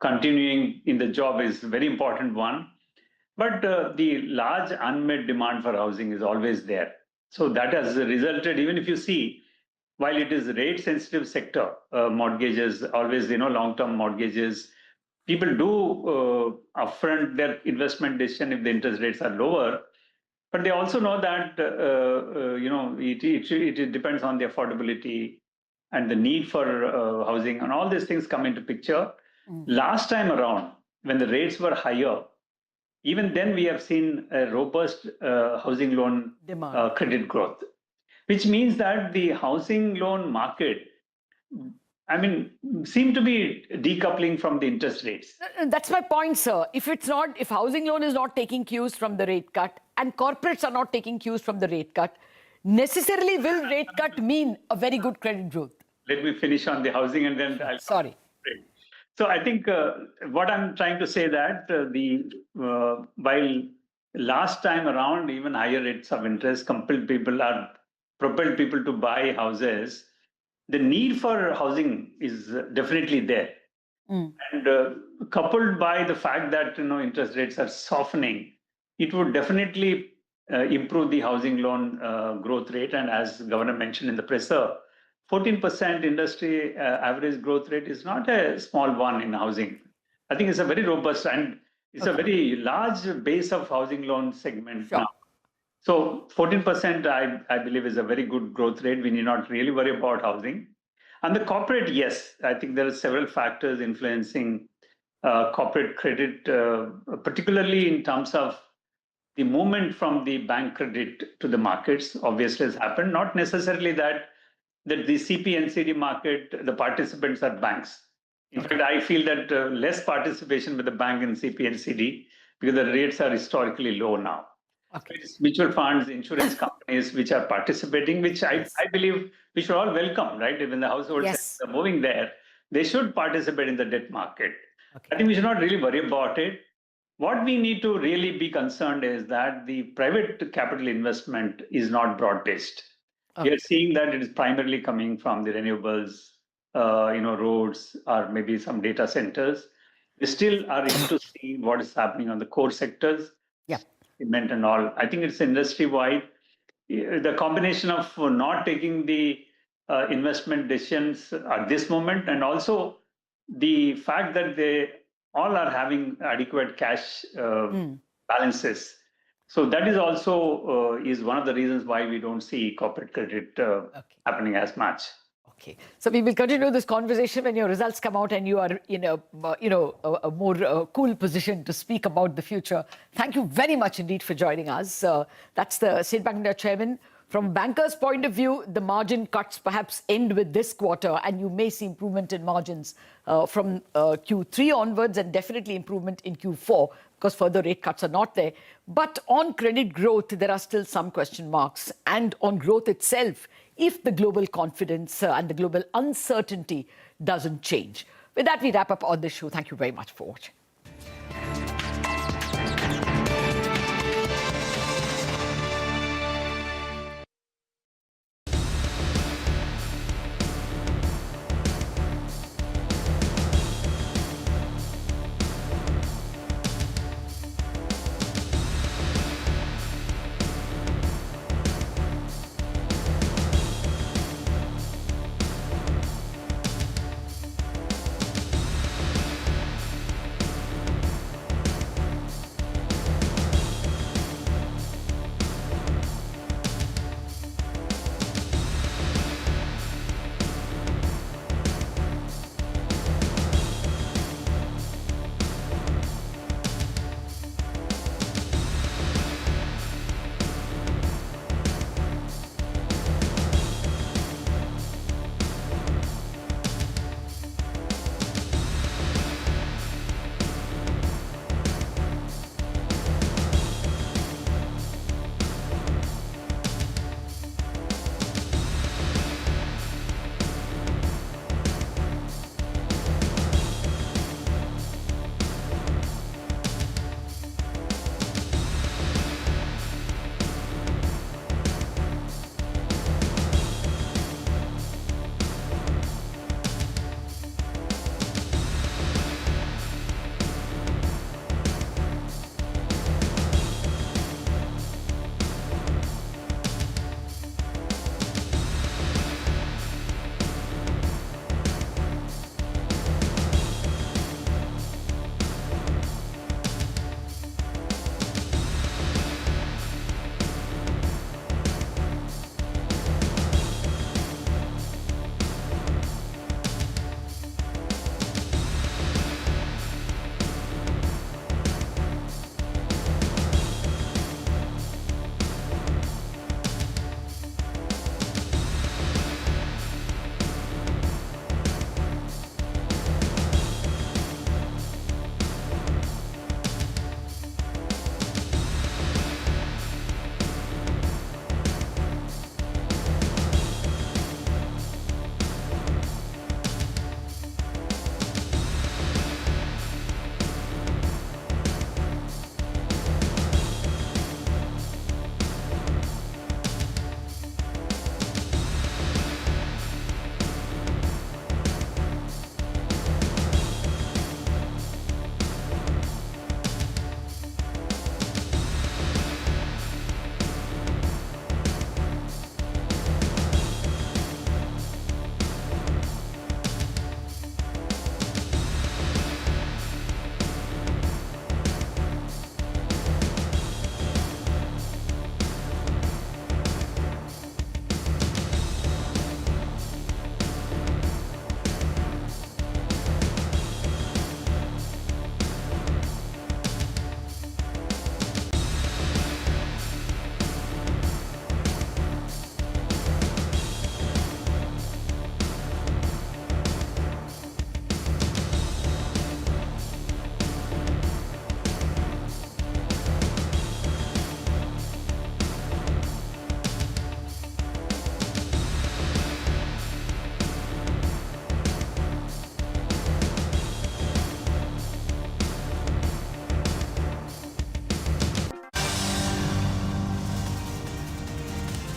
continuing in the job is a very important one. But the large unmet demand for housing is always there. So that has resulted, even if you see, while it is a rate-sensitive sector, mortgages, always, long-term mortgages, people do upfront their investment decision if the interest rates are lower. But they also know that it depends on the affordability and the need for housing, and all these things come into picture. Last time around, when the rates were higher, even then we have seen a robust housing loan credit growth, which means that the housing loan market, seem to be decoupling from the interest rates. That's my point, sir. If housing loan is not taking cues from the rate cut and corporates are not taking cues from the rate cut, necessarily will rate cut mean a very good credit growth? Let me finish on the housing and then I'll... Sorry. So I think what I'm trying to say that while last time around, even higher rates of interest propelled people to buy houses, the need for housing is definitely there. And coupled by the fact that interest rates are softening, it would definitely improve the housing loan growth rate. And as the governor mentioned in the presser, 14% industry average growth rate is not a small one in housing. I think it's a very robust and it's a very large base of housing loan segment now. So 14%, I believe, is a very good growth rate. We need not really worry about housing. And the corporate, yes, I think there are several factors influencing corporate credit, particularly in terms of the movement from the bank credit to the markets. Obviously has happened. Not necessarily that the CP/NCD market, the participants are banks. In fact, I feel that less participation with the bank in CP/NCD because the rates are historically low now. It's mutual funds, insurance companies which are participating, which I believe we should all welcome, right? When the households are moving there, they should participate in the debt market. I think we should not really worry about it. What we need to really be concerned is that the private capital investment is not broad-based. We are seeing that it is primarily coming from the renewables, roads, or maybe some data centers. We still are able to see what is happening on the core sectors, cement and all. I think it's industry-wide. The combination of not taking the investment decisions at this moment, and also the fact that they all are having adequate cash balances. So that is also is one of the reasons why we don't see corporate credit happening as much. Okay, so we will continue this conversation when your results come out and you are in a more cool position to speak about the future. Thank you very much indeed for joining us. That's the State Bank India chairman. From bankers' point of view, the margin cuts perhaps end with this quarter, and you may see improvement in margins from Q3 onwards, and definitely improvement in Q4 because further rate cuts are not there. But on credit growth, there are still some question marks, and on growth itself, if the global confidence and the global uncertainty doesn't change. With that, we wrap up on this show. Thank you very much for watching.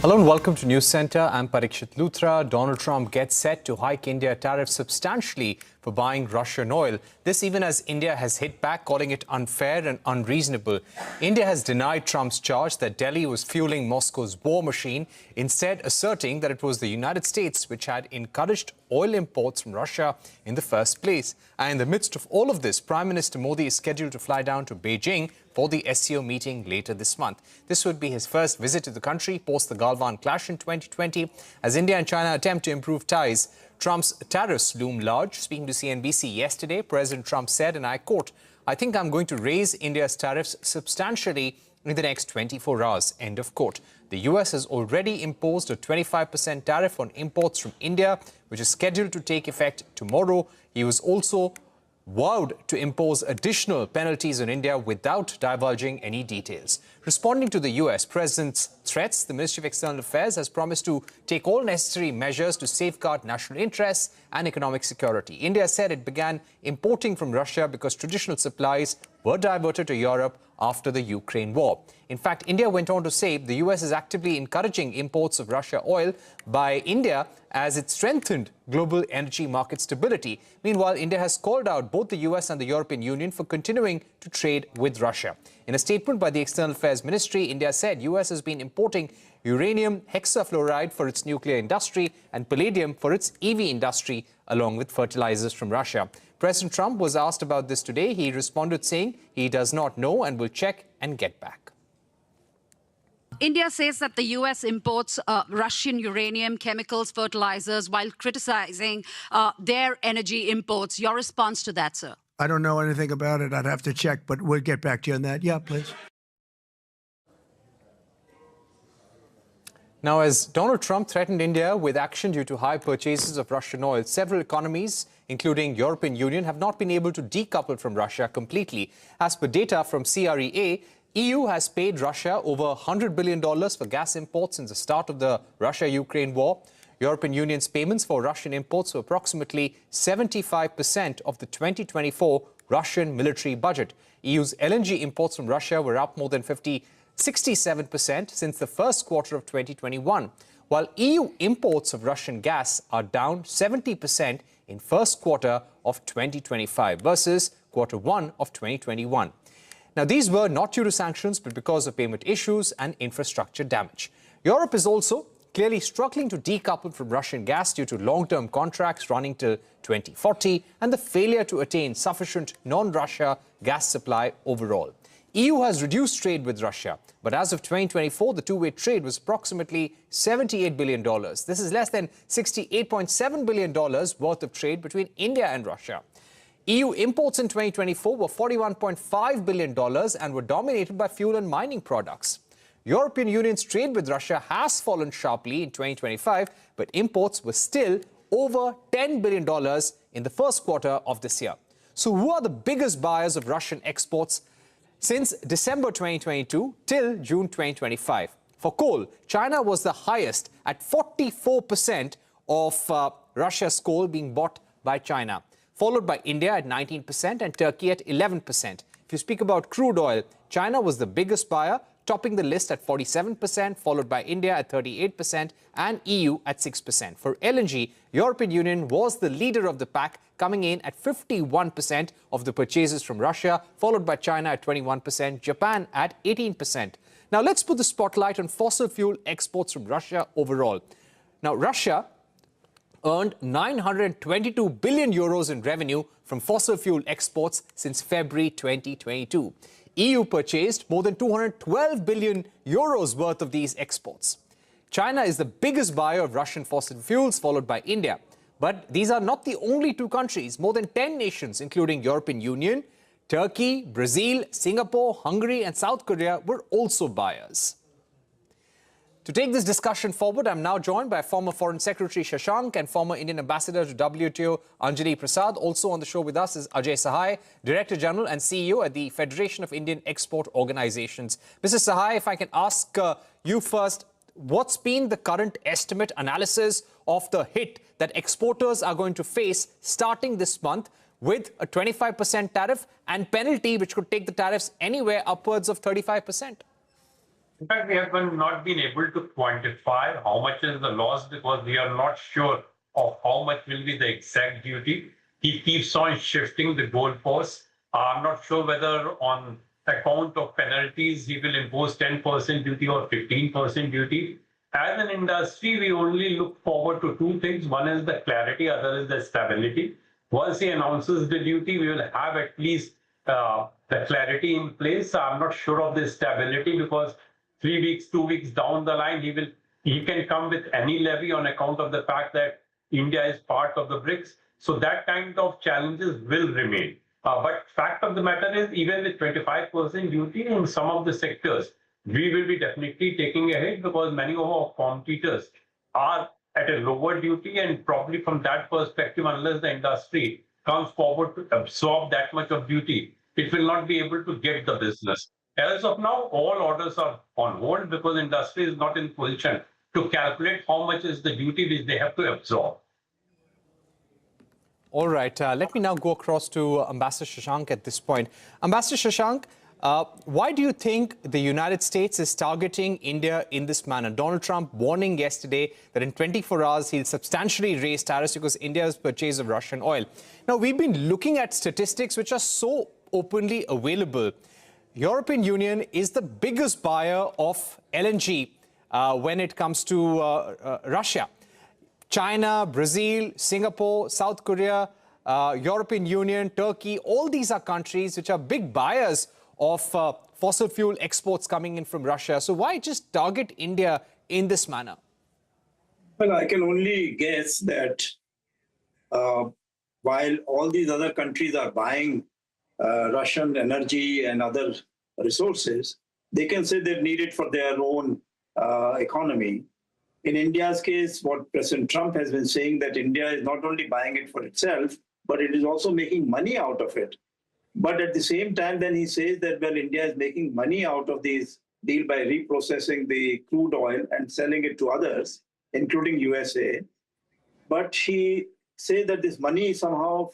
Hello and welcome to News Center. I'm Parikshit Luthra. Donald Trump gets set to hike India tariffs substantially for buying Russian oil. This even as India has hit back, calling it unfair and unreasonable. India has denied Trump's charge that Delhi was fueling Moscow's war machine, instead asserting that it was the United States which had encouraged oil imports from Russia in the first place. And in the midst of all of this, Prime Minister Modi is scheduled to fly down to Beijing for the SCO meeting later this month. This would be his first visit to the country post the Galwan clash in 2020. As India and China attempt to improve ties, Trump's tariffs loom large. Speaking to CNBC yesterday, President Trump said, and I quote, "I think I'm going to raise India's tariffs substantially in the next 24 hours, end of quote. The US has already imposed a 25% tariff on imports from India, which is scheduled to take effect tomorrow. He was also vowed to impose additional penalties on India without divulging any details. Responding to the US President's threats, the Ministry of External Affairs has promised to take all necessary measures to safeguard national interests and economic security. India said it began importing from Russia because traditional supplies were diverted to Europe after the Ukraine war. In fact, India went on to say the US is actively encouraging imports of Russia oil by India as it strengthened global energy market stability. Meanwhile, India has called out both the US and the European Union for continuing to trade with Russia. In a statement by the External Affairs Ministry, India said US has been importing uranium hexafluoride for its nuclear industry and palladium for its EV industry, along with fertilizers from Russia. President Trump was asked about this today. He responded saying he does not know and will check and get back. India says that the US imports Russian uranium, chemicals, fertilizers, while criticizing their energy imports. Your response to that, sir? I don't know anything about it. I'd have to check, but we'll get back to you on that. Yeah, please. Now, as Donald Trump threatened India with action due to high purchases of Russian oil, several economies, including European Union, have not been able to decouple from Russia completely. As per data from CREA, EU has paid Russia over $100 billion for gas imports since the start of the Russia-Ukraine war. European Union's payments for Russian imports were approximately 75% of the 2024 Russian military budget. EU's LNG imports from Russia were up more than 67% since the first quarter of 2021, while EU imports of Russian gas are down 70% in first quarter of 2025 versus quarter one of 2021. Now, these were not due to sanctions, but because of payment issues and infrastructure damage. Europe is also clearly struggling to decouple from Russian gas due to long-term contracts running till 2040 and the failure to attain sufficient non-Russia gas supply overall. EU has reduced trade with Russia, but as of 2024, the two-way trade was approximately $78 billion. This is less than $68.7 billion worth of trade between India and Russia. EU imports in 2024 were $41.5 billion and were dominated by fuel and mining products. European Union's trade with Russia has fallen sharply in 2025, but imports were still over $10 billion in the first quarter of this year. So who are the biggest buyers of Russian exports since December 2022 till June 2025? For coal, China was the highest at 44% of Russia's coal being bought by China, followed by India at 19% and Turkey at 11%. If you speak about crude oil, China was the biggest buyer, topping the list at 47%, followed by India at 38% and EU at 6%. For LNG, European Union was the leader of the pack, coming in at 51% of the purchases from Russia, followed by China at 21%, Japan at 18%. Now, let's put the spotlight on fossil fuel exports from Russia overall. Now, Russia earned 922 billion euros in revenue from fossil fuel exports since February 2022. EU purchased more than 212 billion euros worth of these exports. China is the biggest buyer of Russian fossil fuels, followed by India. But these are not the only two countries. More than 10 nations, including European Union, Turkey, Brazil, Singapore, Hungary and South Korea were also buyers. To take this discussion forward, I'm now joined by former Foreign Secretary Shashank and former Indian Ambassador to WTO Anjali Prasad. Also on the show with us is Ajay Sahai, Director General and CEO at the Federation of Indian Export Organizations. Mr. Sahai, if I can ask you first, what's been the current estimate analysis of the hit that exporters are going to face starting this month with a 25% tariff and penalty which could take the tariffs anywhere upwards of 35%? In fact, we have not been able to quantify how much is the loss because we are not sure of how much will be the exact duty. He keeps on shifting the goalposts. I'm not sure whether on account of penalties he will impose 10% duty or 15% duty. As an industry, we only look forward to two things. One is the clarity, other is the stability. Once he announces the duty, we will have at least the clarity in place. I'm not sure of the stability because 3 weeks, 2 weeks down the line, he can come with any levy on account of the fact that India is part of the BRICS. So that kind of challenges will remain. But fact of the matter is, even with 25% duty in some of the sectors, we will be definitely taking a hit because many of our competitors are at a lower duty, and probably from that perspective, unless the industry comes forward to absorb that much of duty, it will not be able to get the business. As of now, all orders are on hold because industry is not in position to calculate how much is the duty which they have to absorb. All right, let me now go across to Ambassador Shashank at this point. Ambassador Shashank, why do you think the United States is targeting India in this manner? Donald Trump warning yesterday that in 24 hours he'll substantially raise tariffs because India's purchase of Russian oil. Now, we've been looking at statistics which are so openly available. European Union is the biggest buyer of LNG when it comes to Russia. China, Brazil, Singapore, South Korea, European Union, Turkey, all these are countries which are big buyers of fossil fuel exports coming in from Russia. So why just target India in this manner? Well, I can only guess that while all these other countries are buying Russian energy and other resources, they can say they need it for their own economy. In India's case, what President Trump has been saying that India is not only buying it for itself, but it is also making money out of it. But at the same time, then he says that, well, India is making money out of this deal by reprocessing the crude oil and selling it to others, including USA. But he says that this money is somehow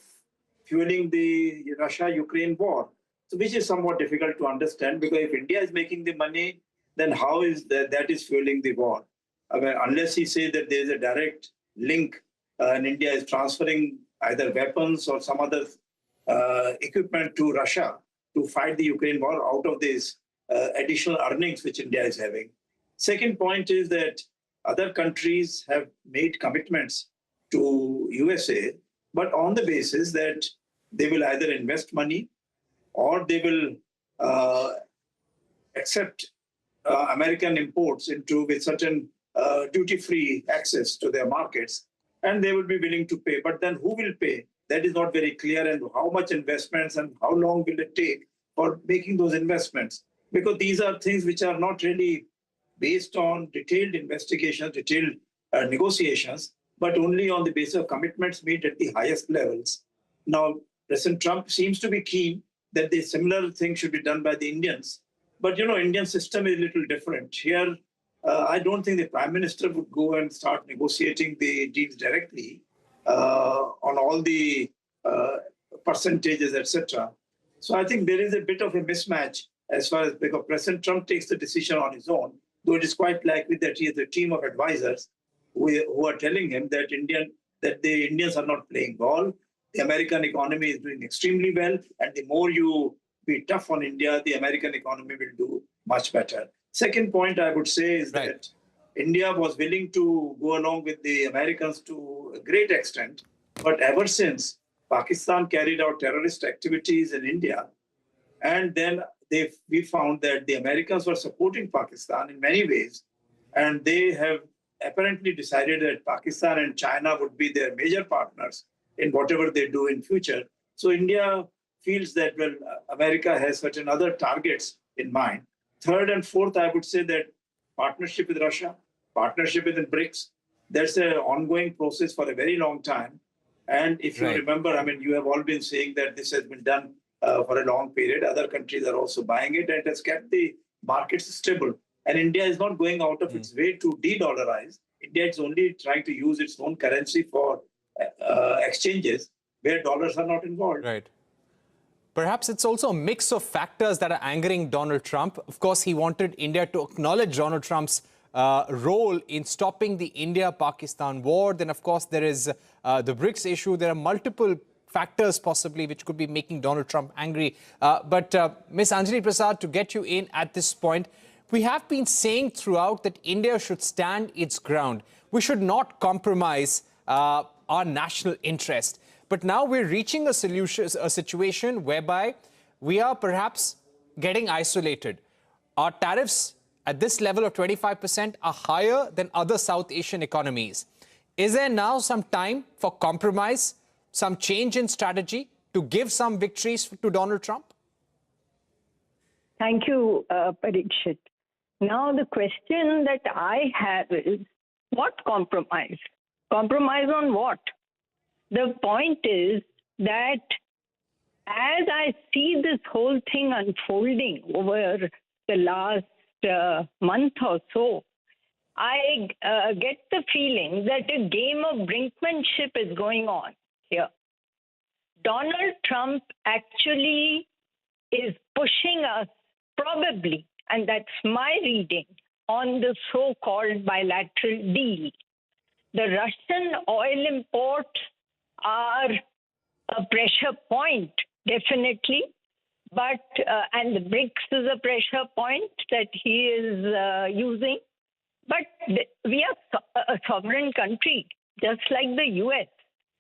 fueling the Russia-Ukraine war, so which is somewhat difficult to understand, because if India is making the money, then how is that is fueling the war? I mean, unless he says that there is a direct link and India is transferring either weapons or some other equipment to Russia to fight the Ukraine war out of these additional earnings which India is having. Second point is that other countries have made commitments to USA, but on the basis that they will either invest money or they will accept American imports with certain duty-free access to their markets, and they will be willing to pay. But then who will pay? That is not very clear, and how much investments and how long will it take for making those investments? Because these are things which are not really based on detailed investigations, detailed negotiations, but only on the basis of commitments made at the highest levels. Now, President Trump seems to be keen that the similar thing should be done by the Indians. But, you know, Indian system is a little different. Here, I don't think the Prime Minister would go and start negotiating the deals directly on all the percentages, etc. So I think there is a bit of a mismatch as far as, because President Trump takes the decision on his own, though it is quite likely that he has a team of advisors who are telling him that the Indians are not playing ball. The American economy is doing extremely well, and the more you be tough on India, the American economy will do much better. Second point I would say is that India was willing to go along with the Americans to a great extent, but ever since Pakistan carried out terrorist activities in India, and then we found that the Americans were supporting Pakistan in many ways, and they have apparently decided that Pakistan and China would be their major partners in whatever they do in future. So India feels that, well, America has certain other targets in mind. Third and fourth, I would say that partnership with Russia, partnership with the BRICS, that's an ongoing process for a very long time. And if you remember, I mean, you have all been saying that this has been done for a long period. Other countries are also buying it, and it has kept the markets stable. And India is not going out of its way to de-dollarize. India is only trying to use its own currency for exchanges where dollars are not involved. Right. Perhaps it's also a mix of factors that are angering Donald Trump. Of course, he wanted India to acknowledge Donald Trump's role in stopping the India-Pakistan war. Then, of course, there is the BRICS issue. There are multiple factors possibly which could be making Donald Trump angry. But Ms. Anjali Prasad, to get you in at this point, we have been saying throughout that India should stand its ground. We should not compromise our national interest. But now we're reaching a situation whereby we are perhaps getting isolated. Our tariffs at this level of 25% are higher than other South Asian economies. Is there now some time for compromise, some change in strategy to give some victories to Donald Trump? Thank you, Parikshit. Now, the question that I have is, what compromise? Compromise on what? The point is that as I see this whole thing unfolding over the last month or so, I get the feeling that a game of brinkmanship is going on here. Donald Trump actually is pushing us, probably, and that's my reading, on the so-called bilateral deal. The Russian oil imports are a pressure point, definitely, but and the BRICS is a pressure point that he is using. But we are a sovereign country, just like the US.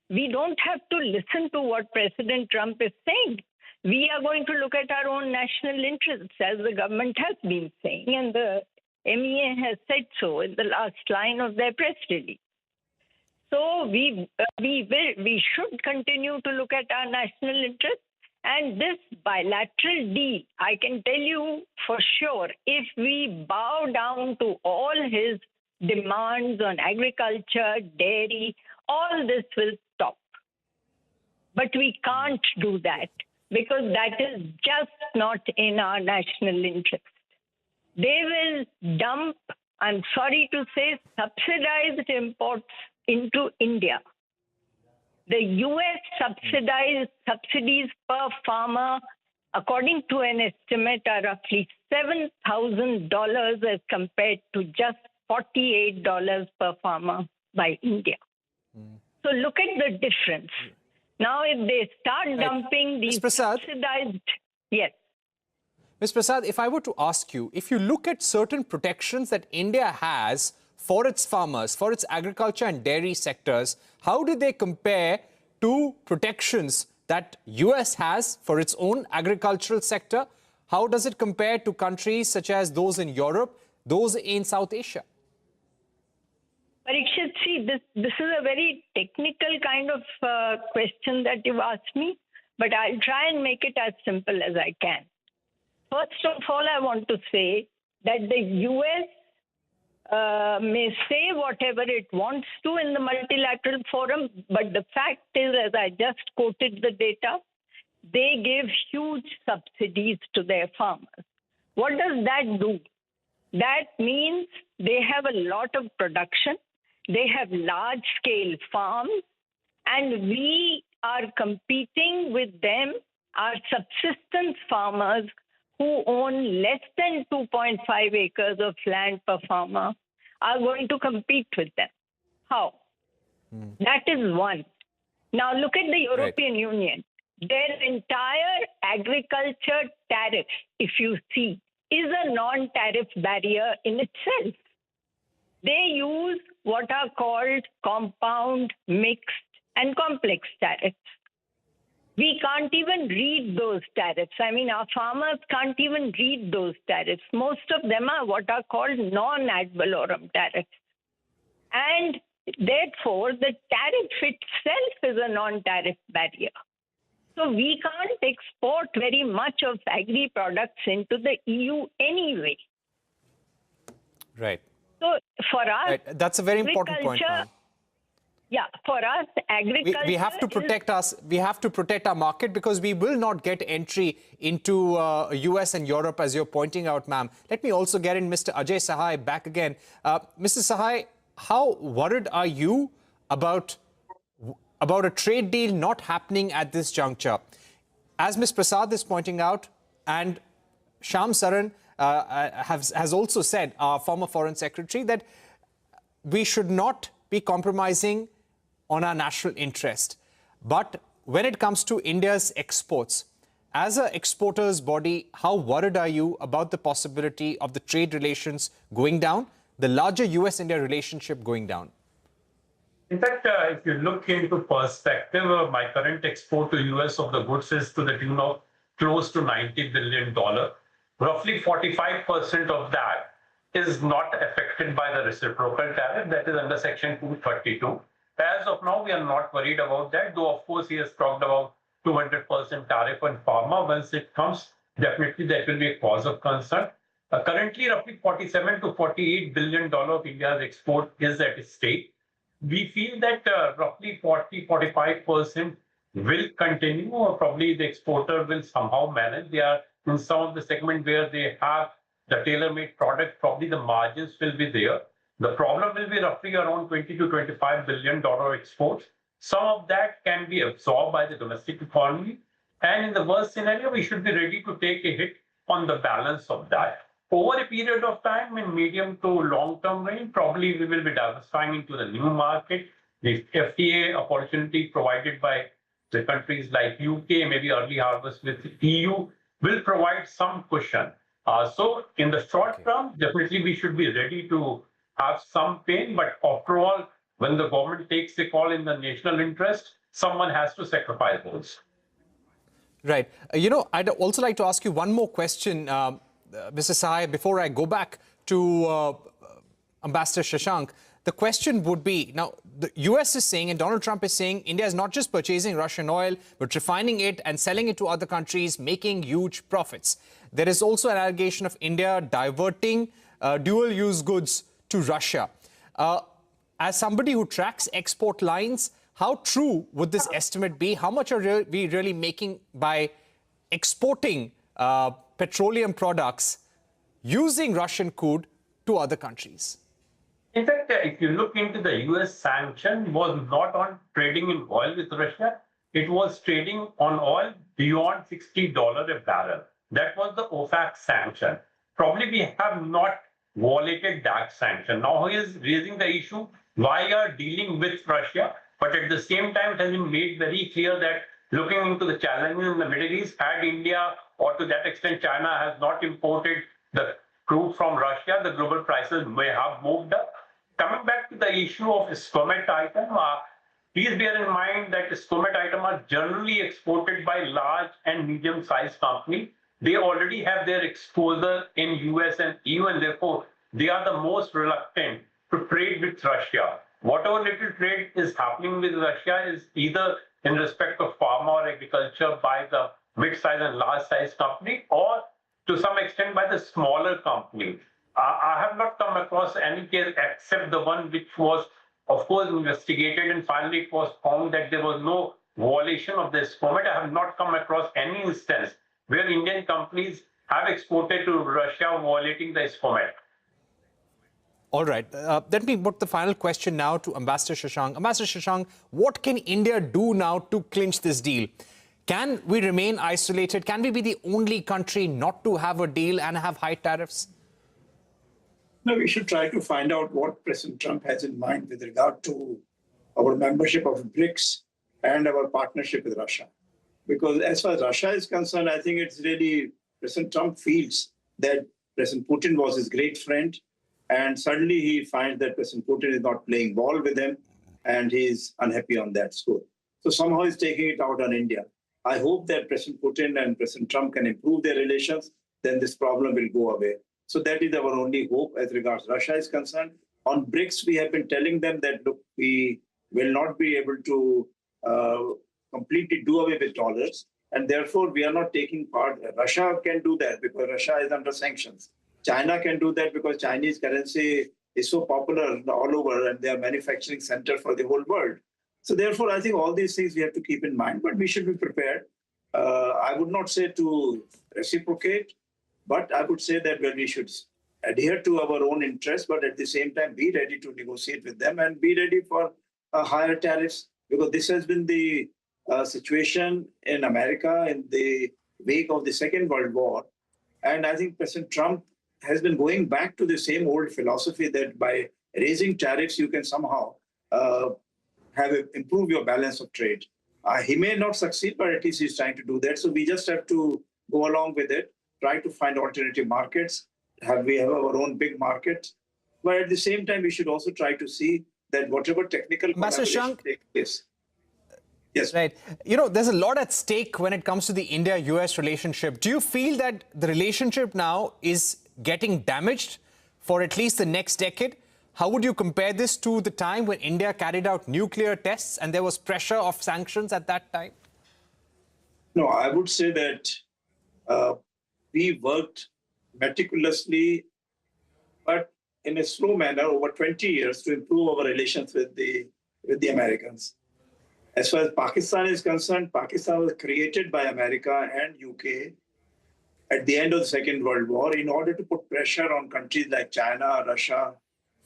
We don't have to listen to what President Trump is saying. We are going to look at our own national interests, as the government has been saying, and the MEA has said so in the last line of their press release. So we should continue to look at our national interests. And this bilateral deal, I can tell you for sure, if we bow down to all his demands on agriculture, dairy, all this will stop. But we can't do that because that is just not in our national interest. They will dump, I'm sorry to say, subsidized imports into India. The US subsidies per farmer, according to an estimate, are roughly $7,000 as compared to just $48 per farmer by India. So look at the difference. Now, if they start dumping these subsidized... Yes. Ms. Prasad, if I were to ask you, if you look at certain protections that India has for its farmers, for its agriculture and dairy sectors, how do they compare to protections that US has for its own agricultural sector? How does it compare to countries such as those in Europe, those in South Asia? Parikshit, see, this is a very technical kind of question that you've asked me, but I'll try and make it as simple as I can. First of all, I want to say that the US may say whatever it wants to in the multilateral forum, but the fact is, as I just quoted the data, they give huge subsidies to their farmers. What does that do? That means they have a lot of production, they have large-scale farms, and we are competing with them, our subsistence farmers, who own less than 2.5 acres of land per farmer, are going to compete with them. How? That is one. Now look at the European Union. Their entire agriculture tariff, if you see, is a non-tariff barrier in itself. They use what are called compound, mixed, and complex tariffs. We can't even read those tariffs. I mean, our farmers can't even read those tariffs. Most of them are what are called non-ad valorem tariffs. And therefore, the tariff itself is a non-tariff barrier. So we can't export very much of agri products into the EU anyway. Right. So for us, right. That's a very important point. Yeah, for us, agriculture. We have to protect us. We have to protect our market because we will not get entry into US and Europe, as you're pointing out, ma'am. Let me also get in Mr. Ajay Sahai back again. Mr. Sahai, how worried are you about a trade deal not happening at this juncture? as Ms. Prasad is pointing out, and Shyam Saran has also said, our former Foreign Secretary, that we should not be compromising on our national interest. But when it comes to India's exports, as an exporters body, how worried are you about the possibility of the trade relations going down, the larger US-India relationship going down? In fact, if you look into perspective, my current export to US of the goods is to the tune of close to $90 billion. Roughly 45% of that is not affected by the reciprocal tariff, that is under Section 232. As of now, we are not worried about that, though of course he has talked about 200% tariff on pharma. Once it comes, definitely that will be a cause of concern. Currently, roughly 47 to $48 billion of India's export is at stake. We feel that roughly 40-45% will continue, or probably the exporter will somehow manage. They are in some of the segment where they have the tailor-made product, probably the margins will be there. The problem will be roughly around 20 to $25 billion exports. Some of that can be absorbed by the domestic economy. And in the worst scenario, we should be ready to take a hit on the balance of that. Over a period of time, in medium to long-term range, probably we will be diversifying into the new market. The FTA opportunity provided by the countries like UK, maybe early harvest with EU, will provide some cushion. So in the short term, definitely we should be ready to have some pain. But after all, when the government takes a call in the national interest, someone has to sacrifice those. Right. I'd also like to ask you one more question, Mr. Sahai, before I go back to Ambassador Shashank. The question would be, now, the US is saying, and Donald Trump is saying, India is not just purchasing Russian oil, but refining it and selling it to other countries, making huge profits. There is also an allegation of India diverting dual-use goods to Russia. As somebody who tracks export lines, how true would this estimate be? How much are we really making by exporting petroleum products using Russian crude to other countries? In fact, if you look into the US sanction, was not on trading in oil with Russia. It was trading on oil beyond $60 a barrel. That was the OFAC sanction. Probably we have not violated that sanction. Now he is raising the issue, why are dealing with Russia? But at the same time, it has been made very clear that looking into the challenges in the Middle East, had India, or to that extent China, has not imported the crude from Russia, the global prices may have moved up. Coming back to the issue of SCOMET item, please bear in mind that SCOMET items are generally exported by large and medium-sized companies. They already have their exposure in US and EU, and therefore they are the most reluctant to trade with Russia. Whatever little trade is happening with Russia is either in respect of pharma or agriculture by the mid-sized and large-sized company, or to some extent by the smaller company. I have not come across any case except the one which was, of course, investigated, and finally it was found that there was no violation of the SCOMET. I have not come across any instance where Indian companies have exported to Russia violating the SCOMET. All right. Let me put the final question now to Ambassador Shashank. Ambassador Shashank, what can India do now to clinch this deal? Can we remain isolated? Can we be the only country not to have a deal and have high tariffs? No, we should try to find out what President Trump has in mind with regard to our membership of BRICS and our partnership with Russia. Because as far as Russia is concerned, I think it's really President Trump feels that President Putin was his great friend, and suddenly he finds that President Putin is not playing ball with him, and he's unhappy on that score. So somehow he's taking it out on India. I hope that President Putin and President Trump can improve their relations, then this problem will go away. So that is our only hope as regards Russia is concerned. On BRICS, we have been telling them that, look, we will not be able to completely do away with dollars, and therefore we are not taking part. Russia can do that because Russia is under sanctions. China can do that because Chinese currency is so popular all over, and they are manufacturing center for the whole world. So therefore, I think all these things we have to keep in mind, but we should be prepared. I would not say to reciprocate, but I would say that we should adhere to our own interests, but at the same time be ready to negotiate with them and be ready for higher tariffs, because this has been the situation in America in the wake of the Second World War. And I think President Trump has been going back to the same old philosophy that by raising tariffs, you can somehow improve your balance of trade. He may not succeed, but at least he's trying to do that. So we just have to go along with it, try to find alternative markets. We have our own big market. But at the same time, we should also try to see that whatever technical collaboration takes place. Yes. Right. You know, there's a lot at stake when it comes to the India-US relationship. Do you feel that the relationship now is getting damaged for at least the next decade? How would you compare this to the time when India carried out nuclear tests and there was pressure of sanctions at that time? No, I would say that we worked meticulously, but in a slow manner over 20 years to improve our relations with the Americans. As far as Pakistan is concerned, Pakistan was created by America and UK at the end of the Second World War in order to put pressure on countries like China, Russia,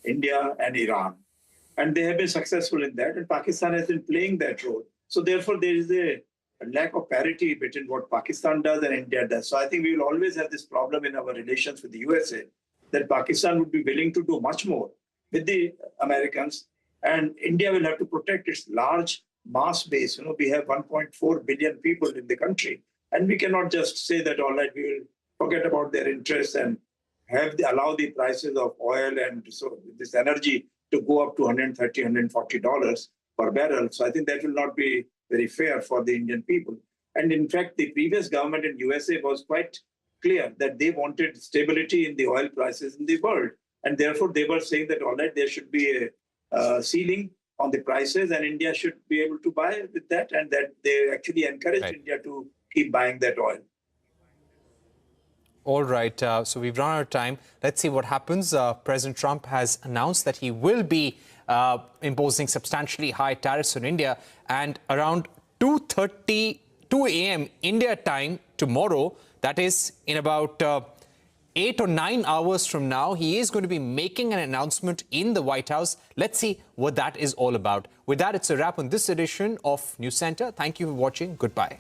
India, and Iran. And they have been successful in that, and Pakistan has been playing that role. So therefore, there is a lack of parity between what Pakistan does and India does. So I think we will always have this problem in our relations with the USA, that Pakistan would be willing to do much more with the Americans, and India will have to protect its large mass base. You know, we have 1.4 billion people in the country, and we cannot just say that, all right, we will forget about their interests and allow the prices of oil and so this energy to go up to $130, $140 per barrel. So I think that will not be very fair for the Indian people. And in fact, the previous government in USA was quite clear that they wanted stability in the oil prices in the world. And therefore, they were saying that, all right, there should be a ceiling on the prices, and India should be able to buy with that, and that they actually encouraged India to keep buying that oil. All right, so we've run out of time. Let's see what happens. President Trump has announced that he will be imposing substantially high tariffs on India, and around 2 a.m. India time tomorrow, that is in about 8 or 9 hours from now, he is going to be making an announcement in the White House. Let's see what that is all about. With that, it's a wrap on this edition of News Center. Thank you for watching. Goodbye.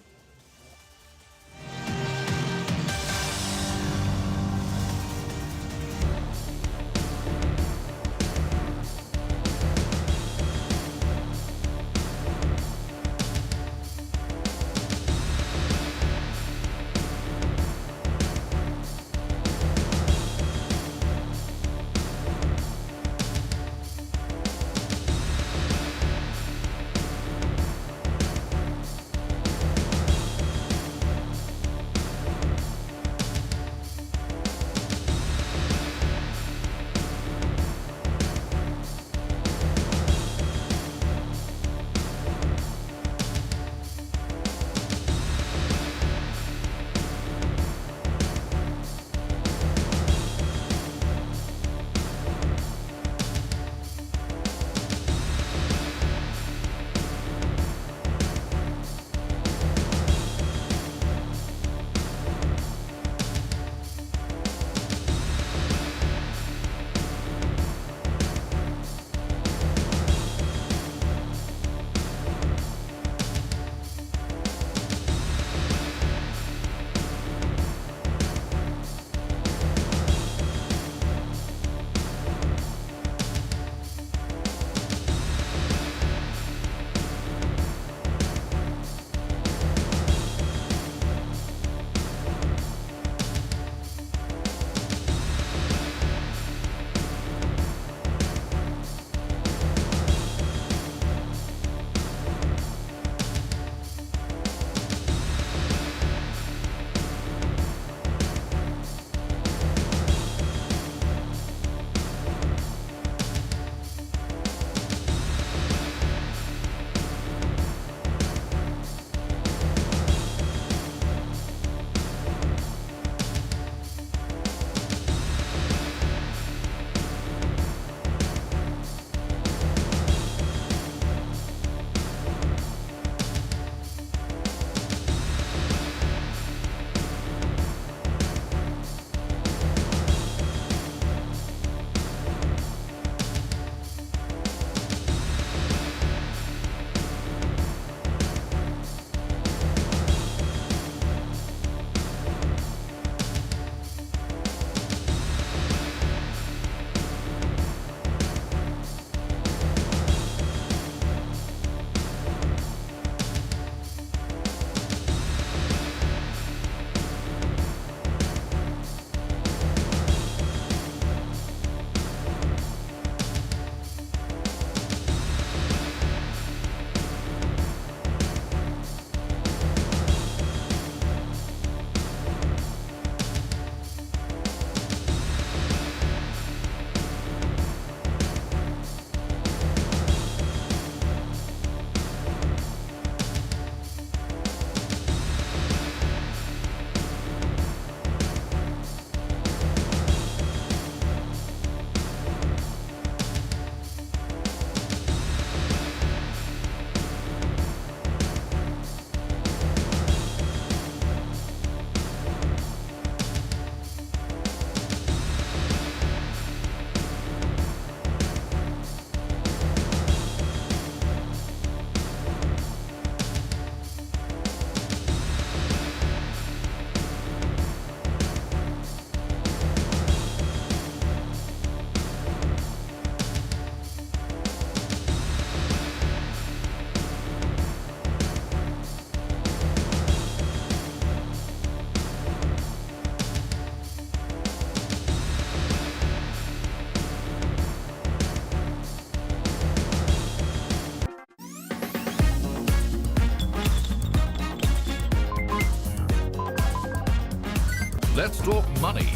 Let's talk money.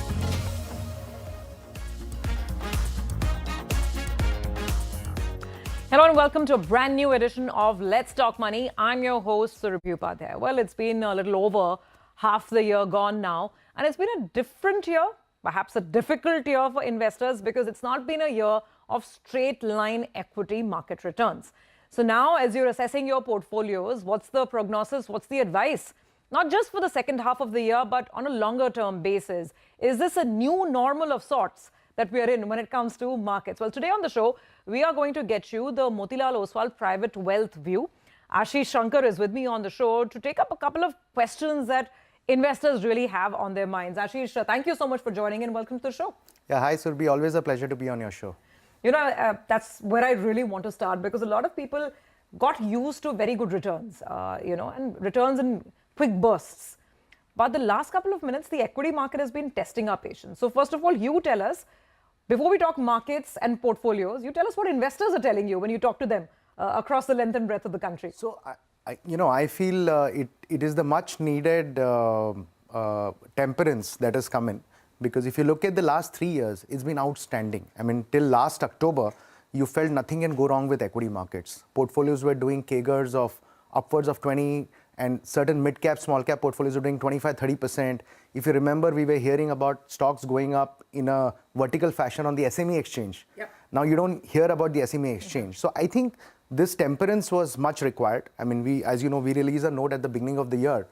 Hello and welcome to a brand new edition of Let's Talk Money. I'm your host, Surabhi Upadhyay. Well, it's been a little over half the year gone now, and it's been a different year, perhaps a difficult year for investors because it's not been a year of straight line equity market returns. So now, as you're assessing your portfolios, what's the prognosis? What's the advice? Not just for the second half of the year, but on a longer term basis. Is this a new normal of sorts that we are in when it comes to markets? Well, today on the show, we are going to get you the Motilal Oswal Private Wealth View. Ashish Shankar is with me on the show to take up a couple of questions that investors really have on their minds. Ashish, thank you so much for joining and welcome to the show. Yeah, hi Surabhi, always a pleasure to be on your show. You know, that's where I really want to start because a lot of people got used to very good returns, and returns in quick bursts. But the last couple of minutes, the equity market has been testing our patience. So first of all, you tell us, before we talk markets and portfolios, you tell us what investors are telling you when you talk to them across the length and breadth of the country. So, I feel it is the much needed temperance that has come in. Because if you look at the last 3 years, it's been outstanding. I mean, till last October, you felt nothing can go wrong with equity markets. Portfolios were doing CAGRs of upwards of 20, and certain mid-cap, small-cap portfolios were doing 25-30%. If you remember, we were hearing about stocks going up in a vertical fashion on the SME exchange. Yep. Now, you don't hear about the SME exchange. So I think this temperance was much required. I mean, as you know, we released a note at the beginning of the year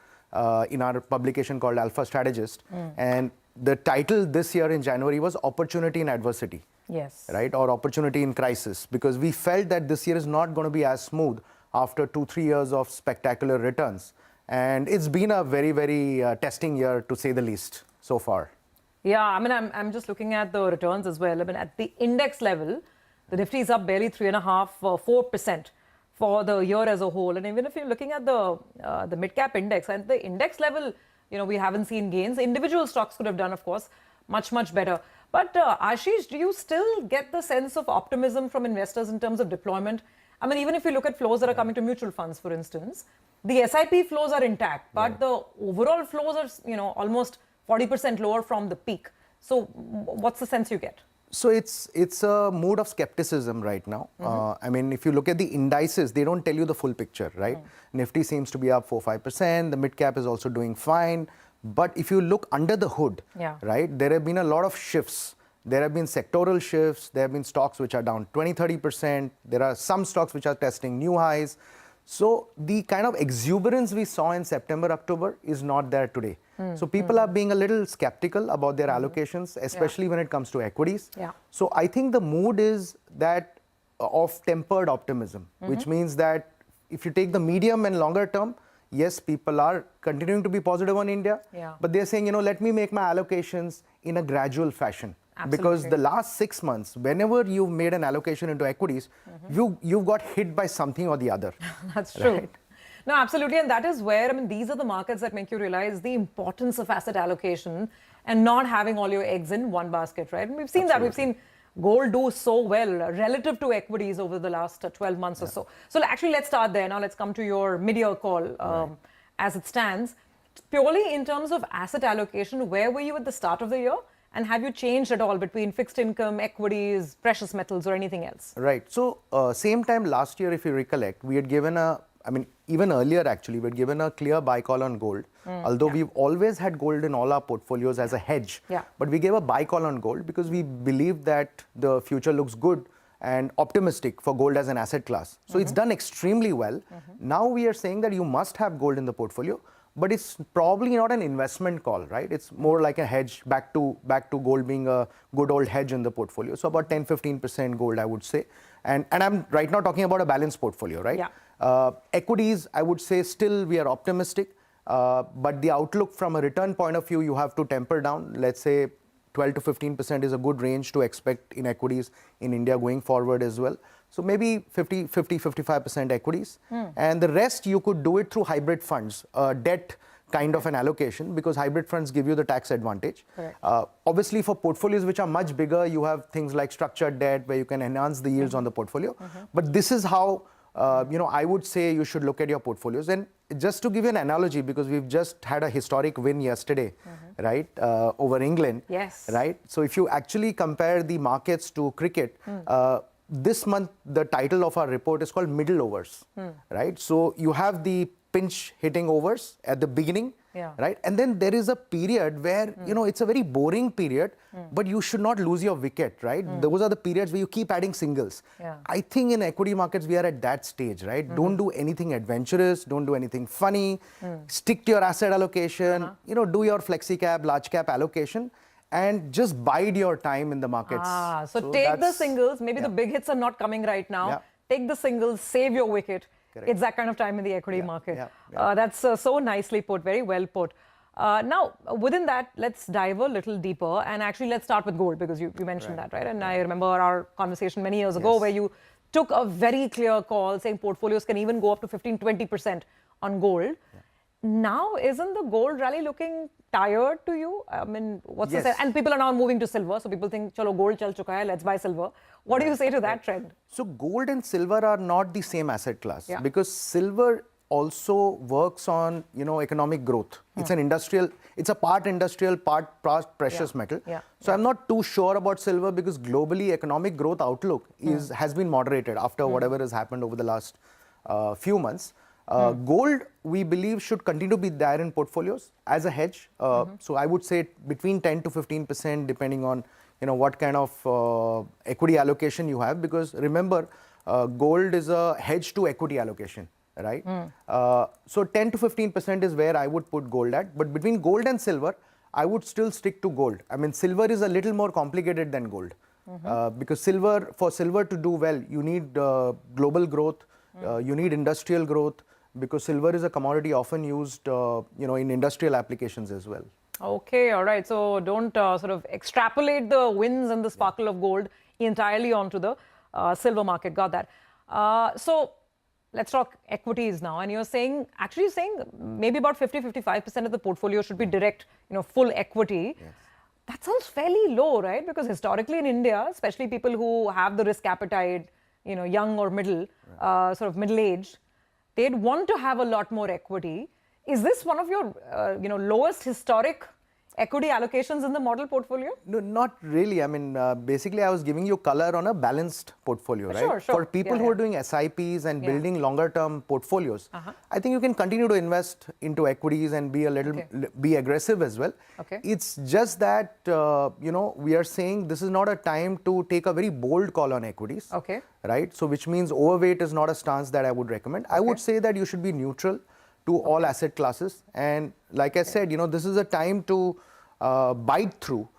in our publication called Alpha Strategist. And the title this year in January was Opportunity in Adversity. Yes. Right? Or Opportunity in Crisis. Because we felt that this year is not going to be as smooth after 2-3 years of spectacular returns. And it's been a very, very testing year, to say the least, so far. Yeah, I mean, I'm just looking at the returns as well. I mean, at the index level, the Nifty is up barely 3.5-4% for the year as a whole. And even if you're looking at the mid-cap index, at the index level, we haven't seen gains. Individual stocks could have done, of course, much, much better. But Ashish, do you still get the sense of optimism from investors in terms of deployment? I mean, even if you look at flows that are coming to mutual funds, for instance, the SIP flows are intact, but the overall flows are, almost 40% lower from the peak. So what's the sense you get? So it's a mood of skepticism right now. I mean, if you look at the indices, they don't tell you the full picture, right? Nifty seems to be up 4-5%. The mid cap is also doing fine. But if you look under the hood, right, there have been a lot of shifts. There have been sectoral shifts. There have been stocks which are down 20-30%. There are some stocks which are testing new highs. So the kind of exuberance we saw in September, October is not there today. So people are being a little skeptical about their allocations, especially when it comes to equities. So I think the mood is that of tempered optimism, which means that if you take the medium and longer term, yes, people are continuing to be positive on India, but they're saying, let me make my allocations in a gradual fashion. Absolutely. Because the last 6 months, whenever you've made an allocation into equities, you've got hit by something or the other. That's true. Right? No, absolutely. And that is where, these are the markets that make you realize the importance of asset allocation and not having all your eggs in one basket, right? And we've seen that. We've seen gold do so well relative to equities over the last 12 months or so. So actually, let's start there. Now let's come to your mid-year call as it stands. Purely in terms of asset allocation, where were you at the start of the year? And have you changed at all between fixed income, equities, precious metals, or anything else? Right. So same time last year, if you recollect, we had given even earlier actually, we had given a clear buy call on gold. Although we've always had gold in all our portfolios as a hedge. But we gave a buy call on gold because we believe that the future looks good and optimistic for gold as an asset class. So it's done extremely well. Now we are saying that you must have gold in the portfolio. But it's probably not an investment call, right? It's more like a hedge back to gold being a good old hedge in the portfolio. So about 10-15% gold, I would say. And I'm right now talking about a balanced portfolio, right? Equities, I would say still we are optimistic. But the outlook from a return point of view, you have to temper down. Let's say 12-15% is a good range to expect in equities in India going forward as well. So maybe 50-55% equities. And the rest, you could do it through hybrid funds, debt kind of an allocation, because hybrid funds give you the tax advantage. Obviously, for portfolios which are much bigger, you have things like structured debt where you can enhance the yields on the portfolio. But this is how I would say you should look at your portfolios. And just to give you an analogy, because we've just had a historic win yesterday, right, over England. Yes. Right. So if you actually compare the markets to cricket, this month the title of our report is called Middle Overs, right? So you have the pinch hitting overs at the beginning, right? And then there is a period where, it's a very boring period, but you should not lose your wicket, right? Those are the periods where you keep adding singles. I think in equity markets, we are at that stage, right? Don't do anything adventurous, don't do anything funny, stick to your asset allocation, do your flexi cap, large cap allocation, and just bide your time in the markets. So take the singles. Maybe the big hits are not coming right now. Take the singles, save your wicket. Correct. It's that kind of time in the equity market. That's so nicely put, very well put. Now, within that, let's dive a little deeper, and actually let's start with gold, because you mentioned that, right? And I remember our conversation many years ago where you took a very clear call saying portfolios can even go up to 15-20% on gold. Now, isn't the gold rally looking tired to you? I mean, what's the sense? And people are now moving to silver, so people think, chalo, gold chal chuka hai, let's buy silver. What do you say to that trend? So gold and silver are not the same asset class, because silver also works on, economic growth. It's an industrial, it's a part industrial, part precious metal. So I'm not too sure about silver, because globally economic growth outlook has been moderated after whatever has happened over the last few months. Gold, we believe, should continue to be there in portfolios as a hedge. So I would say between 10 to 15%, depending on what kind of equity allocation you have. Because remember, gold is a hedge to equity allocation, right? So 10 to 15% is where I would put gold at. But between gold and silver, I would still stick to gold. I mean, silver is a little more complicated than gold. Because for silver to do well, you need global growth, you need industrial growth, because silver is a commodity often used, in industrial applications as well. Okay, all right. So don't sort of extrapolate the wins and the sparkle of gold entirely onto the silver market. Got that. So let's talk equities now. And you're saying, maybe about 50-55% of the portfolio should be direct, full equity. That sounds fairly low, right? Because historically in India, especially people who have the risk appetite, young or middle, sort of middle-aged, they'd want to have a lot more equity. Is this one of your, lowest historic equity allocations in the model portfolio? No, not really. I mean, basically, I was giving you color on a balanced portfolio, right? Sure. For people who are doing SIPs and building longer-term portfolios, I think you can continue to invest into equities and be a little, be aggressive as well. It's just that, we are saying this is not a time to take a very bold call on equities, right? So, which means overweight is not a stance that I would recommend. I would say that you should be neutral to all asset classes. And like I said, this is a time to bite through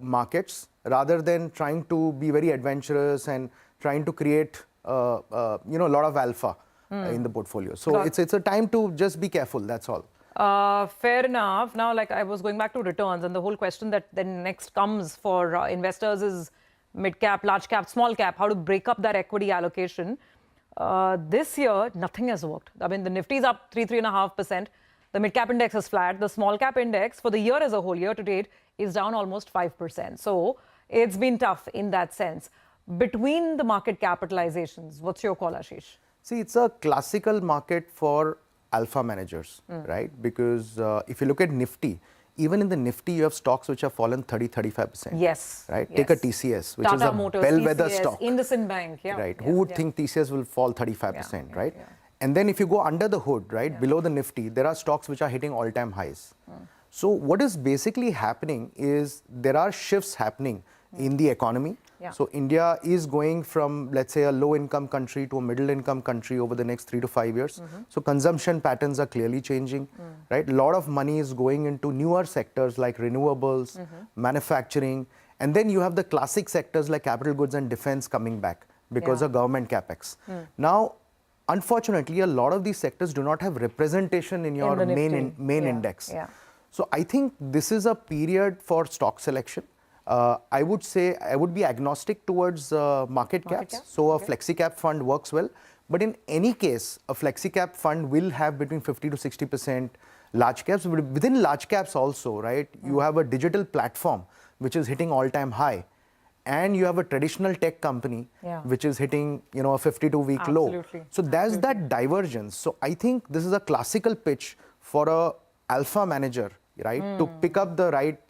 markets rather than trying to be very adventurous and trying to create, a lot of alpha in the portfolio. So it's a time to just be careful, that's all. Fair enough. Now, like I was going back to returns, and the whole question that then next comes for investors is mid-cap, large-cap, small-cap, how to break up that equity allocation. This year, nothing has worked. I mean, the Nifty is up 3.5%. The mid-cap index is flat. The small-cap index for the year as a whole, year to date, is down almost 5%. So it's been tough in that sense. Between the market capitalizations, what's your call, Ashish? See, it's a classical market for alpha managers, right? Because if you look at Nifty, even in the Nifty, you have stocks which have fallen 30-35%. Yes. Right? Take a TCS, which is a bellwether stock. IndusInd Bank, Right. Who would think TCS will fall 35%, right? And then if you go under the hood, right, below the Nifty, there are stocks which are hitting all-time highs. So what is basically happening is there are shifts happening in the economy. So India is going from, let's say, a low-income country to a middle-income country over the next 3 to 5 years. So consumption patterns are clearly changing, right? A lot of money is going into newer sectors like renewables, manufacturing, and then you have the classic sectors like capital goods and defense coming back because of government capex. Now, unfortunately, a lot of these sectors do not have representation in your main index. So I think this is a period for stock selection. I would say I would be agnostic towards market caps. So a flexi cap fund works well. But in any case, a flexi cap fund will have between 50 to 60% large caps. But within large caps also, right, you have a digital platform which is hitting all-time high. and you have a traditional tech company which is hitting, a 52-week low. So there's that divergence. So I think this is a classical pitch for a alpha manager, right, to pick up the right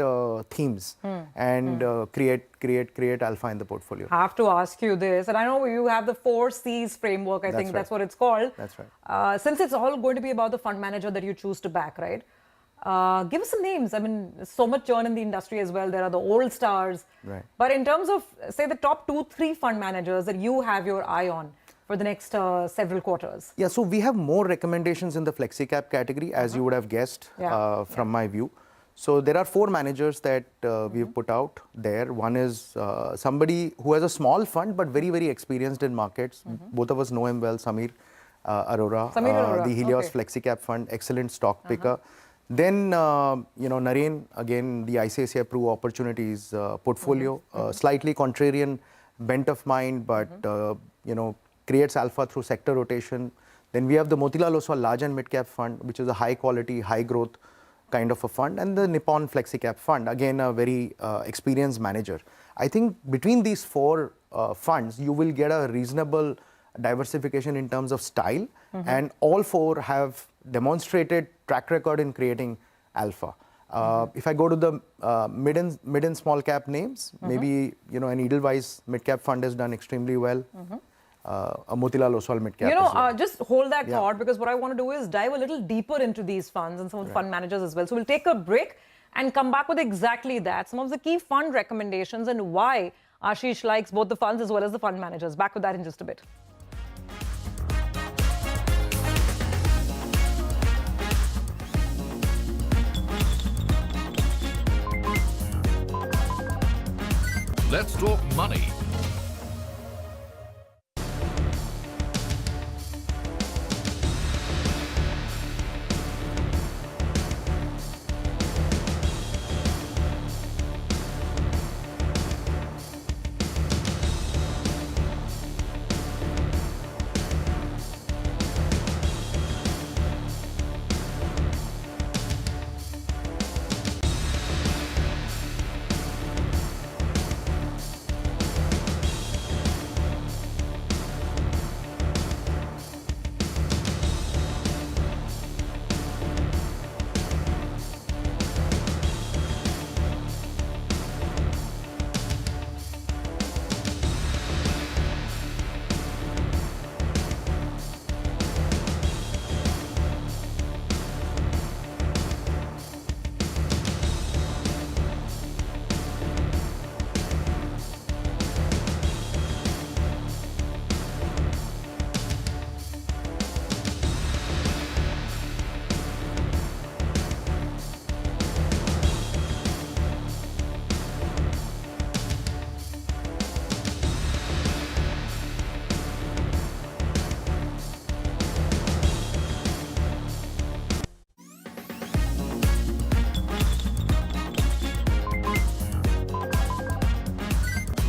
themes and create alpha in the portfolio. I have to ask you this, and I know you have the 4 C's framework, I think that's what it's called. That's right. Since it's all going to be about the fund manager that you choose to back, right? Give us some names. I mean, there's so much churn in the industry as well. There are the old stars. Right. But in terms of, say, the top 2-3 fund managers that you have your eye on for the next several quarters. Yeah, so we have more recommendations in the flexi cap category, as you would have guessed from my view. So there are 4 managers that we've put out there. One is somebody who has a small fund but very, very experienced in markets. Both of us know him well, Samir Arora, the Helios Flexi Cap Fund, excellent stock picker. Then, Naren, again, the ICICI Pru Opportunities portfolio, slightly contrarian bent of mind, but, creates alpha through sector rotation. Then we have the Motilal Oswal Large and Mid Cap Fund, which is a high quality, high growth kind of a fund, and the Nippon Flexi Cap Fund, again, a very experienced manager. I think between these 4 funds, you will get a reasonable diversification in terms of style, and all 4 have demonstrated track record in creating alpha. If I go to the mid and small cap names, maybe an Edelweiss mid cap fund has done extremely well. A Motilal Oswal mid cap. Just hold that thought, because what I want to do is dive a little deeper into these funds and some of the fund managers as well. So we'll take a break and come back with exactly that, some of the key fund recommendations and why Ashish likes both the funds as well as the fund managers. Back with that in just a bit. Let's talk money.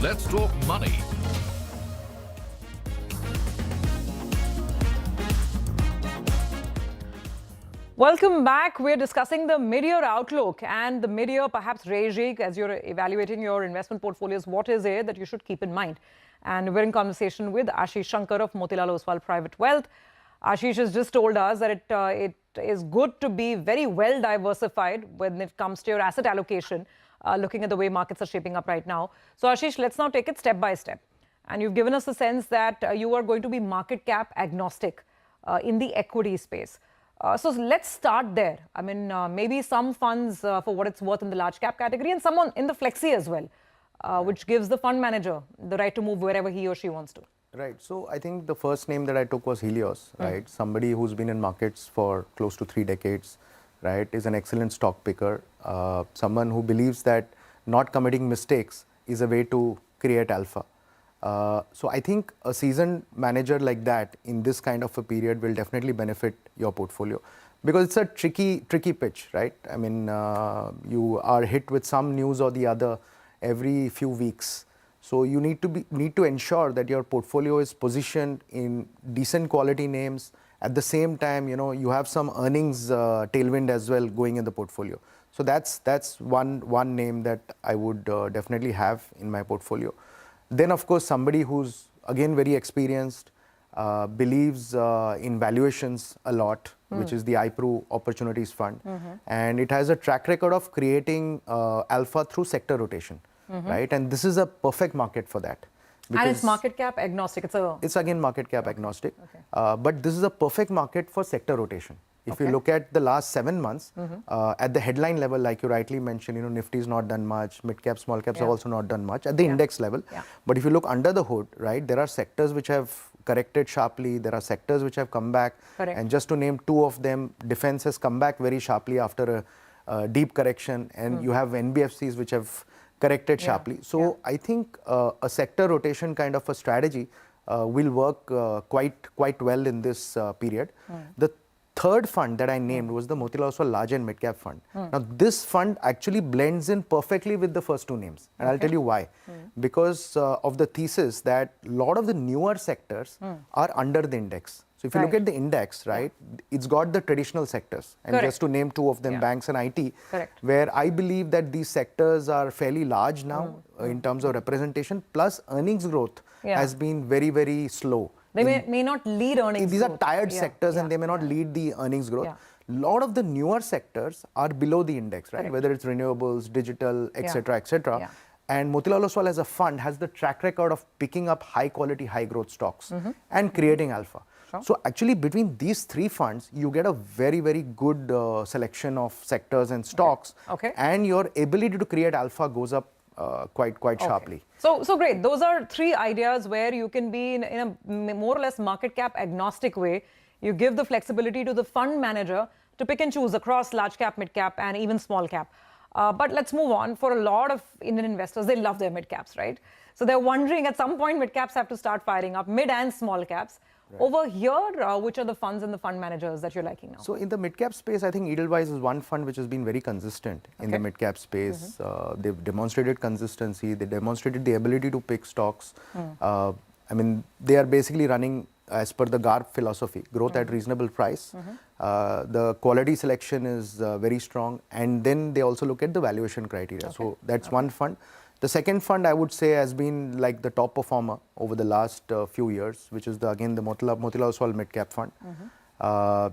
Let's talk money. Welcome back. We're discussing the mid-year outlook and the mid-year perhaps rejig as you're evaluating your investment portfolios. What is it that you should keep in mind? And we're in conversation with Ashish Shankar of Motilal Oswal Private Wealth. Ashish has just told us that it is good to be very well diversified when it comes to your asset allocation, looking at the way markets are shaping up right now. So Ashish, let's now take it step by step. And you've given us a sense that you are going to be market cap agnostic in the equity space. So let's start there. I mean, maybe some funds for what it's worth in the large cap category and some in the flexi as well, which gives the fund manager the right to move wherever he or she wants to. Right. So I think the first name that I took was Helios, right? Somebody who's been in markets for close to 3 decades, right? Is an excellent stock picker. Someone who believes that not committing mistakes is a way to create alpha. So I think a seasoned manager like that in this kind of a period will definitely benefit your portfolio, because it's a tricky pitch, right? I mean, you are hit with some news or the other every few weeks. So you need to ensure that your portfolio is positioned in decent quality names At the same time, you have some earnings tailwind as well going in the portfolio. So that's one name that I would definitely have in my portfolio. Then, of course, somebody who's again very experienced, believes in valuations a lot, which is the iPro Opportunities Fund, and it has a track record of creating alpha through sector rotation, right? And this is a perfect market for that. And it's market cap agnostic. It's again market cap agnostic, but this is a perfect market for sector rotation. If you look at the last 7 months, at the headline level, like you rightly mentioned, Nifty's not done much, mid cap, small caps have also not done much at the index level. But if you look under the hood, right, there are sectors which have corrected sharply, there are sectors which have come back. And just to name 2 of them, defense has come back very sharply after a deep correction, and you have NBFCs which have corrected sharply. So I think a sector rotation kind of a strategy will work quite well in this period. The third fund that I named was the Motilal Oswal Large and Mid Cap Fund. Now this fund actually blends in perfectly with the first 2 names, and I'll tell you why. Because of the thesis that a lot of the newer sectors are under the index. So if you look at the index, right, it's got the traditional sectors, and just to name 2 of them, banks and IT, where I believe that these sectors are fairly large now in terms of representation, plus earnings growth has been very, very slow. They may not lead earnings These growth. are tired sectors, and they may not lead the earnings growth. A lot of the newer sectors are below the index, right? Whether it's renewables, digital, etc., etc. And Motilal Oswal as a fund has the track record of picking up high quality, high growth stocks and creating alpha. So actually between these 3 funds, you get a very, very good selection of sectors and stocks, and your ability to create alpha goes up quite sharply. So great. Those are 3 ideas where you can be in a more or less market cap agnostic way. You give the flexibility to the fund manager to pick and choose across large cap, mid cap, and even small cap. But let's move on. For a lot of Indian investors, they love their mid caps, right? So they're wondering at some point mid caps have to start firing up, mid and small caps. Over here, which are the funds and the fund managers that you're liking now? So in the mid-cap space, I think Edelweiss is one fund which has been very consistent in the mid-cap space. They've demonstrated consistency. They demonstrated the ability to pick stocks. I mean, they are basically running as per the GARP philosophy, growth at reasonable price. The quality selection is very strong. And then they also look at the valuation criteria. So that's one fund. The second fund, I would say, has been like the top performer over the last few years, which is again the Motilal Oswal Mid Cap Fund.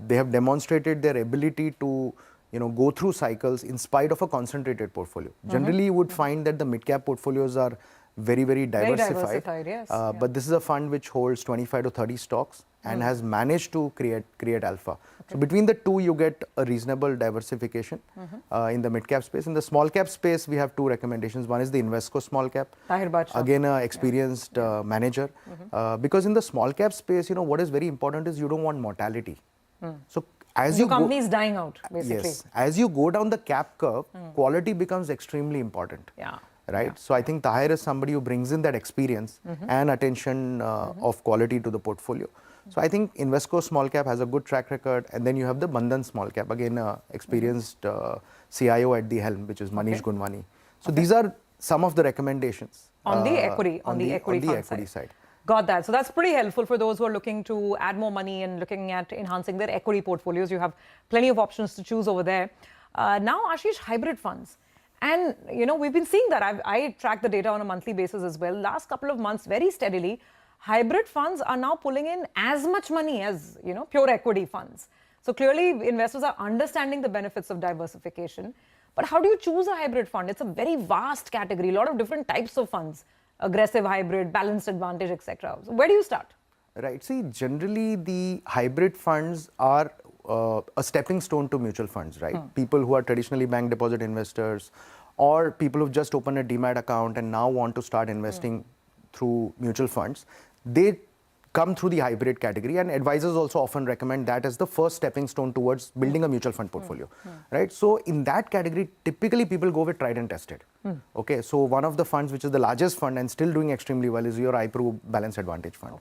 They have demonstrated their ability to go through cycles in spite of a concentrated portfolio. Generally, you would find that the mid cap portfolios are very, very diversified. Yes. But this is a fund which holds 25 to 30 stocks and has managed to create alpha. So between the 2, you get a reasonable diversification in the mid cap space. In the small cap space, we have 2 recommendations. One is the Invesco Small Cap. Again, an experienced manager. Because in the small cap space, what is very important is you don't want mortality. So as your company is dying out, basically. Yes. As you go down the cap curve, quality becomes extremely important. Right? So I think Tahir is somebody who brings in that experience and attention of quality to the portfolio. So I think Invesco Small Cap has a good track record, and then you have the Bandhan Small Cap, again experienced CIO at the helm, which is Manish Gunwani. So these are some of the recommendations. On the equity, on the equity side. Got that. So that's pretty helpful for those who are looking to add more money and looking at enhancing their equity portfolios. You have plenty of options to choose over there. Now, Ashish, hybrid funds. And, we've been seeing that. I track the data on a monthly basis as well. Last couple of months, very steadily, hybrid funds are now pulling in as much money as, pure equity funds. So clearly, investors are understanding the benefits of diversification. But how do you choose a hybrid fund? It's a very vast category, a lot of different types of funds, aggressive hybrid, balanced advantage, etc. So where do you start? Right. See, generally, the hybrid funds are a stepping stone to mutual funds, right? People who are traditionally bank deposit investors, or people who've just opened a demat account and now want to start investing through mutual funds, they come through the hybrid category, and advisors also often recommend that as the first stepping stone towards building a mutual fund portfolio, right? So in that category, typically people go with tried and tested. Okay, so one of the funds which is the largest fund and still doing extremely well is your iPro Balanced Advantage Fund,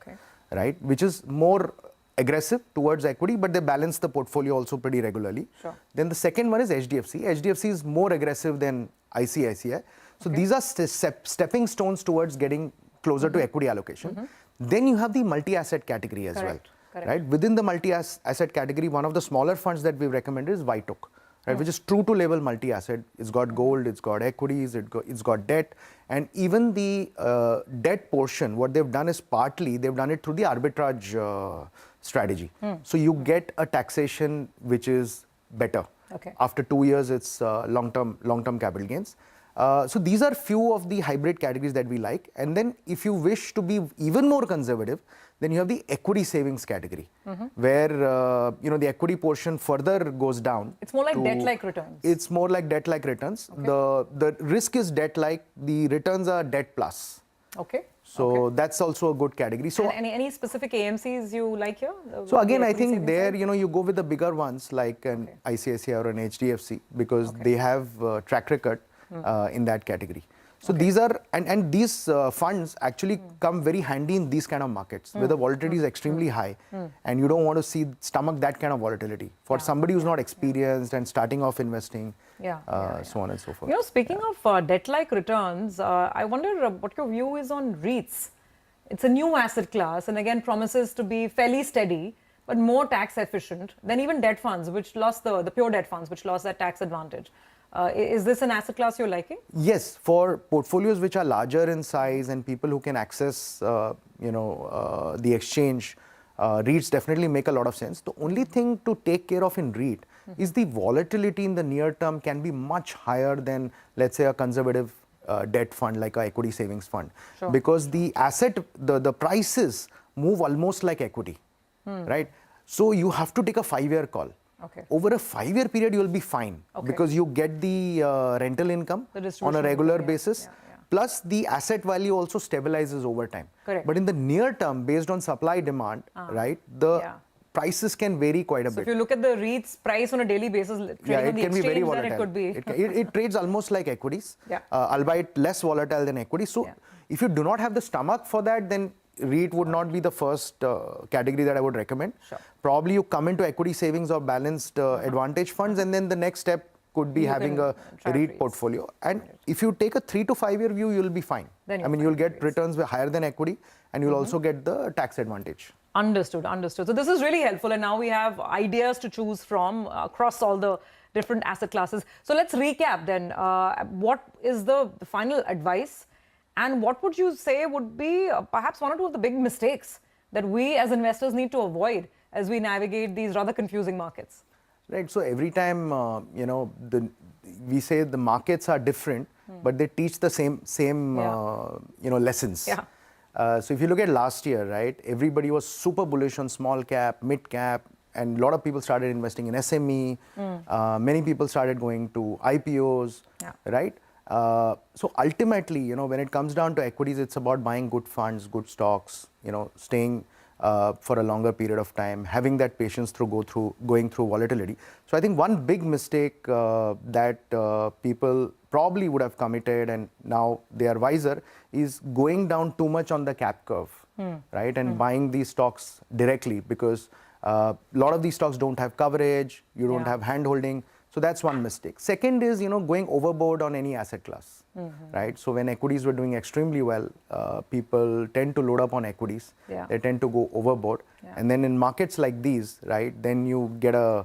right? Which is more aggressive towards equity, but they balance the portfolio also pretty regularly. Then the second one is HDFC. HDFC is more aggressive than ICICI. So these are stepping stones towards getting closer to equity allocation. Then you have the multi-asset category as well. right? Within the multi-asset category, one of the smaller funds that we've recommended is Vitok, right? Which is true to label multi-asset. It's got gold, it's got equities, it's got debt. And even the debt portion, what they've done is partly, they've done it through the arbitrage strategy. So you get a taxation which is better. After 2 years, it's long-term capital gains. So these are few of the hybrid categories that we like. And then if you wish to be even more conservative, then you have the equity savings category, where the equity portion further goes down. It's more like debt-like returns. It's more like debt-like returns. The risk is debt-like. The returns are debt plus. So that's also a good category. So and any specific AMCs you like here? So again, I think there, you go with the bigger ones like an ICICI or an HDFC because they have track record in that category. So these are, and these funds actually come very handy in these kind of markets where the volatility is extremely high and you don't want to stomach that kind of volatility. For somebody who's not experienced and starting off investing, so on and so forth. Speaking of debt-like returns, I wonder what your view is on REITs. It's a new asset class and again promises to be fairly steady but more tax efficient than even debt funds, which lost the pure debt funds, which lost that tax advantage. Is this an asset class you're liking? Yes, for portfolios which are larger in size and people who can access, the exchange, REITs definitely make a lot of sense. The only thing to take care of in REIT is the volatility in the near term can be much higher than, let's say, a conservative debt fund like a equity savings fund. Because the asset, the prices move almost like equity, right? So you have to take a 5-year call. Over a 5-year period, you'll be fine because you get the rental income on a regular basis. Plus, the asset value also stabilizes over time. But in the near term, based on supply demand, right, the prices can vary quite a bit. If you look at the REITs price on a daily basis, it can be very volatile. It could be. It trades almost like equities, albeit less volatile than equities. So, if you do not have the stomach for that, then REIT would not be the first category that I would recommend. Probably you come into equity savings or balanced advantage funds, and then the next step could be having a REIT portfolio. And if you take a 3 to 5 year view, you'll be fine. I mean, you'll get returns higher than equity, and you'll also get the tax advantage. Understood. So this is really helpful, and now we have ideas to choose from across all the different asset classes. So let's recap then. What is the final advice? And what would you say would be perhaps one or two of the big mistakes that we as investors need to avoid as we navigate these rather confusing markets? Right. So every time, we say the markets are different, but they teach the same lessons. So if you look at last year, right, everybody was super bullish on small cap, mid cap, and a lot of people started investing in SME. Many people started going to IPOs, right? So ultimately, when it comes down to equities, it's about buying good funds, good stocks, staying for a longer period of time, having that patience going through volatility. So I think one big mistake that people probably would have committed, and now they are wiser, is going down too much on the cap curve, right? And buying these stocks directly, because a lot of these stocks don't have coverage, you don't have hand holding. So that's one mistake. Second is, going overboard on any asset class, right? So when equities were doing extremely well, people tend to load up on equities. They tend to go overboard. And then in markets like these, right, then you get a,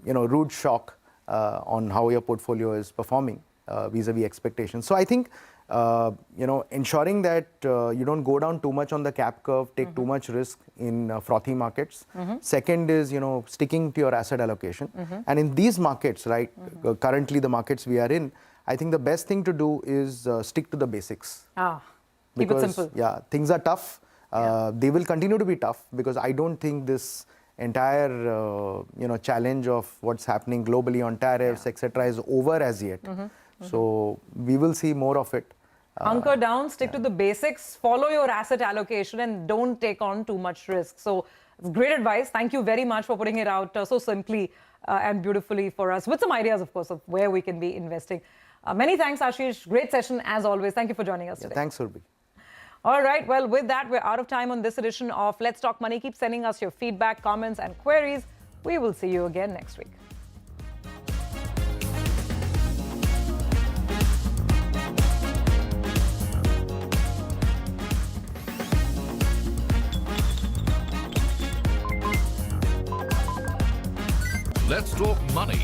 rude shock on how your portfolio is performing vis-a-vis expectations. So I think, ensuring that you don't go down too much on the cap curve, take too much risk in frothy markets. Second is, sticking to your asset allocation. And in these markets, right, currently the markets we are in, I think the best thing to do is stick to the basics. Keep it simple. Yeah, things are tough. They will continue to be tough because I don't think this entire, challenge of what's happening globally on tariffs, etc., is over as yet. So we will see more of it. Hunker down, stick to the basics, follow your asset allocation, and don't take on too much risk. So it's great advice. Thank you very much for putting it out so simply and beautifully for us, with some ideas, of course, of where we can be investing. Many thanks, Ashish. Great session as always. Thank you for joining us today. Thanks, Surbi. All right. Well, with that, we're out of time on this edition of Let's Talk Money. Keep sending us your feedback, comments, and queries. We will see you again next week. Let's talk money.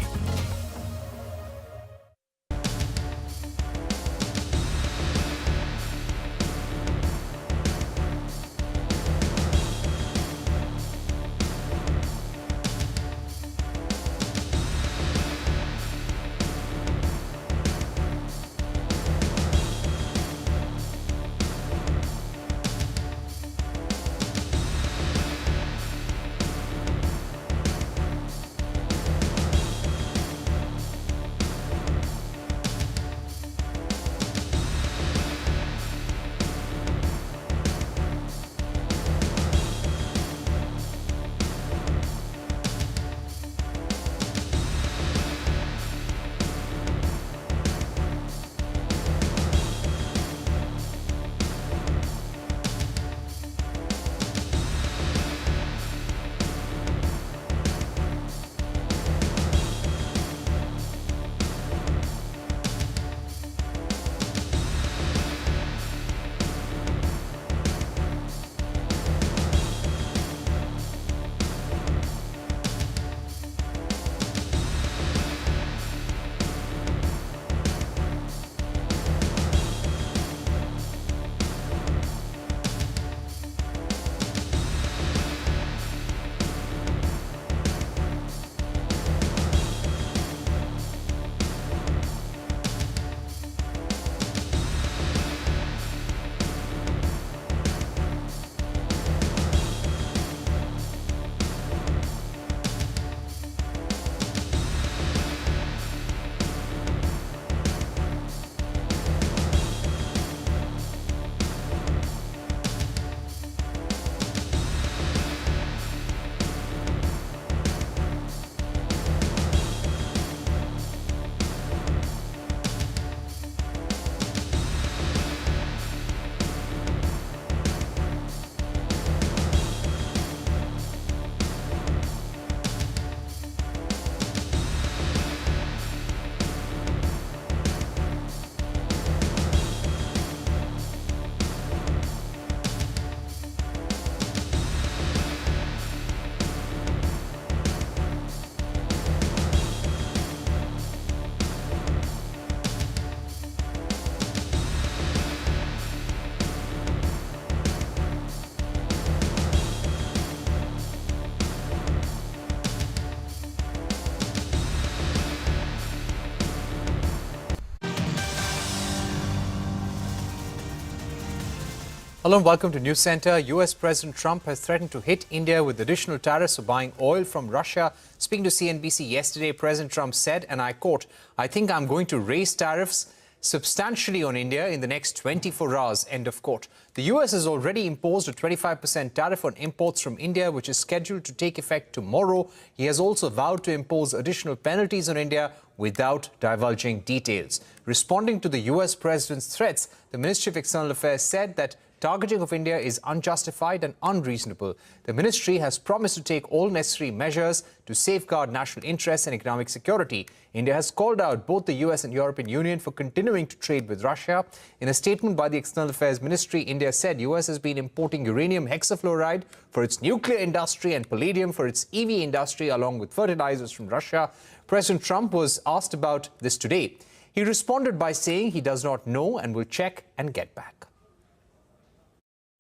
Hello and welcome to News Center. US President Trump has threatened to hit India with additional tariffs for buying oil from Russia. Speaking to CNBC yesterday, President Trump said, and I quote, "I think I'm going to raise tariffs substantially on India in the next 24 hours, end of quote. The US has already imposed a 25% tariff on imports from India, which is scheduled to take effect tomorrow. He has also vowed to impose additional penalties on India without divulging details. Responding to the US president's threats, the Ministry of External Affairs said that targeting of India is unjustified and unreasonable. The ministry has promised to take all necessary measures to safeguard national interests and economic security. India has called out both the US and European Union for continuing to trade with Russia. In a statement by the External Affairs Ministry, India said US has been importing uranium hexafluoride for its nuclear industry and palladium for its EV industry, along with fertilizers from Russia. President Trump was asked about this today. He responded by saying he does not know and will check and get back.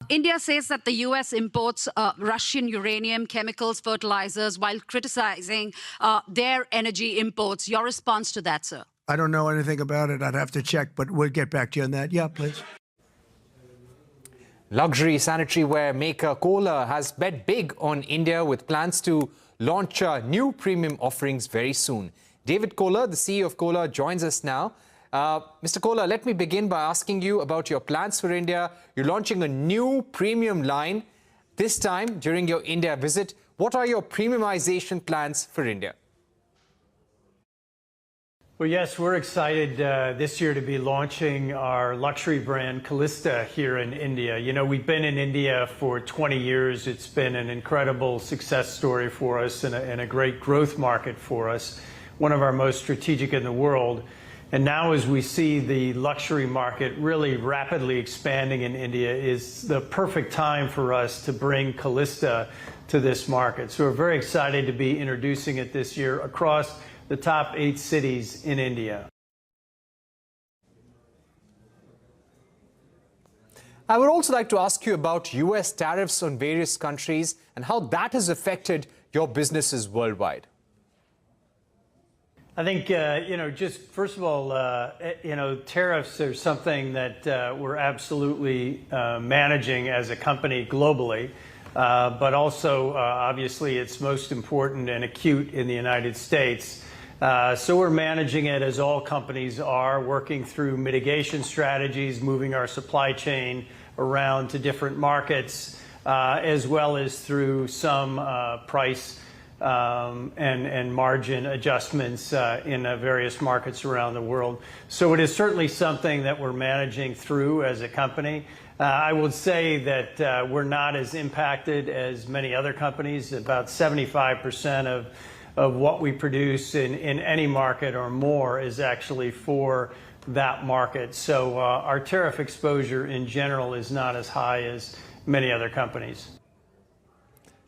India says that the US imports Russian uranium, chemicals, fertilizers, while criticizing their energy imports. Your response to that, sir? I don't know anything about it. I'd have to check, but we'll get back to you on that. Yeah, please. Luxury sanitary ware maker Kohler has bet big on India with plans to launch new premium offerings very soon. David Kohler, the CEO of Kohler, joins us now. Mr. Kohler, let me begin by asking you about your plans for India. You're launching a new premium line this time during your India visit. What are your premiumization plans for India? Well, yes, we're excited this year to be launching our luxury brand Callista here in India. You know, we've been in India for 20 years. It's been an incredible success story for us and a great growth market for us, one of our most strategic in the world. And now as we see the luxury market really rapidly expanding in India, is the perfect time for us to bring Callista to this market. So we're very excited to be introducing it this year across the top 8 cities in India. I would also like to ask you about US tariffs on various countries and how that has affected your businesses worldwide. I think, just first of all, tariffs are something that we're absolutely managing as a company globally, but also, obviously, it's most important and acute in the United States. So we're managing it as all companies are, working through mitigation strategies, moving our supply chain around to different markets, as well as through some price and margin adjustments in various markets around the world. So it is certainly something that we're managing through as a company. I would say that we're not as impacted as many other companies. About 75% of what we produce in any market or more is actually for that market. So our tariff exposure in general is not as high as many other companies.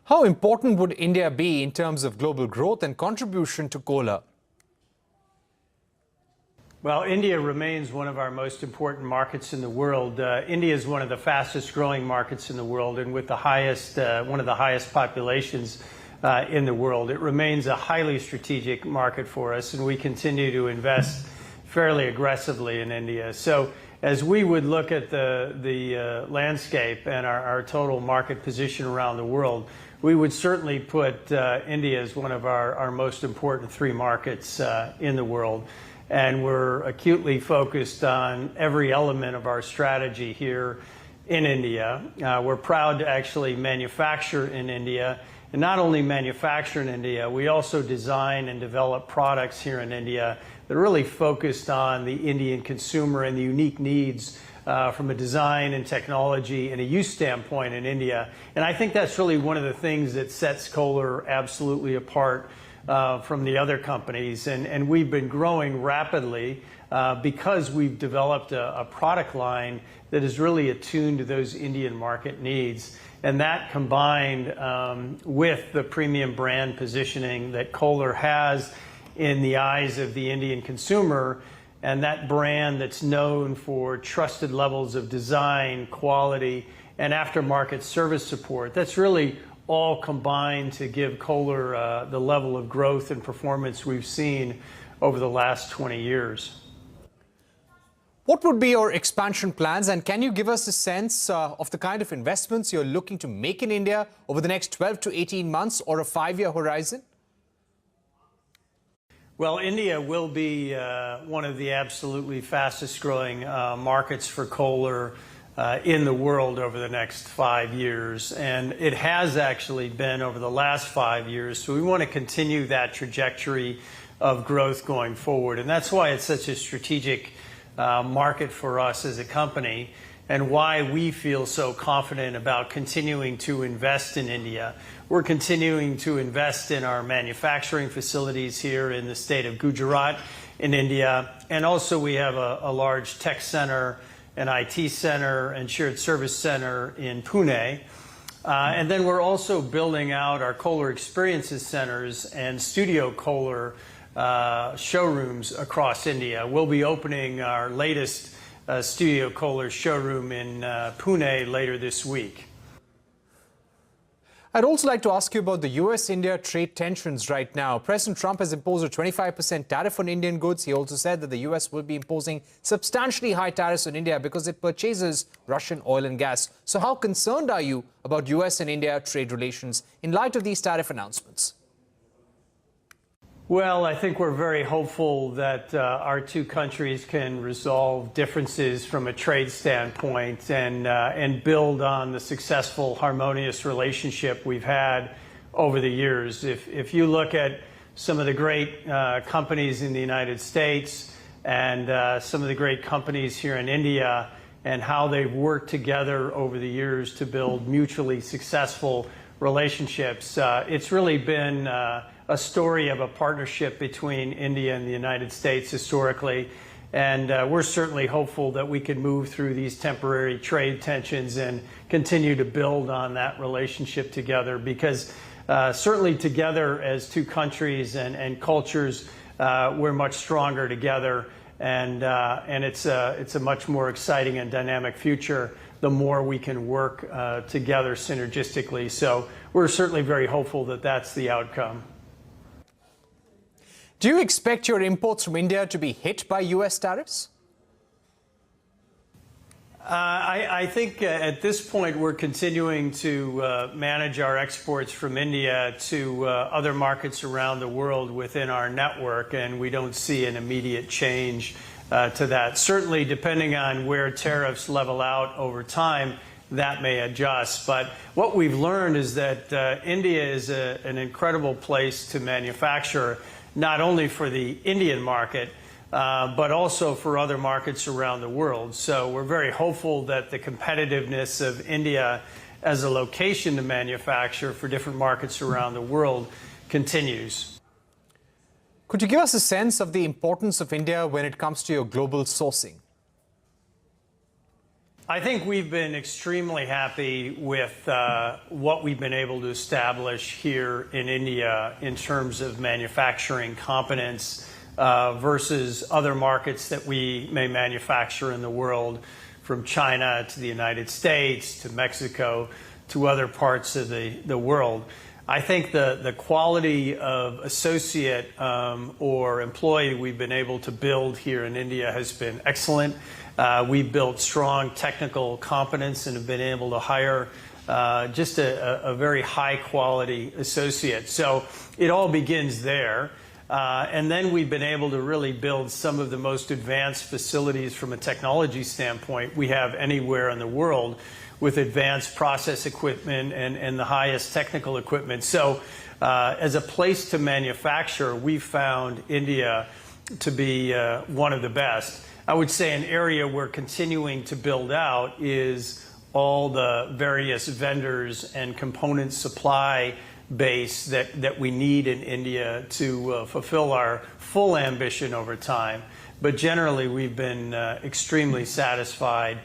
How important would India be in terms of global growth and contribution to cola? Well, India remains one of our most important markets in the world. India is one of the fastest growing markets in the world, and with the highest, one of the highest populations in the world. It remains a highly strategic market for us, and we continue to invest fairly aggressively in India. So as we would look at the landscape and our total market position around the world, we would certainly put India as one of our most important 3 markets in the world. And we're acutely focused on every element of our strategy here in India. We're proud to actually manufacture in India. And not only manufacture in India, we also design and develop products here in India that are really focused on the Indian consumer and the unique needs from a design and technology and a use standpoint in India. And I think that's really one of the things that sets Kohler absolutely apart from the other companies. And we've been growing rapidly because we've developed a product line that is really attuned to those Indian market needs. And that combined with the premium brand positioning that Kohler has in the eyes of the Indian consumer, and that brand that's known for trusted levels of design, quality, and aftermarket service support, that's really all combined to give Kohler the level of growth and performance we've seen over the last 20 years. What would be your expansion plans, and can you give us a sense of the kind of investments you're looking to make in India over the next 12 to 18 months or a 5-year horizon? Well, India will be one of the absolutely fastest growing markets for Kohler in the world over the next 5 years. And it has actually been over the last 5 years. So we want to continue that trajectory of growth going forward. And that's why it's such a strategic market for us as a company, and why we feel so confident about continuing to invest in India. We're continuing to invest in our manufacturing facilities here in the state of Gujarat in India. And also we have a large tech center, an IT center, and shared service center in Pune. And then we're also building out our Kohler Experiences Centers and Studio Kohler showrooms across India. We'll be opening our latest Studio Kohler showroom in Pune later this week. I'd also like to ask you about the US-India trade tensions right now. President Trump has imposed a 25% tariff on Indian goods. He also said that the US will be imposing substantially high tariffs on India because it purchases Russian oil and gas. So how concerned are you about US and India trade relations in light of these tariff announcements? Well, I think we're very hopeful that our 2 countries can resolve differences from a trade standpoint and build on the successful, harmonious relationship we've had over the years. If you look at some of the great companies in the United States and some of the great companies here in India and how they've worked together over the years to build mutually successful relationships, it's really been a story of a partnership between India and the United States historically. And we're certainly hopeful that we can move through these temporary trade tensions and continue to build on that relationship together, because certainly together as two countries and cultures, we're much stronger together, and it's a much more exciting and dynamic future the more we can work together synergistically. So we're certainly very hopeful that that's the outcome. Do you expect your imports from India to be hit by US tariffs? I think at this point we're continuing to manage our exports from India to other markets around the world within our network, and we don't see an immediate change to that. Certainly, depending on where tariffs level out over time, that may adjust. But what we've learned is that India is an incredible place to manufacture, not only for the Indian market, but also for other markets around the world. So we're very hopeful that the competitiveness of India as a location to manufacture for different markets around the world continues. Could you give us a sense of the importance of India when it comes to your global sourcing? I think we've been extremely happy with what we've been able to establish here in India in terms of manufacturing competence versus other markets that we may manufacture in the world, from China to the United States to Mexico to other parts of the world. I think the quality of associate or employee we've been able to build here in India has been excellent. We've built strong technical competence and have been able to hire just a very high quality associate. So it all begins there. And then we've been able to really build some of the most advanced facilities from a technology standpoint we have anywhere in the world, with advanced process equipment and the highest technical equipment. So as a place to manufacture, we found India to be one of the best. I would say an area we're continuing to build out is all the various vendors and component supply base that we need in India to fulfill our full ambition over time. But generally, we've been extremely satisfied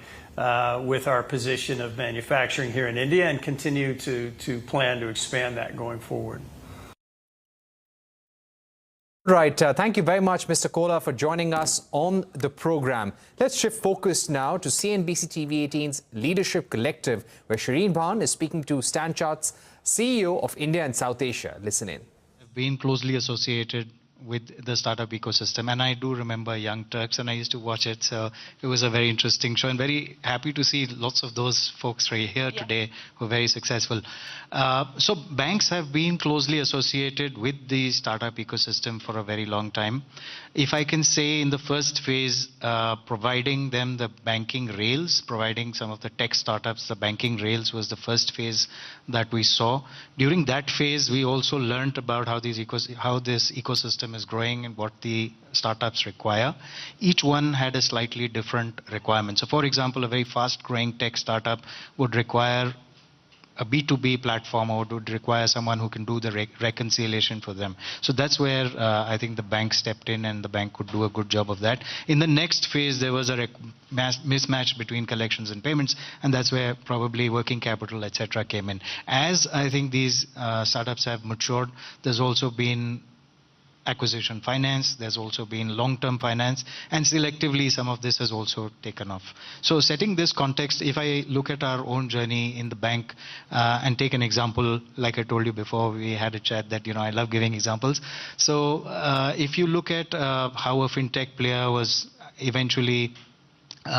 with our position of manufacturing here in India, and continue to plan to expand that going forward. Right. Thank you very much, Mr. Kohler, for joining us on the program. Let's shift focus now to CNBC-TV18's Leadership Collective, where Shireen Bhan is speaking to Stanchard's CEO of India and South Asia. Listen in. I've been closely associated with the startup ecosystem, and I do remember Young Turks, and I used to watch it, so it was a very interesting show, and very happy to see lots of those folks right here today who are very successful. So banks have been closely associated with the startup ecosystem for a very long time. If I can say, in the first phase, providing them the banking rails, providing some of the tech startups the banking rails, was the first phase that we saw. During that phase, we also learned about how this ecosystem is growing and what the startups require. Each one had a slightly different requirement. So for example, a very fast growing tech startup would require a B2B platform, or would require someone who can do the reconciliation for them. So that's where I think the bank stepped in, and the bank could do a good job of that. In the next phase, there was a mismatch between collections and payments, and that's where probably working capital, etc. came in. As I think these startups have matured, there's also been acquisition finance, there's also been long-term finance, and selectively some of this has also taken off. So setting this context, if I look at our own journey in the bank and take an example, like I told you before we had a chat that, I love giving examples. So if you look at how a fintech player was eventually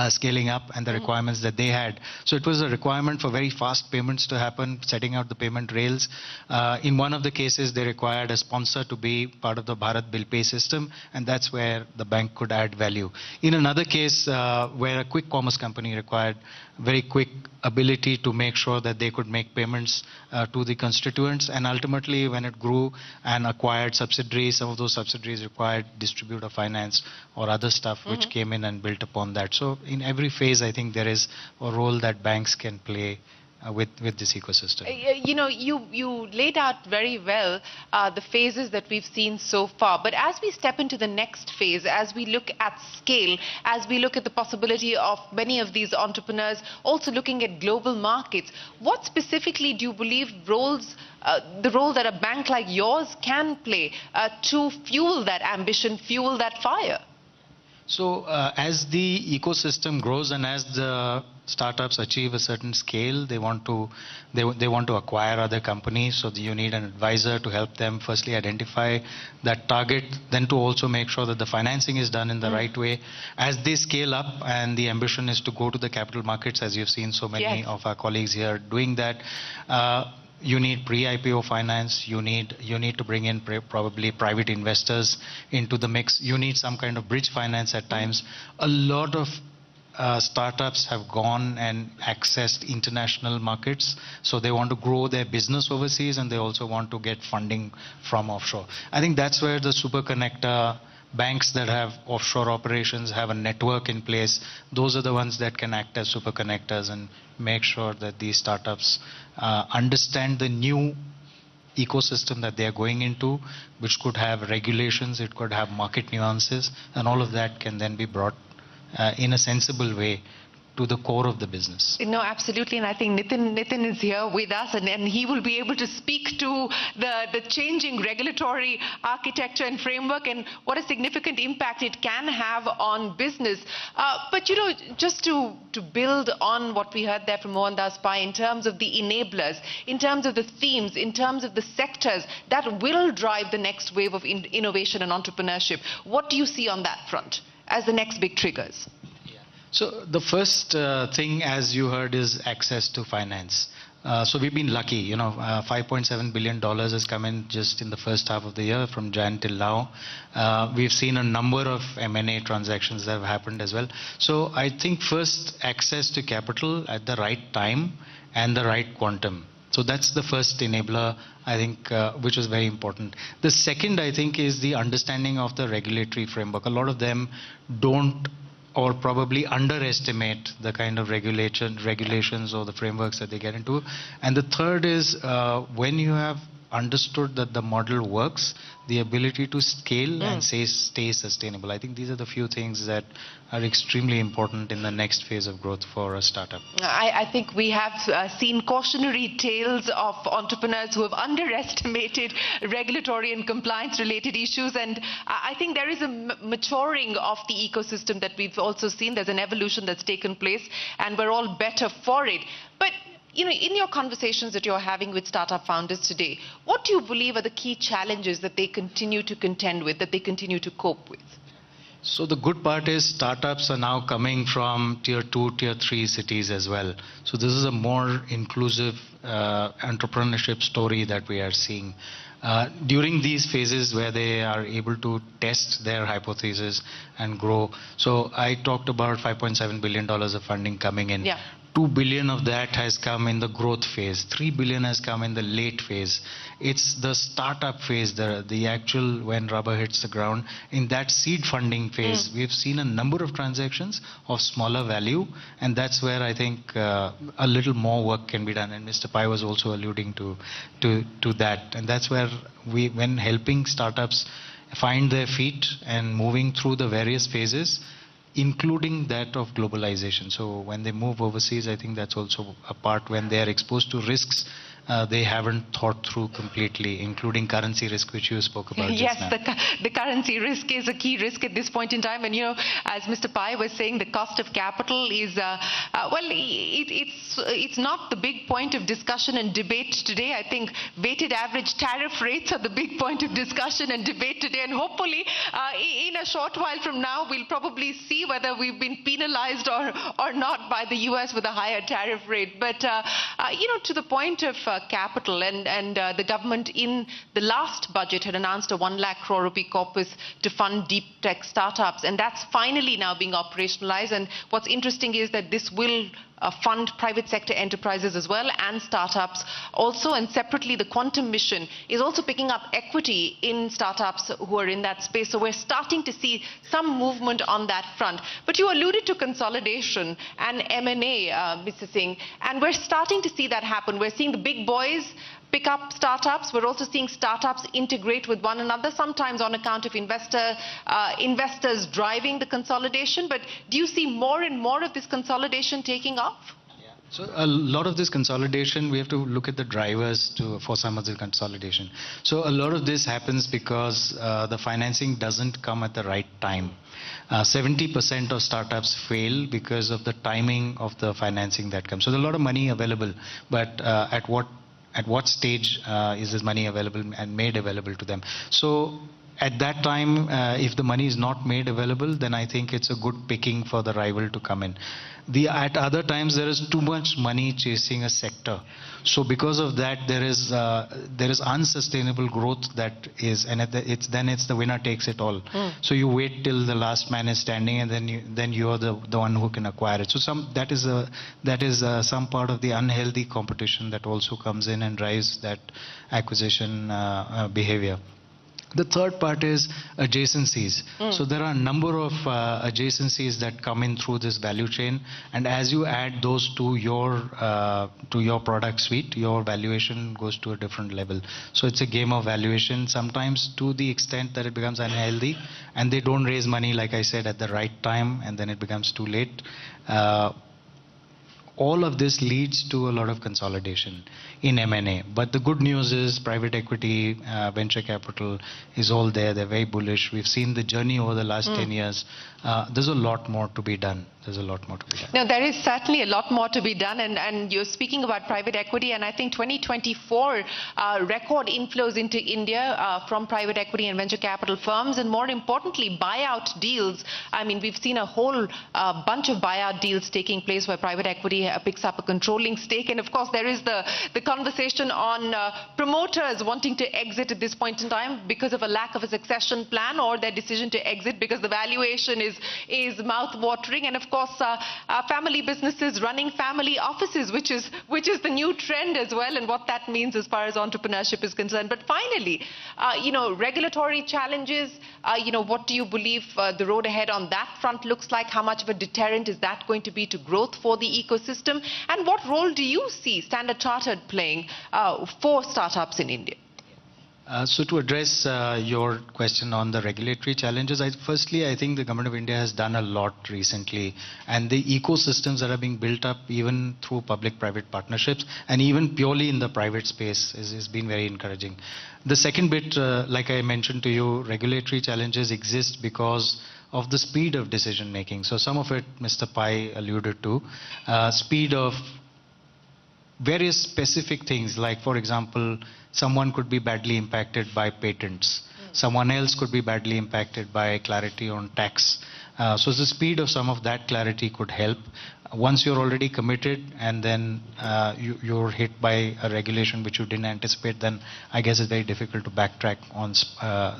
scaling up and the requirements that they had. So it was a requirement for very fast payments to happen, setting out the payment rails. In one of the cases, they required a sponsor to be part of the Bharat bill pay system, and that's where the bank could add value. In another case, where a quick commerce company required very quick ability to make sure that they could make payments to the constituents, and ultimately when it grew and acquired subsidiaries, some of those subsidiaries required distributor finance or other stuff which came in and built upon that. So in every phase, I think there is a role that banks can play with this ecosystem. You know, you laid out very well the phases that we've seen so far. But as we step into the next phase, as we look at scale, as we look at the possibility of many of these entrepreneurs also looking at global markets, what specifically do you believe the role that a bank like yours can play to fuel that ambition, fuel that fire? So as the ecosystem grows and as the startups achieve a certain scale, they want to acquire other companies. So you need an advisor to help them firstly identify that target, then to also make sure that the financing is done in the right way. As they scale up, and the ambition is to go to the capital markets, as you've seen so many of our colleagues here doing that. You need pre-IPO finance, you need to bring in probably private investors into the mix, you need some kind of bridge finance at times. A lot of startups have gone and accessed international markets, so they want to grow their business overseas and they also want to get funding from offshore. I think that's where the super connector banks that have offshore operations, have a network in place, those are the ones that can act as super connectors and make sure that these startups understand the new ecosystem that they are going into, which could have regulations, it could have market nuances, and all of that can then be brought in a sensible way to the core of the business. No, absolutely, and I think Nitin is here with us, and he will be able to speak to the changing regulatory architecture and framework and what a significant impact it can have on business. But you know, just to build on what we heard there from Mohandas Pai in terms of the enablers, in terms of the themes, in terms of the sectors that will drive the next wave of innovation and entrepreneurship, what do you see on that front as the next big triggers? So the first thing, as you heard, is access to finance. So we've been lucky, you know, $5.7 billion has come in just in the first half of the year from Jan till now. We've seen a number of M&A transactions that have happened as well. So I think first, access to capital at the right time and the right quantum. So that's the first enabler, I think, which is very important. The second, I think, is the understanding of the regulatory framework. A lot of them don't or probably underestimate the kind of regulations or the frameworks that they get into. And the third is when you have understood that the model works, the ability to scale and stay sustainable. I think these are the few things that are extremely important in the next phase of growth for a startup. I think we have seen cautionary tales of entrepreneurs who have underestimated regulatory and compliance related issues, and I think there is a maturing of the ecosystem that we've also seen. There's an evolution that's taken place and we're all better for it. But you know, in your conversations that you're having with startup founders today, what do you believe are the key challenges that they continue to contend with, that they continue to cope with? So the good part is startups are now coming from tier 2, tier 3 cities as well. So this is a more inclusive entrepreneurship story that we are seeing. During these phases where they are able to test their hypothesis and grow. So I talked about $5.7 billion of funding coming in. Yeah. $2 billion of that has come in the growth phase. $3 billion has come in the late phase. It's the startup phase, the actual when rubber hits the ground. In that seed funding phase, we've seen a number of transactions of smaller value, and that's where I think a little more work can be done. And Mr. Pai was also alluding to that. And that's where when helping startups find their feet and moving through the various phases, including that of globalization. So when they move overseas, I think that's also a part when they are exposed to risks they haven't thought through completely, including currency risk, which you spoke about just now. Yes, the currency risk is a key risk at this point in time. And, you know, as Mr. Pai was saying, the cost of capital is, it's not the big point of discussion and debate today. I think weighted average tariff rates are the big point of discussion and debate today. And hopefully, in a short while from now, we'll probably see whether we've been penalized or not by the US with a higher tariff rate. But, you know, to the point of capital, and the government in the last budget had announced a 1 lakh crore rupee corpus to fund deep tech startups, and that's finally now being operationalized. And what's interesting is that this will fund private sector enterprises as well and startups also. And separately, the Quantum Mission is also picking up equity in startups who are in that space. So we're starting to see some movement on that front. But you alluded to consolidation and M&A, Mr. Singh, and we're starting to see that happen. We're seeing the big boys pick up startups. We're also seeing startups integrate with one another, sometimes on account of investors driving the consolidation. But do you see more and more of this consolidation taking off? So a lot of this consolidation, we have to look at the drivers for some of the consolidation. So a lot of this happens because the financing doesn't come at the right time. 70% of startups fail because of the timing of the financing that comes. So there's a lot of money available, but at what stage is this money available and made available to them? So at that time, if the money is not made available, then I think it's a good picking for the rival to come in. At other times, there is too much money chasing a sector. So because of that, there is unsustainable growth that is, and it's the winner takes it all. So you wait till the last man is standing, and then you're the one who can acquire it. So that is some part of the unhealthy competition that also comes in and drives that acquisition behavior. The third part is adjacencies. So there are a number of adjacencies that come in through this value chain, and as you add those to your product suite, your valuation goes to a different level. So it's a game of valuation, sometimes to the extent that it becomes unhealthy, and they don't raise money, like I said, at the right time, and then it becomes too late. All of this leads to a lot of consolidation in M&A. But the good news is private equity, venture capital is all there. They're very bullish. We've seen the journey over the last 10 years. There's a lot more to be done. Now, there is certainly a lot more to be done, and you're speaking about private equity, and I think 2024 record inflows into India from private equity and venture capital firms, and more importantly, buyout deals. I mean, we've seen a whole bunch of buyout deals taking place where private equity picks up a controlling stake, and of course, there is the conversation on promoters wanting to exit at this point in time because of a lack of a succession plan, or their decision to exit because the valuation is mouth-watering, and of course, family businesses running family offices, which is the new trend as well, and what that means as far as entrepreneurship is concerned. But finally, regulatory challenges, what do you believe the road ahead on that front looks like? How much of a deterrent is that going to be to growth for the ecosystem? And what role do you see Standard Chartered playing for startups in India? So to address your question on the regulatory challenges, firstly, I think the government of India has done a lot recently, and the ecosystems that are being built up even through public-private partnerships and even purely in the private space has been very encouraging. The second bit, like I mentioned to you, regulatory challenges exist because of the speed of decision making. So some of it Mr. Pai alluded to, speed of various specific things, like for example, someone could be badly impacted by patents. Someone else could be badly impacted by clarity on tax. So the speed of some of that clarity could help. Once you're already committed and then you're hit by a regulation which you didn't anticipate, then I guess it's very difficult to backtrack on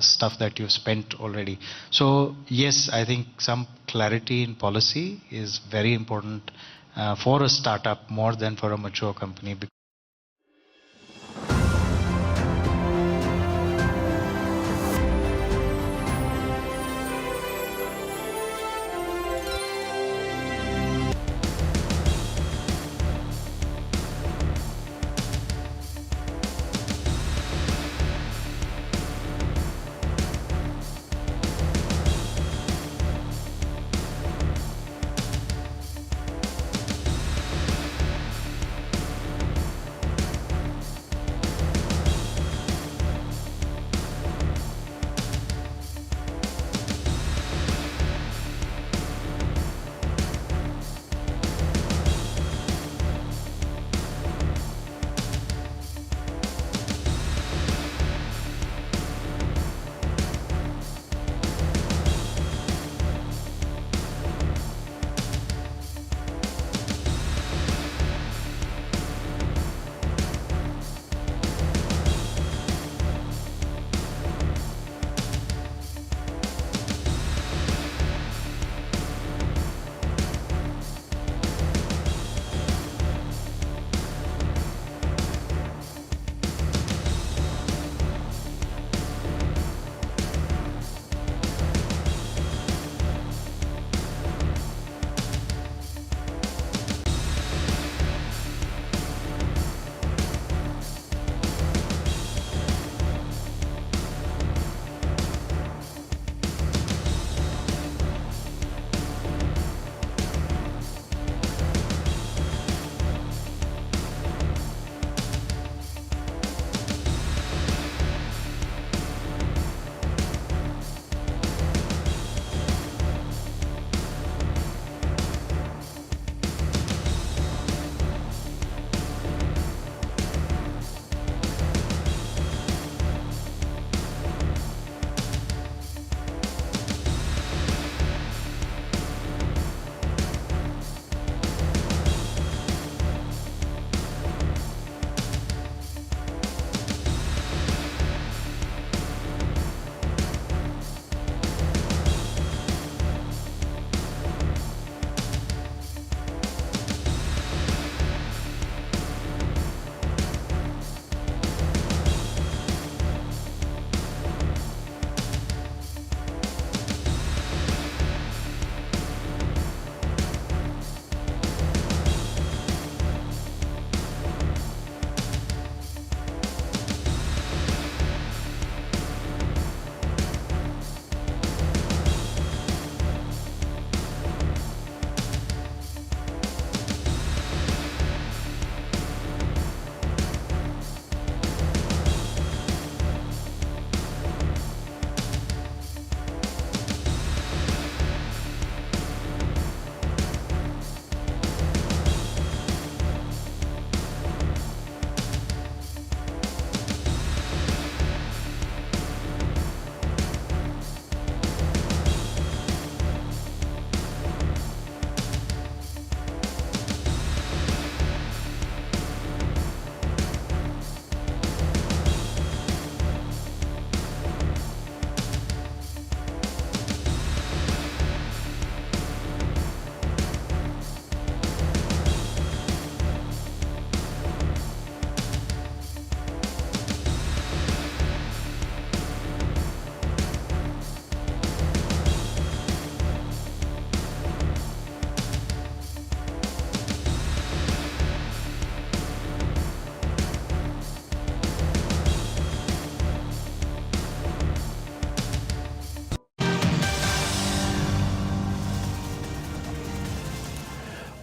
stuff that you've spent already. So yes, I think some clarity in policy is very important for a startup more than for a mature company.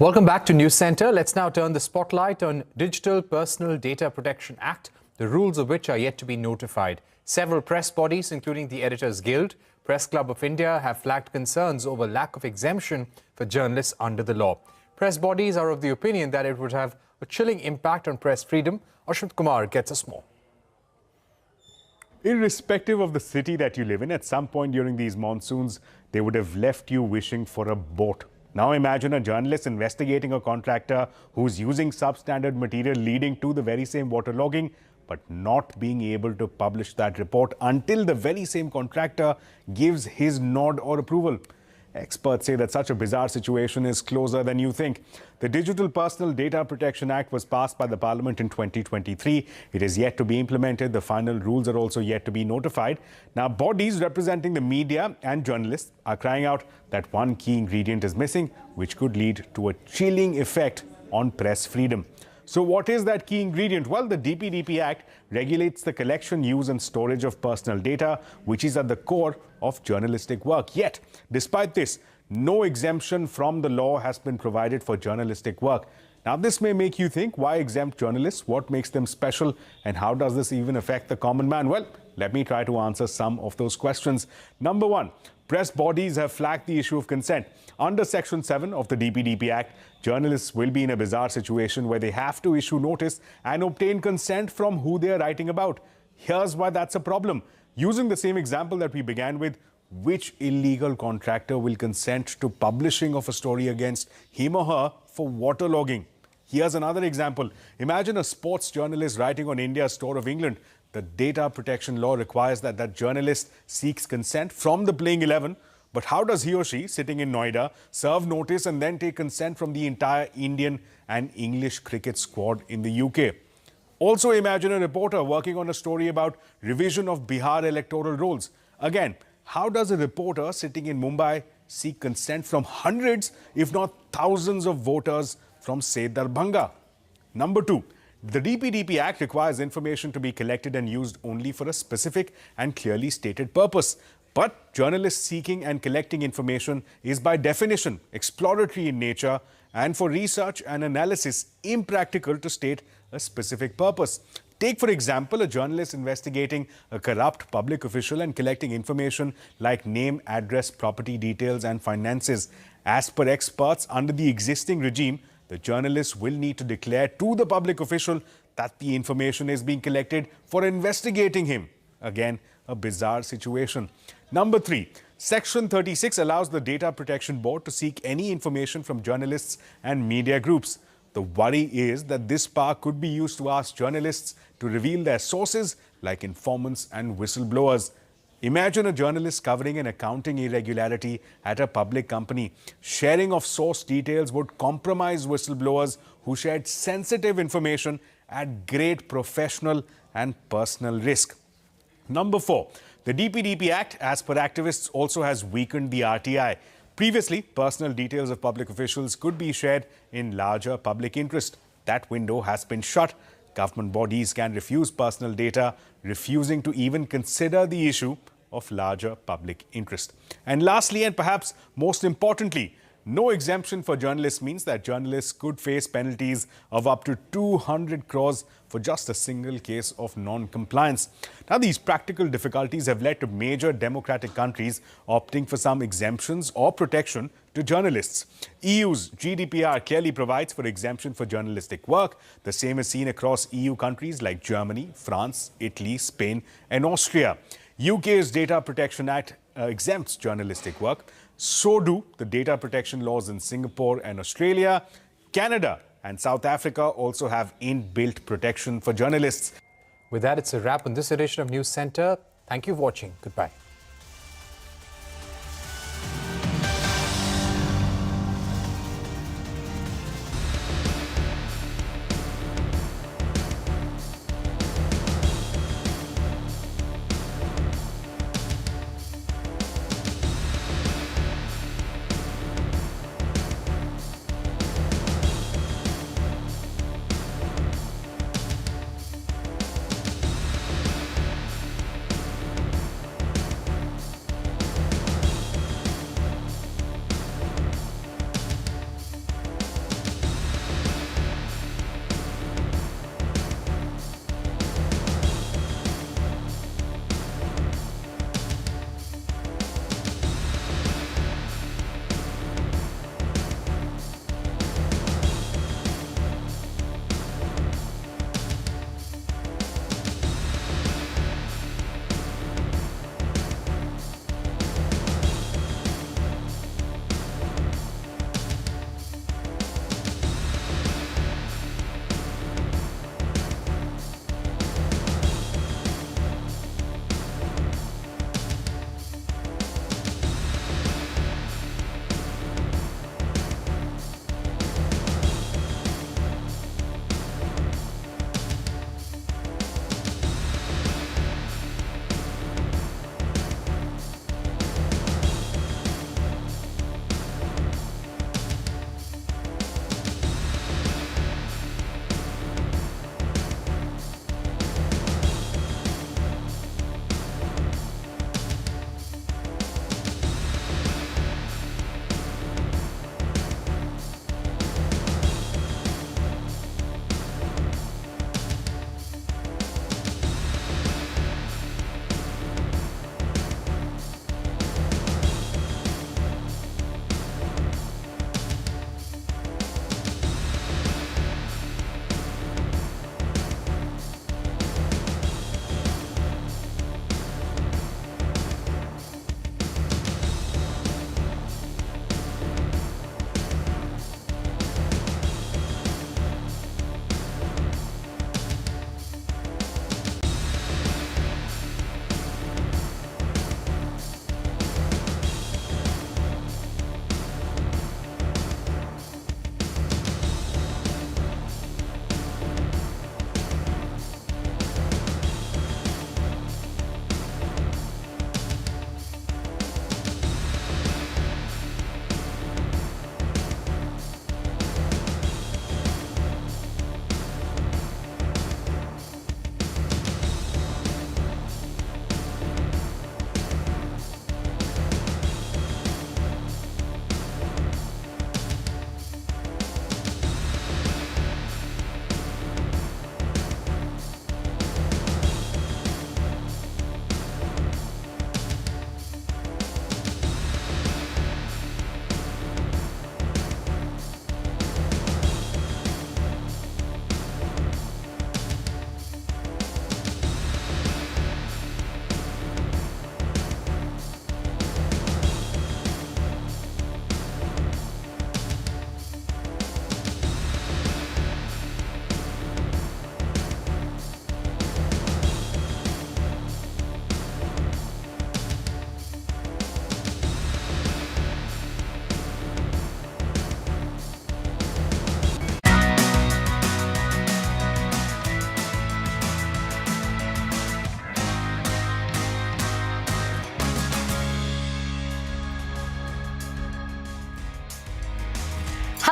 Welcome back to News Center. Let's now turn the spotlight on Digital Personal Data Protection Act, the rules of which are yet to be notified. Several press bodies, including the Editors Guild, Press Club of India, have flagged concerns over lack of exemption for journalists under the law. Press bodies are of the opinion that it would have a chilling impact on press freedom. Ashwin Kumar gets us more. Irrespective of the city that you live in, at some point during these monsoons, they would have left you wishing for a boat. Now imagine a journalist investigating a contractor who's using substandard material leading to the very same waterlogging, but not being able to publish that report until the very same contractor gives his nod or approval. Experts say that such a bizarre situation is closer than you think. The Digital Personal Data Protection Act was passed by the Parliament in 2023. It is yet to be implemented. The final rules are also yet to be notified. Now, bodies representing the media and journalists are crying out that one key ingredient is missing, which could lead to a chilling effect on press freedom. So what is that key ingredient? Well, the DPDP Act regulates the collection, use and storage of personal data, which is at the core of journalistic work. Yet, despite this, no exemption from the law has been provided for journalistic work. Now, this may make you think, why exempt journalists? What makes them special? And how does this even affect the common man? Well, let me try to answer some of those questions. Number one, press bodies have flagged the issue of consent. Under Section 7 of the DPDP Act, journalists will be in a bizarre situation where they have to issue notice and obtain consent from who they are writing about. Here's why that's a problem. Using the same example that we began with, which illegal contractor will consent to publishing of a story against him or her for waterlogging? Here's another example. Imagine a sports journalist writing on India's Tour of England. The data protection law requires that that journalist seeks consent from the playing 11. But how does he or she, sitting in Noida, serve notice and then take consent from the entire Indian and English cricket squad in the UK? Also imagine a reporter working on a story about revision of Bihar electoral rolls. Again, how does a reporter sitting in Mumbai seek consent from hundreds, if not thousands of voters from, say, Darbhanga? Number two, the DPDP Act requires information to be collected and used only for a specific and clearly stated purpose. But journalists seeking and collecting information is by definition exploratory in nature and for research and analysis impractical to state a specific purpose. Take, for example, a journalist investigating a corrupt public official and collecting information like name, address, property details and finances. As per experts, under the existing regime, the journalist will need to declare to the public official that the information is being collected for investigating him. Again, a bizarre situation. Number three, Section 36 allows the Data Protection Board to seek any information from journalists and media groups. The worry is that this power could be used to ask journalists to reveal their sources like informants and whistleblowers. Imagine a journalist covering an accounting irregularity at a public company. Sharing of source details would compromise whistleblowers who shared sensitive information at great professional and personal risk. Number four, the DPDP Act, as per activists, also has weakened the RTI. Previously, personal details of public officials could be shared in larger public interest. That window has been shut. Government bodies can refuse personal data, refusing to even consider the issue of larger public interest. And lastly, and perhaps most importantly, no exemption for journalists means that journalists could face penalties of up to 200 crores for just a single case of non-compliance. Now, these practical difficulties have led to major democratic countries opting for some exemptions or protection to journalists. EU's GDPR clearly provides for exemption for journalistic work. The same is seen across EU countries like Germany, France, Italy, Spain and Austria. UK's Data Protection Act exempts journalistic work. So do the data protection laws in Singapore and Australia. Canada and South Africa also have inbuilt protection for journalists. With that, it's a wrap on this edition of News Center. Thank you for watching. Goodbye.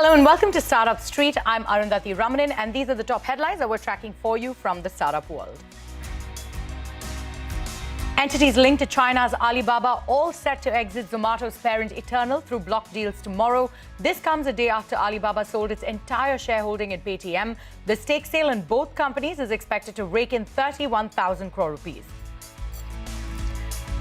Hello and welcome to Startup Street. I'm Arundhati Ramanan and these are the top headlines that we're tracking for you from the startup world. Entities linked to China's Alibaba all set to exit Zomato's parent Eternal through block deals tomorrow. This comes a day after Alibaba sold its entire shareholding in Paytm. The stake sale in both companies is expected to rake in 31,000 crore rupees.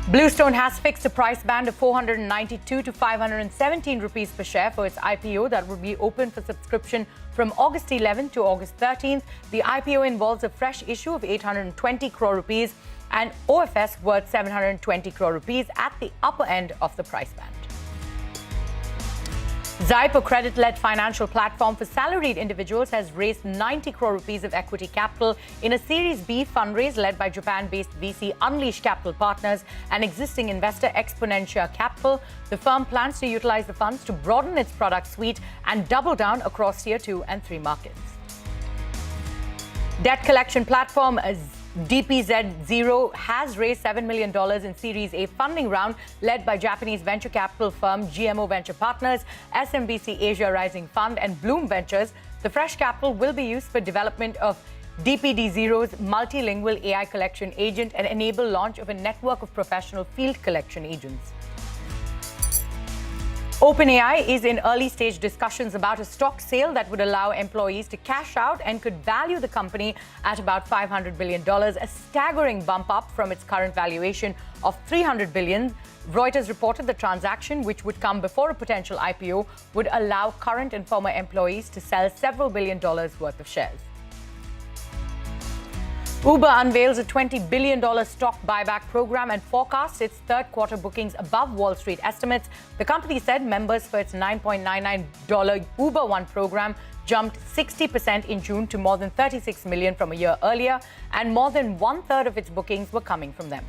Bluestone has fixed a price band of 492 to 517 rupees per share for its IPO that will be open for subscription from August 11th to August 13th. The IPO involves a fresh issue of 820 crore rupees and OFS worth 720 crore rupees at the upper end of the price band. Zype, a credit-led financial platform for salaried individuals, has raised 90 crore rupees of equity capital in a Series B fundraise led by Japan-based VC Unleash Capital Partners and existing investor Exponentia Capital. The firm plans to utilize the funds to broaden its product suite and double down across Tier 2 and 3 markets. Debt collection platform DPZ0 has raised $7 million in Series A funding round led by Japanese venture capital firm GMO Venture Partners, SMBC Asia Rising Fund and Bloom Ventures. The fresh capital will be used for development of DPD0's multilingual AI collection agent and enable launch of a network of professional field collection agents. OpenAI is in early stage discussions about a stock sale that would allow employees to cash out and could value the company at about $500 billion, a staggering bump up from its current valuation of $300 billion. Reuters reported the transaction, which would come before a potential IPO, would allow current and former employees to sell several $1 billion worth of shares. Uber unveils a $20 billion stock buyback program and forecasts its third quarter bookings above Wall Street estimates. The company said members for its $9.99 Uber One program jumped 60% in June to more than 36 million from a year earlier, and more than one-third of its bookings were coming from them.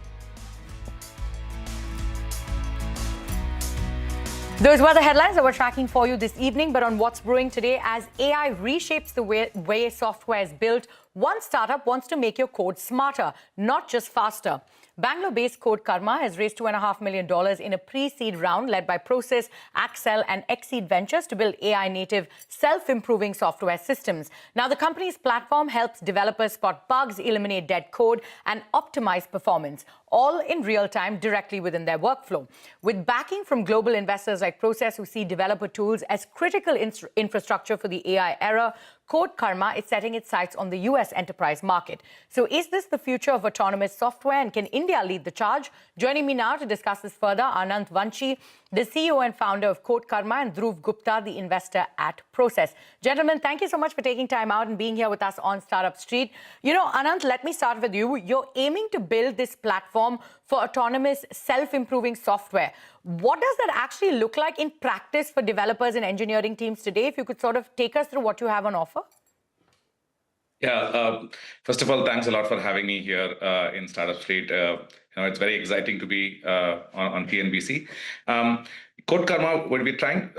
Those were the headlines that we're tracking for you this evening. But on What's Brewing today, as AI reshapes the way software is built, one startup wants to make your code smarter, not just faster. Bangalore-based Code Karma has raised $2.5 million in a pre-seed round led by Process, Accel and Exceed Ventures to build AI-native, self-improving software systems. Now, the company's platform helps developers spot bugs, eliminate dead code, and optimize performance, all in real time directly within their workflow. With backing from global investors like Process, who see developer tools as critical infrastructure for the AI era, Code Karma is setting its sights on the US enterprise market. So is this the future of autonomous software, and can India lead the charge? Joining me now to discuss this further, Anant Vanchi, the CEO and founder of Code Karma, and Dhruv Gupta, the investor at Process. Gentlemen, thank you so much for taking time out and being here with us on Startup Street. You know, Anant, let me start with you. You're aiming to build this platform for autonomous, self-improving software. What does that actually look like in practice for developers and engineering teams today? If you could sort of take us through what you have on offer. Yeah, first of all, thanks a lot for having me here in Startup Street. It's very exciting to be on CNBC. Code Karma, when we're trying,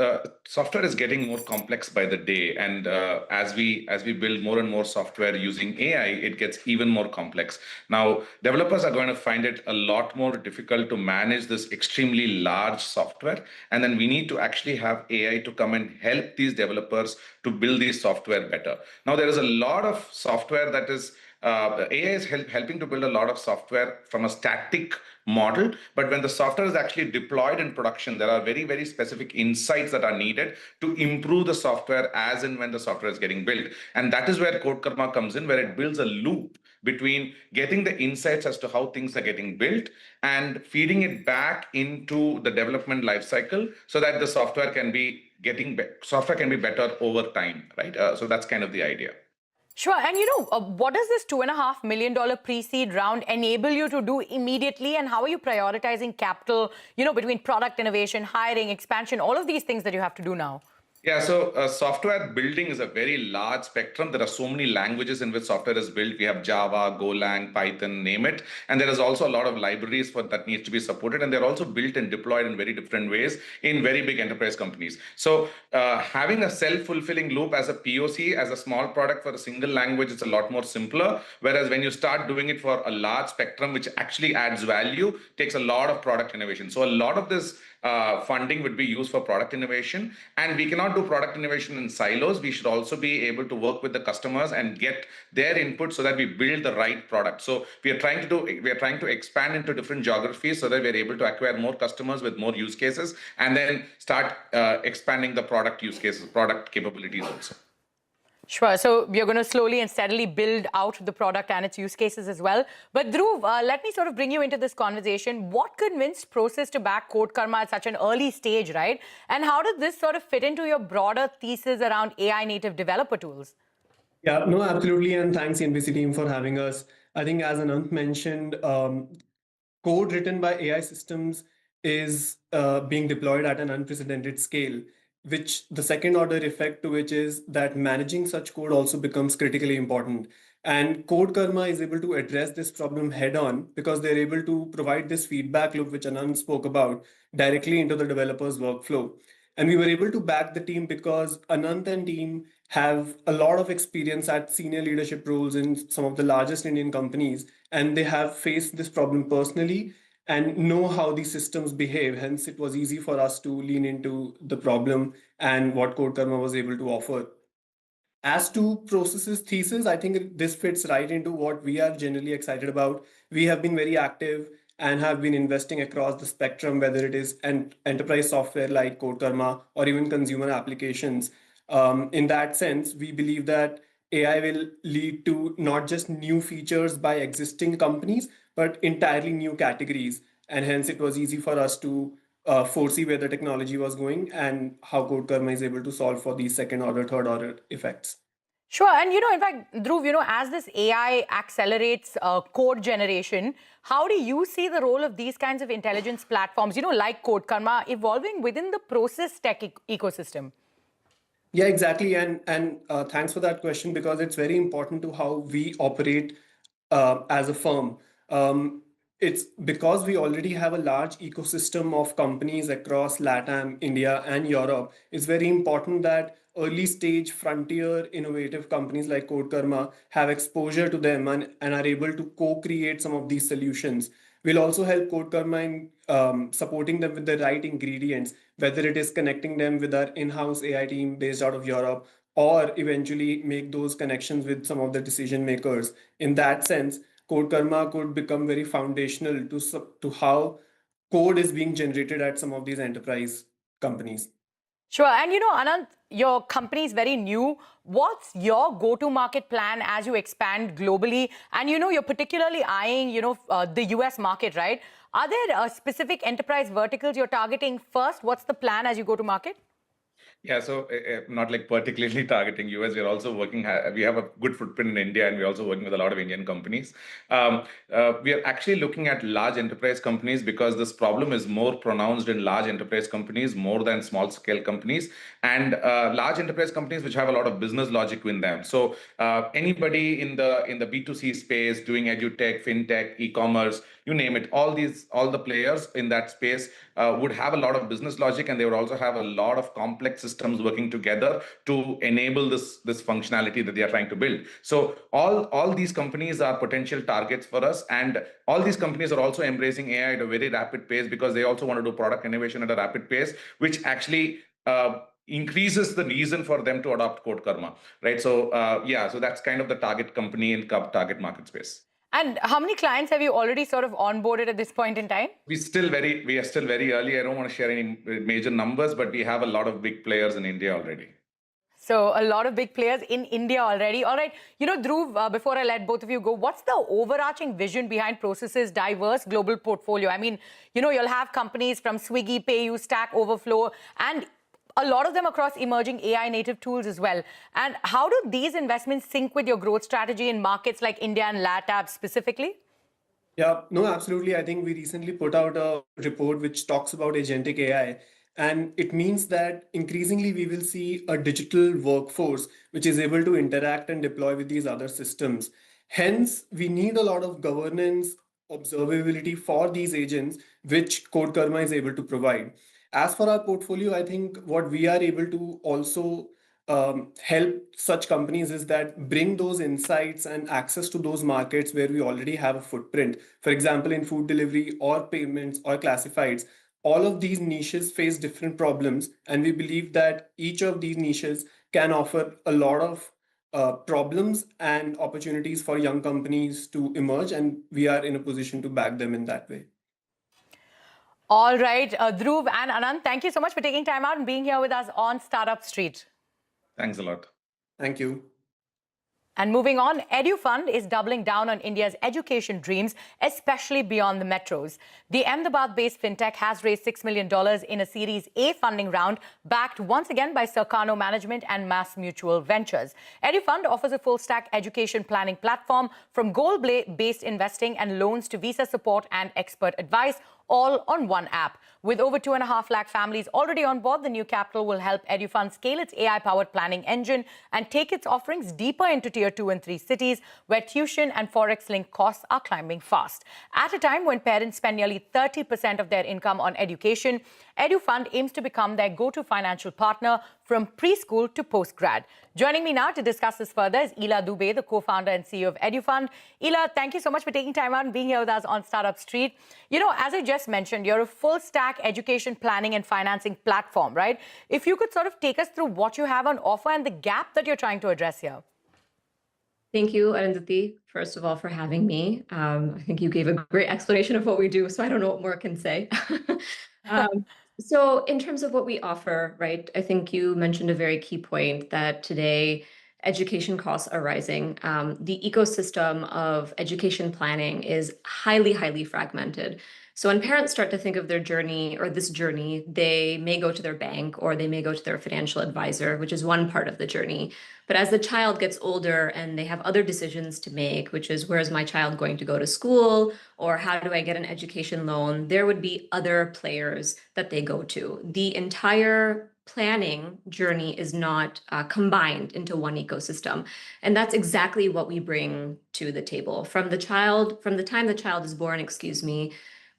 software is getting more complex by the day, and as we build more and more software using AI, it gets even more complex. Now, developers are going to find it a lot more difficult to manage this extremely large software, and then we need to actually have AI to come and help these developers to build these software better. Now, there is a lot of software that is AI is helping to build a lot of software from a static model, but when the software is actually deployed in production, there are very, very specific insights that are needed to improve the software as and when the software is getting built. And that is where Code Karma comes in, where it builds a loop between getting the insights as to how things are getting built and feeding it back into the development lifecycle so that the software can be better over time, right? So that's kind of the idea. Sure. And what does this $2.5 million pre-seed round enable you to do immediately? And how are you prioritizing capital, between product innovation, hiring, expansion, all of these things that you have to do now? Yeah, so software building is a very large spectrum. There are so many languages in which software is built. We have Java, Golang, Python, name it. And there is also a lot of libraries that needs to be supported. And they're also built and deployed in very different ways in very big enterprise companies. So having a self-fulfilling loop as a POC, as a small product for a single language, it's a lot more simpler. Whereas when you start doing it for a large spectrum, which actually adds value, takes a lot of product innovation. So a lot of this funding would be used for product innovation. And we cannot do product innovation in silos. We should also be able to work with the customers and get their input so that we build the right product. So we are trying to expand into different geographies so that we are able to acquire more customers with more use cases, and then start expanding the product use cases, product capabilities also. Sure. So you're going to slowly and steadily build out the product and its use cases as well. But Dhruv, let me sort of bring you into this conversation. What convinced Prosus to back Code Karma at such an early stage, right? And how did this sort of fit into your broader thesis around AI native developer tools? Yeah, no, absolutely. And thanks, CNBC team, for having us. I think, as Anant mentioned, code written by AI systems is being deployed at an unprecedented scale, which the second order effect to which is that managing such code also becomes critically important. And Code Karma is able to address this problem head on because they're able to provide this feedback loop, which Anand spoke about, directly into the developer's workflow. And we were able to back the team because Anant and team have a lot of experience at senior leadership roles in some of the largest Indian companies, and they have faced this problem personally and know how these systems behave. Hence, it was easy for us to lean into the problem and what Code Karma was able to offer. As to Prosus's thesis, I think this fits right into what we are generally excited about. We have been very active and have been investing across the spectrum, whether it is enterprise software like Code Karma or even consumer applications. In that sense, we believe that AI will lead to not just new features by existing companies, but entirely new categories. And hence, it was easy for us to foresee where the technology was going and how Code Karma is able to solve for these second order, third order effects. Sure. And, in fact, Dhruv, as this AI accelerates code generation, how do you see the role of these kinds of intelligence platforms, like Code Karma, evolving within the Prosus tech ecosystem? Yeah, exactly. And thanks for that question, because it's very important to how we operate as a firm. It's because we already have a large ecosystem of companies across LATAM, India, and Europe. It's very important that early stage frontier innovative companies like Code Karma have exposure to them and are able to co-create some of these solutions. We'll also help Code Karma in supporting them with the right ingredients, whether it is connecting them with our in-house AI team based out of Europe, or eventually make those connections with some of the decision makers. In that sense, Code Karma could become very foundational to how code is being generated at some of these enterprise companies. Sure. And, Anant, your company is very new. What's your go-to-market plan as you expand globally? And, you're particularly eyeing, the US market, right? Are there specific enterprise verticals you're targeting first? What's the plan as you go to market? Yeah, so not like particularly targeting US. We're also working, we have a good footprint in India, and we're also working with a lot of Indian companies. We are actually looking at large enterprise companies because this problem is more pronounced in large enterprise companies more than small scale companies, and large enterprise companies which have a lot of business logic in them. So anybody in the B2C space doing edutech, fintech, e-commerce, you name it, all the players in that space would have a lot of business logic, and they would also have a lot of complex systems working together to enable this functionality that they are trying to build. So all these companies are potential targets for us, and all these companies are also embracing AI at a very rapid pace because they also want to do product innovation at a rapid pace, which actually increases the reason for them to adopt Code Karma, right? So so that's kind of the target company and target market space. And how many clients have you already sort of onboarded at this point in time? We are still very early. I don't want to share any major numbers, but we have a lot of big players in India already. So a lot of big players in India already. All right. Dhruv, before I let both of you go, what's the overarching vision behind Prosus's diverse global portfolio? I mean, you'll have companies from Swiggy, PayU, Stack Overflow, and a lot of them across emerging AI native tools as well. And how do these investments sync with your growth strategy in markets like India and LATAM specifically? Yeah, no, absolutely. I think we recently put out a report which talks about agentic AI. And it means that increasingly we will see a digital workforce which is able to interact and deploy with these other systems. Hence, we need a lot of governance, observability for these agents, which Code Karma is able to provide. As for our portfolio, I think what we are able to also help such companies is that bring those insights and access to those markets where we already have a footprint. For example, in food delivery or payments or classifieds, all of these niches face different problems, and we believe that each of these niches can offer a lot of problems and opportunities for young companies to emerge, and we are in a position to back them in that way. All right, Dhruv and Anand, thank you so much for taking time out and being here with us on Startup Street. Thanks a lot. Thank you. And moving on, EduFund is doubling down on India's education dreams, especially beyond the metros. The Ahmedabad-based fintech has raised $6 million in a Series A funding round, backed once again by Circano Management and Mass Mutual Ventures. EduFund offers a full-stack education planning platform, from goal-based investing and loans to visa support and expert advice, all on one app. With over 2.5 lakh families already on board, the new capital will help EduFund scale its AI-powered planning engine and take its offerings deeper into Tier 2 and 3 cities, where tuition and forex-linked costs are climbing fast. At a time when parents spend nearly 30% of their income on education, EduFund aims to become their go-to financial partner from preschool to postgrad. Joining me now to discuss this further is Ila Dubey, the co-founder and CEO of EduFund. Ila, thank you so much for taking time out and being here with us on Startup Street. You know, as I just mentioned, you're a full-stack education planning and financing platform, right? If you could sort of take us through what you have on offer and the gap that you're trying to address here. Thank you, Arundhati, first of all, for having me. I think you gave a great explanation of what we do, so I don't know what more I can say. So in terms of what we offer, right, I think you mentioned a very key point that today education costs are rising. The ecosystem of education planning is highly, highly fragmented. So when parents start to think of their journey or this journey, they may go to their bank or they may go to their financial advisor, which is one part of the journey. But as the child gets older and they have other decisions to make, which is, where is my child going to go to school, or how do I get an education loan, there would be other players that they go to. The entire planning journey is not combined into one ecosystem. And that's exactly what we bring to the table. From the time the child is born,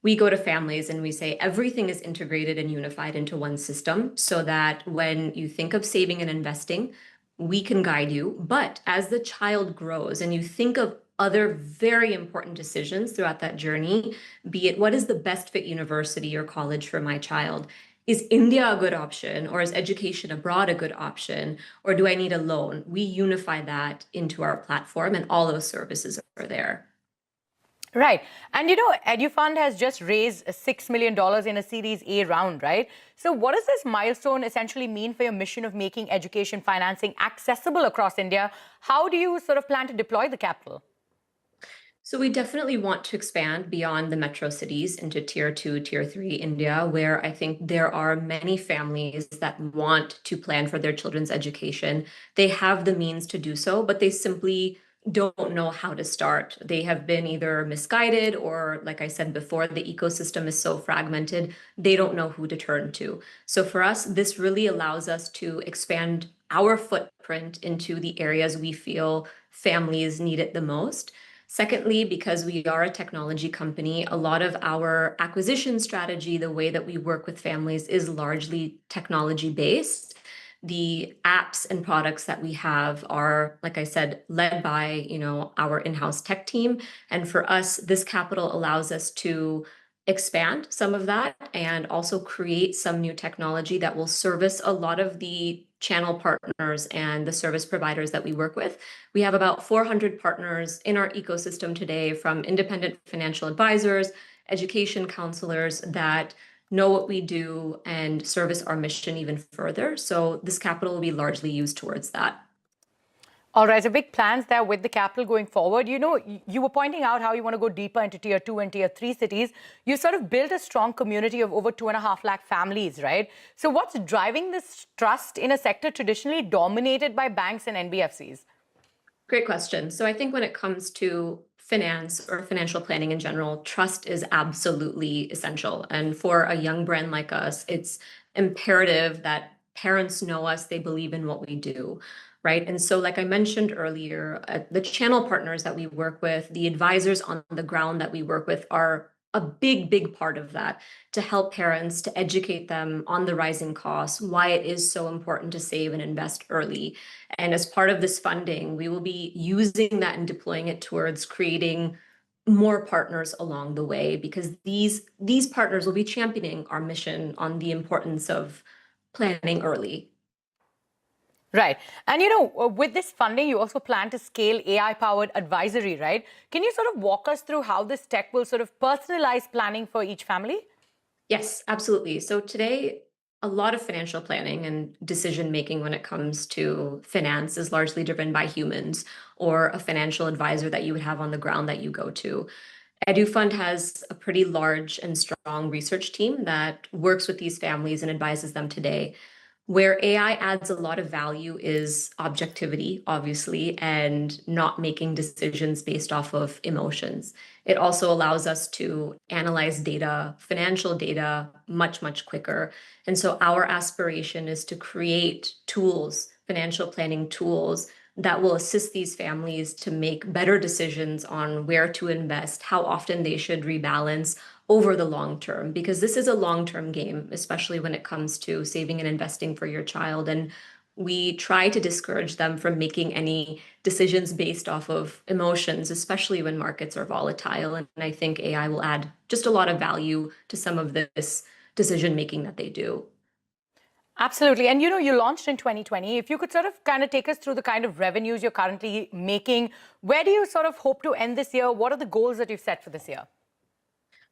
we go to families and we say everything is integrated and unified into one system, so that when you think of saving and investing, we can guide you. But as the child grows and you think of other very important decisions throughout that journey, be it, what is the best fit university or college for my child? Is India a good option, or is education abroad a good option, or do I need a loan? We unify that into our platform, and all those services are there. Right. And you know, EduFund has just raised $6 million in a Series A round, right? So what does this milestone essentially mean for your mission of making education financing accessible across India? How do you sort of plan to deploy the capital? So we definitely want to expand beyond the metro cities into Tier 2, Tier 3 India, where I think there are many families that want to plan for their children's education. They have the means to do so, but they simply don't know how to start. They have been either misguided, or, like I said before, the ecosystem is so fragmented, they don't know who to turn to. So for us, this really allows us to expand our footprint into the areas we feel families need it the most. Secondly, because we are a technology company, a lot of our acquisition strategy, the way that we work with families, is largely technology-based. The apps and products that we have are, like I said, led by, our in-house tech team. And for us, this capital allows us to expand some of that and also create some new technology that will service a lot of the channel partners and the service providers that we work with. We have about 400 partners in our ecosystem today, from independent financial advisors, education counselors that know what we do and service our mission even further. So this capital will be largely used towards that. All right, so big plans there with the capital going forward. You know, you were pointing out how you want to go deeper into Tier 2 and Tier 3 cities. You sort of built a strong community of over 2.5 lakh families, right? So what's driving this trust in a sector traditionally dominated by banks and NBFCs? Great question. So I think when it comes to finance or financial planning in general, trust is absolutely essential. And for a young brand like us, it's imperative that parents know us, they believe in what we do, right? And so, like I mentioned earlier, the channel partners that we work with, the advisors on the ground that we work with, are a big, big part of that, to help parents, to educate them on the rising costs, why it is so important to save and invest early. And as part of this funding, we will be using that and deploying it towards creating more partners along the way, because these partners will be championing our mission on the importance of planning early. Right. And, you know, with this funding, you also plan to scale AI-powered advisory, right? Can you sort of walk us through how this tech will sort of personalize planning for each family? Yes, absolutely. So today, a lot of financial planning and decision-making when it comes to finance is largely driven by humans or a financial advisor that you would have on the ground that you go to. EduFund has a pretty large and strong research team that works with these families and advises them today. Where AI adds a lot of value is objectivity, obviously, and not making decisions based off of emotions. It also allows us to analyze data, financial data, much, much quicker. And so our aspiration is to create tools, financial planning tools, that will assist these families to make better decisions on where to invest, how often they should rebalance over the long term, because this is a long-term game, especially when it comes to saving and investing for your child. And we try to discourage them from making any decisions based off of emotions, especially when markets are volatile. And I think AI will add just a lot of value to some of this decision-making that they do. Absolutely. And, you know, you launched in 2020. If you could sort of kind of take us through the kind of revenues you're currently making, where do you sort of hope to end this year? What are the goals that you've set for this year?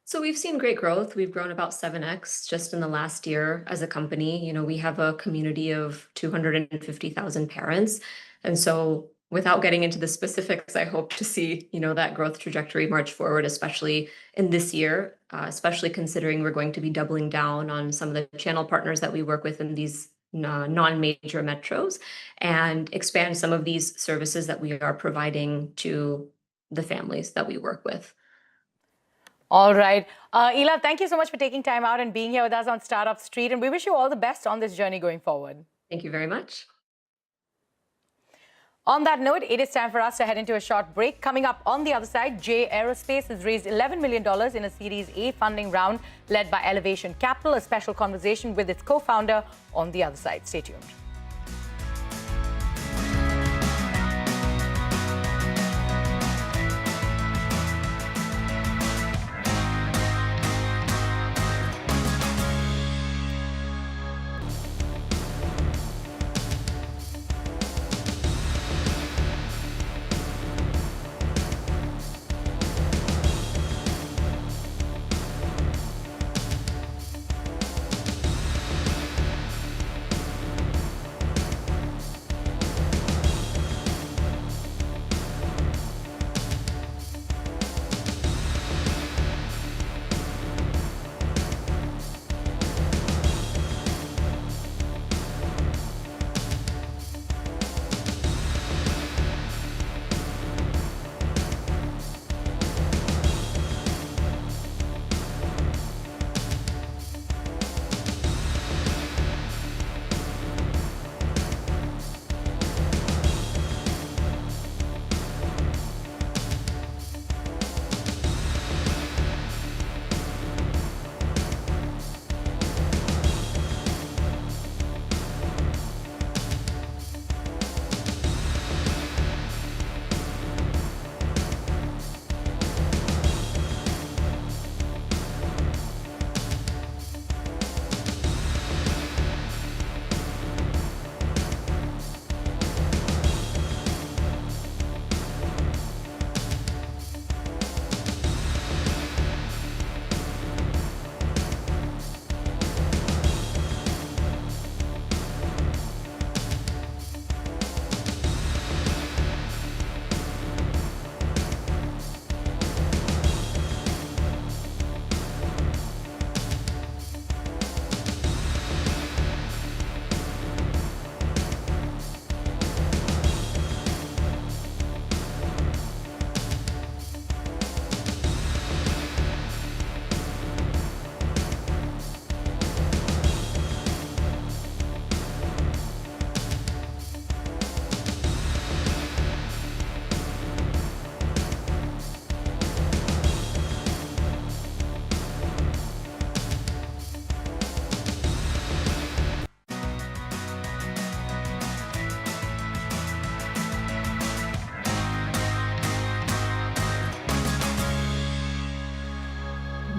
So we've seen great growth. We've grown about 7x just in the last year as a company. You know, we have a community of 250,000 parents. And so without getting into the specifics, I hope to see, you know, that growth trajectory march forward, especially in this year, especially considering we're going to be doubling down on some of the channel partners that we work with in these non-major metros and expand some of these services that we are providing to the families that we work with. All right. Ela, thank you so much for taking time out and being here with us on Startup Street. And we wish you all the best on this journey going forward. Thank you very much. On that note, it is time for us to head into a short break. Coming up on the other side, J Aerospace has raised $11 million in a Series A funding round led by Elevation Capital. A special conversation with its co-founder on the other side. Stay tuned.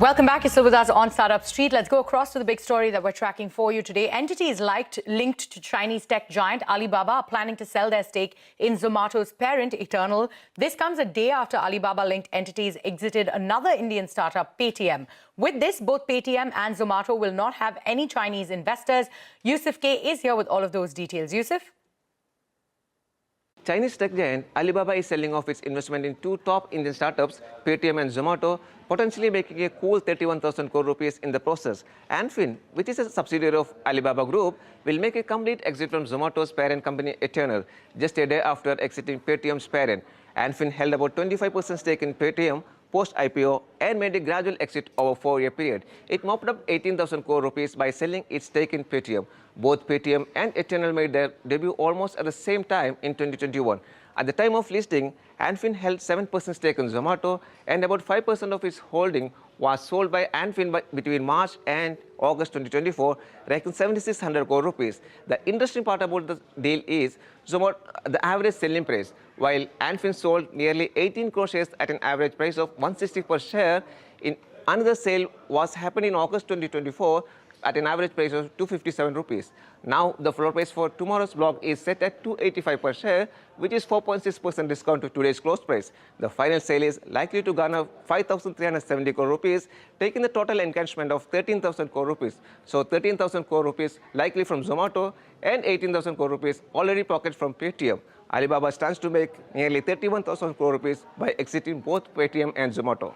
Welcome back. You're still with us on Startup Street. Let's go across to the big story that we're tracking for you today. Entities linked to Chinese tech giant Alibaba are planning to sell their stake in Zomato's parent, Eternal. This comes a day after Alibaba-linked entities exited another Indian startup, Paytm. With this, both Paytm and Zomato will not have any Chinese investors. Yusuf K is here with all of those details. Yusuf? Chinese tech giant Alibaba is selling off its investment in two top Indian startups, Paytm and Zomato, potentially making a cool 31,000 crore rupees in the process. Anfin, which is a subsidiary of Alibaba Group, will make a complete exit from Zomato's parent company Eternal, just a day after exiting Paytm's parent. Anfin held about 25% stake in Paytm post-IPO and made a gradual exit over a 4-year period. It mopped up 18,000 crore rupees by selling its stake in Paytm. Both Paytm and Eternal made their debut almost at the same time in 2021. At the time of listing, Anfin held 7% stake in Zomato, and about 5% of its holding was sold by Anfin between March and August 2024, ranking 7,600 crore rupees. The interesting part about the deal is Zomato, the average selling price. While Anfin sold nearly 18 crore shares at an average price of 160 per share, another sale was happened in August 2024 at an average price of 257 rupees. Now, the floor price for tomorrow's block is set at 285 per share, which is 4.6% discount to today's close price. The final sale is likely to garner 5,370 crore rupees, taking the total encashment of 13,000 crore rupees. So 13,000 crore rupees likely from Zomato and 18,000 crore rupees already pocketed from Paytm. Alibaba stands to make nearly 31,000 crore rupees by exiting both Paytm and Zomato.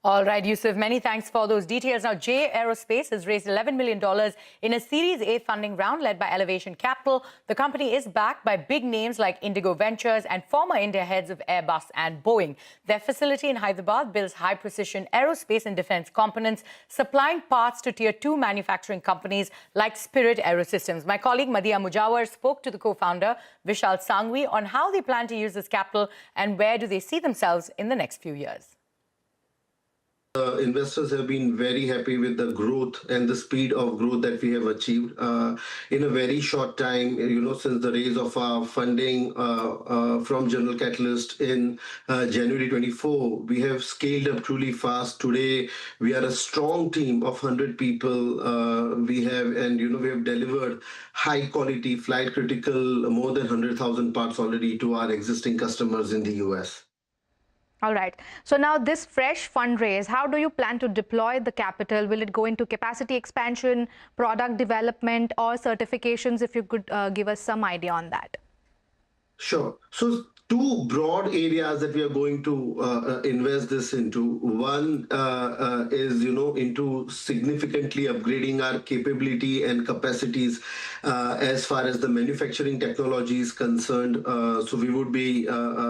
All right, Yusuf, many thanks for those details. Now, Jio Aerospace has raised $11 million in a Series A funding round led by Elevation Capital. The company is backed by big names like Indigo Ventures and former India heads of Airbus and Boeing. Their facility in Hyderabad builds high-precision aerospace and defense components, supplying parts to Tier 2 manufacturing companies like Spirit Aerosystems. My colleague Madhya Mujawar spoke to the co-founder, Vishal Sangvi, on how they plan to use this capital and where do they see themselves in the next few years. Investors have been very happy with the growth and the speed of growth that we have achieved in a very short time. Since the raise of our funding from General Catalyst in January 24, we have scaled up truly fast. Today, we are a strong team of 100 people. We have delivered high quality, flight critical, more than 100,000 parts already to our existing customers in the US. All right. So now this fresh fundraise, how do you plan to deploy the capital? Will it go into capacity expansion, product development, or certifications? If you could give us some idea on that. Sure. So two broad areas that we are going to invest this into. One is, into significantly upgrading our capability and capacities as far as the manufacturing technology is concerned. So we would be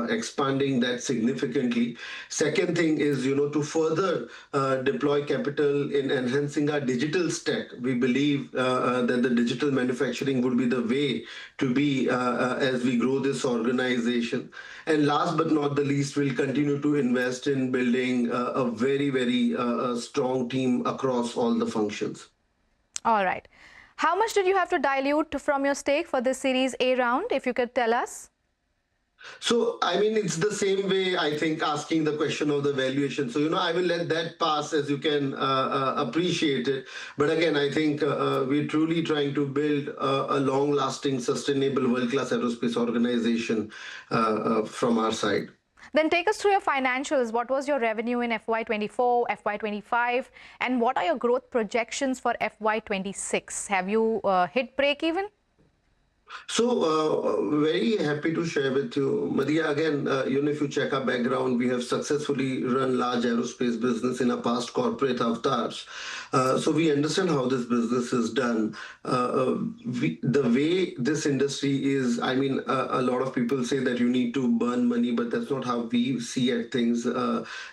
expanding that significantly. Second thing is, to further deploy capital in enhancing our digital stack. We believe that the digital manufacturing would be the way to be as we grow this organization. And last but not the least, we'll continue to invest in building a very, very strong team across all the functions. All right. How much did you have to dilute from your stake for this Series A round, if you could tell us? So, it's the same way, I think, asking the question of the valuation. So, I will let that pass as you can appreciate it. But again, I think we're truly trying to build a long-lasting, sustainable, world-class aerospace organization from our side. Then take us through your financials. What was your revenue in FY24, FY25, and what are your growth projections for FY26? Have you hit break-even? So, very happy to share with you. Madhya, again, if you check our background, we have successfully run large aerospace business in our past corporate avatars. So we understand how this business is done. The way this industry is, a lot of people say that you need to burn money, but that's not how we see at things.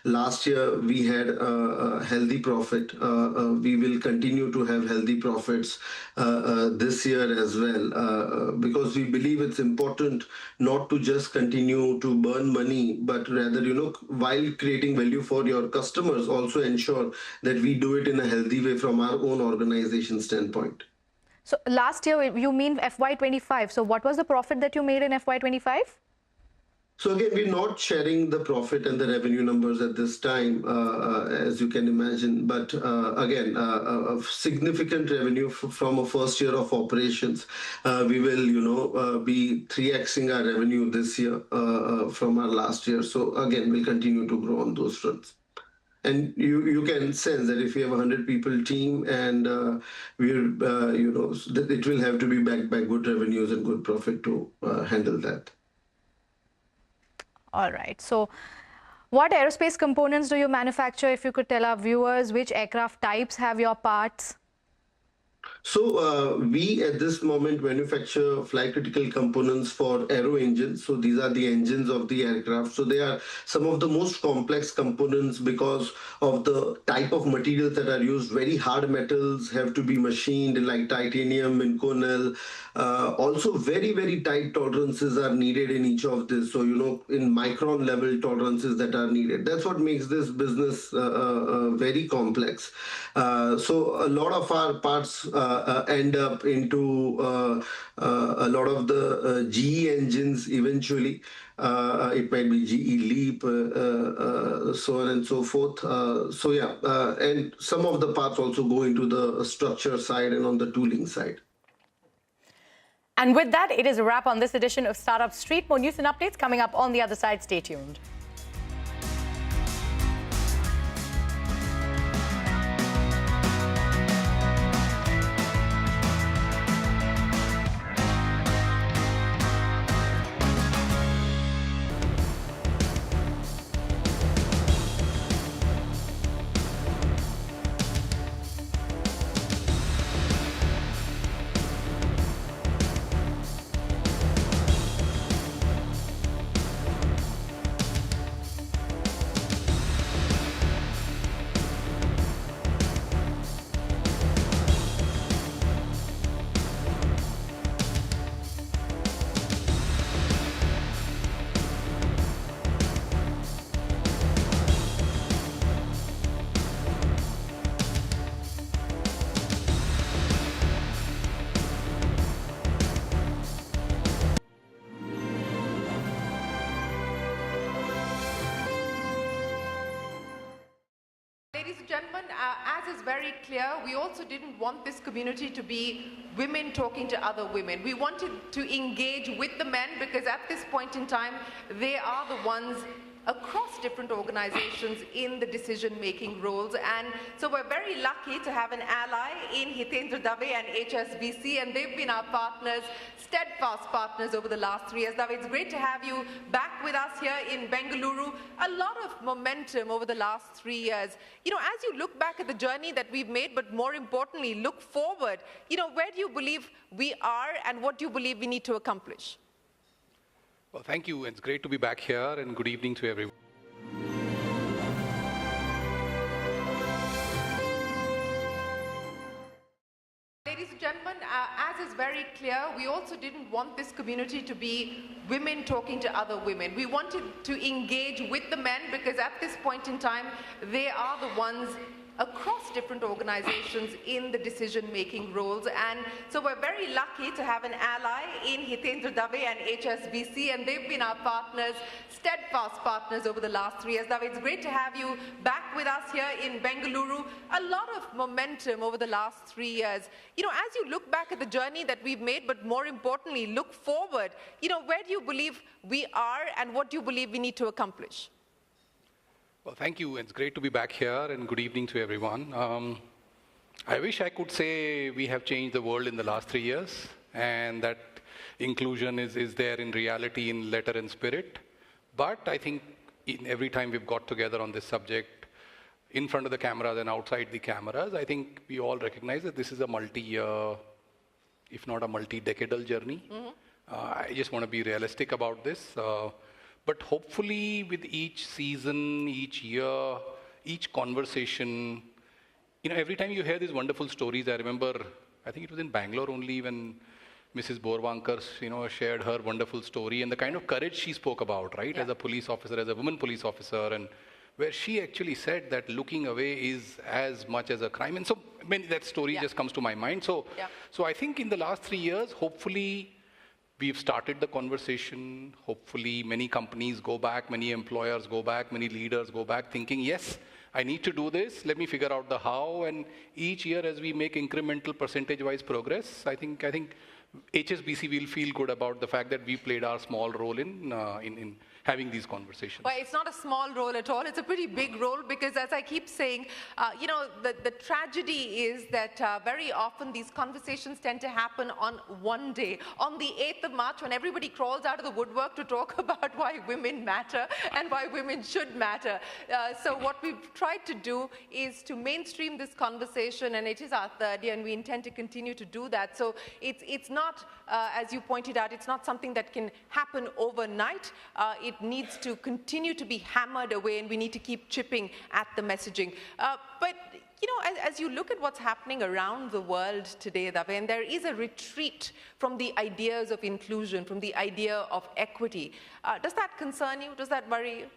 Last year, we had a healthy profit. We will continue to have healthy profits this year as well. Because we believe it's important not to just continue to burn money, but rather, while creating value for your customers, also ensure that we do it in a healthy way from our own organization standpoint. So last year, you mean FY25. So what was the profit that you made in FY25? So again, we're not sharing the profit and the revenue numbers at this time, as you can imagine. But again, a significant revenue from a first year of operations. We will, be 3xing our revenue this year from our last year. So again, we'll continue to grow on those fronts. And you can sense that if we have a 100 people team and it will have to be backed by good revenues and good profit to handle that. All right. So what aerospace components do you manufacture? If you could tell our viewers, which aircraft types have your parts? So we at this moment manufacture flight critical components for aero engines. So these are the engines of the aircraft. So they are some of the most complex components because of the type of materials that are used. Very hard metals have to be machined like titanium and Inconel. Also very, very tight tolerances are needed in each of this. So, in micron level tolerances that are needed. That's what makes this business very complex. So a lot of our parts end up into a lot of the GE engines eventually. It might be GE Leap, so on and so forth. And some of the parts also go into the structure side and on the tooling side. And with that, it is a wrap on this edition of Startup Street. More news and updates coming up on the other side. Stay tuned. Ladies and gentlemen, as is very clear, we also didn't want this community to be women talking to other women. We wanted to engage with the men because at this point in time, they are the ones across different organizations in the decision-making roles. And so we're very lucky to have an ally in Hitendra Dave and HSBC, and they've been our partners, steadfast partners over the last 3 years. Dave, it's great to have you back with us here in Bengaluru. A lot of momentum over the last 3 years. As you look back at the journey that we've made, but more importantly, look forward, where do you believe we are and what do you believe we need to accomplish? Well, thank you. It's great to be back here, and good evening to everyone. Ladies and gentlemen, as is very clear, we also didn't want this community to be women talking to other women. We wanted to engage with the men because at this point in time, they are the ones across different organizations in the decision-making roles. And so we're very lucky to have an ally in Hitendra Dave and HSBC, and they've been our partners, steadfast partners over the last 3 years. Dave, it's great to have you back with us here in Bengaluru. A lot of momentum over the last 3 years. As you look back at the journey that we've made, but more importantly, look forward, where do you believe we are and what do you believe we need to accomplish? Well, thank you. It's great to be back here, and good evening to everyone. I wish I could say we have changed the world in the last 3 years, and that inclusion is there in reality, in letter and spirit. But I think every time we've got together on this subject, in front of the cameras and outside the cameras, I think we all recognize that this is a multi-year, if not a multi-decadal journey. I just want to be realistic about this. But hopefully with each season, each year, each conversation, every time you hear these wonderful stories, I remember, I think it was in Bangalore only when Mrs. Borwankar, shared her wonderful story and the kind of courage she spoke about, right? Yeah. As a police officer, as a woman police officer, and where she actually said that looking away is as much as a crime. And so, that story just comes to my mind. So I think in the last 3 years, hopefully, We've started the conversation. Hopefully, many companies go back, many employers go back, many leaders go back thinking, yes, I need to do this. Let me figure out the how. And each year, as we make incremental percentage-wise progress, I think HSBC will feel good about the fact that we played our small role in having these conversations. Well, it's not a small role at all. It's a pretty big role because, as I keep saying, the tragedy is that very often these conversations tend to happen on one day, on the 8th of March, when everybody crawls out of the woodwork to talk about why women matter and why women should matter. So what we've tried to do is to mainstream this conversation, and it is our third year, and we intend to continue to do that. So it's not, as you pointed out, it's not something that can happen overnight. It needs to continue to be hammered away, and we need to keep chipping at the messaging. But as you look at what's happening around the world today, and there is a retreat from the ideas of inclusion, from the idea of equity. Does that concern you? Does that worry you?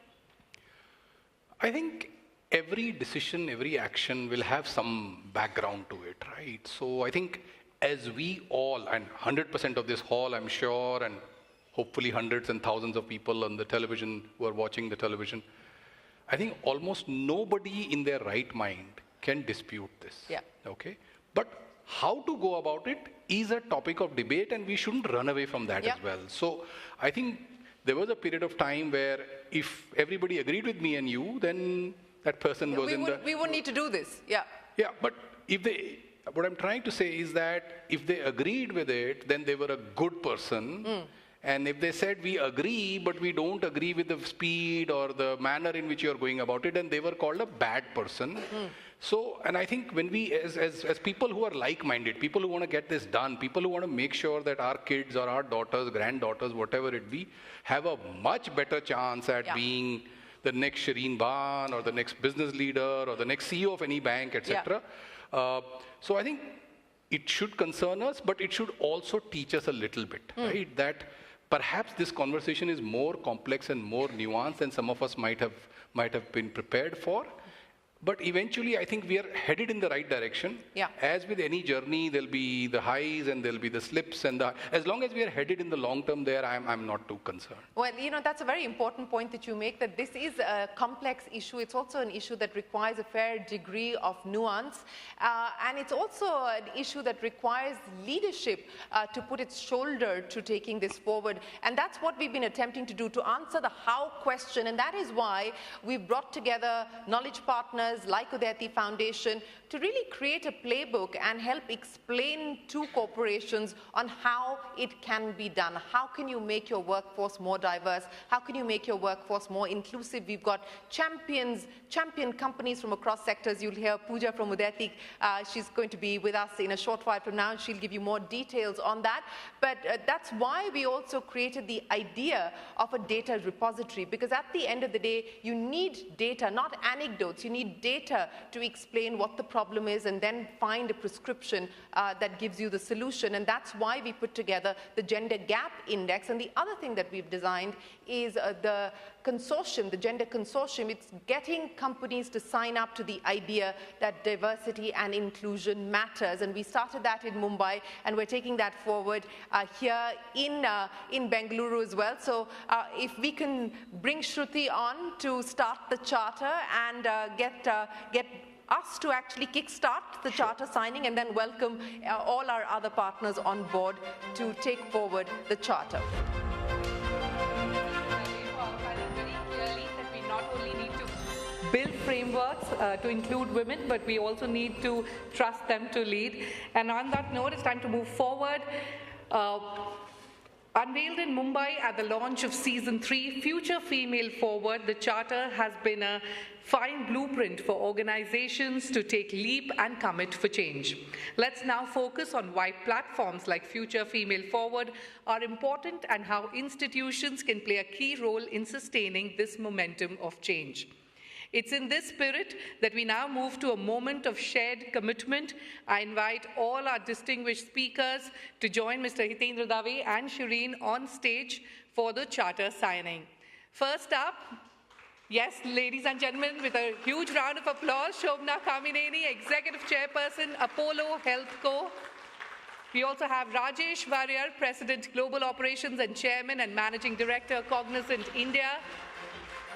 I think every decision, every action will have some background to it, right? So I think as we all, and 100% of this hall, I'm sure, and hopefully hundreds and thousands of people on the television who are watching the television, I think almost nobody in their right mind can dispute this. Yeah. Okay? But how to go about it is a topic of debate, and we shouldn't run away from that as well. So I think there was a period of time where if everybody agreed with me and you, then that person was we wouldn't need to do this. Yeah. Yeah, but what I'm trying to say is that if they agreed with it, then they were a good person. And if they said, we agree, but we don't agree with the speed or the manner in which you're going about it, then they were called a bad person. So, and I think when we, as people who are like-minded, people who want to get this done, people who want to make sure that our kids or our daughters, granddaughters, whatever it be, have a much better chance at being the next Shireen Bhan or the next business leader or the next CEO of any bank, etc. So I think it should concern us, but it should also teach us a little bit, right? That perhaps this conversation is more complex and more nuanced than some of us might have been prepared for. But eventually, I think we are headed in the right direction. Yeah. As with any journey, there'll be the highs and there'll be the slips. And as long as we are headed in the long term there, I'm not too concerned. Well, that's a very important point that you make, that this is a complex issue. It's also an issue that requires a fair degree of nuance. And it's also an issue that requires leadership to put its shoulder to taking this forward. And that's what we've been attempting to do, to answer the how question. And that is why we've brought together knowledge partners like Udayati Foundation to really create a playbook and help explain to corporations on how it can be done. How can you make your workforce more diverse? How can you make your workforce more inclusive? We've got champion companies from across sectors. You'll hear Pooja from Udayati. She's going to be with us in a short while from now, and she'll give you more details on that. But that's why we also created the idea of a data repository, because at the end of the day, you need data, not anecdotes. You need data to explain what the problem is and then find a prescription that gives you the solution. And that's why we put together the Gender Gap Index. And the other thing that we've designed is the consortium, the Gender Consortium. It's getting companies to sign up to the idea that diversity and inclusion matters. And we started that in Mumbai, and we're taking that forward here in Bengaluru as well. So if we can bring Shruti on to start the charter and get us to actually kickstart the charter signing, and then welcome all our other partners on board to take forward the charter. Build frameworks to include women, but we also need to trust them to lead. And on that note, it's time to move forward. Unveiled in Mumbai at the launch of Season 3, Future Female Forward, the Charter has been a fine blueprint for organizations to take leap and commit for change. Let's now focus on why platforms like Future Female Forward are important and how institutions can play a key role in sustaining this momentum of change. It's in this spirit that we now move to a moment of shared commitment. I invite all our distinguished speakers to join Mr. Hitendra Dave and Shireen on stage for the charter signing. First up, yes, ladies and gentlemen, with a huge round of applause, Shobna Kamineni, Executive Chairperson, Apollo Health Co. We also have Rajesh Warrior, President, Global Operations and Chairman and Managing Director, Cognizant India.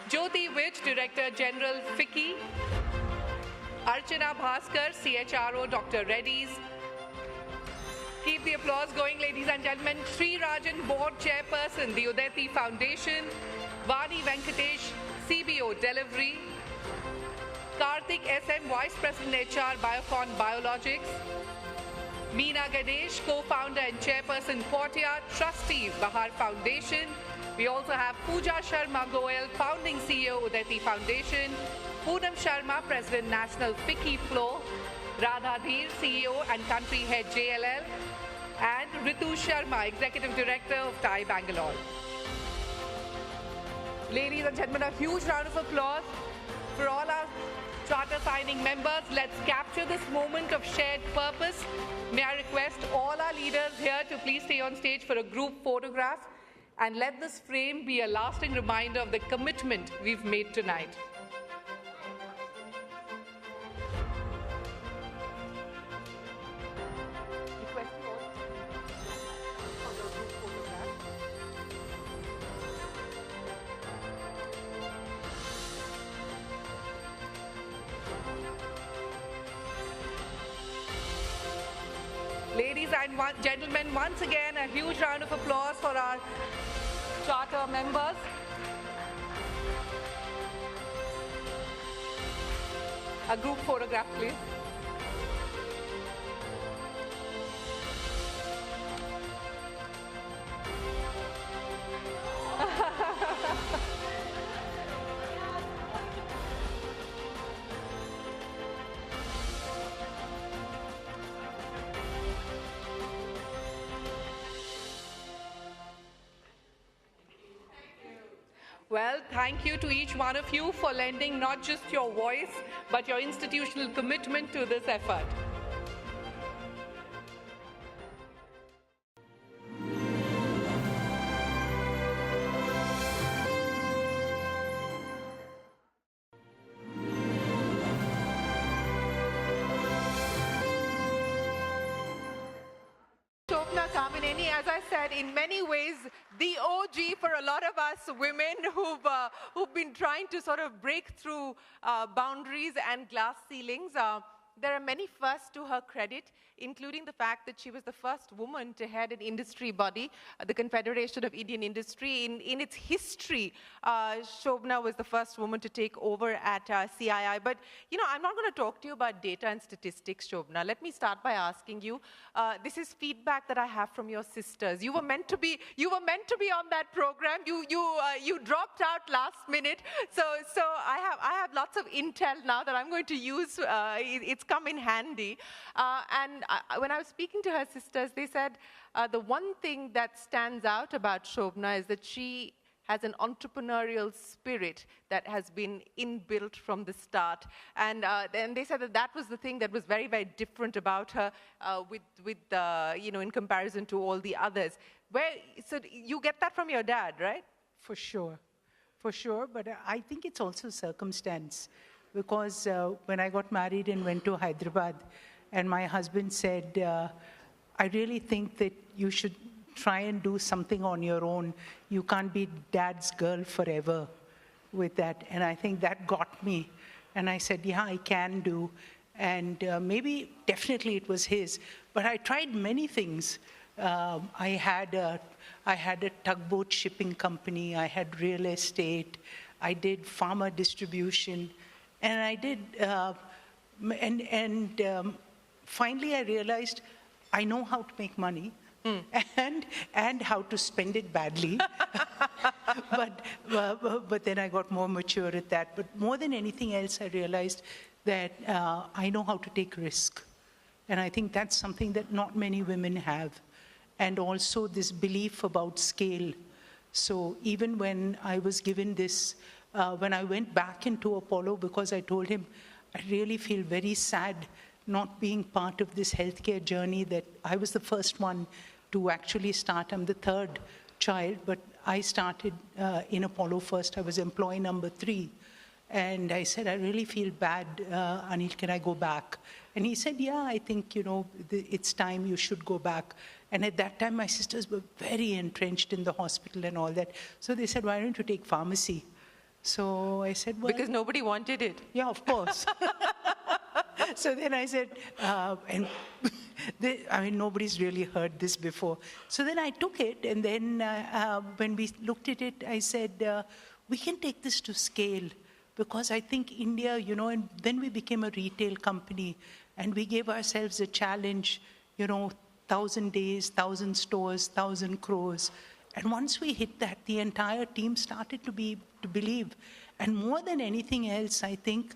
Jyoti Vij, Director General, FICCI. Archana Bhaskar, CHRO, Dr. Reddy's. Keep the applause going, ladies and gentlemen. Sri Rajan, Board Chairperson, the Udeti Foundation. Vani Venkatesh, CBO, Delivery. Karthik SM, Vice President HR, Biocon Biologics. Meena Ganesh, Co-Founder and Chairperson, Portia, Trustee, Bahar Foundation. We also have Pooja Sharma Goel, Founding CEO, Udeti Foundation. Poonam Sharma, President, National FICCI Flow. Radha Dheer, CEO and Country Head, JLL. And Ritu Sharma, Executive Director of TAI Bangalore. Ladies and gentlemen, a huge round of applause for all our charter signing members. Let's capture this moment of shared purpose. May I request all our leaders here to please stay on stage for a group photograph, and let this frame be a lasting reminder of the commitment we've made tonight. Ladies and gentlemen, once again, a huge round of applause for our charter members. A group photograph, please. Well, thank you to each one of you for lending not just your voice, but your institutional commitment to this effort. As I said, in many ways, the OG for a lot of us women who've been trying to sort of break through boundaries and glass ceilings. There are many firsts to her credit, including the fact that she was the first woman to head an industry body, the Confederation of Indian Industry. In its history, Shobna was the first woman to take over at CII. But, you know, I'm not going to talk to you about data and statistics, Shobna. Let me start by asking you, this is feedback that I have from your sisters. You were meant to be on that program. You dropped out last minute. So I have lots of intel now that I'm going to use. It's come in handy. When I was speaking to her sisters, they said the one thing that stands out about Shobna is that she has an entrepreneurial spirit that has been inbuilt from the start. And they said that was the thing that was very, very different about her in comparison to all the others. So you get that from your dad, right? For sure. But I think it's also circumstance. Because when I got married and went to Hyderabad, and my husband said, I really think that you should try and do something on your own. You can't be dad's girl forever with that. And I think that got me. And I said, yeah, I can do. And definitely it was his. But I tried many things. I had a tugboat shipping company. I had real estate. I did pharma distribution. And I did, finally I realized I know how to make money and how to spend it badly. but then I got more mature at that. But more than anything else, I realized that I know how to take risk. And I think that's something that not many women have. And also this belief about scale. So even when I was given this, when I went back into Apollo, because I told him, I really feel very sad not being part of this healthcare journey that I was the first one to actually start. I'm the third child, but I started in Apollo first. I was employee number 3. And I said, I really feel bad, Anil, can I go back? And he said, yeah, I think, it's time you should go back. And at that time, my sisters were very entrenched in the hospital and all that. So they said, why don't you take pharmacy? So I said, well... Because nobody wanted it. Yeah, of course. So then I said, nobody's really heard this before. So then I took it, and then when we looked at it, I said, we can take this to scale. Because I think India, and then we became a retail company, and we gave ourselves a challenge, 1,000 days, 1,000 stores, 1,000 crores. And once we hit that, the entire team started to believe. And more than anything else, I think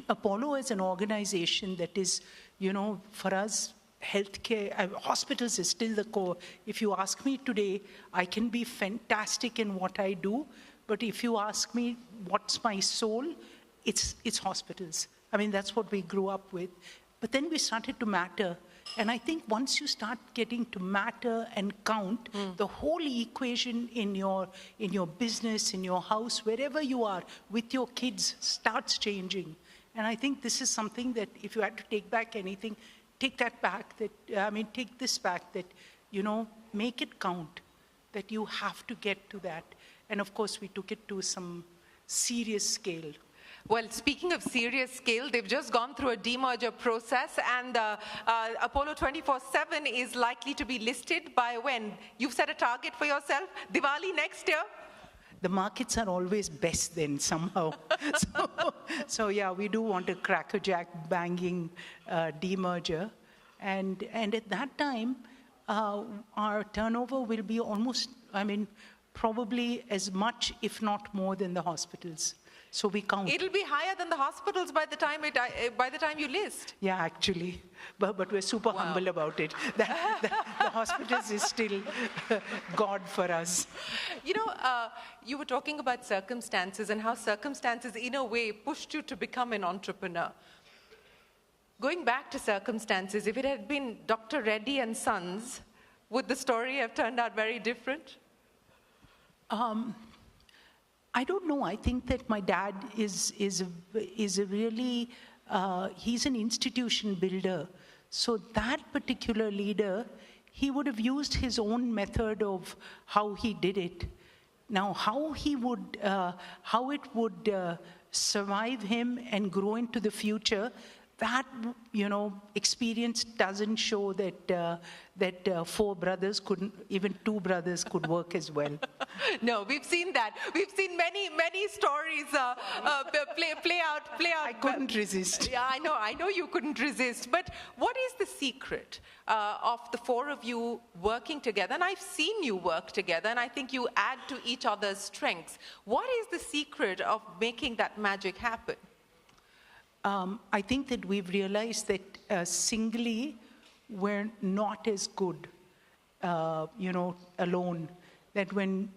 Apollo is an organization that is, for us, healthcare, hospitals is still the core. If you ask me today, I can be fantastic in what I do, but if you ask me what's my soul, it's hospitals. I mean, that's what we grew up with. But then we started to matter. And I think once you start getting to matter and count, the whole equation in your business, in your house, wherever you are, with your kids, starts changing. And I think this is something that if you had to take back anything, take that back, take this back, that, make it count, that you have to get to that. And of course, we took it to some serious scale. Well, speaking of serious scale, they've just gone through a demerger process, and Apollo 24/7 is likely to be listed by when? You've set a target for yourself? Diwali next year? The markets are always best then somehow. So yeah, we do want a crackerjack banging demerger. And at that time, our turnover will be almost, probably as much, if not more, than the hospitals. So we count. It'll be higher than the hospitals by the time you list. Yeah, actually, but we're super humble about it. The hospitals is still God for us. You were talking about circumstances and how circumstances, in a way, pushed you to become an entrepreneur. Going back to circumstances, if it had been Dr. Reddy and Sons, would the story have turned out very different? I don't know. I think that my dad is a really, he's an institution builder. So that particular leader, he would have used his own method of how he did it. Now, how it would survive him and grow into the future, that, experience doesn't show that four brothers couldn't, even two brothers could work as well. No, we've seen that. We've seen many stories play out. I couldn't resist. Yeah, I know you couldn't resist. But what is the secret of the four of you working together? And I've seen you work together, and I think you add to each other's strengths. What is the secret of making that magic happen? I think that we've realized that singly, we're not as good, alone. That when,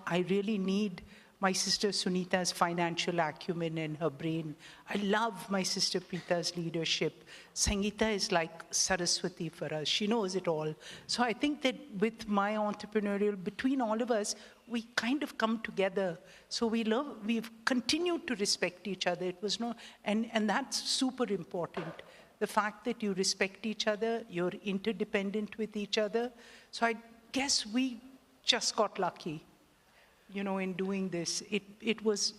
I really need my sister Sunita's financial acumen and her brain. I love my sister Preeta's leadership. Sangeeta is like Saraswati for us. She knows it all. So I think that with my entrepreneurial, between all of us, we kind of come together. So we've continued to respect each other. It was and that's super important. The fact that you respect each other, you're interdependent with each other. So I guess we just got lucky, in doing this. It was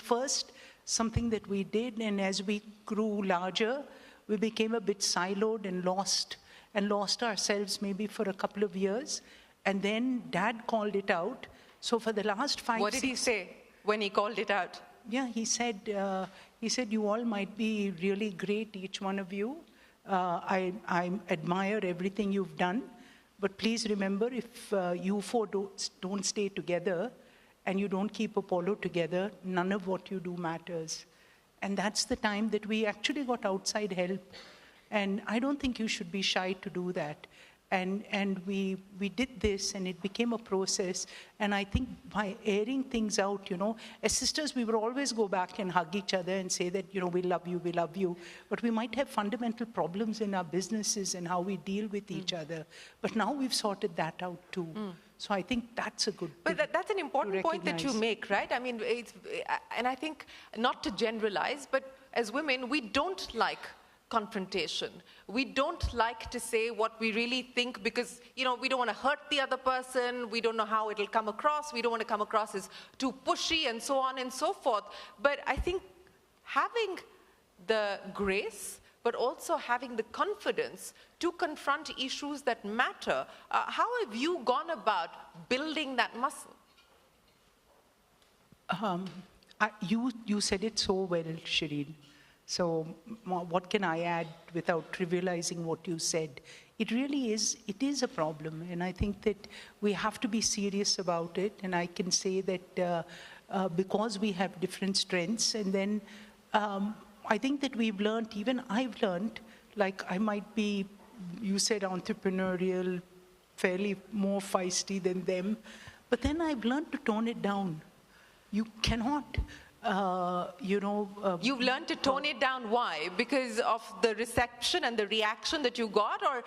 first something that we did, and as we grew larger, we became a bit siloed and lost ourselves maybe for a couple of years. And then Dad called it out. So for the last 5 What did he say when he called it out? Yeah, he said, you all might be really great, each one of you. I admire everything you've done. But please remember, if you four don't stay together and you don't keep Apollo together, none of what you do matters. And that's the time that we actually got outside help. And I don't think you should be shy to do that. And we did this, and it became a process. And I think by airing things out, as sisters, we would always go back and hug each other and say that, we love you, we love you. But we might have fundamental problems in our businesses and how we deal with each other. But now we've sorted that out too. So I think that's a good thing. But that's an important point that you make, right? I mean, and I think not to generalize, but as women, we don't like confrontation. We don't like to say what we really think because, we don't want to hurt the other person. We don't know how it'll come across. We don't want to come across as too pushy and so on and so forth. But I think having the grace, but also having the confidence to confront issues that matter. How have you gone about building that muscle? You said it so well, Shireen. So what can I add without trivializing what you said? It really is, it is a problem. And I think that we have to be serious about it. And I can say that because we have different strengths, and then I think that we've learned, even I've learned, like I might be, you said entrepreneurial, fairly more feisty than them, but then I've learned to tone it down. You cannot, You've learned to tone it down. Why? Because of the reception and the reaction that you got? Or,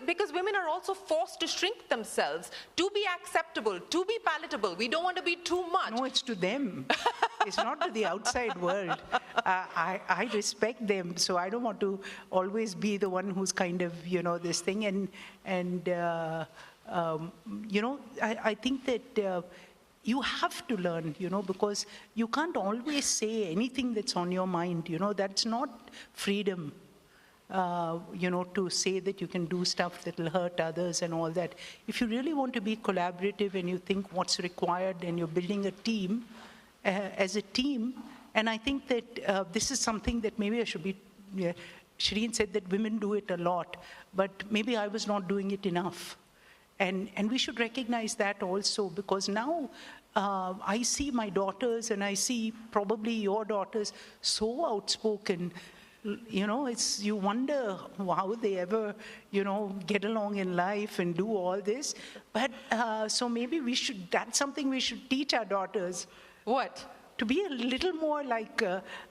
because women are also forced to shrink themselves, to be acceptable, to be palatable. We don't want to be too much. No, it's to them. It's not to the outside world. I respect them, so I don't want to always be the one who's kind of, this thing. I think that you have to learn, because you can't always say anything that's on your mind. That's not freedom, to say that you can do stuff that will hurt others and all that. If you really want to be collaborative and you think what's required and you're building a team, as a team, and I think that this is something that maybe I should be, Shireen said that women do it a lot, but maybe I was not doing it enough. And we should recognize that also, because now I see my daughters and I see probably your daughters so outspoken. You wonder how they ever, get along in life and do all this. But so maybe that's something we should teach our daughters. What? To be a little more like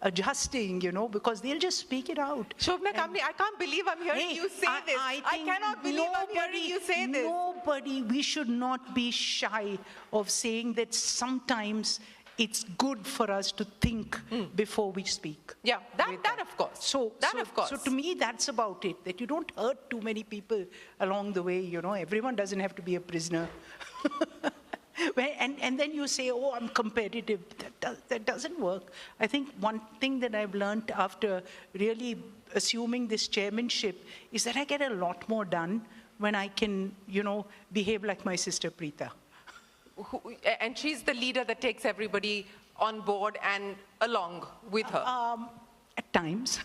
adjusting, because they'll just speak it out. Shobna Kamli, I can't believe I'm hearing you say this. I cannot believe I'm hearing you say this. We should not be shy of saying that sometimes it's good for us to think before we speak. Yeah, that of course. So to me, that's about it, that you don't hurt too many people along the way, Everyone doesn't have to be a prisoner. And then you say, oh, I'm competitive. That doesn't work. I think one thing that I've learned after really assuming this chairmanship is that I get a lot more done when I can, behave like my sister Preeta. And she's the leader that takes everybody on board and along with her. At times.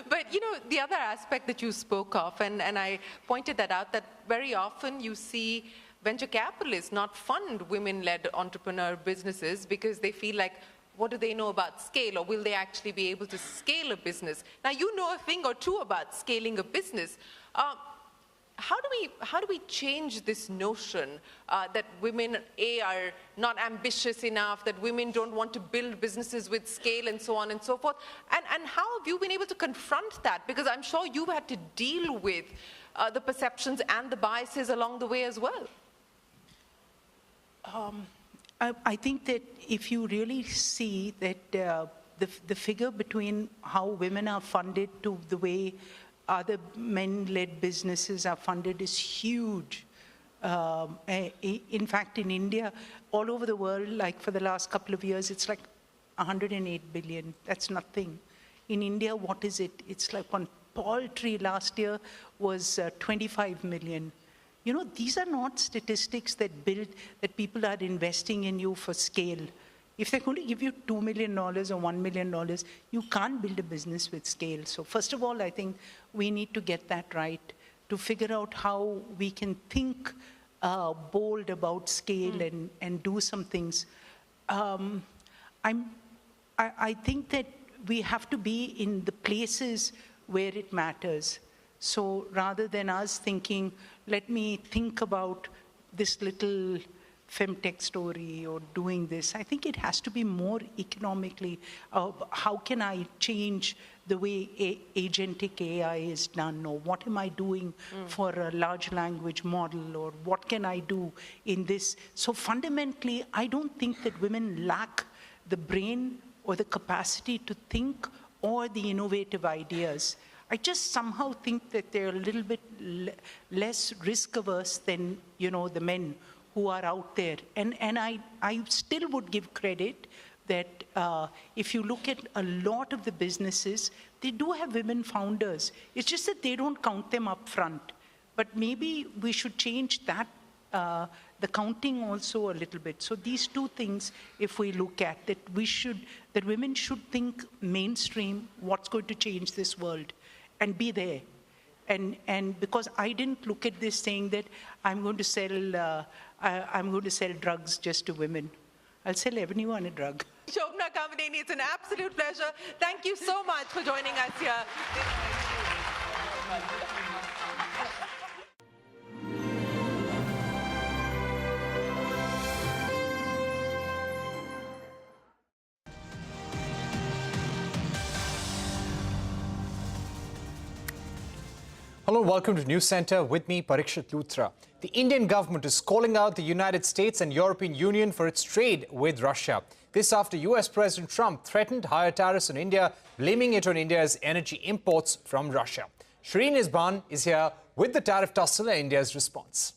But, the other aspect that you spoke of, and I pointed that out, that very often you see venture capitalists not fund women-led entrepreneur businesses because they feel like, what do they know about scale, or will they actually be able to scale a business? Now, you know a thing or two about scaling a business. How do we change this notion that women, are not ambitious enough, that women don't want to build businesses with scale and so on and so forth? And how have you been able to confront that? Because I'm sure you've had to deal with the perceptions and the biases along the way as well. I think that if you really see that the figure between how women are funded to the way other men-led businesses are funded is huge. In fact, in India, all over the world, like for the last couple of years, it's like 108 billion. That's nothing. In India, what is it? It's like one paltry last year was 25 million. These are not statistics that people are investing in you for scale. If they're going to give you $2 million or $1 million, you can't build a business with scale. So first of all, I think we need to get that right, to figure out how we can think bold about scale and do some things. I think that we have to be in the places where it matters. So rather than us thinking, let me think about this little femtech story or doing this, I think it has to be more economically, how can I change the way agentic AI is done, or what am I doing for a large language model, or what can I do in this? So fundamentally, I don't think that women lack the brain or the capacity to think or the innovative ideas. I just somehow think that they're a little bit less risk averse than, the men who are out there. And I still would give credit that if you look at a lot of the businesses, they do have women founders. It's just that they don't count them up front. But maybe we should change that, the counting also a little bit. So these two things, if we look at, that women should think mainstream, what's going to change this world, and be there. And because I didn't look at this saying that I'm going to sell drugs just to women. I'll sell everyone a drug. Shobna Kamadeni, it's an absolute pleasure. Thank you so much for joining us here. Hello, welcome to News Center. With me, Parikshit Luthra. The Indian government is calling out the United States and European Union for its trade with Russia. This after US President Trump threatened higher tariffs on India, blaming it on India's energy imports from Russia. Shireen Isban is here with the tariff tussle and India's response.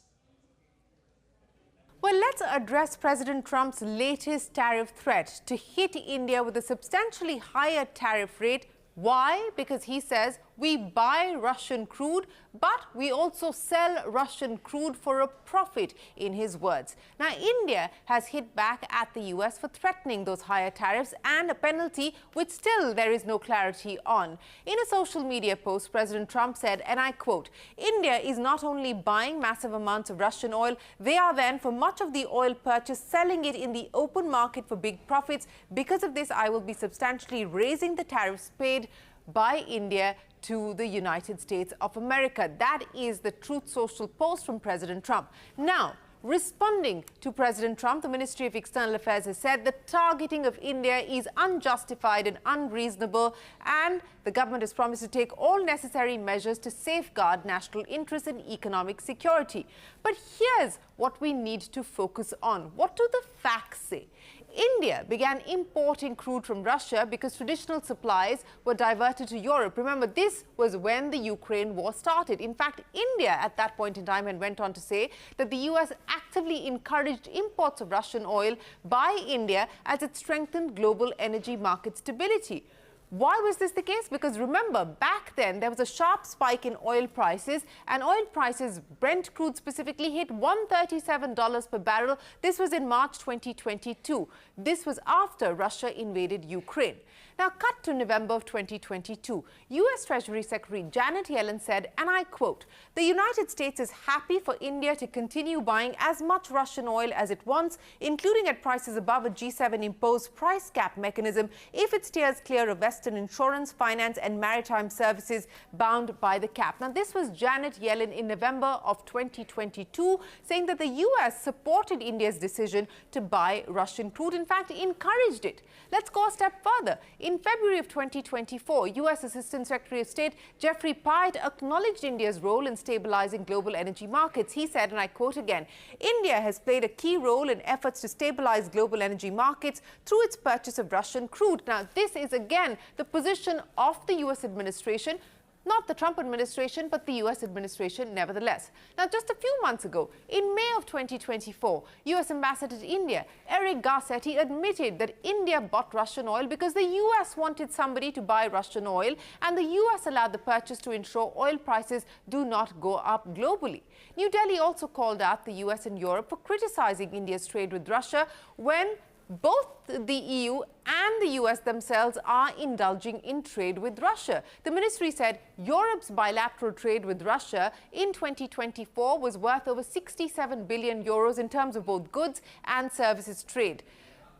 Well, let's address President Trump's latest tariff threat to hit India with a substantially higher tariff rate. Why? Because he says we buy Russian crude, but we also sell Russian crude for a profit, in his words. Now, India has hit back at the US for threatening those higher tariffs and a penalty which still there is no clarity on. In a social media post, President Trump said, and I quote, "India is not only buying massive amounts of Russian oil, they are then, for much of the oil purchased, selling it in the open market for big profits. Because of this, I will be substantially raising the tariffs paid by India to the United States of America." That is the Truth Social post from President Trump. Now, responding to President Trump, the Ministry of External Affairs has said the targeting of India is unjustified and unreasonable, and the government has promised to take all necessary measures to safeguard national interests and economic security. But here's what we need to focus on. What do the facts say? India began importing crude from Russia because traditional supplies were diverted to Europe. Remember, this was when the Ukraine war started. In fact, India at that point in time and went on to say that the US actively encouraged imports of Russian oil by India as it strengthened global energy market stability. Why was this the case? Because remember, back then there was a sharp spike in oil prices, and oil prices, Brent crude specifically, hit $137 per barrel. This was in March 2022. This was after Russia invaded Ukraine. Now, cut to November of 2022. US Treasury Secretary Janet Yellen said, and I quote, "The United States is happy for India to continue buying as much Russian oil as it wants, including at prices above a G7 imposed price cap mechanism, if it steers clear of Western insurance, finance and maritime services bound by the cap." Now, this was Janet Yellen in November of 2022, saying that the US supported India's decision to buy Russian crude, in fact, encouraged it. Let's go a step further. In February of 2024, US Assistant Secretary of State Jeffrey Pyatt acknowledged India's role in stabilizing global energy markets. He said, and I quote again, "India has played a key role in efforts to stabilize global energy markets through its purchase of Russian crude." Now, this is again the position of the US administration, not the Trump administration, but the US administration nevertheless. Now, just a few months ago, in May of 2024, US Ambassador to India, Eric Garcetti, admitted that India bought Russian oil because the US wanted somebody to buy Russian oil, and the US allowed the purchase to ensure oil prices do not go up globally. New Delhi also called out the US and Europe for criticizing India's trade with Russia when both the EU and the US themselves are indulging in trade with Russia. The ministry said Europe's bilateral trade with Russia in 2024 was worth over 67 billion euros in terms of both goods and services trade.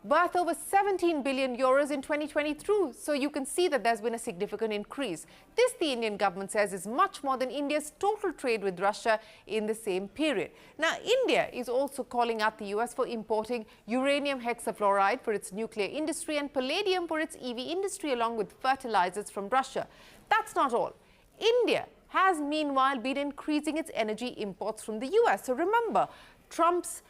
worth over 17 billion euros in 2022. So you can see that there's been a significant increase. This, the Indian government says, is much more than India's total trade with Russia in the same period. Now, India is also calling out the US for importing uranium hexafluoride for its nuclear industry and palladium for its EV industry, along with fertilizers from Russia. That's not all. India has meanwhile been increasing its energy imports from the US. So remember, Trump's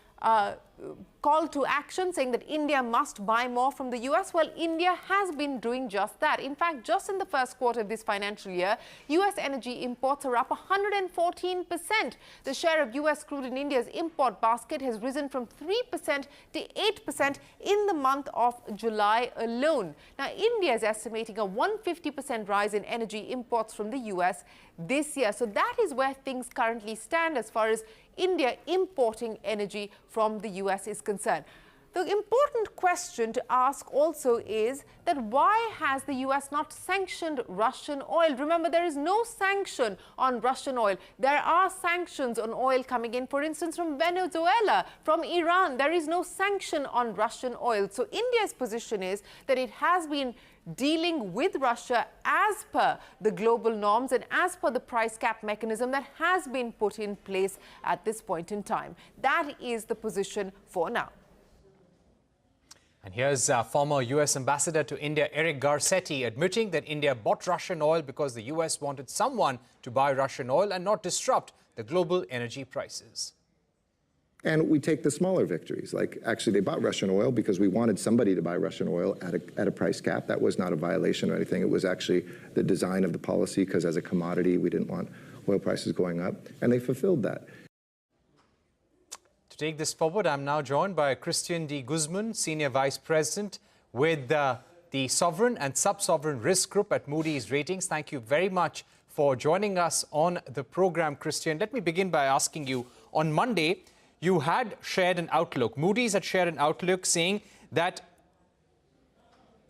call to action saying that India must buy more from the US. Well, India has been doing just that. In fact, just in the first quarter of this financial year, US energy imports are up 114%. The share of US crude in India's import basket has risen from 3% to 8% in the month of July alone. Now, India is estimating a 150% rise in energy imports from the US this year. So that is where things currently stand as far as India importing energy from the US is concerned. The important question to ask also is that why has the US not sanctioned Russian oil? Remember, there is no sanction on Russian oil. There are sanctions on oil coming in, for instance, from Venezuela, from Iran. There is no sanction on Russian oil. So India's position is that it has been dealing with Russia as per the global norms and as per the price cap mechanism that has been put in place at this point in time. That is the position for now. And here's former US Ambassador to India, Eric Garcetti, admitting that India bought Russian oil because the US wanted someone to buy Russian oil and not disrupt the global energy prices. And we take the smaller victories, like actually they bought Russian oil because we wanted somebody to buy Russian oil at a price cap. That was not a violation or anything. It was actually the design of the policy, because as a commodity, we didn't want oil prices going up, and they fulfilled that. To take this forward, I'm now joined by Christian D. Guzman, Senior Vice President with the Sovereign and Sub-Sovereign Risk Group at Moody's Ratings. Thank you very much for joining us on the program, Christian. Let me begin by asking you, on Monday, you had shared an outlook. Moody's had shared an outlook saying that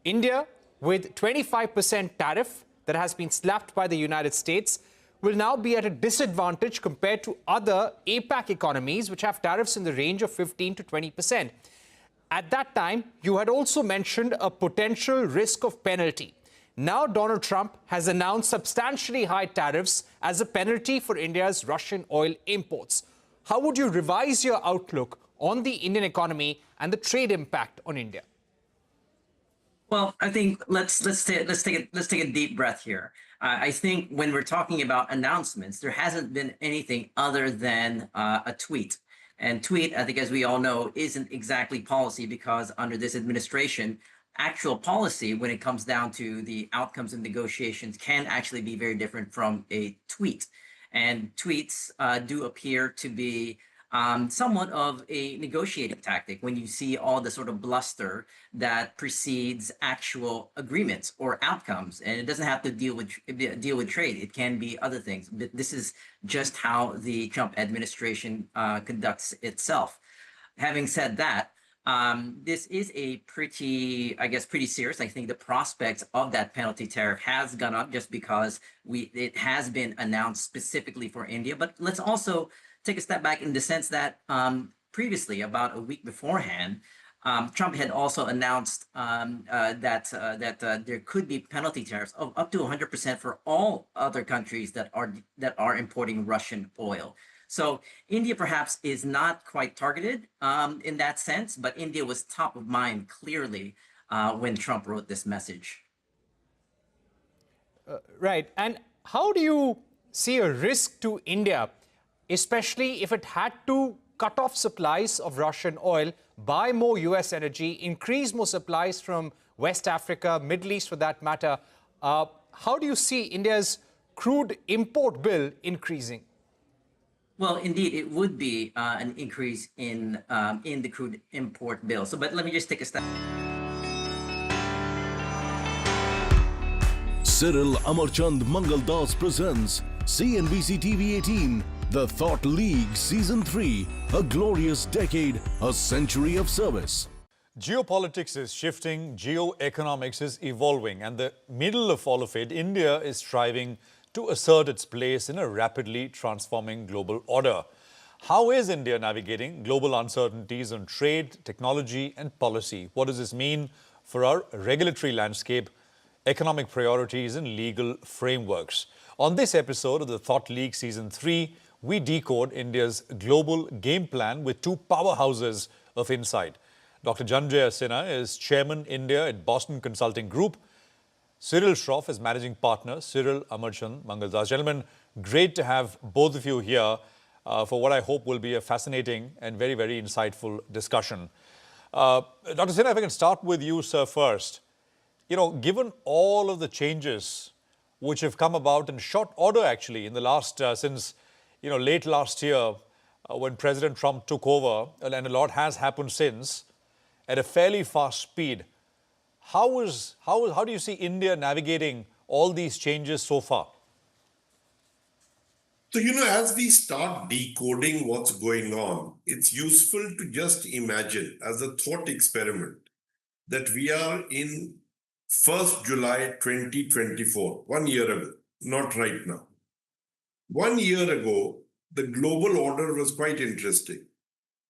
India, with 25% tariff that has been slapped by the United States, will now be at a disadvantage compared to other APAC economies, which have tariffs in the range of 15 to 20%. At that time, you had also mentioned a potential risk of penalty. Now, Donald Trump has announced substantially high tariffs as a penalty for India's Russian oil imports. How would you revise your outlook on the Indian economy and the trade impact on India? Well, I think let's take a deep breath here. I think when we're talking about announcements, there hasn't been anything other than a tweet. And tweet, I think, as we all know, isn't exactly policy, because under this administration, actual policy, when it comes down to the outcomes of negotiations, can actually be very different from a tweet. And tweets do appear to be somewhat of a negotiating tactic when you see all the sort of bluster that precedes actual agreements or outcomes. And it doesn't have to deal with trade. It can be other things. But this is just how the Trump administration conducts itself. Having said that, this is a pretty serious. I think the prospects of that penalty tariff has gone up just because it has been announced specifically for India. But let's also take a step back in the sense that previously, about a week beforehand, Trump had also announced that there could be penalty tariffs of up to 100% for all other countries that are importing Russian oil. So India perhaps is not quite targeted in that sense, but India was top of mind clearly when Trump wrote this message. Right. And how do you see a risk to India, especially if it had to cut off supplies of Russian oil, buy more US energy, increase more supplies from West Africa, Middle East for that matter? How do you see India's crude import bill increasing? Well, indeed, it would be an increase in the crude import bill. So, but let me just take a step. Cyril Amarchand Mangaldas presents CNBC-TV18, The Thought League Season 3, A Glorious Decade, A Century of Service. Geopolitics is shifting, geoeconomics is evolving, and the middle of all of it, India is striving to assert its place in a rapidly transforming global order. How is India navigating global uncertainties on trade, technology, and policy? What does this mean for our regulatory landscape, economic priorities, and legal frameworks? On this episode of the Thought League Season 3, we decode India's global game plan with two powerhouses of insight. Dr. Janjaya Sinha is Chairman India at Boston Consulting Group. Cyril Shroff is Managing Partner. Cyril, Amarchand, Mangaldas. Gentlemen, great to have both of you here for what I hope will be a fascinating and very, very insightful discussion. Dr. Sinha, if I can start with you, sir, first. You know, given all of the changes which have come about in short order, actually, in the last, since, late last year, when President Trump took over, and a lot has happened since, at a fairly fast speed. How do you see India navigating all these changes so far? So, as we start decoding what's going on, it's useful to just imagine as a thought experiment that we are in 1st July 2024, 1 year ago, not right now. 1 year ago, the global order was quite interesting.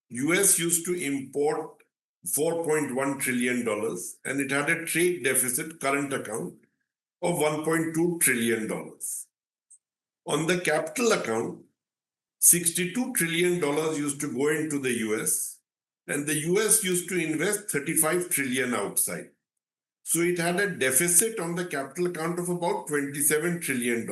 US used to import $4.1 trillion and it had a trade deficit current account of $1.2 trillion. On the capital account, $62 trillion used to go into the US and the US used to invest $35 trillion outside. So it had a deficit on the capital account of about $27 trillion.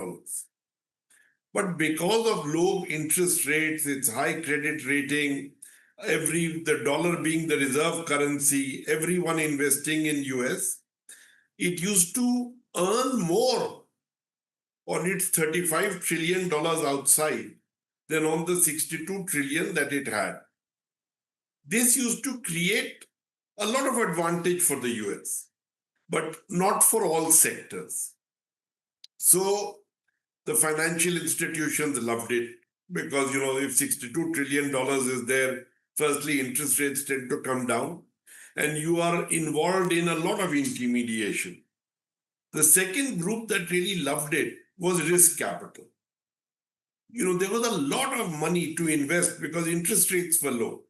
But because of low interest rates, its high credit rating, the dollar being the reserve currency, everyone investing in US, it used to earn more on its $35 trillion outside than on the $62 trillion that it had. This used to create a lot of advantage for the US, but not for all sectors. So the financial institutions loved it because, if $62 trillion is there, firstly, interest rates tend to come down and you are involved in a lot of intermediation. The second group that really loved it was risk capital. There was a lot of money to invest because interest rates were low.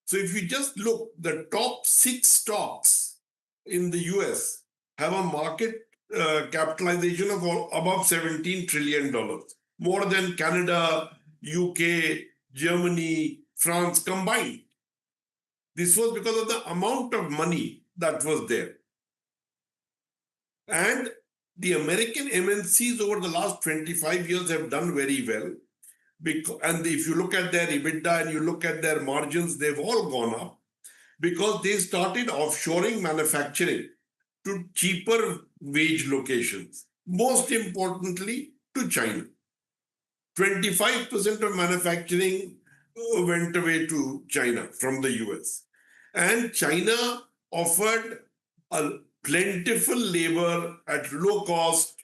So if you just look, the top 6 stocks in the US have a market capitalization of above $17 trillion, more than Canada, UK, Germany, France combined. This was because of the amount of money that was there. And the American MNCs over the last 25 years have done very well. And if you look at their EBITDA and you look at their margins, they've all gone up because they started offshoring manufacturing to cheaper wage locations, most importantly to China. 25% of manufacturing went away to China from the US. And China offered a plentiful labor at low cost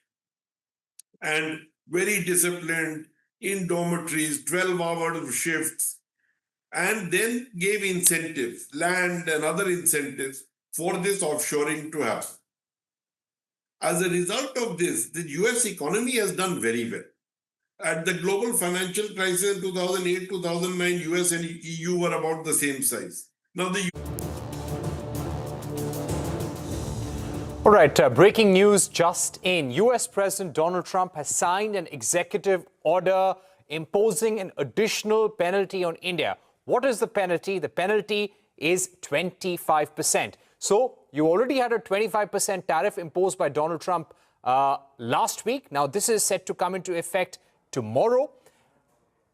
and very disciplined in dormitories, 12-hour shifts, and then gave incentives, land and other incentives for this offshoring to happen. As a result of this, the US economy has done very well. At the global financial crisis in 2008, 2009, US and EU were about the same size. Now All right, breaking news just in. US President Donald Trump has signed an executive order imposing an additional penalty on India. What is the penalty? The penalty is 25%. So you already had a 25% tariff imposed by Donald Trump last week. Now this is set to come into effect tomorrow.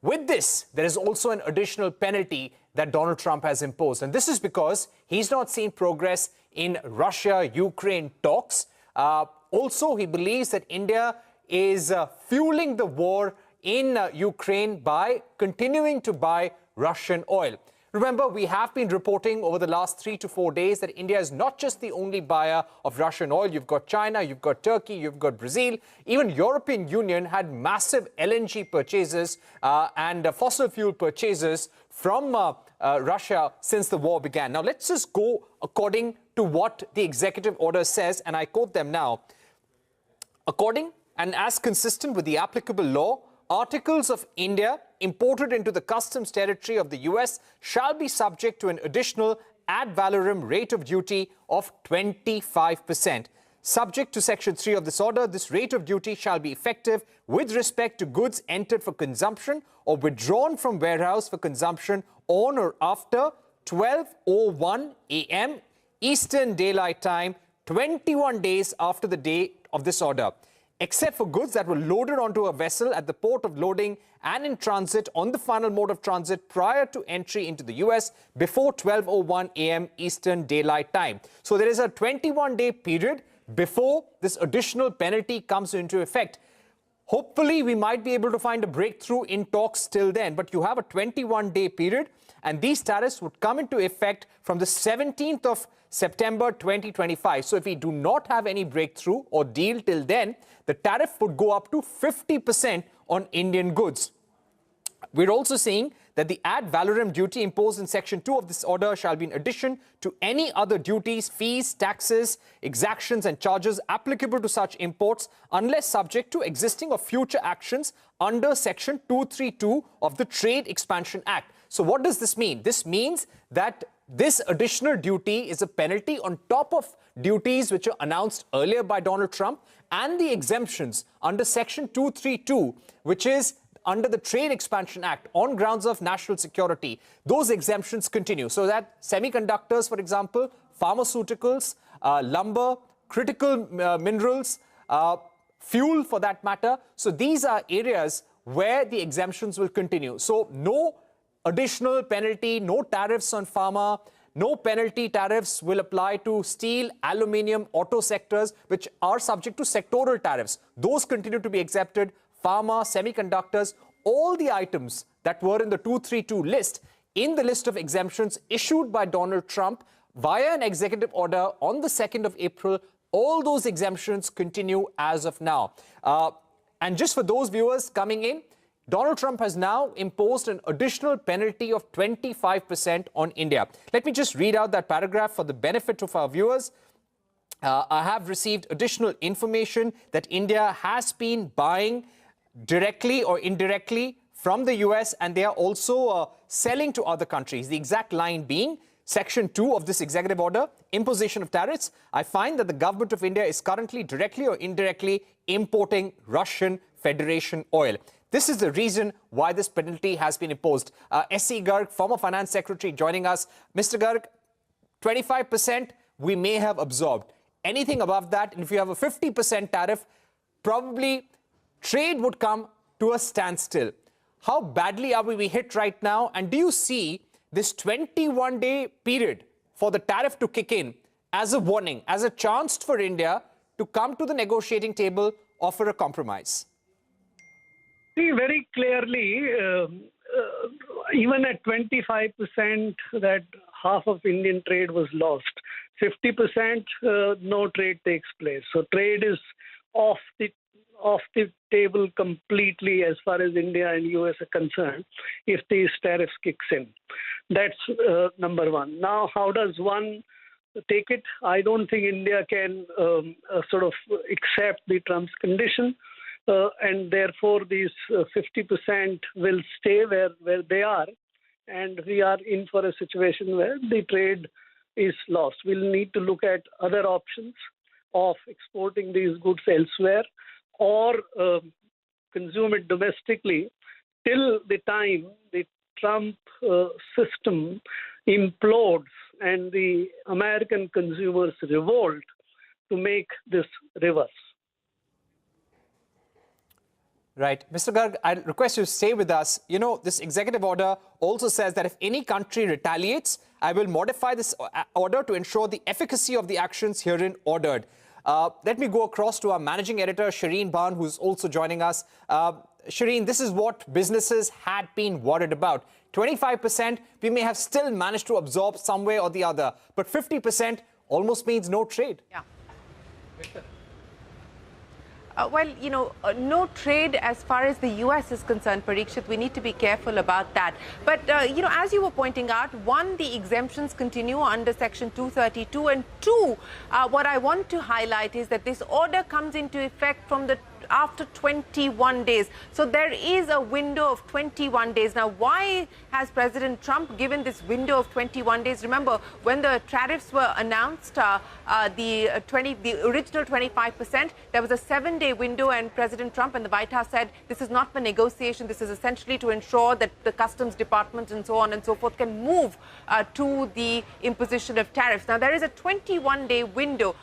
With this, there is also an additional penalty that Donald Trump has imposed. And this is because he's not seen progress in Russia-Ukraine talks. Also, he believes that India is fueling the war in Ukraine by continuing to buy Russian oil. Remember, we have been reporting over the last 3 to 4 days that India is not just the only buyer of Russian oil. You've got China, you've got Turkey, you've got Brazil. Even European Union had massive LNG purchases and fossil fuel purchases from Russia since the war began. Now, let's just go according to what the executive order says, and I quote them now. According and as consistent with the applicable law, articles of India imported into the customs territory of the US shall be subject to an additional ad valorem rate of duty of 25%. Subject to Section 3 of this order, this rate of duty shall be effective with respect to goods entered for consumption or withdrawn from warehouse for consumption on or after 12:01 a.m. Eastern Daylight Time, 21 days after the date of this order, except for goods that were loaded onto a vessel at the port of loading and in transit on the final mode of transit prior to entry into the US before 12:01 a.m. Eastern Daylight Time. So there is a 21-day period before this additional penalty comes into effect. Hopefully, we might be able to find a breakthrough in talks till then, but you have a 21-day period, and these tariffs would come into effect from the 17th of September 2025. So if we do not have any breakthrough or deal till then, the tariff would go up to 50% on Indian goods. We're also seeing that the ad valorem duty imposed in Section 2 of this order shall be in addition to any other duties, fees, taxes, exactions and charges applicable to such imports unless subject to existing or future actions under Section 232 of the Trade Expansion Act. So what does this mean? This means that this additional duty is a penalty on top of duties which are announced earlier by Donald Trump and the exemptions under Section 232, which is under the Trade Expansion Act on grounds of national security. Those exemptions continue. So that semiconductors, for example, pharmaceuticals, lumber, critical minerals, fuel for that matter. So these are areas where the exemptions will continue. So no additional penalty, no tariffs on pharma, no penalty tariffs will apply to steel, aluminium, auto sectors, which are subject to sectoral tariffs. Those continue to be accepted. Pharma, semiconductors, all the items that were in the 232 list, in the list of exemptions issued by Donald Trump via an executive order on the 2nd of April, all those exemptions continue as of now. And just for those viewers coming in, Donald Trump has now imposed an additional penalty of 25% on India. Let me just read out that paragraph for the benefit of our viewers. I have received additional information that India has been buying directly or indirectly from the US, and they are also selling to other countries. The exact line being Section 2 of this executive order, imposition of tariffs. I find that the government of India is currently directly or indirectly importing Russian Federation oil. This is the reason why this penalty has been imposed. S.C. Garg, former finance secretary, joining us. Mr. Garg, 25% we may have absorbed. Anything above that, and if you have a 50% tariff, probably trade would come to a standstill. How badly are we hit right now? And do you see this 21-day period for the tariff to kick in as a warning, as a chance for India to come to the negotiating table, offer a compromise? See, very clearly, even at 25%, that half of Indian trade was lost. 50%, no trade takes place. So trade is off the table completely as far as India and US are concerned if these tariffs kicks in. That's number one. Now, how does one take it? I don't think India can sort of accept the Trump's condition. And therefore, these 50% will stay where they are. And we are in for a situation where the trade is lost. We'll need to look at other options of exporting these goods elsewhere or consume it domestically till the time the Trump system implodes and the American consumers revolt to make this reverse. Right. Mr. Garg, I request you to stay with us. You know, this executive order also says that if any country retaliates, I will modify this order to ensure the efficacy of the actions herein ordered. Let me go across to our managing editor, Shireen Bhan, who's also joining us. Shireen, this is what businesses had been worried about. 25%, we may have still managed to absorb some way or the other, but 50% almost means no trade. Yeah. Well, you know, no trade as far as the US is concerned, Parikshit. We need to be careful about that. But, you know, as you were pointing out, one, the exemptions continue under Section 232. And two, what I want to highlight is that this order comes into effect from the after 21 days. So there is a window of 21 days. Now, why has President Trump given this window of 21 days? Remember, when the tariffs were announced, the original 25%, there was a 7-day window, and President Trump and the White House said this is not for negotiation. This is essentially to ensure that the Customs Department and so on and so forth can move to the imposition of tariffs. Now, there is a 21-day window.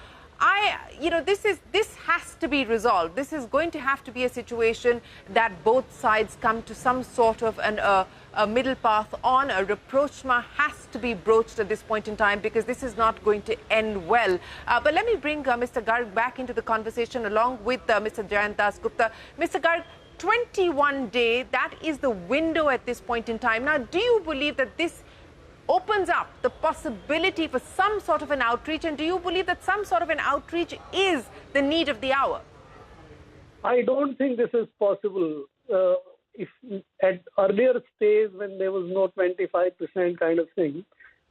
This has to be resolved. This is going to have to be a situation that both sides come to some sort of a middle path on. A rapprochement has to be broached at this point in time, because this is not going to end well. But let me bring Mr. Garg back into the conversation along with Mr. Jayant Dasgupta. Mr. Garg, 21-day, that is the window at this point in time. Now, do you believe that this opens up the possibility for some sort of an outreach, and do you believe that some sort of an outreach is the need of the hour? I don't think this is possible. If at earlier stage, when there was no 25% kind of thing,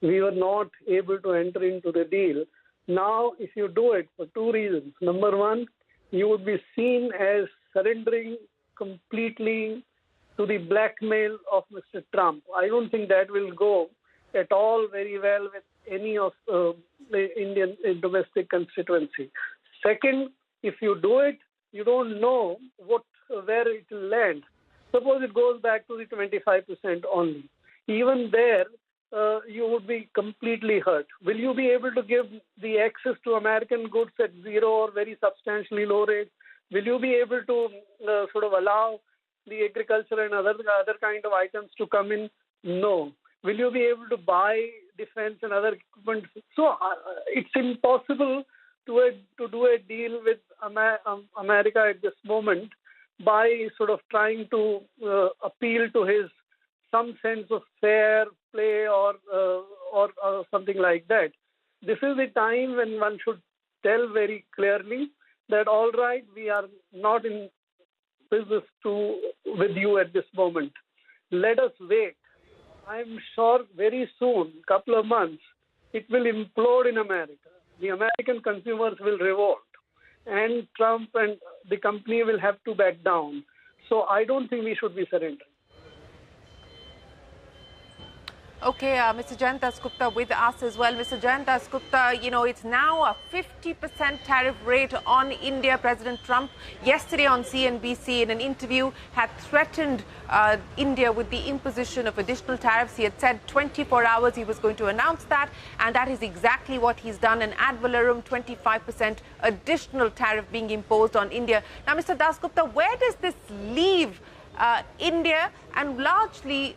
we were not able to enter into the deal. Now, if you do it for two reasons. Number one, you would be seen as surrendering completely to the blackmail of Mr. Trump. I don't think that will go at all very well with any of the Indian domestic constituency. Second, if you do it, you don't know where it will land. Suppose it goes back to the 25% only. Even there, you would be completely hurt. Will you be able to give the access to American goods at zero or very substantially low rates? Will you be able to sort of allow the agriculture and other kind of items to come in? No. Will you be able to buy defense and other equipment? So it's impossible to do a deal with America at this moment by sort of trying to appeal to some sense of fair play or something like that. This is the time when one should tell very clearly that, all right, we are not in business with you at this moment. Let us wait. I'm sure very soon, couple of months, it will implode in America. The American consumers will revolt, and Trump and the company will have to back down. So I don't think we should be surrendering. Okay, Mr. Jayant Dasgupta with us as well. Mr. Jayant Dasgupta, it's now a 50% tariff rate on India. President Trump yesterday on CNBC in an interview had threatened India with the imposition of additional tariffs. He had said 24 hours he was going to announce that, and that is exactly what he's done. An ad valorem 25% additional tariff being imposed on India. Now, Mr. Dasgupta, where does this leave India, and largely